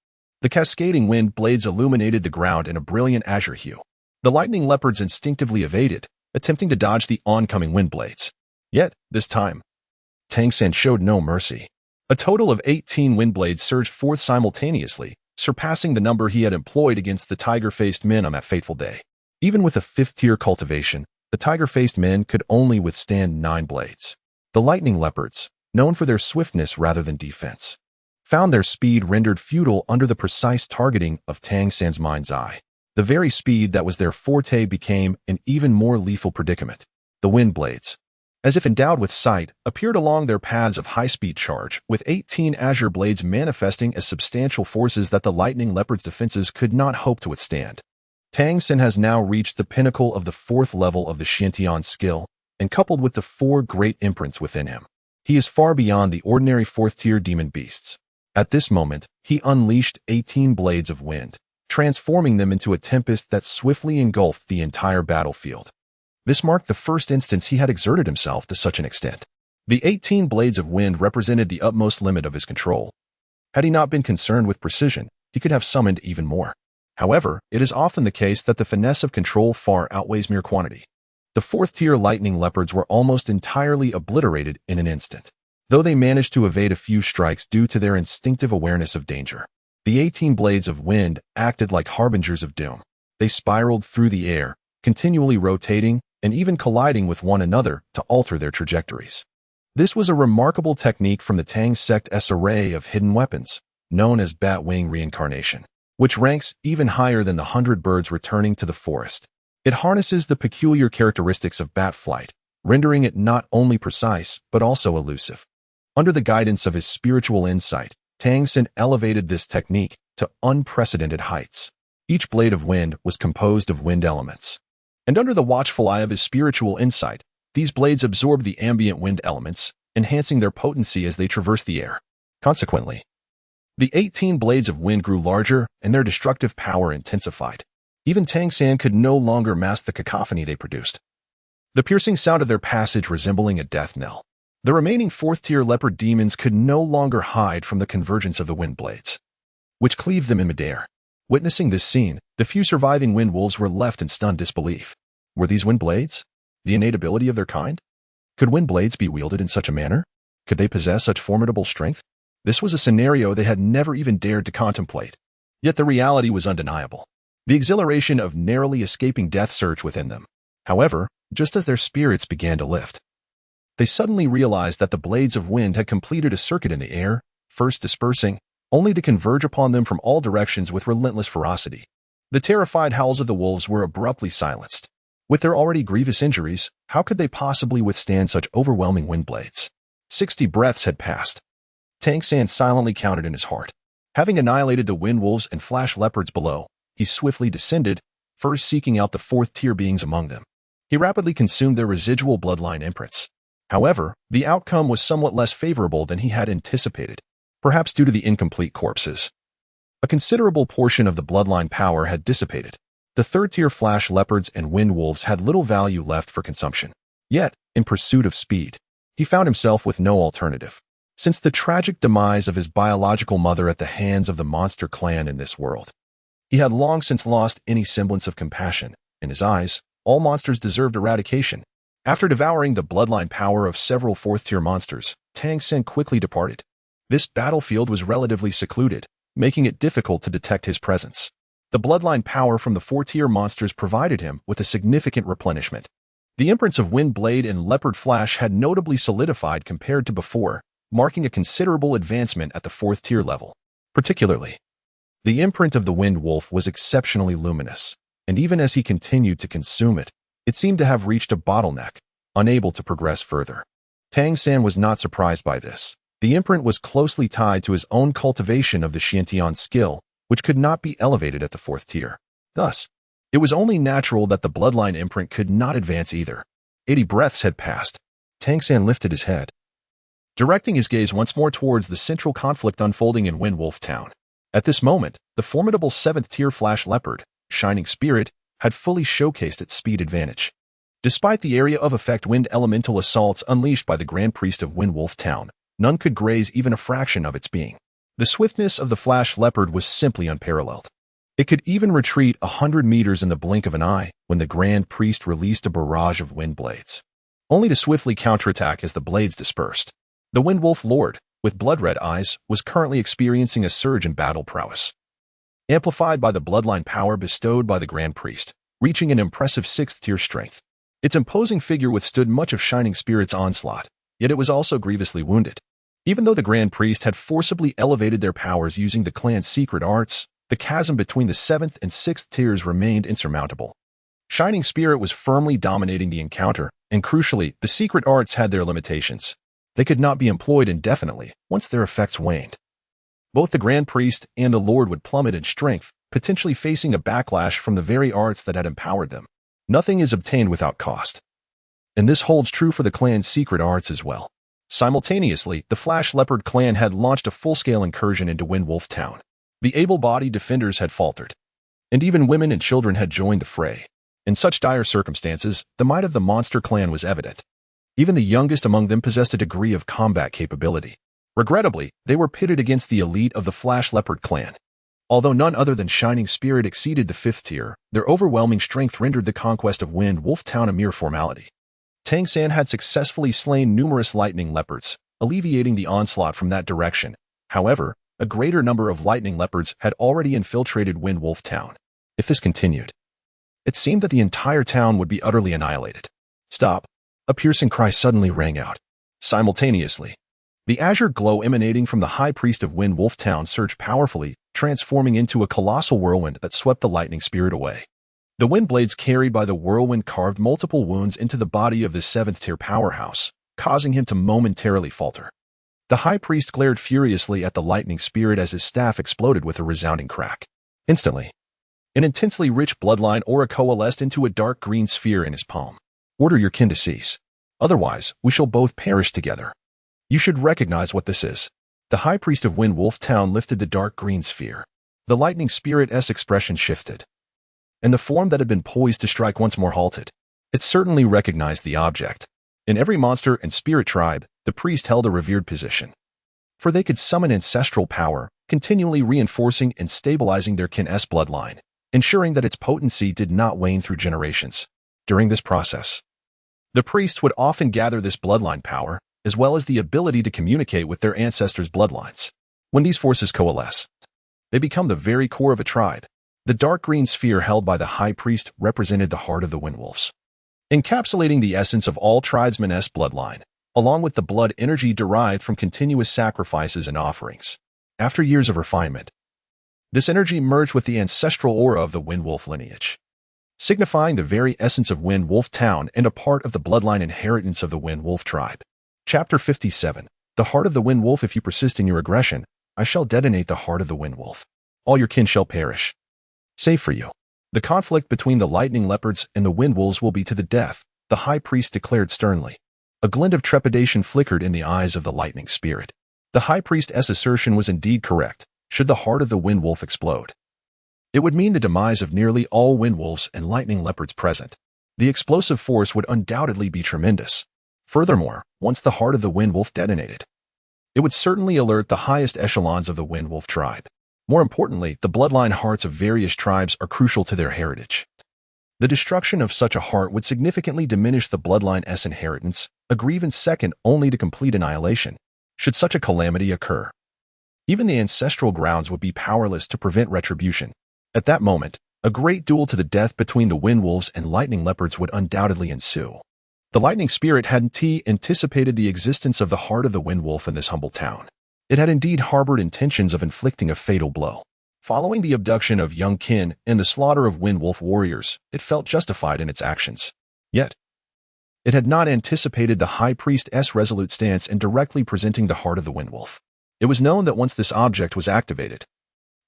The cascading wind blades illuminated the ground in a brilliant azure hue. The lightning leopards instinctively evaded, attempting to dodge the oncoming wind blades. Yet, this time, Tang San showed no mercy. A total of 18 wind blades surged forth simultaneously, surpassing the number he had employed against the tiger-faced men on that fateful day. Even with a 5th-tier cultivation, the tiger-faced men could only withstand 9 blades. The lightning leopards, known for their swiftness rather than defense, found their speed rendered futile under the precise targeting of Tang San's mind's eye. The very speed that was their forte became an even more lethal predicament. The wind blades, as if endowed with sight, appeared along their paths of high-speed charge, with 18 azure blades manifesting as substantial forces that the lightning leopard's defenses could not hope to withstand. Tang San has now reached the pinnacle of the 4th level of the Xiantian skill, and coupled with the 4 great imprints within him, he is far beyond the ordinary 4th-tier demon beasts. At this moment, he unleashed 18 blades of wind, transforming them into a tempest that swiftly engulfed the entire battlefield. This marked the first instance he had exerted himself to such an extent. The 18 blades of wind represented the utmost limit of his control. Had he not been concerned with precision, he could have summoned even more. However, it is often the case that the finesse of control far outweighs mere quantity. The 4th-tier lightning leopards were almost entirely obliterated in an instant, though they managed to evade a few strikes due to their instinctive awareness of danger. The 18 blades of wind acted like harbingers of doom. They spiraled through the air, continually rotating and even colliding with one another to alter their trajectories. This was a remarkable technique from the Tang sect's array of hidden weapons, known as bat-wing reincarnation, which ranks even higher than the 100 birds returning to the forest. It harnesses the peculiar characteristics of bat flight, rendering it not only precise but also elusive. Under the guidance of his spiritual insight, Tang San elevated this technique to unprecedented heights. Each blade of wind was composed of wind elements, and under the watchful eye of his spiritual insight, these blades absorbed the ambient wind elements, enhancing their potency as they traversed the air. Consequently, the 18 blades of wind grew larger and their destructive power intensified. Even Tang San could no longer mask the cacophony they produced, the piercing sound of their passage resembling a death knell. The remaining 4th-tier leopard demons could no longer hide from the convergence of the wind blades, which cleaved them in midair. Witnessing this scene, the few surviving wind wolves were left in stunned disbelief. Were these wind blades the innate ability of their kind? Could wind blades be wielded in such a manner? Could they possess such formidable strength? This was a scenario they had never even dared to contemplate. Yet the reality was undeniable. The exhilaration of narrowly escaping death surged within them. However, just as their spirits began to lift, they suddenly realized that the blades of wind had completed a circuit in the air, first dispersing, only to converge upon them from all directions with relentless ferocity. The terrified howls of the wolves were abruptly silenced. With their already grievous injuries, how could they possibly withstand such overwhelming wind blades? 60 breaths had passed. Tang San silently counted in his heart. Having annihilated the wind wolves and flash leopards below, he swiftly descended, first seeking out the 4th-tier beings among them. He rapidly consumed their residual bloodline imprints. However, the outcome was somewhat less favorable than he had anticipated, perhaps due to the incomplete corpses. A considerable portion of the bloodline power had dissipated. The 3rd-tier flash leopards and wind wolves had little value left for consumption. Yet, in pursuit of speed, he found himself with no alternative. Since the tragic demise of his biological mother at the hands of the monster clan in this world, he had long since lost any semblance of compassion. In his eyes, all monsters deserved eradication. After devouring the bloodline power of several 4th-tier monsters, Tang San quickly departed. This battlefield was relatively secluded, making it difficult to detect his presence. The bloodline power from the 4th-tier monsters provided him with a significant replenishment. The imprints of Wind Blade and Leopard Flash had notably solidified compared to before, marking a considerable advancement at the 4th-tier level. Particularly, the imprint of the Wind Wolf was exceptionally luminous, and even as he continued to consume it, it seemed to have reached a bottleneck, unable to progress further. Tang San was not surprised by this. The imprint was closely tied to his own cultivation of the Xiantian skill, which could not be elevated at the 4th tier. Thus, it was only natural that the bloodline imprint could not advance either. 80 breaths had passed. Tang San lifted his head, directing his gaze once more towards the central conflict unfolding in Windwolf Town. At this moment, the formidable 7th-tier Flash Leopard, Shining Spirit, had fully showcased its speed advantage. Despite the area of effect wind elemental assaults unleashed by the Grand Priest of Windwolf Town, none could graze even a fraction of its being. The swiftness of the Flash Leopard was simply unparalleled. It could even retreat 100 meters in the blink of an eye when the Grand Priest released a barrage of wind blades, only to swiftly counterattack as the blades dispersed. The Windwolf Lord, with blood-red eyes, was currently experiencing a surge in battle prowess, amplified by the bloodline power bestowed by the Grand Priest, reaching an impressive 6th-tier strength. Its imposing figure withstood much of Shining Spirit's onslaught, yet it was also grievously wounded. Even though the Grand Priest had forcibly elevated their powers using the clan's secret arts, The chasm between the 7th and 6th tiers remained insurmountable. Shining Spirit was firmly dominating the encounter, and crucially, the secret arts had their limitations. They could not be employed indefinitely once their effects waned. Both the Grand Priest and the Lord would plummet in strength, potentially facing a backlash from the very arts that had empowered them. Nothing is obtained without cost. And this holds true for the clan's secret arts as well. Simultaneously, the Flash Leopard clan had launched a full-scale incursion into Windwolf Town. The able-bodied defenders had faltered, and even women and children had joined the fray. In such dire circumstances, the might of the monster clan was evident. Even the youngest among them possessed a degree of combat capability. Regrettably, they were pitted against the elite of the Flash Leopard clan. Although none other than Shining Spirit exceeded the 5th tier, their overwhelming strength rendered the conquest of Windwolf Town a mere formality. Tang San had successfully slain numerous lightning leopards, alleviating the onslaught from that direction. However, a greater number of lightning leopards had already infiltrated Windwolf Town. If this continued, it seemed that the entire town would be utterly annihilated. Stop! A piercing cry suddenly rang out. Simultaneously, the azure glow emanating from the High Priest of Windwolf Town surged powerfully, transforming into a colossal whirlwind that swept the lightning spirit away. The wind blades carried by the whirlwind carved multiple wounds into the body of the 7th-tier powerhouse, causing him to momentarily falter. The High Priest glared furiously at the lightning spirit as his staff exploded with a resounding crack. Instantly, an intensely rich bloodline aura coalesced into a dark green sphere in his palm. Order your kin to cease. Otherwise, we shall both perish together. You should recognize what this is. The High Priest of Windwolf Town lifted the dark green sphere. The lightning spirit's expression shifted, and the form that had been poised to strike once more halted. It certainly recognized the object. In every monster and spirit tribe, the priest held a revered position, for they could summon ancestral power, continually reinforcing and stabilizing their kin's bloodline, ensuring that its potency did not wane through generations. During this process, the priest would often gather this bloodline power, as well as the ability to communicate with their ancestors' bloodlines. When these forces coalesce, they become the very core of a tribe. The dark green sphere held by the High Priest represented the heart of the Windwolves, encapsulating the essence of all tribesmen's bloodline, along with the blood energy derived from continuous sacrifices and offerings. After years of refinement, this energy merged with the ancestral aura of the Windwolf lineage, signifying the very essence of Windwolf Town and a part of the bloodline inheritance of the Windwolf tribe. Chapter 57. The Heart of the Windwolf. If you persist in your aggression, I shall detonate the heart of the Windwolf. All your kin shall perish, save for you. The conflict between the lightning leopards and the Windwolves will be to the death, the High Priest declared sternly. A glint of trepidation flickered in the eyes of the lightning spirit. The High Priest's assertion was indeed correct. Should the heart of the Windwolf explode, it would mean the demise of nearly all Windwolves and lightning leopards present. The explosive force would undoubtedly be tremendous. Furthermore, once the heart of the Windwolf detonated, it would certainly alert the highest echelons of the Windwolf tribe. More importantly, the bloodline hearts of various tribes are crucial to their heritage. The destruction of such a heart would significantly diminish the bloodline's inheritance, a grievance second only to complete annihilation. Should such a calamity occur, even the ancestral grounds would be powerless to prevent retribution. At that moment, a great duel to the death between the Windwolves and lightning leopards would undoubtedly ensue. The lightning spirit hadn't anticipated the existence of the heart of the Windwolf in this humble town. It had indeed harbored intentions of inflicting a fatal blow. Following the abduction of young kin and the slaughter of Windwolf warriors, it felt justified in its actions. Yet, it had not anticipated the High Priest's resolute stance in directly presenting the heart of the Windwolf. It was known that once this object was activated,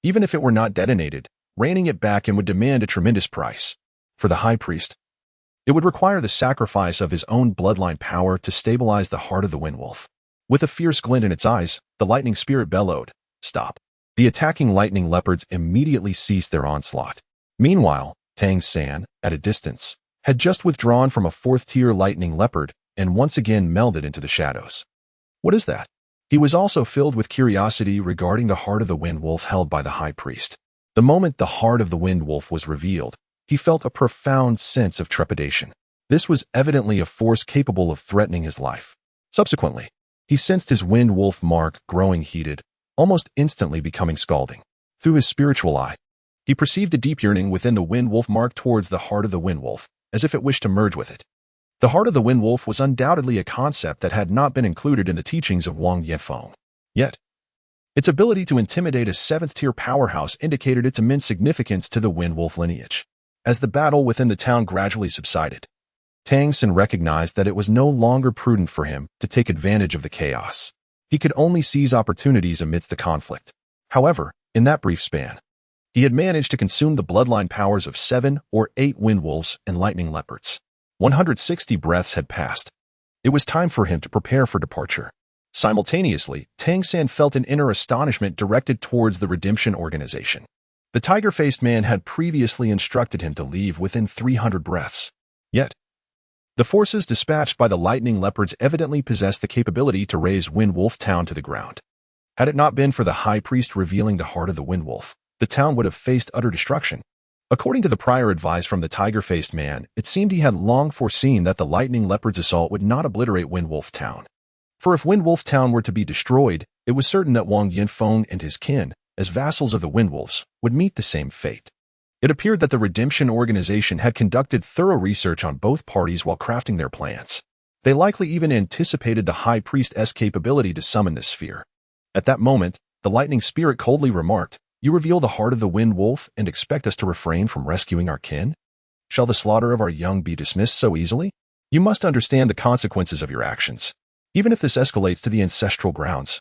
even if it were not detonated, reining it back in would demand a tremendous price. For the High Priest, it would require the sacrifice of his own bloodline power to stabilize the heart of the Windwolf. With a fierce glint in its eyes, the lightning spirit bellowed, "Stop." The attacking lightning leopards immediately ceased their onslaught. Meanwhile, Tang San, at a distance, had just withdrawn from a 4th-tier lightning leopard and once again melded into the shadows. What is that? He was also filled with curiosity regarding the heart of the Windwolf held by the High Priest. The moment the heart of the Windwolf was revealed, he felt a profound sense of trepidation. This was evidently a force capable of threatening his life. Subsequently, he sensed his Windwolf mark growing heated, almost instantly becoming scalding. Through his spiritual eye, he perceived a deep yearning within the Windwolf mark towards the heart of the Windwolf, as if it wished to merge with it. The heart of the Windwolf was undoubtedly a concept that had not been included in the teachings of Wang Yefeng. Yet, Its ability to intimidate a seventh-tier powerhouse indicated its immense significance to the Wind Wolf lineage. As the battle within the town gradually subsided, Tang San recognized that it was no longer prudent for him to take advantage of the chaos. He could only seize opportunities amidst the conflict. However, in that brief span, he had managed to consume the bloodline powers of 7 or 8 wind wolves and lightning leopards. 160 breaths had passed. It was time for him to prepare for departure. Simultaneously, Tang San felt an inner astonishment directed towards the Redemption Organization. The tiger-faced man had previously instructed him to leave within 300 breaths. Yet, the forces dispatched by the lightning leopards evidently possessed the capability to raise Wind Wolf Town to the ground. Had it not been for the high priest revealing the heart of the wind wolf, the town would have faced utter destruction. According to the prior advice from the tiger-faced man, it seemed he had long foreseen that the lightning leopard's assault would not obliterate Wind Wolf Town. For if Wind Wolf Town were to be destroyed, it was certain that Wang Yinfeng and his kin, as vassals of the Wind Wolves, would meet the same fate. It appeared that the Redemption Organization had conducted thorough research on both parties while crafting their plans. They likely even anticipated the High Priest's capability to summon this sphere. At that moment, the lightning spirit coldly remarked, "You reveal the heart of the Wind Wolf and expect us to refrain from rescuing our kin? Shall the slaughter of our young be dismissed so easily? You must understand the consequences of your actions. Even if this escalates to the ancestral grounds,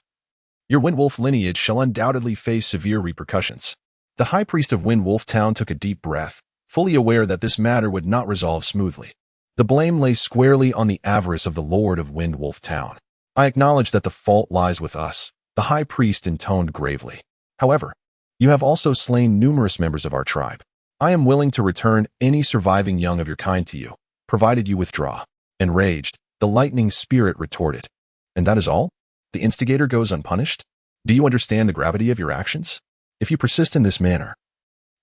your Wind Wolf lineage shall undoubtedly face severe repercussions." The High Priest of Wind Wolf Town took a deep breath, fully aware that this matter would not resolve smoothly. The blame lay squarely on the avarice of the Lord of Wind Wolf Town. "I acknowledge that the fault lies with us," the High Priest intoned gravely. "However, you have also slain numerous members of our tribe. I am willing to return any surviving young of your kind to you, provided you withdraw." Enraged, the lightning spirit retorted, "And that is all? The instigator goes unpunished? Do you understand the gravity of your actions? If you persist in this manner,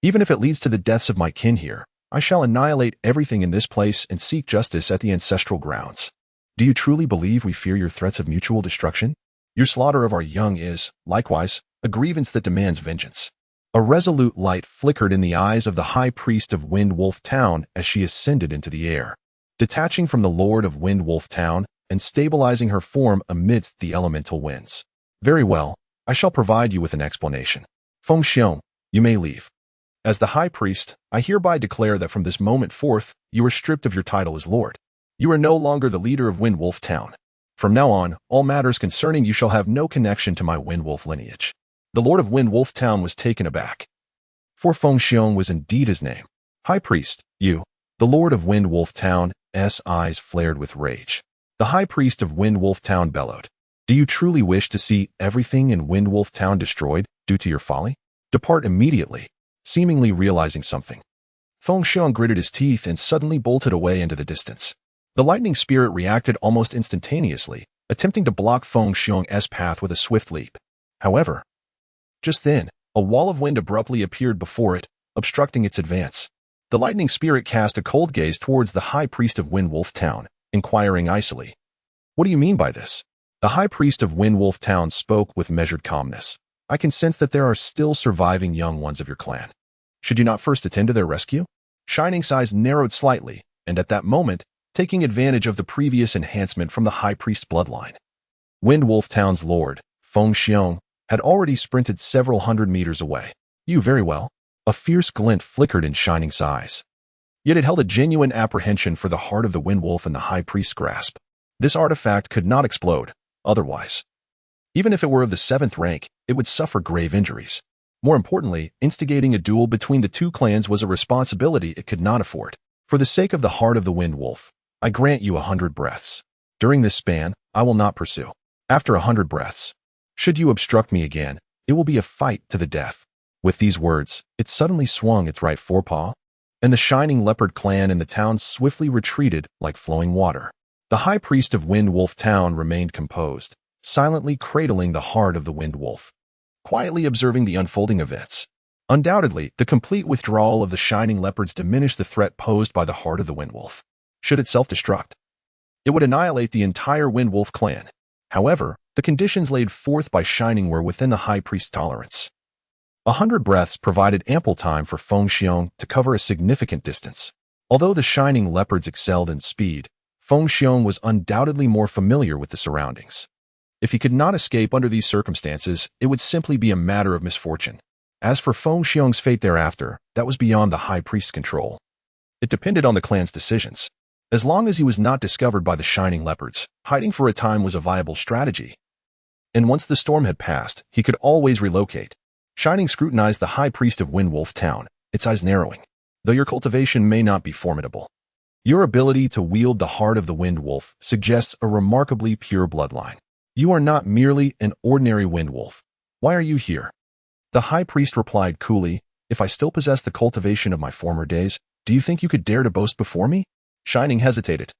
even if it leads to the deaths of my kin here, I shall annihilate everything in this place and seek justice at the ancestral grounds. Do you truly believe we fear your threats of mutual destruction? Your slaughter of our young is, likewise, a grievance that demands vengeance." A resolute light flickered in the eyes of the High Priest of Wind Wolf Town as she ascended into the air, detaching from the Lord of Wind Wolf Town and stabilizing her form amidst the elemental winds. "Very well, I shall provide you with an explanation. Feng Xiong, you may leave. As the High Priest, I hereby declare that from this moment forth, you are stripped of your title as Lord. You are no longer the leader of Wind Wolf Town. From now on, all matters concerning you shall have no connection to my Wind Wolf lineage." The Lord of Wind Wolf Town was taken aback, for Feng Xiong was indeed his name. "High Priest, you." The Lord of Wind Wolf Town's eyes flared with rage. The High Priest of Wind Wolf Town bellowed, "Do you truly wish to see everything in Wind Wolf Town destroyed due to your folly? Depart immediately." Seemingly realizing something, Feng Xiong gritted his teeth and suddenly bolted away into the distance. The lightning spirit reacted almost instantaneously, attempting to block Feng Xiong's path with a swift leap. However, just then, a wall of wind abruptly appeared before it, obstructing its advance. The lightning spirit cast a cold gaze towards the High Priest of Wind Wolf Town, inquiring icily, "What do you mean by this?" The High Priest of Wind Wolf Town spoke with measured calmness. "I can sense that there are still surviving young ones of your clan. Should you not first attend to their rescue?" Shining's eyes narrowed slightly, and at that moment, taking advantage of the previous enhancement from the High Priest's bloodline, Wind Wolf Town's Lord, Feng Xiong, had already sprinted several hundred meters away. "You very well." A fierce glint flickered in Shining's eyes. Yet it held a genuine apprehension for the heart of the Wind Wolf in the High Priest's grasp. This artifact could not explode, otherwise. Even if it were of the 7th rank, it would suffer grave injuries. More importantly, instigating a duel between the two clans was a responsibility it could not afford. "For the sake of the heart of the Wind Wolf, I grant you 100 breaths. During this span, I will not pursue. After 100 breaths, should you obstruct me again, it will be a fight to the death." With these words, it suddenly swung its right forepaw, and the shining leopard clan in the town swiftly retreated like flowing water. The High Priest of Wind Wolf Town remained composed, silently cradling the heart of the Wind Wolf, quietly observing the unfolding events. Undoubtedly, the complete withdrawal of the shining leopards diminished the threat posed by the heart of the Wind Wolf. Should it self-destruct, it would annihilate the entire Wind Wolf clan. However, the conditions laid forth by Shining were within the High Priest's tolerance. 100 breaths provided ample time for Feng Xiong to cover a significant distance. Although the shining leopards excelled in speed, Feng Xiong was undoubtedly more familiar with the surroundings. If he could not escape under these circumstances, it would simply be a matter of misfortune. As for Feng Xiong's fate thereafter, that was beyond the High Priest's control. It depended on the clan's decisions. As long as he was not discovered by the Shining Leopards, hiding for a time was a viable strategy. And once the storm had passed, he could always relocate. Shining scrutinized the High Priest of Windwolf Town, its eyes narrowing. Though your cultivation may not be formidable, your ability to wield the heart of the Wind Wolf suggests a remarkably pure bloodline. You are not merely an ordinary Wind Wolf. Why are you here? The High Priest replied coolly, if I still possess the cultivation of my former days, do you think you could dare to boast before me? Shining hesitated,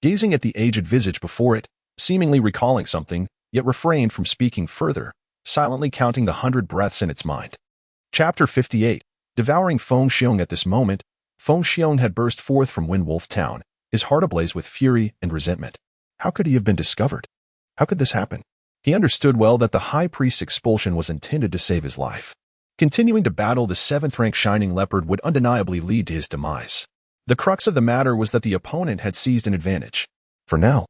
gazing at the aged visage before it, seemingly recalling something, yet refrained from speaking further, silently counting the 100 breaths in its mind. Chapter 58. Devouring Feng Xiong. At this moment, Feng Xiong had burst forth from Windwolf Town, his heart ablaze with fury and resentment. How could he have been discovered? How could this happen? He understood well that the High Priest's expulsion was intended to save his life. Continuing to battle the 7th-rank Shining Leopard would undeniably lead to his demise. The crux of the matter was that the opponent had seized an advantage. For now,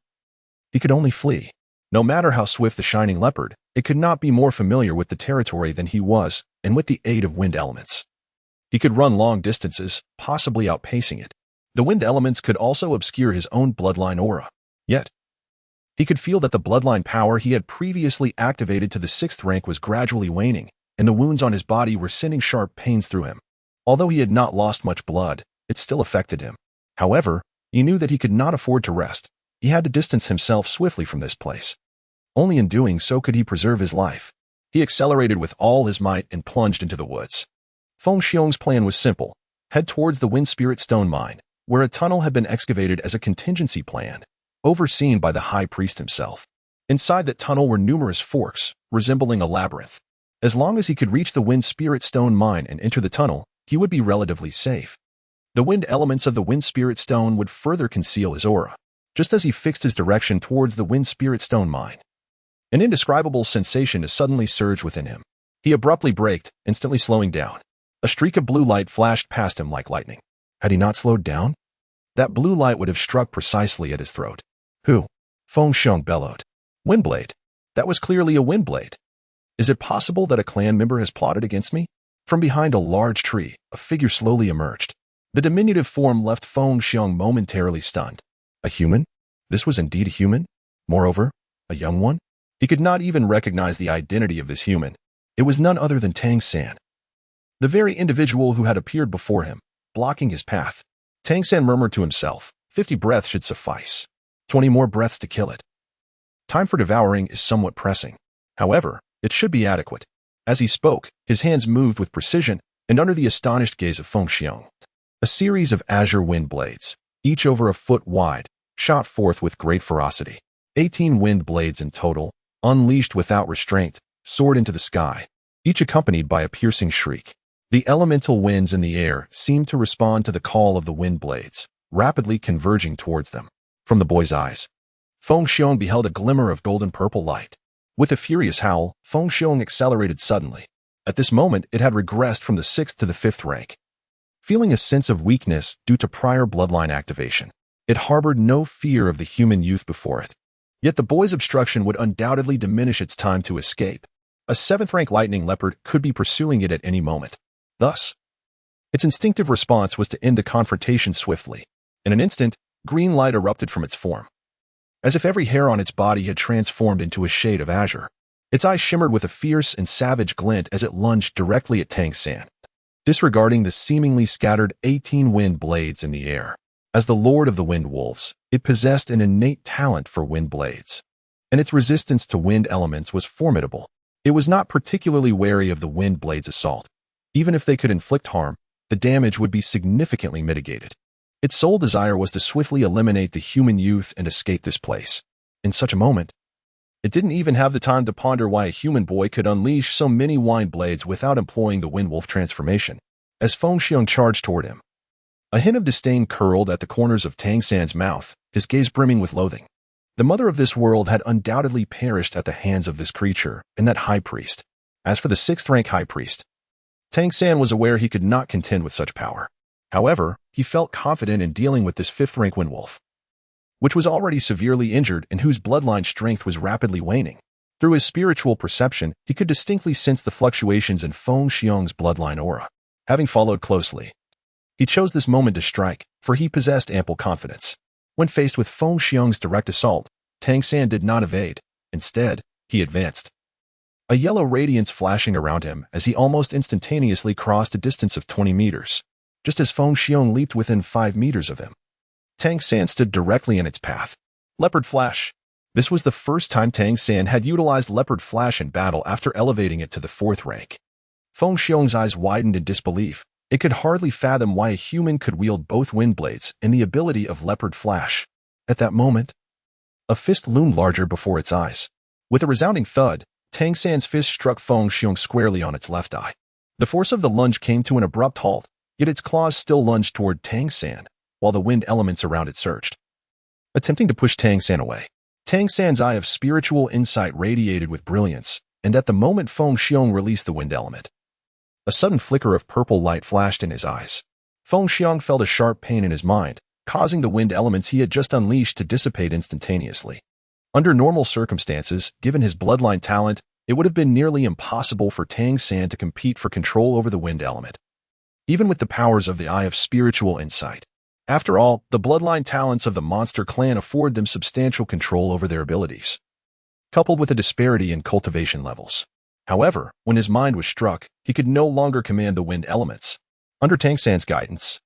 he could only flee. No matter how swift the Shining Leopard, it could not be more familiar with the territory than he was, and with the aid of wind elements. He could run long distances, possibly outpacing it. The wind elements could also obscure his own bloodline aura. Yet, he could feel that the bloodline power he had previously activated to the 6th rank was gradually waning, and the wounds on his body were sending sharp pains through him. Although he had not lost much blood, it still affected him. However, he knew that he could not afford to rest. He had to distance himself swiftly from this place. Only in doing so could he preserve his life. He accelerated with all his might and plunged into the woods. Feng Xiong's plan was simple. Head towards the Wind Spirit Stone Mine, where a tunnel had been excavated as a contingency plan, overseen by the High Priest himself. Inside that tunnel were numerous forks, resembling a labyrinth. As long as he could reach the Wind Spirit Stone Mine and enter the tunnel, he would be relatively safe. The wind elements of the Wind Spirit Stone would further conceal his aura. Just as he fixed his direction towards the Wind Spirit Stone Mine, an indescribable sensation suddenly surged within him. He abruptly braked, instantly slowing down. A streak of blue light flashed past him like lightning. Had he not slowed down, that blue light would have struck precisely at his throat. Who? Feng Xiong bellowed. Windblade. That was clearly a windblade. Is it possible that a clan member has plotted against me? From behind a large tree, a figure slowly emerged. The diminutive form left Feng Xiong momentarily stunned. A human? This was indeed a human? Moreover, a young one? He could not even recognize the identity of this human. It was none other than Tang San, the very individual who had appeared before him, blocking his path. Tang San murmured to himself, 50 breaths should suffice. 20 more breaths to kill it. Time for devouring is somewhat pressing. However, it should be adequate. As he spoke, his hands moved with precision, and under the astonished gaze of Feng Xiong, a series of azure wind blades, each over a foot wide, shot forth with great ferocity. 18 wind blades in total, unleashed without restraint, soared into the sky, each accompanied by a piercing shriek. The elemental winds in the air seemed to respond to the call of the wind blades, rapidly converging towards them. From the boy's eyes, Feng Xiong beheld a glimmer of golden-purple light. With a furious howl, Feng Xiong accelerated suddenly. At this moment, it had regressed from the 6th to the 5th rank. Feeling a sense of weakness due to prior bloodline activation, it harbored no fear of the human youth before it. Yet the boy's obstruction would undoubtedly diminish its time to escape. A 7th-rank lightning leopard could be pursuing it at any moment. Thus, its instinctive response was to end the confrontation swiftly. In an instant, green light erupted from its form, as if every hair on its body had transformed into a shade of azure. Its eyes shimmered with a fierce and savage glint as it lunged directly at Tang San, disregarding the seemingly scattered 18 wind blades in the air. As the Lord of the Wind Wolves, it possessed an innate talent for wind blades, and its resistance to wind elements was formidable. It was not particularly wary of the wind blades' assault. Even if they could inflict harm, the damage would be significantly mitigated. Its sole desire was to swiftly eliminate the human youth and escape this place. In such a moment, it didn't even have the time to ponder why a human boy could unleash so many wind blades without employing the wind wolf transformation. As Feng Xiong charged toward him, a hint of disdain curled at the corners of Tang San's mouth, his gaze brimming with loathing. The mother of this world had undoubtedly perished at the hands of this creature and that high priest. As for the 6th-rank high priest, Tang San was aware he could not contend with such power. However, he felt confident in dealing with this 5th-rank windwolf, which was already severely injured and whose bloodline strength was rapidly waning. Through his spiritual perception, he could distinctly sense the fluctuations in Feng Xiong's bloodline aura. Having followed closely, he chose this moment to strike, for he possessed ample confidence. When faced with Feng Xiong's direct assault, Tang San did not evade. Instead, he advanced. A yellow radiance flashing around him as he almost instantaneously crossed a distance of 20 meters. Just as Feng Xiong leaped within 5 meters of him, Tang San stood directly in its path. Leopard Flash. This was the first time Tang San had utilized Leopard Flash in battle after elevating it to the 4th rank. Feng Xiong's eyes widened in disbelief. It could hardly fathom why a human could wield both wind blades and the ability of Leopard Flash. At that moment, a fist loomed larger before its eyes. With a resounding thud, Tang San's fist struck Feng Xiong squarely on its left eye. The force of the lunge came to an abrupt halt, yet its claws still lunged toward Tang San, while the wind elements around it surged, attempting to push Tang San away. Tang San's eye of spiritual insight radiated with brilliance, and at the moment Feng Xiong released the wind element, a sudden flicker of purple light flashed in his eyes. Feng Xiong felt a sharp pain in his mind, causing the wind elements he had just unleashed to dissipate instantaneously. Under normal circumstances, given his bloodline talent, it would have been nearly impossible for Tang San to compete for control over the wind element, even with the powers of the Eye of Spiritual Insight. After all, the bloodline talents of the monster clan afford them substantial control over their abilities, coupled with a disparity in cultivation levels. However, when his mind was struck, he could no longer command the wind elements. Under Tang San's guidance,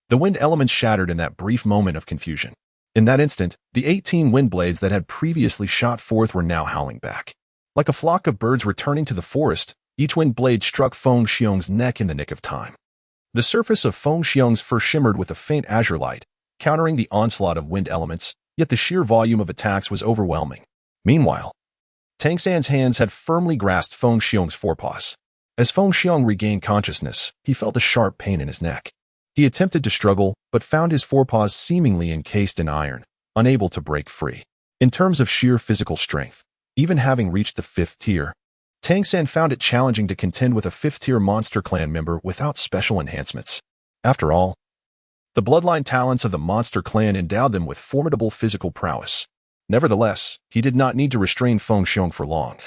the wind elements shattered in that brief moment of confusion. In that instant, the 18 wind blades that had previously shot forth were now howling back. Like a flock of birds returning to the forest, each wind blade struck Feng Xiong's neck in the nick of time. The surface of Feng Xiong's fur shimmered with a faint azure light, countering the onslaught of wind elements, yet the sheer volume of attacks was overwhelming. Meanwhile, Tang San's hands had firmly grasped Feng Xiong's forepaws. As Feng Xiong regained consciousness, he felt a sharp pain in his neck. He attempted to struggle, but found his forepaws seemingly encased in iron, unable to break free. In terms of sheer physical strength, even having reached the 5th tier, Tang San found it challenging to contend with a 5th-tier monster clan member without special enhancements. After all, the bloodline talents of the monster clan endowed them with formidable physical prowess. Nevertheless, he did not need to restrain Feng Xiong for long.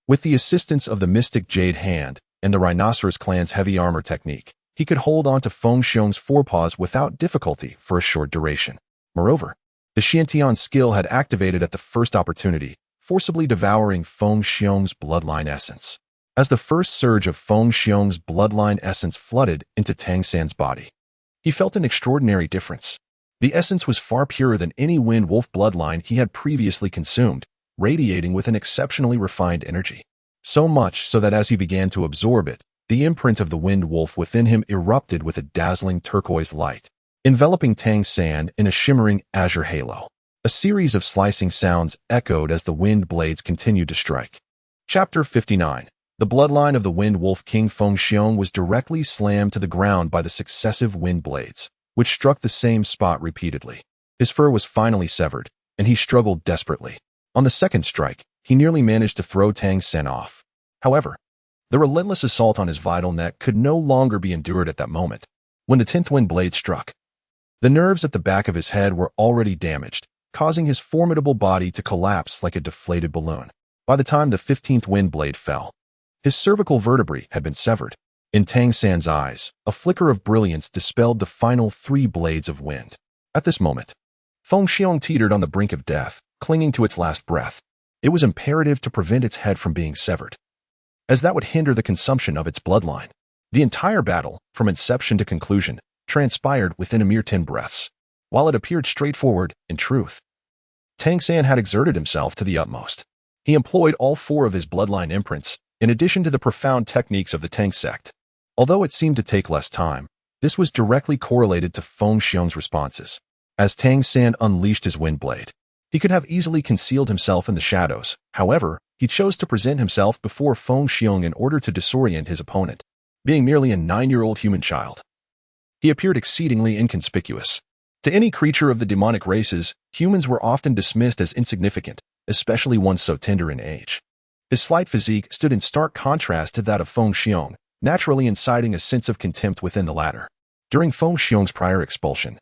With the assistance of the Mystic Jade Hand and the Rhinoceros clan's heavy armor technique, he could hold on to Feng Xiong's forepaws without difficulty for a short duration. Moreover, the Xiantian skill had activated at the first opportunity, forcibly devouring Feng Xiong's bloodline essence. As the first surge of Feng Xiong's bloodline essence flooded into Tang San's body, he felt an extraordinary difference. The essence was far purer than any wind wolf bloodline he had previously consumed, radiating with an exceptionally refined energy. So much so that as he began to absorb it, the imprint of the wind wolf within him erupted with a dazzling turquoise light, enveloping Tang San in a shimmering azure halo. A series of slicing sounds echoed as the wind blades continued to strike. Chapter 59. The bloodline of the wind wolf king Feng Xiong was directly slammed to the ground by the successive wind blades, which struck the same spot repeatedly. His fur was finally severed, and he struggled desperately. On the second strike, he nearly managed to throw Tang San off. However, the relentless assault on his vital neck could no longer be endured at that moment. When the 10th wind blade struck, the nerves at the back of his head were already damaged, causing his formidable body to collapse like a deflated balloon. By the time the 15th wind blade fell, his cervical vertebrae had been severed. In Tang San's eyes, a flicker of brilliance dispelled the final 3 blades of wind. At this moment, Feng Xiong teetered on the brink of death, clinging to its last breath. It was imperative to prevent its head from being severed, as that would hinder the consumption of its bloodline. The entire battle, from inception to conclusion, transpired within a mere 10 breaths. While it appeared straightforward, in truth, Tang San had exerted himself to the utmost. He employed all 4 of his bloodline imprints, in addition to the profound techniques of the Tang sect. Although it seemed to take less time, this was directly correlated to Feng Xiong's responses. As Tang San unleashed his wind blade, he could have easily concealed himself in the shadows. However, he chose to present himself before Feng Xiong in order to disorient his opponent. Being merely a 9-year-old human child, he appeared exceedingly inconspicuous. To any creature of the demonic races, humans were often dismissed as insignificant, especially one so tender in age. His slight physique stood in stark contrast to that of Feng Xiong, naturally inciting a sense of contempt within the latter. During Feng Xiong's prior expulsion,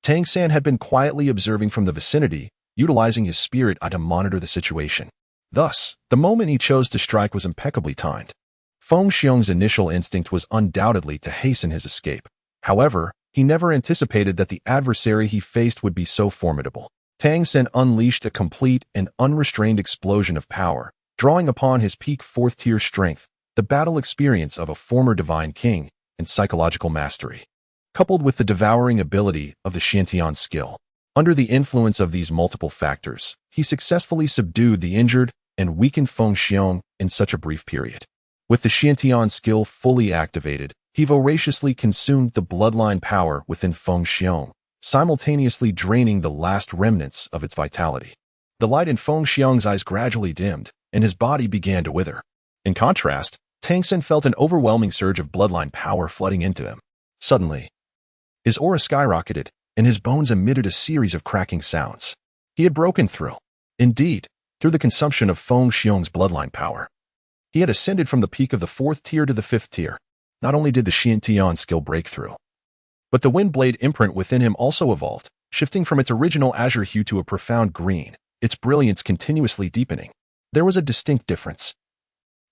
Tang San had been quietly observing from the vicinity, utilizing his spirit eye to monitor the situation. Thus, the moment he chose to strike was impeccably timed. Feng Xiong's initial instinct was undoubtedly to hasten his escape. However, he never anticipated that the adversary he faced would be so formidable. Tang San unleashed a complete and unrestrained explosion of power, drawing upon his peak fourth-tier strength, the battle experience of a former divine king, and psychological mastery, coupled with the devouring ability of the Xiantian skill. Under the influence of these multiple factors, he successfully subdued the injured and weakened Feng Xiong in such a brief period. With the Xiantian skill fully activated, he voraciously consumed the bloodline power within Feng Xiong, simultaneously draining the last remnants of its vitality. The light in Feng Xiong's eyes gradually dimmed, and his body began to wither. In contrast, Tang San felt an overwhelming surge of bloodline power flooding into him. Suddenly, his aura skyrocketed, and his bones emitted a series of cracking sounds. He had broken through. Indeed, through the consumption of Feng Xiong's bloodline power. He had ascended from the peak of the fourth tier to the fifth tier. Not only did the Xiantian skill break through, but the wind blade imprint within him also evolved, shifting from its original azure hue to a profound green, its brilliance continuously deepening. There was a distinct difference.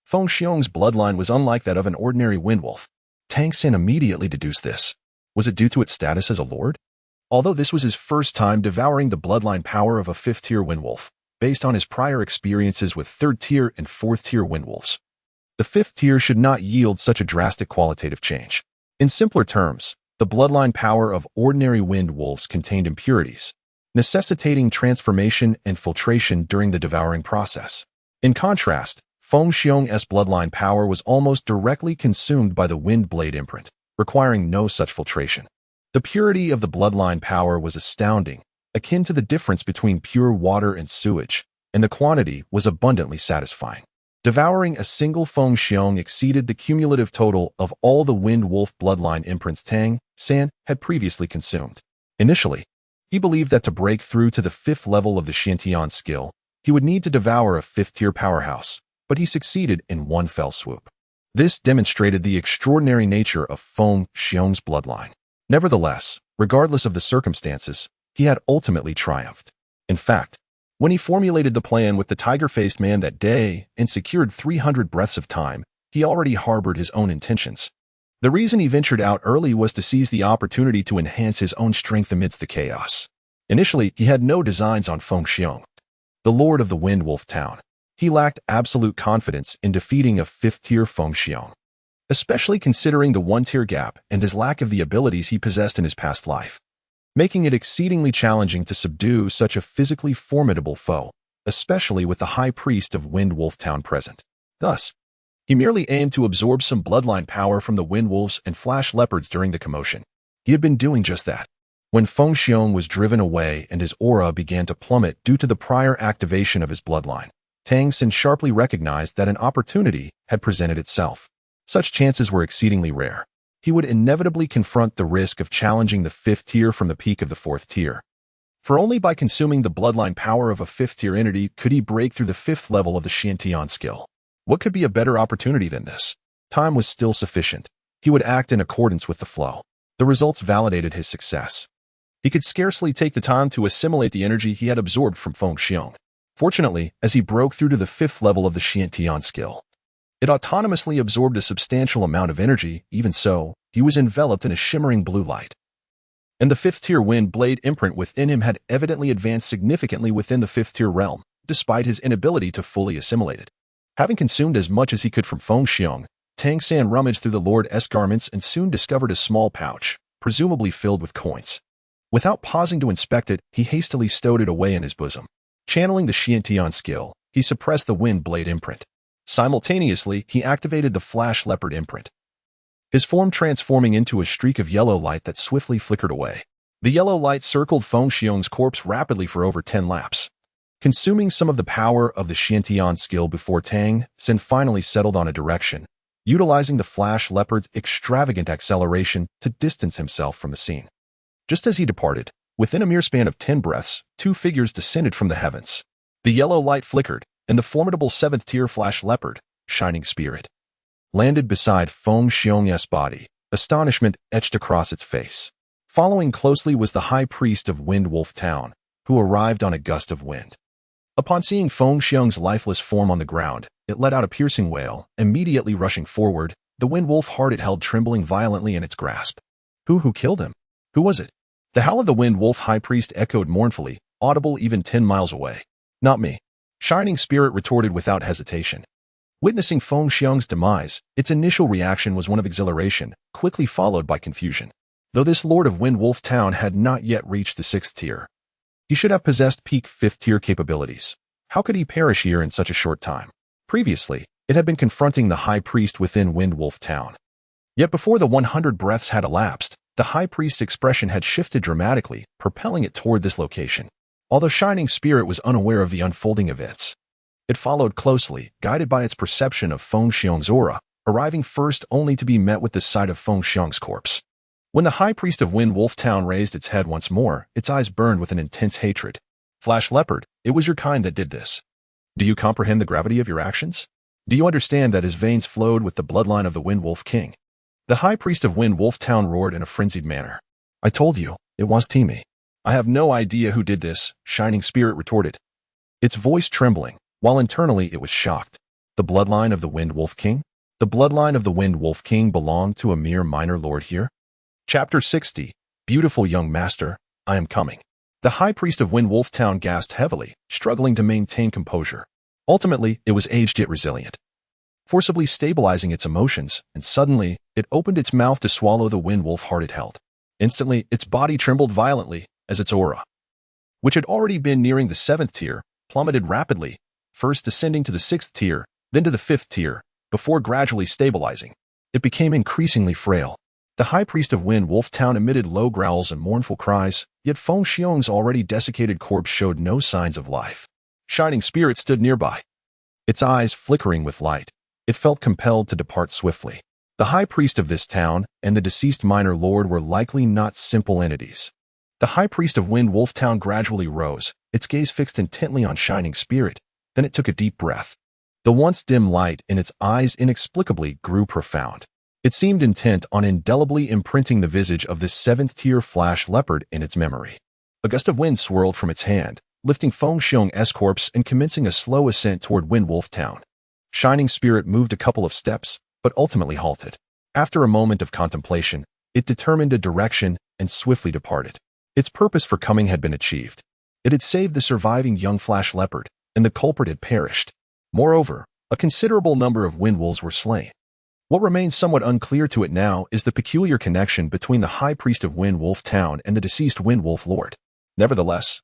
Feng Xiong's bloodline was unlike that of an ordinary windwolf. Tang San immediately deduced this. Was it due to its status as a lord? Although this was his first time devouring the bloodline power of a fifth-tier windwolf, based on his prior experiences with third-tier and fourth-tier windwolves, the fifth tier should not yield such a drastic qualitative change. In simpler terms, the bloodline power of ordinary wind wolves contained impurities, necessitating transformation and filtration during the devouring process. In contrast, Feng Xiong's bloodline power was almost directly consumed by the wind blade imprint, requiring no such filtration. The purity of the bloodline power was astounding, akin to the difference between pure water and sewage, and the quantity was abundantly satisfying. Devouring a single Feng Xiong exceeded the cumulative total of all the wind wolf bloodline imprints Tang San had previously consumed. Initially, he believed that to break through to the fifth level of the Xiantian skill, he would need to devour a fifth-tier powerhouse, but he succeeded in one fell swoop. This demonstrated the extraordinary nature of Feng Xiong's bloodline. Nevertheless, regardless of the circumstances, he had ultimately triumphed. In fact, when he formulated the plan with the tiger-faced man that day and secured 300 breaths of time, he already harbored his own intentions. The reason he ventured out early was to seize the opportunity to enhance his own strength amidst the chaos. Initially, he had no designs on Feng Xiong, the lord of the Wind Wolf town. He lacked absolute confidence in defeating a fifth-tier Feng Xiong, especially considering the one-tier gap and his lack of the abilities he possessed in his past life, making it exceedingly challenging to subdue such a physically formidable foe, especially with the high priest of Wind Wolf town present. Thus, he merely aimed to absorb some bloodline power from the wind wolves and flash leopards during the commotion. He had been doing just that. When Feng Xiong was driven away and his aura began to plummet due to the prior activation of his bloodline, Tang San sharply recognized that an opportunity had presented itself. Such chances were exceedingly rare. He would inevitably confront the risk of challenging the fifth tier from the peak of the fourth tier. For only by consuming the bloodline power of a fifth-tier entity could he break through the fifth level of the Xiantian skill. What could be a better opportunity than this? Time was still sufficient. He would act in accordance with the flow. The results validated his success. He could scarcely take the time to assimilate the energy he had absorbed from Feng Xiong. Fortunately, as he broke through to the fifth level of the Xiantian skill, it autonomously absorbed a substantial amount of energy. Even so, he was enveloped in a shimmering blue light. And the fifth-tier wind blade imprint within him had evidently advanced significantly within the fifth-tier realm, despite his inability to fully assimilate it. Having consumed as much as he could from Feng Xiong, Tang San rummaged through the Lord's garments and soon discovered a small pouch, presumably filled with coins. Without pausing to inspect it, he hastily stowed it away in his bosom. Channeling the Xiantian skill, he suppressed the wind blade imprint. Simultaneously, he activated the flash leopard imprint, his form transforming into a streak of yellow light that swiftly flickered away. The yellow light circled Feng Xiong's corpse rapidly for over 10 laps, consuming some of the power of the Xiantian skill before Tang San finally settled on a direction, utilizing the flash leopard's extravagant acceleration to distance himself from the scene. Just as he departed, within a mere span of 10 breaths, two figures descended from the heavens. The yellow light flickered, and the formidable seventh-tier flash leopard, Shining Spirit, landed beside Feng Xiong's body, astonishment etched across its face. Following closely was the high priest of Wind Wolf Town, who arrived on a gust of wind. Upon seeing Feng Xiong's lifeless form on the ground, it let out a piercing wail, immediately rushing forward, the wind wolf heart it held trembling violently in its grasp. Who killed him? Who was it? The howl of the wind wolf high priest echoed mournfully, audible even 10 miles away. Not me. Shining Spirit retorted without hesitation. Witnessing Feng Xiong's demise, its initial reaction was one of exhilaration, quickly followed by confusion. Though this lord of Wind Wolf Town had not yet reached the 6th tier, he should have possessed peak 5th tier capabilities. How could he perish here in such a short time? Previously, it had been confronting the high priest within Wind Wolf Town. Yet before the 100 breaths had elapsed, the high priest's expression had shifted dramatically, propelling it toward this location. Although Shining Spirit was unaware of the unfolding events, it followed closely, guided by its perception of Feng Xiong's aura, arriving first only to be met with the sight of Feng Xiong's corpse. When the high priest of Wind Wolf Town raised its head once more, its eyes burned with an intense hatred. Flash Leopard, it was your kind that did this. Do you comprehend the gravity of your actions? Do you understand that his veins flowed with the bloodline of the Wind Wolf King? The high priest of Wind Wolf Town roared in a frenzied manner. I told you, it was Timmy. I have no idea who did this, Shining Spirit retorted, its voice trembling, while internally it was shocked. The bloodline of the Wind Wolf King? The bloodline of the Wind Wolf King belonged to a mere minor lord here? Chapter 60, Beautiful Young Master, I am coming. The high priest of Wind Wolf Town gasped heavily, struggling to maintain composure. Ultimately, it was aged yet resilient, forcibly stabilizing its emotions, and suddenly, it opened its mouth to swallow the wind wolf heart it held. Instantly, its body trembled violently, as its aura, which had already been nearing the 7th tier, plummeted rapidly, first descending to the 6th tier, then to the 5th tier, before gradually stabilizing. It became increasingly frail. The high priest of Wind Wolf Town emitted low growls and mournful cries, yet Feng Xiong's already desiccated corpse showed no signs of life. Shining Spirit stood nearby, its eyes flickering with light. It felt compelled to depart swiftly. The high priest of this town and the deceased minor lord were likely not simple entities. The high priest of Wind Wolf Town gradually rose, its gaze fixed intently on Shining Spirit. Then it took a deep breath. The once dim light in its eyes inexplicably grew profound. It seemed intent on indelibly imprinting the visage of this 7th-tier flash leopard in its memory. A gust of wind swirled from its hand, lifting Feng Xiong's corpse and commencing a slow ascent toward Wind Wolf Town. Shining Spirit moved a couple of steps, but ultimately halted. After a moment of contemplation, it determined a direction and swiftly departed. Its purpose for coming had been achieved. It had saved the surviving young flash leopard, and the culprit had perished. Moreover, a considerable number of wind wolves were slain. What remains somewhat unclear to it now is the peculiar connection between the high priest of Wind Wolf Town and the deceased Wind Wolf Lord. Nevertheless,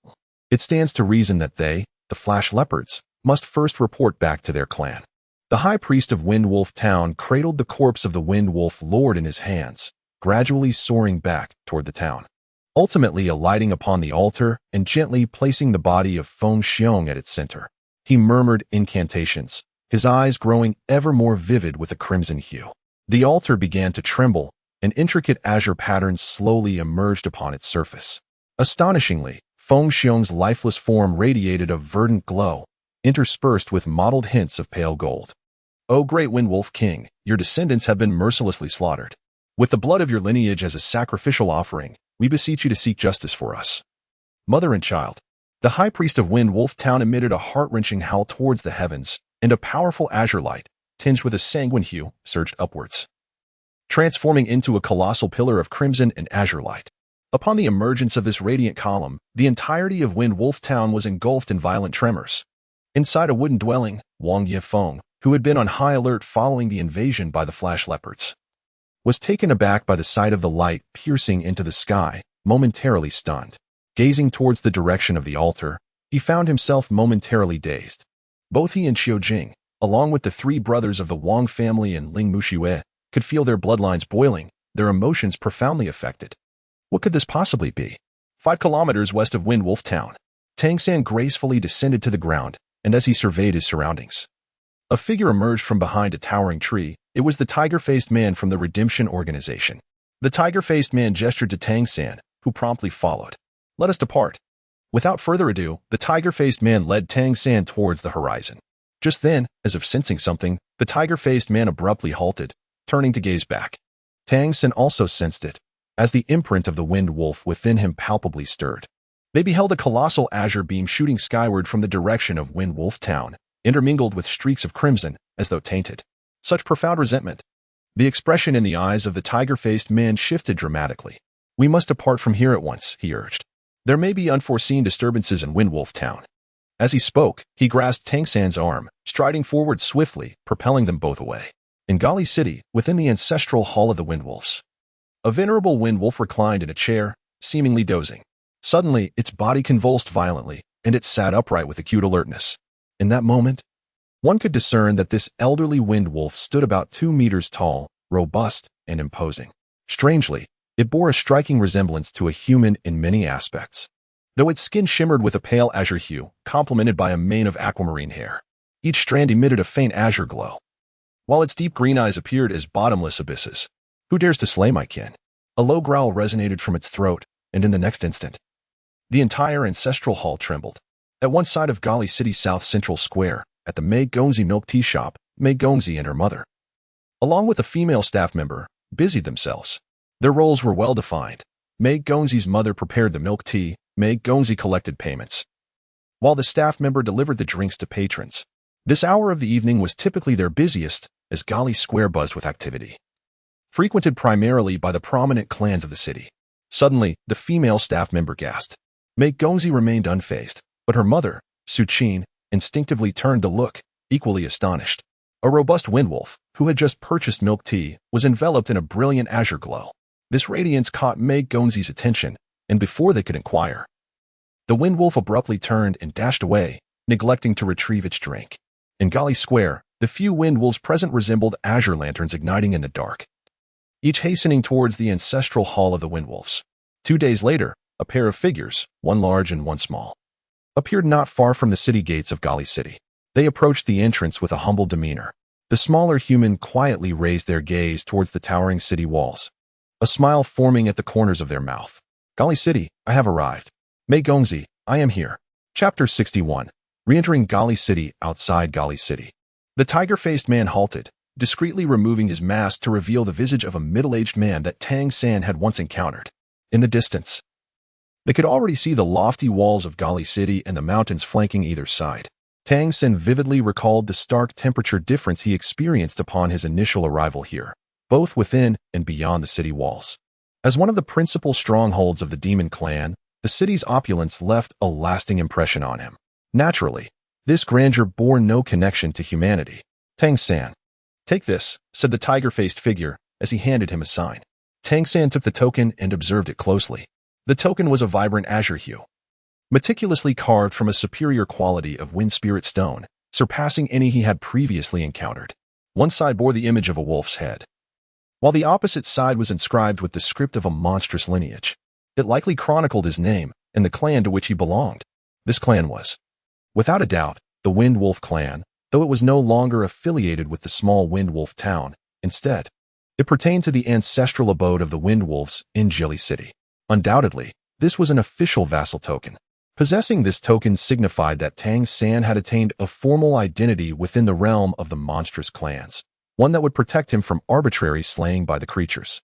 it stands to reason that they, the flash leopards, must first report back to their clan. The high priest of Wind Wolf Town cradled the corpse of the Wind Wolf Lord in his hands, gradually soaring back toward the town, ultimately alighting upon the altar and gently placing the body of Feng Xiong at its center. He murmured incantations, his eyes growing ever more vivid with a crimson hue. The altar began to tremble, and intricate azure patterns slowly emerged upon its surface. Astonishingly, Feng Xiong's lifeless form radiated a verdant glow, interspersed with mottled hints of pale gold. O great Wind Wolf King, your descendants have been mercilessly slaughtered. With the blood of your lineage as a sacrificial offering, we beseech you to seek justice for us. Mother and child. The high priest of Wind Wolf Town emitted a heart-wrenching howl towards the heavens, and a powerful azure light, tinged with a sanguine hue, surged upwards, transforming into a colossal pillar of crimson and azure light. Upon the emergence of this radiant column, the entirety of Wind Wolf Town was engulfed in violent tremors. Inside a wooden dwelling, Wang Yifeng, who had been on high alert following the invasion by the flash leopards, was taken aback by the sight of the light piercing into the sky, momentarily stunned. Gazing towards the direction of the altar, he found himself momentarily dazed. Both he and Xiujing, along with the 3 brothers of the Wang family and Ling Muxue, could feel their bloodlines boiling, their emotions profoundly affected. What could this possibly be? 5 kilometers west of Wind Wolf Town, Tang San gracefully descended to the ground, and as he surveyed his surroundings, a figure emerged from behind a towering tree. It was the tiger-faced man from the Redemption Organization. The tiger-faced man gestured to Tang San, who promptly followed. Let us depart. Without further ado, the tiger-faced man led Tang San towards the horizon. Just then, as if sensing something, the tiger-faced man abruptly halted, turning to gaze back. Tang San also sensed it, as the imprint of the wind wolf within him palpably stirred. They beheld a colossal azure beam shooting skyward from the direction of Wind Wolf Town, intermingled with streaks of crimson, as though tainted. Such profound resentment. The expression in the eyes of the tiger-faced man shifted dramatically. "We must depart from here at once," he urged. "There may be unforeseen disturbances in Wind Wolf Town." As he spoke, he grasped Tang San's arm, striding forward swiftly, propelling them both away. In Gali City, within the ancestral hall of the Wind Wolves, a venerable wind wolf reclined in a chair, seemingly dozing. Suddenly, its body convulsed violently, and it sat upright with acute alertness. In that moment, one could discern that this elderly wind wolf stood about 2 meters tall, robust, and imposing. Strangely, it bore a striking resemblance to a human in many aspects, though its skin shimmered with a pale azure hue, complemented by a mane of aquamarine hair. Each strand emitted a faint azure glow, while its deep green eyes appeared as bottomless abysses. "Who dares to slay my kin?" A low growl resonated from its throat, and in the next instant, the entire ancestral hall trembled. At one side of Gali City's South Central Square, at the Mei Gongzi milk tea shop, Mei Gongzi and her mother, along with a female staff member, busied themselves. Their roles were well defined. Mei Gongzi's mother prepared the milk tea, Mei Gongzi collected payments, while the staff member delivered the drinks to patrons. This hour of the evening was typically their busiest, as Gali Square buzzed with activity, frequented primarily by the prominent clans of the city. Suddenly, the female staff member gasped. Mei Gongzi remained unfazed, but her mother, Su Qin, instinctively turned to look, equally astonished. A robust windwolf, who had just purchased milk tea, was enveloped in a brilliant azure glow. This radiance caught Mei Gongzi's attention, and before they could inquire, the windwolf abruptly turned and dashed away, neglecting to retrieve its drink. In Gali Square, the few windwolves present resembled azure lanterns igniting in the dark, each hastening towards the ancestral hall of the windwolves. 2 days later, a pair of figures, one large and one small, appeared not far from the city gates of Gali City. They approached the entrance with a humble demeanor. The smaller human quietly raised their gaze towards the towering city walls, a smile forming at the corners of their mouth. "Gali City, I have arrived. Mei Gongzi, I am here." Chapter 61. Re-entering Gali City. Outside Gali City, the tiger-faced man halted, discreetly removing his mask to reveal the visage of a middle-aged man that Tang San had once encountered. In the distance, they could already see the lofty walls of Gali City and the mountains flanking either side. Tang San vividly recalled the stark temperature difference he experienced upon his initial arrival here, both within and beyond the city walls. As one of the principal strongholds of the demon clan, the city's opulence left a lasting impression on him. Naturally, this grandeur bore no connection to humanity. "Tang San, take this," said the tiger-faced figure as he handed him a sign. Tang San took the token and observed it closely. The token was a vibrant azure hue, meticulously carved from a superior quality of wind spirit stone, surpassing any he had previously encountered. One side bore the image of a wolf's head, while the opposite side was inscribed with the script of a monstrous lineage. It likely chronicled his name and the clan to which he belonged. This clan was, without a doubt, the Wind Wolf clan, though it was no longer affiliated with the small Wind Wolf town. Instead, it pertained to the ancestral abode of the Wind Wolves in Gali City. Undoubtedly, this was an official vassal token. Possessing this token signified that Tang San had attained a formal identity within the realm of the monstrous clans, one that would protect him from arbitrary slaying by the creatures.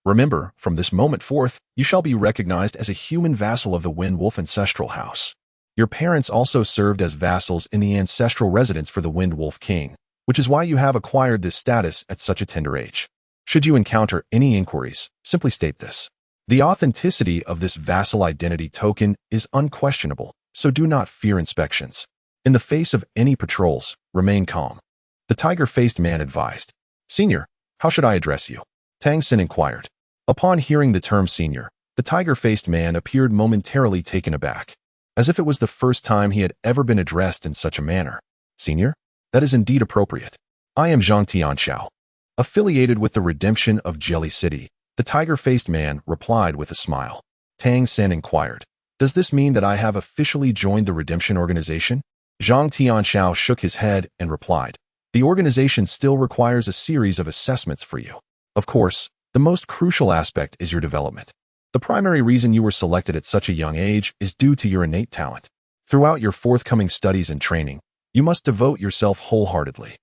"Remember, from this moment forth, you shall be recognized as a human vassal of the Wind Wolf ancestral house. Your parents also served as vassals in the ancestral residence for the Wind Wolf King, which is why you have acquired this status at such a tender age. Should you encounter any inquiries, simply state this. The authenticity of this vassal identity token is unquestionable, so do not fear inspections. In the face of any patrols, remain calm." The tiger-faced man advised. "Senior, how should I address you?" Tang San inquired. Upon hearing the term senior, the tiger-faced man appeared momentarily taken aback, as if it was the first time he had ever been addressed in such a manner. "Senior? That is indeed appropriate. I am Zhang Tianxiao, affiliated with the redemption of Gali City." The tiger-faced man replied with a smile. Tang San inquired, "Does this mean that I have officially joined the redemption organization?" Zhang Tianxiao shook his head and replied, "The organization still requires a series of assessments for you. Of course, the most crucial aspect is your development. The primary reason you were selected at such a young age is due to your innate talent. Throughout your forthcoming studies and training, you must devote yourself wholeheartedly.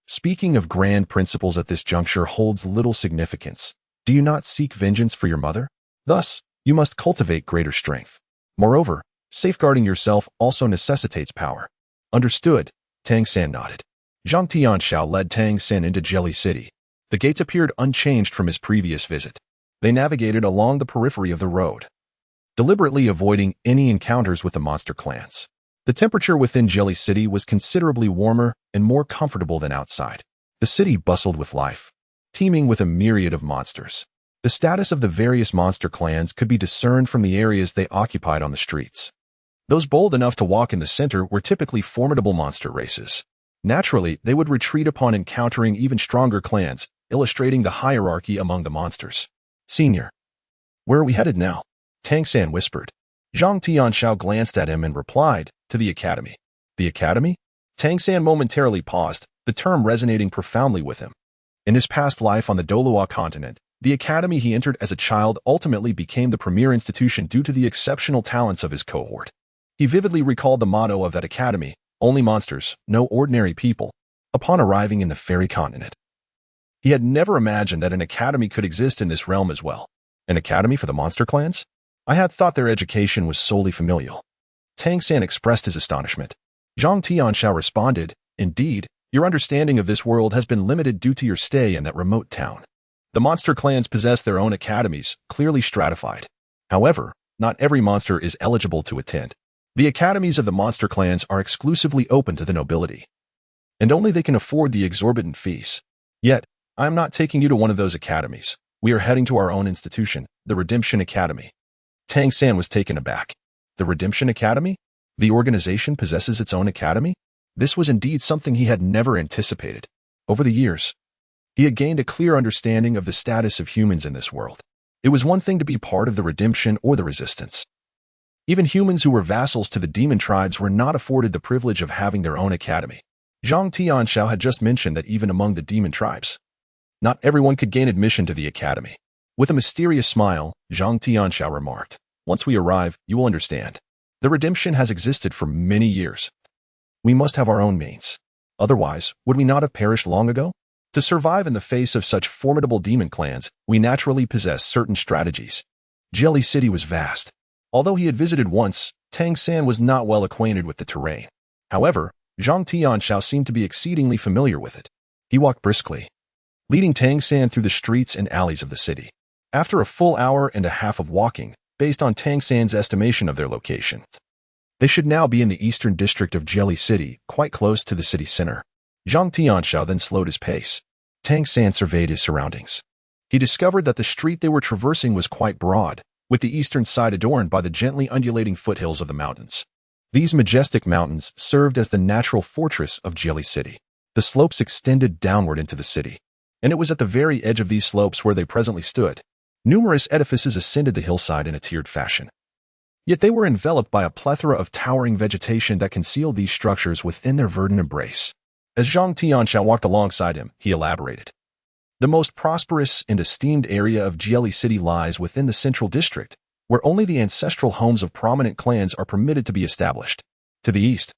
Speaking of grand principles at this juncture holds little significance. Do you not seek vengeance for your mother? Thus, you must cultivate greater strength. Moreover, Safeguarding yourself also necessitates power. Understood, Tang San nodded. Zhang Tianxiao led Tang San into Jelly City. The gates appeared unchanged from his previous visit. They navigated along the periphery of the road, deliberately avoiding any encounters with the monster clans. The temperature within Jelly City was considerably warmer and more comfortable than outside. The city bustled with life, teeming with a myriad of monsters. The status of the various monster clans could be discerned from the areas they occupied on the streets. Those bold enough to walk in the center were typically formidable monster races. Naturally, they would retreat upon encountering even stronger clans, illustrating the hierarchy among the monsters. Senior, where are we headed now? Tang San whispered. Zhang Tianxiao glanced at him and replied, to the academy. The academy? Tang San momentarily paused, the term resonating profoundly with him. In his past life on the Dolua continent, the academy he entered as a child ultimately became the premier institution due to the exceptional talents of his cohort. He vividly recalled the motto of that academy, only monsters, no ordinary people, upon arriving in the fairy continent. He had never imagined that an academy could exist in this realm as well. An academy for the monster clans? I had thought their education was solely familial. Tang San expressed his astonishment. Zhang Tianxiao responded, indeed, your understanding of this world has been limited due to your stay in that remote town. The monster clans possess their own academies, clearly stratified. However, not every monster is eligible to attend. The academies of the monster clans are exclusively open to the nobility, and only they can afford the exorbitant fees. Yet, I am not taking you to one of those academies. We are heading to our own institution, the Redemption Academy. Tang San was taken aback. The Redemption Academy? The organization possesses its own academy? This was indeed something he had never anticipated. Over the years, he had gained a clear understanding of the status of humans in this world. It was one thing to be part of the Redemption or the Resistance. Even humans who were vassals to the demon tribes were not afforded the privilege of having their own academy. Zhang Tianxiao had just mentioned that even among the demon tribes, not everyone could gain admission to the academy. With a mysterious smile, Zhang Tianxiao remarked, once we arrive, you will understand. The Redemption has existed for many years. We must have our own means. Otherwise, would we not have perished long ago? To survive in the face of such formidable demon clans, we naturally possess certain strategies. Jelly City was vast. Although he had visited once, Tang San was not well acquainted with the terrain. However, Zhang Tianxiao seemed to be exceedingly familiar with it. He walked briskly, leading Tang San through the streets and alleys of the city. After a full hour and a half of walking, based on Tang San's estimation of their location, they should now be in the eastern district of Jelly City, quite close to the city center. Zhang Tianxiao then slowed his pace. Tang San surveyed his surroundings. He discovered that the street they were traversing was quite broad, with the eastern side adorned by the gently undulating foothills of the mountains. These majestic mountains served as the natural fortress of Jelly City. The slopes extended downward into the city, and it was at the very edge of these slopes where they presently stood. Numerous edifices ascended the hillside in a tiered fashion. Yet they were enveloped by a plethora of towering vegetation that concealed these structures within their verdant embrace. As Zhang Tianxiao walked alongside him, he elaborated. The most prosperous and esteemed area of Jelly City lies within the central district, where only the ancestral homes of prominent clans are permitted to be established. To the east,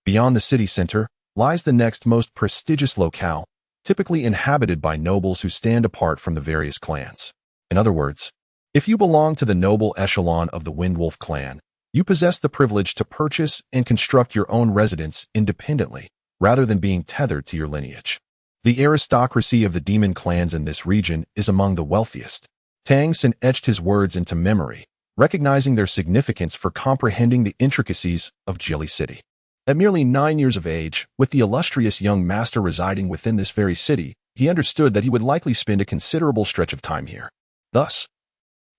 beyond the city center, lies the next most prestigious locale, typically inhabited by nobles who stand apart from the various clans. In other words, if you belong to the noble echelon of the Windwolf clan, you possess the privilege to purchase and construct your own residence independently, rather than being tethered to your lineage. The aristocracy of the demon clans in this region is among the wealthiest. Tang San etched his words into memory, recognizing their significance for comprehending the intricacies of Jelly City. At merely 9 years of age, with the illustrious young master residing within this very city, he understood that he would likely spend a considerable stretch of time here. Thus,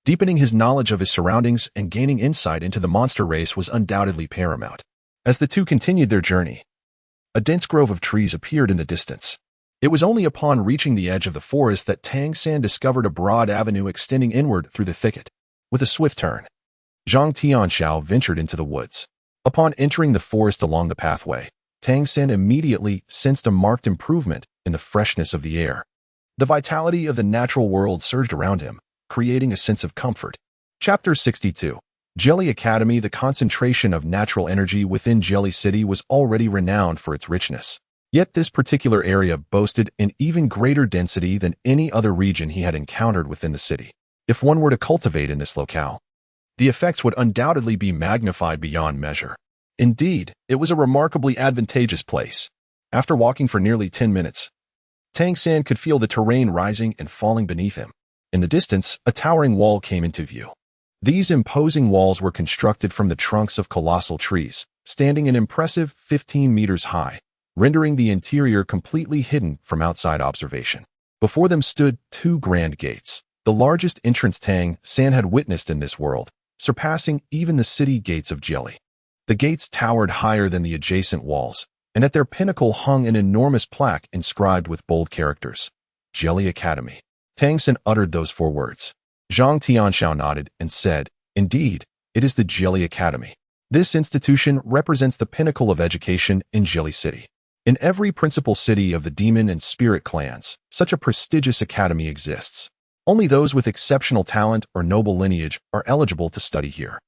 deepening his knowledge of his surroundings and gaining insight into the monster race was undoubtedly paramount. As the two continued their journey, a dense grove of trees appeared in the distance. It was only upon reaching the edge of the forest that Tang San discovered a broad avenue extending inward through the thicket. With a swift turn, Zhang Tianxiao ventured into the woods. Upon entering the forest along the pathway, Tang San immediately sensed a marked improvement in the freshness of the air. The vitality of the natural world surged around him, creating a sense of comfort. Chapter 62. Jelly Academy. The concentration of natural energy within Jelly City was already renowned for its richness. Yet this particular area boasted an even greater density than any other region he had encountered within the city. If one were to cultivate in this locale, the effects would undoubtedly be magnified beyond measure. Indeed, it was a remarkably advantageous place. After walking for nearly 10 minutes, Tang San could feel the terrain rising and falling beneath him. In the distance, a towering wall came into view. These imposing walls were constructed from the trunks of colossal trees, standing an impressive 15 meters high, rendering the interior completely hidden from outside observation. Before them stood two grand gates, the largest entrance Tang San had witnessed in this world, surpassing even the city gates of Jelly. The gates towered higher than the adjacent walls, and at their pinnacle hung an enormous plaque inscribed with bold characters, Jelly Academy. Tang San uttered those 4 words. Zhang Tianxiao nodded and said, "Indeed, it is the Jelly Academy. This institution represents the pinnacle of education in Jelly City. In every principal city of the demon and spirit clans, such a prestigious academy exists. Only those with exceptional talent or noble lineage are eligible to study here.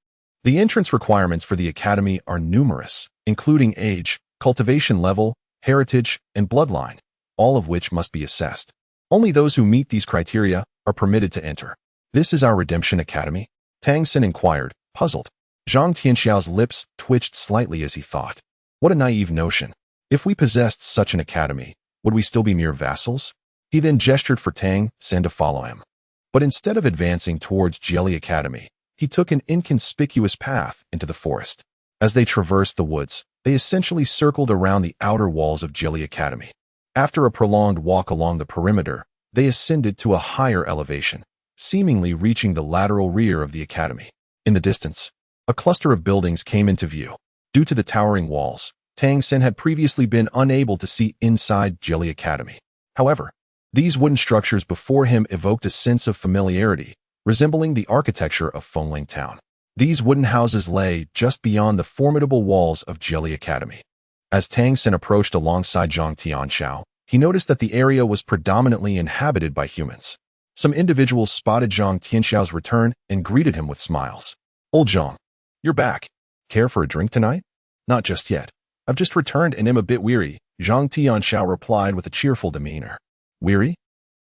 The entrance requirements for the academy are numerous, including age, cultivation level, heritage, and bloodline, all of which must be assessed. Only those who meet these criteria are permitted to enter." "This is our Redemption Academy?" Tang San inquired, puzzled. Zhang Tianxiao's lips twitched slightly as he thought. What a naive notion. If we possessed such an academy, would we still be mere vassals? He then gestured for Tang San to follow him. But instead of advancing towards Jelly Academy, he took an inconspicuous path into the forest. As they traversed the woods, they essentially circled around the outer walls of Jelly Academy. After a prolonged walk along the perimeter, they ascended to a higher elevation, seemingly reaching the lateral rear of the academy. In the distance, a cluster of buildings came into view. Due to the towering walls, Tang San had previously been unable to see inside Jelly Academy. However, these wooden structures before him evoked a sense of familiarity, resembling the architecture of Fengling Town. These wooden houses lay just beyond the formidable walls of Jelly Academy. As Tang San approached alongside Zhang Tianxiao, he noticed that the area was predominantly inhabited by humans. Some individuals spotted Zhang Tianxiao's return and greeted him with smiles. "Old Zhang, you're back. Care for a drink tonight?" "Not just yet. I've just returned and am a bit weary," Zhang Tianxiao replied with a cheerful demeanor. "Weary?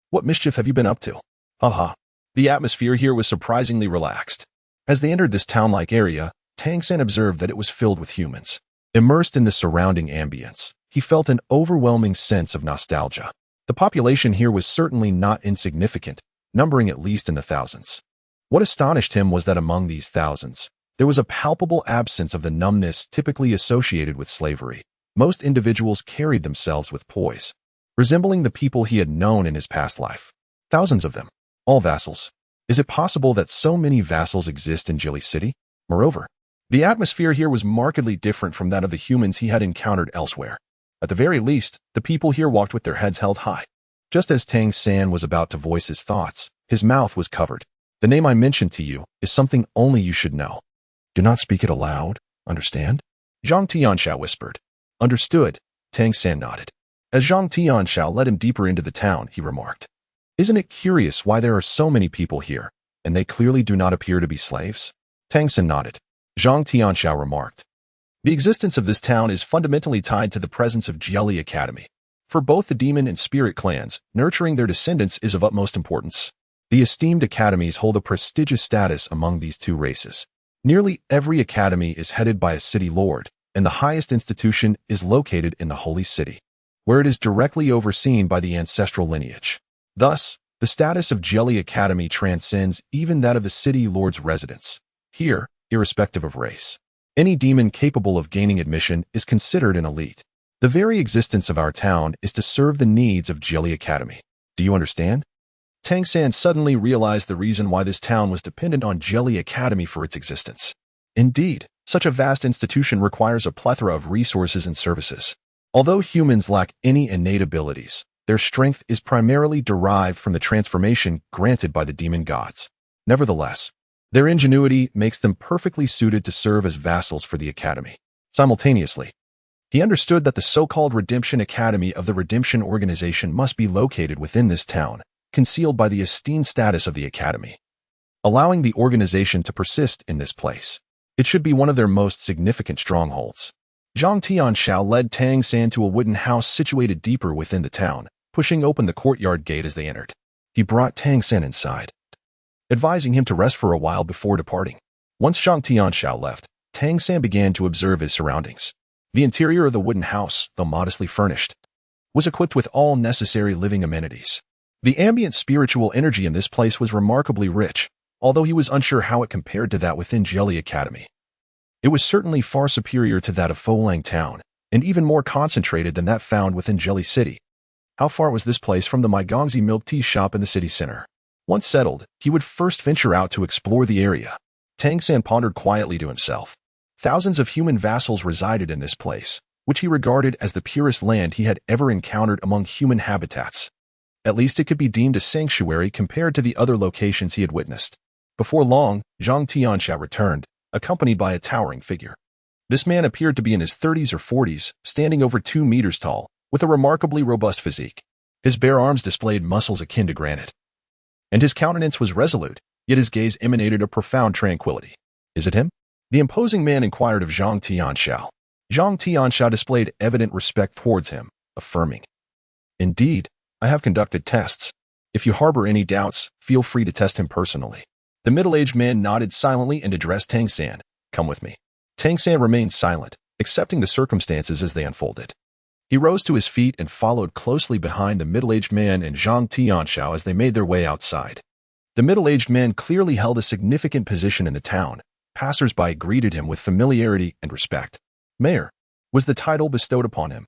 What mischief have you been up to?" "Haha." The atmosphere here was surprisingly relaxed. As they entered this town-like area, Tang San observed that it was filled with humans. Immersed in the surrounding ambience, he felt an overwhelming sense of nostalgia. The population here was certainly not insignificant, numbering at least in the thousands. What astonished him was that among these thousands, there was a palpable absence of the numbness typically associated with slavery. Most individuals carried themselves with poise, resembling the people he had known in his past life. Thousands of them, all vassals. Is it possible that so many vassals exist in Jelly City? Moreover, the atmosphere here was markedly different from that of the humans he had encountered elsewhere. At the very least, the people here walked with their heads held high. Just as Tang San was about to voice his thoughts, his mouth was covered. "The name I mentioned to you is something only you should know. Do not speak it aloud, understand?" Zhang Tianxiao whispered. "Understood," Tang San nodded. As Zhang Tianxiao led him deeper into the town, he remarked, "Isn't it curious why there are so many people here, and they clearly do not appear to be slaves?" Tang San nodded. Zhang Tianxiao remarked, "The existence of this town is fundamentally tied to the presence of Jelly Academy. For both the demon and spirit clans, nurturing their descendants is of utmost importance. The esteemed academies hold a prestigious status among these two races. Nearly every academy is headed by a city lord, and the highest institution is located in the Holy City, where it is directly overseen by the ancestral lineage. Thus, the status of Jelly Academy transcends even that of the city lord's residence. Here, irrespective of race, any demon capable of gaining admission is considered an elite. The very existence of our town is to serve the needs of Jelly Academy. Do you understand?" Tang San suddenly realized the reason why this town was dependent on Jelly Academy for its existence. Indeed, such a vast institution requires a plethora of resources and services. Although humans lack any innate abilities, their strength is primarily derived from the transformation granted by the demon gods. Nevertheless, their ingenuity makes them perfectly suited to serve as vassals for the academy. Simultaneously, he understood that the so-called Redemption Academy of the Redemption Organization must be located within this town, concealed by the esteemed status of the academy, allowing the organization to persist in this place. It should be one of their most significant strongholds. Zhang Tianxiao led Tang San to a wooden house situated deeper within the town, pushing open the courtyard gate as they entered. He brought Tang San inside, advising him to rest for a while before departing. Once Zhang Tianxiao left, Tang San began to observe his surroundings. The interior of the wooden house, though modestly furnished, was equipped with all necessary living amenities. The ambient spiritual energy in this place was remarkably rich, although he was unsure how it compared to that within Jelly Academy. It was certainly far superior to that of Folang Town, and even more concentrated than that found within Jelly City. How far was this place from the Maigongzi milk tea shop in the city center? Once settled, he would first venture out to explore the area. Tang San pondered quietly to himself. Thousands of human vassals resided in this place, which he regarded as the purest land he had ever encountered among human habitats. At least it could be deemed a sanctuary compared to the other locations he had witnessed. Before long, Zhang Tianxia returned, accompanied by a towering figure. This man appeared to be in his 30s or 40s, standing over 2 meters tall, with a remarkably robust physique. His bare arms displayed muscles akin to granite. And his countenance was resolute, yet his gaze emanated a profound tranquility. Is it him? The imposing man inquired of Zhang Tianxiao. Zhang Tianxiao displayed evident respect towards him, affirming, "Indeed, I have conducted tests. If you harbor any doubts, feel free to test him personally." The middle-aged man nodded silently and addressed Tang San. "Come with me." Tang San remained silent, accepting the circumstances as they unfolded. He rose to his feet and followed closely behind the middle-aged man and Zhang Tianxiao as they made their way outside. The middle-aged man clearly held a significant position in the town. Passers-by greeted him with familiarity and respect. Mayor was the title bestowed upon him,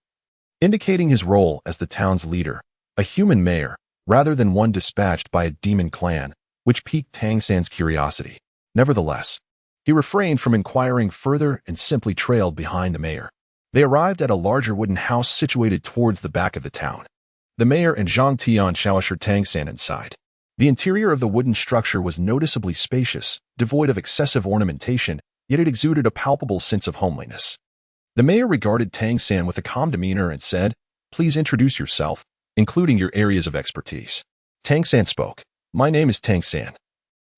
indicating his role as the town's leader, a human mayor, rather than one dispatched by a demon clan, which piqued Tang San's curiosity. Nevertheless, he refrained from inquiring further and simply trailed behind the mayor. They arrived at a larger wooden house situated towards the back of the town. The mayor and Zhang Tianxiao ushered Tang San inside. The interior of the wooden structure was noticeably spacious, devoid of excessive ornamentation, yet it exuded a palpable sense of homeliness. The mayor regarded Tang San with a calm demeanor and said, "Please introduce yourself, including your areas of expertise." Tang San spoke. "My name is Tang San,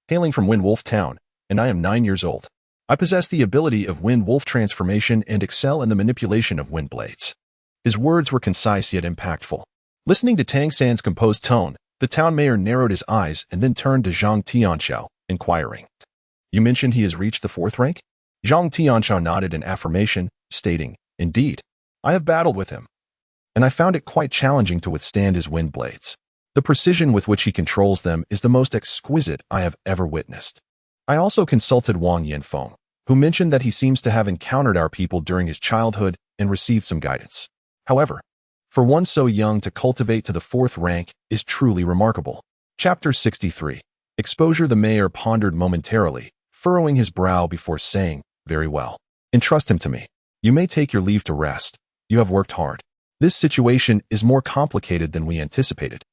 hailing from Wind Wolf Town, and I am 9 years old. I possess the ability of Wind Wolf transformation and excel in the manipulation of wind blades." His words were concise yet impactful. Listening to Tang San's composed tone, the town mayor narrowed his eyes and then turned to Zhang Tianxiao, inquiring, "You mentioned he has reached the 4th rank?" Zhang Tianxiao nodded in affirmation, stating, "Indeed, I have battled with him, and I found it quite challenging to withstand his wind blades. The precision with which he controls them is the most exquisite I have ever witnessed." I also consulted Wang Yanfeng, who mentioned that he seems to have encountered our people during his childhood and received some guidance. However, for one so young to cultivate to the 4th rank is truly remarkable. Chapter 63. Exposure. The mayor pondered momentarily, furrowing his brow before saying, "Very well. Entrust him to me. You may take your leave to rest. You have worked hard. This situation is more complicated than we anticipated,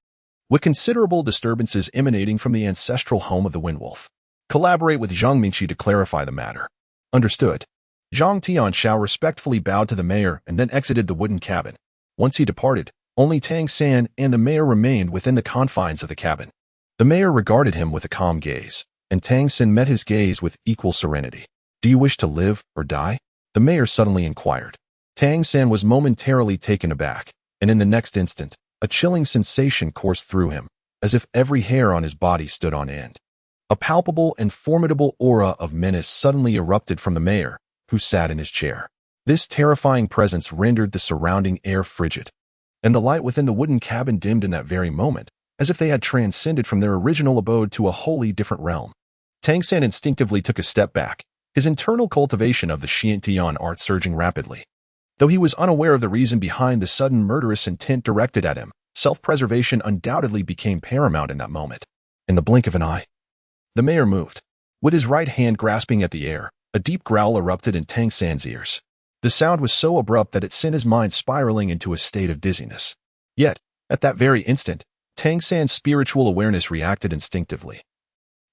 with considerable disturbances emanating from the ancestral home of the Windwolf. Collaborate with Zhang Mingqi to clarify the matter." Understood. Zhang Tianxiao respectfully bowed to the mayor and then exited the wooden cabin. Once he departed, only Tang San and the mayor remained within the confines of the cabin. The mayor regarded him with a calm gaze, and Tang San met his gaze with equal serenity. "Do you wish to live or die?" the mayor suddenly inquired. Tang San was momentarily taken aback, and in the next instant, a chilling sensation coursed through him, as if every hair on his body stood on end. A palpable and formidable aura of menace suddenly erupted from the mayor, who sat in his chair. This terrifying presence rendered the surrounding air frigid, and the light within the wooden cabin dimmed in that very moment, as if they had transcended from their original abode to a wholly different realm. Tang San instinctively took a step back, his internal cultivation of the Xiantian art surging rapidly. Though he was unaware of the reason behind the sudden murderous intent directed at him, self-preservation undoubtedly became paramount in that moment. In the blink of an eye, the mayor moved. With his right hand grasping at the air, a deep growl erupted in Tang San's ears. The sound was so abrupt that it sent his mind spiraling into a state of dizziness. Yet, at that very instant, Tang San's spiritual awareness reacted instinctively,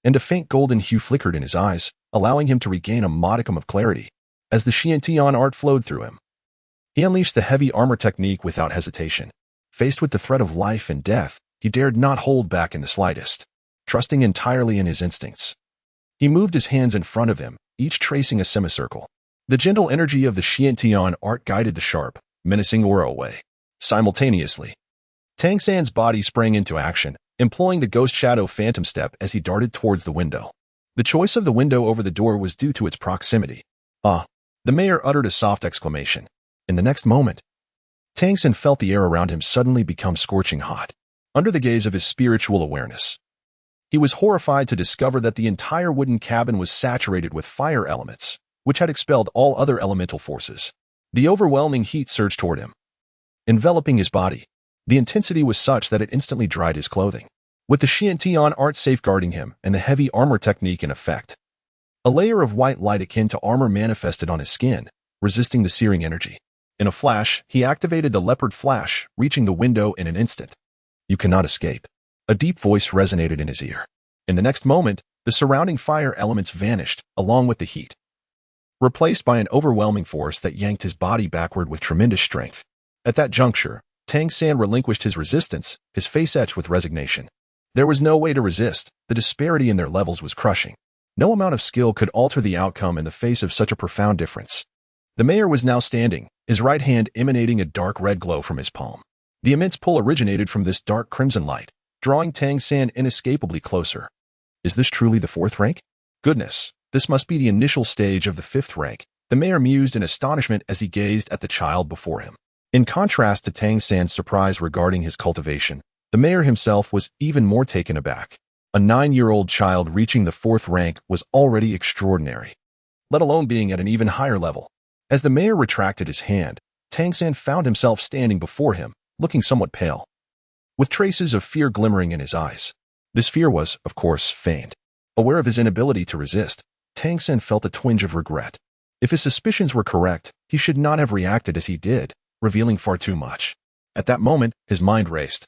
and a faint golden hue flickered in his eyes, allowing him to regain a modicum of clarity. As the Xiantian art flowed through him, he unleashed the heavy armor technique without hesitation. Faced with the threat of life and death, he dared not hold back in the slightest. Trusting entirely in his instincts, he moved his hands in front of him, each tracing a semicircle. The gentle energy of the Xiantian art guided the sharp, menacing aura away. Simultaneously, Tang San's body sprang into action, employing the ghost shadow phantom step as he darted towards the window. The choice of the window over the door was due to its proximity. Ah! The mayor uttered a soft exclamation. In the next moment, Tang San felt the air around him suddenly become scorching hot. Under the gaze of his spiritual awareness, he was horrified to discover that the entire wooden cabin was saturated with fire elements, which had expelled all other elemental forces. The overwhelming heat surged toward him, enveloping his body. The intensity was such that it instantly dried his clothing. With the Xiantian art safeguarding him and the heavy armor technique in effect, a layer of white light akin to armor manifested on his skin, resisting the searing energy. In a flash, he activated the leopard flash, reaching the window in an instant. You cannot escape. A deep voice resonated in his ear. In the next moment, the surrounding fire elements vanished, along with the heat, replaced by an overwhelming force that yanked his body backward with tremendous strength. At that juncture, Tang San relinquished his resistance, his face etched with resignation. There was no way to resist. The disparity in their levels was crushing. No amount of skill could alter the outcome in the face of such a profound difference. The mayor was now standing, his right hand emanating a dark red glow from his palm. The immense pull originated from this dark crimson light, drawing Tang San inescapably closer. Is this truly the fourth rank? Goodness, this must be the initial stage of the fifth rank, the mayor mused in astonishment as he gazed at the child before him. In contrast to Tang San's surprise regarding his cultivation, the mayor himself was even more taken aback. A 9-year-old child reaching the fourth rank was already extraordinary, let alone being at an even higher level. As the mayor retracted his hand, Tang San found himself standing before him, looking somewhat pale, with traces of fear glimmering in his eyes. This fear was, of course, feigned. Aware of his inability to resist, Tang San felt a twinge of regret. If his suspicions were correct, he should not have reacted as he did, revealing far too much. At that moment, his mind raced,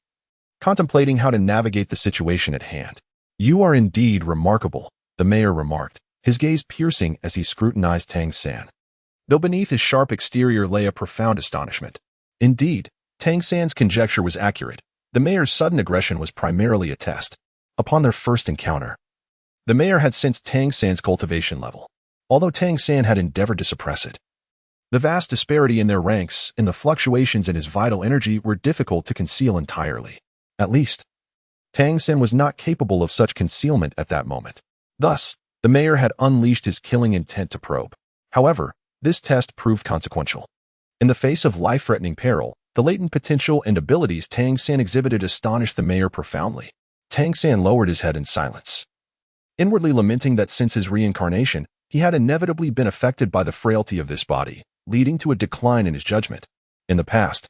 contemplating how to navigate the situation at hand. You are indeed remarkable, the mayor remarked, his gaze piercing as he scrutinized Tang San, though beneath his sharp exterior lay a profound astonishment. Indeed, Tang San's conjecture was accurate. The mayor's sudden aggression was primarily a test. Upon their first encounter, the mayor had sensed Tang San's cultivation level, although Tang San had endeavored to suppress it. The vast disparity in their ranks and the fluctuations in his vital energy were difficult to conceal entirely. At least, Tang San was not capable of such concealment at that moment. Thus, the mayor had unleashed his killing intent to probe. However, this test proved consequential. In the face of life-threatening peril, the latent potential and abilities Tang San exhibited astonished the mayor profoundly. Tang San lowered his head in silence, inwardly lamenting that since his reincarnation, he had inevitably been affected by the frailty of this body, leading to a decline in his judgment. In the past,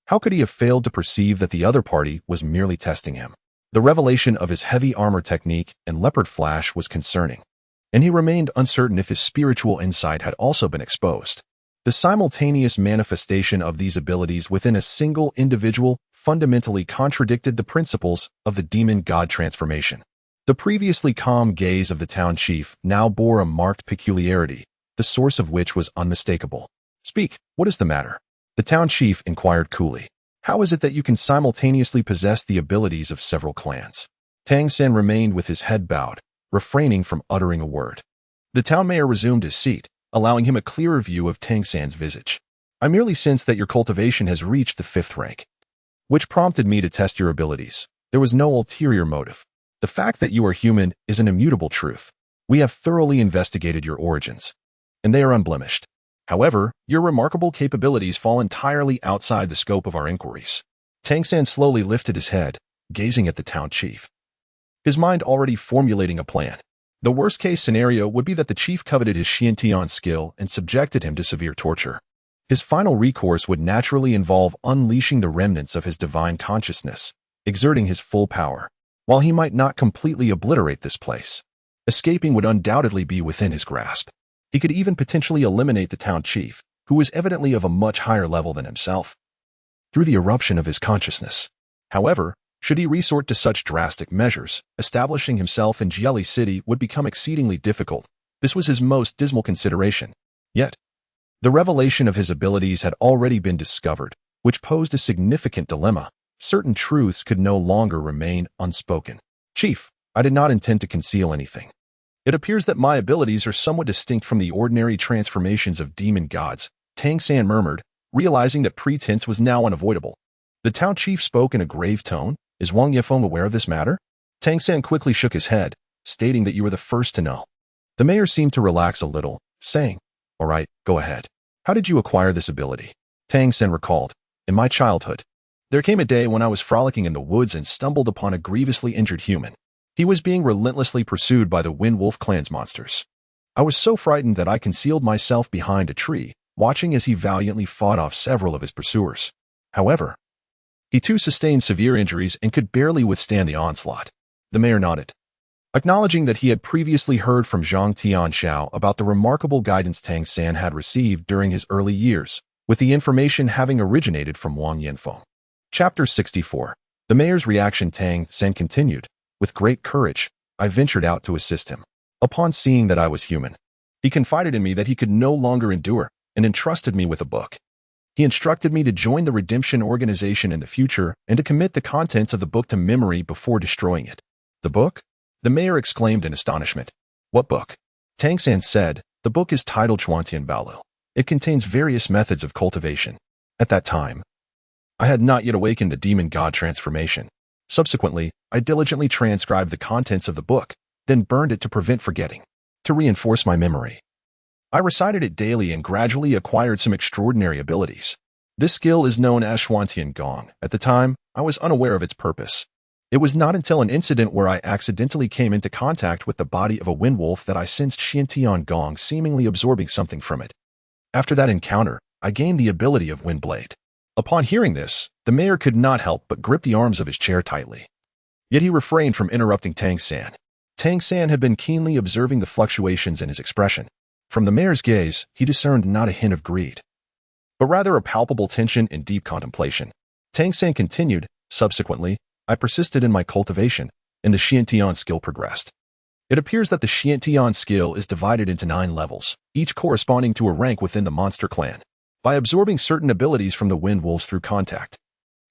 how could he have failed to perceive that the other party was merely testing him? The revelation of his heavy armor technique and leopard flash was concerning, and he remained uncertain if his spiritual insight had also been exposed. The simultaneous manifestation of these abilities within a single individual fundamentally contradicted the principles of the demon-god transformation. The previously calm gaze of the town chief now bore a marked peculiarity, the source of which was unmistakable. Speak, what is the matter? The town chief inquired coolly. How is it that you can simultaneously possess the abilities of several clans? Tang San remained with his head bowed, refraining from uttering a word. The town mayor resumed his seat, allowing him a clearer view of Tang San's visage. I merely sense that your cultivation has reached the fifth rank, which prompted me to test your abilities. There was no ulterior motive. The fact that you are human is an immutable truth. We have thoroughly investigated your origins, and they are unblemished. However, your remarkable capabilities fall entirely outside the scope of our inquiries. Tang San slowly lifted his head, gazing at the town chief, his mind already formulating a plan. The worst-case scenario would be that the chief coveted his Xiantian skill and subjected him to severe torture. His final recourse would naturally involve unleashing the remnants of his divine consciousness, exerting his full power. While he might not completely obliterate this place, escaping would undoubtedly be within his grasp. He could even potentially eliminate the town chief, who was evidently of a much higher level than himself, through the eruption of his consciousness. However, should he resort to such drastic measures, establishing himself in Jieli City would become exceedingly difficult. This was his most dismal consideration. Yet, the revelation of his abilities had already been discovered, which posed a significant dilemma. Certain truths could no longer remain unspoken. Chief, I did not intend to conceal anything. It appears that my abilities are somewhat distinct from the ordinary transformations of demon gods, Tang San murmured, realizing that pretense was now unavoidable. The town chief spoke in a grave tone. Is Wang Yifeng aware of this matter? Tang San quickly shook his head, stating that you were the first to know. The mayor seemed to relax a little, saying, "All right, go ahead. How did you acquire this ability?" Tang San recalled, "In my childhood, there came a day when I was frolicking in the woods and stumbled upon a grievously injured human. He was being relentlessly pursued by the Wind Wolf clan's monsters. I was so frightened that I concealed myself behind a tree, watching as he valiantly fought off several of his pursuers. However, he too sustained severe injuries and could barely withstand the onslaught." The mayor nodded, acknowledging that he had previously heard from Zhang Tianxiao about the remarkable guidance Tang San had received during his early years, with the information having originated from Wang Yanfeng. Chapter 64. The mayor's reaction. Tang San continued, "With great courage, I ventured out to assist him. Upon seeing that I was human, he confided in me that he could no longer endure and entrusted me with a book. He instructed me to join the Redemption Organization in the future and to commit the contents of the book to memory before destroying it." "The book?" the mayor exclaimed in astonishment. "What book?" Tang San said, "The book is titled Chuantian Baolu. It contains various methods of cultivation. At that time, I had not yet awakened the demon god transformation. Subsequently, I diligently transcribed the contents of the book, then burned it to prevent forgetting, to reinforce my memory. I recited it daily and gradually acquired some extraordinary abilities. This skill is known as Xuantian Gong. At the time, I was unaware of its purpose. It was not until an incident where I accidentally came into contact with the body of a wind wolf that I sensed Xiantian Gong seemingly absorbing something from it. After that encounter, I gained the ability of Wind Blade." Upon hearing this, the mayor could not help but grip the arms of his chair tightly. Yet he refrained from interrupting Tang San. Tang San had been keenly observing the fluctuations in his expression. From the mayor's gaze, he discerned not a hint of greed, but rather a palpable tension and deep contemplation. Tang San continued, "Subsequently, I persisted in my cultivation, and the Xiantian skill progressed. It appears that the Xiantian skill is divided into 9 levels, each corresponding to a rank within the monster clan. By absorbing certain abilities from the wind wolves through contact,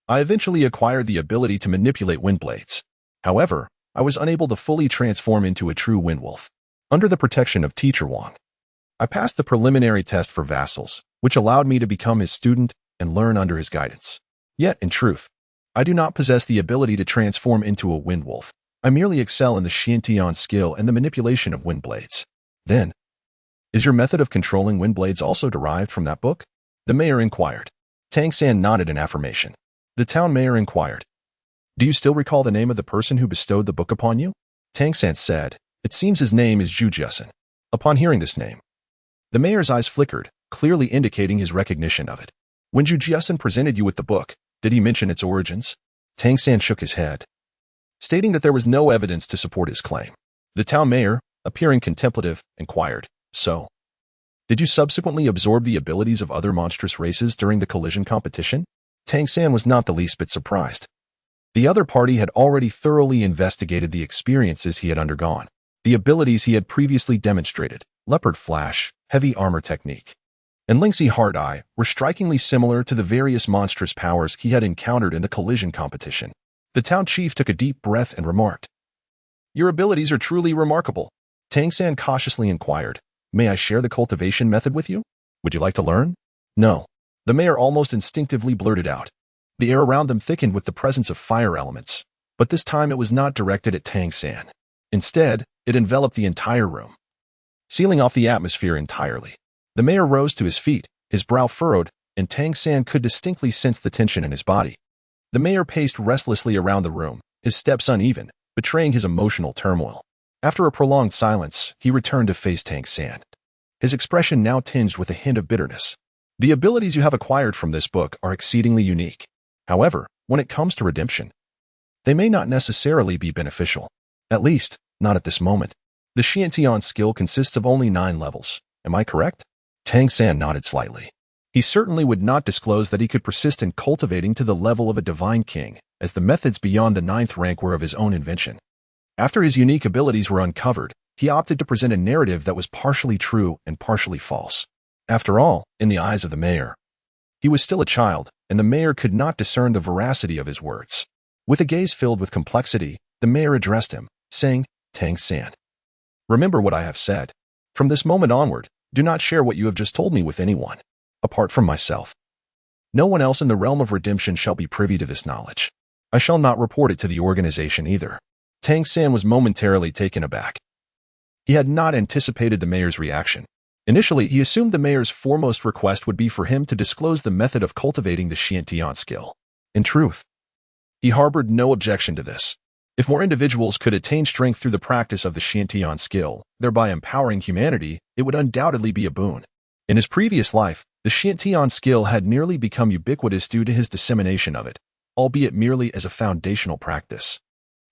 I eventually acquired the ability to manipulate wind blades. However, I was unable to fully transform into a true wind wolf. Under the protection of Teacher Wang, I passed the preliminary test for vassals, which allowed me to become his student and learn under his guidance. Yet, in truth, I do not possess the ability to transform into a wind wolf. I merely excel in the Xiantian skill and the manipulation of wind blades." "Then, is your method of controlling wind blades also derived from that book?" the mayor inquired. Tang San nodded in affirmation. The town mayor inquired, "Do you still recall the name of the person who bestowed the book upon you?" Tang San said, "It seems his name is Zhu Jiasen." Upon hearing this name, the mayor's eyes flickered, clearly indicating his recognition of it. "When Zhu Jiasen presented you with the book, did he mention its origins?" Tang San shook his head, stating that there was no evidence to support his claim. The town mayor, appearing contemplative, inquired, "So, did you subsequently absorb the abilities of other monstrous races during the collision competition?" Tang San was not the least bit surprised. The other party had already thoroughly investigated the experiences he had undergone, the abilities he had previously demonstrated, leopard flash, heavy armor technique, and Lingxi Hard Eye were strikingly similar to the various monstrous powers he had encountered in the collision competition. The town chief took a deep breath and remarked, "Your abilities are truly remarkable." Tang San cautiously inquired, "May I share the cultivation method with you? Would you like to learn?" "No," the mayor almost instinctively blurted out. The air around them thickened with the presence of fire elements, but this time it was not directed at Tang San. Instead, it enveloped the entire room, sealing off the atmosphere entirely. The mayor rose to his feet, his brow furrowed, and Tang San could distinctly sense the tension in his body. The mayor paced restlessly around the room, his steps uneven, betraying his emotional turmoil. After a prolonged silence, he returned to face Tang San, his expression now tinged with a hint of bitterness. "The abilities you have acquired from this book are exceedingly unique. However, when it comes to redemption, they may not necessarily be beneficial. At least, not at this moment. The Xiantian skill consists of only 9 levels. Am I correct?" Tang San nodded slightly. He certainly would not disclose that he could persist in cultivating to the level of a divine king, as the methods beyond the 9th rank were of his own invention. After his unique abilities were uncovered, he opted to present a narrative that was partially true and partially false. After all, in the eyes of the mayor, he was still a child, and the mayor could not discern the veracity of his words. With a gaze filled with complexity, the mayor addressed him, saying, "Tang San, remember what I have said. From this moment onward, do not share what you have just told me with anyone, apart from myself. No one else in the realm of redemption shall be privy to this knowledge. I shall not report it to the organization either." Tang San was momentarily taken aback. He had not anticipated the mayor's reaction. Initially, he assumed the mayor's foremost request would be for him to disclose the method of cultivating the Xiantian skill. In truth, he harbored no objection to this. If more individuals could attain strength through the practice of the Xiantian skill, thereby empowering humanity, it would undoubtedly be a boon. In his previous life, the Xiantian skill had nearly become ubiquitous due to his dissemination of it, albeit merely as a foundational practice.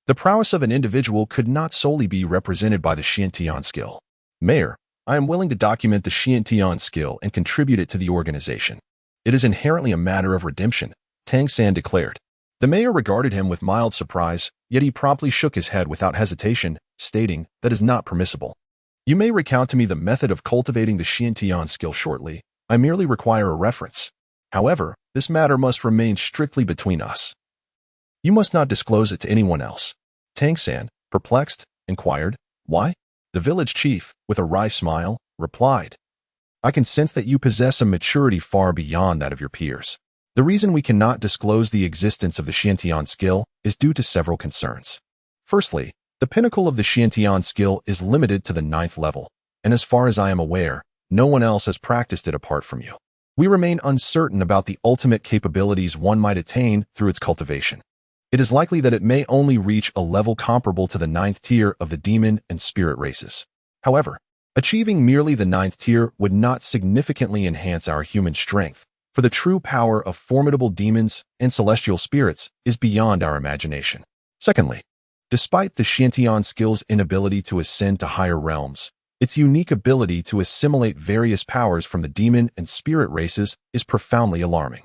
The prowess of an individual could not solely be represented by the Xiantian skill. Mayor, I am willing to document the Xiantian skill and contribute it to the organization. It is inherently a matter of redemption, Tang San declared. The mayor regarded him with mild surprise, yet he promptly shook his head without hesitation, stating, "That is not permissible. You may recount to me the method of cultivating the Xiantian skill shortly. I merely require a reference. However, this matter must remain strictly between us. You must not disclose it to anyone else." Tang San, perplexed, inquired, "Why?" The village chief, with a wry smile, replied, "I can sense that you possess a maturity far beyond that of your peers. The reason we cannot disclose the existence of the Xiantian skill is due to several concerns. Firstly, the pinnacle of the Xiantian skill is limited to the 9th level, and as far as I am aware, no one else has practiced it apart from you. We remain uncertain about the ultimate capabilities one might attain through its cultivation. It is likely that it may only reach a level comparable to the 9th tier of the demon and spirit races. However, achieving merely the 9th tier would not significantly enhance our human strength, for the true power of formidable demons and celestial spirits is beyond our imagination. Secondly, despite the Xiantian skill's inability to ascend to higher realms, its unique ability to assimilate various powers from the demon and spirit races is profoundly alarming.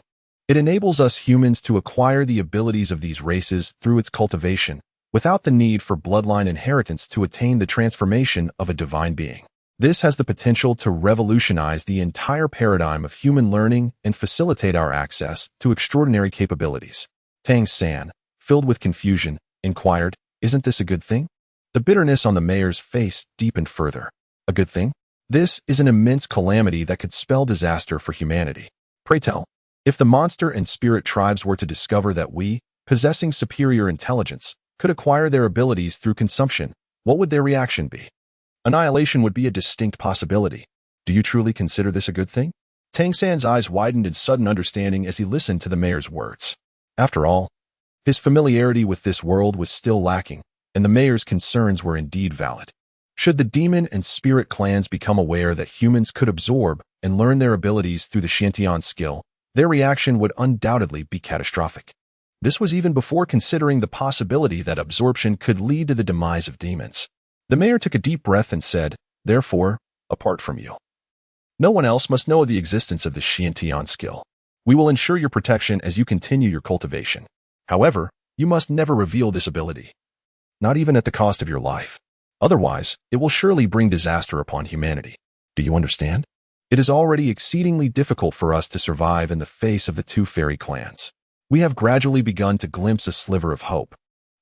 It enables us humans to acquire the abilities of these races through its cultivation, without the need for bloodline inheritance to attain the transformation of a divine being. This has the potential to revolutionize the entire paradigm of human learning and facilitate our access to extraordinary capabilities. Tang San, filled with confusion, inquired, "Isn't this a good thing?" The bitterness on the mayor's face deepened further. A good thing? This is an immense calamity that could spell disaster for humanity. Pray tell, if the monster and spirit tribes were to discover that we, possessing superior intelligence, could acquire their abilities through consumption, what would their reaction be? Annihilation would be a distinct possibility. Do you truly consider this a good thing? Tang San's eyes widened in sudden understanding as he listened to the mayor's words. After all, his familiarity with this world was still lacking, and the mayor's concerns were indeed valid. Should the demon and spirit clans become aware that humans could absorb and learn their abilities through the Xiantian skill, their reaction would undoubtedly be catastrophic. This was even before considering the possibility that absorption could lead to the demise of demons. The mayor took a deep breath and said, "Therefore, apart from you, no one else must know of the existence of the Xiantian skill. We will ensure your protection as you continue your cultivation. However, you must never reveal this ability, not even at the cost of your life. Otherwise, it will surely bring disaster upon humanity. Do you understand? It is already exceedingly difficult for us to survive in the face of the two fairy clans. We have gradually begun to glimpse a sliver of hope.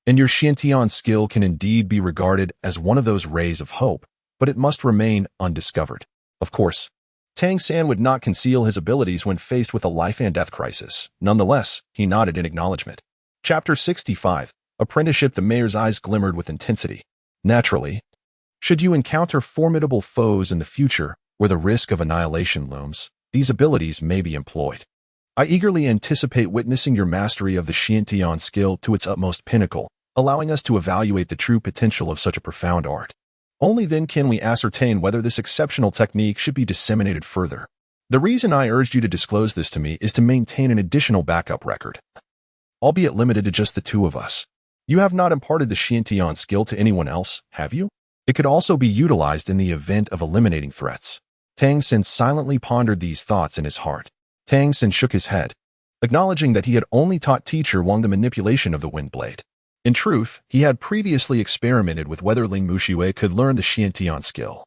And your Xiantian skill can indeed be regarded as one of those rays of hope, but it must remain undiscovered." Of course, Tang San would not conceal his abilities when faced with a life-and-death crisis. Nonetheless, he nodded in acknowledgement. Chapter 65, Apprenticeship. The mayor's eyes glimmered with intensity. Naturally, should you encounter formidable foes in the future where the risk of annihilation looms, these abilities may be employed. I eagerly anticipate witnessing your mastery of the Xiantian skill to its utmost pinnacle, allowing us to evaluate the true potential of such a profound art. Only then can we ascertain whether this exceptional technique should be disseminated further. The reason I urged you to disclose this to me is to maintain an additional backup record, albeit limited to just the two of us. You have not imparted the Xiantian skill to anyone else, have you? It could also be utilized in the event of eliminating threats. Tang San silently pondered these thoughts in his heart. Tang San shook his head, acknowledging that he had only taught teacher Wang the manipulation of the wind blade. In truth, he had previously experimented with whether Ling Mushui could learn the Xiantian skill.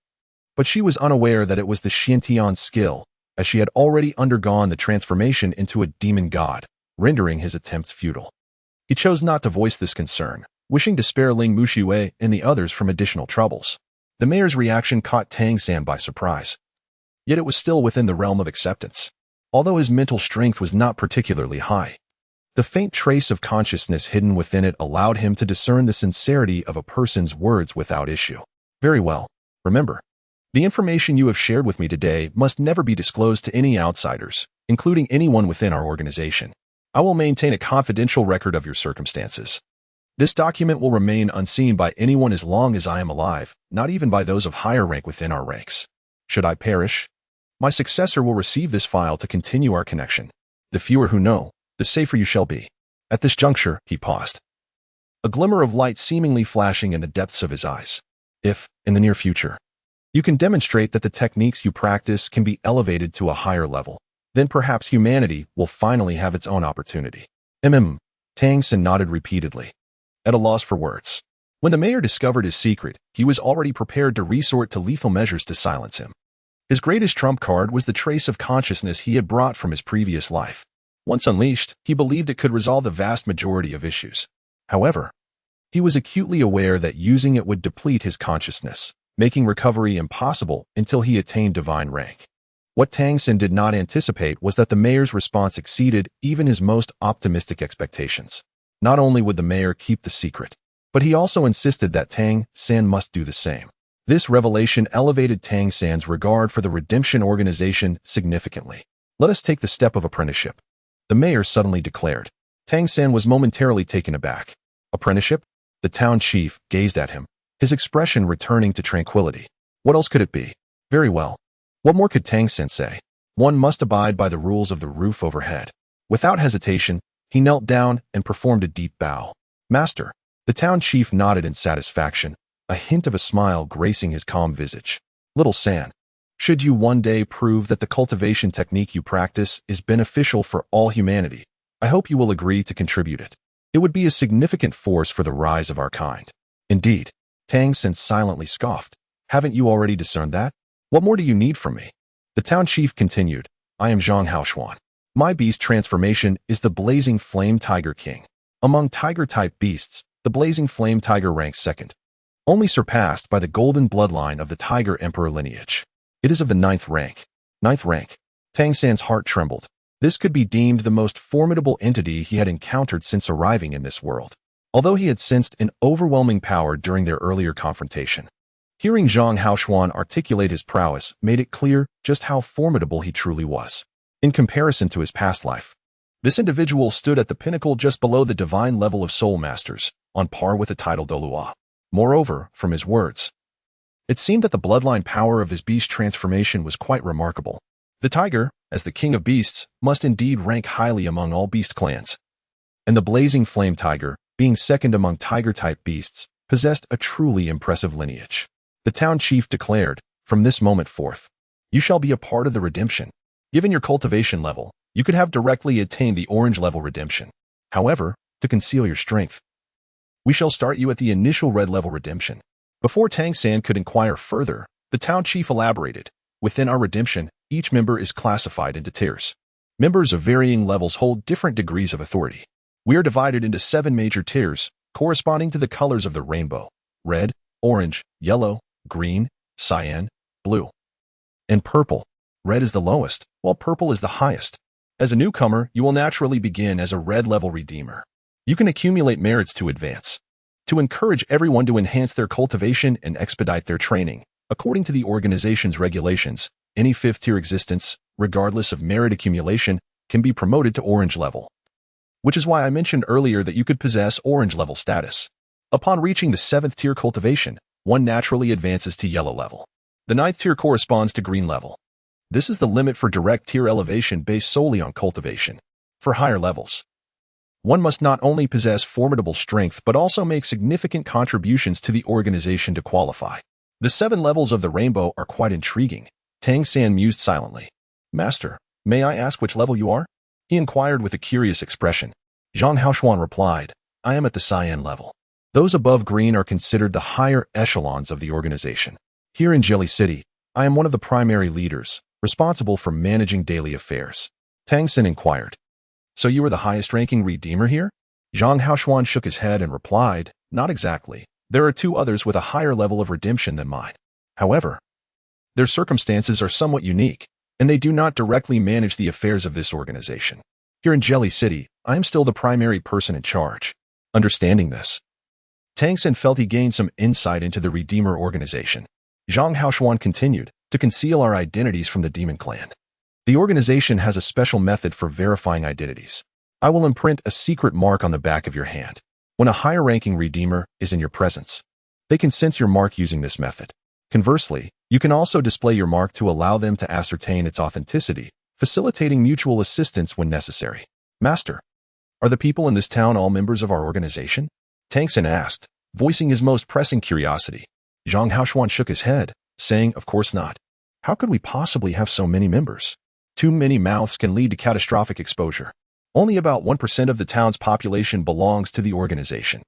But she was unaware that it was the Xiantian skill, as she had already undergone the transformation into a demon god, rendering his attempts futile. He chose not to voice this concern, wishing to spare Ling Mushui and the others from additional troubles. The mayor's reaction caught Tang San by surprise. Yet it was still within the realm of acceptance. Although his mental strength was not particularly high, The faint trace of consciousness hidden within it allowed him to discern the sincerity of a person's words without issue. Very well. Remember, the information you have shared with me today must never be disclosed to any outsiders, including anyone within our organization. I will maintain a confidential record of your circumstances. This document will remain unseen by anyone as long as I am alive, not even by those of higher rank within our ranks. Should I perish, my successor will receive this file to continue our connection. The fewer who know, the safer you shall be. At this juncture, he paused, a glimmer of light seemingly flashing in the depths of his eyes. If, in the near future, you can demonstrate that the techniques you practice can be elevated to a higher level, then perhaps humanity will finally have its own opportunity. Tang San nodded repeatedly, at a loss for words. When the mayor discovered his secret, he was already prepared to resort to lethal measures to silence him. His greatest trump card was the trace of consciousness he had brought from his previous life. Once unleashed, he believed it could resolve the vast majority of issues. However, he was acutely aware that using it would deplete his consciousness, making recovery impossible until he attained divine rank. What Tang San did not anticipate was that the mayor's response exceeded even his most optimistic expectations. Not only would the mayor keep the secret, but he also insisted that Tang San must do the same. This revelation elevated Tang San's regard for the Redemption Organization significantly. Let us take the step of apprenticeship, the mayor suddenly declared. Tang San was momentarily taken aback. Apprenticeship? The town chief gazed at him, his expression returning to tranquility. What else could it be? Very well. What more could Tang San say? One must abide by the rules of the roof overhead. Without hesitation, he knelt down and performed a deep bow. Master. The town chief nodded in satisfaction, a hint of a smile gracing his calm visage. Little San, should you one day prove that the cultivation technique you practice is beneficial for all humanity, I hope you will agree to contribute it. It would be a significant force for the rise of our kind. Indeed. Tang San silently scoffed. Haven't you already discerned that? What more do you need from me? The town chief continued. I am Zhang Haoshuan. My beast transformation is the Blazing Flame Tiger King. Among tiger-type beasts, the Blazing Flame Tiger ranks second, only surpassed by the golden bloodline of the Tiger Emperor lineage. It is of the 9th rank. 9th rank. Tang San's heart trembled. This could be deemed the most formidable entity he had encountered since arriving in this world, although he had sensed an overwhelming power during their earlier confrontation. Hearing Zhang Haoshuan articulate his prowess made it clear just how formidable he truly was. In comparison to his past life, this individual stood at the pinnacle just below the divine level of soul masters, on par with the title Dolua. Moreover, from his words, it seemed that the bloodline power of his beast transformation was quite remarkable. The tiger, as the king of beasts, must indeed rank highly among all beast clans. And the Blazing Flame Tiger, being second among tiger-type beasts, possessed a truly impressive lineage. The town chief declared, from this moment forth, you shall be a part of the redemption. Given your cultivation level, you could have directly attained the orange level redemption. However, to conceal your strength, we shall start you at the initial red level redemption. Before Tang San could inquire further, the town chief elaborated. Within our redemption, each member is classified into tiers. Members of varying levels hold different degrees of authority. We are divided into 7 major tiers, corresponding to the colors of the rainbow: red, orange, yellow, green, cyan, blue, and purple. Red is the lowest, while purple is the highest. As a newcomer, you will naturally begin as a red-level redeemer. You can accumulate merits to advance. To encourage everyone to enhance their cultivation and expedite their training, according to the organization's regulations, any 5th-tier existence, regardless of merit accumulation, can be promoted to orange level. Which is why I mentioned earlier that you could possess orange level status. Upon reaching the 7th-tier cultivation, one naturally advances to yellow level. The 9th tier corresponds to green level. This is the limit for direct tier elevation based solely on cultivation. For higher levels, one must not only possess formidable strength but also make significant contributions to the organization to qualify. The 7 levels of the rainbow are quite intriguing. Tang San mused silently. Master, may I ask which level you are? He inquired with a curious expression. Zhang Haoshuan replied, I am at the cyan level. Those above green are considered the higher echelons of the organization. Here in Jelly City, I am one of the primary leaders, responsible for managing daily affairs. Tang San inquired. So you are the highest-ranking redeemer here? Zhang Haoshuan shook his head and replied, not exactly. There are 2 others with a higher level of redemption than mine. However, their circumstances are somewhat unique, and they do not directly manage the affairs of this organization. Here in Jelly City, I am still the primary person in charge. Understanding this, Tang San felt he gained some insight into the Redeemer organization. Zhang Haoshuan continued, to conceal our identities from the Demon Clan. The organization has a special method for verifying identities. I will imprint a secret mark on the back of your hand. When a higher-ranking Redeemer is in your presence, they can sense your mark using this method. Conversely, you can also display your mark to allow them to ascertain its authenticity, facilitating mutual assistance when necessary. Master, are the people in this town all members of our organization? Tang San asked, voicing his most pressing curiosity. Zhang Haoshuan shook his head, saying, of course not. How could we possibly have so many members? Too many mouths can lead to catastrophic exposure. Only about 1% of the town's population belongs to the organization.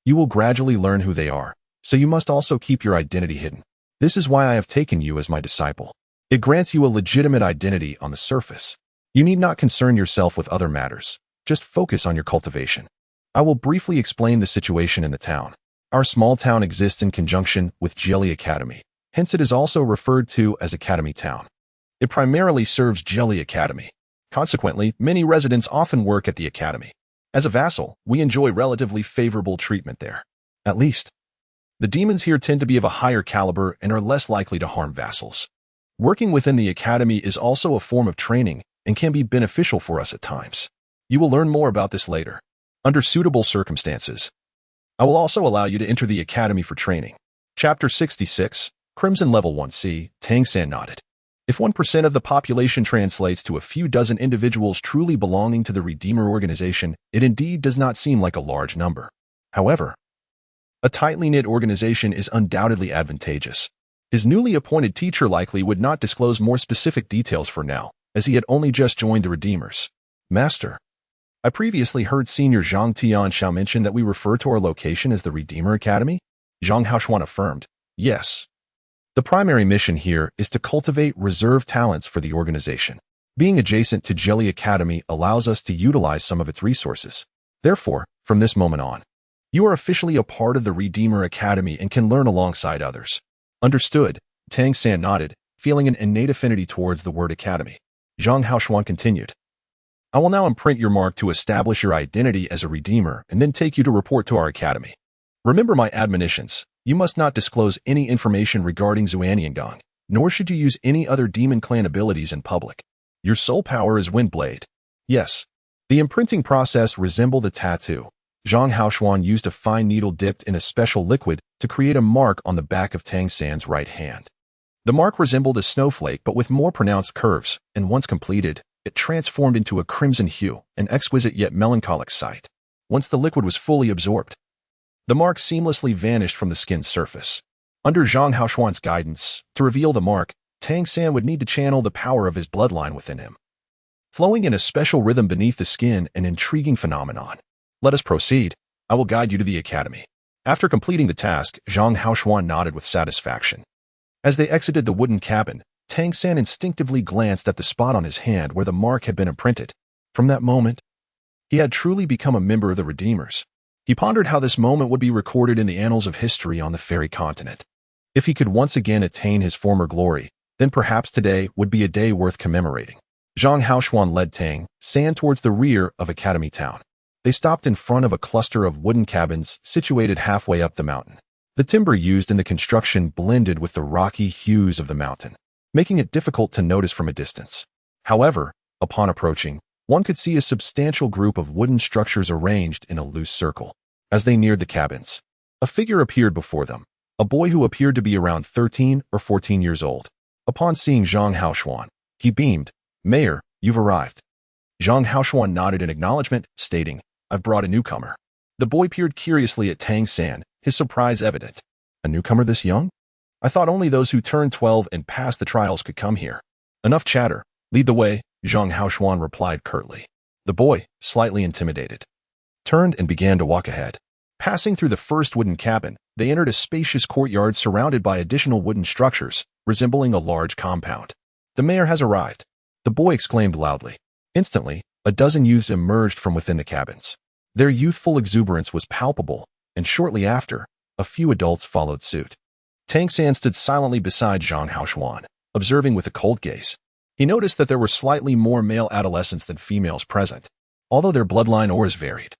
You will gradually learn who they are, so you must also keep your identity hidden. This is why I have taken you as my disciple. It grants you a legitimate identity on the surface. You need not concern yourself with other matters. Just focus on your cultivation. I will briefly explain the situation in the town. Our small town exists in conjunction with Jelly Academy. Hence it is also referred to as Academy Town. It primarily serves Jelly Academy. Consequently, many residents often work at the academy. As a vassal, we enjoy relatively favorable treatment there. At least, the demons here tend to be of a higher caliber and are less likely to harm vassals. Working within the academy is also a form of training and can be beneficial for us at times. You will learn more about this later. Under suitable circumstances, I will also allow you to enter the academy for training. Chapter 66, Crimson Level 1C, Tang San nodded. If 1% of the population translates to a few dozen individuals truly belonging to the Redeemer organization, it indeed does not seem like a large number. However, a tightly knit organization is undoubtedly advantageous. His newly appointed teacher likely would not disclose more specific details for now, as he had only just joined the Redeemers. Master, I previously heard Senior Zhang Tianxiao mention that we refer to our location as the Redeemer Academy. Zhang Haoshuan affirmed, yes. The primary mission here is to cultivate reserve talents for the organization. Being adjacent to Jelly Academy allows us to utilize some of its resources. Therefore, from this moment on, you are officially a part of the Redeemer Academy and can learn alongside others. Understood, Tang San nodded, feeling an innate affinity towards the word academy. Zhang Haoshuan continued. I will now imprint your mark to establish your identity as a Redeemer and then take you to report to our academy. Remember my admonitions. You must not disclose any information regarding Xuaniangong, nor should you use any other Demon Clan abilities in public. Your sole power is Windblade. Yes, the imprinting process resembled a tattoo. Zhang Haoshuan used a fine needle dipped in a special liquid to create a mark on the back of Tang San's right hand. The mark resembled a snowflake but with more pronounced curves, and once completed, it transformed into a crimson hue, an exquisite yet melancholic sight. Once the liquid was fully absorbed, the mark seamlessly vanished from the skin's surface. Under Zhang Haoshuan's guidance, to reveal the mark, Tang San would need to channel the power of his bloodline within him. Flowing in a special rhythm beneath the skin, an intriguing phenomenon. Let us proceed. I will guide you to the academy. After completing the task, Zhang Haoshuan nodded with satisfaction. As they exited the wooden cabin, Tang San instinctively glanced at the spot on his hand where the mark had been imprinted. From that moment, he had truly become a member of the Redeemers. He pondered how this moment would be recorded in the annals of history on the fairy continent. If he could once again attain his former glory, then perhaps today would be a day worth commemorating. Zhang Haoshuan led Tang San towards the rear of Academy Town. They stopped in front of a cluster of wooden cabins situated halfway up the mountain. The timber used in the construction blended with the rocky hues of the mountain, making it difficult to notice from a distance. However, upon approaching, one could see a substantial group of wooden structures arranged in a loose circle. As they neared the cabins, a figure appeared before them, a boy who appeared to be around 13 or 14 years old. Upon seeing Zhang Haoshuan, he beamed, Mayor, you've arrived. Zhang Haoshuan nodded in acknowledgement, stating, I've brought a newcomer. The boy peered curiously at Tang San, his surprise evident. A newcomer this young? I thought only those who turned 12 and passed the trials could come here. Enough chatter. Lead the way, Zhang Haoshuan replied curtly. The boy, slightly intimidated, turned and began to walk ahead. Passing through the first wooden cabin, they entered a spacious courtyard surrounded by additional wooden structures, resembling a large compound. The mayor has arrived, the boy exclaimed loudly. Instantly, a dozen youths emerged from within the cabins. Their youthful exuberance was palpable, and shortly after, a few adults followed suit. Tang San stood silently beside Zhang Haoshuan, observing with a cold gaze. He noticed that there were slightly more male adolescents than females present. Although their bloodline auras varied,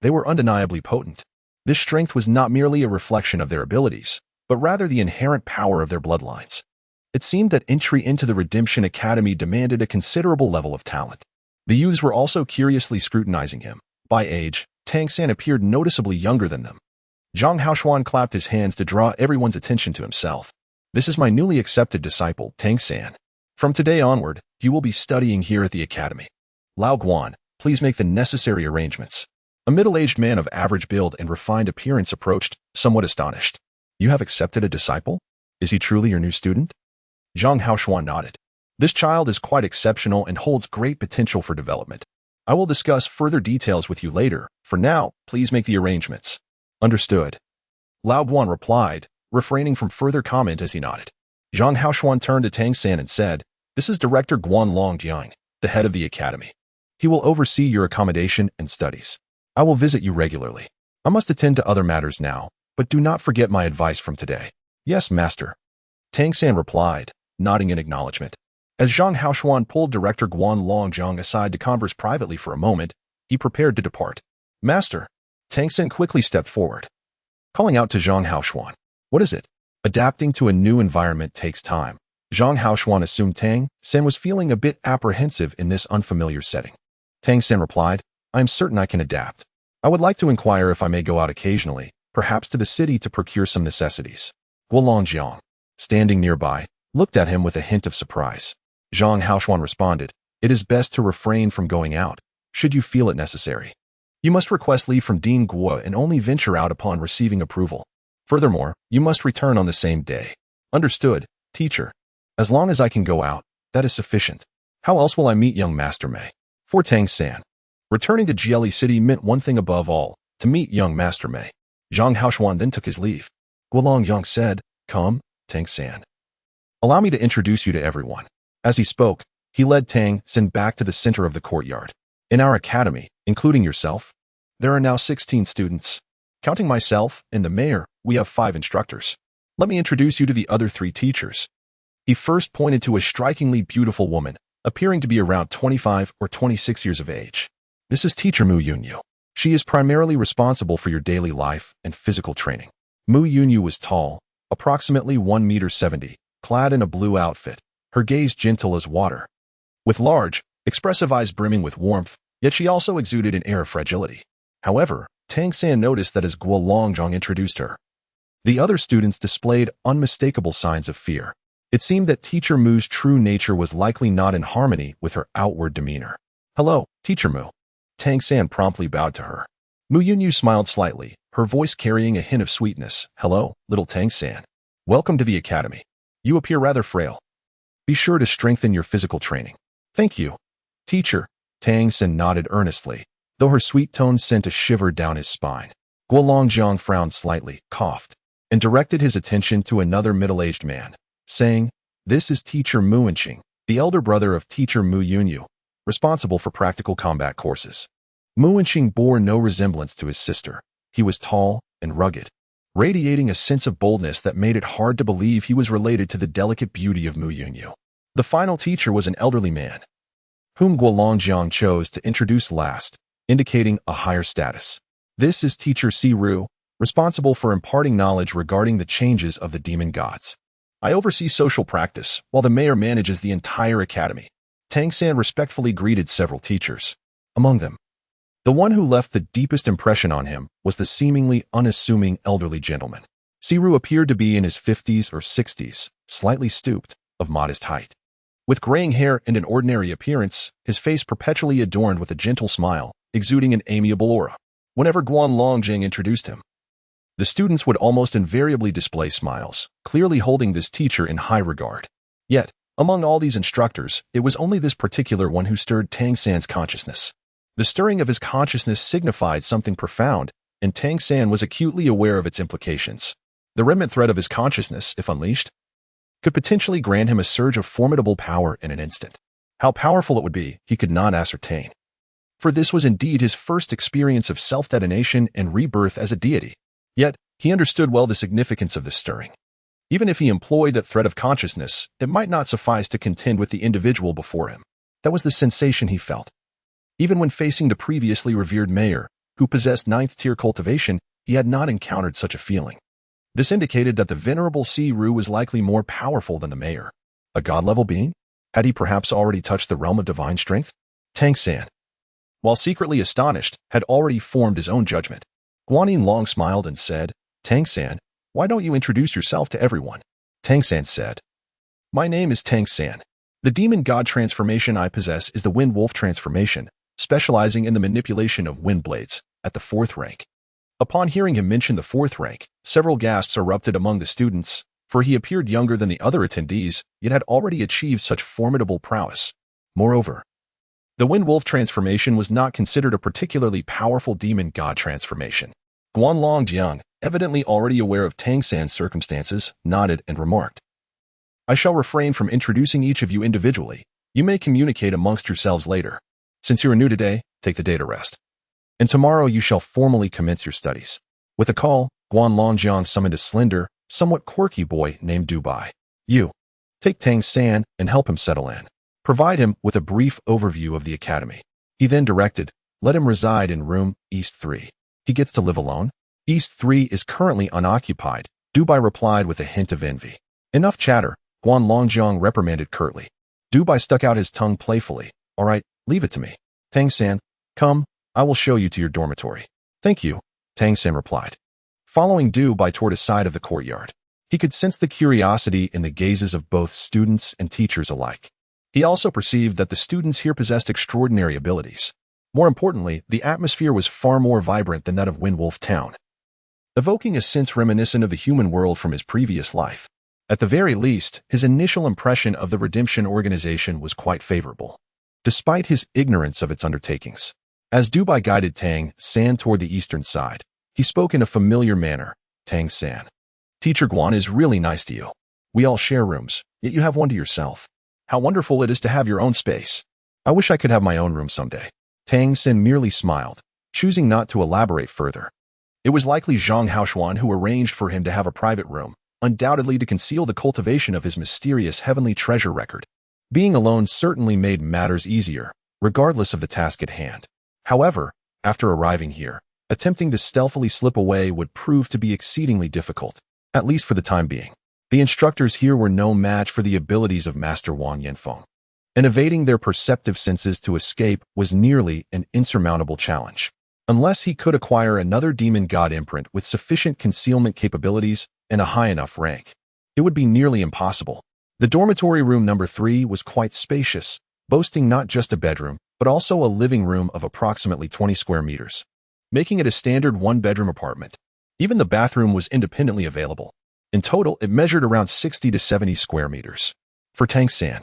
they were undeniably potent. This strength was not merely a reflection of their abilities, but rather the inherent power of their bloodlines. It seemed that entry into the Redemption Academy demanded a considerable level of talent. The youths were also curiously scrutinizing him. By age, Tang San appeared noticeably younger than them. Zhang Haoshuan clapped his hands to draw everyone's attention to himself. This is my newly accepted disciple, Tang San. From today onward, he will be studying here at the academy. Lao Guan, please make the necessary arrangements. A middle-aged man of average build and refined appearance approached, somewhat astonished. You have accepted a disciple? Is he truly your new student? Zhang Haoshuan nodded. This child is quite exceptional and holds great potential for development. I will discuss further details with you later. For now, please make the arrangements. Understood. Lao Guan replied, refraining from further comment as he nodded. Zhang Haoshuan turned to Tang San and said, This is Director Guan Longjiang, the head of the academy. He will oversee your accommodation and studies. I will visit you regularly. I must attend to other matters now, but do not forget my advice from today. Yes, master. Tang San replied, nodding in acknowledgement. As Zhang Haoshuan pulled Director Guan Longjiang aside to converse privately for a moment, he prepared to depart. Master. Tang San quickly stepped forward, calling out to Zhang Haoshuan. What is it? Adapting to a new environment takes time. Zhang Haoshuan assumed Tang San was feeling a bit apprehensive in this unfamiliar setting. Tang San replied, I am certain I can adapt. I would like to inquire if I may go out occasionally, perhaps to the city to procure some necessities. Guo Longjiang, standing nearby, looked at him with a hint of surprise. Zhang Haoshuan responded, It is best to refrain from going out, should you feel it necessary. You must request leave from Dean Guo and only venture out upon receiving approval. Furthermore, you must return on the same day. Understood, teacher. As long as I can go out, that is sufficient. How else will I meet young Master Mei? For Tang San, returning to Jieli City meant one thing above all, to meet young Master Mei. Zhang Haoshuan then took his leave. Guo Longjiang said, Come, Tang San. Allow me to introduce you to everyone. As he spoke, he led Tang San back to the center of the courtyard. In our academy, including yourself, there are now 16 students. Counting myself and the mayor, we have 5 instructors. Let me introduce you to the other 3 teachers. He first pointed to a strikingly beautiful woman, appearing to be around 25 or 26 years of age. This is Teacher Mu Yunyu. She is primarily responsible for your daily life and physical training. Mu Yunyu was tall, approximately 1.70 meters, clad in a blue outfit, her gaze gentle as water. With large, expressive eyes brimming with warmth, yet she also exuded an air of fragility. However, Tang San noticed that as Guo Longjiang introduced her, the other students displayed unmistakable signs of fear. It seemed that Teacher Mu's true nature was likely not in harmony with her outward demeanor. Hello, Teacher Mu. Tang San promptly bowed to her. Mu Yunyu smiled slightly, her voice carrying a hint of sweetness. Hello, little Tang San. Welcome to the academy. You appear rather frail. Be sure to strengthen your physical training. Thank you, teacher. Tang San nodded earnestly, though her sweet tones sent a shiver down his spine. Guo Longjiang frowned slightly, coughed, and directed his attention to another middle-aged man, saying, This is Teacher Mu Wenqing, the elder brother of Teacher Mu Yunyu, responsible for practical combat courses. Mu Wenqing bore no resemblance to his sister. He was tall and rugged, radiating a sense of boldness that made it hard to believe he was related to the delicate beauty of Mu Yunyu. The final teacher was an elderly man, whom Guo Longjiang chose to introduce last, indicating a higher status. This is Teacher Si Ru, responsible for imparting knowledge regarding the changes of the demon gods. I oversee social practice, while the mayor manages the entire academy. Tang San respectfully greeted several teachers. Among them, the one who left the deepest impression on him was the seemingly unassuming elderly gentleman. Si Ru appeared to be in his 50s or 60s, slightly stooped, of modest height. With graying hair and an ordinary appearance, his face perpetually adorned with a gentle smile, exuding an amiable aura. Whenever Guan Longjiang introduced him, the students would almost invariably display smiles, clearly holding this teacher in high regard. Yet, among all these instructors, it was only this particular one who stirred Tang San's consciousness. The stirring of his consciousness signified something profound, and Tang San was acutely aware of its implications. The remnant thread of his consciousness, if unleashed, could potentially grant him a surge of formidable power in an instant. How powerful it would be, he could not ascertain. For this was indeed his first experience of self-detonation and rebirth as a deity. Yet, he understood well the significance of this stirring. Even if he employed that thread of consciousness, it might not suffice to contend with the individual before him. That was the sensation he felt. Even when facing the previously revered mayor, who possessed ninth-tier cultivation, he had not encountered such a feeling. This indicated that the venerable Siru was likely more powerful than the mayor. A god-level being? Had he perhaps already touched the realm of divine strength? Tang San, while secretly astonished, had already formed his own judgment. Guanyin long smiled and said, Tang San, why don't you introduce yourself to everyone? Tang San said, My name is Tang San. The demon god transformation I possess is the Wind Wolf transformation, specializing in the manipulation of wind blades, at the 4th rank. Upon hearing him mention the 4th rank, several gasps erupted among the students, for he appeared younger than the other attendees, yet had already achieved such formidable prowess. Moreover, the Wind Wolf transformation was not considered a particularly powerful demon god transformation. Guanlong Jiang, evidently already aware of Tang San's circumstances, nodded and remarked, I shall refrain from introducing each of you individually. You may communicate amongst yourselves later. Since you are new today, take the day to rest. And tomorrow you shall formally commence your studies. With a call, Guanlong Jiang summoned a slender, somewhat quirky boy named Dubai. You, take Tang San and help him settle in. Provide him with a brief overview of the academy. He then directed, let him reside in room East 3. He gets to live alone? East 3 is currently unoccupied, Dubai replied with a hint of envy. Enough chatter, Guanlong Jiang reprimanded curtly. Dubai stuck out his tongue playfully. All right, leave it to me. Tang San, come, I will show you to your dormitory. Thank you, Tang San replied. Following Dubai toward a side of the courtyard, he could sense the curiosity in the gazes of both students and teachers alike. He also perceived that the students here possessed extraordinary abilities. More importantly, the atmosphere was far more vibrant than that of Windwolf Town, evoking a sense reminiscent of the human world from his previous life. At the very least, his initial impression of the Redemption Organization was quite favorable, despite his ignorance of its undertakings. As Dubai guided Tang San toward the eastern side, he spoke in a familiar manner. Tang San, Teacher Guan is really nice to you. We all share rooms, yet you have one to yourself. How wonderful it is to have your own space. I wish I could have my own room someday. Tang San merely smiled, choosing not to elaborate further. It was likely Zhang Haoshuan who arranged for him to have a private room, undoubtedly to conceal the cultivation of his mysterious heavenly treasure record. Being alone certainly made matters easier, regardless of the task at hand. However, after arriving here, attempting to stealthily slip away would prove to be exceedingly difficult, at least for the time being. The instructors here were no match for the abilities of Master Wang Yanfeng, and evading their perceptive senses to escape was nearly an insurmountable challenge. Unless he could acquire another demon god imprint with sufficient concealment capabilities and a high enough rank, it would be nearly impossible. The dormitory room number 3 was quite spacious, boasting not just a bedroom, but also a living room of approximately 20 square meters, making it a standard one-bedroom apartment. Even the bathroom was independently available. In total, it measured around 60 to 70 square meters. For Tang San,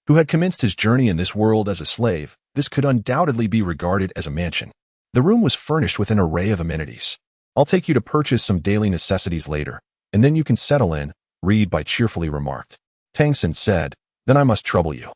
who had commenced his journey in this world as a slave, this could undoubtedly be regarded as a mansion. The room was furnished with an array of amenities. I'll take you to purchase some daily necessities later, and then you can settle in, Reedby cheerfully remarked. Tang San said, then I must trouble you.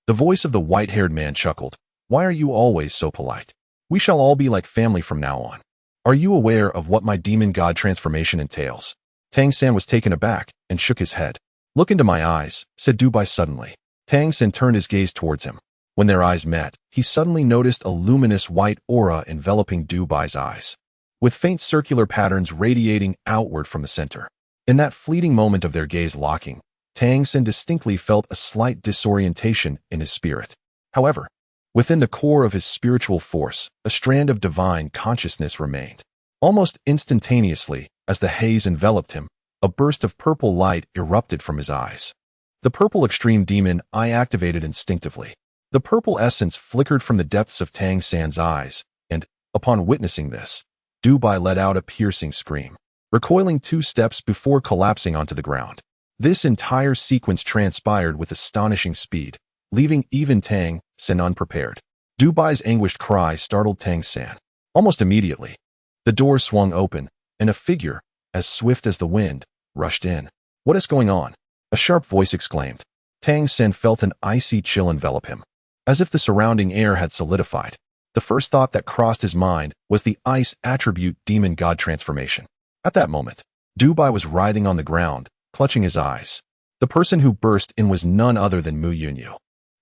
The voice of the white-haired man chuckled. Why are you always so polite? We shall all be like family from now on. Are you aware of what my demon god transformation entails? Tang San was taken aback and shook his head. Look into my eyes, said Dubai suddenly. Tang San turned his gaze towards him. When their eyes met, he suddenly noticed a luminous white aura enveloping Dubai's eyes, with faint circular patterns radiating outward from the center. In that fleeting moment of their gaze locking, Tang San distinctly felt a slight disorientation in his spirit. However, within the core of his spiritual force, a strand of divine consciousness remained. Almost instantaneously, as the haze enveloped him, a burst of purple light erupted from his eyes. The purple extreme demon eye activated instinctively. The purple essence flickered from the depths of Tang San's eyes, and, upon witnessing this, Dubai let out a piercing scream, recoiling 2 steps before collapsing onto the ground. This entire sequence transpired with astonishing speed, leaving even Tang San unprepared. Dubai's anguished cry startled Tang San. Almost immediately, the door swung open, and a figure, as swift as the wind, rushed in. What is going on? A sharp voice exclaimed. Tang San felt an icy chill envelop him, as if the surrounding air had solidified. The first thought that crossed his mind was the ice attribute demon god transformation. At that moment, Dubai was writhing on the ground, clutching his eyes. The person who burst in was none other than Mu Yunyu.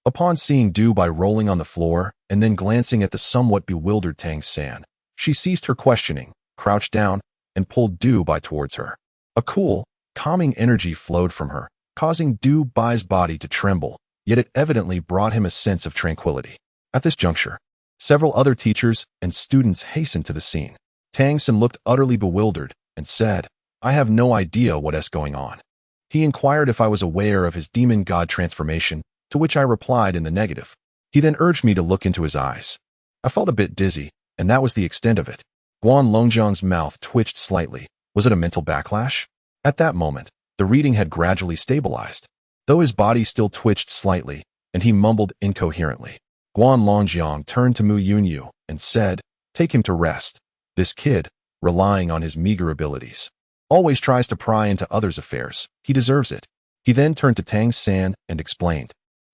Upon seeing Du Bai rolling on the floor and then glancing at the somewhat bewildered Tang San, she ceased her questioning, crouched down, and pulled Du Bai towards her. A cool, calming energy flowed from her, causing Du Bai's body to tremble, yet it evidently brought him a sense of tranquility. At this juncture, several other teachers and students hastened to the scene. Tang San looked utterly bewildered and said, "I have no idea what is going on." He inquired if I was aware of his demon god transformation, to which I replied in the negative. He then urged me to look into his eyes. I felt a bit dizzy, and that was the extent of it. Guan Longjiang's mouth twitched slightly. Was it a mental backlash? At that moment, the reading had gradually stabilized, though his body still twitched slightly, and he mumbled incoherently. Guan Longjiang turned to Mu Yunyu and said, "Take him to rest. This kid, relying on his meager abilities, always tries to pry into others' affairs. He deserves it." He then turned to Tang San and explained,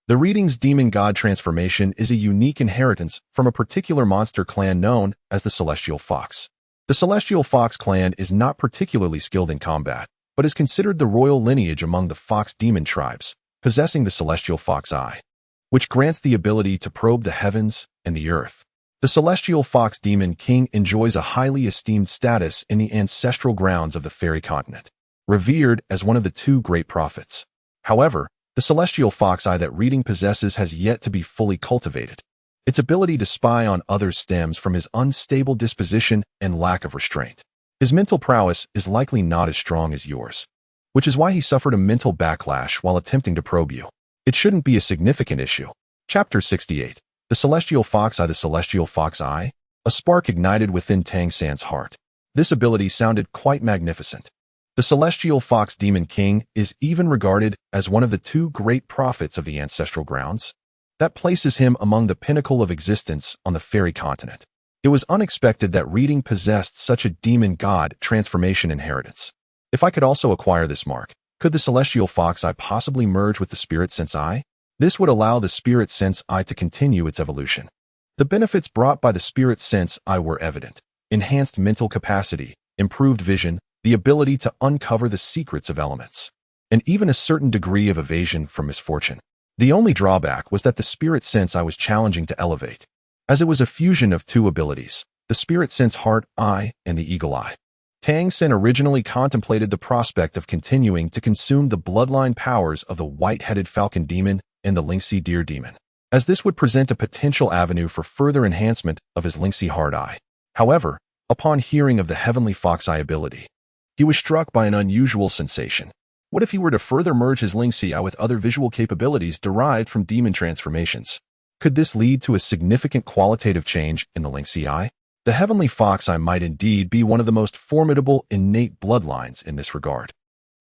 "The reading's demon god transformation is a unique inheritance from a particular monster clan known as the Celestial Fox. The Celestial Fox clan is not particularly skilled in combat, but is considered the royal lineage among the fox demon tribes, possessing the Celestial Fox Eye, which grants the ability to probe the heavens and the earth. The Celestial Fox Demon King enjoys a highly esteemed status in the ancestral grounds of the fairy continent, revered as one of the two great prophets. However, the Celestial Fox Eye that reading possesses has yet to be fully cultivated. Its ability to spy on others stems from his unstable disposition and lack of restraint. His mental prowess is likely not as strong as yours, which is why he suffered a mental backlash while attempting to probe you. It shouldn't be a significant issue." Chapter 68. The Celestial Fox Eye. The Celestial Fox Eye? A spark ignited within Tang San's heart. This ability sounded quite magnificent. The Celestial Fox Demon King is even regarded as one of the two great prophets of the ancestral grounds. That places him among the pinnacle of existence on the fairy continent. It was unexpected that reading possessed such a demon god transformation inheritance. If I could also acquire this mark, could the Celestial Fox Eye possibly merge with the Spirit Sense Eye? This would allow the Spirit Sense Eye to continue its evolution. The benefits brought by the Spirit Sense Eye were evident: enhanced mental capacity, improved vision, the ability to uncover the secrets of elements, and even a certain degree of evasion from misfortune. The only drawback was that the Spirit Sense Eye was challenging to elevate, as it was a fusion of two abilities, the Spirit Sense Heart Eye and the Eagle Eye. Tang San originally contemplated the prospect of continuing to consume the bloodline powers of the white-headed falcon demon and the Lingxi deer demon, as this would present a potential avenue for further enhancement of his Lingxi Heart Eye. However, upon hearing of the Heavenly Fox Eye ability, he was struck by an unusual sensation. What if he were to further merge his Lingxi Eye with other visual capabilities derived from demon transformations? Could this lead to a significant qualitative change in the Lingxi Eye? The Heavenly Fox Eye might indeed be one of the most formidable innate bloodlines in this regard.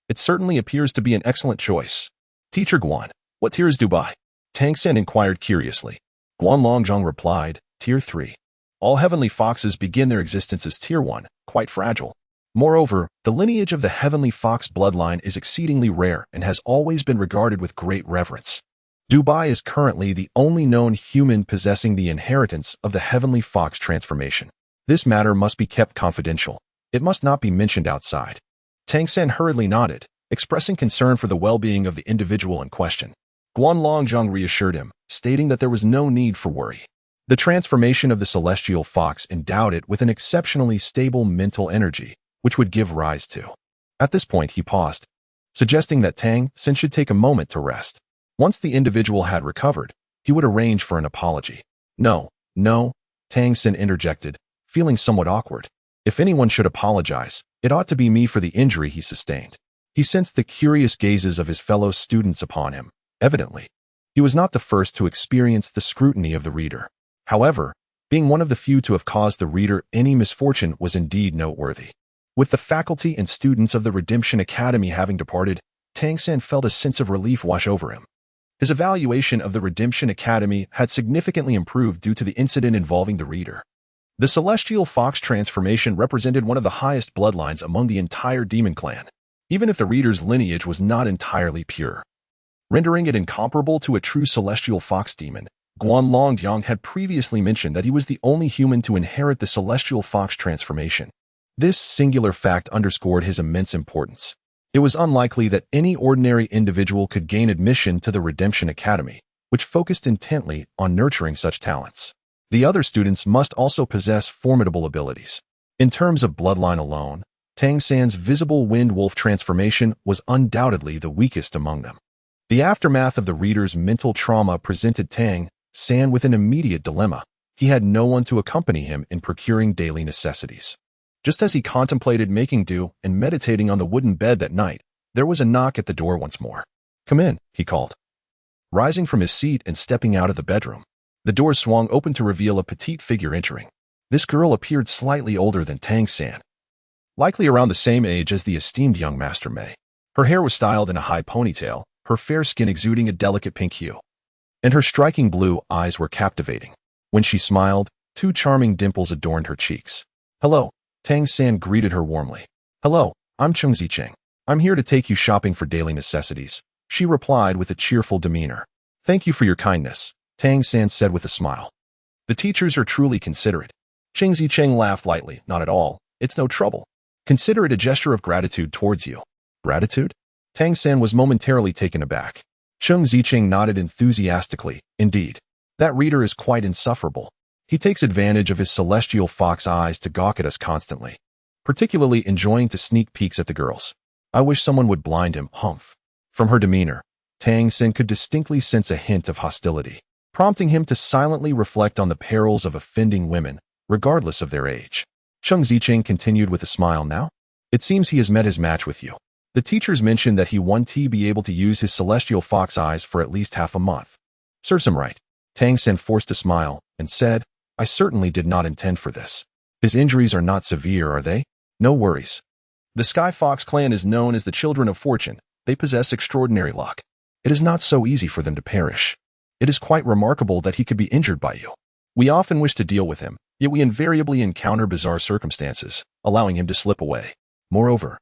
It certainly appears to be an excellent choice. Teacher Guan, what tier is Du Bai? Tang San inquired curiously. Guan Longjiang replied, Tier 3. All heavenly foxes begin their existence as Tier 1, quite fragile. Moreover, the lineage of the Heavenly Fox bloodline is exceedingly rare and has always been regarded with great reverence. Du Bai is currently the only known human possessing the inheritance of the Heavenly Fox transformation. This matter must be kept confidential. It must not be mentioned outside. Tang San hurriedly nodded, expressing concern for the well-being of the individual in question. Guan Longjiang reassured him, stating that there was no need for worry. The transformation of the Celestial Fox endowed it with an exceptionally stable mental energy, which would give rise to. At this point he paused, suggesting that Tang San should take a moment to rest. Once the individual had recovered, he would arrange for an apology. No, Tang San interjected, feeling somewhat awkward. If anyone should apologize, it ought to be me for the injury he sustained. He sensed the curious gazes of his fellow students upon him. Evidently, he was not the first to experience the scrutiny of the reader. However, being one of the few to have caused the reader any misfortune was indeed noteworthy. With the faculty and students of the Redemption Academy having departed, Tang San felt a sense of relief wash over him. His evaluation of the Redemption Academy had significantly improved due to the incident involving the reader. The Celestial Fox transformation represented one of the highest bloodlines among the entire demon clan, even if the reader's lineage was not entirely pure, rendering it incomparable to a true Celestial Fox demon. Guan Longjiang had previously mentioned that he was the only human to inherit the Celestial Fox transformation. This singular fact underscored his immense importance. It was unlikely that any ordinary individual could gain admission to the Redemption Academy, which focused intently on nurturing such talents. The other students must also possess formidable abilities. In terms of bloodline alone, Tang San's visible wind wolf transformation was undoubtedly the weakest among them. The aftermath of the reader's mental trauma presented Tang San with an immediate dilemma. He had no one to accompany him in procuring daily necessities. Just as he contemplated making do and meditating on the wooden bed that night, there was a knock at the door once more. "Come in," he called. Rising from his seat and stepping out of the bedroom, the door swung open to reveal a petite figure entering. This girl appeared slightly older than Tang San, likely around the same age as the esteemed young Master Mei. Her hair was styled in a high ponytail, her fair skin exuding a delicate pink hue, and her striking blue eyes were captivating. When she smiled, two charming dimples adorned her cheeks. "Hello," Tang San greeted her warmly. "Hello, I'm Chung Zicheng. I'm here to take you shopping for daily necessities," she replied with a cheerful demeanor. "Thank you for your kindness," Tang San said with a smile. "The teachers are truly considerate." Chung Zicheng laughed lightly. "Not at all. It's no trouble. Consider it a gesture of gratitude towards you." "Gratitude?" Tang San was momentarily taken aback. Chung Zicheng nodded enthusiastically. "Indeed. That reader is quite insufferable. He takes advantage of his celestial fox eyes to gawk at us constantly, particularly enjoying to sneak peeks at the girls. I wish someone would blind him." Humph. From her demeanor, Tang San could distinctly sense a hint of hostility, prompting him to silently reflect on the perils of offending women, regardless of their age. Chung Zicheng continued with a smile. "Now, it seems he has met his match with you. The teachers mentioned that he wanted to be able to use his celestial fox eyes for at least half a month. Serves him right." Tang San forced a smile and said, "I certainly did not intend for this. His injuries are not severe, are they? No worries. The Sky Fox clan is known as the children of fortune. They possess extraordinary luck. It is not so easy for them to perish. It is quite remarkable that he could be injured by you. We often wish to deal with him, yet we invariably encounter bizarre circumstances, allowing him to slip away. Moreover,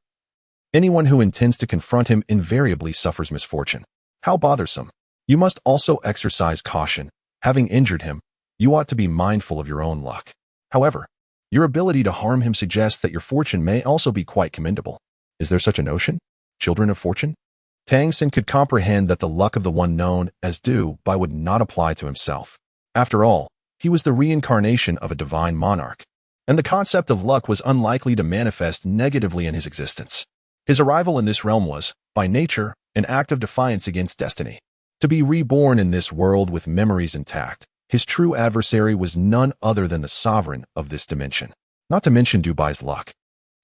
anyone who intends to confront him invariably suffers misfortune. How bothersome. You must also exercise caution. Having injured him, you ought to be mindful of your own luck. However, your ability to harm him suggests that your fortune may also be quite commendable. Is there such a notion? Children of fortune?" Tang San could comprehend that the luck of the one known as Du Bai would not apply to himself. After all, he was the reincarnation of a divine monarch, and the concept of luck was unlikely to manifest negatively in his existence. His arrival in this realm was, by nature, an act of defiance against destiny. To be reborn in this world with memories intact, his true adversary was none other than the sovereign of this dimension. Not to mention Dubai's luck.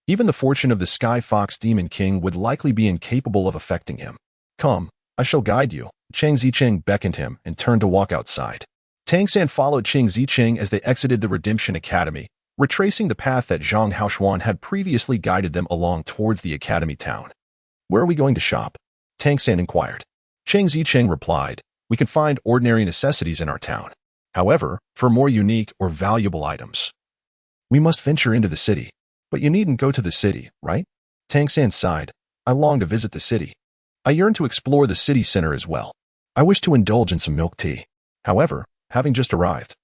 Even the fortune of the Sky Fox Demon King would likely be incapable of affecting him. "Come, I shall guide you." Chang Zicheng beckoned him and turned to walk outside. Tang San followed Chang Zicheng as they exited the Redemption Academy, retracing the path that Zhang Haoxuan had previously guided them along towards the academy town. "Where are we going to shop?" Tang San inquired. Chang Zicheng replied, "We can find ordinary necessities in our town. However, for more unique or valuable items, we must venture into the city." "But you needn't go to the city, right?" Tang San sighed. "I long to visit the city. I yearn to explore the city center as well. I wish to indulge in some milk tea. However, having just arrived,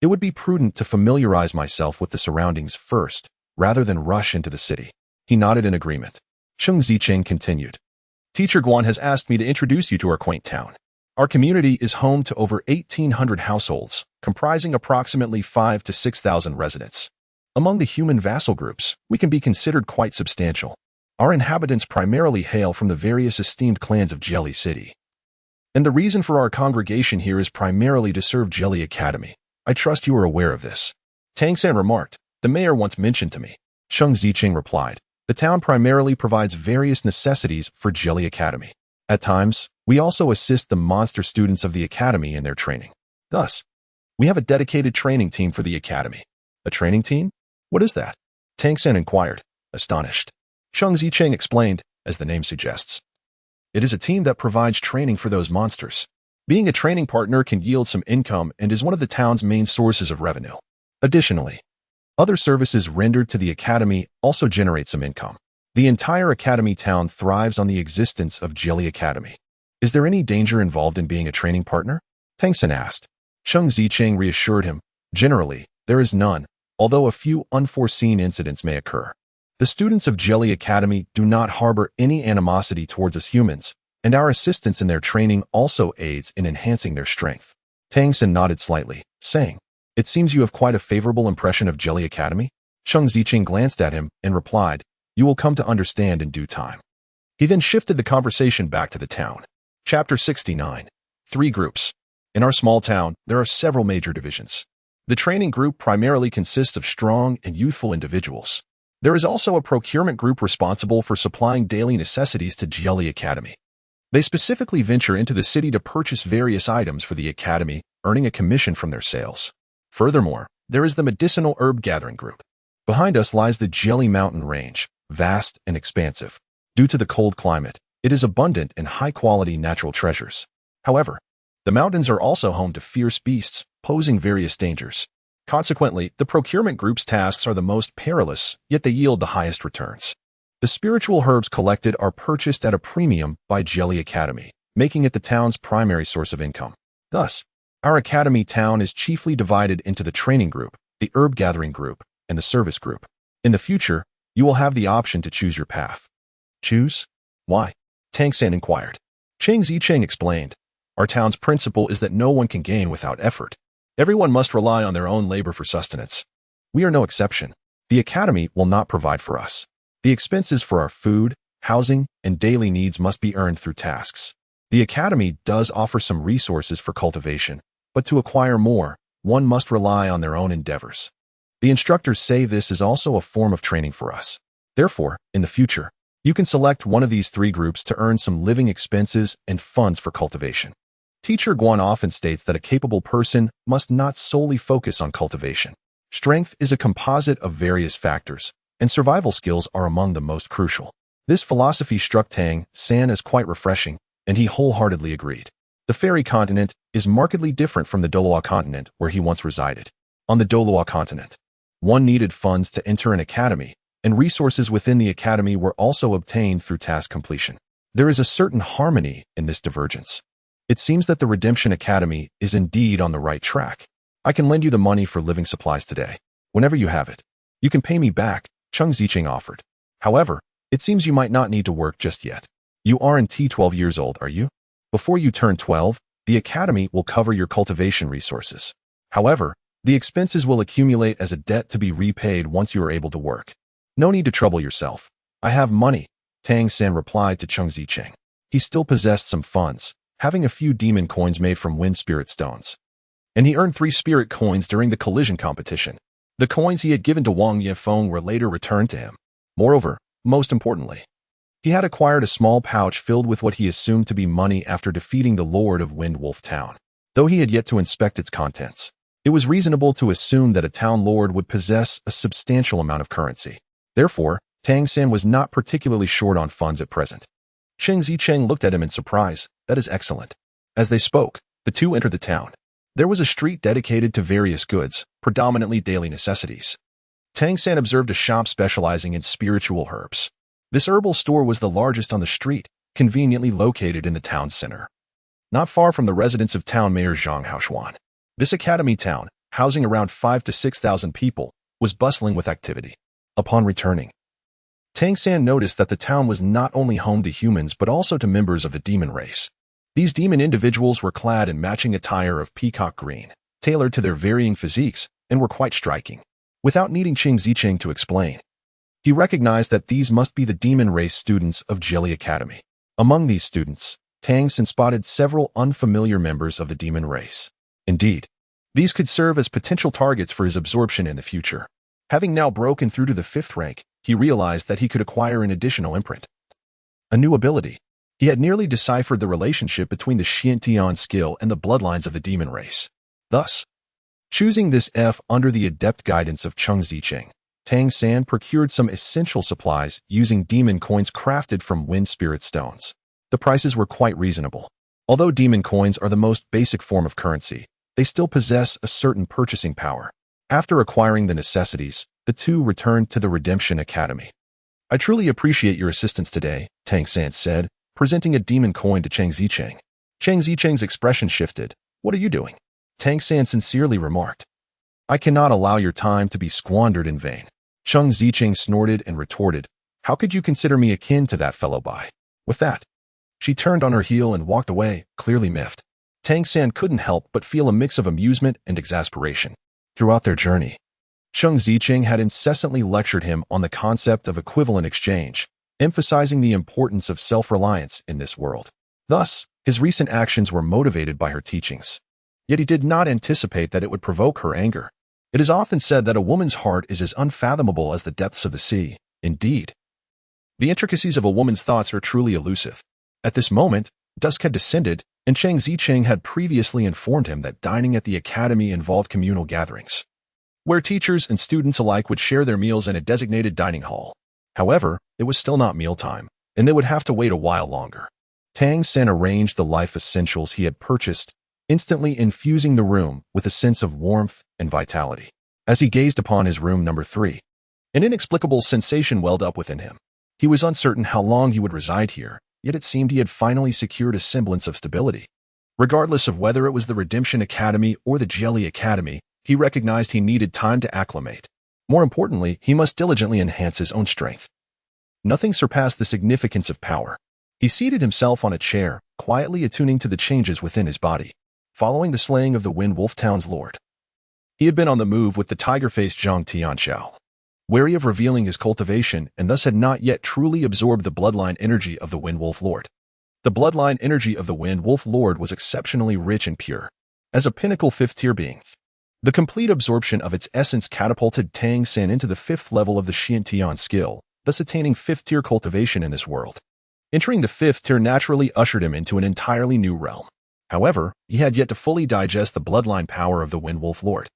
it would be prudent to familiarize myself with the surroundings first, rather than rush into the city." He nodded in agreement. Chung Zicheng continued. "Teacher Guan has asked me to introduce you to our quaint town. Our community is home to over 1,800 households, comprising approximately 5,000 to 6,000 residents. Among the human vassal groups, we can be considered quite substantial. Our inhabitants primarily hail from the various esteemed clans of Jelly City. And the reason for our congregation here is primarily to serve Jelly Academy. I trust you are aware of this." Tang San remarked, "The mayor once mentioned to me." Chung Zicheng replied, "The town primarily provides various necessities for Jelly Academy. At times, we also assist the monster students of the academy in their training. Thus, we have a dedicated training team for the academy." "A training team? What is that?" Tang San inquired, astonished. Chung Zicheng explained, as the name suggests. "It is a team that provides training for those monsters. Being a training partner can yield some income and is one of the town's main sources of revenue. Additionally, other services rendered to the academy also generate some income. The entire academy town thrives on the existence of Jelly Academy. Is there any danger involved in being a training partner?" Tang San asked. Chung Zicheng reassured him, "Generally, there is none, although a few unforeseen incidents may occur. The students of Jelly Academy do not harbor any animosity towards us humans, and our assistance in their training also aids in enhancing their strength. Tang San nodded slightly, saying, "It seems you have quite a favorable impression of Jelly Academy?" Cheng Ziqing glanced at him and replied, "You will come to understand in due time." He then shifted the conversation back to the town. Chapter 69. 3 Groups. In our small town, there are several major divisions. The training group primarily consists of strong and youthful individuals. There is also a procurement group responsible for supplying daily necessities to Jelly Academy. They specifically venture into the city to purchase various items for the academy, earning a commission from their sales. Furthermore, there is the medicinal herb gathering group. Behind us lies the Jelly Mountain Range, vast and expansive. Due to the cold climate, it is abundant in high-quality natural treasures. However, the mountains are also home to fierce beasts, posing various dangers. Consequently, the procurement group's tasks are the most perilous, yet they yield the highest returns. The spiritual herbs collected are purchased at a premium by Jelly Academy, making it the town's primary source of income. Thus, our academy town is chiefly divided into the training group, the herb gathering group, and the service group. In the future, you will have the option to choose your path. Choose? Why? Tang San inquired. Cheng Zicheng explained, "Our town's principle is that no one can gain without effort. Everyone must rely on their own labor for sustenance. We are no exception. The academy will not provide for us. The expenses for our food, housing, and daily needs must be earned through tasks. The academy does offer some resources for cultivation, but to acquire more, one must rely on their own endeavors. The instructors say this is also a form of training for us. Therefore, in the future, you can select one of these 3 groups to earn some living expenses and funds for cultivation." Teacher Guan often states that a capable person must not solely focus on cultivation. Strength is a composite of various factors, and survival skills are among the most crucial. This philosophy struck Tang San as quite refreshing, and he wholeheartedly agreed. The Fairy Continent is markedly different from the Dolua Continent where he once resided. On the Dolua Continent, one needed funds to enter an academy, and resources within the academy were also obtained through task completion. There is a certain harmony in this divergence. It seems that the Redemption Academy is indeed on the right track. I can lend you the money for living supplies today. Whenever you have it, you can pay me back, Cheng Zicheng offered. However, it seems you might not need to work just yet. You aren't 12 years old, are you? Before you turn 12, the academy will cover your cultivation resources. However, the expenses will accumulate as a debt to be repaid once you are able to work. No need to trouble yourself. I have money, Tang San replied to Cheng Zicheng. He still possessed some funds, having a few demon coins made from wind spirit stones. And he earned 3 spirit coins during the collision competition. The coins he had given to Wang Yefeng were later returned to him. Moreover, most importantly, he had acquired a small pouch filled with what he assumed to be money after defeating the Lord of Wind Wolf Town. Though he had yet to inspect its contents, it was reasonable to assume that a town lord would possess a substantial amount of currency. Therefore, Tang San was not particularly short on funds at present. Cheng Zicheng looked at him in surprise. That is excellent. As they spoke, the two entered the town. There was a street dedicated to various goods, predominantly daily necessities. Tang San observed a shop specializing in spiritual herbs. This herbal store was the largest on the street, conveniently located in the town center. Not far from the residence of town mayor Zhang Haoshuan. This academy town, housing around 5,000 to 6,000 people, was bustling with activity. Upon returning, Tang San noticed that the town was not only home to humans but also to members of the demon race. These demon individuals were clad in matching attire of peacock green, tailored to their varying physiques, and were quite striking. Without needing Cheng Zicheng to explain, he recognized that these must be the demon race students of Jelly Academy. Among these students, Tang San spotted several unfamiliar members of the demon race. Indeed, these could serve as potential targets for his absorption in the future. Having now broken through to the 5th rank, he realized that he could acquire an additional imprint. A new ability. He had nearly deciphered the relationship between the Xiantian skill and the bloodlines of the demon race. Thus, choosing this F under the adept guidance of Cheng Zicheng, Tang San procured some essential supplies using demon coins crafted from wind spirit stones. The prices were quite reasonable. Although demon coins are the most basic form of currency, they still possess a certain purchasing power. After acquiring the necessities, the two returned to the Redemption Academy. I truly appreciate your assistance today, Tang San said, presenting a demon coin to Cheng Zicheng. Cheng Zicheng's expression shifted. What are you doing? Tang San sincerely remarked. I cannot allow your time to be squandered in vain. Cheng Zicheng snorted and retorted. How could you consider me akin to that fellow by? With that, She turned on her heel and walked away, clearly miffed. Tang San couldn't help but feel a mix of amusement and exasperation. Throughout their journey, Cheng Zicheng had incessantly lectured him on the concept of equivalent exchange, emphasizing the importance of self-reliance in this world. Thus, his recent actions were motivated by her teachings. Yet he did not anticipate that it would provoke her anger. It is often said that a woman's heart is as unfathomable as the depths of the sea. Indeed, the intricacies of a woman's thoughts are truly elusive. At this moment, dusk had descended, and Cheng Zicheng had previously informed him that dining at the academy involved communal gatherings, where teachers and students alike would share their meals in a designated dining hall. However, it was still not mealtime, and they would have to wait a while longer. Tang San arranged the life essentials he had purchased, instantly infusing the room with a sense of warmth and vitality. As he gazed upon his room number 3, an inexplicable sensation welled up within him. He was uncertain how long he would reside here, yet it seemed he had finally secured a semblance of stability. Regardless of whether it was the Redemption Academy or the Jelly Academy, he recognized he needed time to acclimate. More importantly, he must diligently enhance his own strength. Nothing surpassed the significance of power. He seated himself on a chair, quietly attuning to the changes within his body. Following the slaying of the Wind Wolf Town's lord, he had been on the move with the tiger-faced Zhang Tianxiao, wary of revealing his cultivation and thus had not yet truly absorbed the bloodline energy of the Wind Wolf Lord. The bloodline energy of the Wind Wolf Lord was exceptionally rich and pure. As a pinnacle 5th-tier being, the complete absorption of its essence catapulted Tang San into the 5th level of the Xiantian skill, thus attaining 5th-tier cultivation in this world. Entering the 5th tier naturally ushered him into an entirely new realm. However, he had yet to fully digest the bloodline power of the Wind Wolf Lord.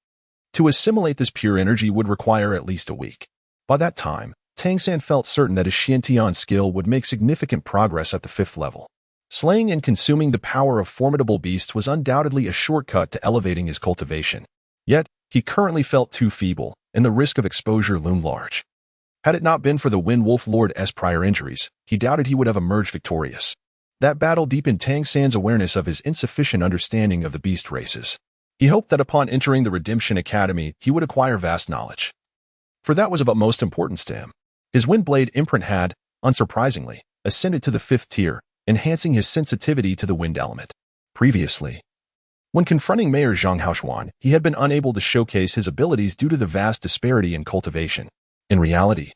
To assimilate this pure energy would require at least a week. By that time, Tang San felt certain that his Xiantian skill would make significant progress at the 5th level. Slaying and consuming the power of formidable beasts was undoubtedly a shortcut to elevating his cultivation. Yet, he currently felt too feeble, and the risk of exposure loomed large. Had it not been for the Wind Wolf Lord's prior injuries, he doubted he would have emerged victorious. That battle deepened Tang San's awareness of his insufficient understanding of the beast races. He hoped that upon entering the Redemption Academy, he would acquire vast knowledge, for that was of utmost importance to him. His Windblade imprint had, unsurprisingly, ascended to the 5th tier, enhancing his sensitivity to the wind element. Previously, when confronting Mayor Zhang Haoshuan, he had been unable to showcase his abilities due to the vast disparity in cultivation. In reality,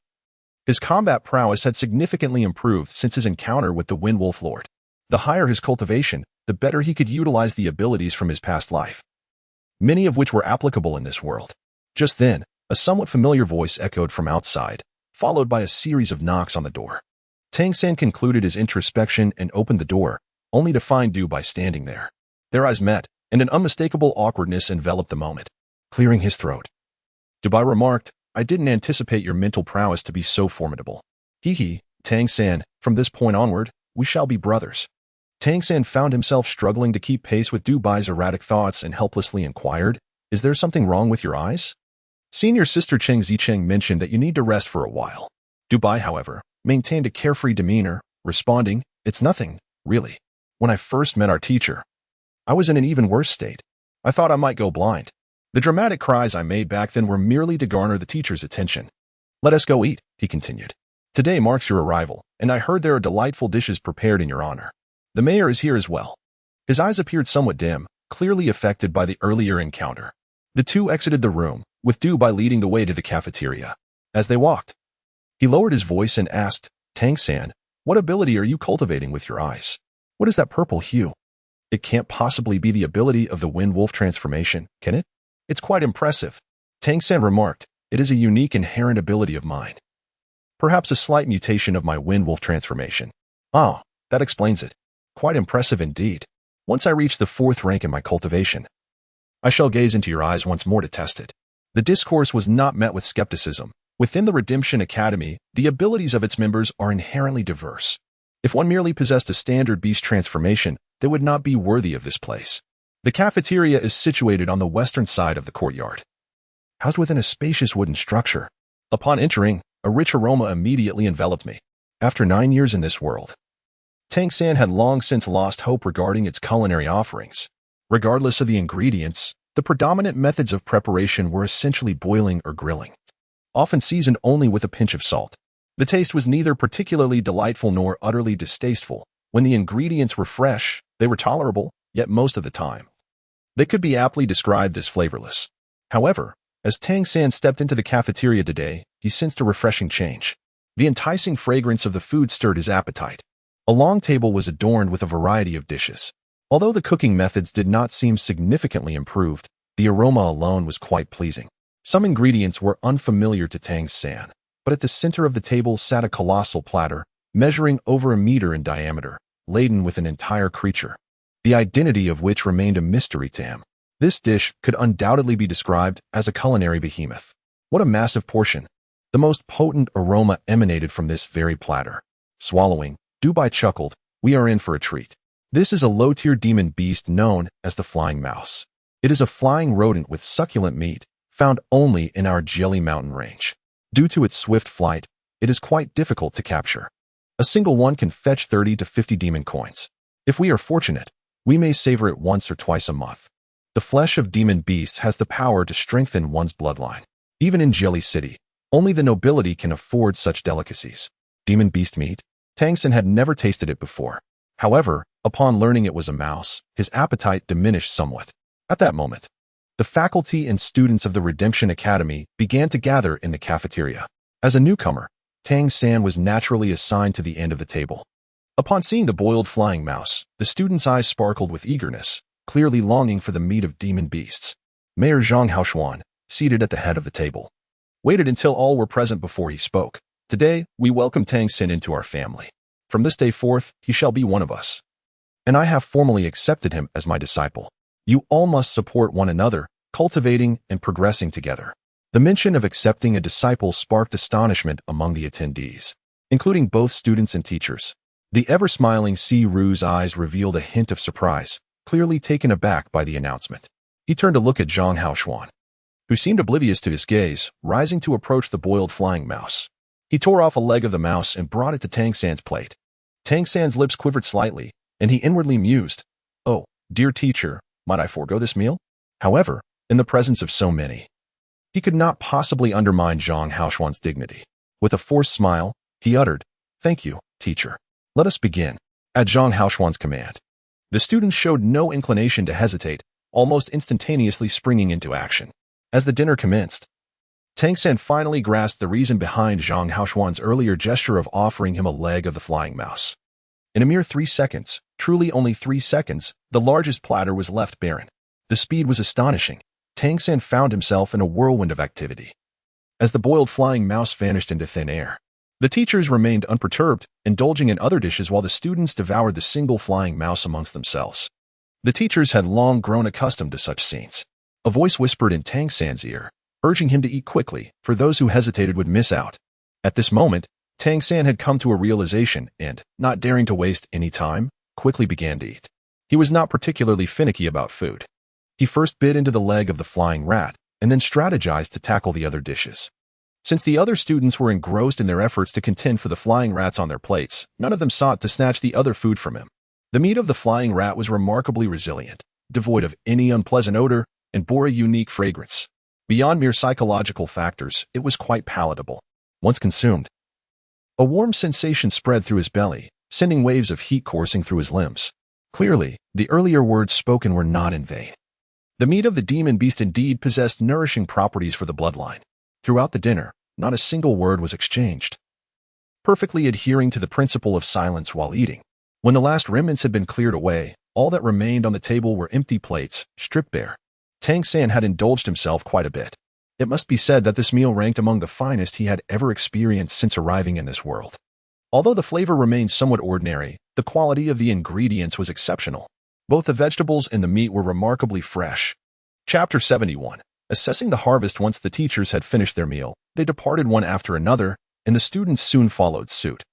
his combat prowess had significantly improved since his encounter with the Wind Wolf Lord. The higher his cultivation, the better he could utilize the abilities from his past life, many of which were applicable in this world. Just then, a somewhat familiar voice echoed from outside, followed by a series of knocks on the door. Tang San concluded his introspection and opened the door, only to find Du Bai standing there. Their eyes met, and an unmistakable awkwardness enveloped the moment. Clearing his throat, Du Bai remarked, "I didn't anticipate your mental prowess to be so formidable." Hee, Tang San, from this point onward, we shall be brothers. Tang San found himself struggling to keep pace with Du Bai's erratic thoughts and helplessly inquired, "Is there something wrong with your eyes?" Senior sister Cheng Zicheng mentioned that you need to rest for a while. Du Bai, however, maintained a carefree demeanor, responding, "It's nothing, really. When I first met our teacher, I was in an even worse state. I thought I might go blind. The dramatic cries I made back then were merely to garner the teacher's attention." "Let us go eat," he continued. "Today marks your arrival, and I heard there are delightful dishes prepared in your honor. The mayor is here as well." His eyes appeared somewhat dim, clearly affected by the earlier encounter. The two exited the room, with Du Bai leading the way to the cafeteria. As they walked, he lowered his voice and asked, "Tang San, what ability are you cultivating with your eyes? What is that purple hue? It can't possibly be the ability of the Wind Wolf transformation, can it?" "It's quite impressive," Tang San remarked. "It is a unique inherent ability of mine. Perhaps a slight mutation of my Wind Wolf transformation." "Oh, that explains it. Quite impressive indeed. Once I reach the 4th rank in my cultivation, I shall gaze into your eyes once more to test it." The discourse was not met with skepticism. Within the Redemption Academy, the abilities of its members are inherently diverse. If one merely possessed a standard beast transformation, they would not be worthy of this place. The cafeteria is situated on the western side of the courtyard, housed within a spacious wooden structure. Upon entering, a rich aroma immediately enveloped me. After 9 years in this world, Tang San had long since lost hope regarding its culinary offerings. Regardless of the ingredients, the predominant methods of preparation were essentially boiling or grilling, often seasoned only with a pinch of salt. The taste was neither particularly delightful nor utterly distasteful. When the ingredients were fresh, they were tolerable, yet most of the time, they could be aptly described as flavorless. However, as Tang San stepped into the cafeteria today, he sensed a refreshing change. The enticing fragrance of the food stirred his appetite. A long table was adorned with a variety of dishes. Although the cooking methods did not seem significantly improved, the aroma alone was quite pleasing. Some ingredients were unfamiliar to Tang San, but at the center of the table sat a colossal platter, measuring over a meter in diameter, laden with an entire creature, the identity of which remained a mystery to him. This dish could undoubtedly be described as a culinary behemoth. What a massive portion! The most potent aroma emanated from this very platter. Swallowing, Dubai chuckled, "We are in for a treat." This is a low-tier demon beast known as the flying mouse. It is a flying rodent with succulent meat, found only in our Jelly Mountain range. Due to its swift flight, it is quite difficult to capture. A single one can fetch 30 to 50 demon coins. If we are fortunate, we may savor it once or twice a month. The flesh of demon beasts has the power to strengthen one's bloodline. Even in Jelly City, only the nobility can afford such delicacies. Demon beast meat? Tang San had never tasted it before. However, upon learning it was a mouse, his appetite diminished somewhat. At that moment, the faculty and students of the Redemption Academy began to gather in the cafeteria. As a newcomer, Tang San was naturally assigned to the end of the table. Upon seeing the boiled flying mouse, the student's eyes sparkled with eagerness, clearly longing for the meat of demon beasts. Mayor Zhang Haoshuan, seated at the head of the table, waited until all were present before he spoke. "Today, we welcome Tang San into our family. From this day forth, he shall be one of us. And I have formally accepted him as my disciple. You all must support one another, cultivating and progressing together." The mention of accepting a disciple sparked astonishment among the attendees, including both students and teachers. The ever-smiling Si Ru's eyes revealed a hint of surprise, clearly taken aback by the announcement. He turned to look at Zhang Haoshuan, who seemed oblivious to his gaze, rising to approach the boiled flying mouse. He tore off a leg of the mouse and brought it to Tang San's plate. Tang San's lips quivered slightly, and he inwardly mused, "Oh, dear teacher, might I forego this meal?" However, in the presence of so many, he could not possibly undermine Zhang Haoshuan's dignity. With a forced smile, he uttered, "Thank you, teacher. Let us begin." At Zhang Haoshuan's command, the students showed no inclination to hesitate, almost instantaneously springing into action. As the dinner commenced, Tang San finally grasped the reason behind Zhang Haoshuan's earlier gesture of offering him a leg of the flying mouse. In a mere 3 seconds, truly only 3 seconds, the largest platter was left barren. The speed was astonishing. Tang San found himself in a whirlwind of activity. As the boiled flying mouse vanished into thin air, the teachers remained unperturbed, indulging in other dishes while the students devoured the single flying mouse amongst themselves. The teachers had long grown accustomed to such scenes. A voice whispered in Tang San's ear, urging him to eat quickly, for those who hesitated would miss out. At this moment, Tang San had come to a realization and, not daring to waste any time, quickly began to eat. He was not particularly finicky about food. He first bit into the leg of the flying rat, and then strategized to tackle the other dishes. Since the other students were engrossed in their efforts to contend for the flying rats on their plates, none of them sought to snatch the other food from him. The meat of the flying rat was remarkably resilient, devoid of any unpleasant odor, and bore a unique fragrance. Beyond mere psychological factors, it was quite palatable. Once consumed, a warm sensation spread through his belly, sending waves of heat coursing through his limbs. Clearly, the earlier words spoken were not in vain. The meat of the demon beast indeed possessed nourishing properties for the bloodline. Throughout the dinner, not a single word was exchanged, perfectly adhering to the principle of silence while eating. When the last remnants had been cleared away, all that remained on the table were empty plates, stripped bare. Tang San had indulged himself quite a bit. It must be said that this meal ranked among the finest he had ever experienced since arriving in this world. Although the flavor remained somewhat ordinary, the quality of the ingredients was exceptional. Both the vegetables and the meat were remarkably fresh. Chapter 71. Assessing the harvest. Once the teachers had finished their meal, they departed one after another, and the students soon followed suit,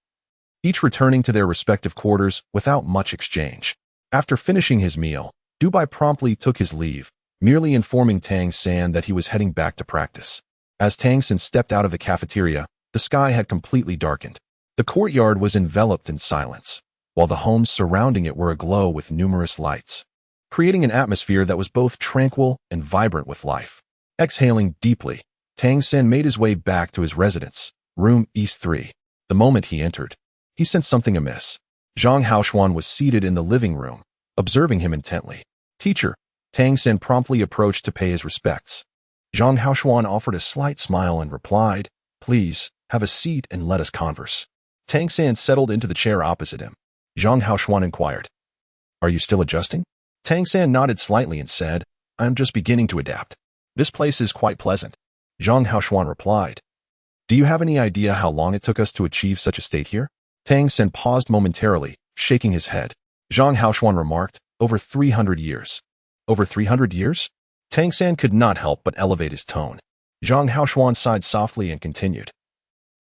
each returning to their respective quarters without much exchange. After finishing his meal, Dubai promptly took his leave, merely informing Tang San that he was heading back to practice. As Tang San stepped out of the cafeteria, the sky had completely darkened. The courtyard was enveloped in silence, while the homes surrounding it were aglow with numerous lights, creating an atmosphere that was both tranquil and vibrant with life. Exhaling deeply, Tang San made his way back to his residence, room East 3. The moment he entered, he sensed something amiss. Zhang Haoshuan was seated in the living room, observing him intently. Teacher, Tang San promptly approached to pay his respects. Zhang Haoshuan offered a slight smile and replied, "Please, have a seat and let us converse." Tang San settled into the chair opposite him. Zhang Haoshuan inquired, "Are you still adjusting?" Tang San nodded slightly and said, "I'm just beginning to adapt. This place is quite pleasant." Zhang Haoshuan replied, "Do you have any idea how long it took us to achieve such a state here?" Tang San paused momentarily, shaking his head. Zhang Haoshuan remarked, "Over 300 years." "Over 300 years?" Tang San could not help but elevate his tone. Zhang Haoshuan sighed softly and continued,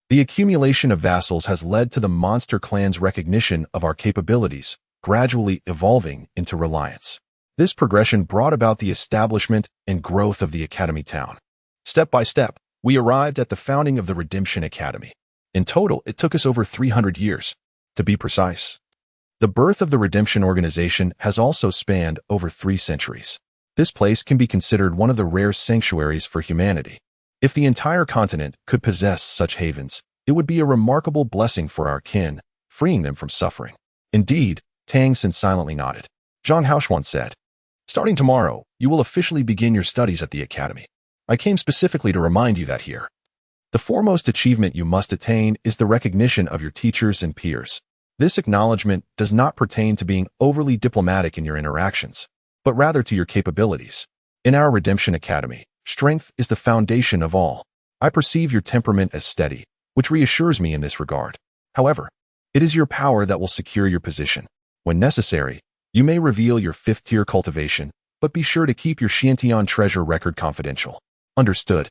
"The accumulation of vassals has led to the monster clan's recognition of our capabilities, gradually evolving into reliance. This progression brought about the establishment and growth of the Academy town. Step by step, we arrived at the founding of the Redemption Academy. In total, it took us over 300 years. To be precise, the birth of the Redemption organization has also spanned over 3 centuries. This place can be considered one of the rare sanctuaries for humanity. If the entire continent could possess such havens, it would be a remarkable blessing for our kin, freeing them from suffering." Indeed, Tang San silently nodded. Zhang Haoshuan said, "Starting tomorrow, you will officially begin your studies at the Academy. I came specifically to remind you that here. The foremost achievement you must attain is the recognition of your teachers and peers. This acknowledgement does not pertain to being overly diplomatic in your interactions, but rather to your capabilities. In our Redemption Academy, strength is the foundation of all. I perceive your temperament as steady, which reassures me in this regard. However, it is your power that will secure your position. When necessary, you may reveal your 5th-tier cultivation, but be sure to keep your Xiantian treasure record confidential." "Understood,"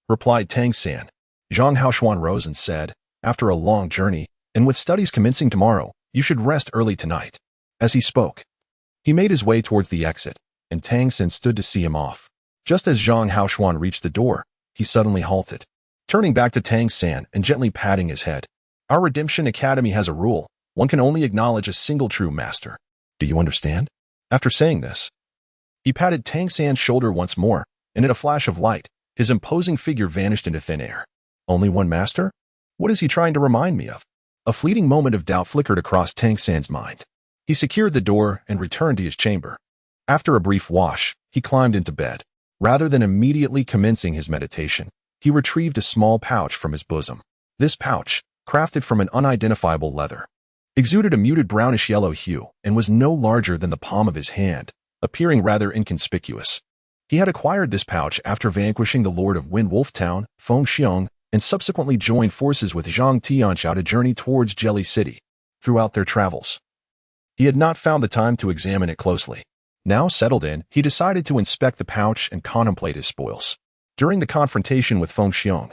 replied Tang San. Zhang Haoshuan rose and said, "After a long journey, and with studies commencing tomorrow, you should rest early tonight." As he spoke, he made his way towards the exit, and Tang San stood to see him off. Just as Zhang Haoshuan reached the door, he suddenly halted. Turning back to Tang San and gently patting his head, "Our Redemption Academy has a rule. One can only acknowledge a single true master. Do you understand?" After saying this, he patted Tang San's shoulder once more, and in a flash of light, his imposing figure vanished into thin air. Only one master? What is he trying to remind me of? A fleeting moment of doubt flickered across Tang San's mind. He secured the door and returned to his chamber. After a brief wash, he climbed into bed. Rather than immediately commencing his meditation, he retrieved a small pouch from his bosom. This pouch, crafted from an unidentifiable leather, exuded a muted brownish-yellow hue and was no larger than the palm of his hand, appearing rather inconspicuous. He had acquired this pouch after vanquishing the Lord of Wind Wolf Town, Feng Xiong, and subsequently joined forces with Zhang Tianxiao to journey towards Jelly City. Throughout their travels, he had not found the time to examine it closely. Now settled in, he decided to inspect the pouch and contemplate his spoils. During the confrontation with Feng Xiong,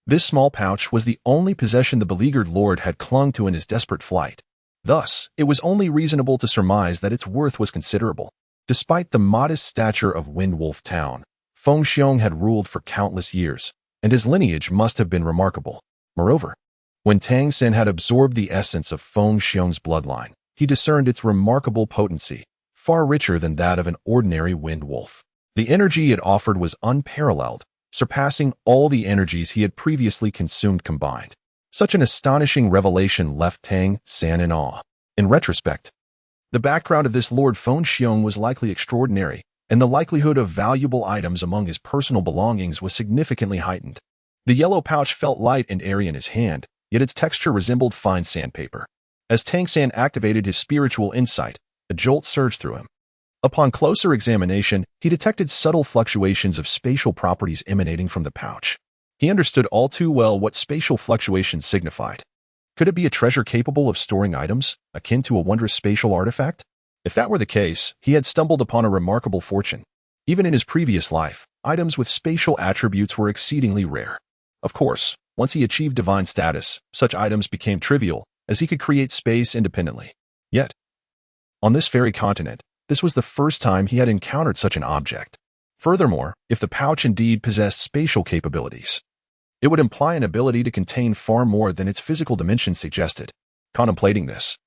this small pouch was the only possession the beleaguered lord had clung to in his desperate flight. Thus, it was only reasonable to surmise that its worth was considerable. Despite the modest stature of Wind Wolf Town, Feng Xiong had ruled for countless years, and his lineage must have been remarkable. Moreover, when Tang San had absorbed the essence of Feng Xiong's bloodline, he discerned its remarkable potency, far richer than that of an ordinary wind wolf. The energy it offered was unparalleled, surpassing all the energies he had previously consumed combined. Such an astonishing revelation left Tang San in awe. In retrospect, the background of this Lord Feng Xiong was likely extraordinary, and the likelihood of valuable items among his personal belongings was significantly heightened. The yellow pouch felt light and airy in his hand, yet its texture resembled fine sandpaper. As Tang San activated his spiritual insight, a jolt surged through him. Upon closer examination, he detected subtle fluctuations of spatial properties emanating from the pouch. He understood all too well what spatial fluctuations signified. Could it be a treasure capable of storing items, akin to a wondrous spatial artifact? If that were the case, he had stumbled upon a remarkable fortune. Even in his previous life, items with spatial attributes were exceedingly rare. Of course, once he achieved divine status, such items became trivial, as he could create space independently. Yet, on this fairy continent, this was the first time he had encountered such an object. Furthermore, if the pouch indeed possessed spatial capabilities, it would imply an ability to contain far more than its physical dimensions suggested. Contemplating this,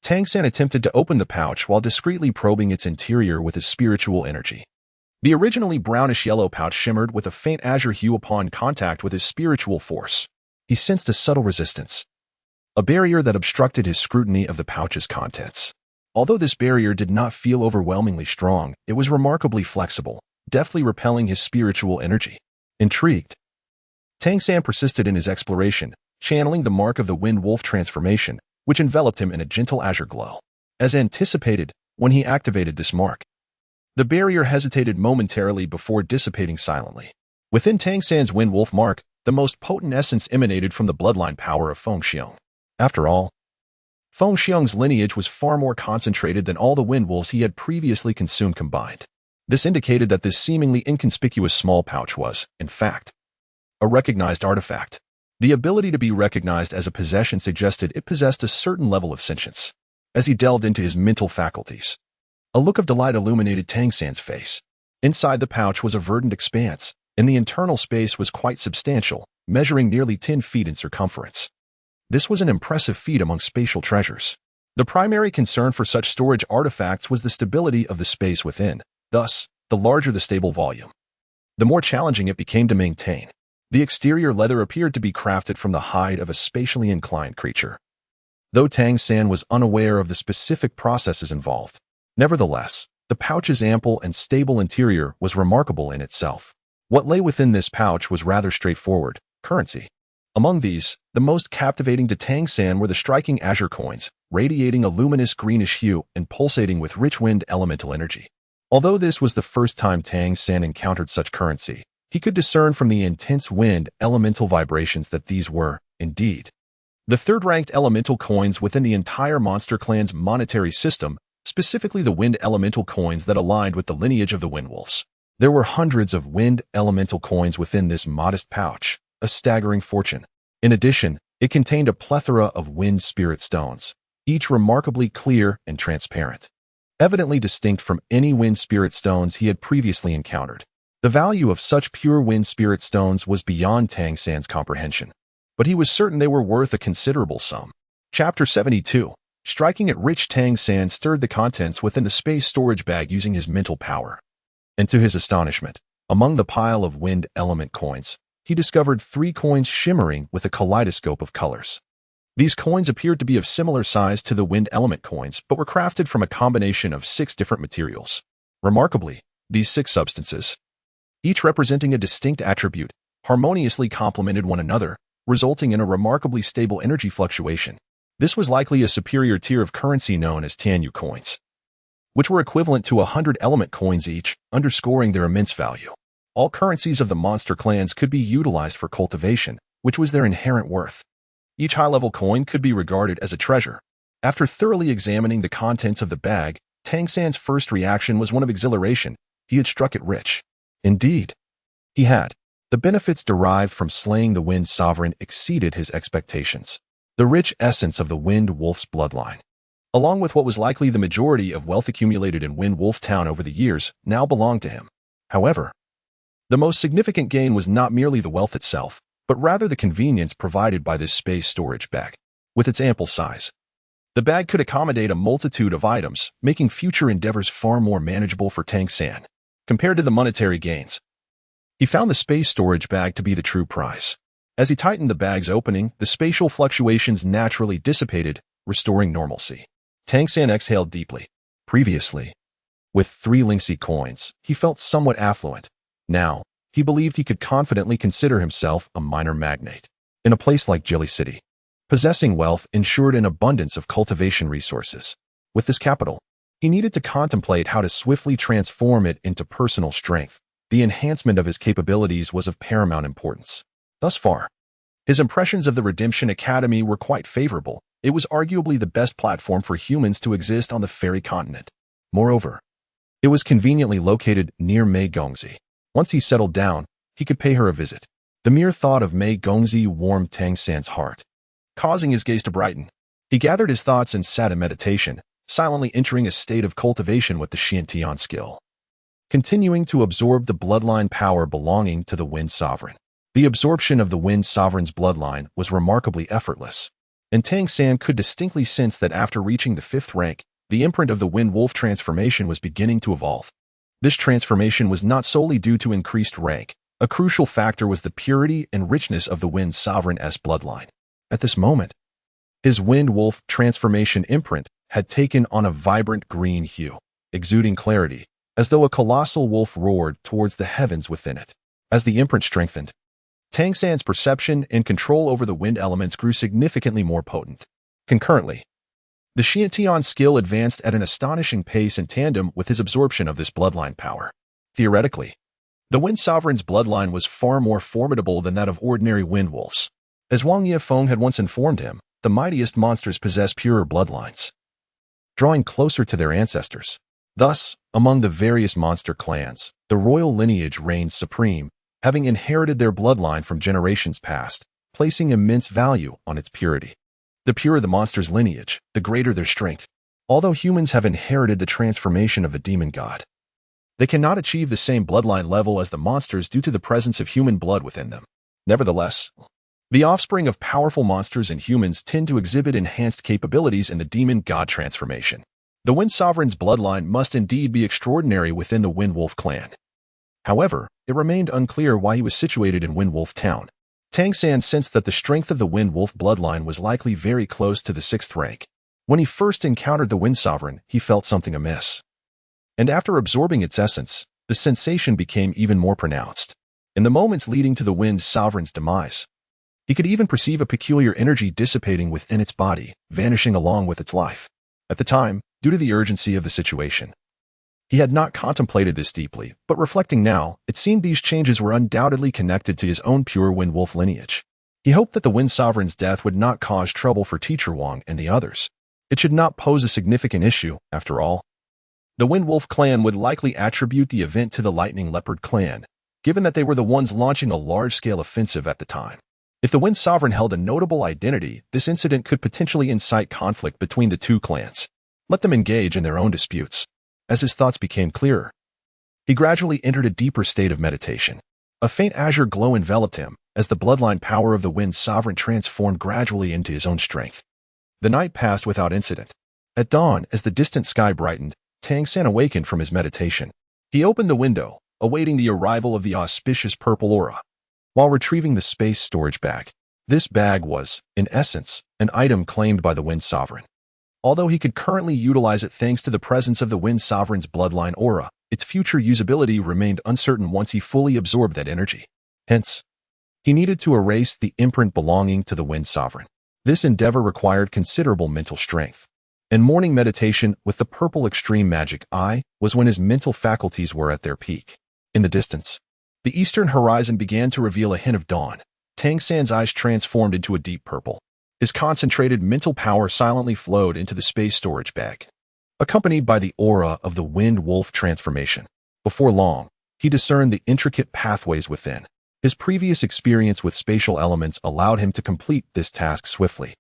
Tang San attempted to open the pouch while discreetly probing its interior with his spiritual energy. The originally brownish-yellow pouch shimmered with a faint azure hue upon contact with his spiritual force. He sensed a subtle resistance. a barrier that obstructed his scrutiny of the pouch's contents. Although this barrier did not feel overwhelmingly strong, it was remarkably flexible, deftly repelling his spiritual energy. Intrigued, Tang San persisted in his exploration, channeling the mark of the Wind Wolf transformation, which enveloped him in a gentle azure glow. As anticipated, when he activated this mark, the barrier hesitated momentarily before dissipating silently. Within Tang San's Wind Wolf mark, the most potent essence emanated from the bloodline power of Feng Xiong. After all, Feng Xiong's lineage was far more concentrated than all the wind wolves he had previously consumed combined. This indicated that this seemingly inconspicuous small pouch was, in fact, a recognized artifact. The ability to be recognized as a possession suggested it possessed a certain level of sentience. As he delved into his mental faculties, a look of delight illuminated Tang San's face. Inside the pouch was a verdant expanse, and the internal space was quite substantial, measuring nearly 10 feet in circumference. This was an impressive feat among spatial treasures. The primary concern for such storage artifacts was the stability of the space within. Thus, the larger the stable volume, the more challenging it became to maintain. The exterior leather appeared to be crafted from the hide of a spatially inclined creature. Though Tang San was unaware of the specific processes involved, nevertheless, the pouch's ample and stable interior was remarkable in itself. What lay within this pouch was rather straightforward: currency. Among these, the most captivating to Tang San were the striking azure coins, radiating a luminous greenish hue and pulsating with rich wind elemental energy. Although this was the first time Tang San encountered such currency, he could discern from the intense wind elemental vibrations that these were, indeed, the third-ranked elemental coins within the entire Monster Clan's monetary system, specifically the wind elemental coins that aligned with the lineage of the Wind Wolves. There were hundreds of wind elemental coins within this modest pouch, a staggering fortune. In addition, it contained a plethora of wind spirit stones, each remarkably clear and transparent, evidently distinct from any wind spirit stones he had previously encountered. The value of such pure wind spirit stones was beyond Tang San's comprehension, but he was certain they were worth a considerable sum. Chapter 72. Striking it rich, Tang San stirred the contents within the space storage bag using his mental power. And to his astonishment, among the pile of wind element coins, he discovered 3 coins shimmering with a kaleidoscope of colors. These coins appeared to be of similar size to the wind element coins, but were crafted from a combination of 6 different materials. Remarkably, these 6 substances, each representing a distinct attribute, harmoniously complemented one another, resulting in a remarkably stable energy fluctuation. This was likely a superior tier of currency known as Tanyu coins, which were equivalent to 100 element coins each, underscoring their immense value. All currencies of the monster clans could be utilized for cultivation, which was their inherent worth. Each high-level coin could be regarded as a treasure. After thoroughly examining the contents of the bag, Tang San's first reaction was one of exhilaration. He had struck it rich. Indeed, he had. The benefits derived from slaying the Wind Sovereign exceeded his expectations. The rich essence of the Wind Wolf's bloodline, along with what was likely the majority of wealth accumulated in Wind Wolf Town over the years, now belonged to him. However, the most significant gain was not merely the wealth itself, but rather the convenience provided by this space storage bag. With its ample size, the bag could accommodate a multitude of items, making future endeavors far more manageable for Tang San. Compared to the monetary gains, he found the space storage bag to be the true prize. As he tightened the bag's opening, the spatial fluctuations naturally dissipated, restoring normalcy. Tang San exhaled deeply. Previously, with 3 Lingxi coins, he felt somewhat affluent. Now, he believed he could confidently consider himself a minor magnate. In a place like Jelly City, possessing wealth ensured an abundance of cultivation resources. With this capital, he needed to contemplate how to swiftly transform it into personal strength. The enhancement of his capabilities was of paramount importance. Thus far, his impressions of the Redemption Academy were quite favorable. It was arguably the best platform for humans to exist on the fairy continent. Moreover, it was conveniently located near Mei Gongzi. Once he settled down, he could pay her a visit. The mere thought of Mei Gongzi warmed Tang San's heart, causing his gaze to brighten. He gathered his thoughts and sat in meditation, silently entering a state of cultivation with the Xiantian skill, continuing to absorb the bloodline power belonging to the Wind Sovereign. The absorption of the Wind Sovereign's bloodline was remarkably effortless, and Tang San could distinctly sense that after reaching the 5th rank, the imprint of the Wind Wolf transformation was beginning to evolve. This transformation was not solely due to increased rank. A crucial factor was the purity and richness of the Wind Sovereign's bloodline. At this moment, His wind wolf transformation imprint had taken on a vibrant green hue, exuding clarity, as though a colossal wolf roared towards the heavens within it. As the imprint strengthened, Tang San's perception and control over the wind elements grew significantly more potent. Concurrently, the Xiantian skill advanced at an astonishing pace in tandem with his absorption of this bloodline power. Theoretically, the Wind Sovereign's bloodline was far more formidable than that of ordinary wind wolves. As Wang Yifeng had once informed him, the mightiest monsters possess purer bloodlines, drawing closer to their ancestors. Thus, among the various monster clans, the royal lineage reigned supreme, having inherited their bloodline from generations past, placing immense value on its purity. The purer the monster's lineage, the greater their strength. Although humans have inherited the transformation of the demon god, they cannot achieve the same bloodline level as the monsters due to the presence of human blood within them. Nevertheless, the offspring of powerful monsters and humans tend to exhibit enhanced capabilities in the demon god transformation. The Wind Sovereign's bloodline must indeed be extraordinary within the Wind Wolf clan. However, it remained unclear why he was situated in Wind Wolf Town. Tang San sensed that the strength of the Wind Wolf bloodline was likely very close to the 6th rank. When he first encountered the Wind Sovereign, he felt something amiss. And after absorbing its essence, the sensation became even more pronounced. In the moments leading to the Wind Sovereign's demise, he could even perceive a peculiar energy dissipating within its body, vanishing along with its life. At the time, due to the urgency of the situation, he had not contemplated this deeply, but reflecting now, it seemed these changes were undoubtedly connected to his own pure Wind Wolf lineage. He hoped that the Wind Sovereign's death would not cause trouble for Teacher Wang and the others. It should not pose a significant issue, after all. The Wind Wolf clan would likely attribute the event to the Lightning Leopard clan, given that they were the ones launching a large-scale offensive at the time. If the Wind Sovereign held a notable identity, this incident could potentially incite conflict between the two clans. Let them engage in their own disputes. As his thoughts became clearer, he gradually entered a deeper state of meditation. A faint azure glow enveloped him as the bloodline power of the Wind Sovereign transformed gradually into his own strength. The night passed without incident. At dawn, as the distant sky brightened, Tang San awakened from his meditation. He opened the window, awaiting the arrival of the auspicious purple aura, while retrieving the space storage bag. This bag was, in essence, an item claimed by the Wind Sovereign. Although he could currently utilize it thanks to the presence of the Wind Sovereign's bloodline aura, its future usability remained uncertain once he fully absorbed that energy. Hence, he needed to erase the imprint belonging to the Wind Sovereign. This endeavor required considerable mental strength. And morning meditation with the purple extreme magic eye was when his mental faculties were at their peak. In the distance, the eastern horizon began to reveal a hint of dawn. Tang San's eyes transformed into a deep purple. His concentrated mental power silently flowed into the space storage bag, accompanied by the aura of the Wind Wolf transformation. Before long, he discerned the intricate pathways within. His previous experience with spatial elements allowed him to complete this task swiftly.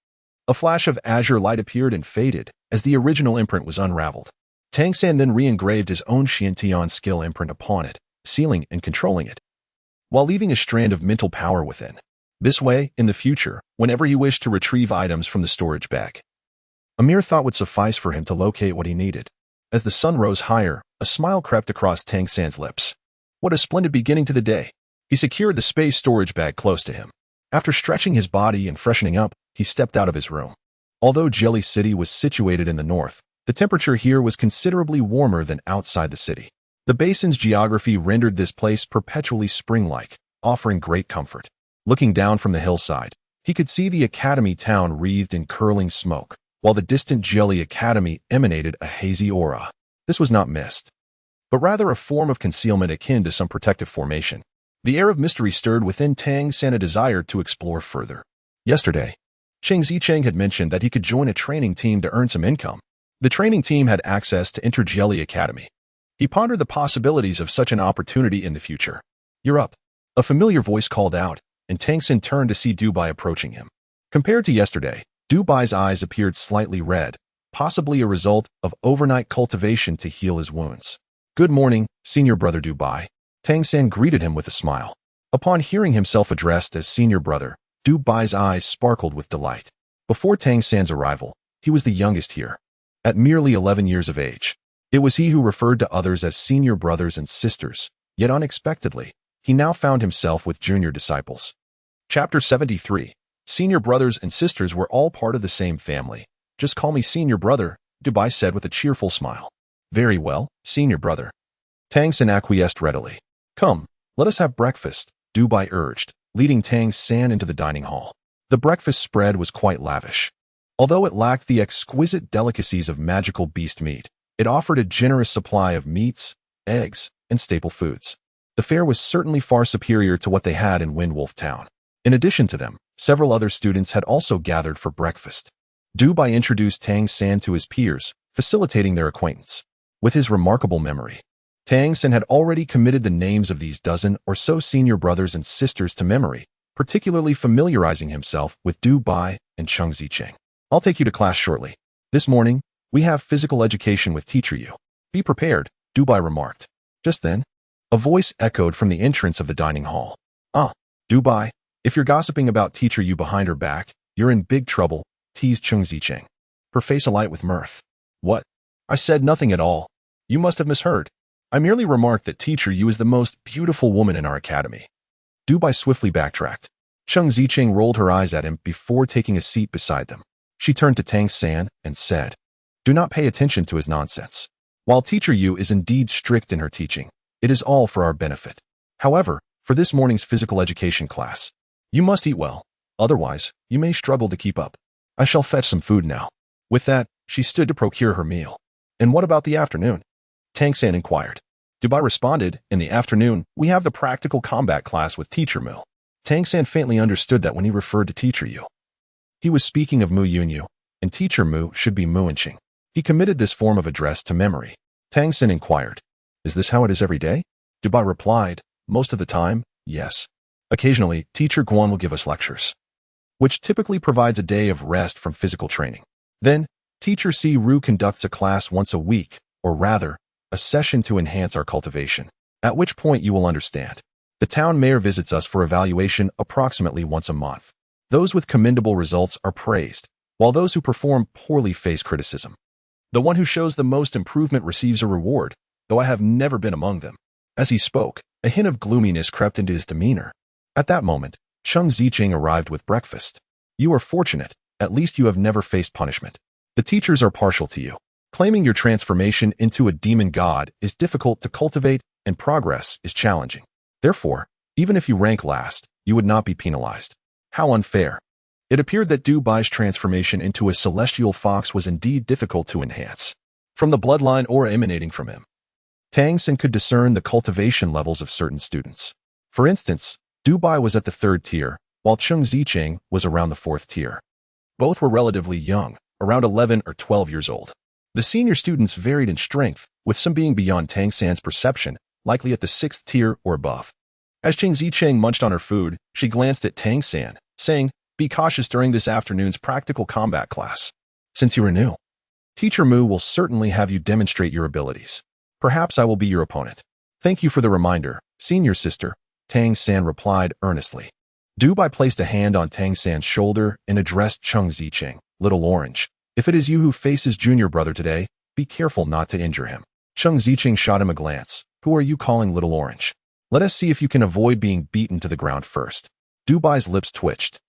A flash of azure light appeared and faded as the original imprint was unraveled. Tang San then re-engraved his own Xiantian skill imprint upon it, sealing and controlling it, while leaving a strand of mental power within. This way, in the future, whenever he wished to retrieve items from the storage bag, a mere thought would suffice for him to locate what he needed. As the sun rose higher, a smile crept across Tang San's lips. What a splendid beginning to the day. He secured the space storage bag close to him. After stretching his body and freshening up, he stepped out of his room. Although Jelly City was situated in the north, the temperature here was considerably warmer than outside the city. The basin's geography rendered this place perpetually spring-like, offering great comfort. Looking down from the hillside, he could see the academy town wreathed in curling smoke, while the distant Jelly Academy emanated a hazy aura. This was not mist, but rather a form of concealment akin to some protective formation. The air of mystery stirred within Tang San a desire to explore further. Yesterday, Cheng Zicheng had mentioned that he could join a training team to earn some income. The training team had access to enter Jelly Academy. He pondered the possibilities of such an opportunity in the future. "You're up," a familiar voice called out, and Tang San turned to see Dubai approaching him. Compared to yesterday, Dubai's eyes appeared slightly red, possibly a result of overnight cultivation to heal his wounds. "Good morning, senior brother Dubai." Tang San greeted him with a smile. Upon hearing himself addressed as senior brother, Dubai's eyes sparkled with delight. Before Tang San's arrival, he was the youngest here, at merely 11 years of age. It was he who referred to others as senior brothers and sisters, yet unexpectedly, he now found himself with junior disciples. Chapter 73. Senior brothers and sisters were all part of the same family. Just call me senior brother, Dubai said with a cheerful smile. Very well, senior brother. Tang San acquiesced readily. Come, let us have breakfast, Dubai urged, leading Tang San into the dining hall. The breakfast spread was quite lavish. Although it lacked the exquisite delicacies of magical beast meat, it offered a generous supply of meats, eggs, and staple foods. The fare was certainly far superior to what they had in Windwolf Town. In addition to them, several other students had also gathered for breakfast. Dubai introduced Tang San to his peers, facilitating their acquaintance. With his remarkable memory, Tang San had already committed the names of these dozen or so senior brothers and sisters to memory, particularly familiarizing himself with Dubai and Cheng Zicheng. I'll take you to class shortly. This morning, we have physical education with Teacher Yu. Be prepared, Dubai remarked. Just then, a voice echoed from the entrance of the dining hall. Dubai, if you're gossiping about Teacher Yu behind her back, you're in big trouble, teased Cheng Zicheng, her face alight with mirth. What? I said nothing at all. You must have misheard. I merely remarked that Teacher Yu is the most beautiful woman in our academy. Dubai swiftly backtracked. Cheng Zicheng rolled her eyes at him before taking a seat beside them. She turned to Tang San and said, Do not pay attention to his nonsense. While Teacher Yu is indeed strict in her teaching, it is all for our benefit. However, for this morning's physical education class, you must eat well, otherwise you may struggle to keep up. I shall fetch some food now. With that, she stood to procure her meal. And what about the afternoon? Tang San inquired. Dubai responded, In the afternoon, we have the practical combat class with Teacher Mu. Tang San faintly understood that when he referred to Teacher Yu, he was speaking of Mu Yunyu, and Teacher Mu should be Mu Enqing. He committed this form of address to memory. Tang San inquired, Is this how it is every day? Dubai replied, Most of the time, yes. Occasionally, Teacher Guan will give us lectures, which typically provides a day of rest from physical training. Then, Teacher Si Ru conducts a class once a week, or rather, a session to enhance our cultivation, at which point you will understand. The town mayor visits us for evaluation approximately once a month. Those with commendable results are praised, while those who perform poorly face criticism. The one who shows the most improvement receives a reward, though I have never been among them. As he spoke, a hint of gloominess crept into his demeanor. At that moment, Cheng Zicheng arrived with breakfast. You are fortunate, at least you have never faced punishment. The teachers are partial to you. Claiming your transformation into a demon god is difficult to cultivate and progress is challenging. Therefore, even if you rank last, you would not be penalized. How unfair. It appeared that Dubai's transformation into a celestial fox was indeed difficult to enhance. From the bloodline aura emanating from him, Tang San could discern the cultivation levels of certain students. For instance, Dubai was at the 3rd tier, while Cheng Zicheng was around the 4th tier. Both were relatively young, around 11 or 12 years old. The senior students varied in strength, with some being beyond Tang San's perception, likely at the 6th tier or above. As Cheng Zicheng munched on her food, she glanced at Tang San, saying, Be cautious during this afternoon's practical combat class. Since you are new, Teacher Mu will certainly have you demonstrate your abilities. Perhaps I will be your opponent. Thank you for the reminder, senior sister, Tang San replied earnestly. Dubai placed a hand on Tang San's shoulder and addressed Cheng Zicheng, Little Orange. If it is you who faces junior brother today, be careful not to injure him. Cheng Zicheng shot him a glance. Who are you calling Little Orange? Let us see if you can avoid being beaten to the ground first. Dubai's lips twitched.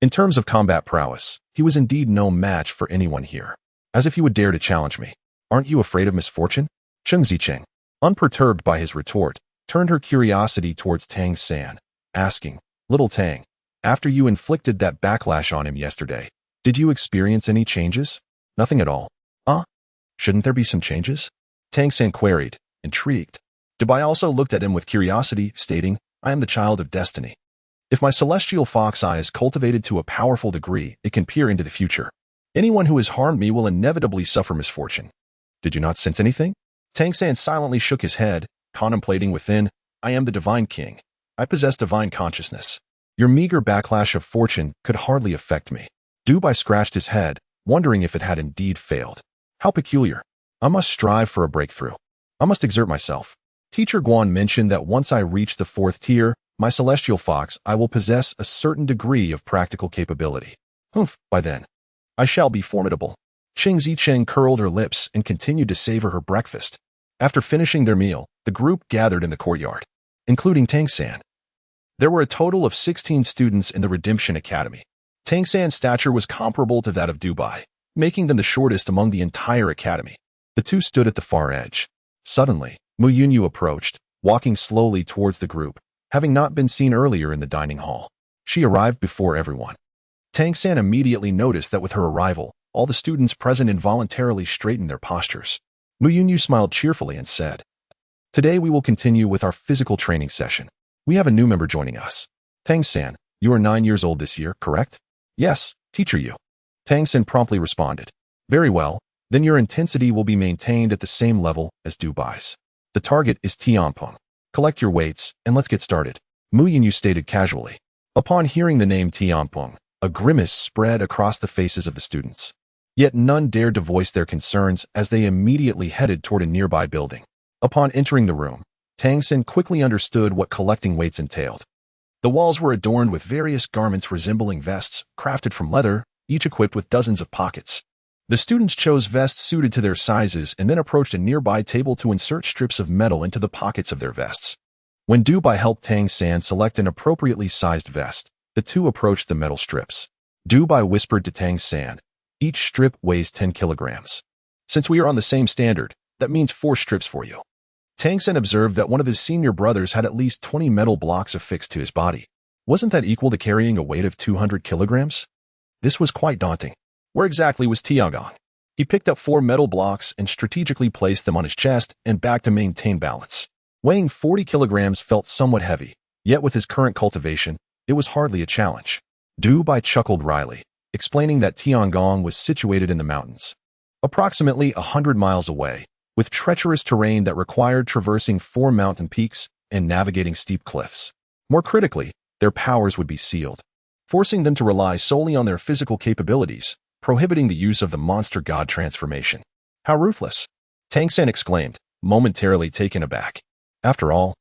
In terms of combat prowess, he was indeed no match for anyone here. As if you would dare to challenge me. Aren't you afraid of misfortune? Cheng Zicheng, unperturbed by his retort, turned her curiosity towards Tang San, asking, Little Tang, after you inflicted that backlash on him yesterday, did you experience any changes? Nothing at all. Shouldn't there be some changes? Tang San queried, intrigued. Dubai also looked at him with curiosity, stating, I am the child of destiny. If my celestial fox eye is cultivated to a powerful degree, it can peer into the future. Anyone who has harmed me will inevitably suffer misfortune. Did you not sense anything? Tang San silently shook his head, contemplating within, I am the divine king. I possess divine consciousness. Your meager backlash of fortune could hardly affect me. Dubai scratched his head, wondering if it had indeed failed. How peculiar. I must strive for a breakthrough. I must exert myself. Teacher Guan mentioned that once I reach the 4th tier, my celestial fox, I will possess a certain degree of practical capability. By then, I shall be formidable. Cheng Zicheng curled her lips and continued to savor her breakfast. After finishing their meal, the group gathered in the courtyard, including Tang San. There were a total of 16 students in the Redemption Academy. Tang San's stature was comparable to that of Dubai, making them the shortest among the entire academy. The two stood at the far edge. Suddenly, Mu Yunyu approached, walking slowly towards the group, having not been seen earlier in the dining hall. She arrived before everyone. Tang San immediately noticed that with her arrival, all the students present involuntarily straightened their postures. Mu Yunyu smiled cheerfully and said, "Today we will continue with our physical training session. We have a new member joining us. Tang San, you are 9 years old this year, correct?" "Yes, teacher Yu." Tang San promptly responded. "Very well, then your intensity will be maintained at the same level as Dubai's. The target is Tianpeng. Collect your weights, and let's get started," Mu Yunyu stated casually. Upon hearing the name Tianpeng, a grimace spread across the faces of the students. Yet none dared to voice their concerns as they immediately headed toward a nearby building. Upon entering the room, Tang San quickly understood what collecting weights entailed. The walls were adorned with various garments resembling vests, crafted from leather, each equipped with dozens of pockets. The students chose vests suited to their sizes and then approached a nearby table to insert strips of metal into the pockets of their vests. When Dubai helped Tang San select an appropriately sized vest, the two approached the metal strips. Dubai whispered to Tang San, "Each strip weighs 10 kilograms. Since we are on the same standard, that means 4 strips for you." Tang San observed that one of his senior brothers had at least 20 metal blocks affixed to his body. Wasn't that equal to carrying a weight of 200 kilograms? This was quite daunting. Where exactly was Tiangong? He picked up 4 metal blocks and strategically placed them on his chest and back to maintain balance. Weighing 40 kilograms felt somewhat heavy, yet with his current cultivation, it was hardly a challenge. Dubai chuckled wryly, explaining that Tiangong was situated in the mountains, approximately 100 miles away, with treacherous terrain that required traversing 4 mountain peaks and navigating steep cliffs. More critically, their powers would be sealed, forcing them to rely solely on their physical capabilities, prohibiting the use of the monster god transformation. How ruthless! Tang San exclaimed, momentarily taken aback. After all,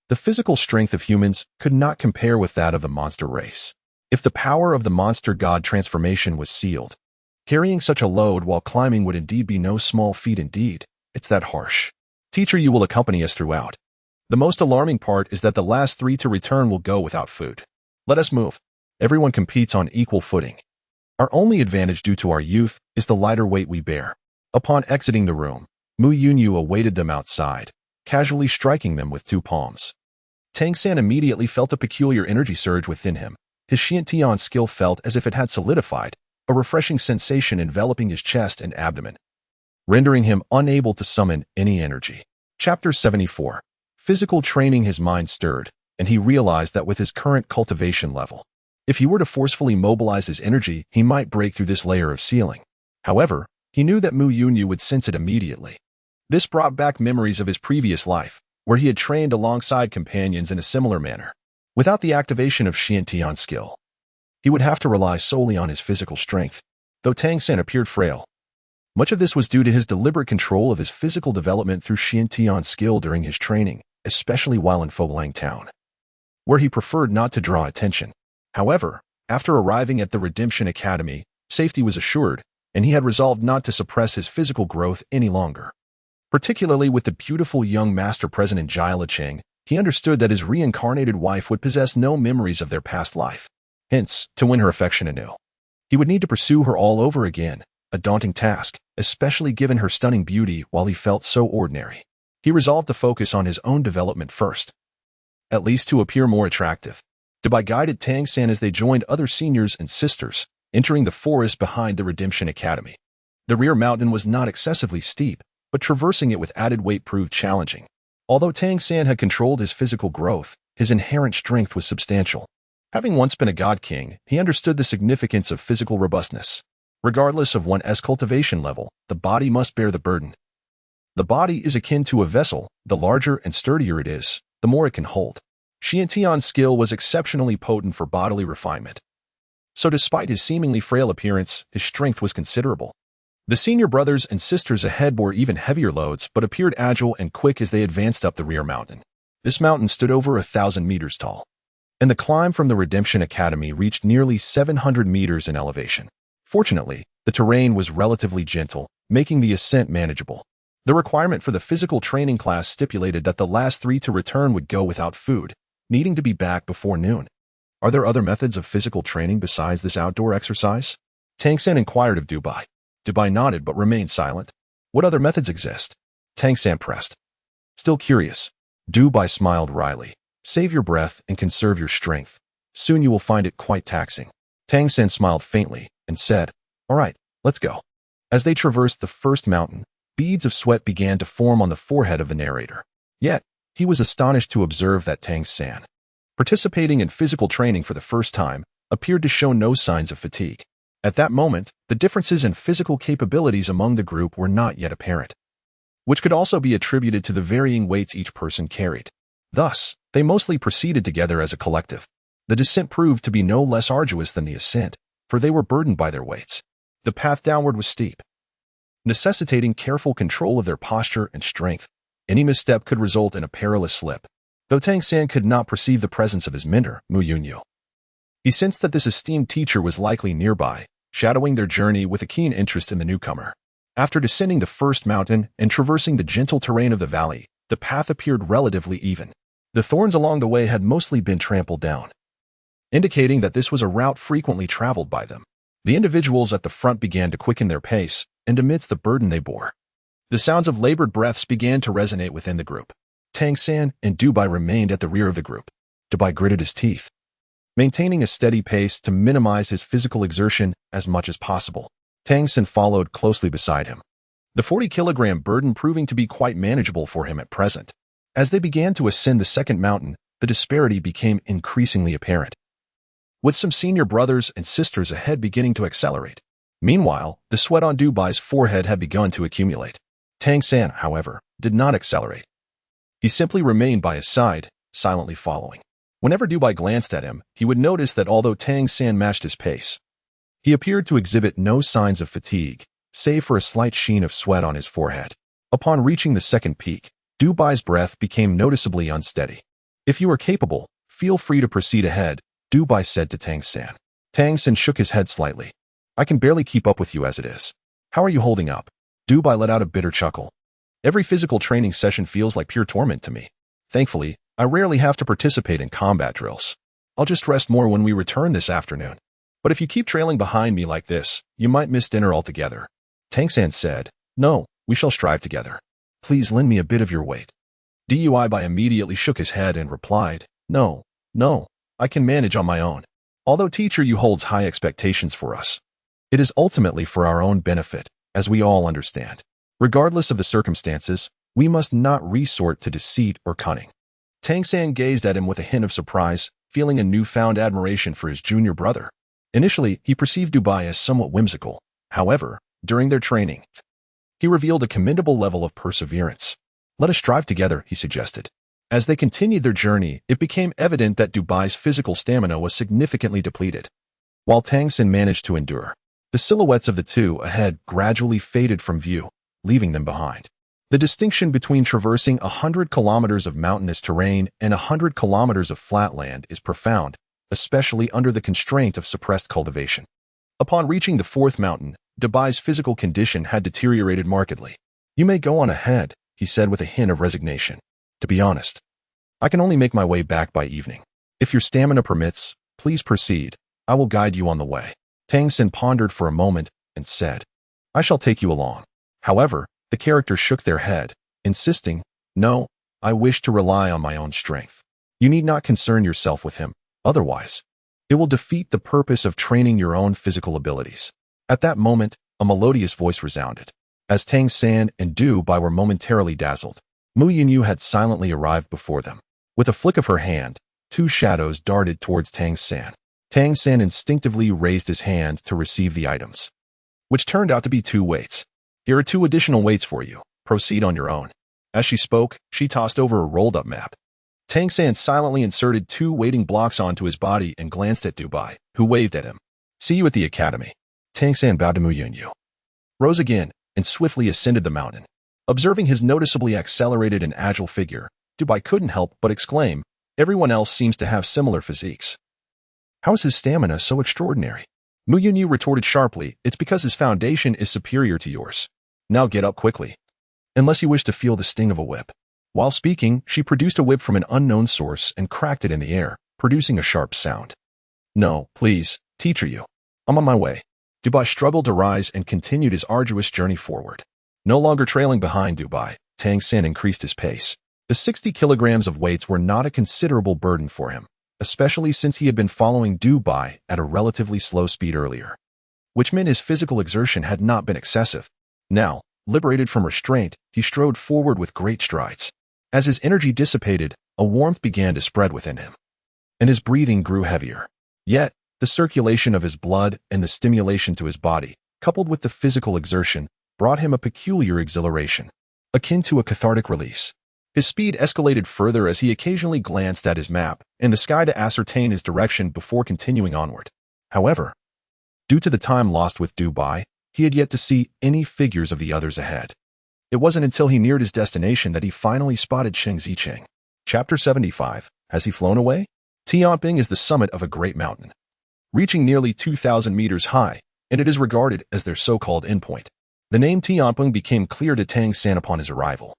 the physical strength of humans could not compare with that of the monster race. If the power of the monster god transformation was sealed, carrying such a load while climbing would indeed be no small feat indeed. It's that harsh. Teacher, you will accompany us throughout. The most alarming part is that the last 3 to return will go without food. Let us move. Everyone competes on equal footing. Our only advantage due to our youth is the lighter weight we bear. Upon exiting the room, Mu Yunyu awaited them outside, casually striking them with 2 palms. Tang San immediately felt a peculiar energy surge within him. His Xiantian skill felt as if it had solidified, a refreshing sensation enveloping his chest and abdomen, rendering him unable to summon any energy. Chapter 74. Physical training. His mind stirred, and he realized that with his current cultivation level, if he were to forcefully mobilize his energy, he might break through this layer of ceiling. However, he knew that Mu Yunyu would sense it immediately. This brought back memories of his previous life, where he had trained alongside companions in a similar manner. Without the activation of Xiantian skill, he would have to rely solely on his physical strength. Though Tang San appeared frail, much of this was due to his deliberate control of his physical development through Xiantian skill during his training, especially while in Folang Town, where he preferred not to draw attention. However, after arriving at the Redemption Academy, safety was assured, and he had resolved not to suppress his physical growth any longer. Particularly with the beautiful young Master President Jia Cheng, he understood that his reincarnated wife would possess no memories of their past life. Hence, to win her affection anew, he would need to pursue her all over again, a daunting task, especially given her stunning beauty while he felt so ordinary. He resolved to focus on his own development first, at least to appear more attractive. Dubai guided Tang San as they joined other seniors and sisters, entering the forest behind the Redemption Academy. The rear mountain was not excessively steep, but traversing it with added weight proved challenging. Although Tang San had controlled his physical growth, his inherent strength was substantial. Having once been a god king, he understood the significance of physical robustness. Regardless of one's cultivation level, the body must bear the burden. The body is akin to a vessel. The larger and sturdier it is, the more it can hold. Xiantian's skill was exceptionally potent for bodily refinement. So despite his seemingly frail appearance, his strength was considerable. The senior brothers and sisters ahead bore even heavier loads but appeared agile and quick as they advanced up the rear mountain. This mountain stood over 1,000 meters tall, and the climb from the Redemption Academy reached nearly 700 meters in elevation. Fortunately, the terrain was relatively gentle, making the ascent manageable. The requirement for the physical training class stipulated that the last 3 to return would go without food, needing to be back before noon. Are there other methods of physical training besides this outdoor exercise? Tang San inquired of Dubai. Dubai nodded but remained silent. What other methods exist? Tang San pressed. Still curious. Dubai smiled wryly. Save your breath and conserve your strength. Soon you will find it quite taxing. Tang San smiled faintly and said, all right, let's go. As they traversed the first mountain, beads of sweat began to form on the forehead of the narrator. Yet, he was astonished to observe that Tang San, participating in physical training for the first time, appeared to show no signs of fatigue. At that moment, the differences in physical capabilities among the group were not yet apparent, which could also be attributed to the varying weights each person carried. Thus, they mostly proceeded together as a collective. The descent proved to be no less arduous than the ascent, for they were burdened by their weights. The path downward was steep, necessitating careful control of their posture and strength. Any misstep could result in a perilous slip. Though Tang San could not perceive the presence of his mentor, Mu Yunyu, he sensed that this esteemed teacher was likely nearby, shadowing their journey with a keen interest in the newcomer. After descending the first mountain and traversing the gentle terrain of the valley, the path appeared relatively even. The thorns along the way had mostly been trampled down, indicating that this was a route frequently traveled by them. The individuals at the front began to quicken their pace, and amidst the burden they bore, the sounds of labored breaths began to resonate within the group. Tang San and Dubai remained at the rear of the group. Dubai gritted his teeth, maintaining a steady pace to minimize his physical exertion as much as possible. Tang San followed closely beside him, the 40-kilogram burden proving to be quite manageable for him at present. As they began to ascend the second mountain, the disparity became increasingly apparent, with some senior brothers and sisters ahead beginning to accelerate. Meanwhile, the sweat on Dubai's forehead had begun to accumulate. Tang San, however, did not accelerate. He simply remained by his side, silently following. Whenever Dubai glanced at him, he would notice that although Tang San matched his pace, he appeared to exhibit no signs of fatigue, save for a slight sheen of sweat on his forehead. Upon reaching the second peak, Dubai's breath became noticeably unsteady. If you are capable, feel free to proceed ahead, Dubai said to Tang San. Tang San shook his head slightly. I can barely keep up with you as it is. How are you holding up? Dubai let out a bitter chuckle. Every physical training session feels like pure torment to me. Thankfully, I rarely have to participate in combat drills. I'll just rest more when we return this afternoon. But if you keep trailing behind me like this, you might miss dinner altogether. Tang San said, no, we shall strive together. Please lend me a bit of your weight. Dubai immediately shook his head and replied, no, I can manage on my own. Although teacher you holds high expectations for us, it is ultimately for our own benefit, as we all understand. Regardless of the circumstances, we must not resort to deceit or cunning. Tang San gazed at him with a hint of surprise, feeling a newfound admiration for his junior brother. Initially, he perceived Dubai as somewhat whimsical. However, during their training, he revealed a commendable level of perseverance. Let us strive together, he suggested. As they continued their journey, it became evident that Dubai's physical stamina was significantly depleted. While Tang San managed to endure, the silhouettes of the two ahead gradually faded from view, leaving them behind. The distinction between traversing 100 kilometers of mountainous terrain and 100 kilometers of flat land is profound, especially under the constraint of suppressed cultivation. Upon reaching the fourth mountain, Dubai's physical condition had deteriorated markedly. You may go on ahead, he said with a hint of resignation. To be honest, I can only make my way back by evening. If your stamina permits, please proceed. I will guide you on the way. Tang San pondered for a moment and said, I shall take you along. However, the characters shook their head, insisting, no, I wish to rely on my own strength. You need not concern yourself with him, otherwise, it will defeat the purpose of training your own physical abilities. At that moment, a melodious voice resounded. As Tang San and Dubai were momentarily dazzled, Mu Yunyu had silently arrived before them. With a flick of her hand, two shadows darted towards Tang San. Tang San instinctively raised his hand to receive the items, which turned out to be 2 weights. Here are 2 additional weights for you. Proceed on your own. As she spoke, she tossed over a rolled-up map. Tang San silently inserted 2 weighting blocks onto his body and glanced at Dubai, who waved at him. See you at the academy. Tang San bowed to Mu Yunyu, rose again, and swiftly ascended the mountain. Observing his noticeably accelerated and agile figure, Dubai couldn't help but exclaim, everyone else seems to have similar physiques. How is his stamina so extraordinary? Mu Yunyu retorted sharply, it's because his foundation is superior to yours. Now get up quickly, unless you wish to feel the sting of a whip. While speaking, she produced a whip from an unknown source and cracked it in the air, producing a sharp sound. No, please, teacher you. I'm on my way. Dubai struggled to rise and continued his arduous journey forward. No longer trailing behind Dubai, Tang San increased his pace. The 60 kilograms of weights were not a considerable burden for him, especially since he had been following Dubai at a relatively slow speed earlier, which meant his physical exertion had not been excessive. Now, liberated from restraint, he strode forward with great strides. As his energy dissipated, a warmth began to spread within him, and his breathing grew heavier. Yet, the circulation of his blood and the stimulation to his body, coupled with the physical exertion, brought him a peculiar exhilaration, akin to a cathartic release. His speed escalated further as he occasionally glanced at his map and the sky to ascertain his direction before continuing onward. However, due to the time lost with Dubai, he had yet to see any figures of the others ahead. It wasn't until he neared his destination that he finally spotted Cheng Zicheng. Chapter 75. Has he flown away? Tianping is the summit of a great mountain, reaching nearly 2,000 meters high, and it is regarded as their so-called endpoint. The name Tianping became clear to Tang San upon his arrival.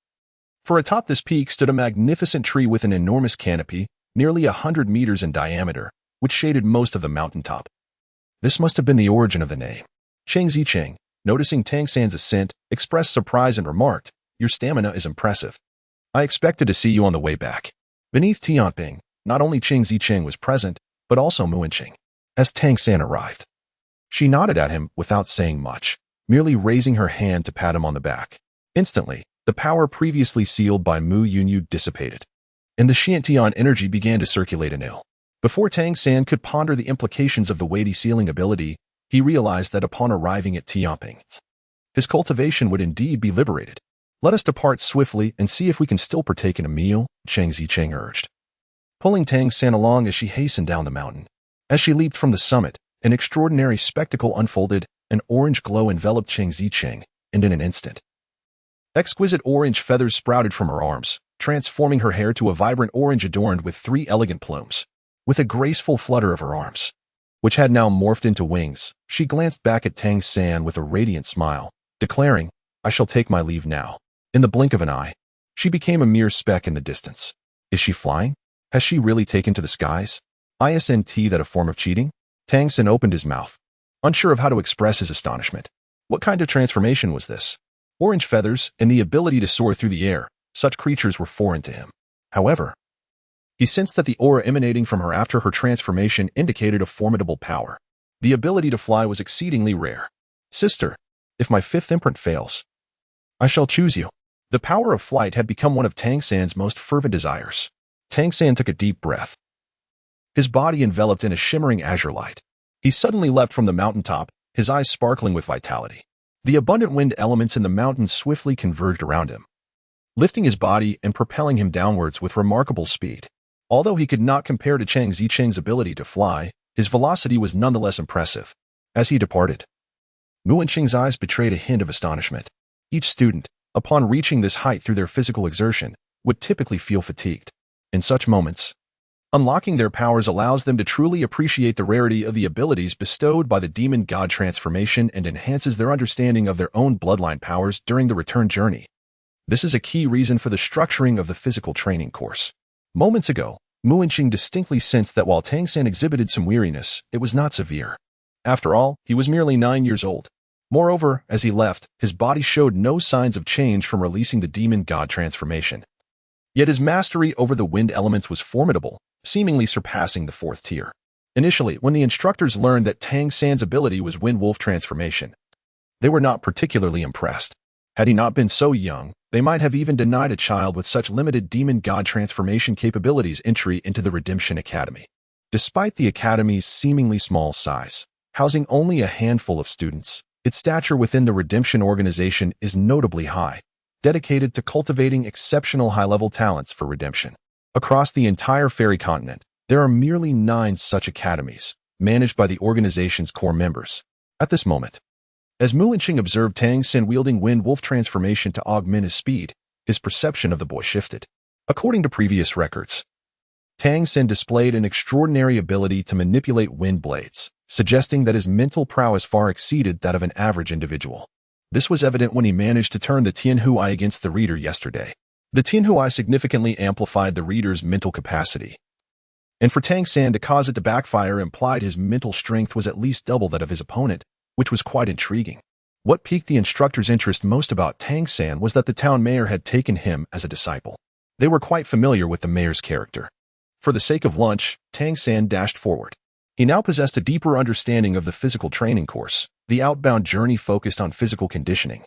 For atop this peak stood a magnificent tree with an enormous canopy, nearly 100 meters in diameter, which shaded most of the mountaintop. This must have been the origin of the name. Cheng Zicheng, noticing Tang San's ascent, expressed surprise and remarked, "Your stamina is impressive. I expected to see you on the way back." Beneath Tianping, not only Cheng Zicheng was present, but also Mu Wenqing. As Tang San arrived, she nodded at him without saying much, merely raising her hand to pat him on the back. Instantly, the power previously sealed by Mu Yunyu dissipated, and the Xiantian energy began to circulate anew. Before Tang San could ponder the implications of the weighty sealing ability, he realized that upon arriving at Tianping, his cultivation would indeed be liberated. "Let us depart swiftly and see if we can still partake in a meal," Cheng Zicheng urged, pulling Tang San along as she hastened down the mountain. As she leaped from the summit, an extraordinary spectacle unfolded. An orange glow enveloped Cheng Zicheng, and in an instant, exquisite orange feathers sprouted from her arms, transforming her hair to a vibrant orange adorned with 3 elegant plumes. With a graceful flutter of her arms, which had now morphed into wings, she glanced back at Tang San with a radiant smile, declaring, "I shall take my leave now." In the blink of an eye, she became a mere speck in the distance. Is she flying? Has she really taken to the skies? Isn't that a form of cheating? Tang San opened his mouth, unsure of how to express his astonishment. What kind of transformation was this? Orange feathers and the ability to soar through the air, such creatures were foreign to him. However, he sensed that the aura emanating from her after her transformation indicated a formidable power. The ability to fly was exceedingly rare. "Sister, if my 5th imprint fails, I shall choose you." The power of flight had become one of Tang San's most fervent desires. Tang San took a deep breath, his body enveloped in a shimmering azure light. He suddenly leapt from the mountaintop, his eyes sparkling with vitality. The abundant wind elements in the mountains swiftly converged around him, lifting his body and propelling him downwards with remarkable speed. Although he could not compare to Cheng Zicheng's ability to fly, his velocity was nonetheless impressive. As he departed, Mu Wenqing's eyes betrayed a hint of astonishment. Each student, upon reaching this height through their physical exertion, would typically feel fatigued. In such moments, unlocking their powers allows them to truly appreciate the rarity of the abilities bestowed by the demon god transformation and enhances their understanding of their own bloodline powers during the return journey. This is a key reason for the structuring of the physical training course. Moments ago, Mu Wenqing distinctly sensed that while Tang San exhibited some weariness, it was not severe. After all, he was merely 9 years old. Moreover, as he left, his body showed no signs of change from releasing the demon god transformation. Yet his mastery over the wind elements was formidable, seemingly surpassing the 4th tier. Initially, when the instructors learned that Tang San's ability was Wind Wolf transformation, they were not particularly impressed. Had he not been so young, they might have even denied a child with such limited demon god transformation capabilities entry into the Redemption Academy. Despite the academy's seemingly small size, housing only a handful of students, its stature within the Redemption organization is notably high, dedicated to cultivating exceptional high-level talents for redemption. Across the entire fairy continent, there are merely 9 such academies, managed by the organization's core members. At this moment, as Mu Wenqing observed Tang San wielding Wind Wolf transformation to augment his speed, his perception of the boy shifted. According to previous records, Tang San displayed an extraordinary ability to manipulate wind blades, suggesting that his mental prowess far exceeded that of an average individual. This was evident when he managed to turn the Tianhui against the reader yesterday. The Tianhui significantly amplified the reader's mental capacity, And for Tang San to cause it to backfire implied his mental strength was at least double that of his opponent, which was quite intriguing. What piqued the instructor's interest most about Tang San was that the town mayor had taken him as a disciple. They were quite familiar with the mayor's character. For the sake of lunch, Tang San dashed forward. He now possessed a deeper understanding of the physical training course. The outbound journey focused on physical conditioning,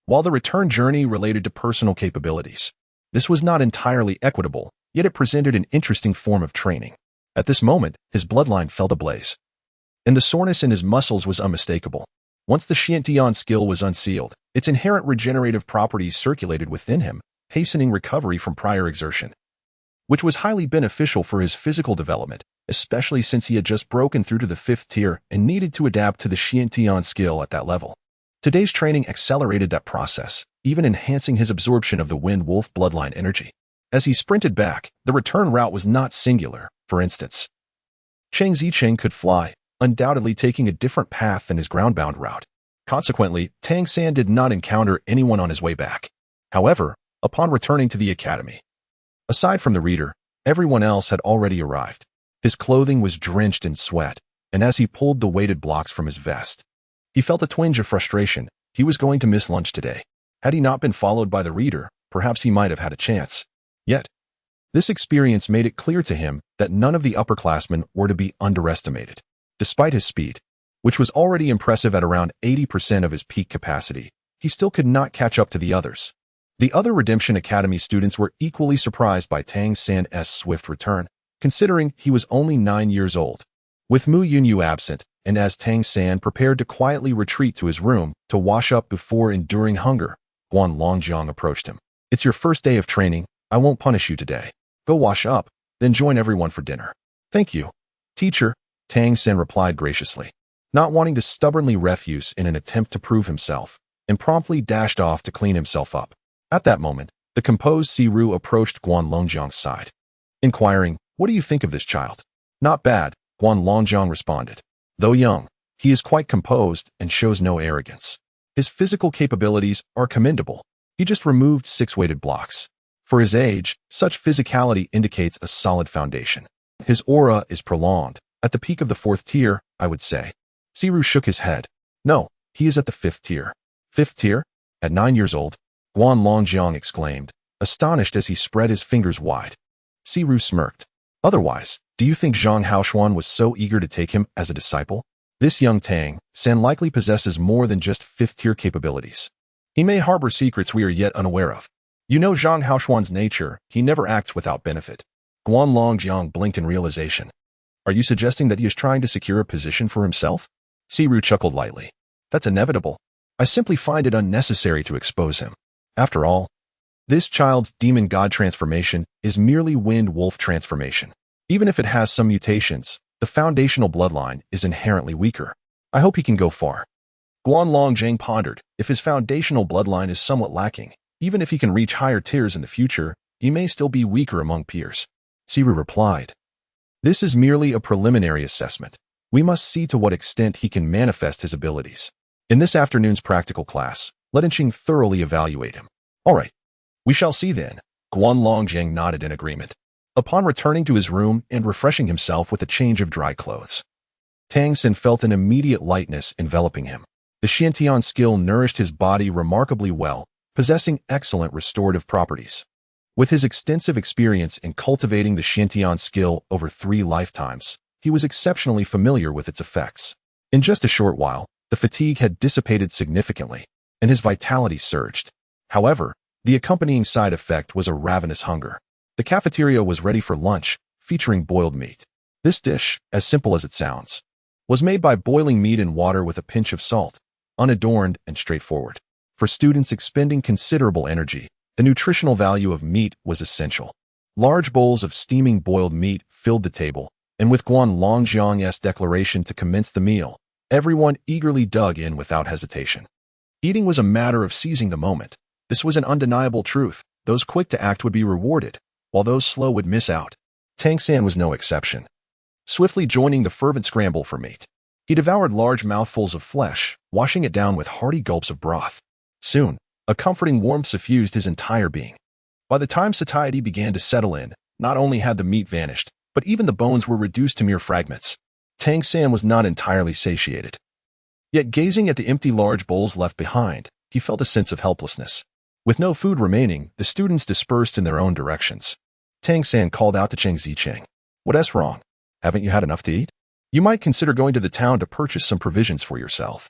while the return journey related to personal capabilities. This was not entirely equitable, yet it presented an interesting form of training. At this moment, his bloodline felt ablaze, and the soreness in his muscles was unmistakable. Once the Xiantian skill was unsealed, its inherent regenerative properties circulated within him, hastening recovery from prior exertion, which was highly beneficial for his physical development, especially since he had just broken through to the 5th tier and needed to adapt to the Xiantian skill at that level. Today's training accelerated that process, even enhancing his absorption of the Wind Wolf bloodline energy. As he sprinted back, the return route was not singular. For instance, Cheng Zicheng could fly, undoubtedly taking a different path than his ground-bound route. Consequently, Tang San did not encounter anyone on his way back. However, upon returning to the academy, aside from the reader, everyone else had already arrived. His clothing was drenched in sweat, and as he pulled the weighted blocks from his vest, he felt a twinge of frustration. He was going to miss lunch today. Had he not been followed by the reader, perhaps he might have had a chance. Yet, this experience made it clear to him that none of the upperclassmen were to be underestimated. Despite his speed, which was already impressive at around 80% of his peak capacity, he still could not catch up to the others. The other Redemption Academy students were equally surprised by Tang San's swift return, considering he was only 9 years old. With Mu Yunyu absent, and as Tang San prepared to quietly retreat to his room to wash up before enduring hunger, Guan Longjiang approached him. "It's your first day of training. I won't punish you today. Go wash up, then join everyone for dinner." "Thank you, teacher," Tang San replied graciously, not wanting to stubbornly refuse in an attempt to prove himself, and promptly dashed off to clean himself up. At that moment, the composed Siru approached Guan Longjiang's side, inquiring, "What do you think of this child?" "Not bad," Guan Longjiang responded. "Though young, he is quite composed and shows no arrogance. His physical capabilities are commendable. He just removed 6 weighted blocks. For his age, such physicality indicates a solid foundation. His aura is prolonged. At the peak of the 4th tier, I would say." Siru shook his head. "No, he is at the 5th tier." "5th tier? At 9 years old?" Guan Longjiang exclaimed, astonished as he spread his fingers wide. Siru smirked. "Otherwise, do you think Zhang Haoshuan was so eager to take him as a disciple? This young Tang San likely possesses more than just 5th tier capabilities. He may harbor secrets we are yet unaware of. You know Zhang Haoshuan's nature, he never acts without benefit." Guan Longjiang blinked in realization. "Are you suggesting that he is trying to secure a position for himself?" Siru chuckled lightly. "That's inevitable. I simply find it unnecessary to expose him. After all, this child's demon god transformation is merely wind wolf transformation. Even if it has some mutations, the foundational bloodline is inherently weaker. I hope he can go far." Guan Longjiang pondered. If his foundational bloodline is somewhat lacking, even if he can reach higher tiers in the future, he may still be weaker among peers. Siru replied, "This is merely a preliminary assessment. We must see to what extent he can manifest his abilities. In this afternoon's practical class, let Enqing thoroughly evaluate him." "All right. We shall see then." Guan Longjiang nodded in agreement. Upon returning to his room and refreshing himself with a change of dry clothes, Tang San felt an immediate lightness enveloping him. The Xiantian skill nourished his body remarkably well, possessing excellent restorative properties. With his extensive experience in cultivating the Xiantian skill over 3 lifetimes, he was exceptionally familiar with its effects. In just a short while, the fatigue had dissipated significantly, and his vitality surged. However, the accompanying side effect was a ravenous hunger. The cafeteria was ready for lunch, featuring boiled meat. This dish, as simple as it sounds, was made by boiling meat in water with a pinch of salt, unadorned and straightforward. For students expending considerable energy, the nutritional value of meat was essential. Large bowls of steaming boiled meat filled the table, and with Guan Longjiang's declaration to commence the meal, everyone eagerly dug in without hesitation. Eating was a matter of seizing the moment. This was an undeniable truth. Those quick to act would be rewarded, while those slow would miss out. Tang San was no exception, swiftly joining the fervent scramble for meat. He devoured large mouthfuls of flesh, washing it down with hearty gulps of broth. Soon, a comforting warmth suffused his entire being. By the time satiety began to settle in, not only had the meat vanished, but even the bones were reduced to mere fragments. Tang San was not entirely satiated. Yet gazing at the empty large bowls left behind, he felt a sense of helplessness. With no food remaining, the students dispersed in their own directions. Tang San called out to Cheng Zicheng. "What's wrong? Haven't you had enough to eat? You might consider going to the town to purchase some provisions for yourself."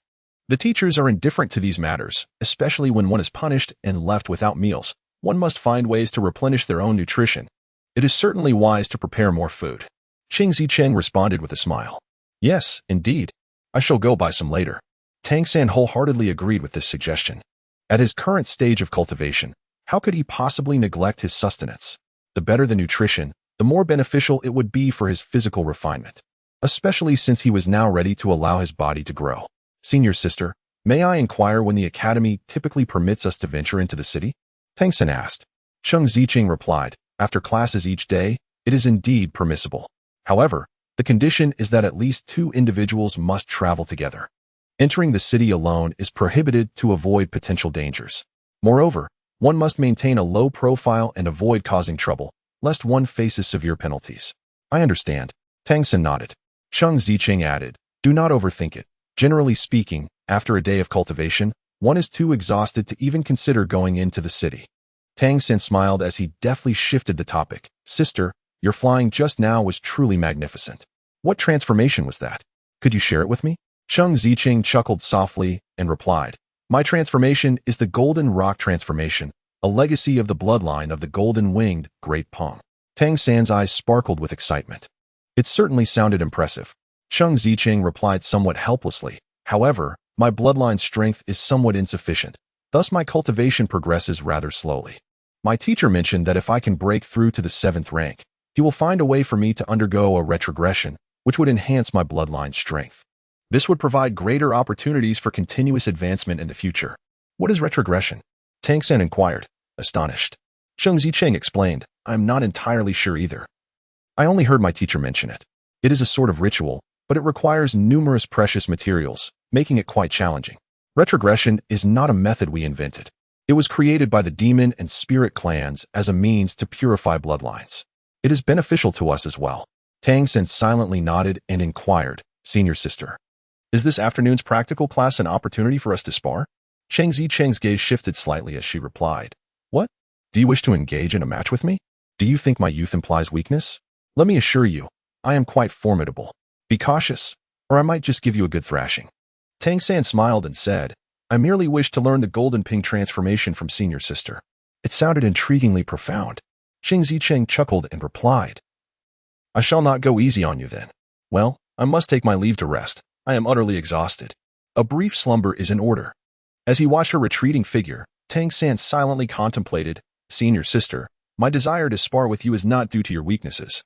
The teachers are indifferent to these matters, especially when one is punished and left without meals. One must find ways to replenish their own nutrition. It is certainly wise to prepare more food. Cheng Zicheng responded with a smile. "Yes, indeed. I shall go buy some later." Tang San wholeheartedly agreed with this suggestion. At his current stage of cultivation, how could he possibly neglect his sustenance? The better the nutrition, the more beneficial it would be for his physical refinement, especially since he was now ready to allow his body to grow. "Senior sister, may I inquire when the academy typically permits us to venture into the city?" Tang San asked. Cheng Zicheng replied, "After classes each day, it is indeed permissible. However, the condition is that at least 2 individuals must travel together. Entering the city alone is prohibited to avoid potential dangers. Moreover, one must maintain a low profile and avoid causing trouble, lest one faces severe penalties." "I understand." Tang San nodded. Cheng Zicheng added, "Do not overthink it. Generally speaking, after a day of cultivation, one is too exhausted to even consider going into the city." Tang San smiled as he deftly shifted the topic. "Sister, your flying just now was truly magnificent. What transformation was that? Could you share it with me?" Cheng Zicheng chuckled softly and replied, "My transformation is the Golden Rock Transformation, a legacy of the bloodline of the golden-winged Great Pong." Tang San's eyes sparkled with excitement. It certainly sounded impressive. Cheng Zicheng replied somewhat helplessly, "However, my bloodline strength is somewhat insufficient, thus my cultivation progresses rather slowly. My teacher mentioned that if I can break through to the 7th rank, he will find a way for me to undergo a retrogression, which would enhance my bloodline strength. This would provide greater opportunities for continuous advancement in the future." "What is retrogression?" Tang San inquired, astonished. Cheng Zicheng explained, "I am not entirely sure either. I only heard my teacher mention it. It is a sort of ritual, but it requires numerous precious materials, making it quite challenging. Retrogression is not a method we invented. It was created by the demon and spirit clans as a means to purify bloodlines. It is beneficial to us as well." Tang San silently nodded and inquired, "Senior sister, is this afternoon's practical class an opportunity for us to spar?" Cheng Zicheng's gaze shifted slightly as she replied, "What? Do you wish to engage in a match with me? Do you think my youth implies weakness? Let me assure you, I am quite formidable. Be cautious, or I might just give you a good thrashing." Tang San smiled and said, "I merely wish to learn the Golden Ping transformation from senior sister." It sounded intriguingly profound. Cheng Zicheng chuckled and replied, "I shall not go easy on you then. Well, I must take my leave to rest. I am utterly exhausted. A brief slumber is in order." As he watched her retreating figure, Tang San silently contemplated, "Senior sister, my desire to spar with you is not due to your weaknesses,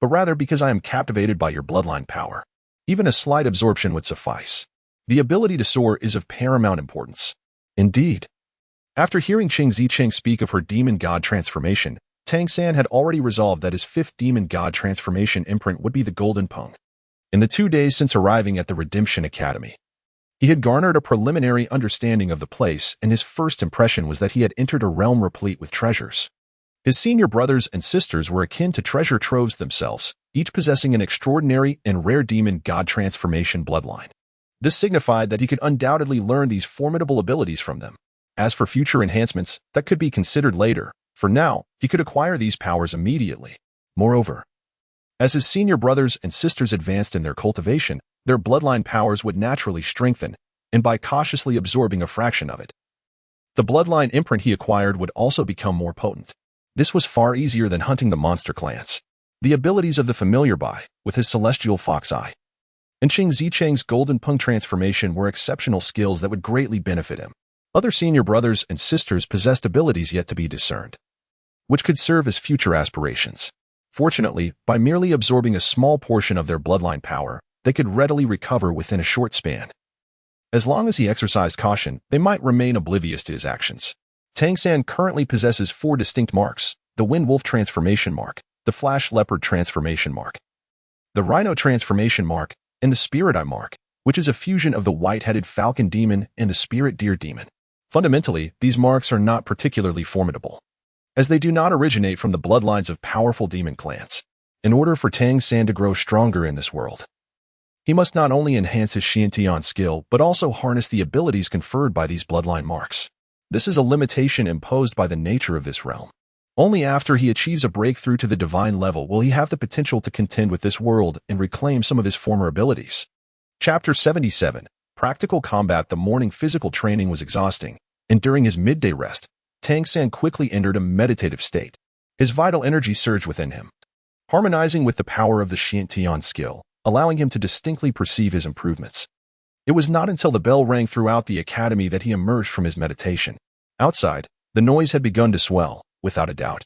but rather because I am captivated by your bloodline power. Even a slight absorption would suffice. The ability to soar is of paramount importance." Indeed. After hearing Cheng Zicheng speak of her demon god transformation, Tang San had already resolved that his 5th demon god transformation imprint would be the Golden Pung. In the 2 days since arriving at the Redemption Academy, he had garnered a preliminary understanding of the place, and his first impression was that he had entered a realm replete with treasures. His senior brothers and sisters were akin to treasure troves themselves, each possessing an extraordinary and rare demon god transformation bloodline. This signified that he could undoubtedly learn these formidable abilities from them. As for future enhancements, that could be considered later. For now, he could acquire these powers immediately. Moreover, as his senior brothers and sisters advanced in their cultivation, their bloodline powers would naturally strengthen, and by cautiously absorbing a fraction of it, the bloodline imprint he acquired would also become more potent. This was far easier than hunting the monster clans. The abilities of the familiar Bai, with his celestial fox eye, and Cheng Zicheng's Golden Pung transformation were exceptional skills that would greatly benefit him. Other senior brothers and sisters possessed abilities yet to be discerned, which could serve as future aspirations. Fortunately, by merely absorbing a small portion of their bloodline power, they could readily recover within a short span. As long as he exercised caution, they might remain oblivious to his actions. Tang San currently possesses 4 distinct marks: the Wind Wolf transformation mark, the Flash Leopard transformation mark, the Rhino transformation mark, and the Spirit Eye mark, which is a fusion of the white-headed falcon demon and the spirit deer demon. Fundamentally, these marks are not particularly formidable, as they do not originate from the bloodlines of powerful demon clans. In order for Tang San to grow stronger in this world, he must not only enhance his Xiantian skill, but also harness the abilities conferred by these bloodline marks. This is a limitation imposed by the nature of this realm. Only after he achieves a breakthrough to the divine level will he have the potential to contend with this world and reclaim some of his former abilities. Chapter 77. Practical Combat. The morning physical training was exhausting, and during his midday rest, Tang San quickly entered a meditative state. His vital energy surged within him, harmonizing with the power of the Xiantian skill, allowing him to distinctly perceive his improvements. It was not until the bell rang throughout the academy that he emerged from his meditation. Outside, the noise had begun to swell, without a doubt.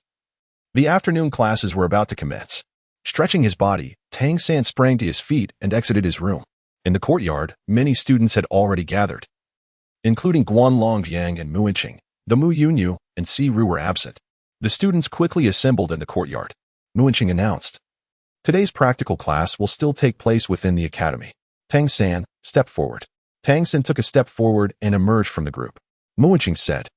The afternoon classes were about to commence. Stretching his body, Tang San sprang to his feet and exited his room. In the courtyard, many students had already gathered, including Guan Longjiang and Mu Yunqing. The Mu Yunyu and Si Ru were absent. The students quickly assembled in the courtyard. Mu Yunqing announced, "Today's practical class will still take place within the academy. Tang San, step forward." Tang San took a step forward and emerged from the group. Mu Yunqing said,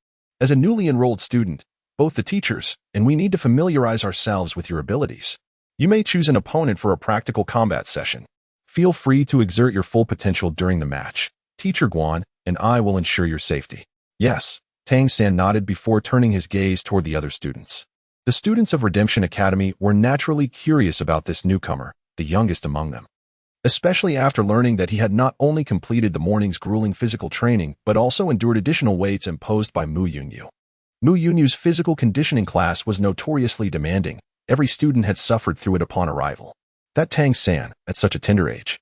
"As a newly enrolled student, both the teachers and we need to familiarize ourselves with your abilities. You may choose an opponent for a practical combat session. Feel free to exert your full potential during the match. Teacher Guan and I will ensure your safety." "Yes." Tang San nodded before turning his gaze toward the other students. The students of Redemption Academy were naturally curious about this newcomer, the youngest among them, especially after learning that he had not only completed the morning's grueling physical training, but also endured additional weights imposed by Mu Yunyu. Mu Yunyu's physical conditioning class was notoriously demanding. Every student had suffered through it upon arrival. That Tang San, at such a tender age,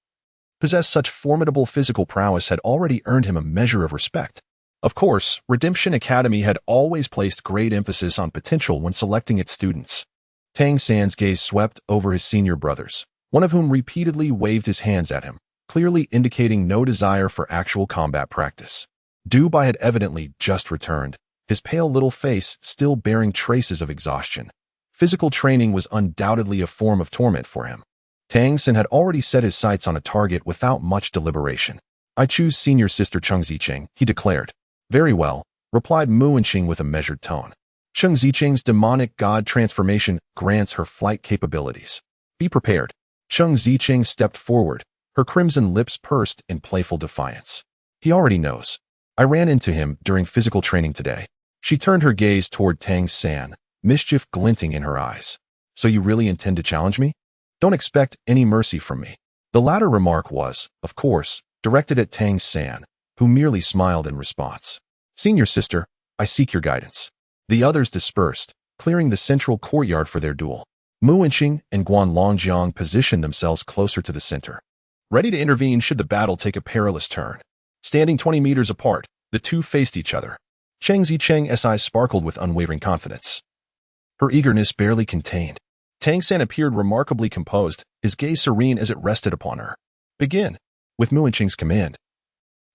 possessed such formidable physical prowess had already earned him a measure of respect. Of course, Redemption Academy had always placed great emphasis on potential when selecting its students. Tang San's gaze swept over his senior brothers, one of whom repeatedly waved his hands at him, clearly indicating no desire for actual combat practice. Dubai had evidently just returned, his pale little face still bearing traces of exhaustion. Physical training was undoubtedly a form of torment for him. Tang San had already set his sights on a target without much deliberation. "I choose senior sister Cheng Zicheng," he declared. "Very well," replied Mu Yunqing with a measured tone. "Cheng Zicheng's demonic god transformation grants her flight capabilities. Be prepared." Cheng Zicheng stepped forward, her crimson lips pursed in playful defiance. "He already knows. I ran into him during physical training today." She turned her gaze toward Tang San, mischief glinting in her eyes. "So you really intend to challenge me? Don't expect any mercy from me." The latter remark was, of course, directed at Tang San, who merely smiled in response. "Senior sister, I seek your guidance." The others dispersed, clearing the central courtyard for their duel. Mu Yunqing and Guan Longjiang positioned themselves closer to the center, ready to intervene should the battle take a perilous turn. Standing 20 meters apart, the two faced each other. Cheng Zicheng's eyes sparkled with unwavering confidence, her eagerness barely contained. Tang San appeared remarkably composed, his gaze serene as it rested upon her. "Begin," with Mu Yunqing's command.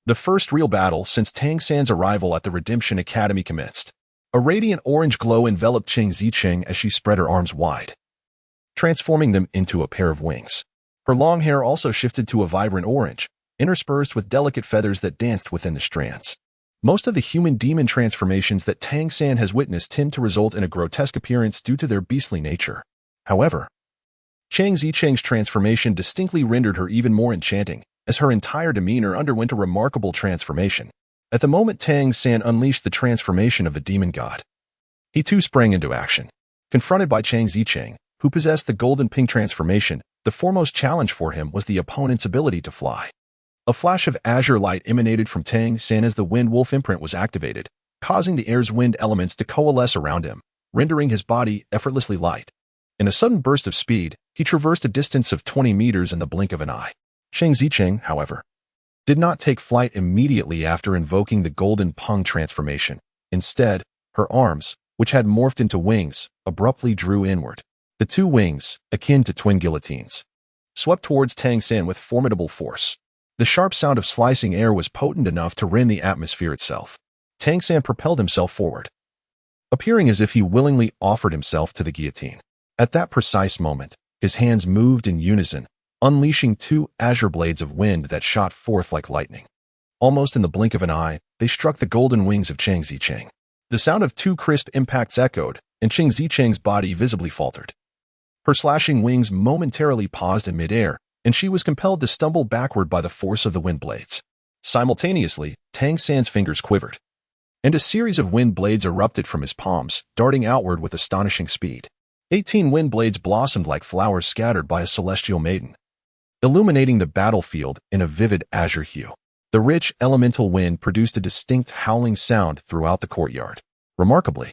The first real battle since Tang San's arrival at the Redemption Academy commenced. A radiant orange glow enveloped Cheng Zicheng as she spread her arms wide, transforming them into a pair of wings. Her long hair also shifted to a vibrant orange, interspersed with delicate feathers that danced within the strands. Most of the human-demon transformations that Tang San has witnessed tend to result in a grotesque appearance due to their beastly nature. However, Cheng Zicheng's transformation distinctly rendered her even more enchanting, as her entire demeanor underwent a remarkable transformation. At the moment Tang San unleashed the transformation of the demon god, he too sprang into action. Confronted by Cheng Zicheng, who possessed the golden pink transformation, the foremost challenge for him was the opponent's ability to fly. A flash of azure light emanated from Tang San as the wind wolf imprint was activated, causing the air's wind elements to coalesce around him, rendering his body effortlessly light. In a sudden burst of speed, he traversed a distance of 20 meters in the blink of an eye. Cheng Zicheng, however, did not take flight immediately after invoking the golden pung transformation. Instead, her arms, which had morphed into wings, abruptly drew inward. The two wings, akin to twin guillotines, swept towards Tang San with formidable force. The sharp sound of slicing air was potent enough to rend the atmosphere itself. Tang San propelled himself forward, appearing as if he willingly offered himself to the guillotine. At that precise moment, his hands moved in unison, unleashing two azure blades of wind that shot forth like lightning. Almost in the blink of an eye, they struck the golden wings of Cheng Zicheng. The sound of two crisp impacts echoed, and Cheng Zicheng's body visibly faltered. Her slashing wings momentarily paused in midair, and she was compelled to stumble backward by the force of the wind blades. Simultaneously, Tang San's fingers quivered, and a series of wind blades erupted from his palms, darting outward with astonishing speed. 18 wind blades blossomed like flowers scattered by a celestial maiden, illuminating the battlefield in a vivid azure hue. The rich, elemental wind produced a distinct howling sound throughout the courtyard. Remarkably,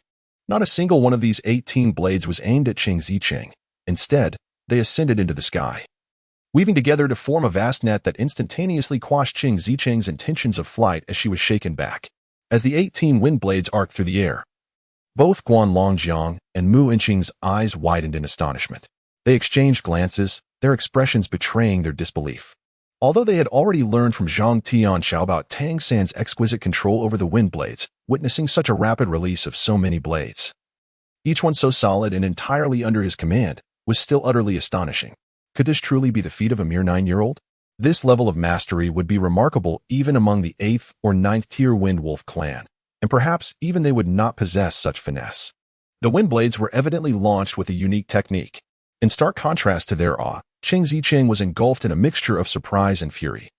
not a single one of these 18 blades was aimed at Cheng Zicheng. Instead, they ascended into the sky, weaving together to form a vast net that instantaneously quashed Cheng Zicheng's intentions of flight as she was shaken back. As the 18 wind blades arced through the air, both Guan Longjiang and Mu Inqing's eyes widened in astonishment. They exchanged glances, their expressions betraying their disbelief. Although they had already learned from Zhang Tianxiao about Tang San's exquisite control over the wind blades, witnessing such a rapid release of so many blades, each one so solid and entirely under his command, was still utterly astonishing. Could this truly be the feat of a mere 9-year-old? This level of mastery would be remarkable even among the 8th or 9th tier Wind Wolf clan, and perhaps even they would not possess such finesse. The wind blades were evidently launched with a unique technique. In stark contrast to their awe, Cheng Zicheng was engulfed in a mixture of surprise and fury.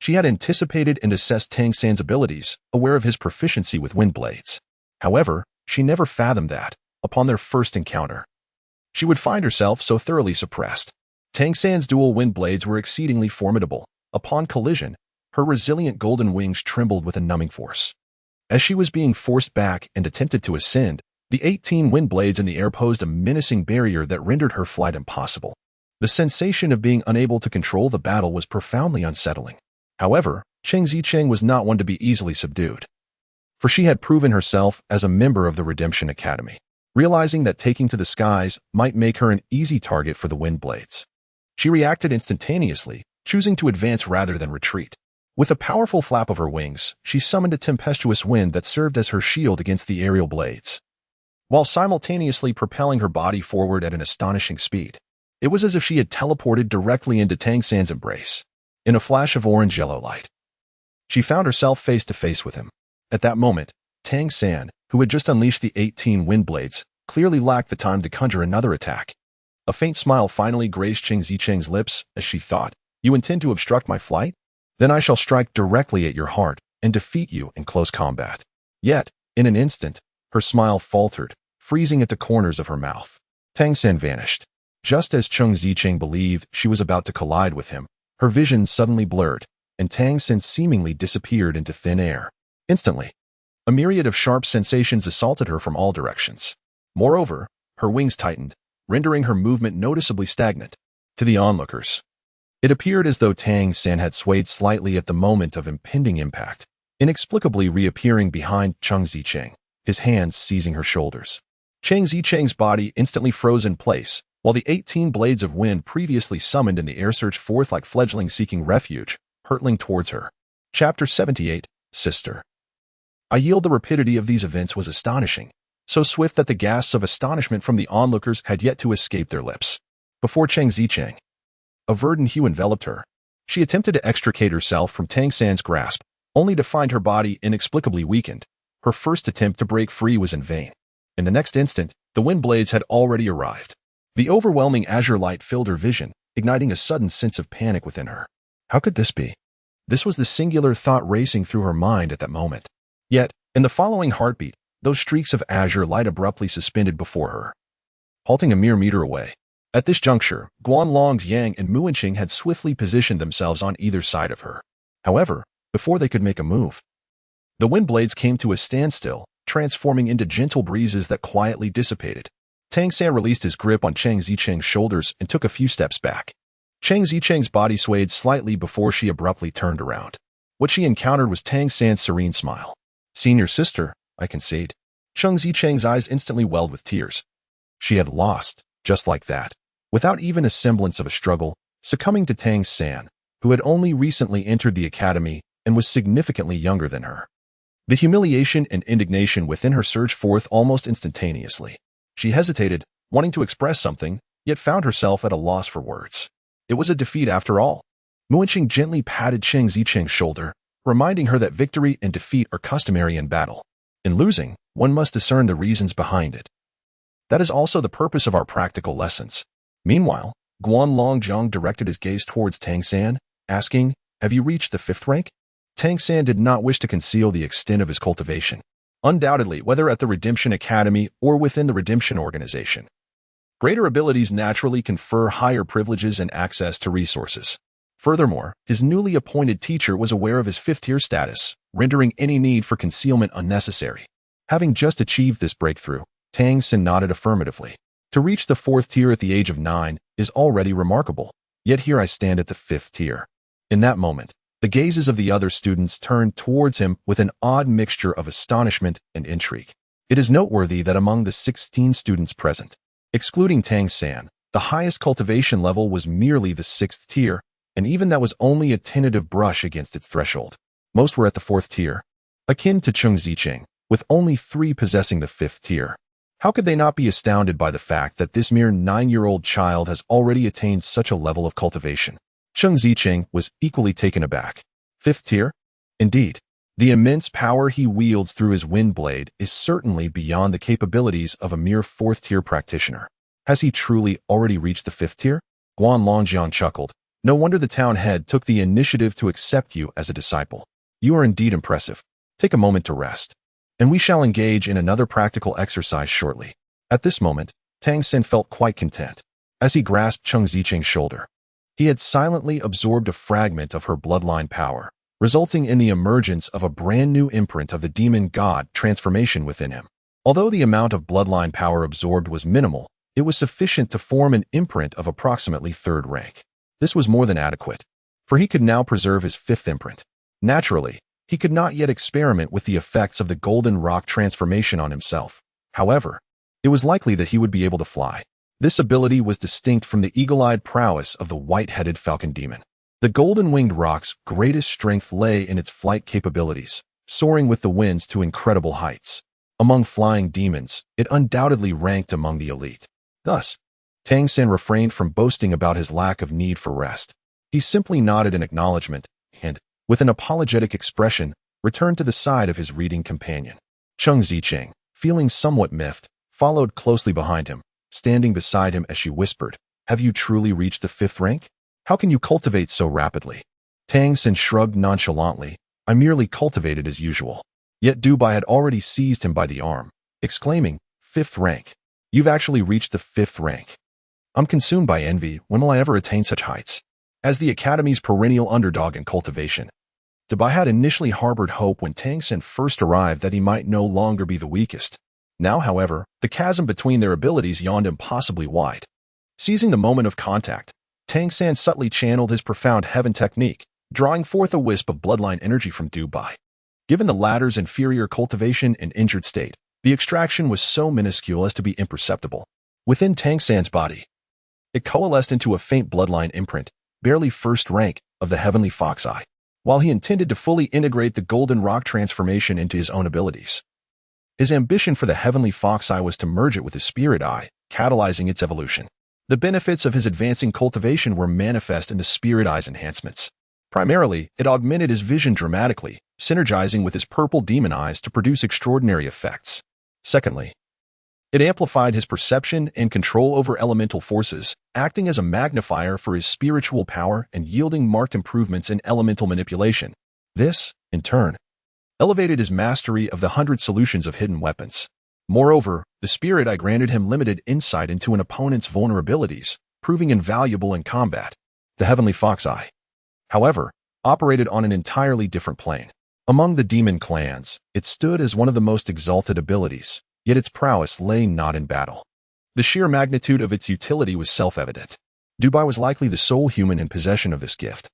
She had anticipated and assessed Tang San's abilities, aware of his proficiency with wind blades. However, she never fathomed that, upon their first encounter, she would find herself so thoroughly suppressed. Tang San's dual wind blades were exceedingly formidable. Upon collision, her resilient golden wings trembled with a numbing force. As she was being forced back and attempted to ascend, the 18 wind blades in the air posed a menacing barrier that rendered her flight impossible. The sensation of being unable to control the battle was profoundly unsettling. However, Cheng Zicheng was not one to be easily subdued, for she had proven herself as a member of the Redemption Academy. Realizing that taking to the skies might make her an easy target for the wind blades, she reacted instantaneously, choosing to advance rather than retreat. With a powerful flap of her wings, she summoned a tempestuous wind that served as her shield against the aerial blades, while simultaneously propelling her body forward at an astonishing speed. It was as if she had teleported directly into Tang San's embrace. In a flash of orange-yellow light, she found herself face to face with him. At that moment, Tang San, who had just unleashed the 18 wind blades, clearly lacked the time to conjure another attack. A faint smile finally graced Cheng Zicheng's lips as she thought, "You intend to obstruct my flight? Then I shall strike directly at your heart and defeat you in close combat." Yet, in an instant, her smile faltered, freezing at the corners of her mouth. Tang San vanished. Just as Cheng Zicheng believed she was about to collide with him, her vision suddenly blurred, and Tang San seemingly disappeared into thin air. Instantly, a myriad of sharp sensations assaulted her from all directions. Moreover, her wings tightened, rendering her movement noticeably stagnant. To the onlookers, it appeared as though Tang San had swayed slightly at the moment of impending impact, inexplicably reappearing behind Cheng Zicheng, his hands seizing her shoulders. Cheng Zicheng's body instantly froze in place, while the 18 blades of wind previously summoned in the air surged forth like fledglings seeking refuge, hurtling towards her. Chapter 78, Sister. I yield. The rapidity of these events was astonishing, so swift that the gasps of astonishment from the onlookers had yet to escape their lips. Before Cheng Zicheng, a verdant hue enveloped her. She attempted to extricate herself from Tang San's grasp, only to find her body inexplicably weakened. Her first attempt to break free was in vain. In the next instant, the wind blades had already arrived. The overwhelming azure light filled her vision, igniting a sudden sense of panic within her. How could this be? This was the singular thought racing through her mind at that moment. Yet, in the following heartbeat, those streaks of azure light abruptly suspended before her, halting a mere meter away. At this juncture, Guan Longjiang and Mu Inqing had swiftly positioned themselves on either side of her. However, before they could make a move, the wind blades came to a standstill, transforming into gentle breezes that quietly dissipated. Tang San released his grip on Cheng Zicheng's shoulders and took a few steps back. Cheng Zicheng's body swayed slightly before she abruptly turned around. What she encountered was Tang San's serene smile. "Senior sister, I concede." Cheng Zicheng's eyes instantly welled with tears. She had lost, just like that, without even a semblance of a struggle, succumbing to Tang San, who had only recently entered the academy and was significantly younger than her. The humiliation and indignation within her surged forth almost instantaneously. She hesitated, wanting to express something, yet found herself at a loss for words. It was a defeat after all. Mu Inqing gently patted Cheng Zicheng's shoulder, reminding her that victory and defeat are customary in battle. In losing, one must discern the reasons behind it. That is also the purpose of our practical lessons. Meanwhile, Guan Longzhang directed his gaze towards Tang San, asking, "Have you reached the 5th rank?" Tang San did not wish to conceal the extent of his cultivation. Undoubtedly, whether at the Redemption Academy or within the Redemption Organization, greater abilities naturally confer higher privileges and access to resources. Furthermore, his newly appointed teacher was aware of his 5th-tier status, rendering any need for concealment unnecessary. Having just achieved this breakthrough, Tang San nodded affirmatively. To reach the 4th tier at the age of 9 is already remarkable, yet here I stand at the 5th tier. In that moment, the gazes of the other students turned towards him with an odd mixture of astonishment and intrigue. It is noteworthy that among the 16 students present, excluding Tang San, the highest cultivation level was merely the 6th tier, and even that was only a tentative brush against its threshold. Most were at the 4th tier, akin to Cheng Zicheng, with only 3 possessing the 5th tier. How could they not be astounded by the fact that this mere 9-year-old child has already attained such a level of cultivation? Cheng Zicheng was equally taken aback. 5th tier? Indeed. The immense power he wields through his wind blade is certainly beyond the capabilities of a mere 4th-tier practitioner. Has he truly already reached the 5th tier? Guan Longjiang chuckled. No wonder the town head took the initiative to accept you as a disciple. You are indeed impressive. Take a moment to rest, and we shall engage in another practical exercise shortly. At this moment, Tang San felt quite content. As he grasped Cheng Zicheng's shoulder, he had silently absorbed a fragment of her bloodline power, resulting in the emergence of a brand new imprint of the demon god transformation within him. Although the amount of bloodline power absorbed was minimal, it was sufficient to form an imprint of approximately 3rd rank. This was more than adequate, for he could now preserve his 5th imprint. Naturally, he could not yet experiment with the effects of the golden rock transformation on himself. However, it was likely that he would be able to fly. This ability was distinct from the eagle-eyed prowess of the white-headed falcon demon. The golden-winged rock's greatest strength lay in its flight capabilities, soaring with the winds to incredible heights. Among flying demons, it undoubtedly ranked among the elite. Thus, Tang San refrained from boasting about his lack of need for rest. He simply nodded in acknowledgement and, with an apologetic expression, returned to the side of his reading companion. Cheng Zicheng, feeling somewhat miffed, followed closely behind him, standing beside him as she whispered, "Have you truly reached the 5th rank? How can you cultivate so rapidly?" Tang San shrugged nonchalantly. "I merely cultivated as usual." Yet Dubai had already seized him by the arm, exclaiming, "5th rank? You've actually reached the 5th rank. I'm consumed by envy. When will I ever attain such heights?" As the Academy's perennial underdog in cultivation, Dubai had initially harbored hope when Tang San first arrived that he might no longer be the weakest. Now, however, the chasm between their abilities yawned impossibly wide. Seizing the moment of contact, Tang San subtly channeled his profound heaven technique, drawing forth a wisp of bloodline energy from Dubai. Given the latter's inferior cultivation and injured state, the extraction was so minuscule as to be imperceptible. Within Tang San's body, it coalesced into a faint bloodline imprint, barely 1st rank, of the heavenly fox eye. While he intended to fully integrate the golden rock transformation into his own abilities, his ambition for the heavenly fox eye was to merge it with his spirit eye, catalyzing its evolution. The benefits of his advancing cultivation were manifest in the spirit eye's enhancements. Primarily, it augmented his vision dramatically, synergizing with his purple demon eyes to produce extraordinary effects. Secondly, it amplified his perception and control over elemental forces, acting as a magnifier for his spiritual power and yielding marked improvements in elemental manipulation. This, in turn, elevated his mastery of the 100 solutions of hidden weapons. Moreover, the spirit eye granted him limited insight into an opponent's vulnerabilities, proving invaluable in combat. The heavenly fox eye, however, operated on an entirely different plane. Among the demon clans, it stood as one of the most exalted abilities, yet its prowess lay not in battle. The sheer magnitude of its utility was self-evident. Dubai was likely the sole human in possession of this gift,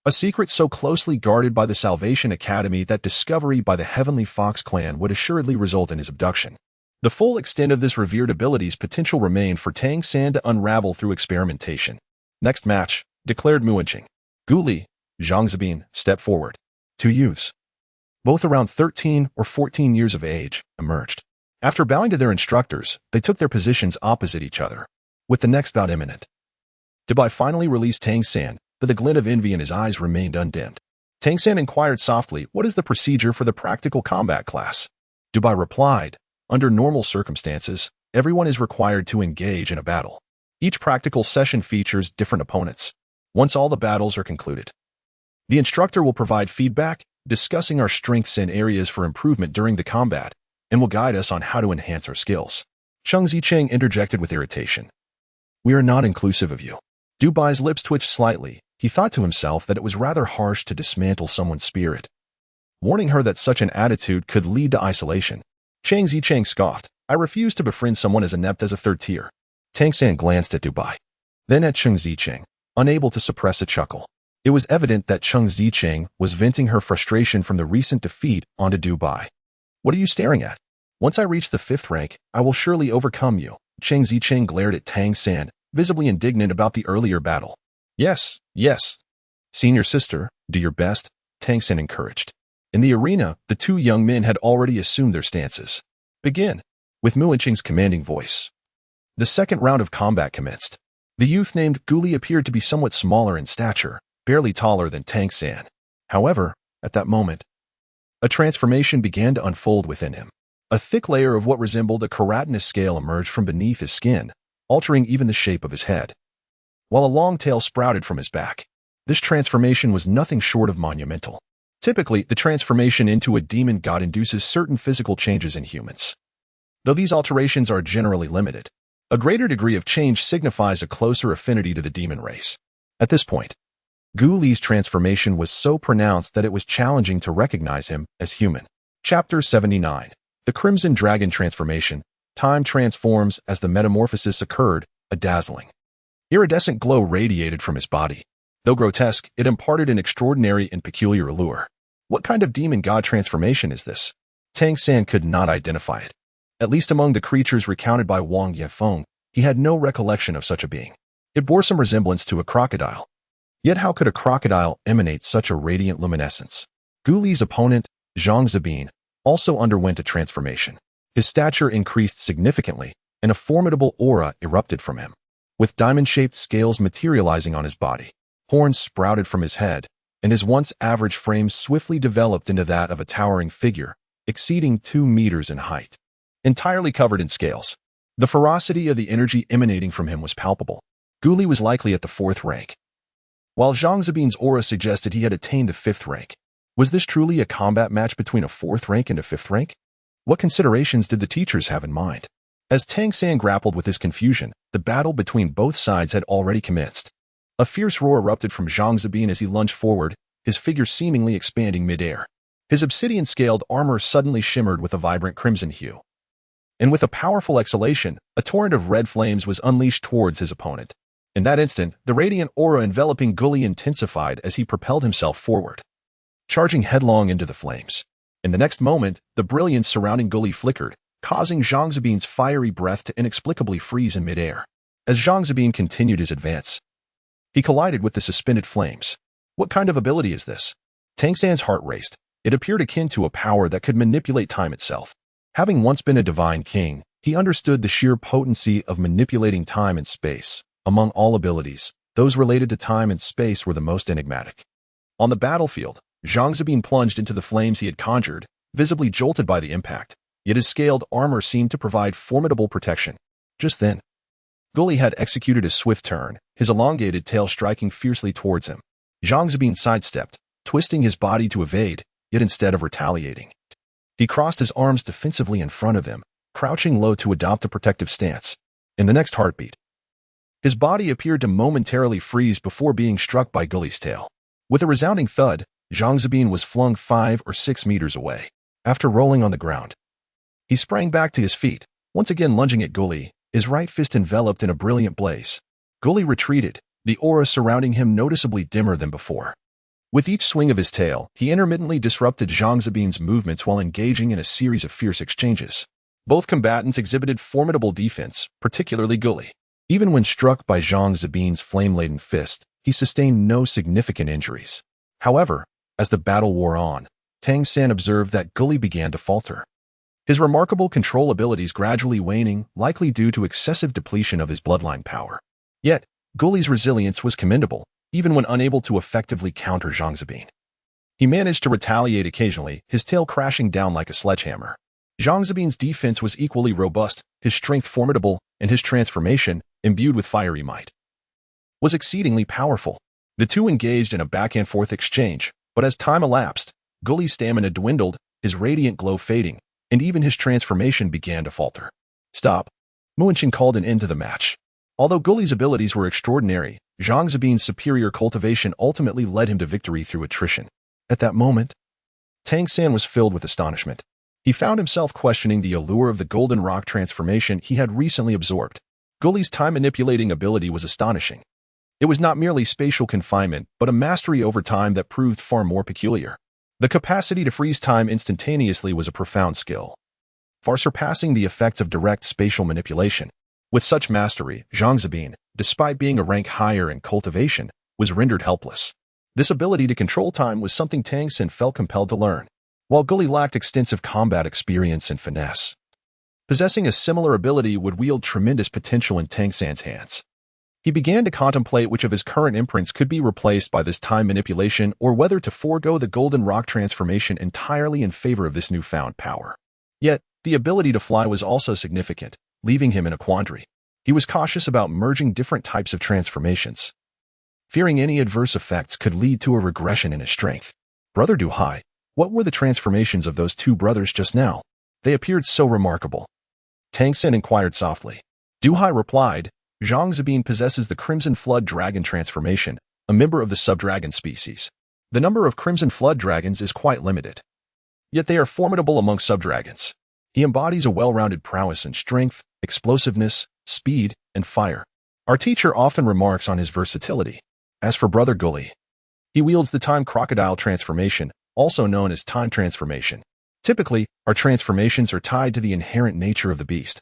a secret so closely guarded by the Salvation Academy that discovery by the Heavenly Fox clan would assuredly result in his abduction. The full extent of this revered ability's potential remained for Tang San to unravel through experimentation. Next match, declared Muanqing. Gu Li, Zhang Zibin, stepped forward. 2 youths, both around 13 or 14 years of age, emerged. After bowing to their instructors, they took their positions opposite each other, with the next bout imminent. Dubai finally released Tang San, but the glint of envy in his eyes remained undimmed. Tang San inquired softly, "What is the procedure for the practical combat class?" Dubai replied, "Under normal circumstances, everyone is required to engage in a battle. Each practical session features different opponents. Once all the battles are concluded, the instructor will provide feedback, discussing our strengths and areas for improvement during the combat, and will guide us on how to enhance our skills. Cheng Zicheng interjected with irritation. We are not inclusive of you. Dubai's lips twitched slightly. He thought to himself that it was rather harsh to dismantle someone's spirit, warning her that such an attitude could lead to isolation. Cheng Zicheng scoffed. I refuse to befriend someone as inept as a third tier. Tang San glanced at Dubai, then at Cheng Zicheng, unable to suppress a chuckle. It was evident that Cheng Zicheng was venting her frustration from the recent defeat onto Dubai. What are you staring at? Once I reach the 5th rank, I will surely overcome you. Cheng Zicheng glared at Tang San, visibly indignant about the earlier battle. Yes, yes. Senior sister, do your best, Tang San encouraged. In the arena, the two young men had already assumed their stances. Begin, with Muanqing's commanding voice. The second round of combat commenced. The youth named Guli appeared to be somewhat smaller in stature, barely taller than Tang San. However, at that moment, a transformation began to unfold within him. A thick layer of what resembled a keratinous scale emerged from beneath his skin, altering even the shape of his head, while a long tail sprouted from his back. This transformation was nothing short of monumental. Typically, the transformation into a demon god induces certain physical changes in humans. Though these alterations are generally limited, a greater degree of change signifies a closer affinity to the demon race. At this point, Gu Li's transformation was so pronounced that it was challenging to recognize him as human. Chapter 79. The Crimson Dragon Transformation. Time transforms as the metamorphosis occurred, a dazzling, iridescent glow radiated from his body. Though grotesque, it imparted an extraordinary and peculiar allure. What kind of demon god transformation is this? Tang San could not identify it. At least among the creatures recounted by Wang Yefeng, he had no recollection of such a being. It bore some resemblance to a crocodile. Yet how could a crocodile emanate such a radiant luminescence? Gu Li's opponent, Zhang Zabin, also underwent a transformation. His stature increased significantly, and a formidable aura erupted from him. With diamond-shaped scales materializing on his body, horns sprouted from his head, and his once average frame swiftly developed into that of a towering figure, exceeding 2 meters in height. Entirely covered in scales, the ferocity of the energy emanating from him was palpable. Gu Li was likely at the 4th rank, while Zhang Zabin's aura suggested he had attained the 5th rank. Was this truly a combat match between a 4th rank and a 5th rank? What considerations did the teachers have in mind? As Tang San grappled with his confusion, the battle between both sides had already commenced. A fierce roar erupted from Zhang Zabin as he lunged forward, his figure seemingly expanding mid-air. His obsidian-scaled armor suddenly shimmered with a vibrant crimson hue. And with a powerful exhalation, a torrent of red flames was unleashed towards his opponent. In that instant, the radiant aura enveloping Gu Li intensified as he propelled himself forward, charging headlong into the flames. In the next moment, the brilliance surrounding Gu Li flickered, causing Zhang Zabin's fiery breath to inexplicably freeze in midair. As Zhang Zabin continued his advance, he collided with the suspended flames. What kind of ability is this? Tang San's heart raced. It appeared akin to a power that could manipulate time itself. Having once been a divine king, he understood the sheer potency of manipulating time and space. Among all abilities, those related to time and space were the most enigmatic. On the battlefield, Zhang Zabin plunged into the flames he had conjured, visibly jolted by the impact. Yet his scaled armor seemed to provide formidable protection. Just then, Gu Li had executed a swift turn, his elongated tail striking fiercely towards him. Zhang Zabin sidestepped, twisting his body to evade, yet instead of retaliating, he crossed his arms defensively in front of him, crouching low to adopt a protective stance. In the next heartbeat, his body appeared to momentarily freeze before being struck by Gu Li's tail. With a resounding thud, Zhang Zabin was flung 5 or 6 meters away. After rolling on the ground, he sprang back to his feet, once again lunging at Gu Li, his right fist enveloped in a brilliant blaze. Gu Li retreated, the aura surrounding him noticeably dimmer than before. With each swing of his tail, he intermittently disrupted Zhang Zabin's movements while engaging in a series of fierce exchanges. Both combatants exhibited formidable defense, particularly Gu Li. Even when struck by Zhang Zabin's flame-laden fist, he sustained no significant injuries. However, as the battle wore on, Tang San observed that Gu Li began to falter, his remarkable control abilities gradually waning, likely due to excessive depletion of his bloodline power. Yet, Gu Li's resilience was commendable, even when unable to effectively counter Zhang Zabin. He managed to retaliate occasionally, his tail crashing down like a sledgehammer. Zhang Zabin's defense was equally robust, his strength formidable, and his transformation, imbued with fiery might, was exceedingly powerful. The two engaged in a back-and-forth exchange, but as time elapsed, Gully's stamina dwindled, his radiant glow fading, and even his transformation began to falter. Stop. Muinqing called an end to the match. Although Gully's abilities were extraordinary, Zhang Zibin's superior cultivation ultimately led him to victory through attrition. At that moment, Tang San was filled with astonishment. He found himself questioning the allure of the golden rock transformation he had recently absorbed. Gully's time-manipulating ability was astonishing. It was not merely spatial confinement, but a mastery over time that proved far more peculiar. The capacity to freeze time instantaneously was a profound skill, far surpassing the effects of direct spatial manipulation. With such mastery, Zhang Zibin, despite being a rank higher in cultivation, was rendered helpless. This ability to control time was something Tang San felt compelled to learn. While Gully lacked extensive combat experience and finesse, possessing a similar ability would wield tremendous potential in Tang San's hands. He began to contemplate which of his current imprints could be replaced by this time manipulation or whether to forego the golden rock transformation entirely in favor of this newfound power. Yet, the ability to fly was also significant, leaving him in a quandary. He was cautious about merging different types of transformations, fearing any adverse effects could lead to a regression in his strength. Brother Duhai, what were the transformations of those two brothers just now? They appeared so remarkable. Tang San inquired softly. Duhai replied, Zhang Zibin possesses the Crimson Flood Dragon transformation, a member of the subdragon species. The number of Crimson Flood Dragons is quite limited, yet they are formidable among subdragons. He embodies a well-rounded prowess in strength, explosiveness, speed, and fire. Our teacher often remarks on his versatility. As for Brother Gully, he wields the Time Crocodile transformation, also known as Time Transformation. Typically, our transformations are tied to the inherent nature of the beast,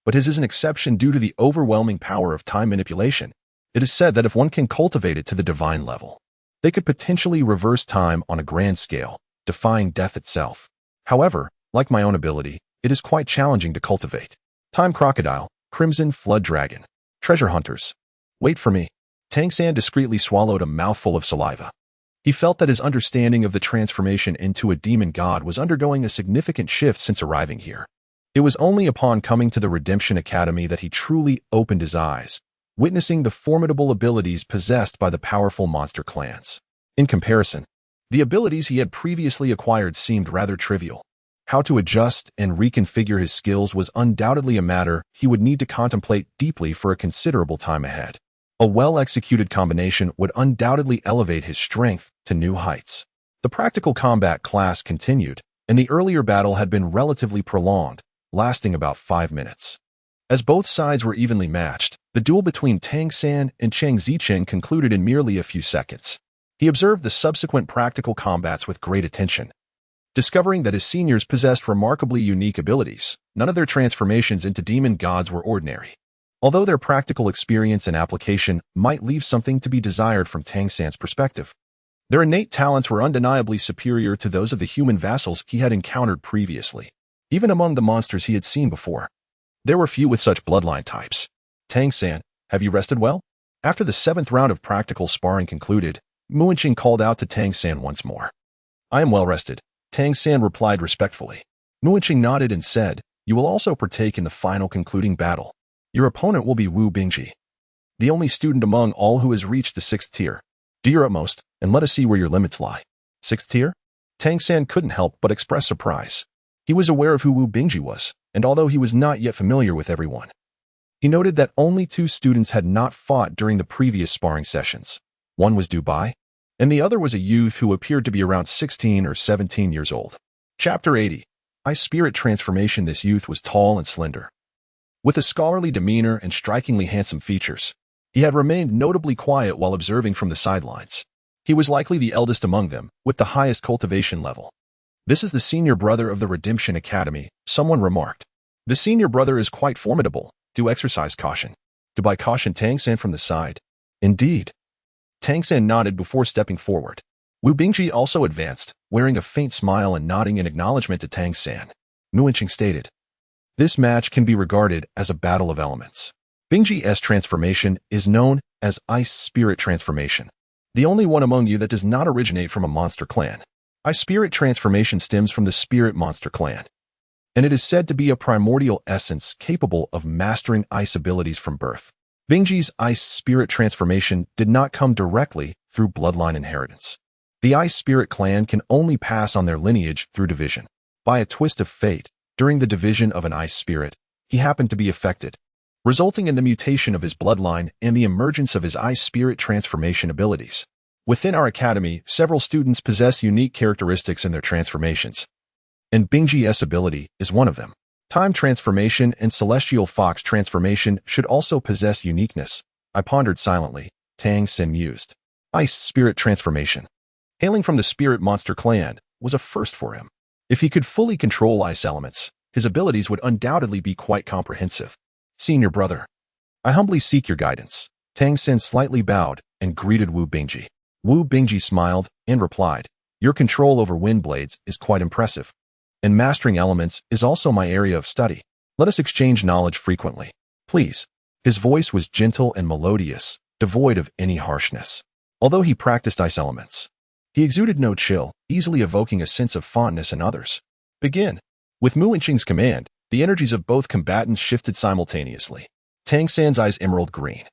but his is an exception due to the overwhelming power of time manipulation. It is said that if one can cultivate it to the divine level, they could potentially reverse time on a grand scale, defying death itself. However, like my own ability, it is quite challenging to cultivate. Time Crocodile, Crimson Flood Dragon, Treasure Hunters. Wait for me. Tang San discreetly swallowed a mouthful of saliva. He felt that his understanding of the transformation into a demon god was undergoing a significant shift since arriving here. It was only upon coming to the Redemption Academy that he truly opened his eyes, witnessing the formidable abilities possessed by the powerful monster clans. In comparison, the abilities he had previously acquired seemed rather trivial. How to adjust and reconfigure his skills was undoubtedly a matter he would need to contemplate deeply for a considerable time ahead. A well-executed combination would undoubtedly elevate his strength to new heights. The practical combat class continued, and the earlier battle had been relatively prolonged, lasting about 5 minutes. As both sides were evenly matched, the duel between Tang San and Cheng Zicheng concluded in merely a few seconds. He observed the subsequent practical combats with great attention, discovering that his seniors possessed remarkably unique abilities. None of their transformations into demon gods were ordinary, although their practical experience and application might leave something to be desired from Tang San's perspective. Their innate talents were undeniably superior to those of the human vassals he had encountered previously. Even among the monsters he had seen before, there were few with such bloodline types. Tang San, have you rested well? After the 7th round of practical sparring concluded, Muinqing called out to Tang San once more. I am well rested, Tang San replied respectfully. Muinqing nodded and said, you will also partake in the final concluding battle. Your opponent will be Wu Bingji, the only student among all who has reached the 6th tier. Do your utmost, and let us see where your limits lie. 6th tier? Tang San couldn't help but express surprise. He was aware of who Wu Bingji was, and although he was not yet familiar with everyone, he noted that only 2 students had not fought during the previous sparring sessions. One was Dubai, and the other was a youth who appeared to be around 16 or 17 years old. Chapter 80. Ice Spirit Transformation. This youth was tall and slender, with a scholarly demeanor and strikingly handsome features. He had remained notably quiet while observing from the sidelines. He was likely the eldest among them, with the highest cultivation level. This is the senior brother of the Redemption Academy, someone remarked. The senior brother is quite formidable. Do exercise caution. Dubai cautioned Tang San from the side. Indeed. Tang San nodded before stepping forward. Wu Bingji also advanced, wearing a faint smile and nodding in acknowledgement to Tang San. Muinqing stated, this match can be regarded as a battle of elements. Bingji's transformation is known as Ice Spirit Transformation, the only one among you that does not originate from a monster clan. Ice Spirit Transformation stems from the Spirit Monster clan. and it is said to be a primordial essence capable of mastering ice abilities from birth. Bingji's ice spirit transformation did not come directly through bloodline inheritance. The ice spirit clan can only pass on their lineage through division. By a twist of fate, during the division of an ice spirit, he happened to be affected, resulting in the mutation of his bloodline and the emergence of his ice spirit transformation abilities. Within our academy, several students possess unique characteristics in their transformations, and Bingji's ability is one of them. Time transformation and celestial fox transformation should also possess uniqueness. I pondered silently. Tang San mused. Ice spirit transformation. Hailing from the spirit monster clan was a first for him. If he could fully control ice elements, his abilities would undoubtedly be quite comprehensive. Senior brother, I humbly seek your guidance. Tang San slightly bowed and greeted Wu Bingji. Wu Bingji smiled and replied, your control over wind blades is quite impressive, and mastering elements is also my area of study. Let us exchange knowledge frequently, please. His voice was gentle and melodious, devoid of any harshness. Although he practiced ice elements, he exuded no chill, easily evoking a sense of fondness in others. Begin. With Mu Linqing's command, the energies of both combatants shifted simultaneously. Tang San's eyes emerald green,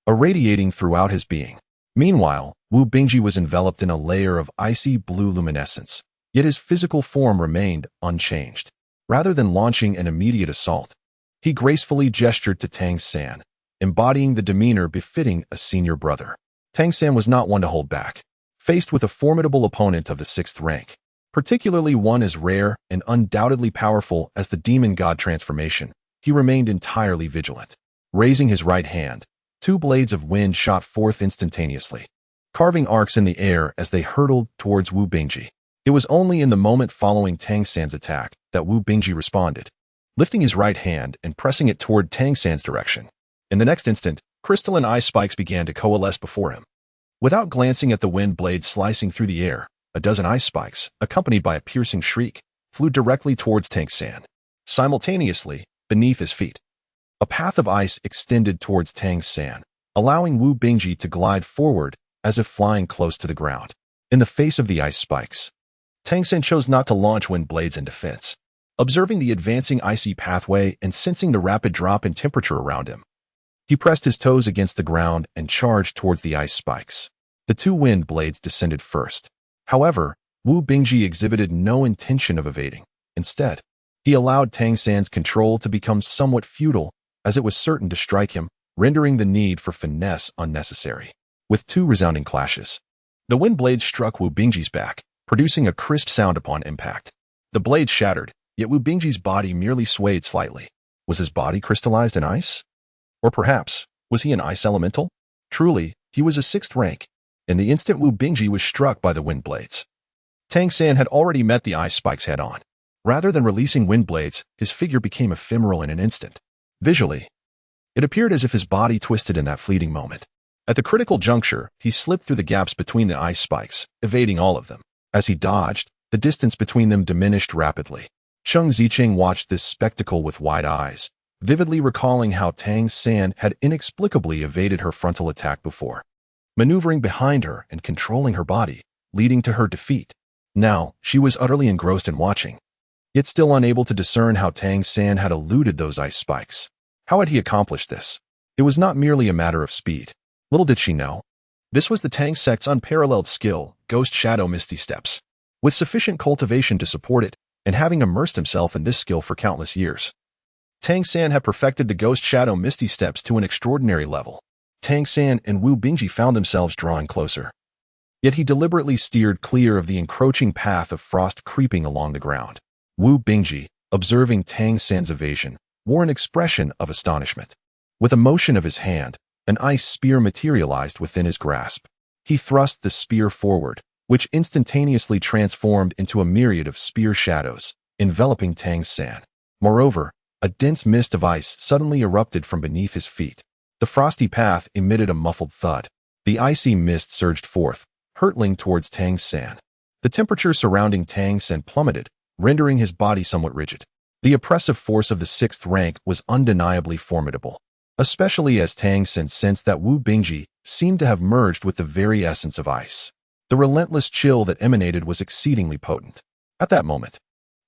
irradiating throughout his being. Meanwhile, Wu Bingji was enveloped in a layer of icy blue luminescence, yet his physical form remained unchanged. Rather than launching an immediate assault, he gracefully gestured to Tang San, embodying the demeanor befitting a senior brother. Tang San was not one to hold back. Faced with a formidable opponent of the 6th rank, particularly one as rare and undoubtedly powerful as the demon god transformation, he remained entirely vigilant. Raising his right hand, 2 blades of wind shot forth instantaneously, carving arcs in the air as they hurtled towards Wu Bingji. It was only in the moment following Tang San's attack that Wu Bingji responded, lifting his right hand and pressing it toward Tang San's direction. In the next instant, crystalline ice spikes began to coalesce before him. Without glancing at the wind blades slicing through the air, a dozen ice spikes, accompanied by a piercing shriek, flew directly towards Tang San. Simultaneously, beneath his feet, a path of ice extended towards Tang San, allowing Wu Bingji to glide forward as if flying close to the ground. In the face of the ice spikes, Tang San chose not to launch wind blades in defense. Observing the advancing icy pathway and sensing the rapid drop in temperature around him, he pressed his toes against the ground and charged towards the ice spikes. The 2 wind blades descended first. However, Wu Bingji exhibited no intention of evading. Instead, he allowed Tang San's control to become somewhat futile, as it was certain to strike him, rendering the need for finesse unnecessary. With 2 resounding clashes, the wind blades struck Wu Bingji's back, producing a crisp sound upon impact. The blades shattered, yet Wu Bingji's body merely swayed slightly. Was his body crystallized in ice? Or perhaps, was he an ice elemental? Truly, he was a 6th rank. In the instant Wu Bingji was struck by the wind blades, Tang San had already met the ice spikes head-on. Rather than releasing wind blades, his figure became ephemeral in an instant. Visually, it appeared as if his body twisted in that fleeting moment. At the critical juncture, he slipped through the gaps between the ice spikes, evading all of them. As he dodged, the distance between them diminished rapidly. Cheng Zicheng watched this spectacle with wide eyes, vividly recalling how Tang San had inexplicably evaded her frontal attack before, maneuvering behind her and controlling her body, leading to her defeat. Now, she was utterly engrossed in watching, yet still unable to discern how Tang San had eluded those ice spikes. How had he accomplished this? It was not merely a matter of speed. Little did she know, this was the Tang sect's unparalleled skill, Ghost Shadow Misty Steps. With sufficient cultivation to support it, and having immersed himself in this skill for countless years, Tang San had perfected the Ghost Shadow Misty Steps to an extraordinary level. Tang San and Wu Bingji found themselves drawing closer. Yet he deliberately steered clear of the encroaching path of frost creeping along the ground. Wu Bingji, observing Tang San's evasion, wore an expression of astonishment. With a motion of his hand, an ice spear materialized within his grasp. He thrust the spear forward, which instantaneously transformed into a myriad of spear shadows, enveloping Tang San. Moreover, a dense mist of ice suddenly erupted from beneath his feet. The frosty path emitted a muffled thud. The icy mist surged forth, hurtling towards Tang San. The temperature surrounding Tang San plummeted, rendering his body somewhat rigid. The oppressive force of the 6th rank was undeniably formidable, especially as Tang San sensed that Wu Bingji seemed to have merged with the very essence of ice. The relentless chill that emanated was exceedingly potent. At that moment,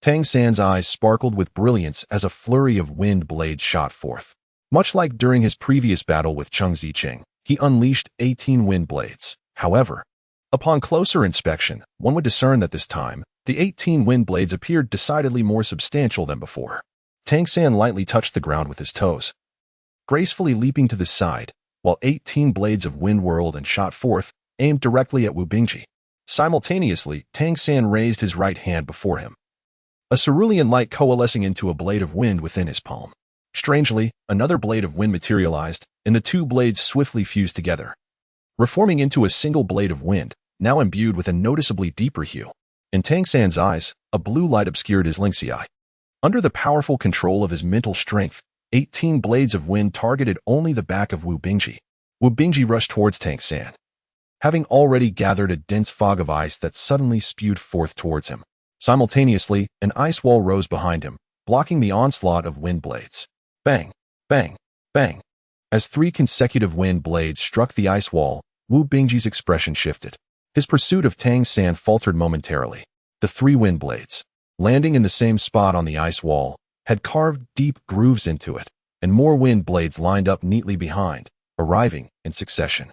Tang San's eyes sparkled with brilliance as a flurry of wind blades shot forth. Much like during his previous battle with Cheng Zicheng, he unleashed 18 wind blades. However, upon closer inspection, one would discern that this time, the 18 wind blades appeared decidedly more substantial than before. Tang San lightly touched the ground with his toes, gracefully leaping to the side, while 18 blades of wind whirled and shot forth, aimed directly at Wu Bingji. Simultaneously, Tang San raised his right hand before him, a cerulean light coalescing into a blade of wind within his palm. Strangely, another blade of wind materialized, and the two blades swiftly fused together, reforming into a single blade of wind, now imbued with a noticeably deeper hue. In Tang San's eyes, a blue light obscured his lynxy eye. Under the powerful control of his mental strength, 18 blades of wind targeted only the back of Wu Bingji. Wu Bingji rushed towards Tang San, having already gathered a dense fog of ice that suddenly spewed forth towards him. Simultaneously, an ice wall rose behind him, blocking the onslaught of wind blades. Bang! Bang! Bang! As 3 consecutive wind blades struck the ice wall, Wu Bingji's expression shifted. His pursuit of Tang San faltered momentarily. The 3 wind blades, landing in the same spot on the ice wall, had carved deep grooves into it, and more wind blades lined up neatly behind, arriving in succession.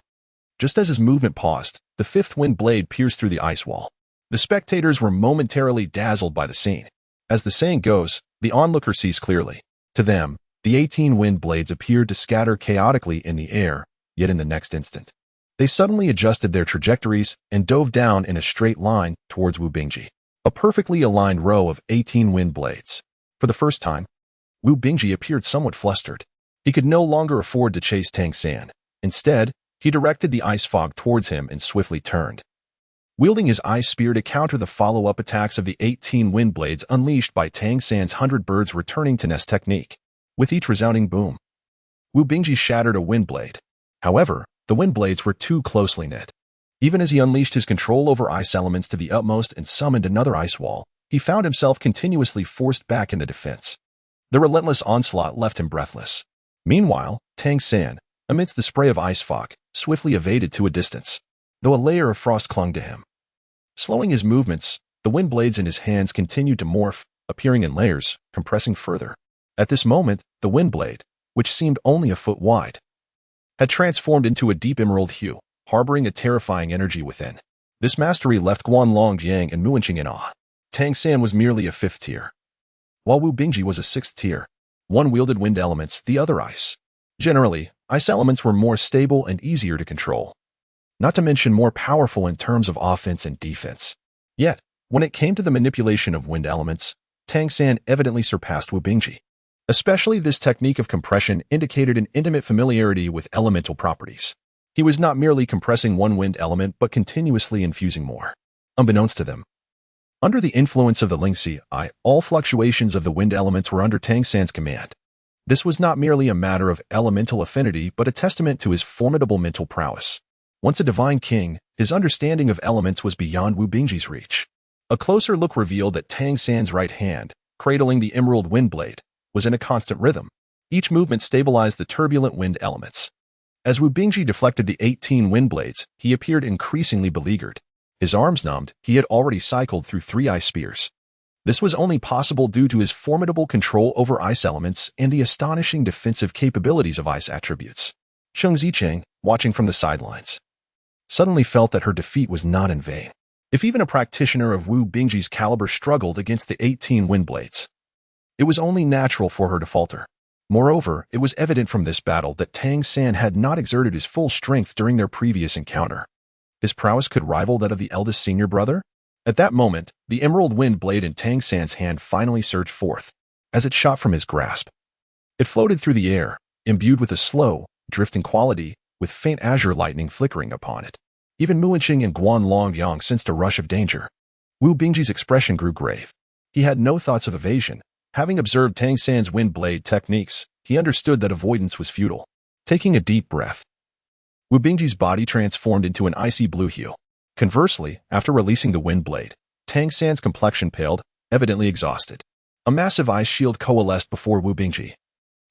Just as his movement paused, the 5th wind blade pierced through the ice wall. The spectators were momentarily dazzled by the scene. As the saying goes, the onlooker sees clearly. To them, the 18 wind blades appeared to scatter chaotically in the air, yet in the next instant, they suddenly adjusted their trajectories and dove down in a straight line towards Wu Bingji. A perfectly aligned row of 18 wind blades. For the first time, Wu Bingji appeared somewhat flustered. He could no longer afford to chase Tang San. Instead, he directed the ice fog towards him and swiftly turned, wielding his ice spear to counter the follow-up attacks of the 18 wind blades unleashed by Tang San's 100 birds returning to nest technique. With each resounding boom, Wu Bingji shattered a wind blade. However, the wind blades were too closely knit. Even as he unleashed his control over ice elements to the utmost and summoned another ice wall, he found himself continuously forced back in the defense. The relentless onslaught left him breathless. Meanwhile, Tang San, amidst the spray of ice fog, swiftly evaded to a distance, though a layer of frost clung to him. Slowing his movements, the wind blades in his hands continued to morph, appearing in layers, compressing further. At this moment, the wind blade, which seemed only a foot wide, had transformed into a deep emerald hue, harboring a terrifying energy within. This mastery left Guanlong Jiang and Muanqing in awe. Tang San was merely a 5th tier, while Wu Bingji was a 6th tier. One wielded wind elements, the other ice. Generally, ice elements were more stable and easier to control, not to mention more powerful in terms of offense and defense. Yet, when it came to the manipulation of wind elements, Tang San evidently surpassed Wu Bingji. Especially this technique of compression indicated an intimate familiarity with elemental properties. He was not merely compressing one wind element but continuously infusing more. Unbeknownst to them, under the influence of the lynxy eye, all fluctuations of the wind elements were under Tang San's command. This was not merely a matter of elemental affinity but a testament to his formidable mental prowess. Once a divine king, his understanding of elements was beyond Wu Bingji's reach. A closer look revealed that Tang San's right hand, cradling the emerald wind blade, was in a constant rhythm. Each movement stabilized the turbulent wind elements. As Wu Bingji deflected the 18 wind blades, he appeared increasingly beleaguered. His arms numbed, he had already cycled through 3 ice spears. This was only possible due to his formidable control over ice elements and the astonishing defensive capabilities of ice attributes. Cheng Zicheng, watching from the sidelines, suddenly felt that her defeat was not in vain. If even a practitioner of Wu Bingji's caliber struggled against the 18 wind blades, it was only natural for her to falter. Moreover, it was evident from this battle that Tang San had not exerted his full strength during their previous encounter. His prowess could rival that of the eldest senior brother? At that moment, the emerald wind blade in Tang San's hand finally surged forth, as it shot from his grasp. It floated through the air, imbued with a slow, drifting quality, with faint azure lightning flickering upon it. Even Muanqing and Guanlong Yang sensed a rush of danger. Wu Bingji's expression grew grave. He had no thoughts of evasion. Having observed Tang San's wind blade techniques, he understood that avoidance was futile. Taking a deep breath, Wu Bingji's body transformed into an icy blue hue. Conversely, after releasing the wind blade, Tang San's complexion paled, evidently exhausted. A massive ice shield coalesced before Wu Bingji,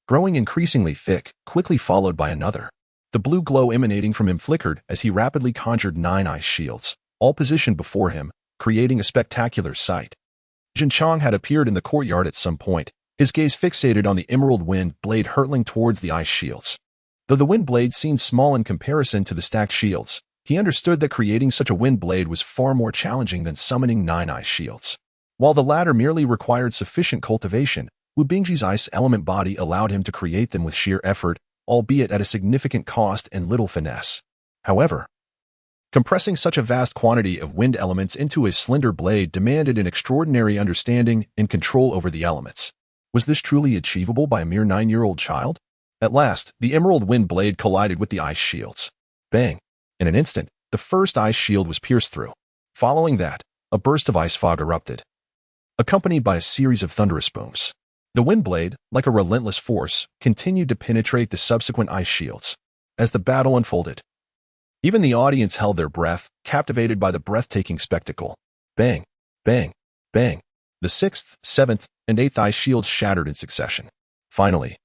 growing increasingly thick, quickly followed by another. The blue glow emanating from him flickered as he rapidly conjured 9 ice shields, all positioned before him, creating a spectacular sight. Jin Chang had appeared in the courtyard at some point, his gaze fixated on the emerald wind blade hurtling towards the ice shields. Though the wind blade seemed small in comparison to the stacked shields, he understood that creating such a wind blade was far more challenging than summoning 9 ice shields. While the latter merely required sufficient cultivation, Wu Bingji's ice element body allowed him to create them with sheer effort, albeit at a significant cost and little finesse. However, compressing such a vast quantity of wind elements into a slender blade demanded an extraordinary understanding and control over the elements. Was this truly achievable by a mere 9-year-old child? At last, the emerald wind blade collided with the ice shields. Bang! In an instant, the first ice shield was pierced through. Following that, a burst of ice fog erupted, accompanied by a series of thunderous booms. The wind blade, like a relentless force, continued to penetrate the subsequent ice shields. As the battle unfolded, even the audience held their breath, captivated by the breathtaking spectacle. Bang! Bang! Bang! The 6th, 7th, and 8th ice shields shattered in succession. Finally,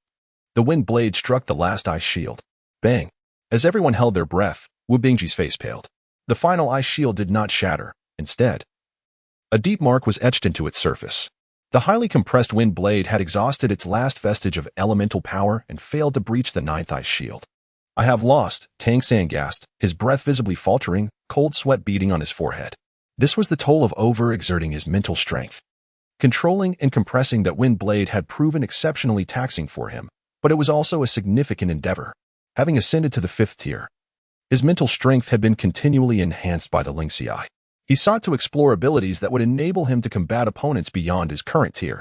the wind blade struck the last ice shield. Bang! As everyone held their breath, Wu Bingji's face paled. The final ice shield did not shatter. Instead, a deep mark was etched into its surface. The highly compressed wind blade had exhausted its last vestige of elemental power and failed to breach the 9th ice shield. I have lost, Tang San gasped, his breath visibly faltering, cold sweat beading on his forehead. This was the toll of overexerting his mental strength. Controlling and compressing that wind blade had proven exceptionally taxing for him, but it was also a significant endeavor. Having ascended to the 5th tier, his mental strength had been continually enhanced by the Lingxiai. He sought to explore abilities that would enable him to combat opponents beyond his current tier.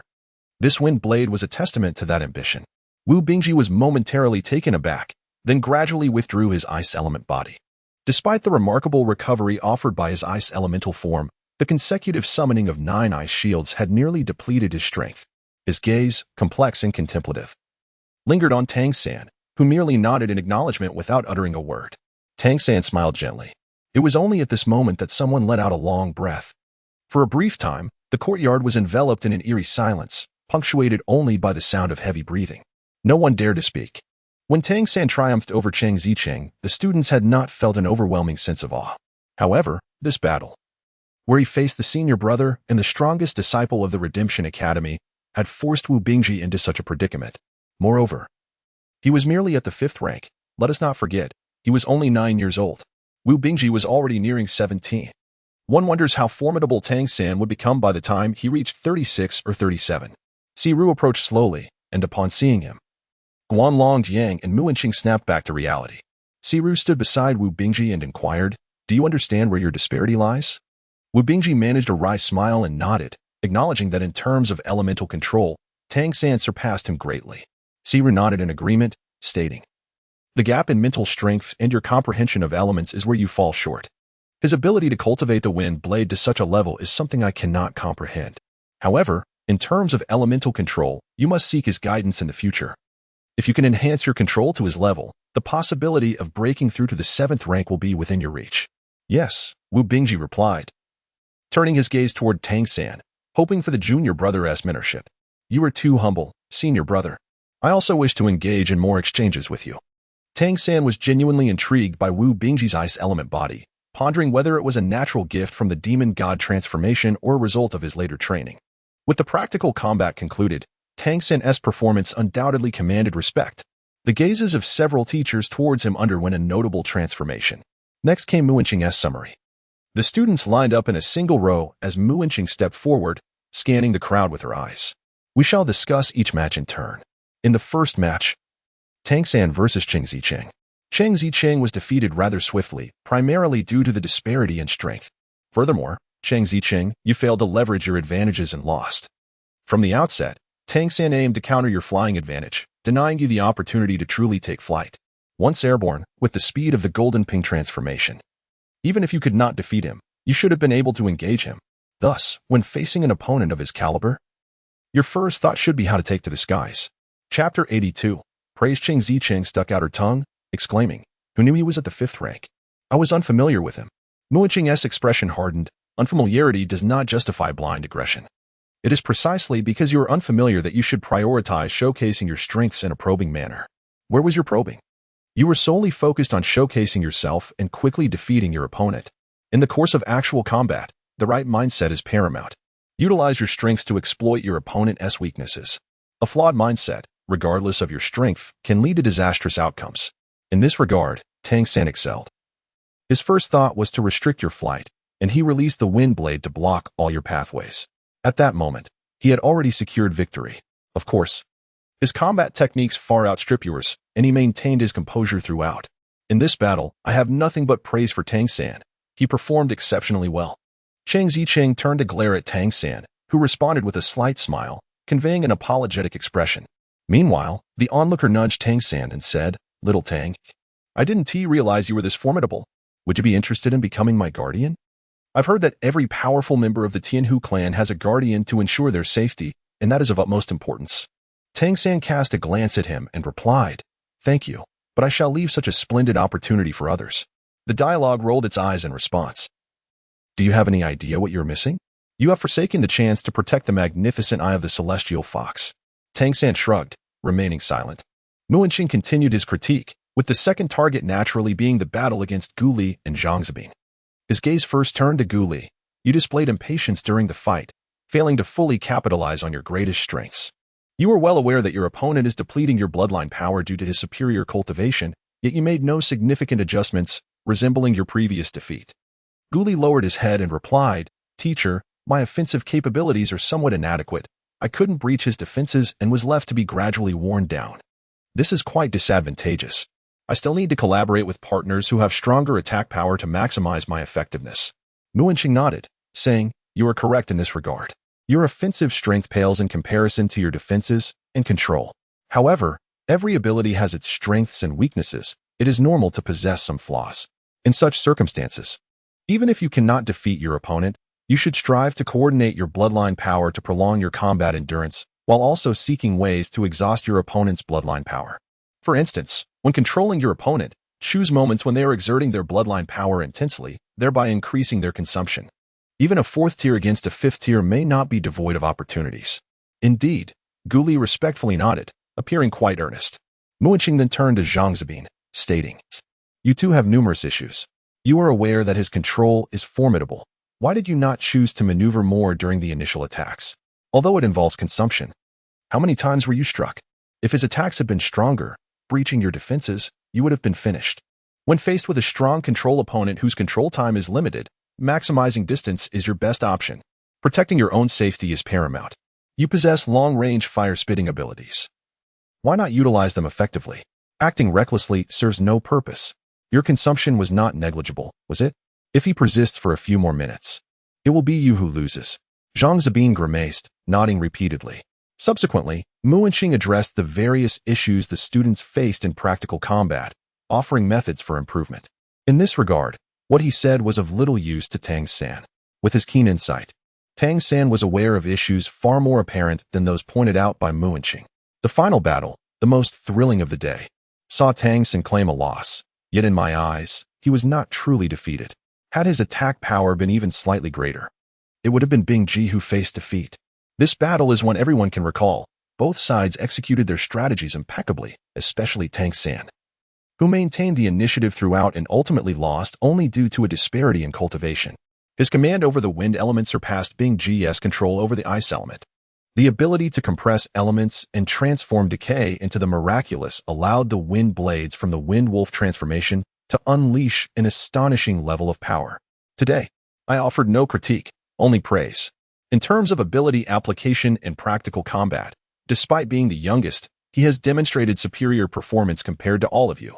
This wind blade was a testament to that ambition. Wu Bingji was momentarily taken aback, then gradually withdrew his ice element body. Despite the remarkable recovery offered by his ice elemental form, the consecutive summoning of 9 ice shields had nearly depleted his strength. His gaze, complex and contemplative, lingered on Tang San, who merely nodded in acknowledgement without uttering a word. Tang San smiled gently. It was only at this moment that someone let out a long breath. For a brief time, the courtyard was enveloped in an eerie silence, punctuated only by the sound of heavy breathing. No one dared to speak. When Tang San triumphed over Cheng Zicheng, the students had not felt an overwhelming sense of awe. However, this battle, where he faced the senior brother and the strongest disciple of the Redemption Academy, had forced Wu Bingji into such a predicament. Moreover, he was merely at the 5th rank. Let us not forget, he was only 9 years old. Wu Bingji was already nearing 17. One wonders how formidable Tang San would become by the time he reached 36 or 37. Siru approached slowly, and upon seeing him, Guanlong Yang and Mu Wenqing snapped back to reality. Siru stood beside Wu Bingji and inquired, "Do you understand where your disparity lies?" Wu Bingji managed a wry smile and nodded, acknowledging that in terms of elemental control, Tang San surpassed him greatly. Siru nodded in agreement, stating, "The gap in mental strength and your comprehension of elements is where you fall short. His ability to cultivate the wind blade to such a level is something I cannot comprehend. However, in terms of elemental control, you must seek his guidance in the future. If you can enhance your control to his level, the possibility of breaking through to the 7th rank will be within your reach." "Yes," Wu Bingji replied, turning his gaze toward Tang San, hoping for the junior brother's mentorship. "You are too humble, senior brother. I also wish to engage in more exchanges with you." Tang San was genuinely intrigued by Wu Bingji's ice element body, pondering whether it was a natural gift from the demon god transformation or a result of his later training. With the practical combat concluded, Tang San's performance undoubtedly commanded respect. The gazes of several teachers towards him underwent a notable transformation. Next came Mu Wenqing's summary. The students lined up in a single row as Mu Wenqing stepped forward, scanning the crowd with her eyes. "We shall discuss each match in turn. In the first match, Tang San versus Cheng Zicheng. Cheng Zicheng was defeated rather swiftly, primarily due to the disparity in strength. Furthermore, Cheng Zicheng, you failed to leverage your advantages and lost. From the outset, Tang San aimed to counter your flying advantage, denying you the opportunity to truly take flight. Once airborne, with the speed of the Golden Ping transformation, even if you could not defeat him, you should have been able to engage him. Thus, when facing an opponent of his caliber, your first thought should be how to take to the skies." Chapter 82. Praise Cheng Zicheng stuck out her tongue, exclaiming, "Who knew he was at the 5th rank? I was unfamiliar with him." Mu Wenqing's expression hardened. Unfamiliarity does not justify blind aggression. It is precisely because you are unfamiliar that you should prioritize showcasing your strengths in a probing manner. Where was your probing? You were solely focused on showcasing yourself and quickly defeating your opponent. In the course of actual combat, the right mindset is paramount. Utilize your strengths to exploit your opponent's weaknesses. A flawed mindset, regardless of your strength, can lead to disastrous outcomes. In this regard, Tang San excelled. His first thought was to restrict your flight, and he released the wind blade to block all your pathways. At that moment, he had already secured victory. Of course, his combat techniques far outstrip yours, and he maintained his composure throughout. In this battle, I have nothing but praise for Tang San. He performed exceptionally well. Chang Zicheng turned to glare at Tang San, who responded with a slight smile, conveying an apologetic expression. Meanwhile, the onlooker nudged Tang San and said, "Little Tang, I didn't realize you were this formidable. Would you be interested in becoming my guardian? I've heard that every powerful member of the Tianhu clan has a guardian to ensure their safety, and that is of utmost importance." Tang San cast a glance at him and replied, "Thank you, but I shall leave such a splendid opportunity for others." The dialogue rolled its eyes in response. "Do you have any idea what you're missing? You have forsaken the chance to protect the magnificent eye of the celestial fox." Tang San shrugged, remaining silent. Mu Wenqing continued his critique, with the second target naturally being the battle against Gu Li and Zhang Zibing. His gaze first turned to Gu Li. "You displayed impatience during the fight, failing to fully capitalize on your greatest strengths. You are well aware that your opponent is depleting your bloodline power due to his superior cultivation, yet you made no significant adjustments, resembling your previous defeat." Gu Li lowered his head and replied, "Teacher, my offensive capabilities are somewhat inadequate. I couldn't breach his defenses and was left to be gradually worn down. This is quite disadvantageous. I still need to collaborate with partners who have stronger attack power to maximize my effectiveness." Mu Wenqing nodded, saying, "You are correct in this regard. Your offensive strength pales in comparison to your defenses and control. However, every ability has its strengths and weaknesses. It is normal to possess some flaws. In such circumstances, even if you cannot defeat your opponent, you should strive to coordinate your bloodline power to prolong your combat endurance, while also seeking ways to exhaust your opponent's bloodline power. For instance, when controlling your opponent, choose moments when they are exerting their bloodline power intensely, thereby increasing their consumption. Even a fourth tier against a fifth tier may not be devoid of opportunities." Indeed, Gu Li respectfully nodded, appearing quite earnest. Mu Wenqing then turned to Zhang Zibing, stating, "You two have numerous issues. You are aware that his control is formidable. Why did you not choose to maneuver more during the initial attacks? Although it involves consumption. How many times were you struck? If his attacks had been stronger, breaching your defenses, you would have been finished. When faced with a strong control opponent whose control time is limited, maximizing distance is your best option. Protecting your own safety is paramount. You possess long-range fire-spitting abilities. Why not utilize them effectively? Acting recklessly serves no purpose. Your consumption was not negligible, was it? If he persists for a few more minutes, it will be you who loses." Zhang Zibing grimaced, nodding repeatedly. Subsequently, Mu Wenqing addressed the various issues the students faced in practical combat, offering methods for improvement. In this regard, what he said was of little use to Tang San. With his keen insight, Tang San was aware of issues far more apparent than those pointed out by Mu Wenqing. The final battle, the most thrilling of the day, saw Tang San claim a loss, yet in my eyes, he was not truly defeated. Had his attack power been even slightly greater, it would have been Bing Ji who faced defeat. This battle is one everyone can recall. Both sides executed their strategies impeccably, especially Tang San, who maintained the initiative throughout and ultimately lost only due to a disparity in cultivation. His command over the wind element surpassed Bing Ji's control over the ice element. The ability to compress elements and transform decay into the miraculous allowed the wind blades from the Wind Wolf transformation to unleash an astonishing level of power. Today, I offered no critique, only praise. In terms of ability application and practical combat, despite being the youngest, he has demonstrated superior performance compared to all of you.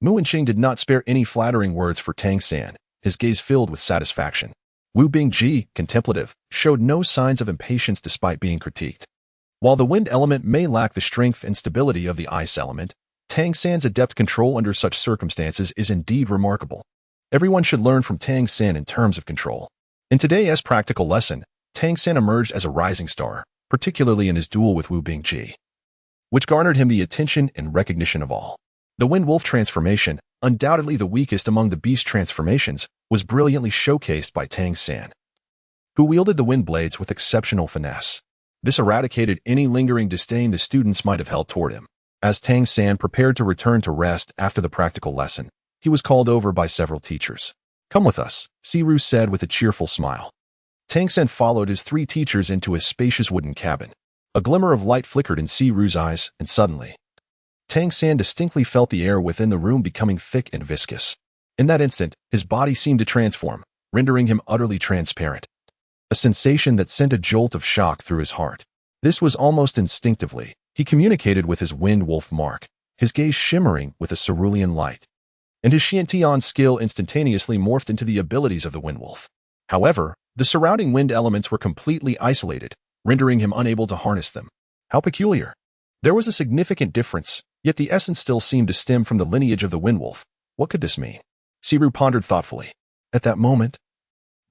Mu Wenqing did not spare any flattering words for Tang San, his gaze filled with satisfaction. Wu Bingji, contemplative, showed no signs of impatience despite being critiqued. While the wind element may lack the strength and stability of the ice element, Tang San's adept control under such circumstances is indeed remarkable. Everyone should learn from Tang San in terms of control. In today's practical lesson, Tang San emerged as a rising star, particularly in his duel with Wu Bingji, which garnered him the attention and recognition of all. The Wind Wolf transformation, undoubtedly the weakest among the beast transformations, was brilliantly showcased by Tang San, who wielded the wind blades with exceptional finesse. This eradicated any lingering disdain the students might have held toward him. As Tang San prepared to return to rest after the practical lesson, he was called over by several teachers. "Come with us," Siru said with a cheerful smile. Tang San followed his three teachers into a spacious wooden cabin. A glimmer of light flickered in Si-Ru's eyes, and suddenly, Tang San distinctly felt the air within the room becoming thick and viscous. In that instant, his body seemed to transform, rendering him utterly transparent. A sensation that sent a jolt of shock through his heart. This was almost instinctively. He communicated with his wind wolf mark, his gaze shimmering with a cerulean light. And his Xiantian skill instantaneously morphed into the abilities of the wind wolf. However, the surrounding wind elements were completely isolated, rendering him unable to harness them. How peculiar. There was a significant difference, yet the essence still seemed to stem from the lineage of the wind wolf. What could this mean? Si-Ru pondered thoughtfully. At that moment,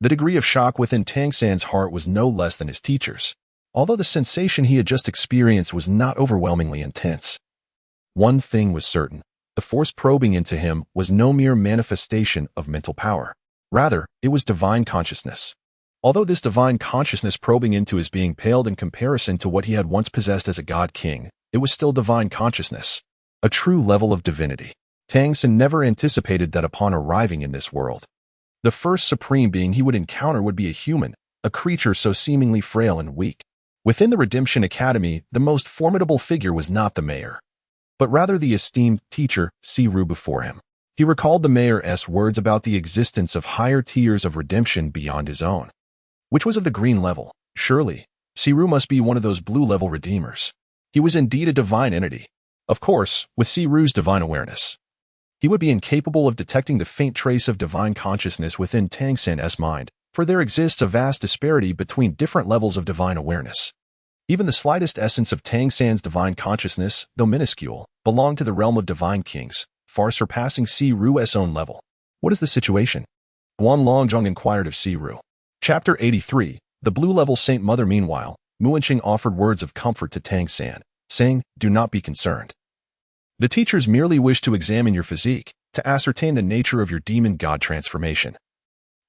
the degree of shock within Tang San's heart was no less than his teacher's, although the sensation he had just experienced was not overwhelmingly intense. One thing was certain. The force probing into him was no mere manifestation of mental power. Rather, it was divine consciousness. Although this divine consciousness probing into his being paled in comparison to what he had once possessed as a god-king, it was still divine consciousness, a true level of divinity. Tang San never anticipated that upon arriving in this world, the first supreme being he would encounter would be a human, a creature so seemingly frail and weak. Within the Redemption Academy, the most formidable figure was not the mayor, but rather the esteemed teacher, Si-Ru, before him. He recalled the mayor's words about the existence of higher tiers of redemption beyond his own, which was of the green level. Surely, Si-Ru must be one of those blue-level redeemers. He was indeed a divine entity. Of course, with Si-Ru's divine awareness, he would be incapable of detecting the faint trace of divine consciousness within Tang San's mind, for there exists a vast disparity between different levels of divine awareness. Even the slightest essence of Tang San's divine consciousness, though minuscule, belonged to the realm of divine kings, far surpassing Si-Ru's own level. What is the situation? Guan Longzhong inquired of Si-Ru. Chapter 83, The Blue-Level Saint Mother. Meanwhile, Muanqing offered words of comfort to Tang San, saying, "Do not be concerned. The teachers merely wish to examine your physique, to ascertain the nature of your demon god transformation,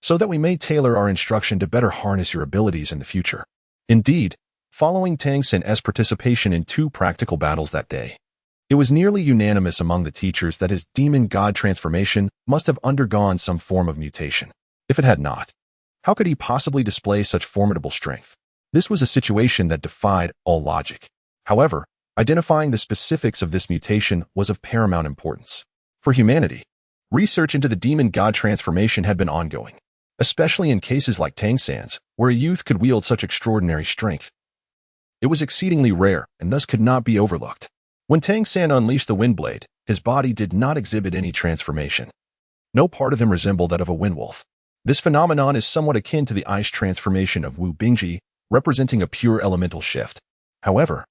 so that we may tailor our instruction to better harness your abilities in the future." Indeed, following Tang San's participation in 2 practical battles that day, it was nearly unanimous among the teachers that his demon god transformation must have undergone some form of mutation. If it had not, how could he possibly display such formidable strength? This was a situation that defied all logic. However, identifying the specifics of this mutation was of paramount importance. For humanity, research into the demon god transformation had been ongoing, especially in cases like Tang San's, where a youth could wield such extraordinary strength. It was exceedingly rare and thus could not be overlooked. When Tang San unleashed the wind blade, his body did not exhibit any transformation. No part of him resembled that of a wind wolf. This phenomenon is somewhat akin to the ice transformation of Wu Bingji, representing a pure elemental shift. However,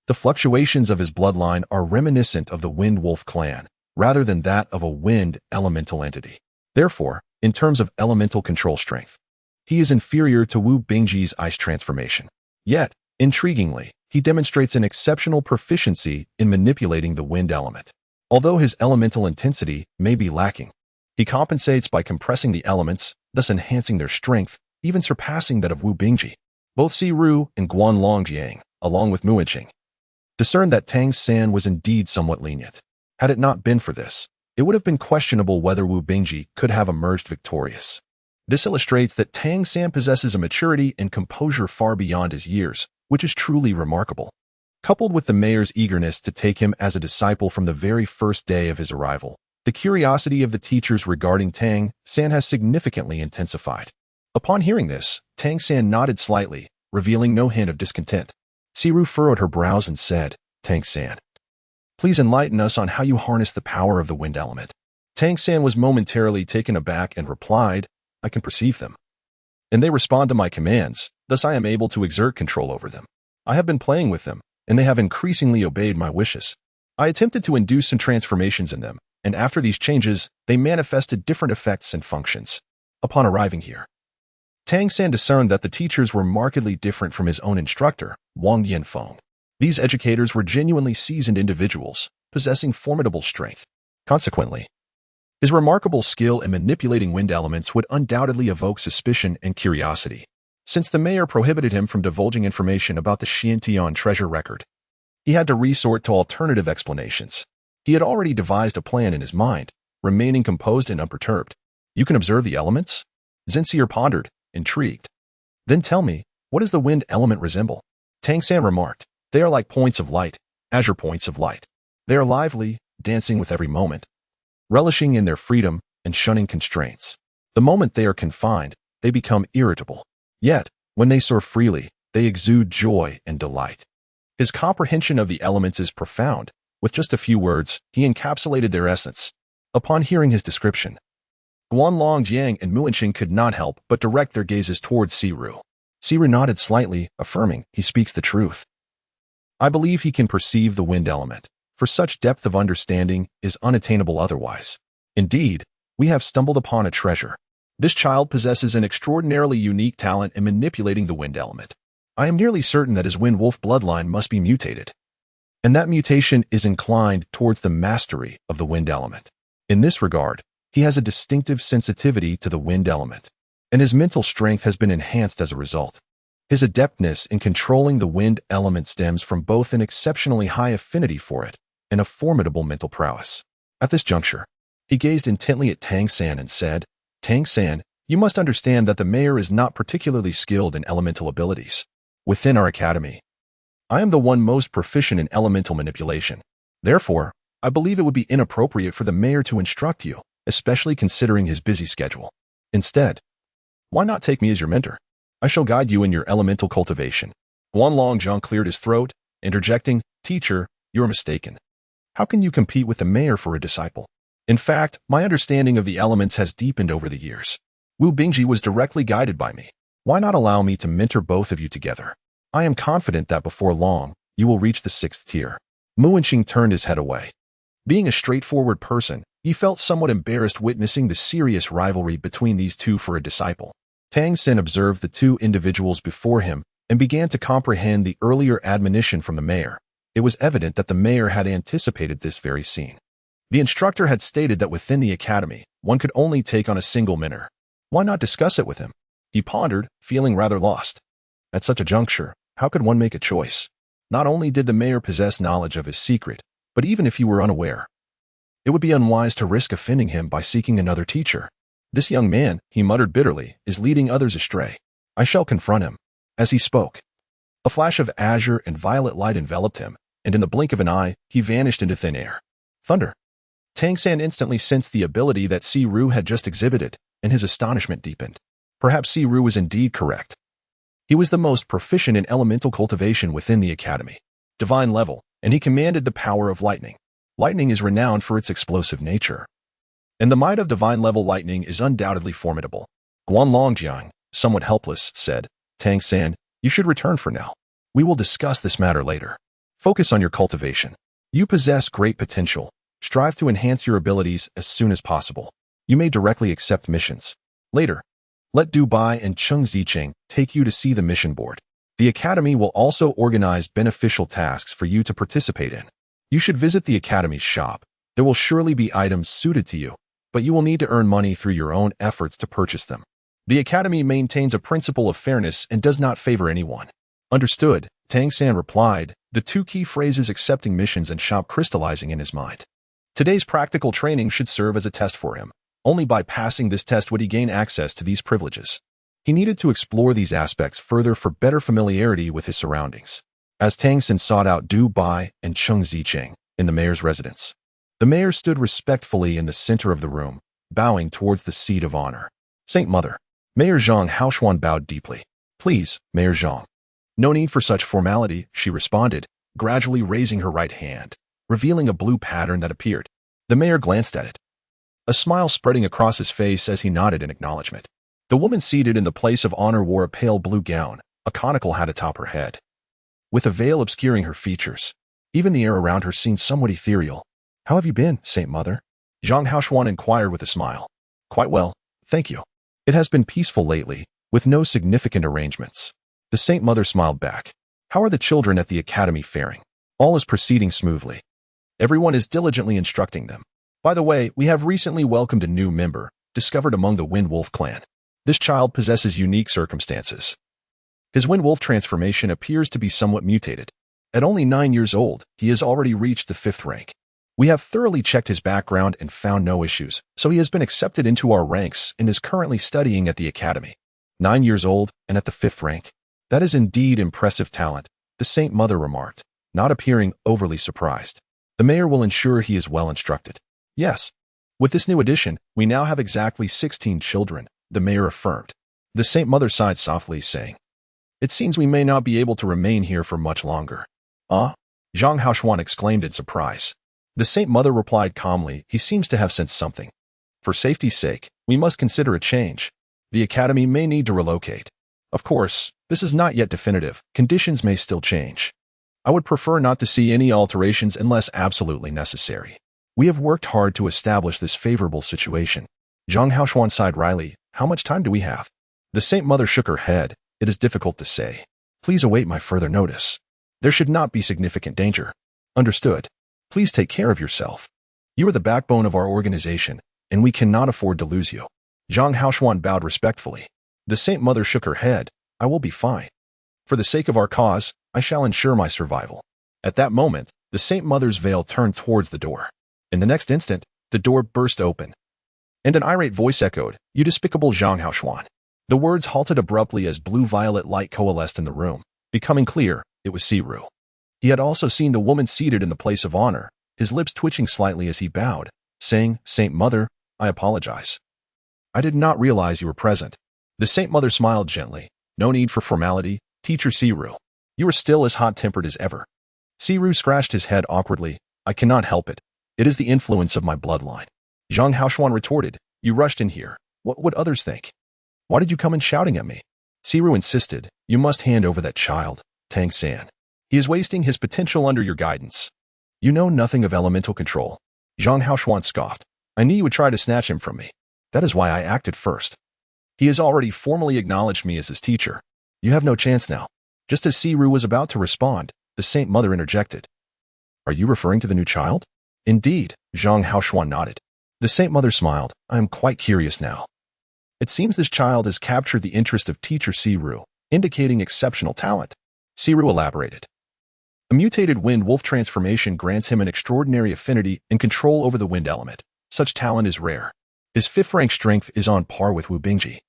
the fluctuations of his bloodline are reminiscent of the wind wolf clan, rather than that of a wind elemental entity. Therefore, in terms of elemental control strength, he is inferior to Wu Bingji's ice transformation. Yet, intriguingly, he demonstrates an exceptional proficiency in manipulating the wind element. Although his elemental intensity may be lacking, he compensates by compressing the elements, thus enhancing their strength, even surpassing that of Wu Bingji. Both Si-Ru and Guan Longjiang, along with Muanqing, discerned that Tang San was indeed somewhat lenient. Had it not been for this, it would have been questionable whether Wu Bingji could have emerged victorious. This illustrates that Tang San possesses a maturity and composure far beyond his years, which is truly remarkable. Coupled with the mayor's eagerness to take him as a disciple from the very first day of his arrival, the curiosity of the teachers regarding Tang San has significantly intensified. Upon hearing this, Tang San nodded slightly, revealing no hint of discontent. Si-Ru furrowed her brows and said, "Tang San, please enlighten us on how you harness the power of the wind element." Tang San was momentarily taken aback and replied, "I can perceive them, and they respond to my commands, thus I am able to exert control over them. I have been playing with them, and they have increasingly obeyed my wishes. I attempted to induce some transformations in them, and after these changes, they manifested different effects and functions. Upon arriving here, Tang San discerned that the teachers were markedly different from his own instructor, Wang Yanfeng. These educators were genuinely seasoned individuals, possessing formidable strength. Consequently, his remarkable skill in manipulating wind elements would undoubtedly evoke suspicion and curiosity. Since the mayor prohibited him from divulging information about the Xiantian treasure record, he had to resort to alternative explanations. He had already devised a plan in his mind, remaining composed and unperturbed. "You can observe the elements?" Zenseer pondered, intrigued. Then tell me, what does the wind element resemble? Tang San remarked. They are like points of light, azure points of light. They are lively, dancing with every moment, relishing in their freedom and shunning constraints. The moment they are confined, they become irritable. Yet, when they soar freely, they exude joy and delight. His comprehension of the elements is profound. With just a few words, he encapsulated their essence. Upon hearing his description, Guanlong Jiang and Muanqing could not help but direct their gazes towards Siru. Siru nodded slightly, affirming, he speaks the truth. I believe he can perceive the wind element, for such depth of understanding is unattainable otherwise. Indeed, we have stumbled upon a treasure. This child possesses an extraordinarily unique talent in manipulating the wind element. I am nearly certain that his wind wolf bloodline must be mutated, and that mutation is inclined towards the mastery of the wind element. In this regard, he has a distinctive sensitivity to the wind element, and his mental strength has been enhanced as a result. His adeptness in controlling the wind element stems from both an exceptionally high affinity for it and a formidable mental prowess. At this juncture, he gazed intently at Tang San and said, Tang San, you must understand that the mayor is not particularly skilled in elemental abilities. Within our academy, I am the one most proficient in elemental manipulation. Therefore, I believe it would be inappropriate for the mayor to instruct you, especially considering his busy schedule. Instead, why not take me as your mentor? I shall guide you in your elemental cultivation. Guanlong Jiang cleared his throat, interjecting, Teacher, you are mistaken. How can you compete with the mayor for a disciple? In fact, my understanding of the elements has deepened over the years. Wu Bingji was directly guided by me. Why not allow me to mentor both of you together? I am confident that before long, you will reach the 6th tier. Muanqing turned his head away. Being a straightforward person, he felt somewhat embarrassed witnessing the serious rivalry between these two for a disciple. Tang San observed the two individuals before him and began to comprehend the earlier admonition from the mayor. It was evident that the mayor had anticipated this very scene. The instructor had stated that within the academy, one could only take on a single mentor. Why not discuss it with him? He pondered, feeling rather lost. At such a juncture, how could one make a choice? Not only did the mayor possess knowledge of his secret, but even if he were unaware, it would be unwise to risk offending him by seeking another teacher. This young man, he muttered bitterly, is leading others astray. I shall confront him. As he spoke, a flash of azure and violet light enveloped him, and in the blink of an eye, he vanished into thin air. Thunder. Tang San instantly sensed the ability that Siru had just exhibited, and his astonishment deepened. Perhaps Siru was indeed correct. He was the most proficient in elemental cultivation within the academy. Divine level, and he commanded the power of lightning. Lightning is renowned for its explosive nature, and the might of divine level lightning is undoubtedly formidable. Guanlong Jiang, somewhat helpless, said, Tang San, you should return for now. We will discuss this matter later. Focus on your cultivation. You possess great potential. Strive to enhance your abilities as soon as possible. You may directly accept missions. Later, let Dubai and Cheng Zicheng take you to see the mission board. The academy will also organize beneficial tasks for you to participate in. You should visit the academy's shop. There will surely be items suited to you, but you will need to earn money through your own efforts to purchase them. The academy maintains a principle of fairness and does not favor anyone. Understood, Tang San replied, the two key phrases accepting missions and shop crystallizing in his mind. Today's practical training should serve as a test for him. Only by passing this test would he gain access to these privileges. He needed to explore these aspects further for better familiarity with his surroundings. As Tang San sought out Dubai and Cheng Zicheng in the mayor's residence, the mayor stood respectfully in the center of the room, bowing towards the seat of honor. Saint Mother. Mayor Zhang Haoshuan bowed deeply. Please, Mayor Zhang. No need for such formality, she responded, gradually raising her right hand, revealing a blue pattern that appeared. The mayor glanced at it, a smile spreading across his face as he nodded in acknowledgement. The woman seated in the place of honor wore a pale blue gown, a conical hat atop her head, with a veil obscuring her features. Even the air around her seemed somewhat ethereal. How have you been, Saint Mother? Zhang Haoshuan inquired with a smile. Quite well, thank you. It has been peaceful lately, with no significant arrangements. The Saint Mother smiled back. How are the children at the academy faring? All is proceeding smoothly. Everyone is diligently instructing them. By the way, we have recently welcomed a new member, discovered among the Wind Wolf clan. This child possesses unique circumstances. His Wind Wolf transformation appears to be somewhat mutated. At only 9 years old, he has already reached the 5th rank. We have thoroughly checked his background and found no issues, so he has been accepted into our ranks and is currently studying at the academy. 9 years old and at the 5th rank. That is indeed impressive talent, the Saint Mother remarked, not appearing overly surprised. The mayor will ensure he is well instructed. Yes. With this new addition, we now have exactly 16 children, the mayor affirmed. The Saint Mother sighed softly, saying, "It seems we may not be able to remain here for much longer." "Ah?" Zhang Haoshuan exclaimed in surprise. The Saint Mother replied calmly, "He seems to have sensed something. For safety's sake, we must consider a change. The academy may need to relocate. Of course, this is not yet definitive. Conditions may still change. I would prefer not to see any alterations unless absolutely necessary. We have worked hard to establish this favorable situation." Zhang Haoshuan sighed wryly. "How much time do we have?" The Saint Mother shook her head. "It is difficult to say. Please await my further notice. There should not be significant danger." "Understood. Please take care of yourself. You are the backbone of our organization, and we cannot afford to lose you." Zhang Haoshuan bowed respectfully. The Saint Mother shook her head. "I will be fine. For the sake of our cause, I shall ensure my survival." At that moment, the Saint Mother's veil turned towards the door. In the next instant, the door burst open, and an irate voice echoed, "You despicable Zhang Haoshuan." The words halted abruptly as blue-violet light coalesced in the room. Becoming clear, it was Siru. He had also seen the woman seated in the place of honor, his lips twitching slightly as he bowed, saying, "Saint Mother, I apologize. I did not realize you were present." The Saint Mother smiled gently. "No need for formality, Teacher Siru. You are still as hot-tempered as ever." Siru scratched his head awkwardly. "I cannot help it. It is the influence of my bloodline." Zhang Haoshuan retorted, "You rushed in here. What would others think? Why did you come in shouting at me?" Siru insisted, "You must hand over that child, Tang San. He is wasting his potential under your guidance." "You know nothing of elemental control." Zhang Haoshuan scoffed. "I knew you would try to snatch him from me. That is why I acted first. He has already formally acknowledged me as his teacher. You have no chance now." Just as Siru was about to respond, the Saint Mother interjected. "Are you referring to the new child?" "Indeed," Zhang Haoshuan nodded. The Saint Mother smiled. "I am quite curious now. It seems this child has captured the interest of Teacher Siru, indicating exceptional talent." Siru elaborated. "A mutated wind wolf transformation grants him an extraordinary affinity and control over the wind element. Such talent is rare. His 5th rank strength is on par with Wu Bingji.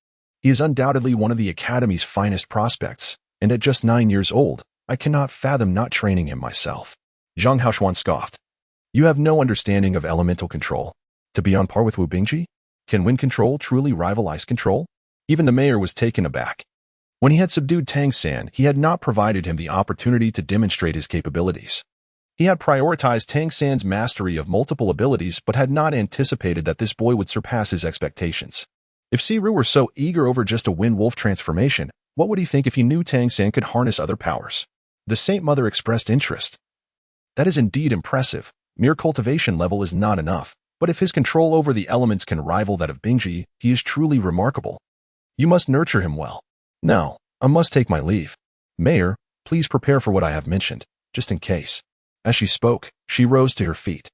He is undoubtedly one of the Academy's finest prospects, and at just 9 years old, I cannot fathom not training him myself." Zhang Haoshuan scoffed. "You have no understanding of elemental control. To be on par with Wu Bingji? Can wind control truly rival ice control?" Even the mayor was taken aback. When he had subdued Tang San, he had not provided him the opportunity to demonstrate his capabilities. He had prioritized Tang San's mastery of multiple abilities but had not anticipated that this boy would surpass his expectations. If Siru were so eager over just a wind wolf transformation, what would he think if he knew Tang San could harness other powers? The Saint Mother expressed interest. "That is indeed impressive. Mere cultivation level is not enough, but if his control over the elements can rival that of Bingji, he is truly remarkable. You must nurture him well. Now, I must take my leave. Mayor, please prepare for what I have mentioned, just in case." As she spoke, she rose to her feet.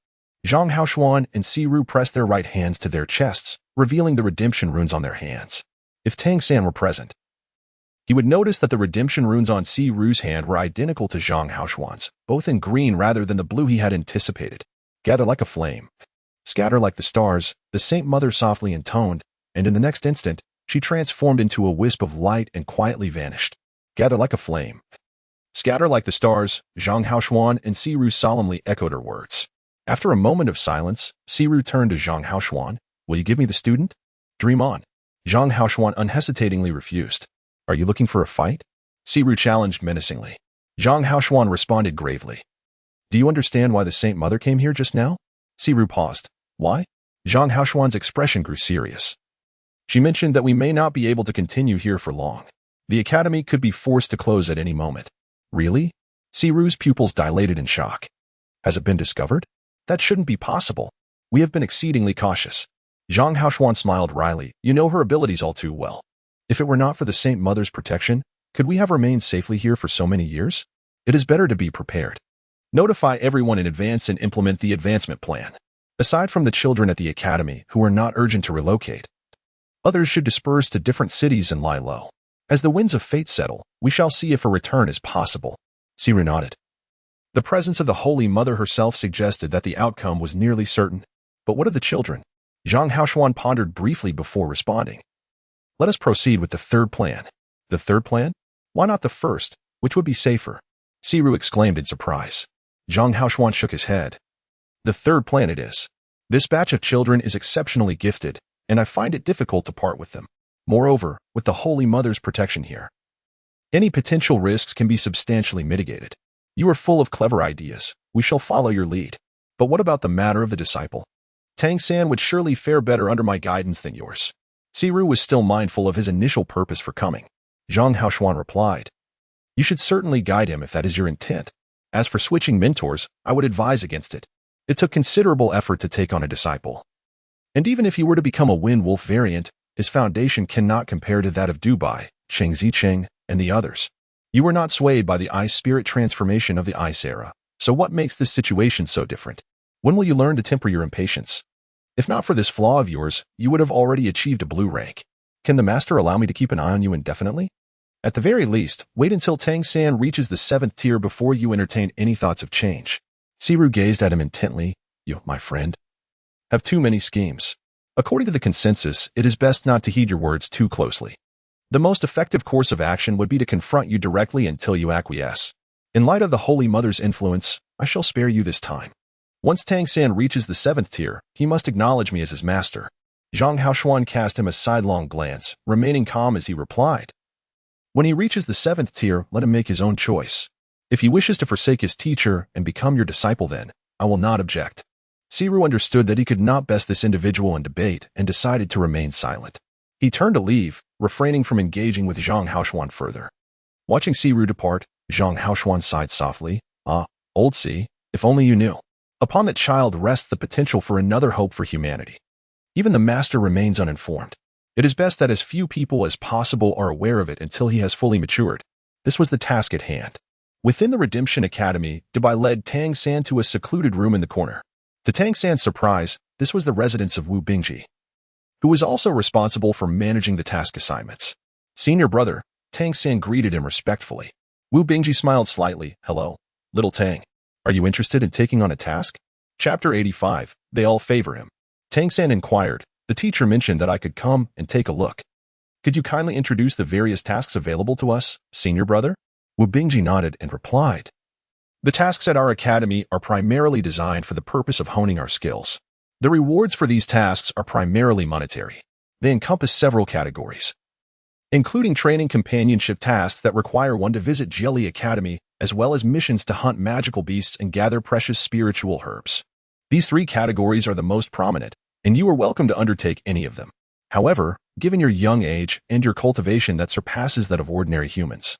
Zhang Haoshuan and Siru pressed their right hands to their chests, revealing the redemption runes on their hands. If Tang San were present, he would notice that the redemption runes on Siru's hand were identical to Zhang Haoshuan's, both in green rather than the blue he had anticipated. "Gather like a flame. Scatter like the stars," the Saint Mother softly intoned, and in the next instant, she transformed into a wisp of light and quietly vanished. "Gather like a flame. Scatter like the stars," Zhang Haoshuan and Siru solemnly echoed her words. After a moment of silence, Siru turned to Zhang Haoshuan. "Will you give me the student?" "Dream on." Zhang Haoshuan unhesitatingly refused. "Are you looking for a fight?" Siru challenged menacingly. Zhang Haoshuan responded gravely. "Do you understand why the Saint Mother came here just now?" Siru paused. "Why?" Zhang Haoshuan's expression grew serious. "She mentioned that we may not be able to continue here for long. The academy could be forced to close at any moment." "Really?" Siru's pupils dilated in shock. "Has it been discovered? That shouldn't be possible. We have been exceedingly cautious." Zhang Haoshuan smiled wryly. "You know her abilities all too well. If it were not for the Saint Mother's protection, could we have remained safely here for so many years? It is better to be prepared. Notify everyone in advance and implement the advancement plan. Aside from the children at the academy who are not urgent to relocate, others should disperse to different cities and lie low. As the winds of fate settle, we shall see if a return is possible." Siru nodded. The presence of the Holy Mother herself suggested that the outcome was nearly certain. But what of the children? Zhang Haoshuan pondered briefly before responding. Let us proceed with the third plan. The third plan? Why not the first, which would be safer? Siru exclaimed in surprise. Zhang Haoshuan shook his head. The third plan it is. This batch of children is exceptionally gifted, and I find it difficult to part with them. Moreover, with the Holy Mother's protection here, any potential risks can be substantially mitigated. You are full of clever ideas. We shall follow your lead. But what about the matter of the disciple? Tang San would surely fare better under my guidance than yours. Siru was still mindful of his initial purpose for coming. Zhang Haoshuan replied, You should certainly guide him if that is your intent. As for switching mentors, I would advise against it. It took considerable effort to take on a disciple. And even if he were to become a Wind Wolf variant, his foundation cannot compare to that of Dubai, Cheng Zicheng, and the others. You were not swayed by the ice spirit transformation of the ice era. So what makes this situation so different? When will you learn to temper your impatience? If not for this flaw of yours, you would have already achieved a blue rank. Can the master allow me to keep an eye on you indefinitely? At the very least, wait until Tang San reaches the 7th tier before you entertain any thoughts of change. Siru gazed at him intently. You, my friend, have too many schemes. According to the consensus, it is best not to heed your words too closely. The most effective course of action would be to confront you directly until you acquiesce. In light of the Holy Mother's influence, I shall spare you this time. Once Tang San reaches the 7th tier, he must acknowledge me as his master. Zhang Haoshuan cast him a sidelong glance, remaining calm as he replied. When he reaches the 7th tier, let him make his own choice. If he wishes to forsake his teacher and become your disciple then, I will not object. Siru understood that he could not best this individual in debate and decided to remain silent. He turned to leave, refraining from engaging with Zhang Haoshuan further. Watching Siru depart, Zhang Haoshuan sighed softly. Ah, old Si, if only you knew. Upon that child rests the potential for another hope for humanity. Even the master remains uninformed. It is best that as few people as possible are aware of it until he has fully matured. This was the task at hand. Within the Redemption Academy, Dubai led Tang San to a secluded room in the corner. To Tang San's surprise, this was the residence of Wu Bingji, who was also responsible for managing the task assignments. Senior brother, Tang San greeted him respectfully. Wu Bingji smiled slightly. Hello, little Tang. Are you interested in taking on a task? Chapter 85. They all favor him. Tang San inquired. The teacher mentioned that I could come and take a look. Could you kindly introduce the various tasks available to us, senior brother? Wu Bingji nodded and replied. The tasks at our academy are primarily designed for the purpose of honing our skills. The rewards for these tasks are primarily monetary. They encompass several categories, including training companionship tasks that require one to visit Jelly Academy, as well as missions to hunt magical beasts and gather precious spiritual herbs. These 3 categories are the most prominent, and you are welcome to undertake any of them. However, given your young age and your cultivation that surpasses that of ordinary humans,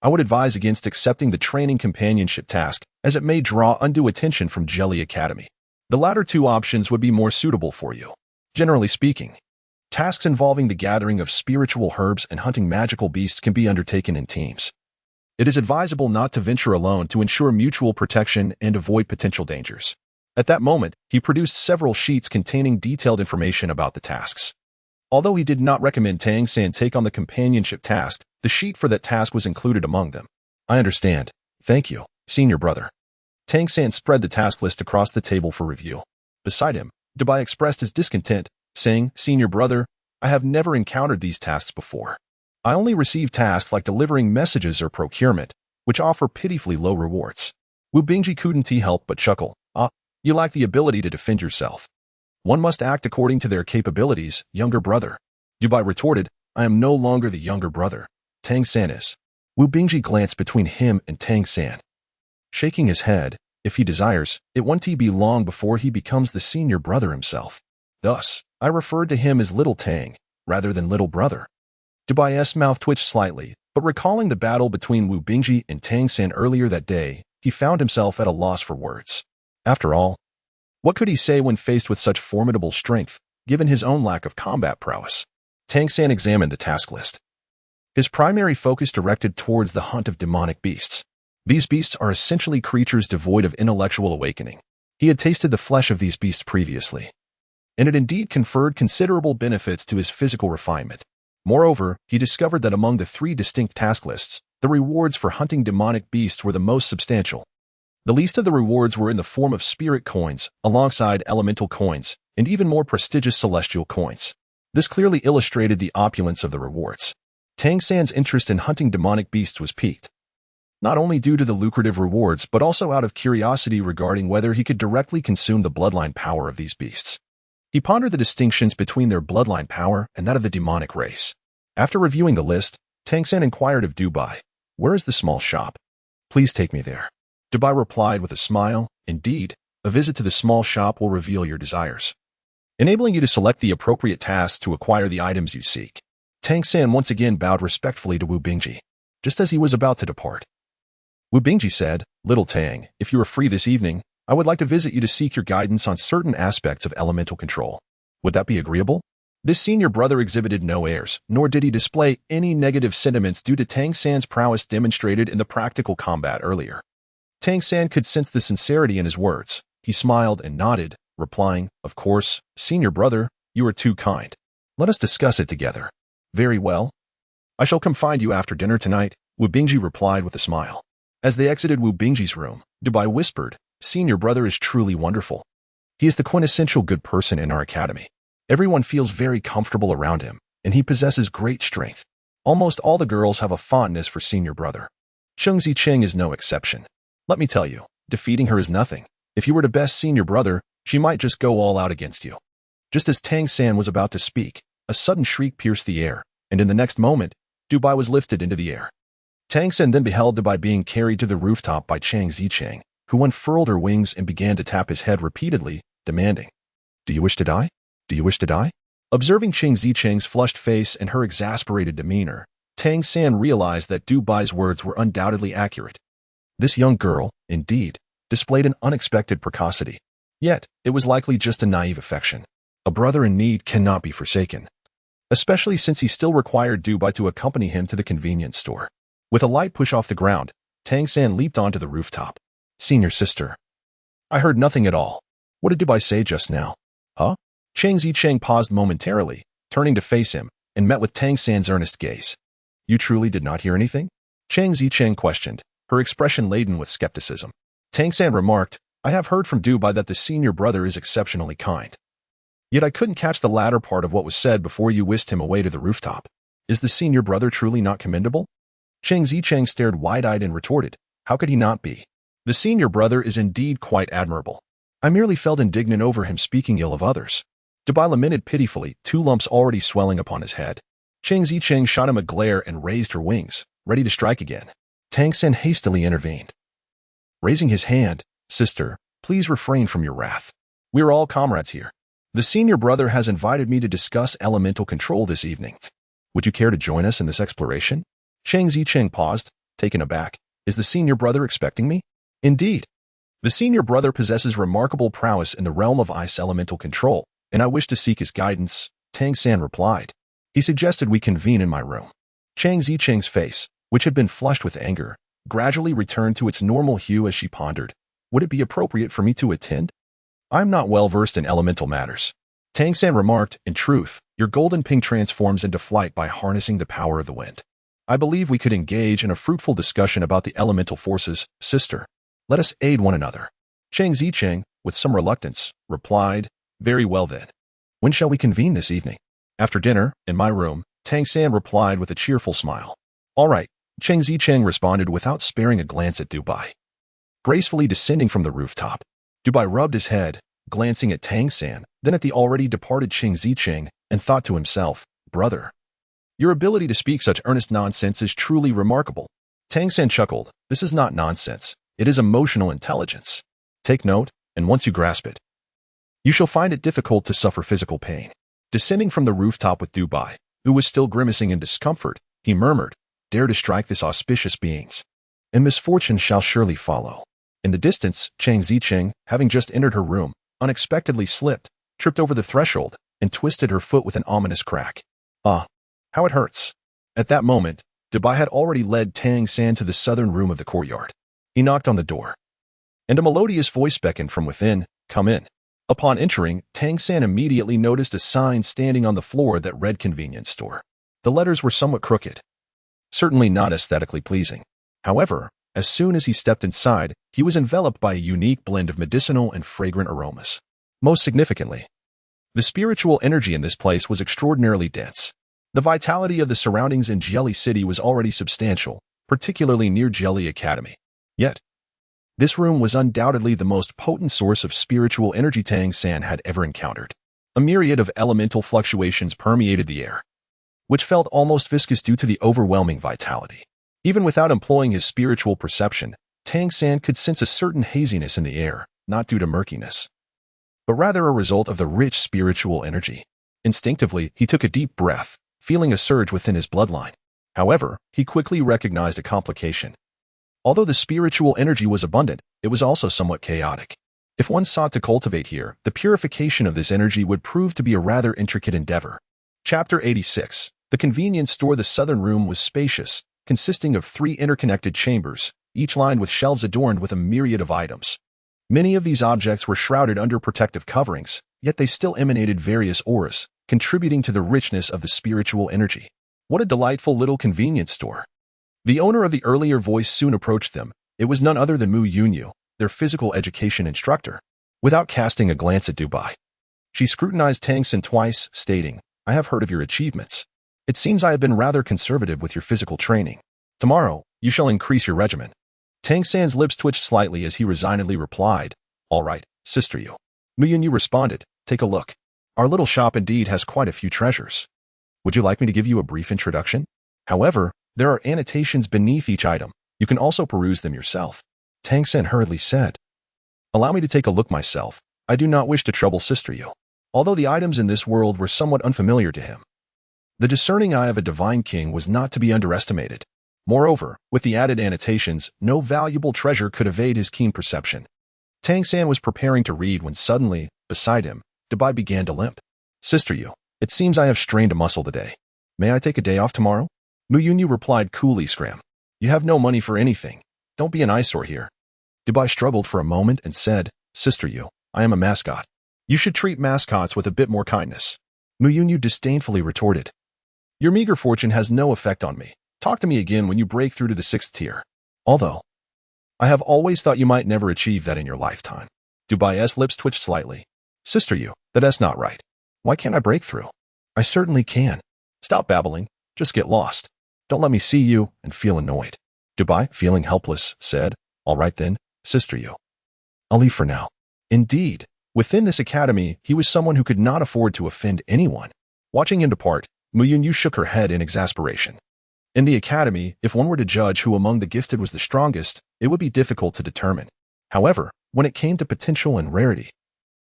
I would advise against accepting the training companionship task, as it may draw undue attention from Jelly Academy. The latter 2 options would be more suitable for you. Generally speaking, tasks involving the gathering of spiritual herbs and hunting magical beasts can be undertaken in teams. It is advisable not to venture alone to ensure mutual protection and avoid potential dangers. At that moment, he produced several sheets containing detailed information about the tasks. Although he did not recommend Tang San take on the companionship task, the sheet for that task was included among them. I understand. Thank you, senior brother. Tang San spread the task list across the table for review. Beside him, Dubai expressed his discontent, saying, Senior brother, I have never encountered these tasks before. I only receive tasks like delivering messages or procurement, which offer pitifully low rewards. Wu Bingji couldn't help but chuckle. Ah, you lack the ability to defend yourself. One must act according to their capabilities, younger brother. Dubai retorted, I am no longer the younger brother. Tang San is. Wu Bingji glanced between him and Tang San, shaking his head. If he desires, it won't be long before he becomes the senior brother himself. Thus, I referred to him as Little Tang, rather than Little Brother. Dubai's mouth twitched slightly, but recalling the battle between Wu Bingji and Tang San earlier that day, he found himself at a loss for words. After all, what could he say when faced with such formidable strength, given his own lack of combat prowess? Tang San examined the task list. His primary focus directed towards the hunt of demonic beasts. These beasts are essentially creatures devoid of intellectual awakening. He had tasted the flesh of these beasts previously, and it indeed conferred considerable benefits to his physical refinement. Moreover, he discovered that among the 3 distinct task lists, the rewards for hunting demonic beasts were the most substantial. The least of the rewards were in the form of spirit coins, alongside elemental coins, and even more prestigious celestial coins. This clearly illustrated the opulence of the rewards. Tang San's interest in hunting demonic beasts was piqued, not only due to the lucrative rewards but also out of curiosity regarding whether he could directly consume the bloodline power of these beasts. He pondered the distinctions between their bloodline power and that of the demonic race. After reviewing the list, Tang San inquired of Dubai, "Where is the small shop? Please take me there." Dubai replied with a smile, "Indeed, a visit to the small shop will reveal your desires, enabling you to select the appropriate tasks to acquire the items you seek." Tang San once again bowed respectfully to Wu Bingji, just as he was about to depart. Wu Bingji said, "Little Tang, if you are free this evening, I would like to visit you to seek your guidance on certain aspects of elemental control. Would that be agreeable?" This senior brother exhibited no airs, nor did he display any negative sentiments due to Tang San's prowess demonstrated in the practical combat earlier. Tang San could sense the sincerity in his words. He smiled and nodded, replying, "Of course, senior brother, you are too kind. Let us discuss it together." "Very well. I shall come find you after dinner tonight," Wu Bingji replied with a smile. As they exited Wu Bingji's room, Dubai whispered, "Senior brother is truly wonderful. He is the quintessential good person in our academy. Everyone feels very comfortable around him, and he possesses great strength. Almost all the girls have a fondness for senior brother. Cheng Zicheng is no exception. Let me tell you, defeating her is nothing. If you were to best senior brother, she might just go all out against you." Just as Tang San was about to speak, a sudden shriek pierced the air, and in the next moment, Dubai was lifted into the air. Tang San then beheld Dubai being carried to the rooftop by Cheng Zicheng, who unfurled her wings and began to tap his head repeatedly, demanding, "Do you wish to die? Do you wish to die?" Observing Cheng Zicheng's flushed face and her exasperated demeanor, Tang San realized that Dubai's words were undoubtedly accurate. This young girl, indeed, displayed an unexpected precocity. Yet, it was likely just a naive affection. A brother in need cannot be forsaken, especially since he still required Dubai to accompany him to the convenience store. With a light push off the ground, Tang San leaped onto the rooftop. "Senior sister, I heard nothing at all. What did Dubai say just now?" "Huh?" Cheng Zicheng paused momentarily, turning to face him, and met with Tang San's earnest gaze. "You truly did not hear anything?" Cheng Zicheng questioned, her expression laden with skepticism. Tang San remarked, "I have heard from Dubai that the senior brother is exceptionally kind. Yet I couldn't catch the latter part of what was said before you whisked him away to the rooftop. Is the senior brother truly not commendable?" Cheng Zicheng stared wide-eyed and retorted, "How could he not be? The senior brother is indeed quite admirable. I merely felt indignant over him speaking ill of others." Dubai lamented pitifully, two lumps already swelling upon his head. Cheng Zicheng shot him a glare and raised her wings, ready to strike again. Tang San hastily intervened, raising his hand, "Sister, please refrain from your wrath. We are all comrades here. The senior brother has invited me to discuss elemental control this evening. Would you care to join us in this exploration?" Cheng Zicheng paused, taken aback. "Is the senior brother expecting me?" "Indeed. The senior brother possesses remarkable prowess in the realm of ice elemental control, and I wish to seek his guidance," Tang San replied. "He suggested we convene in my room." Cheng Zicheng's face, which had been flushed with anger, gradually returned to its normal hue as she pondered, "Would it be appropriate for me to attend? I am not well versed in elemental matters." Tang San remarked, "In truth, your golden ping transforms into flight by harnessing the power of the wind. I believe we could engage in a fruitful discussion about the elemental forces, sister. Let us aid one another." Cheng Zicheng, with some reluctance, replied, "Very well then. When shall we convene this evening?" "After dinner, in my room," Tang San replied with a cheerful smile. "All right," Cheng Zicheng responded without sparing a glance at Dubai. Gracefully descending from the rooftop, Dubai rubbed his head, glancing at Tang San, then at the already departed Cheng Zicheng, and thought to himself, "Brother, your ability to speak such earnest nonsense is truly remarkable." Tang San chuckled, "This is not nonsense. It is emotional intelligence. Take note, and once you grasp it, you shall find it difficult to suffer physical pain." Descending from the rooftop with Dubai, who was still grimacing in discomfort, he murmured, "Dare to strike this auspicious beings, and misfortune shall surely follow." In the distance, Cheng Zicheng, having just entered her room, unexpectedly slipped, tripped over the threshold, and twisted her foot with an ominous crack. "Ah, how it hurts." At that moment, Dubai had already led Tang San to the southern room of the courtyard. He knocked on the door, and a melodious voice beckoned from within, "Come in." Upon entering, Tang San immediately noticed a sign standing on the floor that read convenience store. The letters were somewhat crooked, certainly not aesthetically pleasing. However, as soon as he stepped inside, he was enveloped by a unique blend of medicinal and fragrant aromas. Most significantly, The spiritual energy in this place was extraordinarily dense. The vitality of the surroundings in Jelly City was already substantial, particularly near Jelly Academy. Yet, this room was undoubtedly the most potent source of spiritual energy Tang San had ever encountered. A myriad of elemental fluctuations permeated the air, which felt almost viscous due to the overwhelming vitality. Even without employing his spiritual perception, Tang San could sense a certain haziness in the air, not due to murkiness, but rather a result of the rich spiritual energy. Instinctively, he took a deep breath, feeling a surge within his bloodline. However, he quickly recognized a complication. Although the spiritual energy was abundant, it was also somewhat chaotic. If one sought to cultivate here, the purification of this energy would prove to be a rather intricate endeavor. Chapter 86. The convenience store. The southern room was spacious, consisting of 3 interconnected chambers, each lined with shelves adorned with a myriad of items. Many of these objects were shrouded under protective coverings, yet they still emanated various auras, contributing to the richness of the spiritual energy. What a delightful little convenience store. The owner of the earlier voice soon approached them. It was none other than Mu Yunyu, their physical education instructor. Without casting a glance at Dubai, she scrutinized Tang San twice, stating, "I have heard of your achievements. It seems I have been rather conservative with your physical training. Tomorrow, you shall increase your regimen." Tang San's lips twitched slightly as he resignedly replied, "All right, Sister Yu." Mu Yunyu responded, "Take a look. Our little shop indeed has quite a few treasures. Would you like me to give you a brief introduction? However, there are annotations beneath each item. You can also peruse them yourself." Tang San hurriedly said, "Allow me to take a look myself. I do not wish to trouble Sister Yu." Although the items in this world were somewhat unfamiliar to him, the discerning eye of a divine king was not to be underestimated. Moreover, with the added annotations, no valuable treasure could evade his keen perception. Tang San was preparing to read when suddenly, beside him, Dubai began to limp. "Sister Yu, it seems I have strained a muscle today. May I take a day off tomorrow?" Mu Yunyu replied coolly, "Scram. You have no money for anything. Don't be an eyesore here." Dubai struggled for a moment and said, "Sister Yu, I am a mascot. You should treat mascots with a bit more kindness." Mu Yunyu disdainfully retorted, "Your meager fortune has no effect on me. Talk to me again when you break through to the 6th tier. Although, I have always thought you might never achieve that in your lifetime." Dubai's lips twitched slightly. "Sister Yu, that's not right. Why can't I break through?" "I certainly can. Stop babbling. Just get lost. Don't let me see you and feel annoyed." Dubai, feeling helpless, said, "All right then, Sister Yu. I'll leave for now." Indeed, within this academy, he was someone who could not afford to offend anyone. Watching him depart, Mu Yunyu shook her head in exasperation. In the academy, if one were to judge who among the gifted was the strongest, it would be difficult to determine. However, when it came to potential and rarity,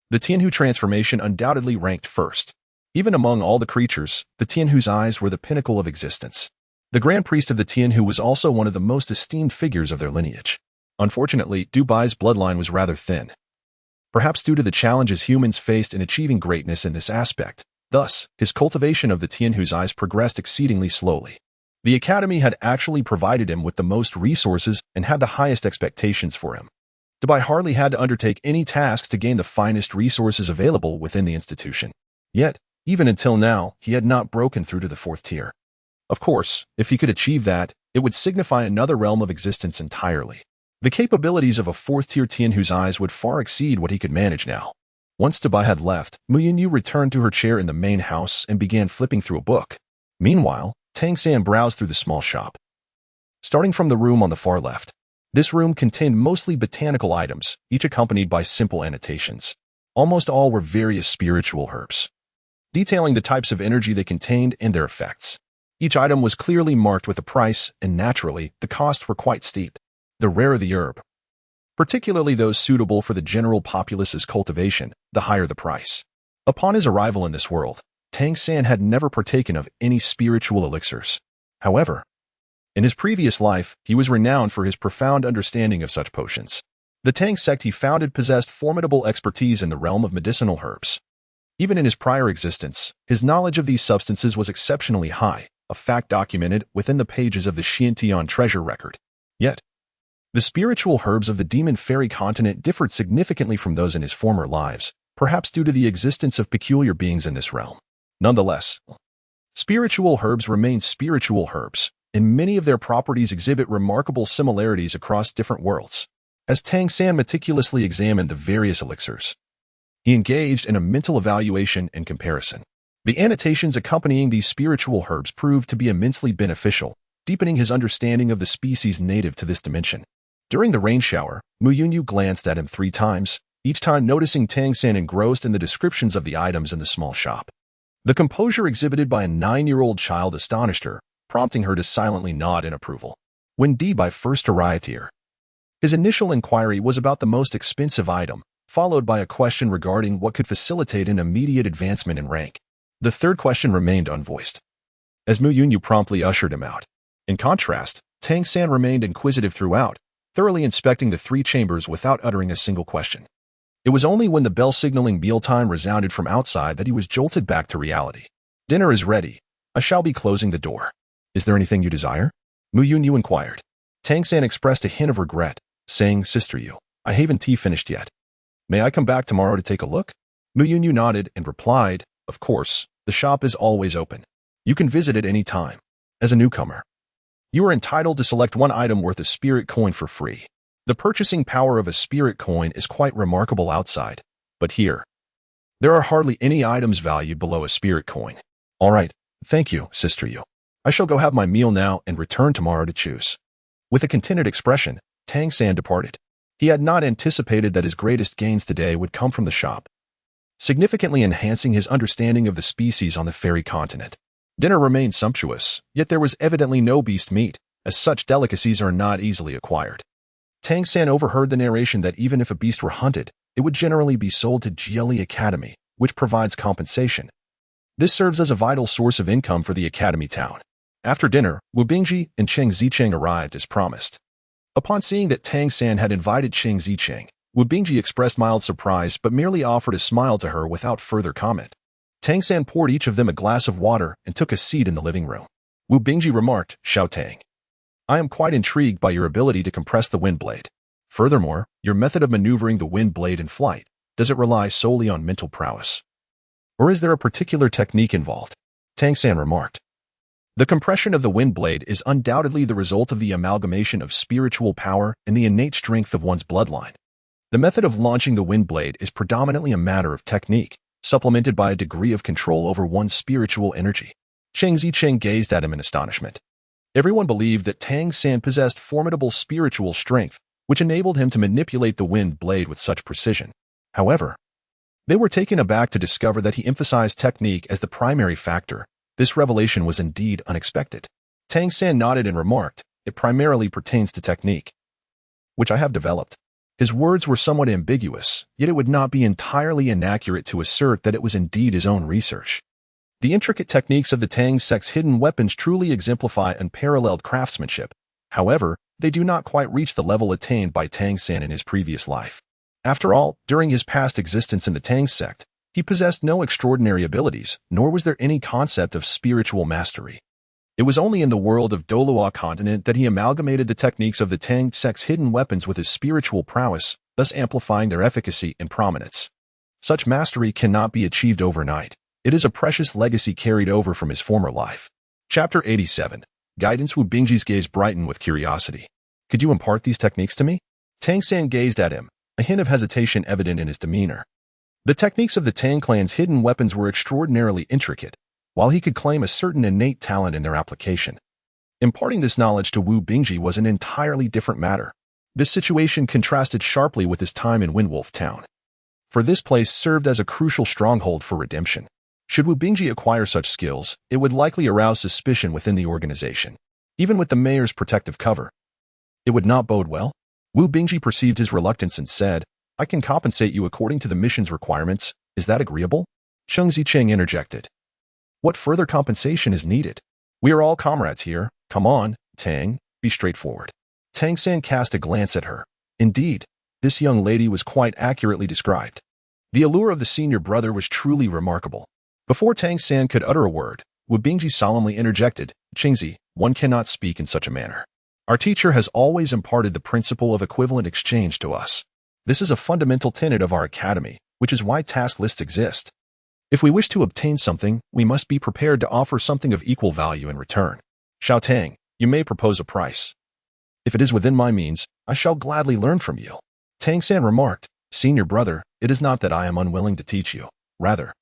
the Tianhu transformation undoubtedly ranked first. Even among all the creatures, the Tianhu's eyes were the pinnacle of existence. The Grand Priest of the Tianhu was also one of the most esteemed figures of their lineage. Unfortunately, Dubai's bloodline was rather thin, perhaps due to the challenges humans faced in achieving greatness in this aspect. Thus, his cultivation of the Tianhu's eyes progressed exceedingly slowly. The academy had actually provided him with the most resources and had the highest expectations for him. Dubai hardly had to undertake any tasks to gain the finest resources available within the institution. Yet, even until now, he had not broken through to the 4th tier. Of course, if he could achieve that, it would signify another realm of existence entirely. The capabilities of a 4th-tier Tianhu's eyes would far exceed what he could manage now. Once Dubai had left, Mu Yunyu returned to her chair in the main house and began flipping through a book. Meanwhile, Tang San browsed through the small shop. Starting from the room on the far left, this room contained mostly botanical items, each accompanied by simple annotations. Almost all were various spiritual herbs, detailing the types of energy they contained and their effects. Each item was clearly marked with a price, and naturally, the costs were quite steep. The rarer the herb, particularly those suitable for the general populace's cultivation, the higher the price. Upon his arrival in this world, Tang San had never partaken of any spiritual elixirs. However, in his previous life, he was renowned for his profound understanding of such potions. The Tang sect he founded possessed formidable expertise in the realm of medicinal herbs. Even in his prior existence, his knowledge of these substances was exceptionally high, a fact documented within the pages of the Xiantian treasure record. Yet, the spiritual herbs of the demon fairy continent differed significantly from those in his former lives, perhaps due to the existence of peculiar beings in this realm. Nonetheless, spiritual herbs remain spiritual herbs, and many of their properties exhibit remarkable similarities across different worlds. As Tang San meticulously examined the various elixirs, He engaged in a mental evaluation and comparison. The annotations accompanying these spiritual herbs proved to be immensely beneficial, deepening his understanding of the species native to this dimension. During the rain shower, Mu Yunyu glanced at him 3 times, each time noticing Tang San engrossed in the descriptions of the items in the small shop. The composure exhibited by a 9-year-old child astonished her, prompting her to silently nod in approval. When Bai first arrived here, his initial inquiry was about the most expensive item, followed by a question regarding what could facilitate an immediate advancement in rank. The third question remained unvoiced, as Mu Yunyu promptly ushered him out. In contrast, Tang San remained inquisitive throughout, thoroughly inspecting the 3 chambers without uttering a single question. It was only when the bell signaling mealtime resounded from outside that he was jolted back to reality. "Dinner is ready. I shall be closing the door. Is there anything you desire?" Mu Yunyu inquired. Tang San expressed a hint of regret, saying, "Sister Yu, I haven't tea finished yet. May I come back tomorrow to take a look?" Mu Yunyu nodded and replied, "Of course, the shop is always open. You can visit it any time. As a newcomer, you are entitled to select 1 item worth a spirit coin for free. The purchasing power of a spirit coin is quite remarkable outside, but here, there are hardly any items valued below a spirit coin." "All right, thank you, Sister Yu. I shall go have my meal now and return tomorrow to choose." With a contented expression, Tang San departed. He had not anticipated that his greatest gains today would come from the shop, significantly enhancing his understanding of the species on the fairy continent. Dinner remained sumptuous, yet there was evidently no beast meat, as such delicacies are not easily acquired. Tang San overheard the narration that even if a beast were hunted, it would generally be sold to GLE Academy, which provides compensation. This serves as a vital source of income for the Academy town. After dinner, Wu Bingji and Cheng Zicheng arrived as promised. Upon seeing that Tang San had invited Cheng Zicheng, Wu Bingji expressed mild surprise but merely offered a smile to her without further comment. Tang San poured each of them a glass of water and took a seat in the living room. Wu Bingji remarked, "Xiao Tang, I am quite intrigued by your ability to compress the wind blade. Furthermore, your method of maneuvering the wind blade in flight, does it rely solely on mental prowess? Or is there a particular technique involved?" Tang San remarked. The compression of the wind blade is undoubtedly the result of the amalgamation of spiritual power and the innate strength of one's bloodline. The method of launching the wind blade is predominantly a matter of technique, supplemented by a degree of control over one's spiritual energy. Cheng Zicheng gazed at him in astonishment. Everyone believed that Tang San possessed formidable spiritual strength, which enabled him to manipulate the wind blade with such precision. However, they were taken aback to discover that he emphasized technique as the primary factor. This revelation was indeed unexpected. Tang San nodded and remarked, "It primarily pertains to technique, which I have developed." His words were somewhat ambiguous, yet it would not be entirely inaccurate to assert that it was indeed his own research. The intricate techniques of the Tang sect's hidden weapons truly exemplify unparalleled craftsmanship. However, they do not quite reach the level attained by Tang San in his previous life. After all, during his past existence in the Tang sect, he possessed no extraordinary abilities, nor was there any concept of spiritual mastery. It was only in the world of Dolua continent that he amalgamated the techniques of the Tang sect's hidden weapons with his spiritual prowess, thus amplifying their efficacy and prominence. Such mastery cannot be achieved overnight. It is a precious legacy carried over from his former life. Chapter 87. Guidance. Wu Bingji's gaze brightened with curiosity. "Could you impart these techniques to me?" Tang San gazed at him, a hint of hesitation evident in his demeanor. The techniques of the Tang clan's hidden weapons were extraordinarily intricate, while he could claim a certain innate talent in their application. Imparting this knowledge to Wu Bingji was an entirely different matter. This situation contrasted sharply with his time in Windwolf Town, for this place served as a crucial stronghold for redemption. Should Wu Bingji acquire such skills, it would likely arouse suspicion within the organization. Even with the mayor's protective cover, it would not bode well. Wu Bingji perceived his reluctance and said, "I can compensate you according to the mission's requirements. Is that agreeable?" Cheng Zicheng interjected. "What further compensation is needed? We are all comrades here. Come on, Tang, be straightforward." Tang San cast a glance at her. Indeed, this young lady was quite accurately described. The allure of the senior brother was truly remarkable. Before Tang San could utter a word, Wu Bingji solemnly interjected, "Chengzi, one cannot speak in such a manner. Our teacher has always imparted the principle of equivalent exchange to us. This is a fundamental tenet of our academy, which is why task lists exist. If we wish to obtain something, we must be prepared to offer something of equal value in return. Xiao Tang, you may propose a price. If it is within my means, I shall gladly learn from you." Tang San remarked, "Senior brother, it is not that I am unwilling to teach you. Rather,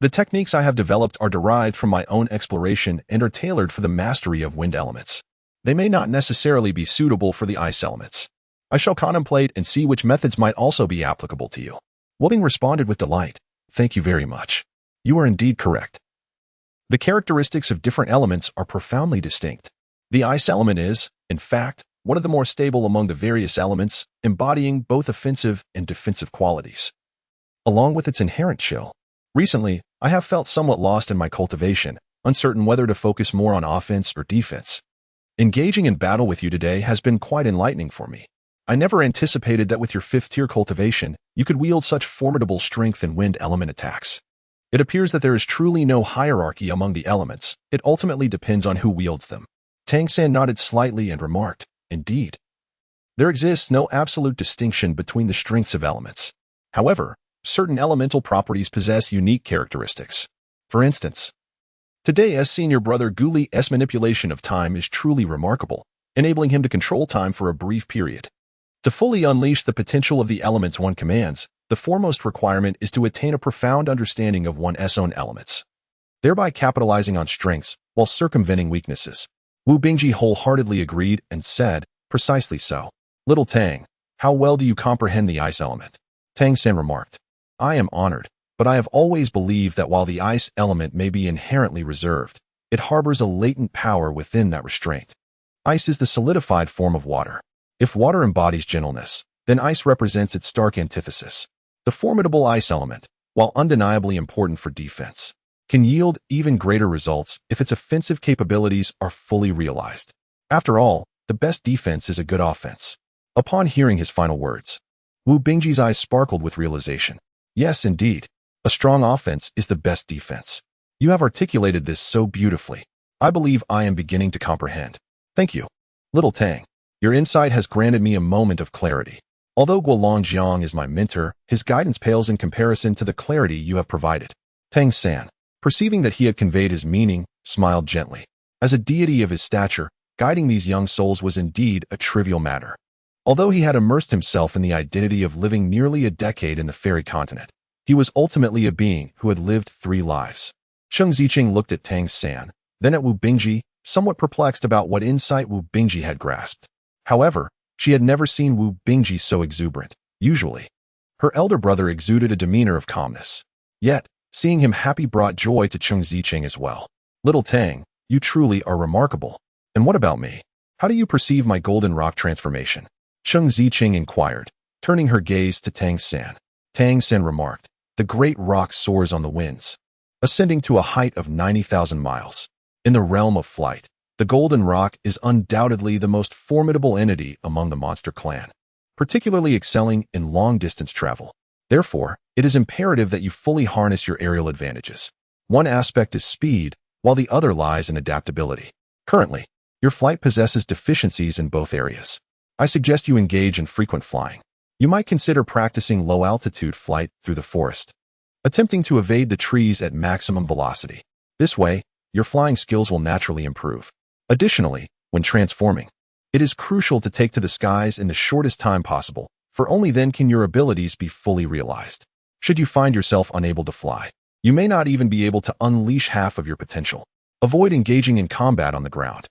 the techniques I have developed are derived from my own exploration and are tailored for the mastery of wind elements. They may not necessarily be suitable for the ice elements. I shall contemplate and see which methods might also be applicable to you. Wu Bing responded with delight. Thank you very much. You are indeed correct. The characteristics of different elements are profoundly distinct. The ice element is, in fact, one of the more stable among the various elements, embodying both offensive and defensive qualities. Along with its inherent chill, recently, I have felt somewhat lost in my cultivation, uncertain whether to focus more on offense or defense. Engaging in battle with you today has been quite enlightening for me. I never anticipated that with your 5th-tier cultivation, you could wield such formidable strength in wind element attacks. It appears that there is truly no hierarchy among the elements. It ultimately depends on who wields them. Tang San nodded slightly and remarked, Indeed. There exists no absolute distinction between the strengths of elements. However, certain elemental properties possess unique characteristics. For instance, today's senior brother Guli's manipulation of time is truly remarkable, enabling him to control time for a brief period. To fully unleash the potential of the elements one commands, the foremost requirement is to attain a profound understanding of one's own elements, thereby capitalizing on strengths while circumventing weaknesses. Wu Bingji wholeheartedly agreed and said, Precisely so. Little Tang, how well do you comprehend the ice element? Tang San remarked, I am honored, but I have always believed that while the ice element may be inherently reserved, it harbors a latent power within that restraint. Ice is the solidified form of water. If water embodies gentleness, then ice represents its stark antithesis. The formidable ice element, while undeniably important for defense, can yield even greater results if its offensive capabilities are fully realized. After all, the best defense is a good offense. Upon hearing his final words, Wu Bingji's eyes sparkled with realization. Yes, indeed. A strong offense is the best defense. You have articulated this so beautifully. I believe I am beginning to comprehend. Thank you. Little Tang, your insight has granted me a moment of clarity. Although Guolong Jiang is my mentor, his guidance pales in comparison to the clarity you have provided. Tang San, perceiving that he had conveyed his meaning, smiled gently. As a deity of his stature, guiding these young souls was indeed a trivial matter. Although he had immersed himself in the identity of living nearly a decade in the fairy continent, he was ultimately a being who had lived 3 lives. Cheng Ziqing looked at Tang San, then at Wu Bingji, somewhat perplexed about what insight Wu Bingji had grasped. However, she had never seen Wu Bingji so exuberant. Usually, her elder brother exuded a demeanor of calmness. Yet, seeing him happy brought joy to Cheng Ziqing as well. Little Tang, you truly are remarkable. And what about me? How do you perceive my golden rock transformation? Cheng Ziqing inquired, turning her gaze to Tang San. Tang San remarked, The great rock soars on the winds, ascending to a height of 90,000 miles. In the realm of flight, the golden rock is undoubtedly the most formidable entity among the monster clan, particularly excelling in long-distance travel. Therefore, it is imperative that you fully harness your aerial advantages. One aspect is speed, while the other lies in adaptability. Currently, your flight possesses deficiencies in both areas. I suggest you engage in frequent flying. You might consider practicing low-altitude flight through the forest, attempting to evade the trees at maximum velocity. This way, your flying skills will naturally improve. Additionally, when transforming, it is crucial to take to the skies in the shortest time possible, for only then can your abilities be fully realized. Should you find yourself unable to fly, you may not even be able to unleash half of your potential. Avoid engaging in combat on the ground.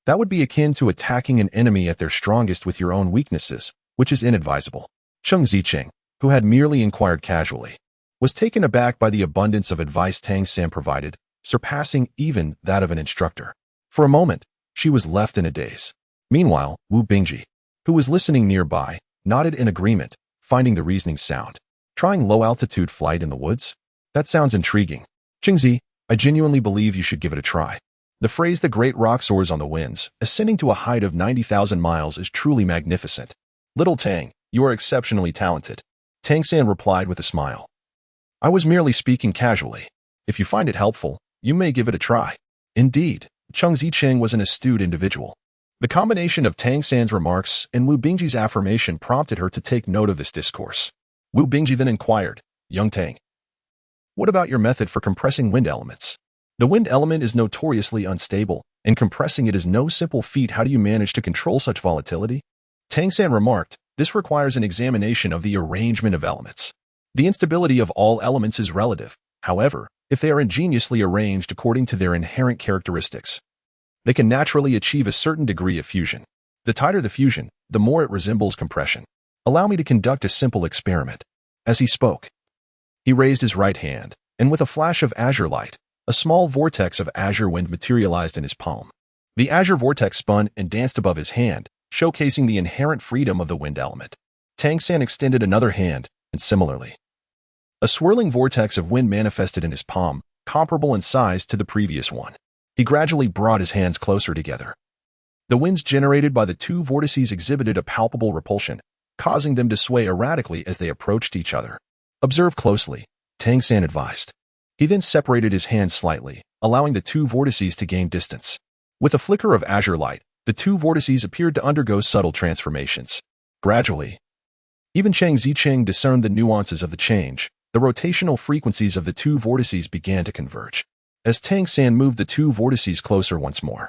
That would be akin to attacking an enemy at their strongest with your own weaknesses, which is inadvisable. Cheng Ziqing, who had merely inquired casually, was taken aback by the abundance of advice Tang San provided, surpassing even that of an instructor. For a moment, she was left in a daze. Meanwhile, Wu Bingji, who was listening nearby, nodded in agreement, finding the reasoning sound. Trying low-altitude flight in the woods? That sounds intriguing. Qingzi, I genuinely believe you should give it a try. The phrase the great rock soars on the winds, ascending to a height of 90,000 miles is truly magnificent. Little Tang, you are exceptionally talented. Tang San replied with a smile. I was merely speaking casually. If you find it helpful, you may give it a try. Indeed, Cheng Ziqing was an astute individual. The combination of Tang San's remarks and Wu Bingji's affirmation prompted her to take note of this discourse. Wu Bingji then inquired, Young Tang, what about your method for compressing wind elements? The wind element is notoriously unstable, and compressing it is no simple feat. How do you manage to control such volatility? Tang San remarked, this requires an examination of the arrangement of elements. The instability of all elements is relative. However, if they are ingeniously arranged according to their inherent characteristics, they can naturally achieve a certain degree of fusion. The tighter the fusion, the more it resembles compression. Allow me to conduct a simple experiment. As he spoke, he raised his right hand, and with a flash of azure light, a small vortex of azure wind materialized in his palm. The azure vortex spun and danced above his hand, showcasing the inherent freedom of the wind element. Tang San extended another hand, and similarly, a swirling vortex of wind manifested in his palm, comparable in size to the previous one. He gradually brought his hands closer together. The winds generated by the two vortices exhibited a palpable repulsion, causing them to sway erratically as they approached each other. Observe closely, Tang San advised. He then separated his hands slightly, allowing the two vortices to gain distance. With a flicker of azure light, the two vortices appeared to undergo subtle transformations. Gradually, even Chang Zicheng discerned the nuances of the change. The rotational frequencies of the two vortices began to converge. As Tang San moved the two vortices closer once more,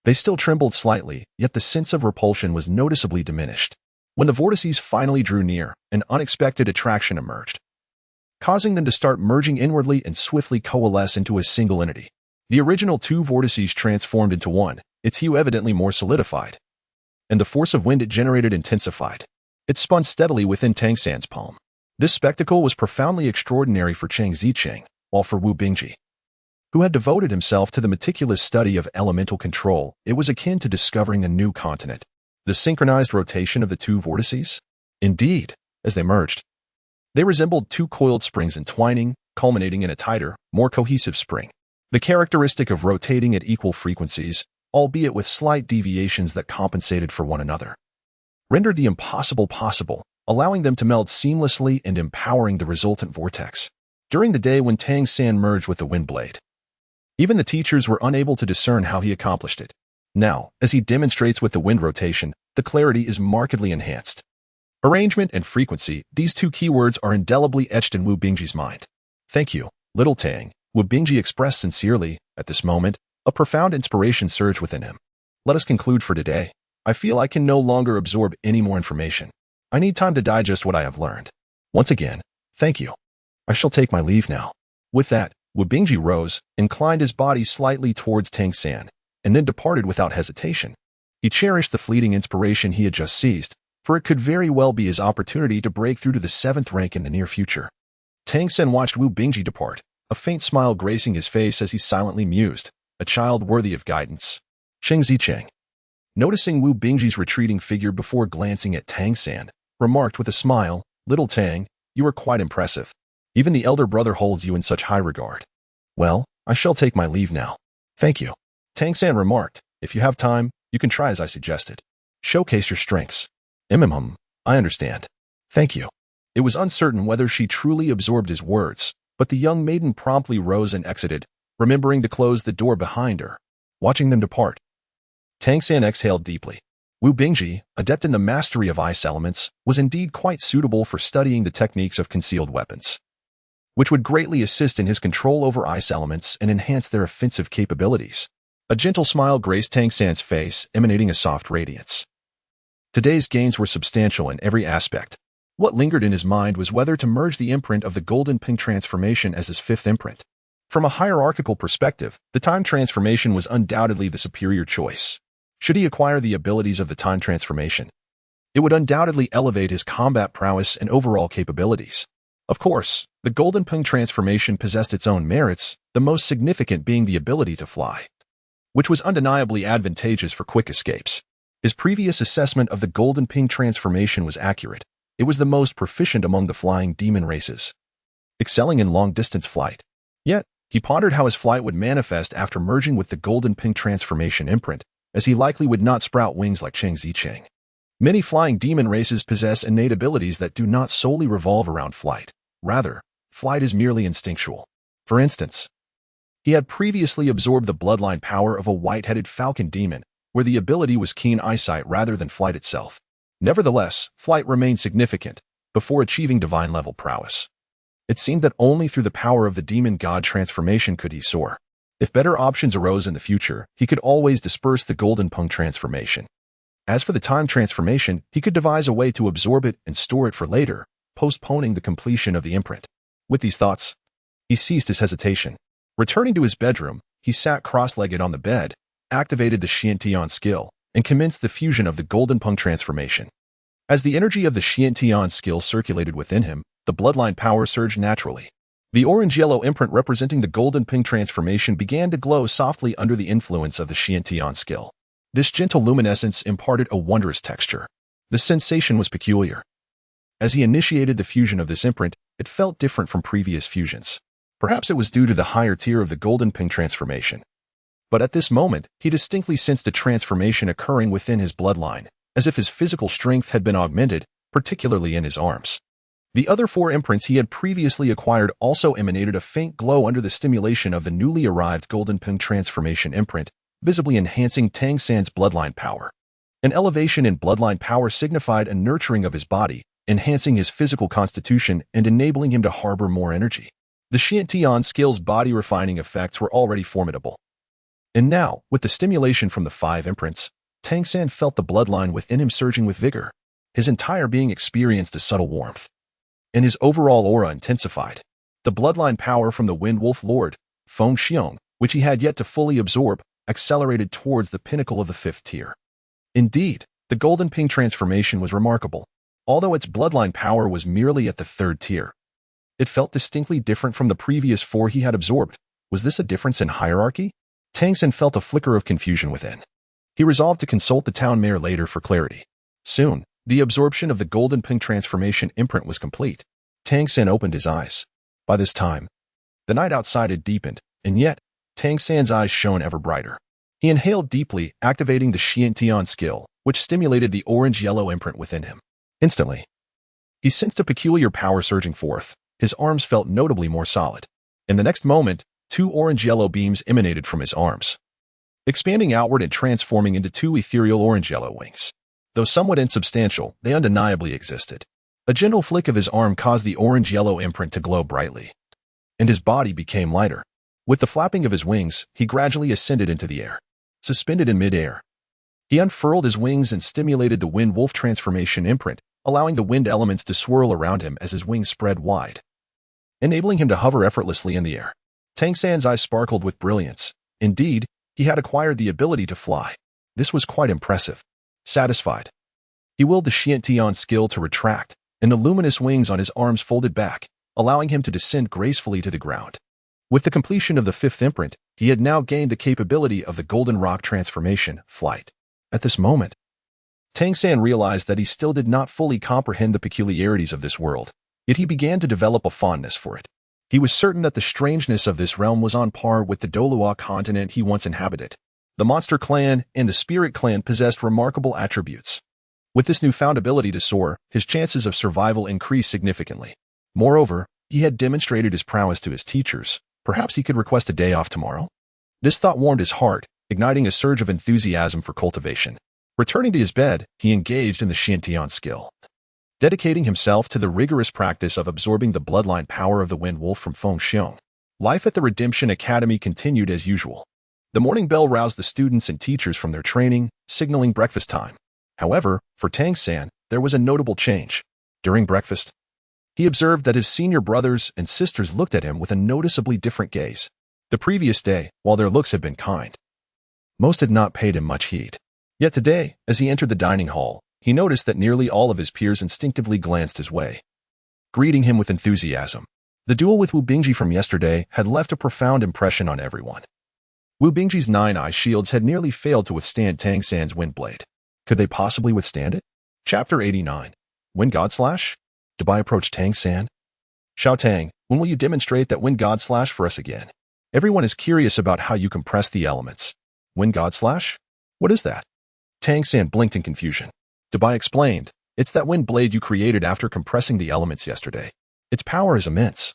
they still trembled slightly, yet the sense of repulsion was noticeably diminished. When the vortices finally drew near, an unexpected attraction emerged, causing them to start merging inwardly and swiftly coalesce into a single entity. The original two vortices transformed into one, its hue evidently more solidified, and the force of wind it generated intensified. It spun steadily within Tang San's palm. This spectacle was profoundly extraordinary for Chang Zicheng, while for Wu Bingji, who had devoted himself to the meticulous study of elemental control, it was akin to discovering a new continent. The synchronized rotation of the two vortices? Indeed, as they merged, they resembled two coiled springs entwining, culminating in a tighter, more cohesive spring. The characteristic of rotating at equal frequencies, albeit with slight deviations that compensated for one another, rendered the impossible possible, allowing them to meld seamlessly and empowering the resultant vortex. During the day when Tang San merged with the wind blade, even the teachers were unable to discern how he accomplished it. Now, as he demonstrates with the wind rotation, the clarity is markedly enhanced. Arrangement and frequency, these two keywords are indelibly etched in Wu Bingji's mind. Thank you, little Tang, Wu Bingji expressed sincerely. At this moment, a profound inspiration surged within him. Let us conclude for today. I feel I can no longer absorb any more information. I need time to digest what I have learned. Once again, thank you. I shall take my leave now. With that, Wu Bingji rose, inclined his body slightly towards Tang San, and then departed without hesitation. He cherished the fleeting inspiration he had just seized, for it could very well be his opportunity to break through to the 7th rank in the near future. Tang San watched Wu Bingji depart, a faint smile gracing his face as he silently mused, a child worthy of guidance. Cheng Zicheng, noticing Wu Bingji's retreating figure before glancing at Tang San, remarked with a smile, "Little Tang, you are quite impressive. Even the elder brother holds you in such high regard. Well, I shall take my leave now." "Thank you," Tang San remarked. "If you have time, you can try as I suggested. Showcase your strengths." I understand. Thank you." It was uncertain whether she truly absorbed his words, but the young maiden promptly rose and exited, remembering to close the door behind her. Watching them depart, Tang San exhaled deeply. Wu Bingji, adept in the mastery of ice elements, was indeed quite suitable for studying the techniques of concealed weapons, which would greatly assist in his control over ice elements and enhance their offensive capabilities. A gentle smile graced Tang San's face, emanating a soft radiance. Today's gains were substantial in every aspect. What lingered in his mind was whether to merge the imprint of the Golden Ping transformation as his 5th imprint. From a hierarchical perspective, the time transformation was undoubtedly the superior choice. Should he acquire the abilities of the time transformation, it would undoubtedly elevate his combat prowess and overall capabilities. Of course, the Golden Ping transformation possessed its own merits, the most significant being the ability to fly, which was undeniably advantageous for quick escapes. His previous assessment of the Golden Ping transformation was accurate. It was the most proficient among the flying demon races, excelling in long-distance flight. Yet, he pondered how his flight would manifest after merging with the Golden Ping transformation imprint, as he likely would not sprout wings like Cheng Zicheng. Many flying demon races possess innate abilities that do not solely revolve around flight. Rather, flight is merely instinctual. For instance, he had previously absorbed the bloodline power of a white-headed falcon demon, where the ability was keen eyesight rather than flight itself. Nevertheless, flight remained significant before achieving divine-level prowess. It seemed that only through the power of the demon god transformation could he soar. If better options arose in the future, he could always disperse the Golden Ping transformation. As for the time transformation, he could devise a way to absorb it and store it for later, postponing the completion of the imprint. With these thoughts, he ceased his hesitation. Returning to his bedroom, he sat cross-legged on the bed, activated the Xiantian skill, and commenced the fusion of the Golden Peng transformation. As the energy of the Xiantian skill circulated within him, the bloodline power surged naturally. The orange-yellow imprint representing the Golden Peng transformation began to glow softly under the influence of the Xiantian skill. This gentle luminescence imparted a wondrous texture. The sensation was peculiar. As he initiated the fusion of this imprint, it felt different from previous fusions. Perhaps it was due to the higher tier of the Golden Peng transformation. But at this moment, he distinctly sensed a transformation occurring within his bloodline, as if his physical strength had been augmented, particularly in his arms. The other 4 imprints he had previously acquired also emanated a faint glow under the stimulation of the newly arrived Golden Peng transformation imprint, visibly enhancing Tang San's bloodline power. An elevation in bloodline power signified a nurturing of his body, enhancing his physical constitution and enabling him to harbor more energy. The Xiantian skill's body-refining effects were already formidable. And now, with the stimulation from the 5 imprints, Tang San felt the bloodline within him surging with vigor. His entire being experienced a subtle warmth, and his overall aura intensified. The bloodline power from the Wind Wolf Lord, Feng Xiong, which he had yet to fully absorb, accelerated towards the pinnacle of the 5th tier. Indeed, the Golden Peng transformation was remarkable. Although its bloodline power was merely at the 3rd tier, it felt distinctly different from the previous 4 he had absorbed. Was this a difference in hierarchy? Tang San felt a flicker of confusion within. He resolved to consult the town mayor later for clarity. Soon, the absorption of the Golden Peng transformation imprint was complete. Tang San opened his eyes. By this time, the night outside had deepened, and yet, Tang San's eyes shone ever brighter. He inhaled deeply, activating the Xiantian skill, which stimulated the orange-yellow imprint within him. Instantly, he sensed a peculiar power surging forth. His arms felt notably more solid. In the next moment, 2 orange-yellow beams emanated from his arms, expanding outward and transforming into 2 ethereal orange-yellow wings. Though somewhat insubstantial, they undeniably existed. A gentle flick of his arm caused the orange-yellow imprint to glow brightly, and his body became lighter. With the flapping of his wings, he gradually ascended into the air. Suspended in mid-air, he unfurled his wings and stimulated the Wind Wolf transformation imprint, allowing the wind elements to swirl around him as his wings spread wide, enabling him to hover effortlessly in the air. Tang San's eyes sparkled with brilliance. Indeed, he had acquired the ability to fly. This was quite impressive. Satisfied, he willed the Xiantian skill to retract, and the luminous wings on his arms folded back, allowing him to descend gracefully to the ground. With the completion of the 5th imprint, he had now gained the capability of the Golden Rock transformation, flight. At this moment, Tang San realized that he still did not fully comprehend the peculiarities of this world, yet he began to develop a fondness for it. He was certain that the strangeness of this realm was on par with the Dolua continent he once inhabited. The Monster Clan and the Spirit Clan possessed remarkable attributes. With this newfound ability to soar, his chances of survival increased significantly. Moreover, he had demonstrated his prowess to his teachers. Perhaps he could request a day off tomorrow? This thought warmed his heart, igniting a surge of enthusiasm for cultivation. Returning to his bed, he engaged in the Xiantian skill, dedicating himself to the rigorous practice of absorbing the bloodline power of the Wind Wolf from Feng Xiong. Life at the Redemption Academy continued as usual. The morning bell roused the students and teachers from their training, signaling breakfast time. However, for Tang San, there was a notable change. During breakfast, he observed that his senior brothers and sisters looked at him with a noticeably different gaze. The previous day, while their looks had been kind, most had not paid him much heed. Yet today, as he entered the dining hall, he noticed that nearly all of his peers instinctively glanced his way, greeting him with enthusiasm. The duel with Wu Bingji from yesterday had left a profound impression on everyone. Wu Bingji's 9-eye shields had nearly failed to withstand Tang San's wind blade. Could they possibly withstand it? Chapter 89. Wind God Slash? Dubai approached Tang San. Xiao Tang, when will you demonstrate that Wind God Slash for us again? Everyone is curious about how you compress the elements. Wind God Slash? What is that? Tang San blinked in confusion. Dubai explained, it's that wind blade you created after compressing the elements yesterday. Its power is immense,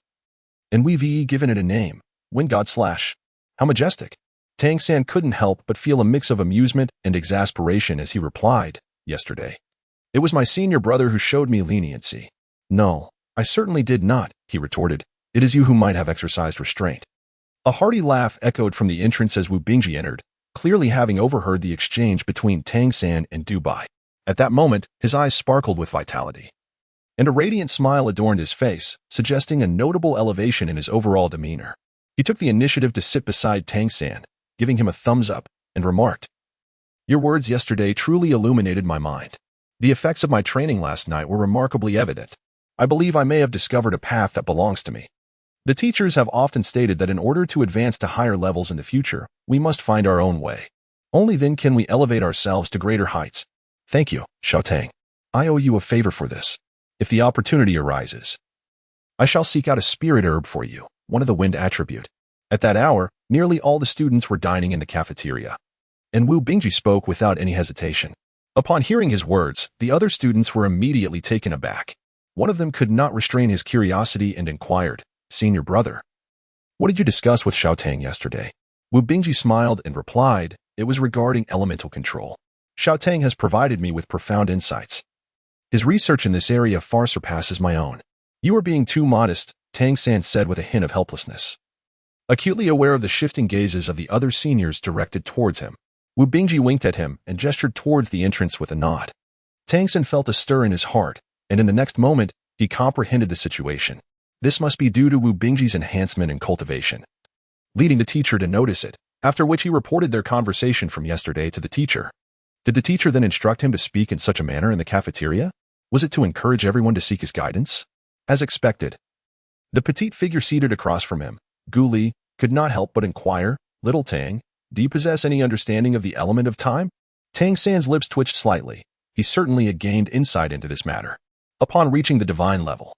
and we've given it a name, Wind God Slash. How majestic. Tang San couldn't help but feel a mix of amusement and exasperation as he replied, yesterday. It was my senior brother who showed me leniency. No, I certainly did not, he retorted. It is you who might have exercised restraint. A hearty laugh echoed from the entrance as Wu Bingji entered, clearly having overheard the exchange between Tang San and Dubai. At that moment, his eyes sparkled with vitality. and a radiant smile adorned his face, suggesting a notable elevation in his overall demeanor. He took the initiative to sit beside Tang San, giving him a thumbs up, and remarked, "Your words yesterday truly illuminated my mind. The effects of my training last night were remarkably evident. I believe I may have discovered a path that belongs to me. The teachers have often stated that in order to advance to higher levels in the future, we must find our own way. Only then can we elevate ourselves to greater heights. Thank you, Xiao Tang. I owe you a favor for this. If the opportunity arises, I shall seek out a spirit herb for you, one of the wind attribute." At that hour, nearly all the students were dining in the cafeteria, and Wu Bingji spoke without any hesitation. Upon hearing his words, the other students were immediately taken aback. One of them could not restrain his curiosity and inquired, "Senior brother, what did you discuss with Xiao Tang yesterday?" Wu Bingji smiled and replied, "It was regarding elemental control. Xiao Tang has provided me with profound insights. His research in this area far surpasses my own." "You are being too modest," Tang San said with a hint of helplessness. Acutely aware of the shifting gazes of the other seniors directed towards him, Wu Bingji winked at him and gestured towards the entrance with a nod. Tang San felt a stir in his heart, and in the next moment, he comprehended the situation. This must be due to Wu Bingji's enhancement and cultivation, leading the teacher to notice it, after which he reported their conversation from yesterday to the teacher. Did the teacher then instruct him to speak in such a manner in the cafeteria? Was it to encourage everyone to seek his guidance? As expected, the petite figure seated across from him, Gu Li, could not help but inquire, "Little Tang, do you possess any understanding of the element of time?" Tang San's lips twitched slightly. He certainly had gained insight into this matter. Upon reaching the divine level,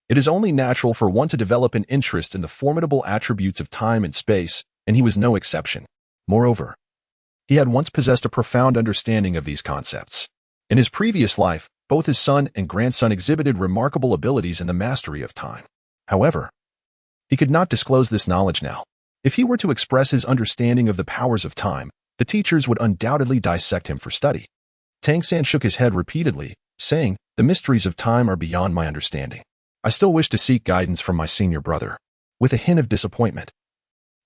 it is only natural for one to develop an interest in the formidable attributes of time and space, and he was no exception. Moreover, he had once possessed a profound understanding of these concepts. In his previous life, both his son and grandson exhibited remarkable abilities in the mastery of time. However, he could not disclose this knowledge now. If he were to express his understanding of the powers of time, the teachers would undoubtedly dissect him for study. Tang San shook his head repeatedly, saying, "The mysteries of time are beyond my understanding. I still wish to seek guidance from my senior brother." With a hint of disappointment,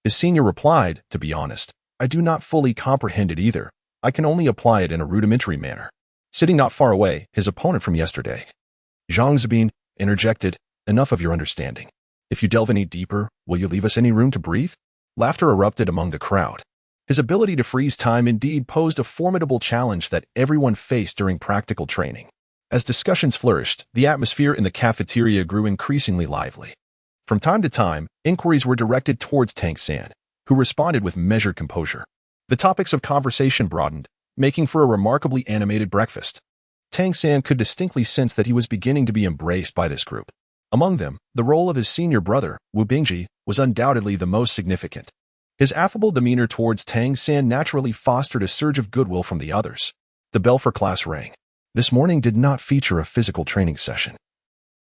his senior replied, "To be honest, I do not fully comprehend it either. I can only apply it in a rudimentary manner." Sitting not far away, his opponent from yesterday, Zhang Zibin, interjected, "Enough of your understanding. If you delve any deeper, will you leave us any room to breathe?" Laughter erupted among the crowd. His ability to freeze time indeed posed a formidable challenge that everyone faced during practical training. As discussions flourished, the atmosphere in the cafeteria grew increasingly lively. From time to time, inquiries were directed towards Tang San, who responded with measured composure. The topics of conversation broadened, making for a remarkably animated breakfast. Tang San could distinctly sense that he was beginning to be embraced by this group. Among them, the role of his senior brother, Wu Bingji, was undoubtedly the most significant. His affable demeanor towards Tang San naturally fostered a surge of goodwill from the others. The bell for class rang. This morning did not feature a physical training session.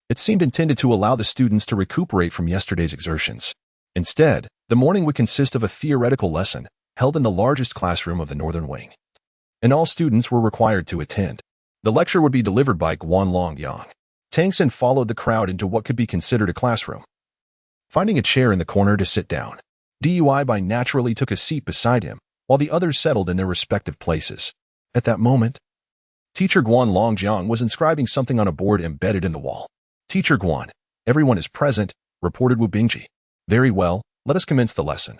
It seemed intended to allow the students to recuperate from yesterday's exertions. Instead, the morning would consist of a theoretical lesson, held in the largest classroom of the northern wing, and all students were required to attend. The lecture would be delivered by Guanlong Yang. Tang San followed the crowd into what could be considered a classroom. Finding a chair in the corner to sit down, Dui naturally took a seat beside him, while the others settled in their respective places. At that moment, Teacher Guanlong Jiang was inscribing something on a board embedded in the wall. "Teacher Guan, everyone is present," reported Wu Bingji. "Very well, let us commence the lesson."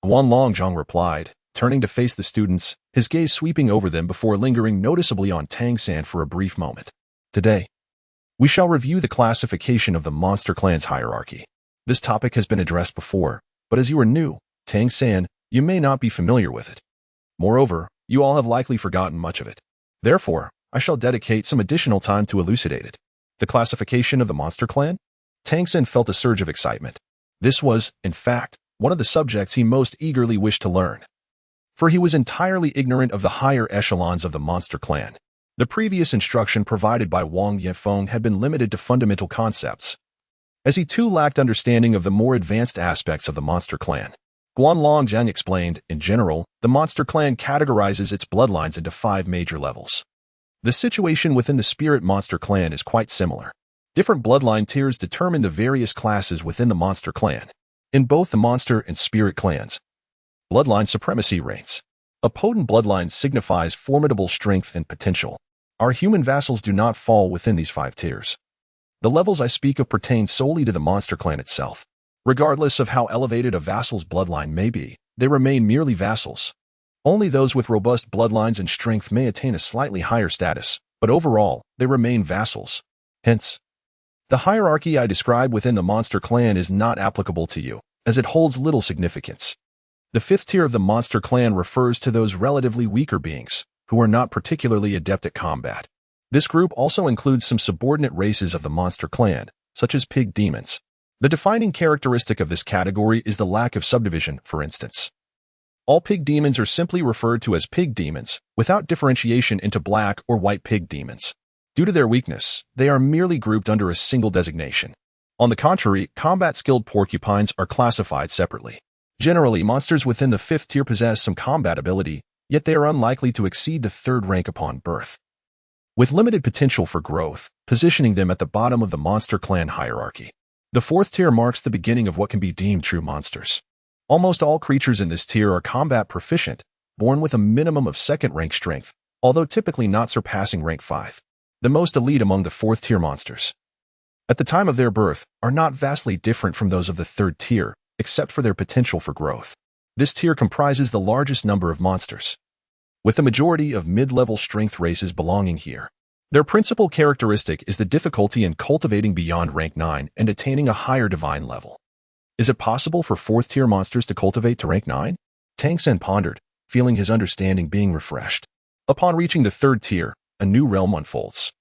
Guanlong Jiang replied, turning to face the students, his gaze sweeping over them before lingering noticeably on Tang San for a brief moment. "Today, we shall review the classification of the monster clan's hierarchy. This topic has been addressed before, but as you are new, Tang San, you may not be familiar with it. Moreover, you all have likely forgotten much of it. Therefore, I shall dedicate some additional time to elucidate it." The classification of the monster clan? Tang San felt a surge of excitement. This was, in fact, one of the subjects he most eagerly wished to learn, for he was entirely ignorant of the higher echelons of the monster clan. The previous instruction provided by Wang Yefeng had been limited to fundamental concepts, as he too lacked understanding of the more advanced aspects of the monster clan. Guanlong Jiang explained, in general, the monster clan categorizes its bloodlines into 5 major levels. The situation within the spirit monster clan is quite similar. Different bloodline tiers determine the various classes within the monster clan. In both the monster and spirit clans, bloodline supremacy reigns. A potent bloodline signifies formidable strength and potential. Our human vassals do not fall within these 5 tiers. The levels I speak of pertain solely to the monster clan itself. Regardless of how elevated a vassal's bloodline may be, they remain merely vassals. Only those with robust bloodlines and strength may attain a slightly higher status, but overall, they remain vassals. Hence, the hierarchy I describe within the monster clan is not applicable to you, as it holds little significance. The fifth tier of the monster clan refers to those relatively weaker beings, who are not particularly adept at combat. This group also includes some subordinate races of the monster clan, such as pig demons. The defining characteristic of this category is the lack of subdivision, for instance. All pig demons are simply referred to as pig demons, without differentiation into black or white pig demons. Due to their weakness, they are merely grouped under a single designation. On the contrary, combat-skilled porcupines are classified separately. Generally, monsters within the fifth tier possess some combat ability, yet they are unlikely to exceed the third rank upon birth, with limited potential for growth, positioning them at the bottom of the monster clan hierarchy. The fourth tier marks the beginning of what can be deemed true monsters. Almost all creatures in this tier are combat proficient, born with a minimum of second-rank strength, although typically not surpassing rank 5. The most elite among the fourth-tier monsters, at the time of their birth, are not vastly different from those of the third tier, except for their potential for growth. This tier comprises the largest number of monsters, with the majority of mid-level strength races belonging here. Their principal characteristic is the difficulty in cultivating beyond rank 9 and attaining a higher divine level. Is it possible for fourth-tier monsters to cultivate to rank 9? Tang San pondered, feeling his understanding being refreshed. Upon reaching the third tier, a new realm unfolds.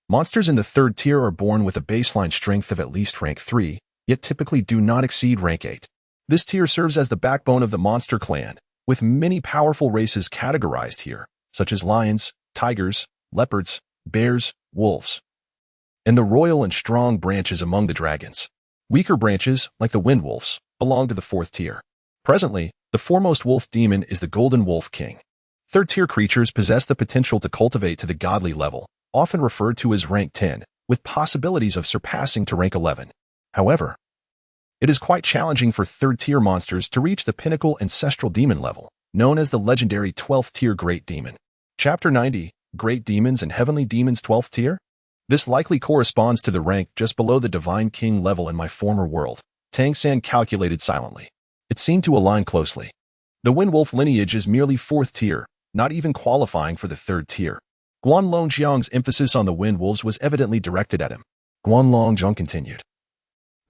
Monsters in the third tier are born with a baseline strength of at least rank 3, yet typically do not exceed rank 8. This tier serves as the backbone of the monster clan, with many powerful races categorized here, such as lions, tigers, leopards, bears, wolves, and the royal and strong branches among the dragons. Weaker branches, like the wind wolves, belong to the fourth tier. Presently, the foremost wolf demon is the Golden Wolf King. Third-tier creatures possess the potential to cultivate to the godly level, often referred to as rank 10, with possibilities of surpassing to rank 11. However, it is quite challenging for third-tier monsters to reach the pinnacle ancestral demon level, known as the legendary 12th-tier Great Demon. Chapter 90, Great Demons and Heavenly Demons 12th Tier? This likely corresponds to the rank just below the Divine King level in my former world. Tang San calculated silently. It seemed to align closely. The Windwolf lineage is merely 4th tier, not even qualifying for the 3rd tier. Guanlong Jiang's emphasis on the Windwolves was evidently directed at him. Guanlong Jiang continued.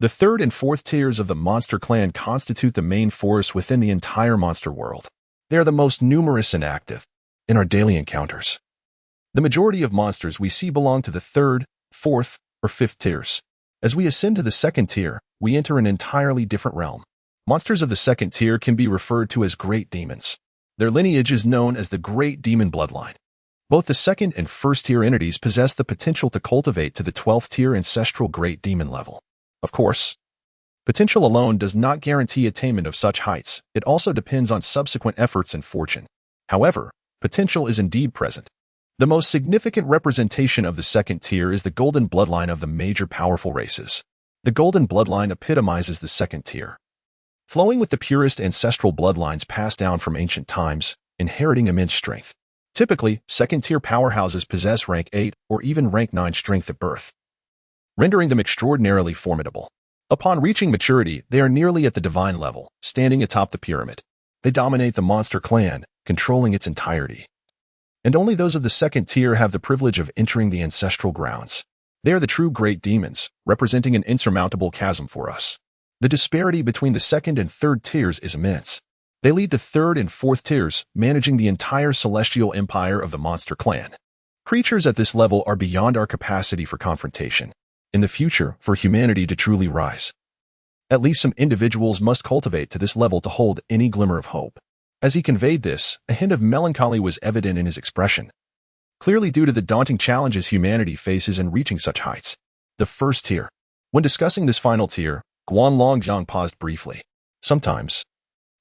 The 3rd and 4th tiers of the monster clan constitute the main force within the entire monster world. They are the most numerous and active in our daily encounters. The majority of monsters we see belong to the 3rd, 4th, or 5th tiers. As we ascend to the 2nd tier, we enter an entirely different realm. Monsters of the 2nd tier can be referred to as great demons. Their lineage is known as the Great Demon Bloodline. Both the 2nd and 1st tier entities possess the potential to cultivate to the 12th tier ancestral Great Demon level. Of course, potential alone does not guarantee attainment of such heights. It also depends on subsequent efforts and fortune. However, potential is indeed present. The most significant representation of the 2nd tier is the Golden Bloodline of the major powerful races. The Golden Bloodline epitomizes the 2nd tier, flowing with the purest ancestral bloodlines passed down from ancient times, inheriting immense strength. Typically, 2nd tier powerhouses possess rank 8 or even rank 9 strength at birth, rendering them extraordinarily formidable. Upon reaching maturity, they are nearly at the divine level, standing atop the pyramid. They dominate the monster clan, controlling its entirety. And only those of the 2nd tier have the privilege of entering the ancestral grounds. They are the true great demons, representing an insurmountable chasm for us. The disparity between the 2nd and 3rd tiers is immense. They lead the 3rd and 4th tiers, managing the entire celestial empire of the monster clan. Creatures at this level are beyond our capacity for confrontation. In the future, for humanity to truly rise, at least some individuals must cultivate to this level to hold any glimmer of hope. As he conveyed this, a hint of melancholy was evident in his expression, clearly due to the daunting challenges humanity faces in reaching such heights. The 1st tier. When discussing this final tier, Guanlong Jiang paused briefly. Sometimes,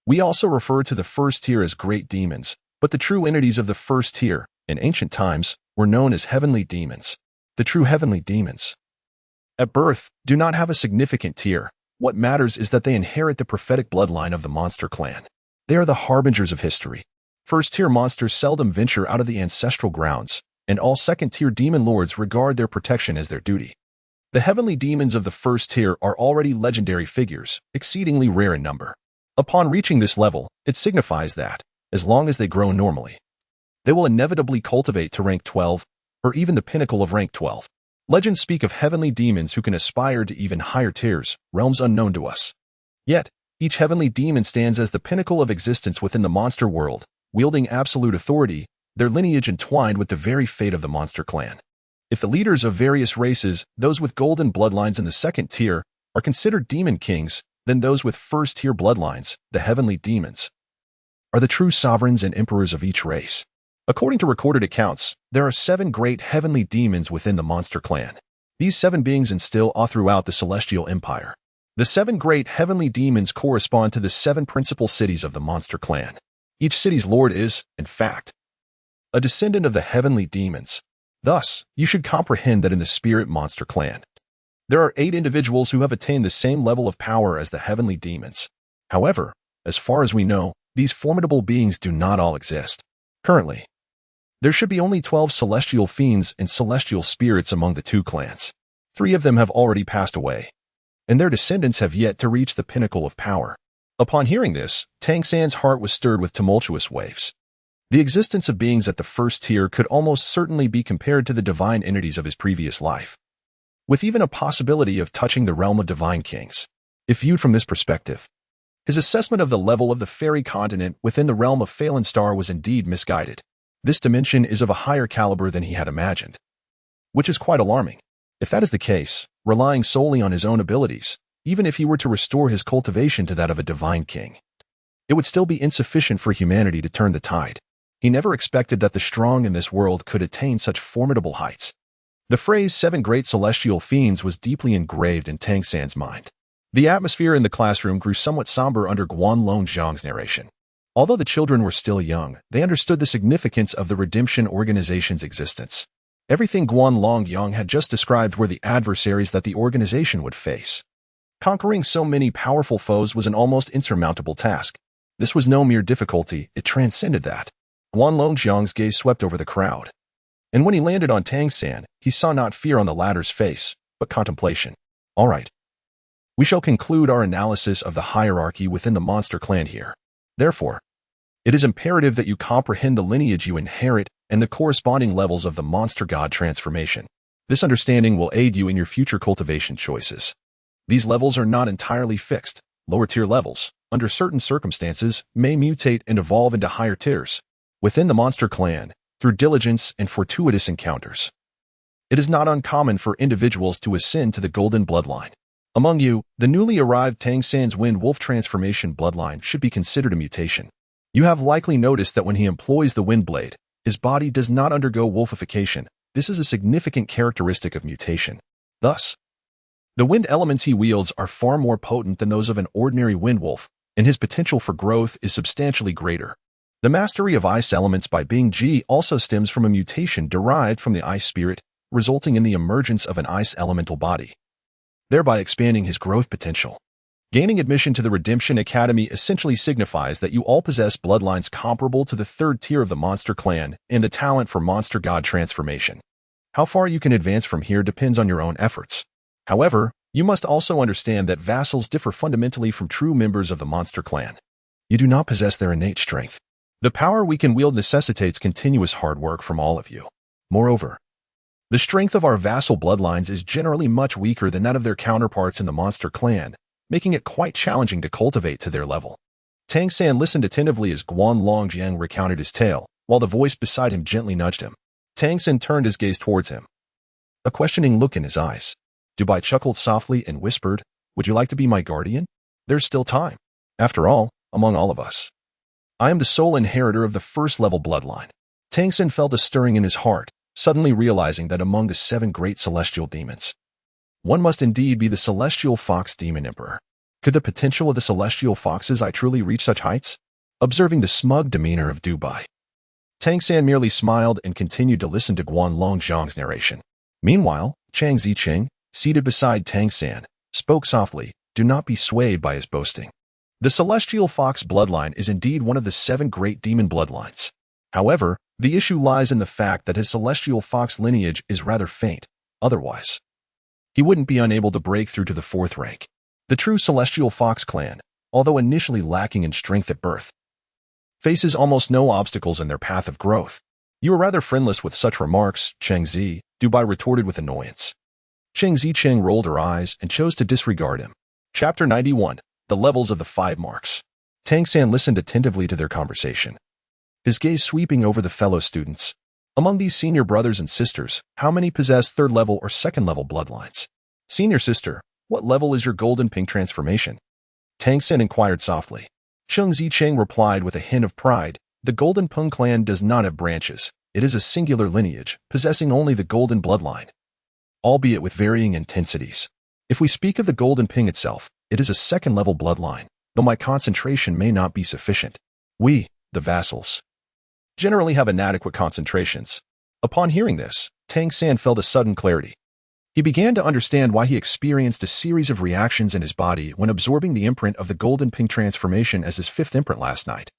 we also refer to the 1st tier as great demons, but the true entities of the 1st tier, in ancient times, were known as heavenly demons. The true heavenly demons, at birth, do not have a significant tier. What matters is that they inherit the prophetic bloodline of the monster clan. They are the harbingers of history. 1st tier monsters seldom venture out of the ancestral grounds, and all 2nd tier demon lords regard their protection as their duty. The heavenly demons of the first tier are already legendary figures, exceedingly rare in number. Upon reaching this level, it signifies that, as long as they grow normally, they will inevitably cultivate to rank 12, or even the pinnacle of rank 12. Legends speak of heavenly demons who can aspire to even higher tiers, realms unknown to us. Yet, each heavenly demon stands as the pinnacle of existence within the monster world, wielding absolute authority, their lineage entwined with the very fate of the monster clan. If the leaders of various races, those with golden bloodlines in the second tier, are considered demon kings, then those with first-tier bloodlines, the heavenly demons, are the true sovereigns and emperors of each race. According to recorded accounts, there are 7 great heavenly demons within the monster clan. These 7 beings instill awe throughout the celestial empire. The 7 great heavenly demons correspond to the 7 principal cities of the monster clan. Each city's lord is, in fact, a descendant of the heavenly demons. Thus, you should comprehend that in the spirit monster clan, there are 8 individuals who have attained the same level of power as the heavenly demons. However, as far as we know, these formidable beings do not all exist. Currently, there should be only 12 celestial fiends and celestial spirits among the 2 clans. 3 of them have already passed away, and their descendants have yet to reach the pinnacle of power. Upon hearing this, Tang San's heart was stirred with tumultuous waves. The existence of beings at the first tier could almost certainly be compared to the divine entities of his previous life, with even a possibility of touching the realm of divine kings. If viewed from this perspective, his assessment of the level of the fairy continent within the realm of Phelan Star was indeed misguided. This dimension is of a higher caliber than he had imagined, which is quite alarming. If that is the case, relying solely on his own abilities, even if he were to restore his cultivation to that of a divine king, it would still be insufficient for humanity to turn the tide. He never expected that the strong in this world could attain such formidable heights. The phrase 7 great celestial fiends was deeply engraved in Tang San's mind. The atmosphere in the classroom grew somewhat somber under Guanlong Zhang's narration. Although the children were still young, they understood the significance of the Redemption Organization's existence. Everything Guanlong Yang had just described were the adversaries that the organization would face. Conquering so many powerful foes was an almost insurmountable task. This was no mere difficulty, it transcended that. Guanlong Zhang's gaze swept over the crowd, and when he landed on Tang San, he saw not fear on the latter's face, but contemplation. All right. We shall conclude our analysis of the hierarchy within the monster clan here. Therefore, it is imperative that you comprehend the lineage you inherit and the corresponding levels of the monster god transformation. This understanding will aid you in your future cultivation choices. These levels are not entirely fixed. Lower-tier levels, under certain circumstances, may mutate and evolve into higher tiers within the monster clan through diligence and fortuitous encounters. It is not uncommon for individuals to ascend to the golden bloodline. Among you, the newly arrived Tang San's Wind Wolf transformation bloodline should be considered a mutation. You have likely noticed that when he employs the wind blade, his body does not undergo wolfification. This is a significant characteristic of mutation. Thus, the wind elements he wields are far more potent than those of an ordinary wind wolf, and his potential for growth is substantially greater. The mastery of ice elements by Bing Ji also stems from a mutation derived from the ice spirit, resulting in the emergence of an ice elemental body, thereby expanding his growth potential. Gaining admission to the Redemption Academy essentially signifies that you all possess bloodlines comparable to the 3rd tier of the monster clan and the talent for monster god transformation. How far you can advance from here depends on your own efforts. However, you must also understand that vassals differ fundamentally from true members of the monster clan. You do not possess their innate strength. The power we can wield necessitates continuous hard work from all of you. Moreover, the strength of our vassal bloodlines is generally much weaker than that of their counterparts in the monster clan, making it quite challenging to cultivate to their level. Tang San listened attentively as Guanlong Jiang recounted his tale, while the voice beside him gently nudged him. Tang San turned his gaze towards him, a questioning look in his eyes. Dubai chuckled softly and whispered, "Would you like to be my guardian? There's still time. After all, among all of us, I am the sole inheritor of the first-level bloodline." Tang San felt a stirring in his heart, suddenly realizing that among the 7 great celestial demons, one must indeed be the celestial fox demon emperor. Could the potential of the celestial foxes I truly reach such heights? Observing the smug demeanor of Dubai, Tang San merely smiled and continued to listen to Guanlong Zhang's narration. Meanwhile, Chang Zicheng, seated beside Tang San, spoke softly, "Do not be swayed by his boasting. The celestial fox bloodline is indeed one of the 7 great demon bloodlines. However, the issue lies in the fact that his celestial fox lineage is rather faint. Otherwise, he wouldn't be unable to break through to the fourth rank. The true Celestial Fox clan, although initially lacking in strength at birth, faces almost no obstacles in their path of growth. You are rather friendless with such remarks, Cheng Zi, Dubai retorted with annoyance. Cheng Zicheng rolled her eyes and chose to disregard him. Chapter 91. The Levels of the Five Marks. Tang San listened attentively to their conversation, his gaze sweeping over the fellow students. Among these senior brothers and sisters, how many possess third-level or second-level bloodlines? Senior sister, what level is your golden pink transformation? Tang San inquired softly. Cheng Zicheng replied with a hint of pride, the Golden Peng clan does not have branches. It is a singular lineage, possessing only the golden bloodline, albeit with varying intensities. If we speak of the Golden Ping itself, it is a second-level bloodline, though my concentration may not be sufficient. We, the vassals, generally have inadequate concentrations. Upon hearing this, Tang San felt a sudden clarity. He began to understand why he experienced a series of reactions in his body when absorbing the imprint of the Golden Ping transformation as his fifth imprint last night.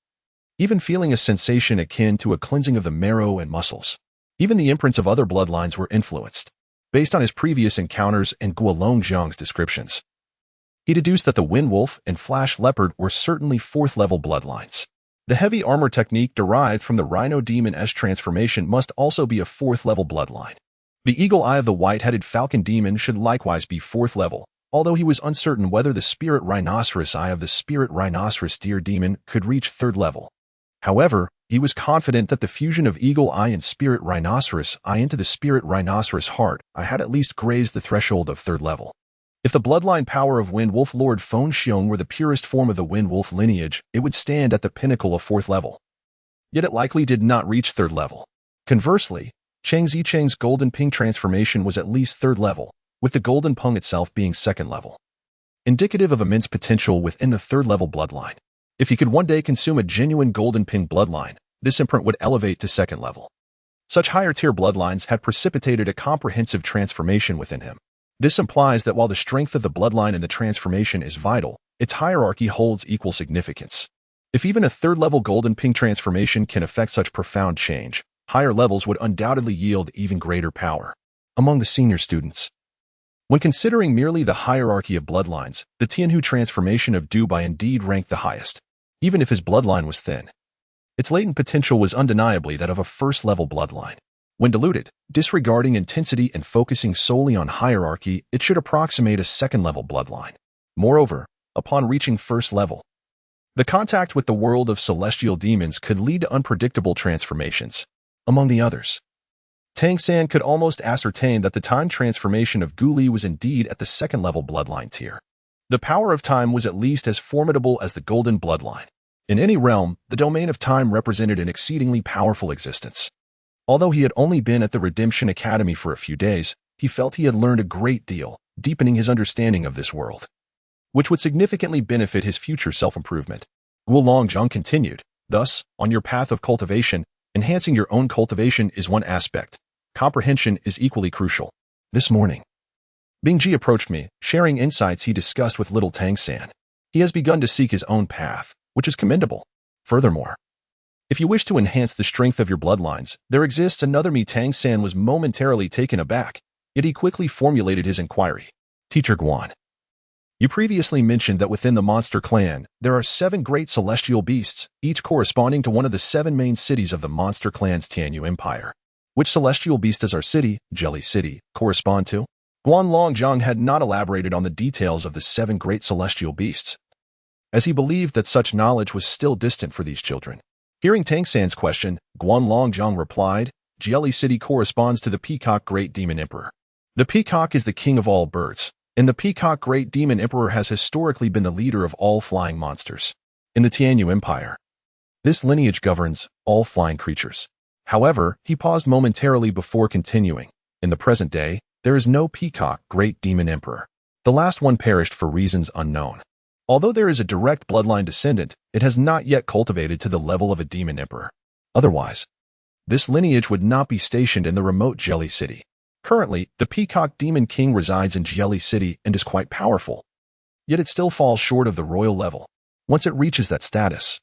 Even feeling a sensation akin to a cleansing of the marrow and muscles. Even the imprints of other bloodlines were influenced. Based on his previous encounters and Guolong Zhang's descriptions, he deduced that the Wind Wolf and Flash Leopard were certainly fourth-level bloodlines. The heavy armor technique derived from the Rhino Demon S transformation must also be a fourth-level bloodline. The Eagle Eye of the White-Headed Falcon Demon should likewise be fourth level, although he was uncertain whether the Spirit Rhinoceros Eye of the Spirit Rhinoceros Deer Demon could reach third level. However, he was confident that the fusion of Eagle Eye and Spirit Rhinoceros Eye into the Spirit Rhinoceros Heart Eye had at least grazed the threshold of third level. If the bloodline power of Wind Wolf Lord Feng Xiong were the purest form of the Wind Wolf lineage, it would stand at the pinnacle of fourth level. Yet it likely did not reach third level. Conversely, Cheng Zicheng's Golden Ping transformation was at least third level, with the Golden Peng itself being second level, indicative of immense potential within the third level bloodline. If he could one day consume a genuine Golden Ping bloodline, this imprint would elevate to second level. Such higher-tier bloodlines had precipitated a comprehensive transformation within him. This implies that while the strength of the bloodline and the transformation is vital, its hierarchy holds equal significance. If even a third-level Golden Ping transformation can affect such profound change, higher levels would undoubtedly yield even greater power. Among the senior students, when considering merely the hierarchy of bloodlines, the Tianhu transformation of Dubai indeed ranked the highest, even if his bloodline was thin. Its latent potential was undeniably that of a first-level bloodline. When diluted, disregarding intensity and focusing solely on hierarchy, it should approximate a second-level bloodline. Moreover, upon reaching first level, the contact with the world of celestial demons could lead to unpredictable transformations. Among the others, Tang San could almost ascertain that the time transformation of Gu Li was indeed at the second-level bloodline tier. The power of time was at least as formidable as the golden bloodline. In any realm, the domain of time represented an exceedingly powerful existence. Although he had only been at the Redemption Academy for a few days, he felt he had learned a great deal, deepening his understanding of this world, which would significantly benefit his future self-improvement. Guolong Zhang continued, thus, on your path of cultivation, enhancing your own cultivation is one aspect. Comprehension is equally crucial. This morning, Bingji approached me, sharing insights he discussed with little Tang San. He has begun to seek his own path, which is commendable. Furthermore, if you wish to enhance the strength of your bloodlines, there exists another me. Tang San was momentarily taken aback, yet he quickly formulated his inquiry. Teacher Guan, you previously mentioned that within the monster clan, there are 7 great celestial beasts, each corresponding to one of the 7 main cities of the monster clan's Tianyu Empire. Which celestial beast does our city, Jelly City, correspond to? Guanlong Zhang had not elaborated on the details of the 7 great celestial beasts, as he believed that such knowledge was still distant for these children. Hearing Tang San's question, Guanlong Zhang replied, Jelly City corresponds to the Peacock Great Demon Emperor. The peacock is the king of all birds, and the Peacock Great Demon Emperor has historically been the leader of all flying monsters. In the Tianyu Empire, this lineage governs all flying creatures. However, he paused momentarily before continuing. In the present day, there is no Peacock Great Demon Emperor. The last one perished for reasons unknown. Although there is a direct bloodline descendant, it has not yet cultivated to the level of a demon emperor. Otherwise, this lineage would not be stationed in the remote Jelly City. Currently, the Peacock Demon King resides in Jelly City and is quite powerful. Yet it still falls short of the royal level. Once it reaches that status,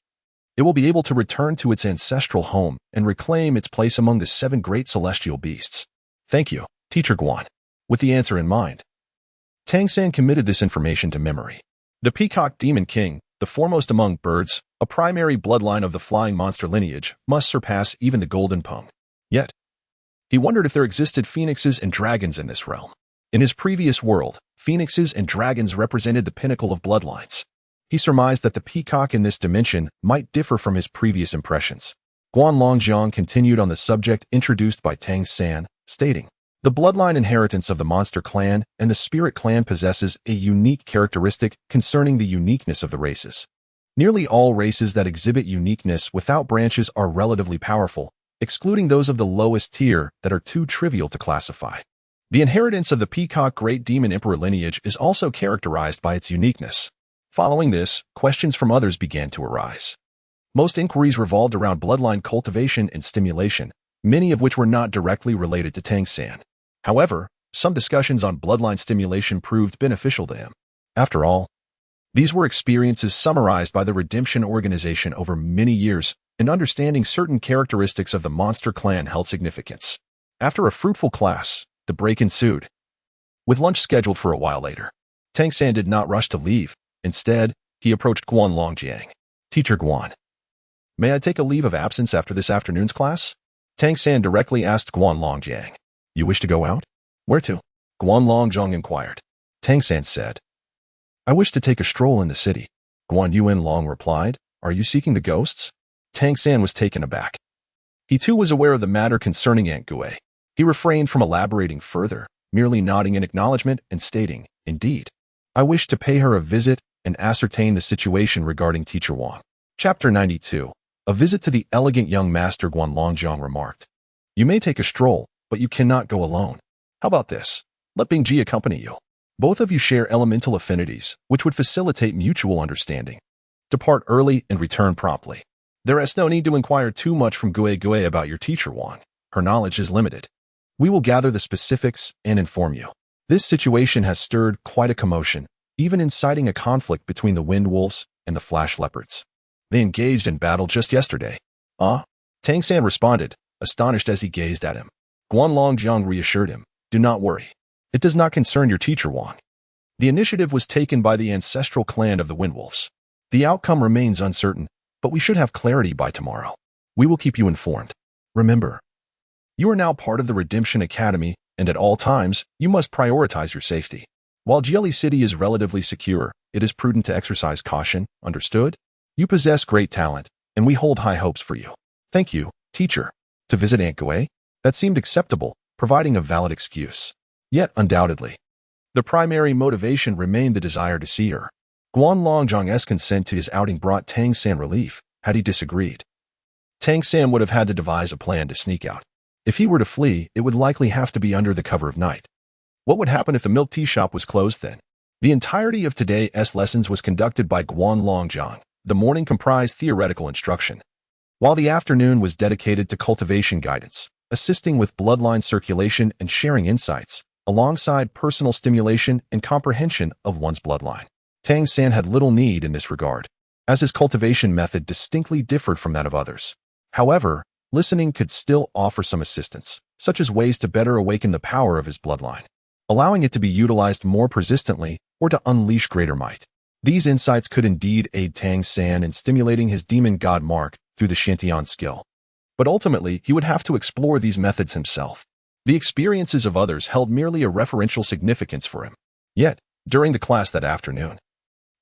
it will be able to return to its ancestral home and reclaim its place among the 7 great celestial beasts. Thank you, Teacher Guan. With the answer in mind, Tang San committed this information to memory. The Peacock Demon King, the foremost among birds, a primary bloodline of the flying monster lineage, must surpass even the Golden Pung. Yet, he wondered if there existed phoenixes and dragons in this realm. In his previous world, phoenixes and dragons represented the pinnacle of bloodlines. He surmised that the peacock in this dimension might differ from his previous impressions. Guanlongjiang continued on the subject introduced by Tang San, stating, "The bloodline inheritance of the monster clan and the spirit clan possesses a unique characteristic concerning the uniqueness of the races. Nearly all races that exhibit uniqueness without branches are relatively powerful, excluding those of the lowest tier that are too trivial to classify. The inheritance of the Peacock Great Demon Emperor lineage is also characterized by its uniqueness." Following this, questions from others began to arise. Most inquiries revolved around bloodline cultivation and stimulation, many of which were not directly related to Tang San. However, some discussions on bloodline stimulation proved beneficial to him. After all, these were experiences summarized by the Redemption Organization over many years, and understanding certain characteristics of the monster clan held significance. After a fruitful class, the break ensued. With lunch scheduled for a while later, Tang San did not rush to leave. Instead, he approached Guanlongjiang. "Teacher Guan, may I take a leave of absence after this afternoon's class?" Tang San directly asked Guanlongjiang. "You wish to go out? Where to?" Guanlongjiang inquired. Tang San said, "I wish to take a stroll in the city." Guan Yuanlong replied, "Are you seeking the ghosts?" Tang San was taken aback. He too was aware of the matter concerning Aunt Gui. He refrained from elaborating further, merely nodding in acknowledgement and stating, "Indeed, I wish to pay her a visit and ascertain the situation regarding Teacher Wang." Chapter 92. A visit to the elegant young master. Guanlongjiang remarked, "You may take a stroll, but you cannot go alone. How about this? Let Bingji accompany you. Both of you share elemental affinities, which would facilitate mutual understanding. Depart early and return promptly. There is no need to inquire too much from Gui about your teacher Wang. Her knowledge is limited. We will gather the specifics and inform you." This situation has stirred quite a commotion, even inciting a conflict between the Wind Wolves and the Flash Leopards. They engaged in battle just yesterday. "Ah?" Tang San responded, astonished as he gazed at him. Guanlongjiang reassured him, "Do not worry. It does not concern your teacher Wang. The initiative was taken by the ancestral clan of the Wind Wolves. The outcome remains uncertain, but we should have clarity by tomorrow. We will keep you informed. Remember, you are now part of the Redemption Academy, and at all times, you must prioritize your safety. While Jelly City is relatively secure, it is prudent to exercise caution, understood? You possess great talent, and we hold high hopes for you." "Thank you, teacher." To visit Aunt Gui? That seemed acceptable, providing a valid excuse. Yet, undoubtedly, the primary motivation remained the desire to see her. Guanlongjiang's consent to his outing brought Tang San relief. Had he disagreed, Tang San would have had to devise a plan to sneak out. If he were to flee, it would likely have to be under the cover of night. What would happen if the milk tea shop was closed then? The entirety of today's lessons was conducted by Guanlongjiang. The morning comprised theoretical instruction, while the afternoon was dedicated to cultivation guidance, assisting with bloodline circulation and sharing insights, alongside personal stimulation and comprehension of one's bloodline. Tang San had little need in this regard, as his cultivation method distinctly differed from that of others. However, listening could still offer some assistance, such as ways to better awaken the power of his bloodline, allowing it to be utilized more persistently or to unleash greater might. These insights could indeed aid Tang San in stimulating his demon god mark through the Shantian skill. But ultimately, he would have to explore these methods himself. The experiences of others held merely a referential significance for him. Yet, during the class that afternoon,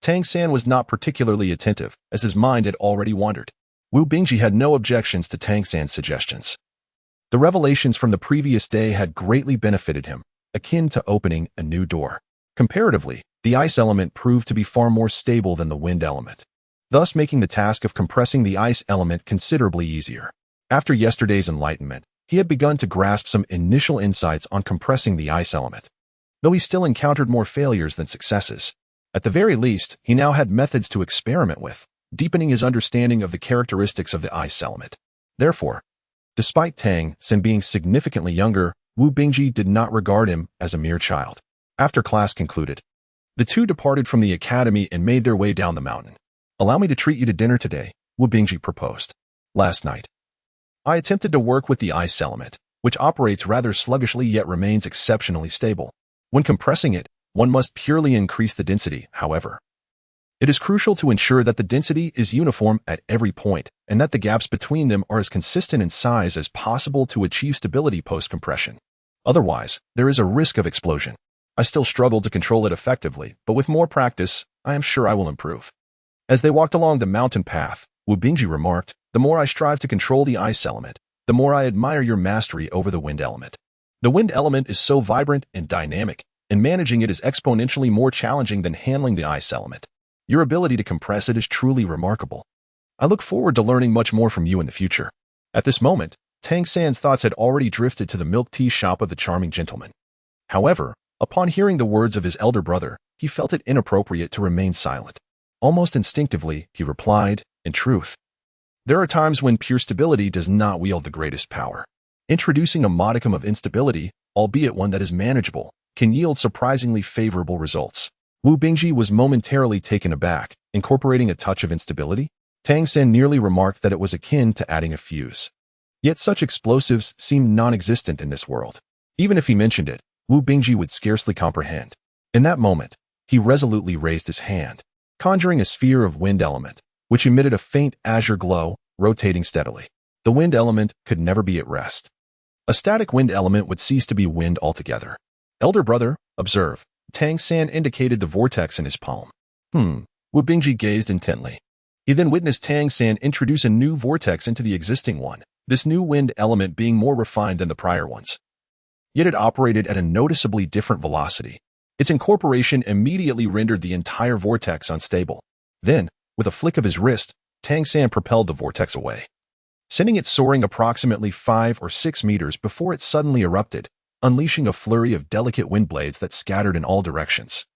Tang San was not particularly attentive, as his mind had already wandered. Wu Bingji had no objections to Tang San's suggestions. The revelations from the previous day had greatly benefited him, akin to opening a new door. Comparatively, the ice element proved to be far more stable than the wind element, thus making the task of compressing the ice element considerably easier. After yesterday's enlightenment, he had begun to grasp some initial insights on compressing the ice element, though he still encountered more failures than successes. At the very least, he now had methods to experiment with, deepening his understanding of the characteristics of the ice element. Therefore, despite Tang San being significantly younger, Wu Bingji did not regard him as a mere child. After class concluded, the two departed from the academy and made their way down the mountain. "Allow me to treat you to dinner today," Wu Bingji proposed. "Last night, I attempted to work with the ice element, which operates rather sluggishly yet remains exceptionally stable. When compressing it, One must purely increase the density, however. It is crucial to ensure that the density is uniform at every point and that the gaps between them are as consistent in size as possible to achieve stability post-compression. Otherwise, there is a risk of explosion. I still struggle to control it effectively, but with more practice, I am sure I will improve. As they walked along the mountain path, Wu Bingji remarked, "The more I strive to control the ice element, the more I admire your mastery over the wind element. The wind element is so vibrant and dynamic, and managing it is exponentially more challenging than handling the ice element. Your ability to compress it is truly remarkable. I look forward to learning much more from you in the future." At this moment, Tang San's thoughts had already drifted to the milk tea shop of the charming gentleman. However, upon hearing the words of his elder brother, he felt it inappropriate to remain silent. Almost instinctively, he replied, "In truth, there are times when pure stability does not wield the greatest power. Introducing a modicum of instability, albeit one that is manageable, can yield surprisingly favorable results." Wu Bingji was momentarily taken aback. Incorporating a touch of instability? Tang San nearly remarked that it was akin to adding a fuse. Yet such explosives seemed non-existent in this world. Even if he mentioned it, Wu Bingji would scarcely comprehend. In that moment, he resolutely raised his hand, conjuring a sphere of wind element, which emitted a faint azure glow, rotating steadily. The wind element could never be at rest. A static wind element would cease to be wind altogether. "Elder brother, observe." Tang San indicated the vortex in his palm. Wu Bingji gazed intently. He then witnessed Tang San introduce a new vortex into the existing one, this new wind element being more refined than the prior ones. Yet it operated at a noticeably different velocity. Its incorporation immediately rendered the entire vortex unstable. Then, with a flick of his wrist, Tang San propelled the vortex away, sending it soaring approximately 5 or 6 meters before it suddenly erupted, unleashing a flurry of delicate wind blades that scattered in all directions,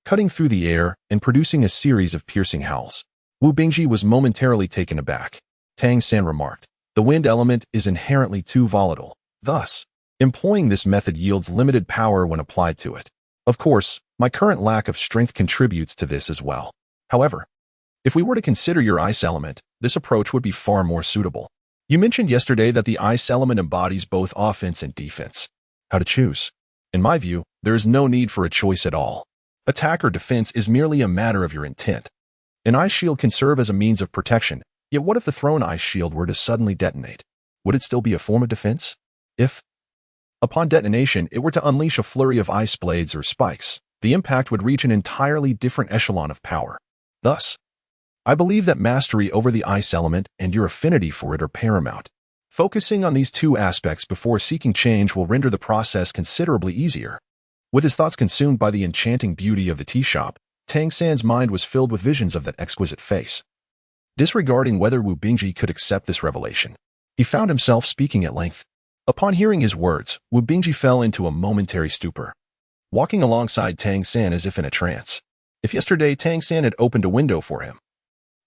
cutting through the air and producing a series of piercing howls. Wu Bingji was momentarily taken aback. Tang San remarked, "The wind element is inherently too volatile. Thus, employing this method yields limited power when applied to it. Of course, my current lack of strength contributes to this as well. However, if we were to consider your ice element, this approach would be far more suitable. You mentioned yesterday that the ice element embodies both offense and defense. How to choose? In my view, there is no need for a choice at all. Attack or defense is merely a matter of your intent. An ice shield can serve as a means of protection, yet what if the thrown ice shield were to suddenly detonate? Would it still be a form of defense? If, upon detonation, it were to unleash a flurry of ice blades or spikes, the impact would reach an entirely different echelon of power. Thus, I believe that mastery over the ice element and your affinity for it are paramount. Focusing on these two aspects before seeking change will render the process considerably easier." With his thoughts consumed by the enchanting beauty of the tea shop, Tang San's mind was filled with visions of that exquisite face. Disregarding whether Wu Bingji could accept this revelation, he found himself speaking at length. Upon hearing his words, Wu Bingji fell into a momentary stupor, walking alongside Tang San as if in a trance. If yesterday Tang San had opened a window for him,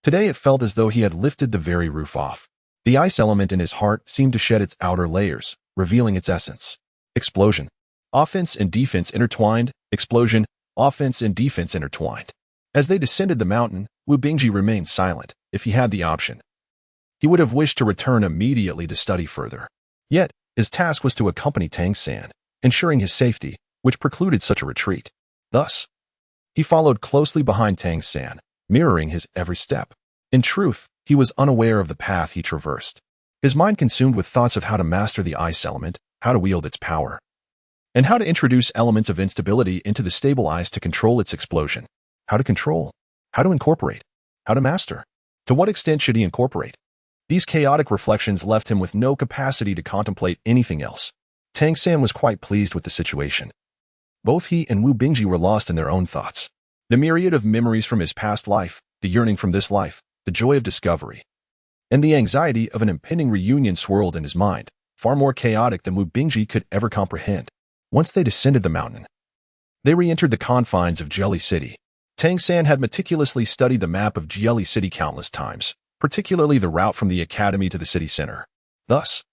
today it felt as though he had lifted the very roof off. The ice element in his heart seemed to shed its outer layers, revealing its essence. Explosion. Offense and defense intertwined. Explosion. Offense and defense intertwined. As they descended the mountain, Wu Bingji remained silent. If he had the option, he would have wished to return immediately to study further. Yet, his task was to accompany Tang San, ensuring his safety, which precluded such a retreat. Thus, he followed closely behind Tang San, mirroring his every step. In truth, he was unaware of the path he traversed, his mind consumed with thoughts of how to master the ice element, how to wield its power, and how to introduce elements of instability into the stable ice to control its explosion. How to control, how to incorporate, how to master. To what extent should he incorporate? These chaotic reflections left him with no capacity to contemplate anything else. Tang San was quite pleased with the situation. Both he and Wu Bingji were lost in their own thoughts. The myriad of memories from his past life, the yearning from this life, the joy of discovery, and the anxiety of an impending reunion swirled in his mind, far more chaotic than Wu Bingji could ever comprehend. Once they descended the mountain, they re-entered the confines of Jelly City. Tang San had meticulously studied the map of Jelly City countless times, particularly the route from the academy to the city center. Thus,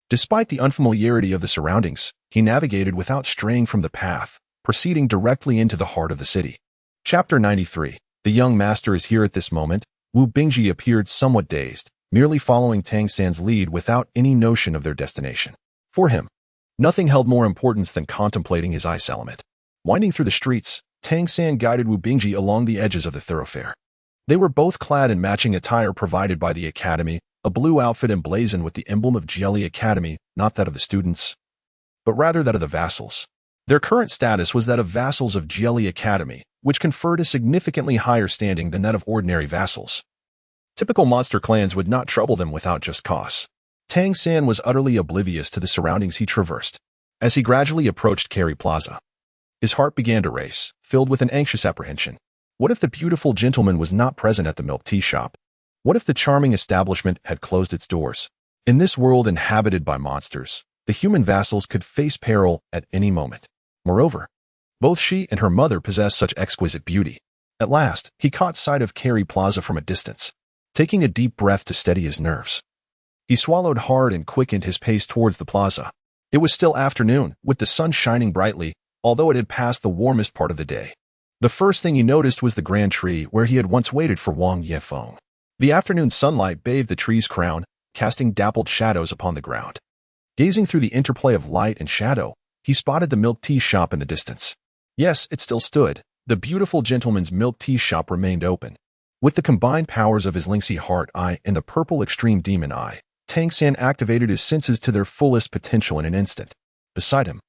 despite the unfamiliarity of the surroundings, he navigated without straying from the path, proceeding directly into the heart of the city. Chapter 93. The young master is here at this moment. Wu Bingji appeared somewhat dazed, merely following Tang San's lead without any notion of their destination. For him, nothing held more importance than contemplating his ice element. Winding through the streets, Tang San guided Wu Bingji along the edges of the thoroughfare. They were both clad in matching attire provided by the academy, a blue outfit emblazoned with the emblem of Jelly Academy, not that of the students, but rather that of the vassals. Their current status was that of vassals of Jelly Academy, which conferred a significantly higher standing than that of ordinary vassals. Typical monster clans would not trouble them without just cause. Tang San was utterly oblivious to the surroundings he traversed. As he gradually approached Carey Plaza, his heart began to race, filled with an anxious apprehension. What if the beautiful gentleman was not present at the milk tea shop? What if the charming establishment had closed its doors? In this world inhabited by monsters, the human vassals could face peril at any moment. Moreover, both she and her mother possessed such exquisite beauty. At last, he caught sight of Carey Plaza from a distance. Taking a deep breath to steady his nerves, he swallowed hard and quickened his pace towards the plaza. It was still afternoon, with the sun shining brightly, although it had passed the warmest part of the day. The first thing he noticed was the grand tree where he had once waited for Wang Yefeng. The afternoon sunlight bathed the tree's crown, casting dappled shadows upon the ground. Gazing through the interplay of light and shadow, he spotted the milk tea shop in the distance. Yes, it still stood. The beautiful gentleman's milk tea shop remained open. With the combined powers of his lynxy heart eye and the purple extreme demon eye, Tang San activated his senses to their fullest potential in an instant. Beside him,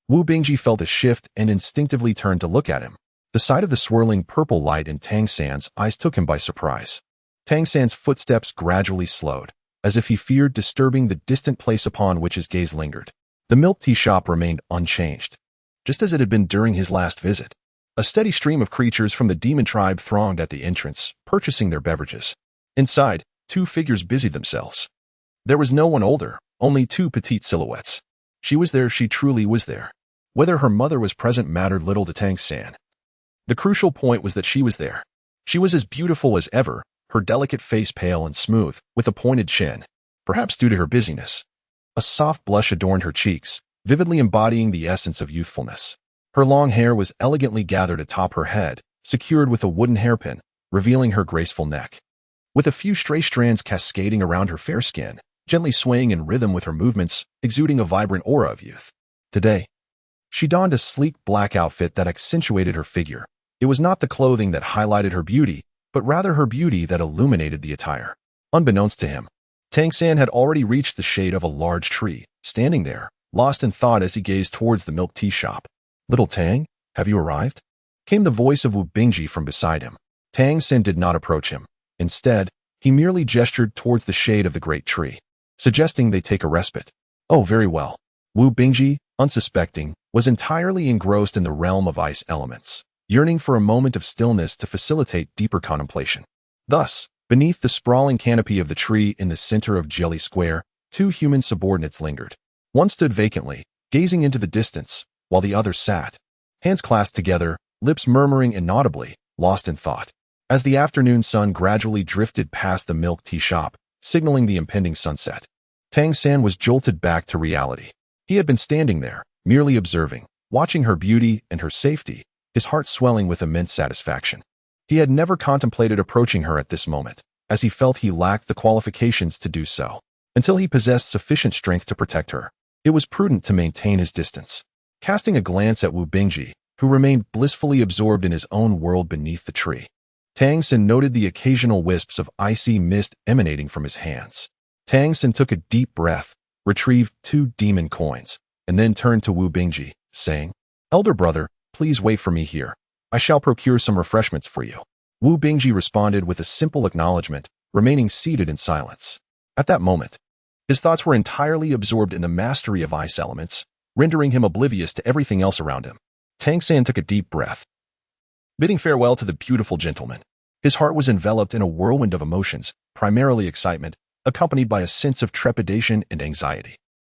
Wu Bingji felt a shift and instinctively turned to look at him. The sight of the swirling purple light in Tang San's eyes took him by surprise. Tang San's footsteps gradually slowed, as if he feared disturbing the distant place upon which his gaze lingered. The milk tea shop remained unchanged, just as it had been during his last visit. A steady stream of creatures from the demon tribe thronged at the entrance, purchasing their beverages. Inside, two figures busied themselves. There was no one older, only two petite silhouettes. She was there, she truly was there. Whether her mother was present mattered little to Tang San. The crucial point was that she was there. She was as beautiful as ever, her delicate face pale and smooth, with a pointed chin, perhaps due to her busyness. A soft blush adorned her cheeks, vividly embodying the essence of youthfulness. Her long hair was elegantly gathered atop her head, secured with a wooden hairpin, revealing her graceful neck. With a few stray strands cascading around her fair skin, gently swaying in rhythm with her movements, exuding a vibrant aura of youth. Today, she donned a sleek black outfit that accentuated her figure. It was not the clothing that highlighted her beauty, but rather her beauty that illuminated the attire. Unbeknownst to him, Tang San had already reached the shade of a large tree, standing there, lost in thought as he gazed towards the milk tea shop. "Little Tang, have you arrived?" came the voice of Wu Bingji from beside him. Tang San did not approach him. Instead, he merely gestured towards the shade of the great tree, suggesting they take a respite. Oh, very well. Wu Bingji, unsuspecting, was entirely engrossed in the realm of ice elements, yearning for a moment of stillness to facilitate deeper contemplation. Thus, beneath the sprawling canopy of the tree in the center of Jelly Square, two human subordinates lingered. One stood vacantly, gazing into the distance, while the other sat, hands clasped together, lips murmuring inaudibly, lost in thought. As the afternoon sun gradually drifted past the milk tea shop, signaling the impending sunset, Tang San was jolted back to reality. He had been standing there, merely observing, watching her beauty and her safety, his heart swelling with immense satisfaction. He had never contemplated approaching her at this moment, as he felt he lacked the qualifications to do so. Until he possessed sufficient strength to protect her, it was prudent to maintain his distance. Casting a glance at Wu Bingji, who remained blissfully absorbed in his own world beneath the tree, Tang San noted the occasional wisps of icy mist emanating from his hands. Tang San took a deep breath, retrieved 2 demon coins, and then turned to Wu Bingji, saying, "Elder brother, please wait for me here. I shall procure some refreshments for you." Wu Bingji responded with a simple acknowledgement, remaining seated in silence. At that moment, his thoughts were entirely absorbed in the mastery of ice elements, rendering him oblivious to everything else around him. Tang San took a deep breath, bidding farewell to the beautiful gentleman. His heart was enveloped in a whirlwind of emotions, primarily excitement, accompanied by a sense of trepidation and anxiety.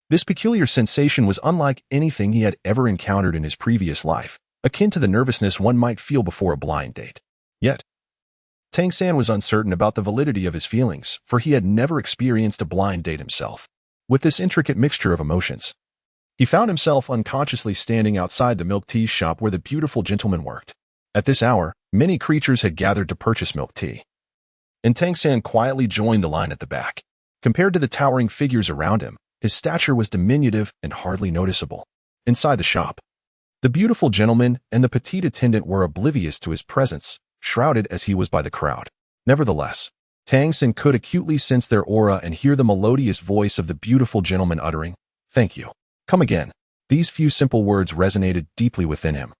This peculiar sensation was unlike anything he had ever encountered in his previous life, akin to the nervousness one might feel before a blind date. Yet, Tang San was uncertain about the validity of his feelings, for he had never experienced a blind date himself. With this intricate mixture of emotions, he found himself unconsciously standing outside the milk tea shop where the beautiful gentleman worked. At this hour, many creatures had gathered to purchase milk tea, and Tang San quietly joined the line at the back. Compared to the towering figures around him, his stature was diminutive and hardly noticeable. Inside the shop, The beautiful gentleman and the petite attendant were oblivious to his presence, shrouded as he was by the crowd. Nevertheless, Tang San could acutely sense their aura and hear the melodious voice of the beautiful gentleman uttering, "Thank you. Come again." These few simple words resonated deeply within him,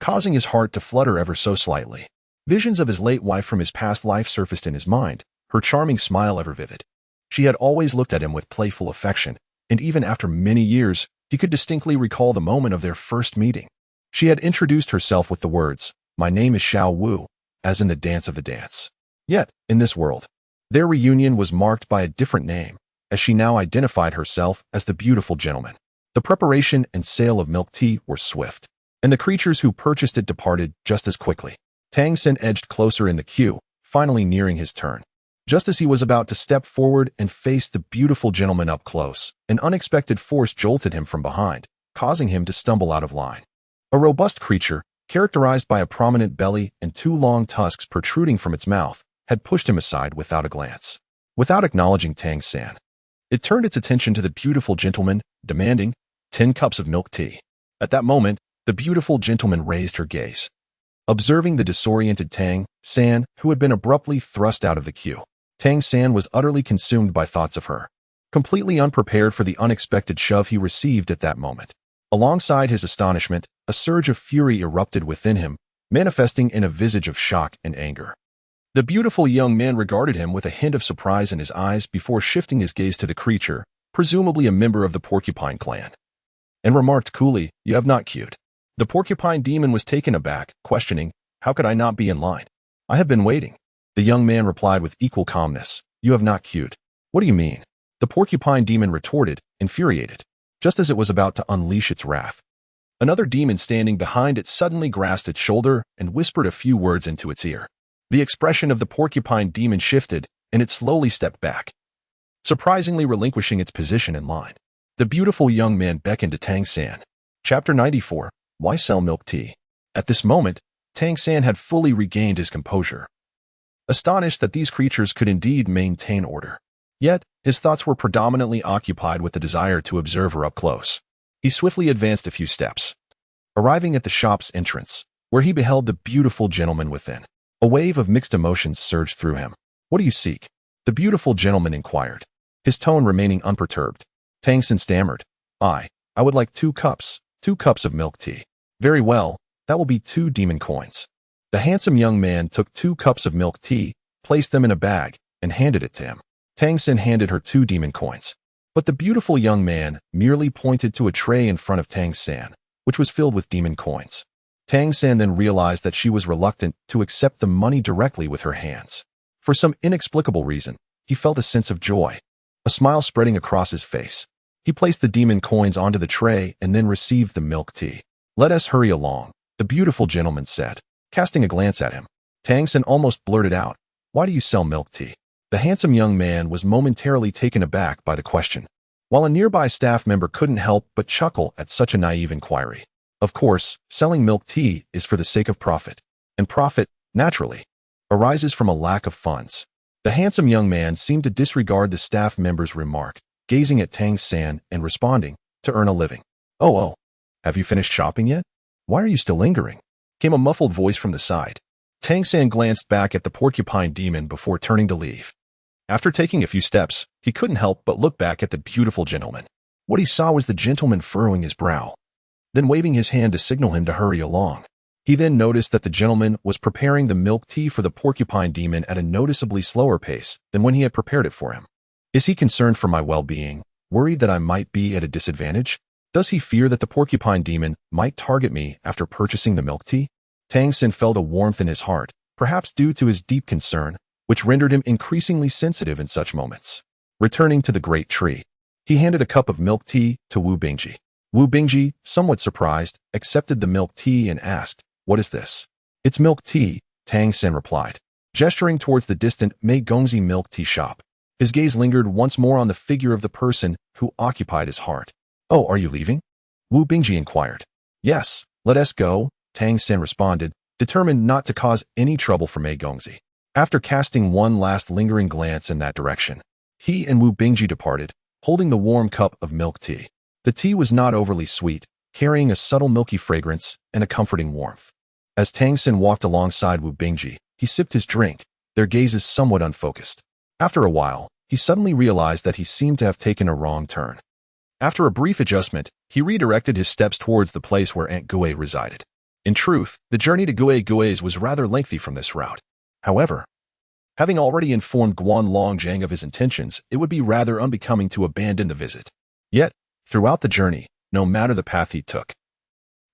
causing his heart to flutter ever so slightly. Visions of his late wife from his past life surfaced in his mind, her charming smile ever vivid. She had always looked at him with playful affection, and even after many years, he could distinctly recall the moment of their first meeting. She had introduced herself with the words, "My name is Xiao Wu," as in the dance of the dance. Yet, in this world, their reunion was marked by a different name, as she now identified herself as the beautiful gentleman. The preparation and sale of milk tea were swift, and the creatures who purchased it departed just as quickly. Tang San edged closer in the queue, finally nearing his turn. Just as he was about to step forward and face the beautiful gentleman up close, an unexpected force jolted him from behind, causing him to stumble out of line. A robust creature, characterized by a prominent belly and 2 long tusks protruding from its mouth, had pushed him aside without a glance. Without acknowledging Tang San, it turned its attention to the beautiful gentleman, demanding 10 cups of milk tea. At that moment, the beautiful gentleman raised her gaze, observing the disoriented Tang San, who had been abruptly thrust out of the queue. Tang San was utterly consumed by thoughts of her, completely unprepared for the unexpected shove he received at that moment. Alongside his astonishment, a surge of fury erupted within him, manifesting in a visage of shock and anger. The beautiful young man regarded him with a hint of surprise in his eyes before shifting his gaze to the creature, presumably a member of the Porcupine clan, and remarked coolly, "You have not queued." The Porcupine demon was taken aback, questioning, "How could I not be in line? I have been waiting." The young man replied with equal calmness, "You have not queued. What do you mean?" The Porcupine demon retorted, infuriated. Just as it was about to unleash its wrath, another demon standing behind it suddenly grasped its shoulder and whispered a few words into its ear. The expression of the Porcupine demon shifted, and it slowly stepped back, surprisingly relinquishing its position in line. The beautiful young man beckoned to Tang San. Chapter 94. Why sell milk tea? At this moment, Tang San had fully regained his composure, astonished that these creatures could indeed maintain order. Yet, his thoughts were predominantly occupied with the desire to observe her up close. He swiftly advanced a few steps, arriving at the shop's entrance, where he beheld the beautiful gentleman within. A wave of mixed emotions surged through him. "What do you seek?" the beautiful gentleman inquired, his tone remaining unperturbed. Tang San stammered, I would like 2 cups of milk tea." "Very well, that will be 2 demon coins." The handsome young man took 2 cups of milk tea, placed them in a bag, and handed it to him. Tang San handed her 2 demon coins, but the beautiful young man merely pointed to a tray in front of Tang San, which was filled with demon coins. Tang San then realized that she was reluctant to accept the money directly with her hands. For some inexplicable reason, he felt a sense of joy, a smile spreading across his face. He placed the demon coins onto the tray and then received the milk tea. "Let us hurry along," the beautiful gentleman said, casting a glance at him. Tang San almost blurted out, "Why do you sell milk tea?" The handsome young man was momentarily taken aback by the question, while a nearby staff member couldn't help but chuckle at such a naive inquiry. Of course, selling milk tea is for the sake of profit, and profit, naturally, arises from a lack of funds. The handsome young man seemed to disregard the staff member's remark, gazing at Tang San and responding, "To earn a living." Oh, have you finished shopping yet? Why are you still lingering?" came a muffled voice from the side. Tang San glanced back at the Porcupine demon before turning to leave. After taking a few steps, he couldn't help but look back at the beautiful gentleman. What he saw was the gentleman furrowing his brow, then waving his hand to signal him to hurry along. He then noticed that the gentleman was preparing the milk tea for the Porcupine demon at a noticeably slower pace than when he had prepared it for him. Is he concerned for my well-being, worried that I might be at a disadvantage? Does he fear that the Porcupine demon might target me after purchasing the milk tea? Tang San felt a warmth in his heart, perhaps due to his deep concern, which rendered him increasingly sensitive in such moments. Returning to the great tree, he handed a cup of milk tea to Wu Bingji. Wu Bingji, somewhat surprised, accepted the milk tea and asked, "What is this?" "It's milk tea," Tang San replied, gesturing towards the distant Mei Gongzi milk tea shop. His gaze lingered once more on the figure of the person who occupied his heart. "Oh, are you leaving?" Wu Bingji inquired. "Yes, let us go," Tang San responded, determined not to cause any trouble for Mei Gongzi. After casting one last lingering glance in that direction, he and Wu Bingji departed, holding the warm cup of milk tea. The tea was not overly sweet, carrying a subtle milky fragrance and a comforting warmth. As Tang San walked alongside Wu Bingji, he sipped his drink, their gazes somewhat unfocused. After a while, he suddenly realized that he seemed to have taken a wrong turn. After a brief adjustment, he redirected his steps towards the place where Aunt Gue resided. In truth, the journey to Gue's was rather lengthy from this route. However, having already informed Guan Longjiang of his intentions, it would be rather unbecoming to abandon the visit. Yet, throughout the journey, no matter the path he took,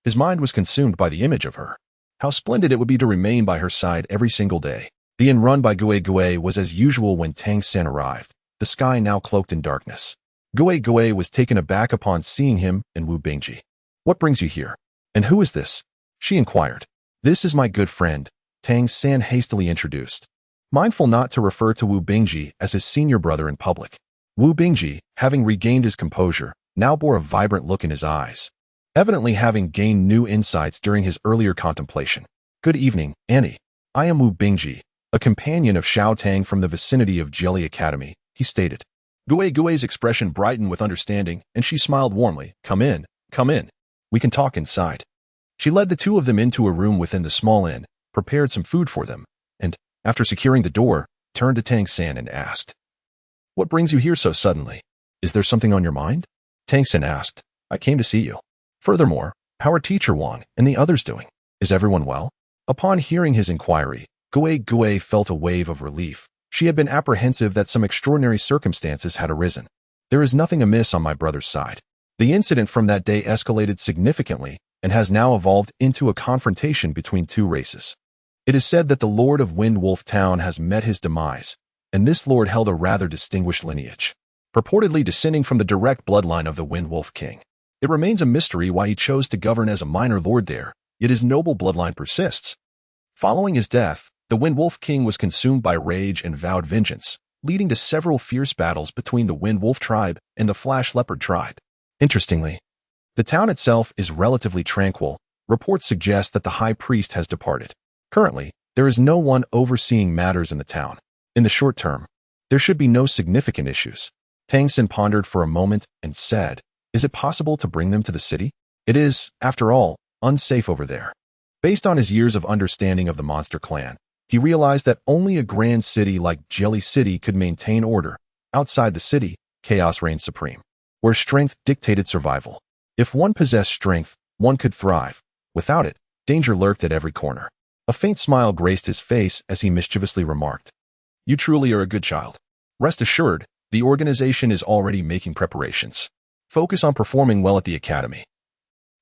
his mind was consumed by the image of her. How splendid it would be to remain by her side every single day. The inn run by Gue was as usual when Tang San arrived, the sky now cloaked in darkness. Gue was taken aback upon seeing him and Wu Bingji. "What brings you here? And who is this?" she inquired. "This is my good friend," Tang San hastily introduced, mindful not to refer to Wu Bingji as his senior brother in public. Wu Bingji, having regained his composure, now bore a vibrant look in his eyes, evidently having gained new insights during his earlier contemplation. "Good evening, Annie. I am Wu Bingji, a companion of Xiao Tang from the vicinity of Jelly Academy," he stated. Gue's expression brightened with understanding, and she smiled warmly. Come in. We can talk inside." She led the two of them into a room within the small inn, prepared some food for them, and, after securing the door, turned to Tang San and asked, "What brings you here so suddenly? Is there something on your mind?" Tang San asked, "I came to see you. Furthermore, how are Teacher Wang and the others doing? Is everyone well?" Upon hearing his inquiry, Gue felt a wave of relief. She had been apprehensive that some extraordinary circumstances had arisen. "There is nothing amiss on my brother's side. The incident from that day escalated significantly and has now evolved into a confrontation between two races. It is said that the Lord of Wind Wolf Town has met his demise, and this lord held a rather distinguished lineage, purportedly descending from the direct bloodline of the Wind Wolf King. It remains a mystery why he chose to govern as a minor lord there, yet his noble bloodline persists. Following his death, the Wind Wolf King was consumed by rage and vowed vengeance, leading to several fierce battles between the Wind Wolf tribe and the Flash Leopard tribe. Interestingly, the town itself is relatively tranquil. Reports suggest that the high priest has departed. Currently, there is no one overseeing matters in the town. In the short term, there should be no significant issues. Tang San pondered for a moment and said, "Is it possible to bring them to the city? It is, after all, unsafe over there." Based on his years of understanding of the monster clan, he realized that only a grand city like Jelly City could maintain order. Outside the city, chaos reigned supreme, where strength dictated survival. If one possessed strength, one could thrive. Without it, danger lurked at every corner. A faint smile graced his face as he mischievously remarked, "You truly are a good child. Rest assured, the organization is already making preparations. Focus on performing well at the academy.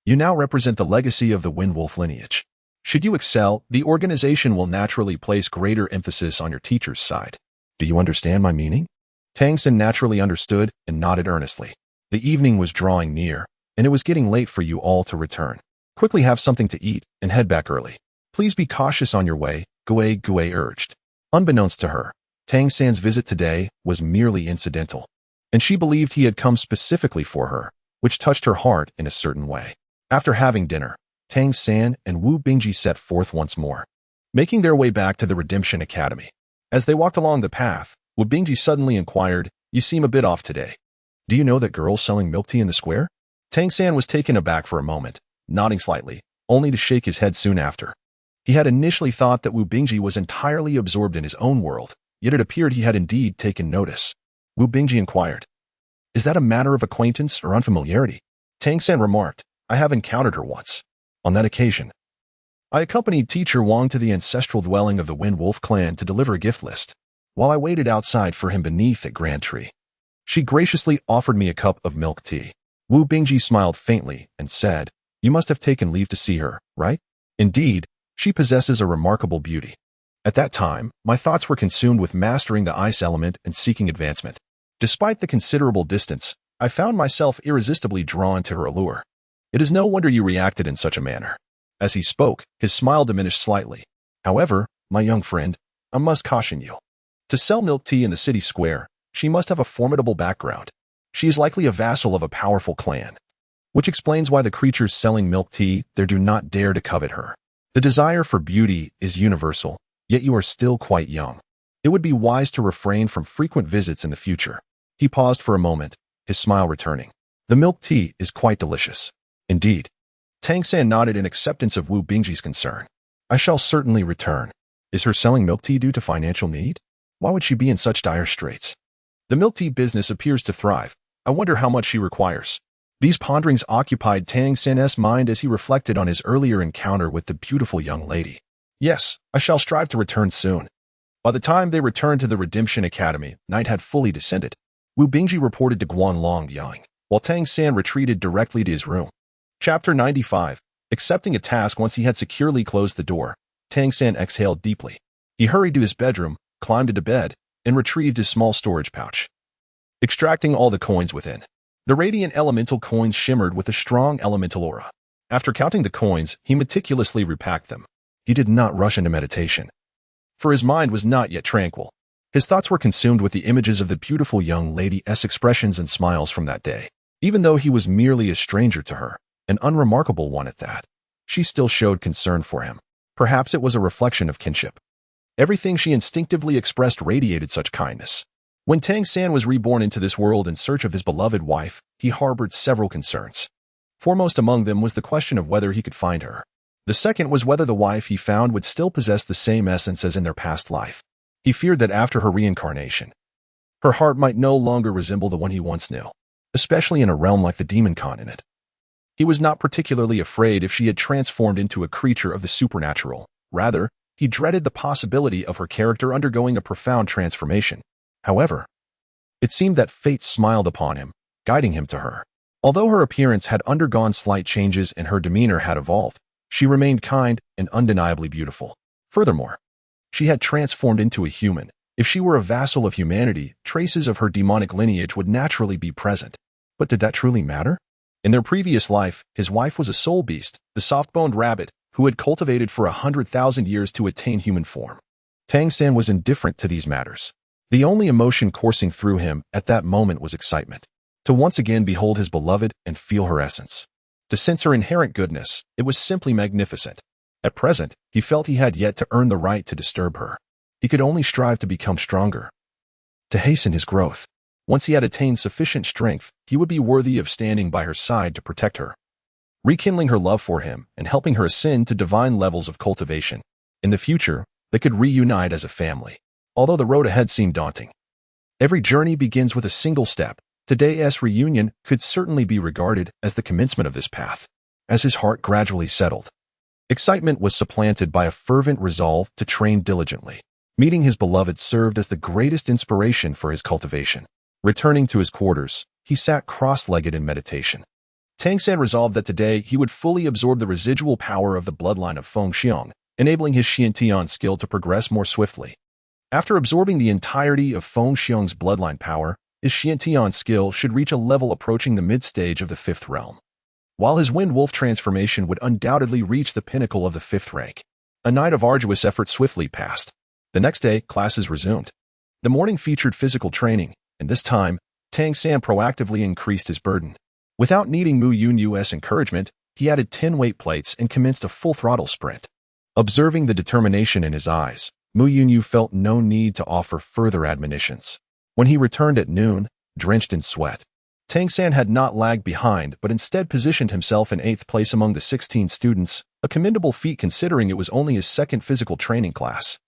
You now represent the legacy of the Wind Wolf lineage. Should you excel, the organization will naturally place greater emphasis on your teacher's side. Do you understand my meaning?" Tang San naturally understood and nodded earnestly. The evening was drawing near, and it was getting late for you all to return. Quickly have something to eat and head back early. Please be cautious on your way, Gue urged. Unbeknownst to her, Tang San's visit today was merely incidental, and she believed he had come specifically for her, which touched her heart in a certain way. After having dinner, Tang San and Wu Bingji set forth once more, making their way back to the Redemption Academy. As they walked along the path, Wu Bingji suddenly inquired, "You seem a bit off today. Do you know that girl selling milk tea in the square?" Tang San was taken aback for a moment, nodding slightly, only to shake his head soon after. He had initially thought that Wu Bingji was entirely absorbed in his own world, yet it appeared he had indeed taken notice. Wu Bingji inquired, "Is that a matter of acquaintance or unfamiliarity?" Tang San remarked, "I have encountered her once. On that occasion, I accompanied Teacher Wang to the ancestral dwelling of the Wind Wolf clan to deliver a gift list. While I waited outside for him beneath that grand tree, she graciously offered me a cup of milk tea." Wu Bingji smiled faintly and said, "You must have taken leave to see her, right? Indeed, she possesses a remarkable beauty. At that time, my thoughts were consumed with mastering the ice element and seeking advancement. Despite the considerable distance, I found myself irresistibly drawn to her allure. It is no wonder you reacted in such a manner." As he spoke, his smile diminished slightly. "However, my young friend, I must caution you. To sell milk tea in the city square, she must have a formidable background. She is likely a vassal of a powerful clan, which explains why the creatures selling milk tea there do not dare to covet her. The desire for beauty is universal, yet you are still quite young. It would be wise to refrain from frequent visits in the future." He paused for a moment, his smile returning. "The milk tea is quite delicious. Indeed. Tang San nodded in acceptance of Wu Bingji's concern. I shall certainly return. Is her selling milk tea due to financial need? Why would she be in such dire straits? The milk tea business appears to thrive. I wonder how much she requires. These ponderings occupied Tang San's mind as he reflected on his earlier encounter with the beautiful young lady. Yes, I shall strive to return soon. By the time they returned to the Redemption Academy, night had fully descended. Wu Bingji reported to Guanlong yelling, while Tang San retreated directly to his room. Chapter 95. Accepting a task once he had securely closed the door, Tang San exhaled deeply. He hurried to his bedroom, climbed into bed, and retrieved his small storage pouch. Extracting all the coins within. The radiant elemental coins shimmered with a strong elemental aura. After counting the coins, he meticulously repacked them. He did not rush into meditation, for his mind was not yet tranquil. His thoughts were consumed with the images of the beautiful young lady's expressions and smiles from that day. Even though he was merely a stranger to her, an unremarkable one at that, she still showed concern for him. Perhaps it was a reflection of kinship. Everything she instinctively expressed radiated such kindness. When Tang San was reborn into this world in search of his beloved wife, he harbored several concerns. Foremost among them was the question of whether he could find her. The second was whether the wife he found would still possess the same essence as in their past life. He feared that after her reincarnation, her heart might no longer resemble the one he once knew, especially in a realm like the demon continent. He was not particularly afraid if she had transformed into a creature of the supernatural. Rather, he dreaded the possibility of her character undergoing a profound transformation. However, it seemed that fate smiled upon him, guiding him to her. Although her appearance had undergone slight changes and her demeanor had evolved, she remained kind and undeniably beautiful. Furthermore, she had transformed into a human. If she were a vassal of humanity, traces of her demonic lineage would naturally be present. But did that truly matter? In their previous life, his wife was a soul beast, the soft-boned rabbit, who had cultivated for 100,000 years to attain human form. Tang San was indifferent to these matters. The only emotion coursing through him at that moment was excitement. To once again behold his beloved and feel her essence. To sense her inherent goodness, it was simply magnificent. At present, he felt he had yet to earn the right to disturb her. He could only strive to become stronger, to hasten his growth. Once he had attained sufficient strength, he would be worthy of standing by her side to protect her, rekindling her love for him and helping her ascend to divine levels of cultivation. In the future, they could reunite as a family. Although the road ahead seemed daunting, every journey begins with a single step. Today's reunion could certainly be regarded as the commencement of this path. As his heart gradually settled, excitement was supplanted by a fervent resolve to train diligently. Meeting his beloved served as the greatest inspiration for his cultivation. Returning to his quarters, he sat cross-legged in meditation. Tang San resolved that today he would fully absorb the residual power of the bloodline of Feng Xiong, enabling his Xiantian skill to progress more swiftly. After absorbing the entirety of Feng Xiong's bloodline power, his Xiantian skill should reach a level approaching the mid-stage of the 5th realm. While his Wind Wolf transformation would undoubtedly reach the pinnacle of the 5th rank. A night of arduous effort swiftly passed. The next day, classes resumed. The morning featured physical training, and this time, Tang San proactively increased his burden. Without needing Mu Yunyu's encouragement, he added 10 weight plates and commenced a full-throttle sprint. Observing the determination in his eyes, Mu Yunyu felt no need to offer further admonitions. When he returned at noon, drenched in sweat, Tang San had not lagged behind but instead positioned himself in 8th place among the 16 students, a commendable feat considering it was only his second physical training class.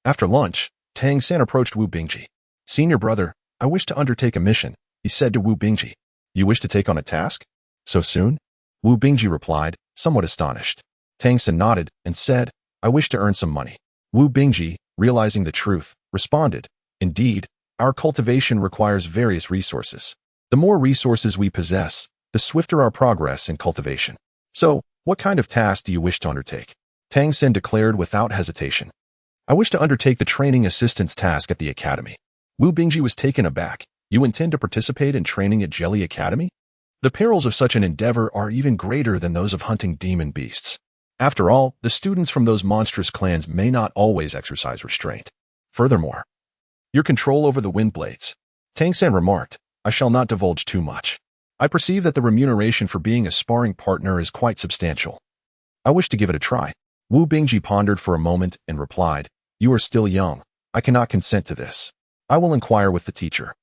After lunch, Tang San approached Wu Bingji. "Senior brother, I wish to undertake a mission," he said to Wu Bingji. "You wish to take on a task? So soon?" Wu Bingji replied, somewhat astonished. Tang San nodded and said, "I wish to earn some money." Wu Bingji, realizing the truth, responded, "Indeed, our cultivation requires various resources. The more resources we possess, the swifter our progress in cultivation. So, what kind of task do you wish to undertake?" Tang San declared without hesitation. "I wish to undertake the training assistant's task at the academy." Wu Bingji was taken aback. "You intend to participate in training at Jelly Academy? The perils of such an endeavor are even greater than those of hunting demon beasts. After all, the students from those monstrous clans may not always exercise restraint. Furthermore, your control over the wind blades." Tang San remarked, "I shall not divulge too much. I perceive that the remuneration for being a sparring partner is quite substantial. I wish to give it a try." Wu Bingji pondered for a moment and replied, "You are still young. I cannot consent to this. I will inquire with the teacher."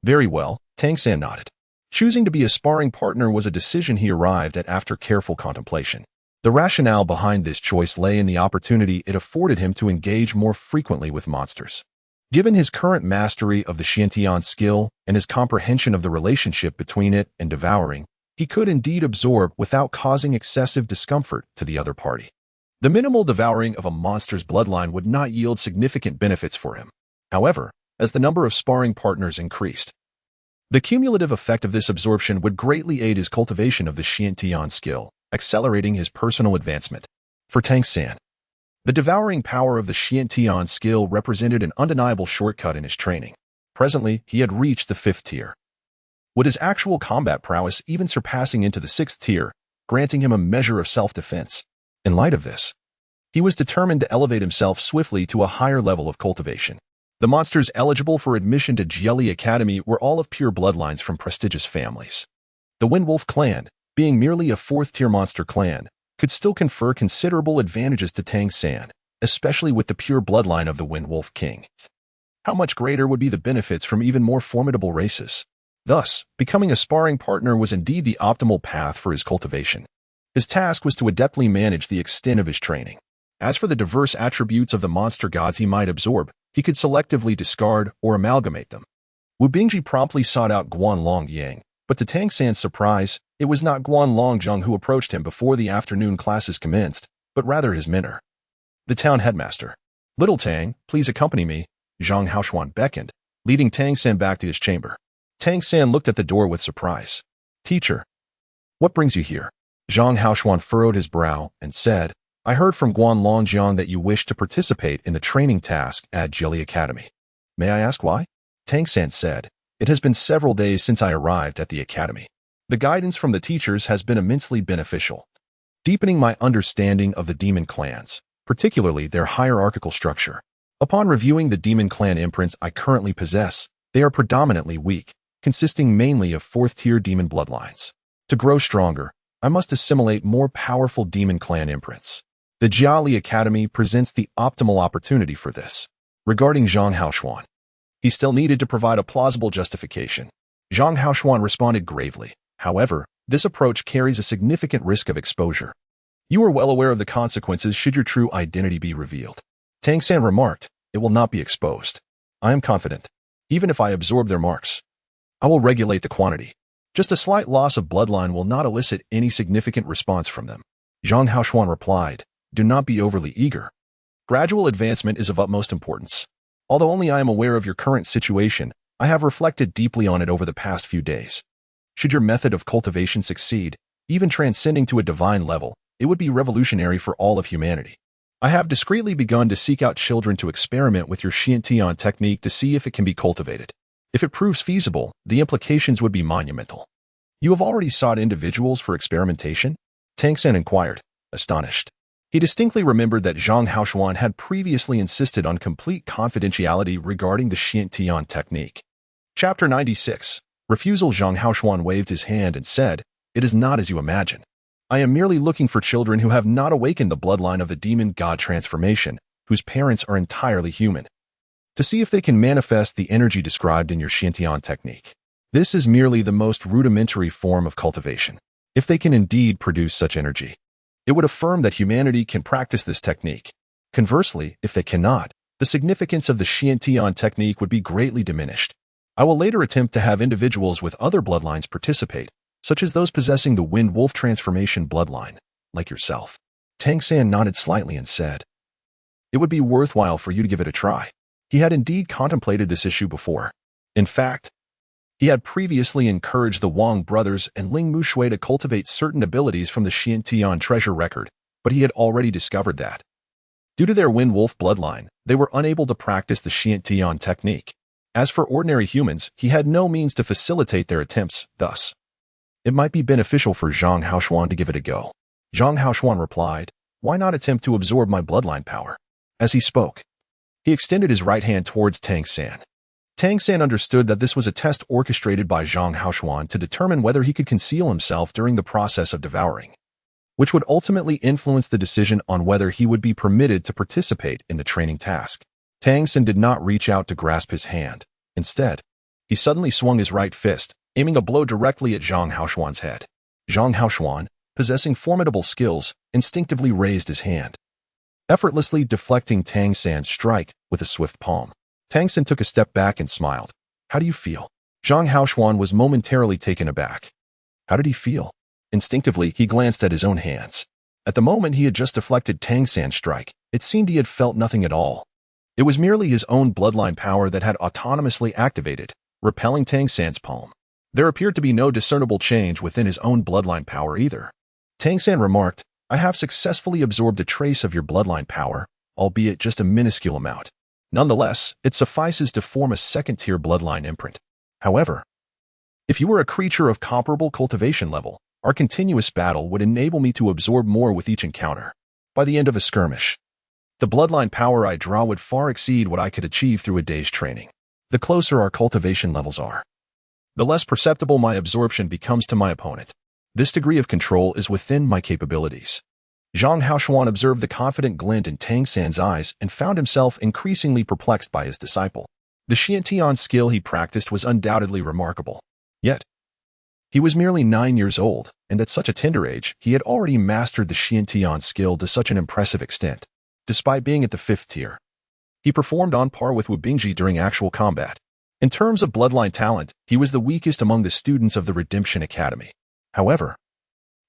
"Very well," Tang San nodded. Choosing to be a sparring partner was a decision he arrived at after careful contemplation. The rationale behind this choice lay in the opportunity it afforded him to engage more frequently with monsters. Given his current mastery of the Xiantian skill and his comprehension of the relationship between it and devouring, he could indeed absorb without causing excessive discomfort to the other party. The minimal devouring of a monster's bloodline would not yield significant benefits for him. However, as the number of sparring partners increased, the cumulative effect of this absorption would greatly aid his cultivation of the Xiantian skill, accelerating his personal advancement. For Tang San, the devouring power of the Xiantian skill represented an undeniable shortcut in his training. Presently, he had reached the 5th tier, with his actual combat prowess even surpassing into the 6th tier, granting him a measure of self-defense. In light of this, he was determined to elevate himself swiftly to a higher level of cultivation. The monsters eligible for admission to Jelly Academy were all of pure bloodlines from prestigious families. The Windwolf clan, being merely a 4th-tier monster clan, could still confer considerable advantages to Tang San, especially with the pure bloodline of the Windwolf King. How much greater would be the benefits from even more formidable races? Thus, becoming a sparring partner was indeed the optimal path for his cultivation. His task was to adeptly manage the extent of his training. As for the diverse attributes of the monster gods he might absorb, he could selectively discard or amalgamate them. Wu Bingji promptly sought out Guan Long Yang, but to Tang San's surprise, it was not Guan Long Zheng who approached him before the afternoon classes commenced, but rather his mentor, the town headmaster. "Little Tang, please accompany me," Zhang Haoshuan beckoned, leading Tang San back to his chamber. Tang San looked at the door with surprise. "Teacher, what brings you here?" Zhang Haoshuan furrowed his brow and said, "I heard from Guan Longjiang that you wish to participate in the training task at Jelly Academy. May I ask why?" Tang San said, "It has been several days since I arrived at the academy. The guidance from the teachers has been immensely beneficial, deepening my understanding of the demon clans, particularly their hierarchical structure. Upon reviewing the demon clan imprints I currently possess, they are predominantly weak, consisting mainly of 4th-tier demon bloodlines. To grow stronger, I must assimilate more powerful demon clan imprints. The Jiali Academy presents the optimal opportunity for this." Regarding Zhang Haoshuan, he still needed to provide a plausible justification. Zhang Haoshuan responded gravely, "However, this approach carries a significant risk of exposure. You are well aware of the consequences should your true identity be revealed." Tang San remarked, "It will not be exposed. I am confident. Even if I absorb their marks, I will regulate the quantity. Just a slight loss of bloodline will not elicit any significant response from them." Zhang Haoshuan replied, "Do not be overly eager. Gradual advancement is of utmost importance. Although only I am aware of your current situation, I have reflected deeply on it over the past few days. Should your method of cultivation succeed, even transcending to a divine level, it would be revolutionary for all of humanity. I have discreetly begun to seek out children to experiment with your Xiantian technique to see if it can be cultivated. If it proves feasible, the implications would be monumental." "You have already sought individuals for experimentation?" Tang San inquired, astonished. He distinctly remembered that Zhang Haoshuan had previously insisted on complete confidentiality regarding the Xiantian technique. Chapter 96. Refusal. Zhang Haoshuan waved his hand and said, "It is not as you imagine. I am merely looking for children who have not awakened the bloodline of the demon god transformation, whose parents are entirely human, to see if they can manifest the energy described in your Xiantian technique. This is merely the most rudimentary form of cultivation. If they can indeed produce such energy, it would affirm that humanity can practice this technique. Conversely, if they cannot, the significance of the Xiantian technique would be greatly diminished. I will later attempt to have individuals with other bloodlines participate, such as those possessing the Wind Wolf transformation bloodline, like yourself." Tang San nodded slightly and said, "It would be worthwhile for you to give it a try." He had indeed contemplated this issue before. In fact, he had previously encouraged the Wang brothers and Ling Mushui to cultivate certain abilities from the Xiantian treasure record, but he had already discovered that, due to their Wind Wolf bloodline, they were unable to practice the Xiantian technique. As for ordinary humans, he had no means to facilitate their attempts, thus, it might be beneficial for Zhang Haoshuan to give it a go. Zhang Haoshuan replied, "Why not attempt to absorb my bloodline power?" As he spoke, he extended his right hand towards Tang San. Tang San understood that this was a test orchestrated by Zhang Haoshuan to determine whether he could conceal himself during the process of devouring, which would ultimately influence the decision on whether he would be permitted to participate in the training task. Tang San did not reach out to grasp his hand. Instead, he suddenly swung his right fist, aiming a blow directly at Zhang Haoshuan's head. Zhang Haoshuan, possessing formidable skills, instinctively raised his hand, effortlessly deflecting Tang San's strike with a swift palm. Tang San took a step back and smiled. How do you feel? Zhang Haoshuan was momentarily taken aback. How did he feel? Instinctively, he glanced at his own hands. At the moment he had just deflected Tang San's strike, it seemed he had felt nothing at all. It was merely his own bloodline power that had autonomously activated, repelling Tang San's palm. There appeared to be no discernible change within his own bloodline power either. Tang San remarked, I have successfully absorbed a trace of your bloodline power, albeit just a minuscule amount. Nonetheless, it suffices to form a second-tier bloodline imprint. However, if you were a creature of comparable cultivation level, our continuous battle would enable me to absorb more with each encounter. By the end of a skirmish, the bloodline power I draw would far exceed what I could achieve through a day's training. The closer our cultivation levels are, the less perceptible my absorption becomes to my opponent. This degree of control is within my capabilities. Zhang Haoshuan observed the confident glint in Tang San's eyes and found himself increasingly perplexed by his disciple. The Xiantian skill he practiced was undoubtedly remarkable. Yet, he was merely 9 years old, and at such a tender age, he had already mastered the Xiantian skill to such an impressive extent. Despite being at the 5th tier, he performed on par with Wu Bingji during actual combat. In terms of bloodline talent, he was the weakest among the students of the Redemption Academy. However,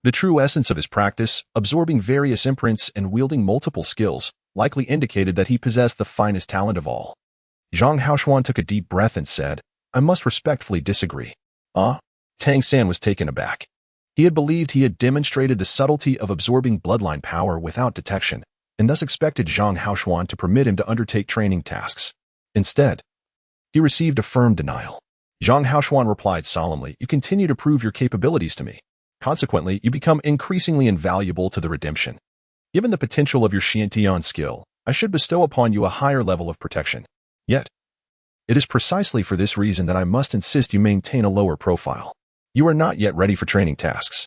the true essence of his practice, absorbing various imprints and wielding multiple skills, likely indicated that he possessed the finest talent of all. Zhang Haoshuan took a deep breath and said, I must respectfully disagree. Tang San was taken aback. He had believed he had demonstrated the subtlety of absorbing bloodline power without detection, and thus expected Zhang Haoshuan to permit him to undertake training tasks. Instead, he received a firm denial. Zhang Haoshuan replied solemnly, You continue to prove your capabilities to me. Consequently, you become increasingly invaluable to the Redemption. Given the potential of your Xiantian skill, I should bestow upon you a higher level of protection. Yet, it is precisely for this reason that I must insist you maintain a lower profile. You are not yet ready for training tasks.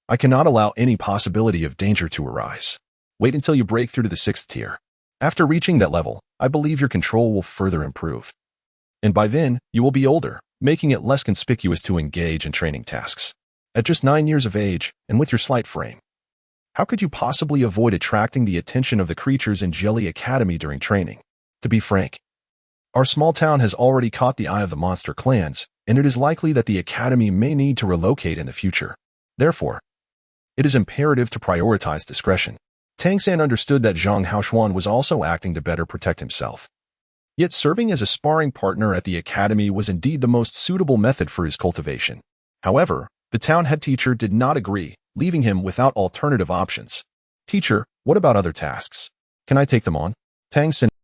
I cannot allow any possibility of danger to arise. Wait until you break through to the 6th tier. After reaching that level, I believe your control will further improve. And by then, you will be older, making it less conspicuous to engage in training tasks. At just 9 years of age, and with your slight frame, how could you possibly avoid attracting the attention of the creatures in Jelly Academy during training? To be frank, our small town has already caught the eye of the monster clans, and it is likely that the Academy may need to relocate in the future. Therefore, it is imperative to prioritize discretion. Tang San understood that Zhang Haoshuan was also acting to better protect himself. Yet serving as a sparring partner at the Academy was indeed the most suitable method for his cultivation. However, the town head teacher did not agree, leaving him without alternative options. Teacher, what about other tasks? Can I take them on? Tang San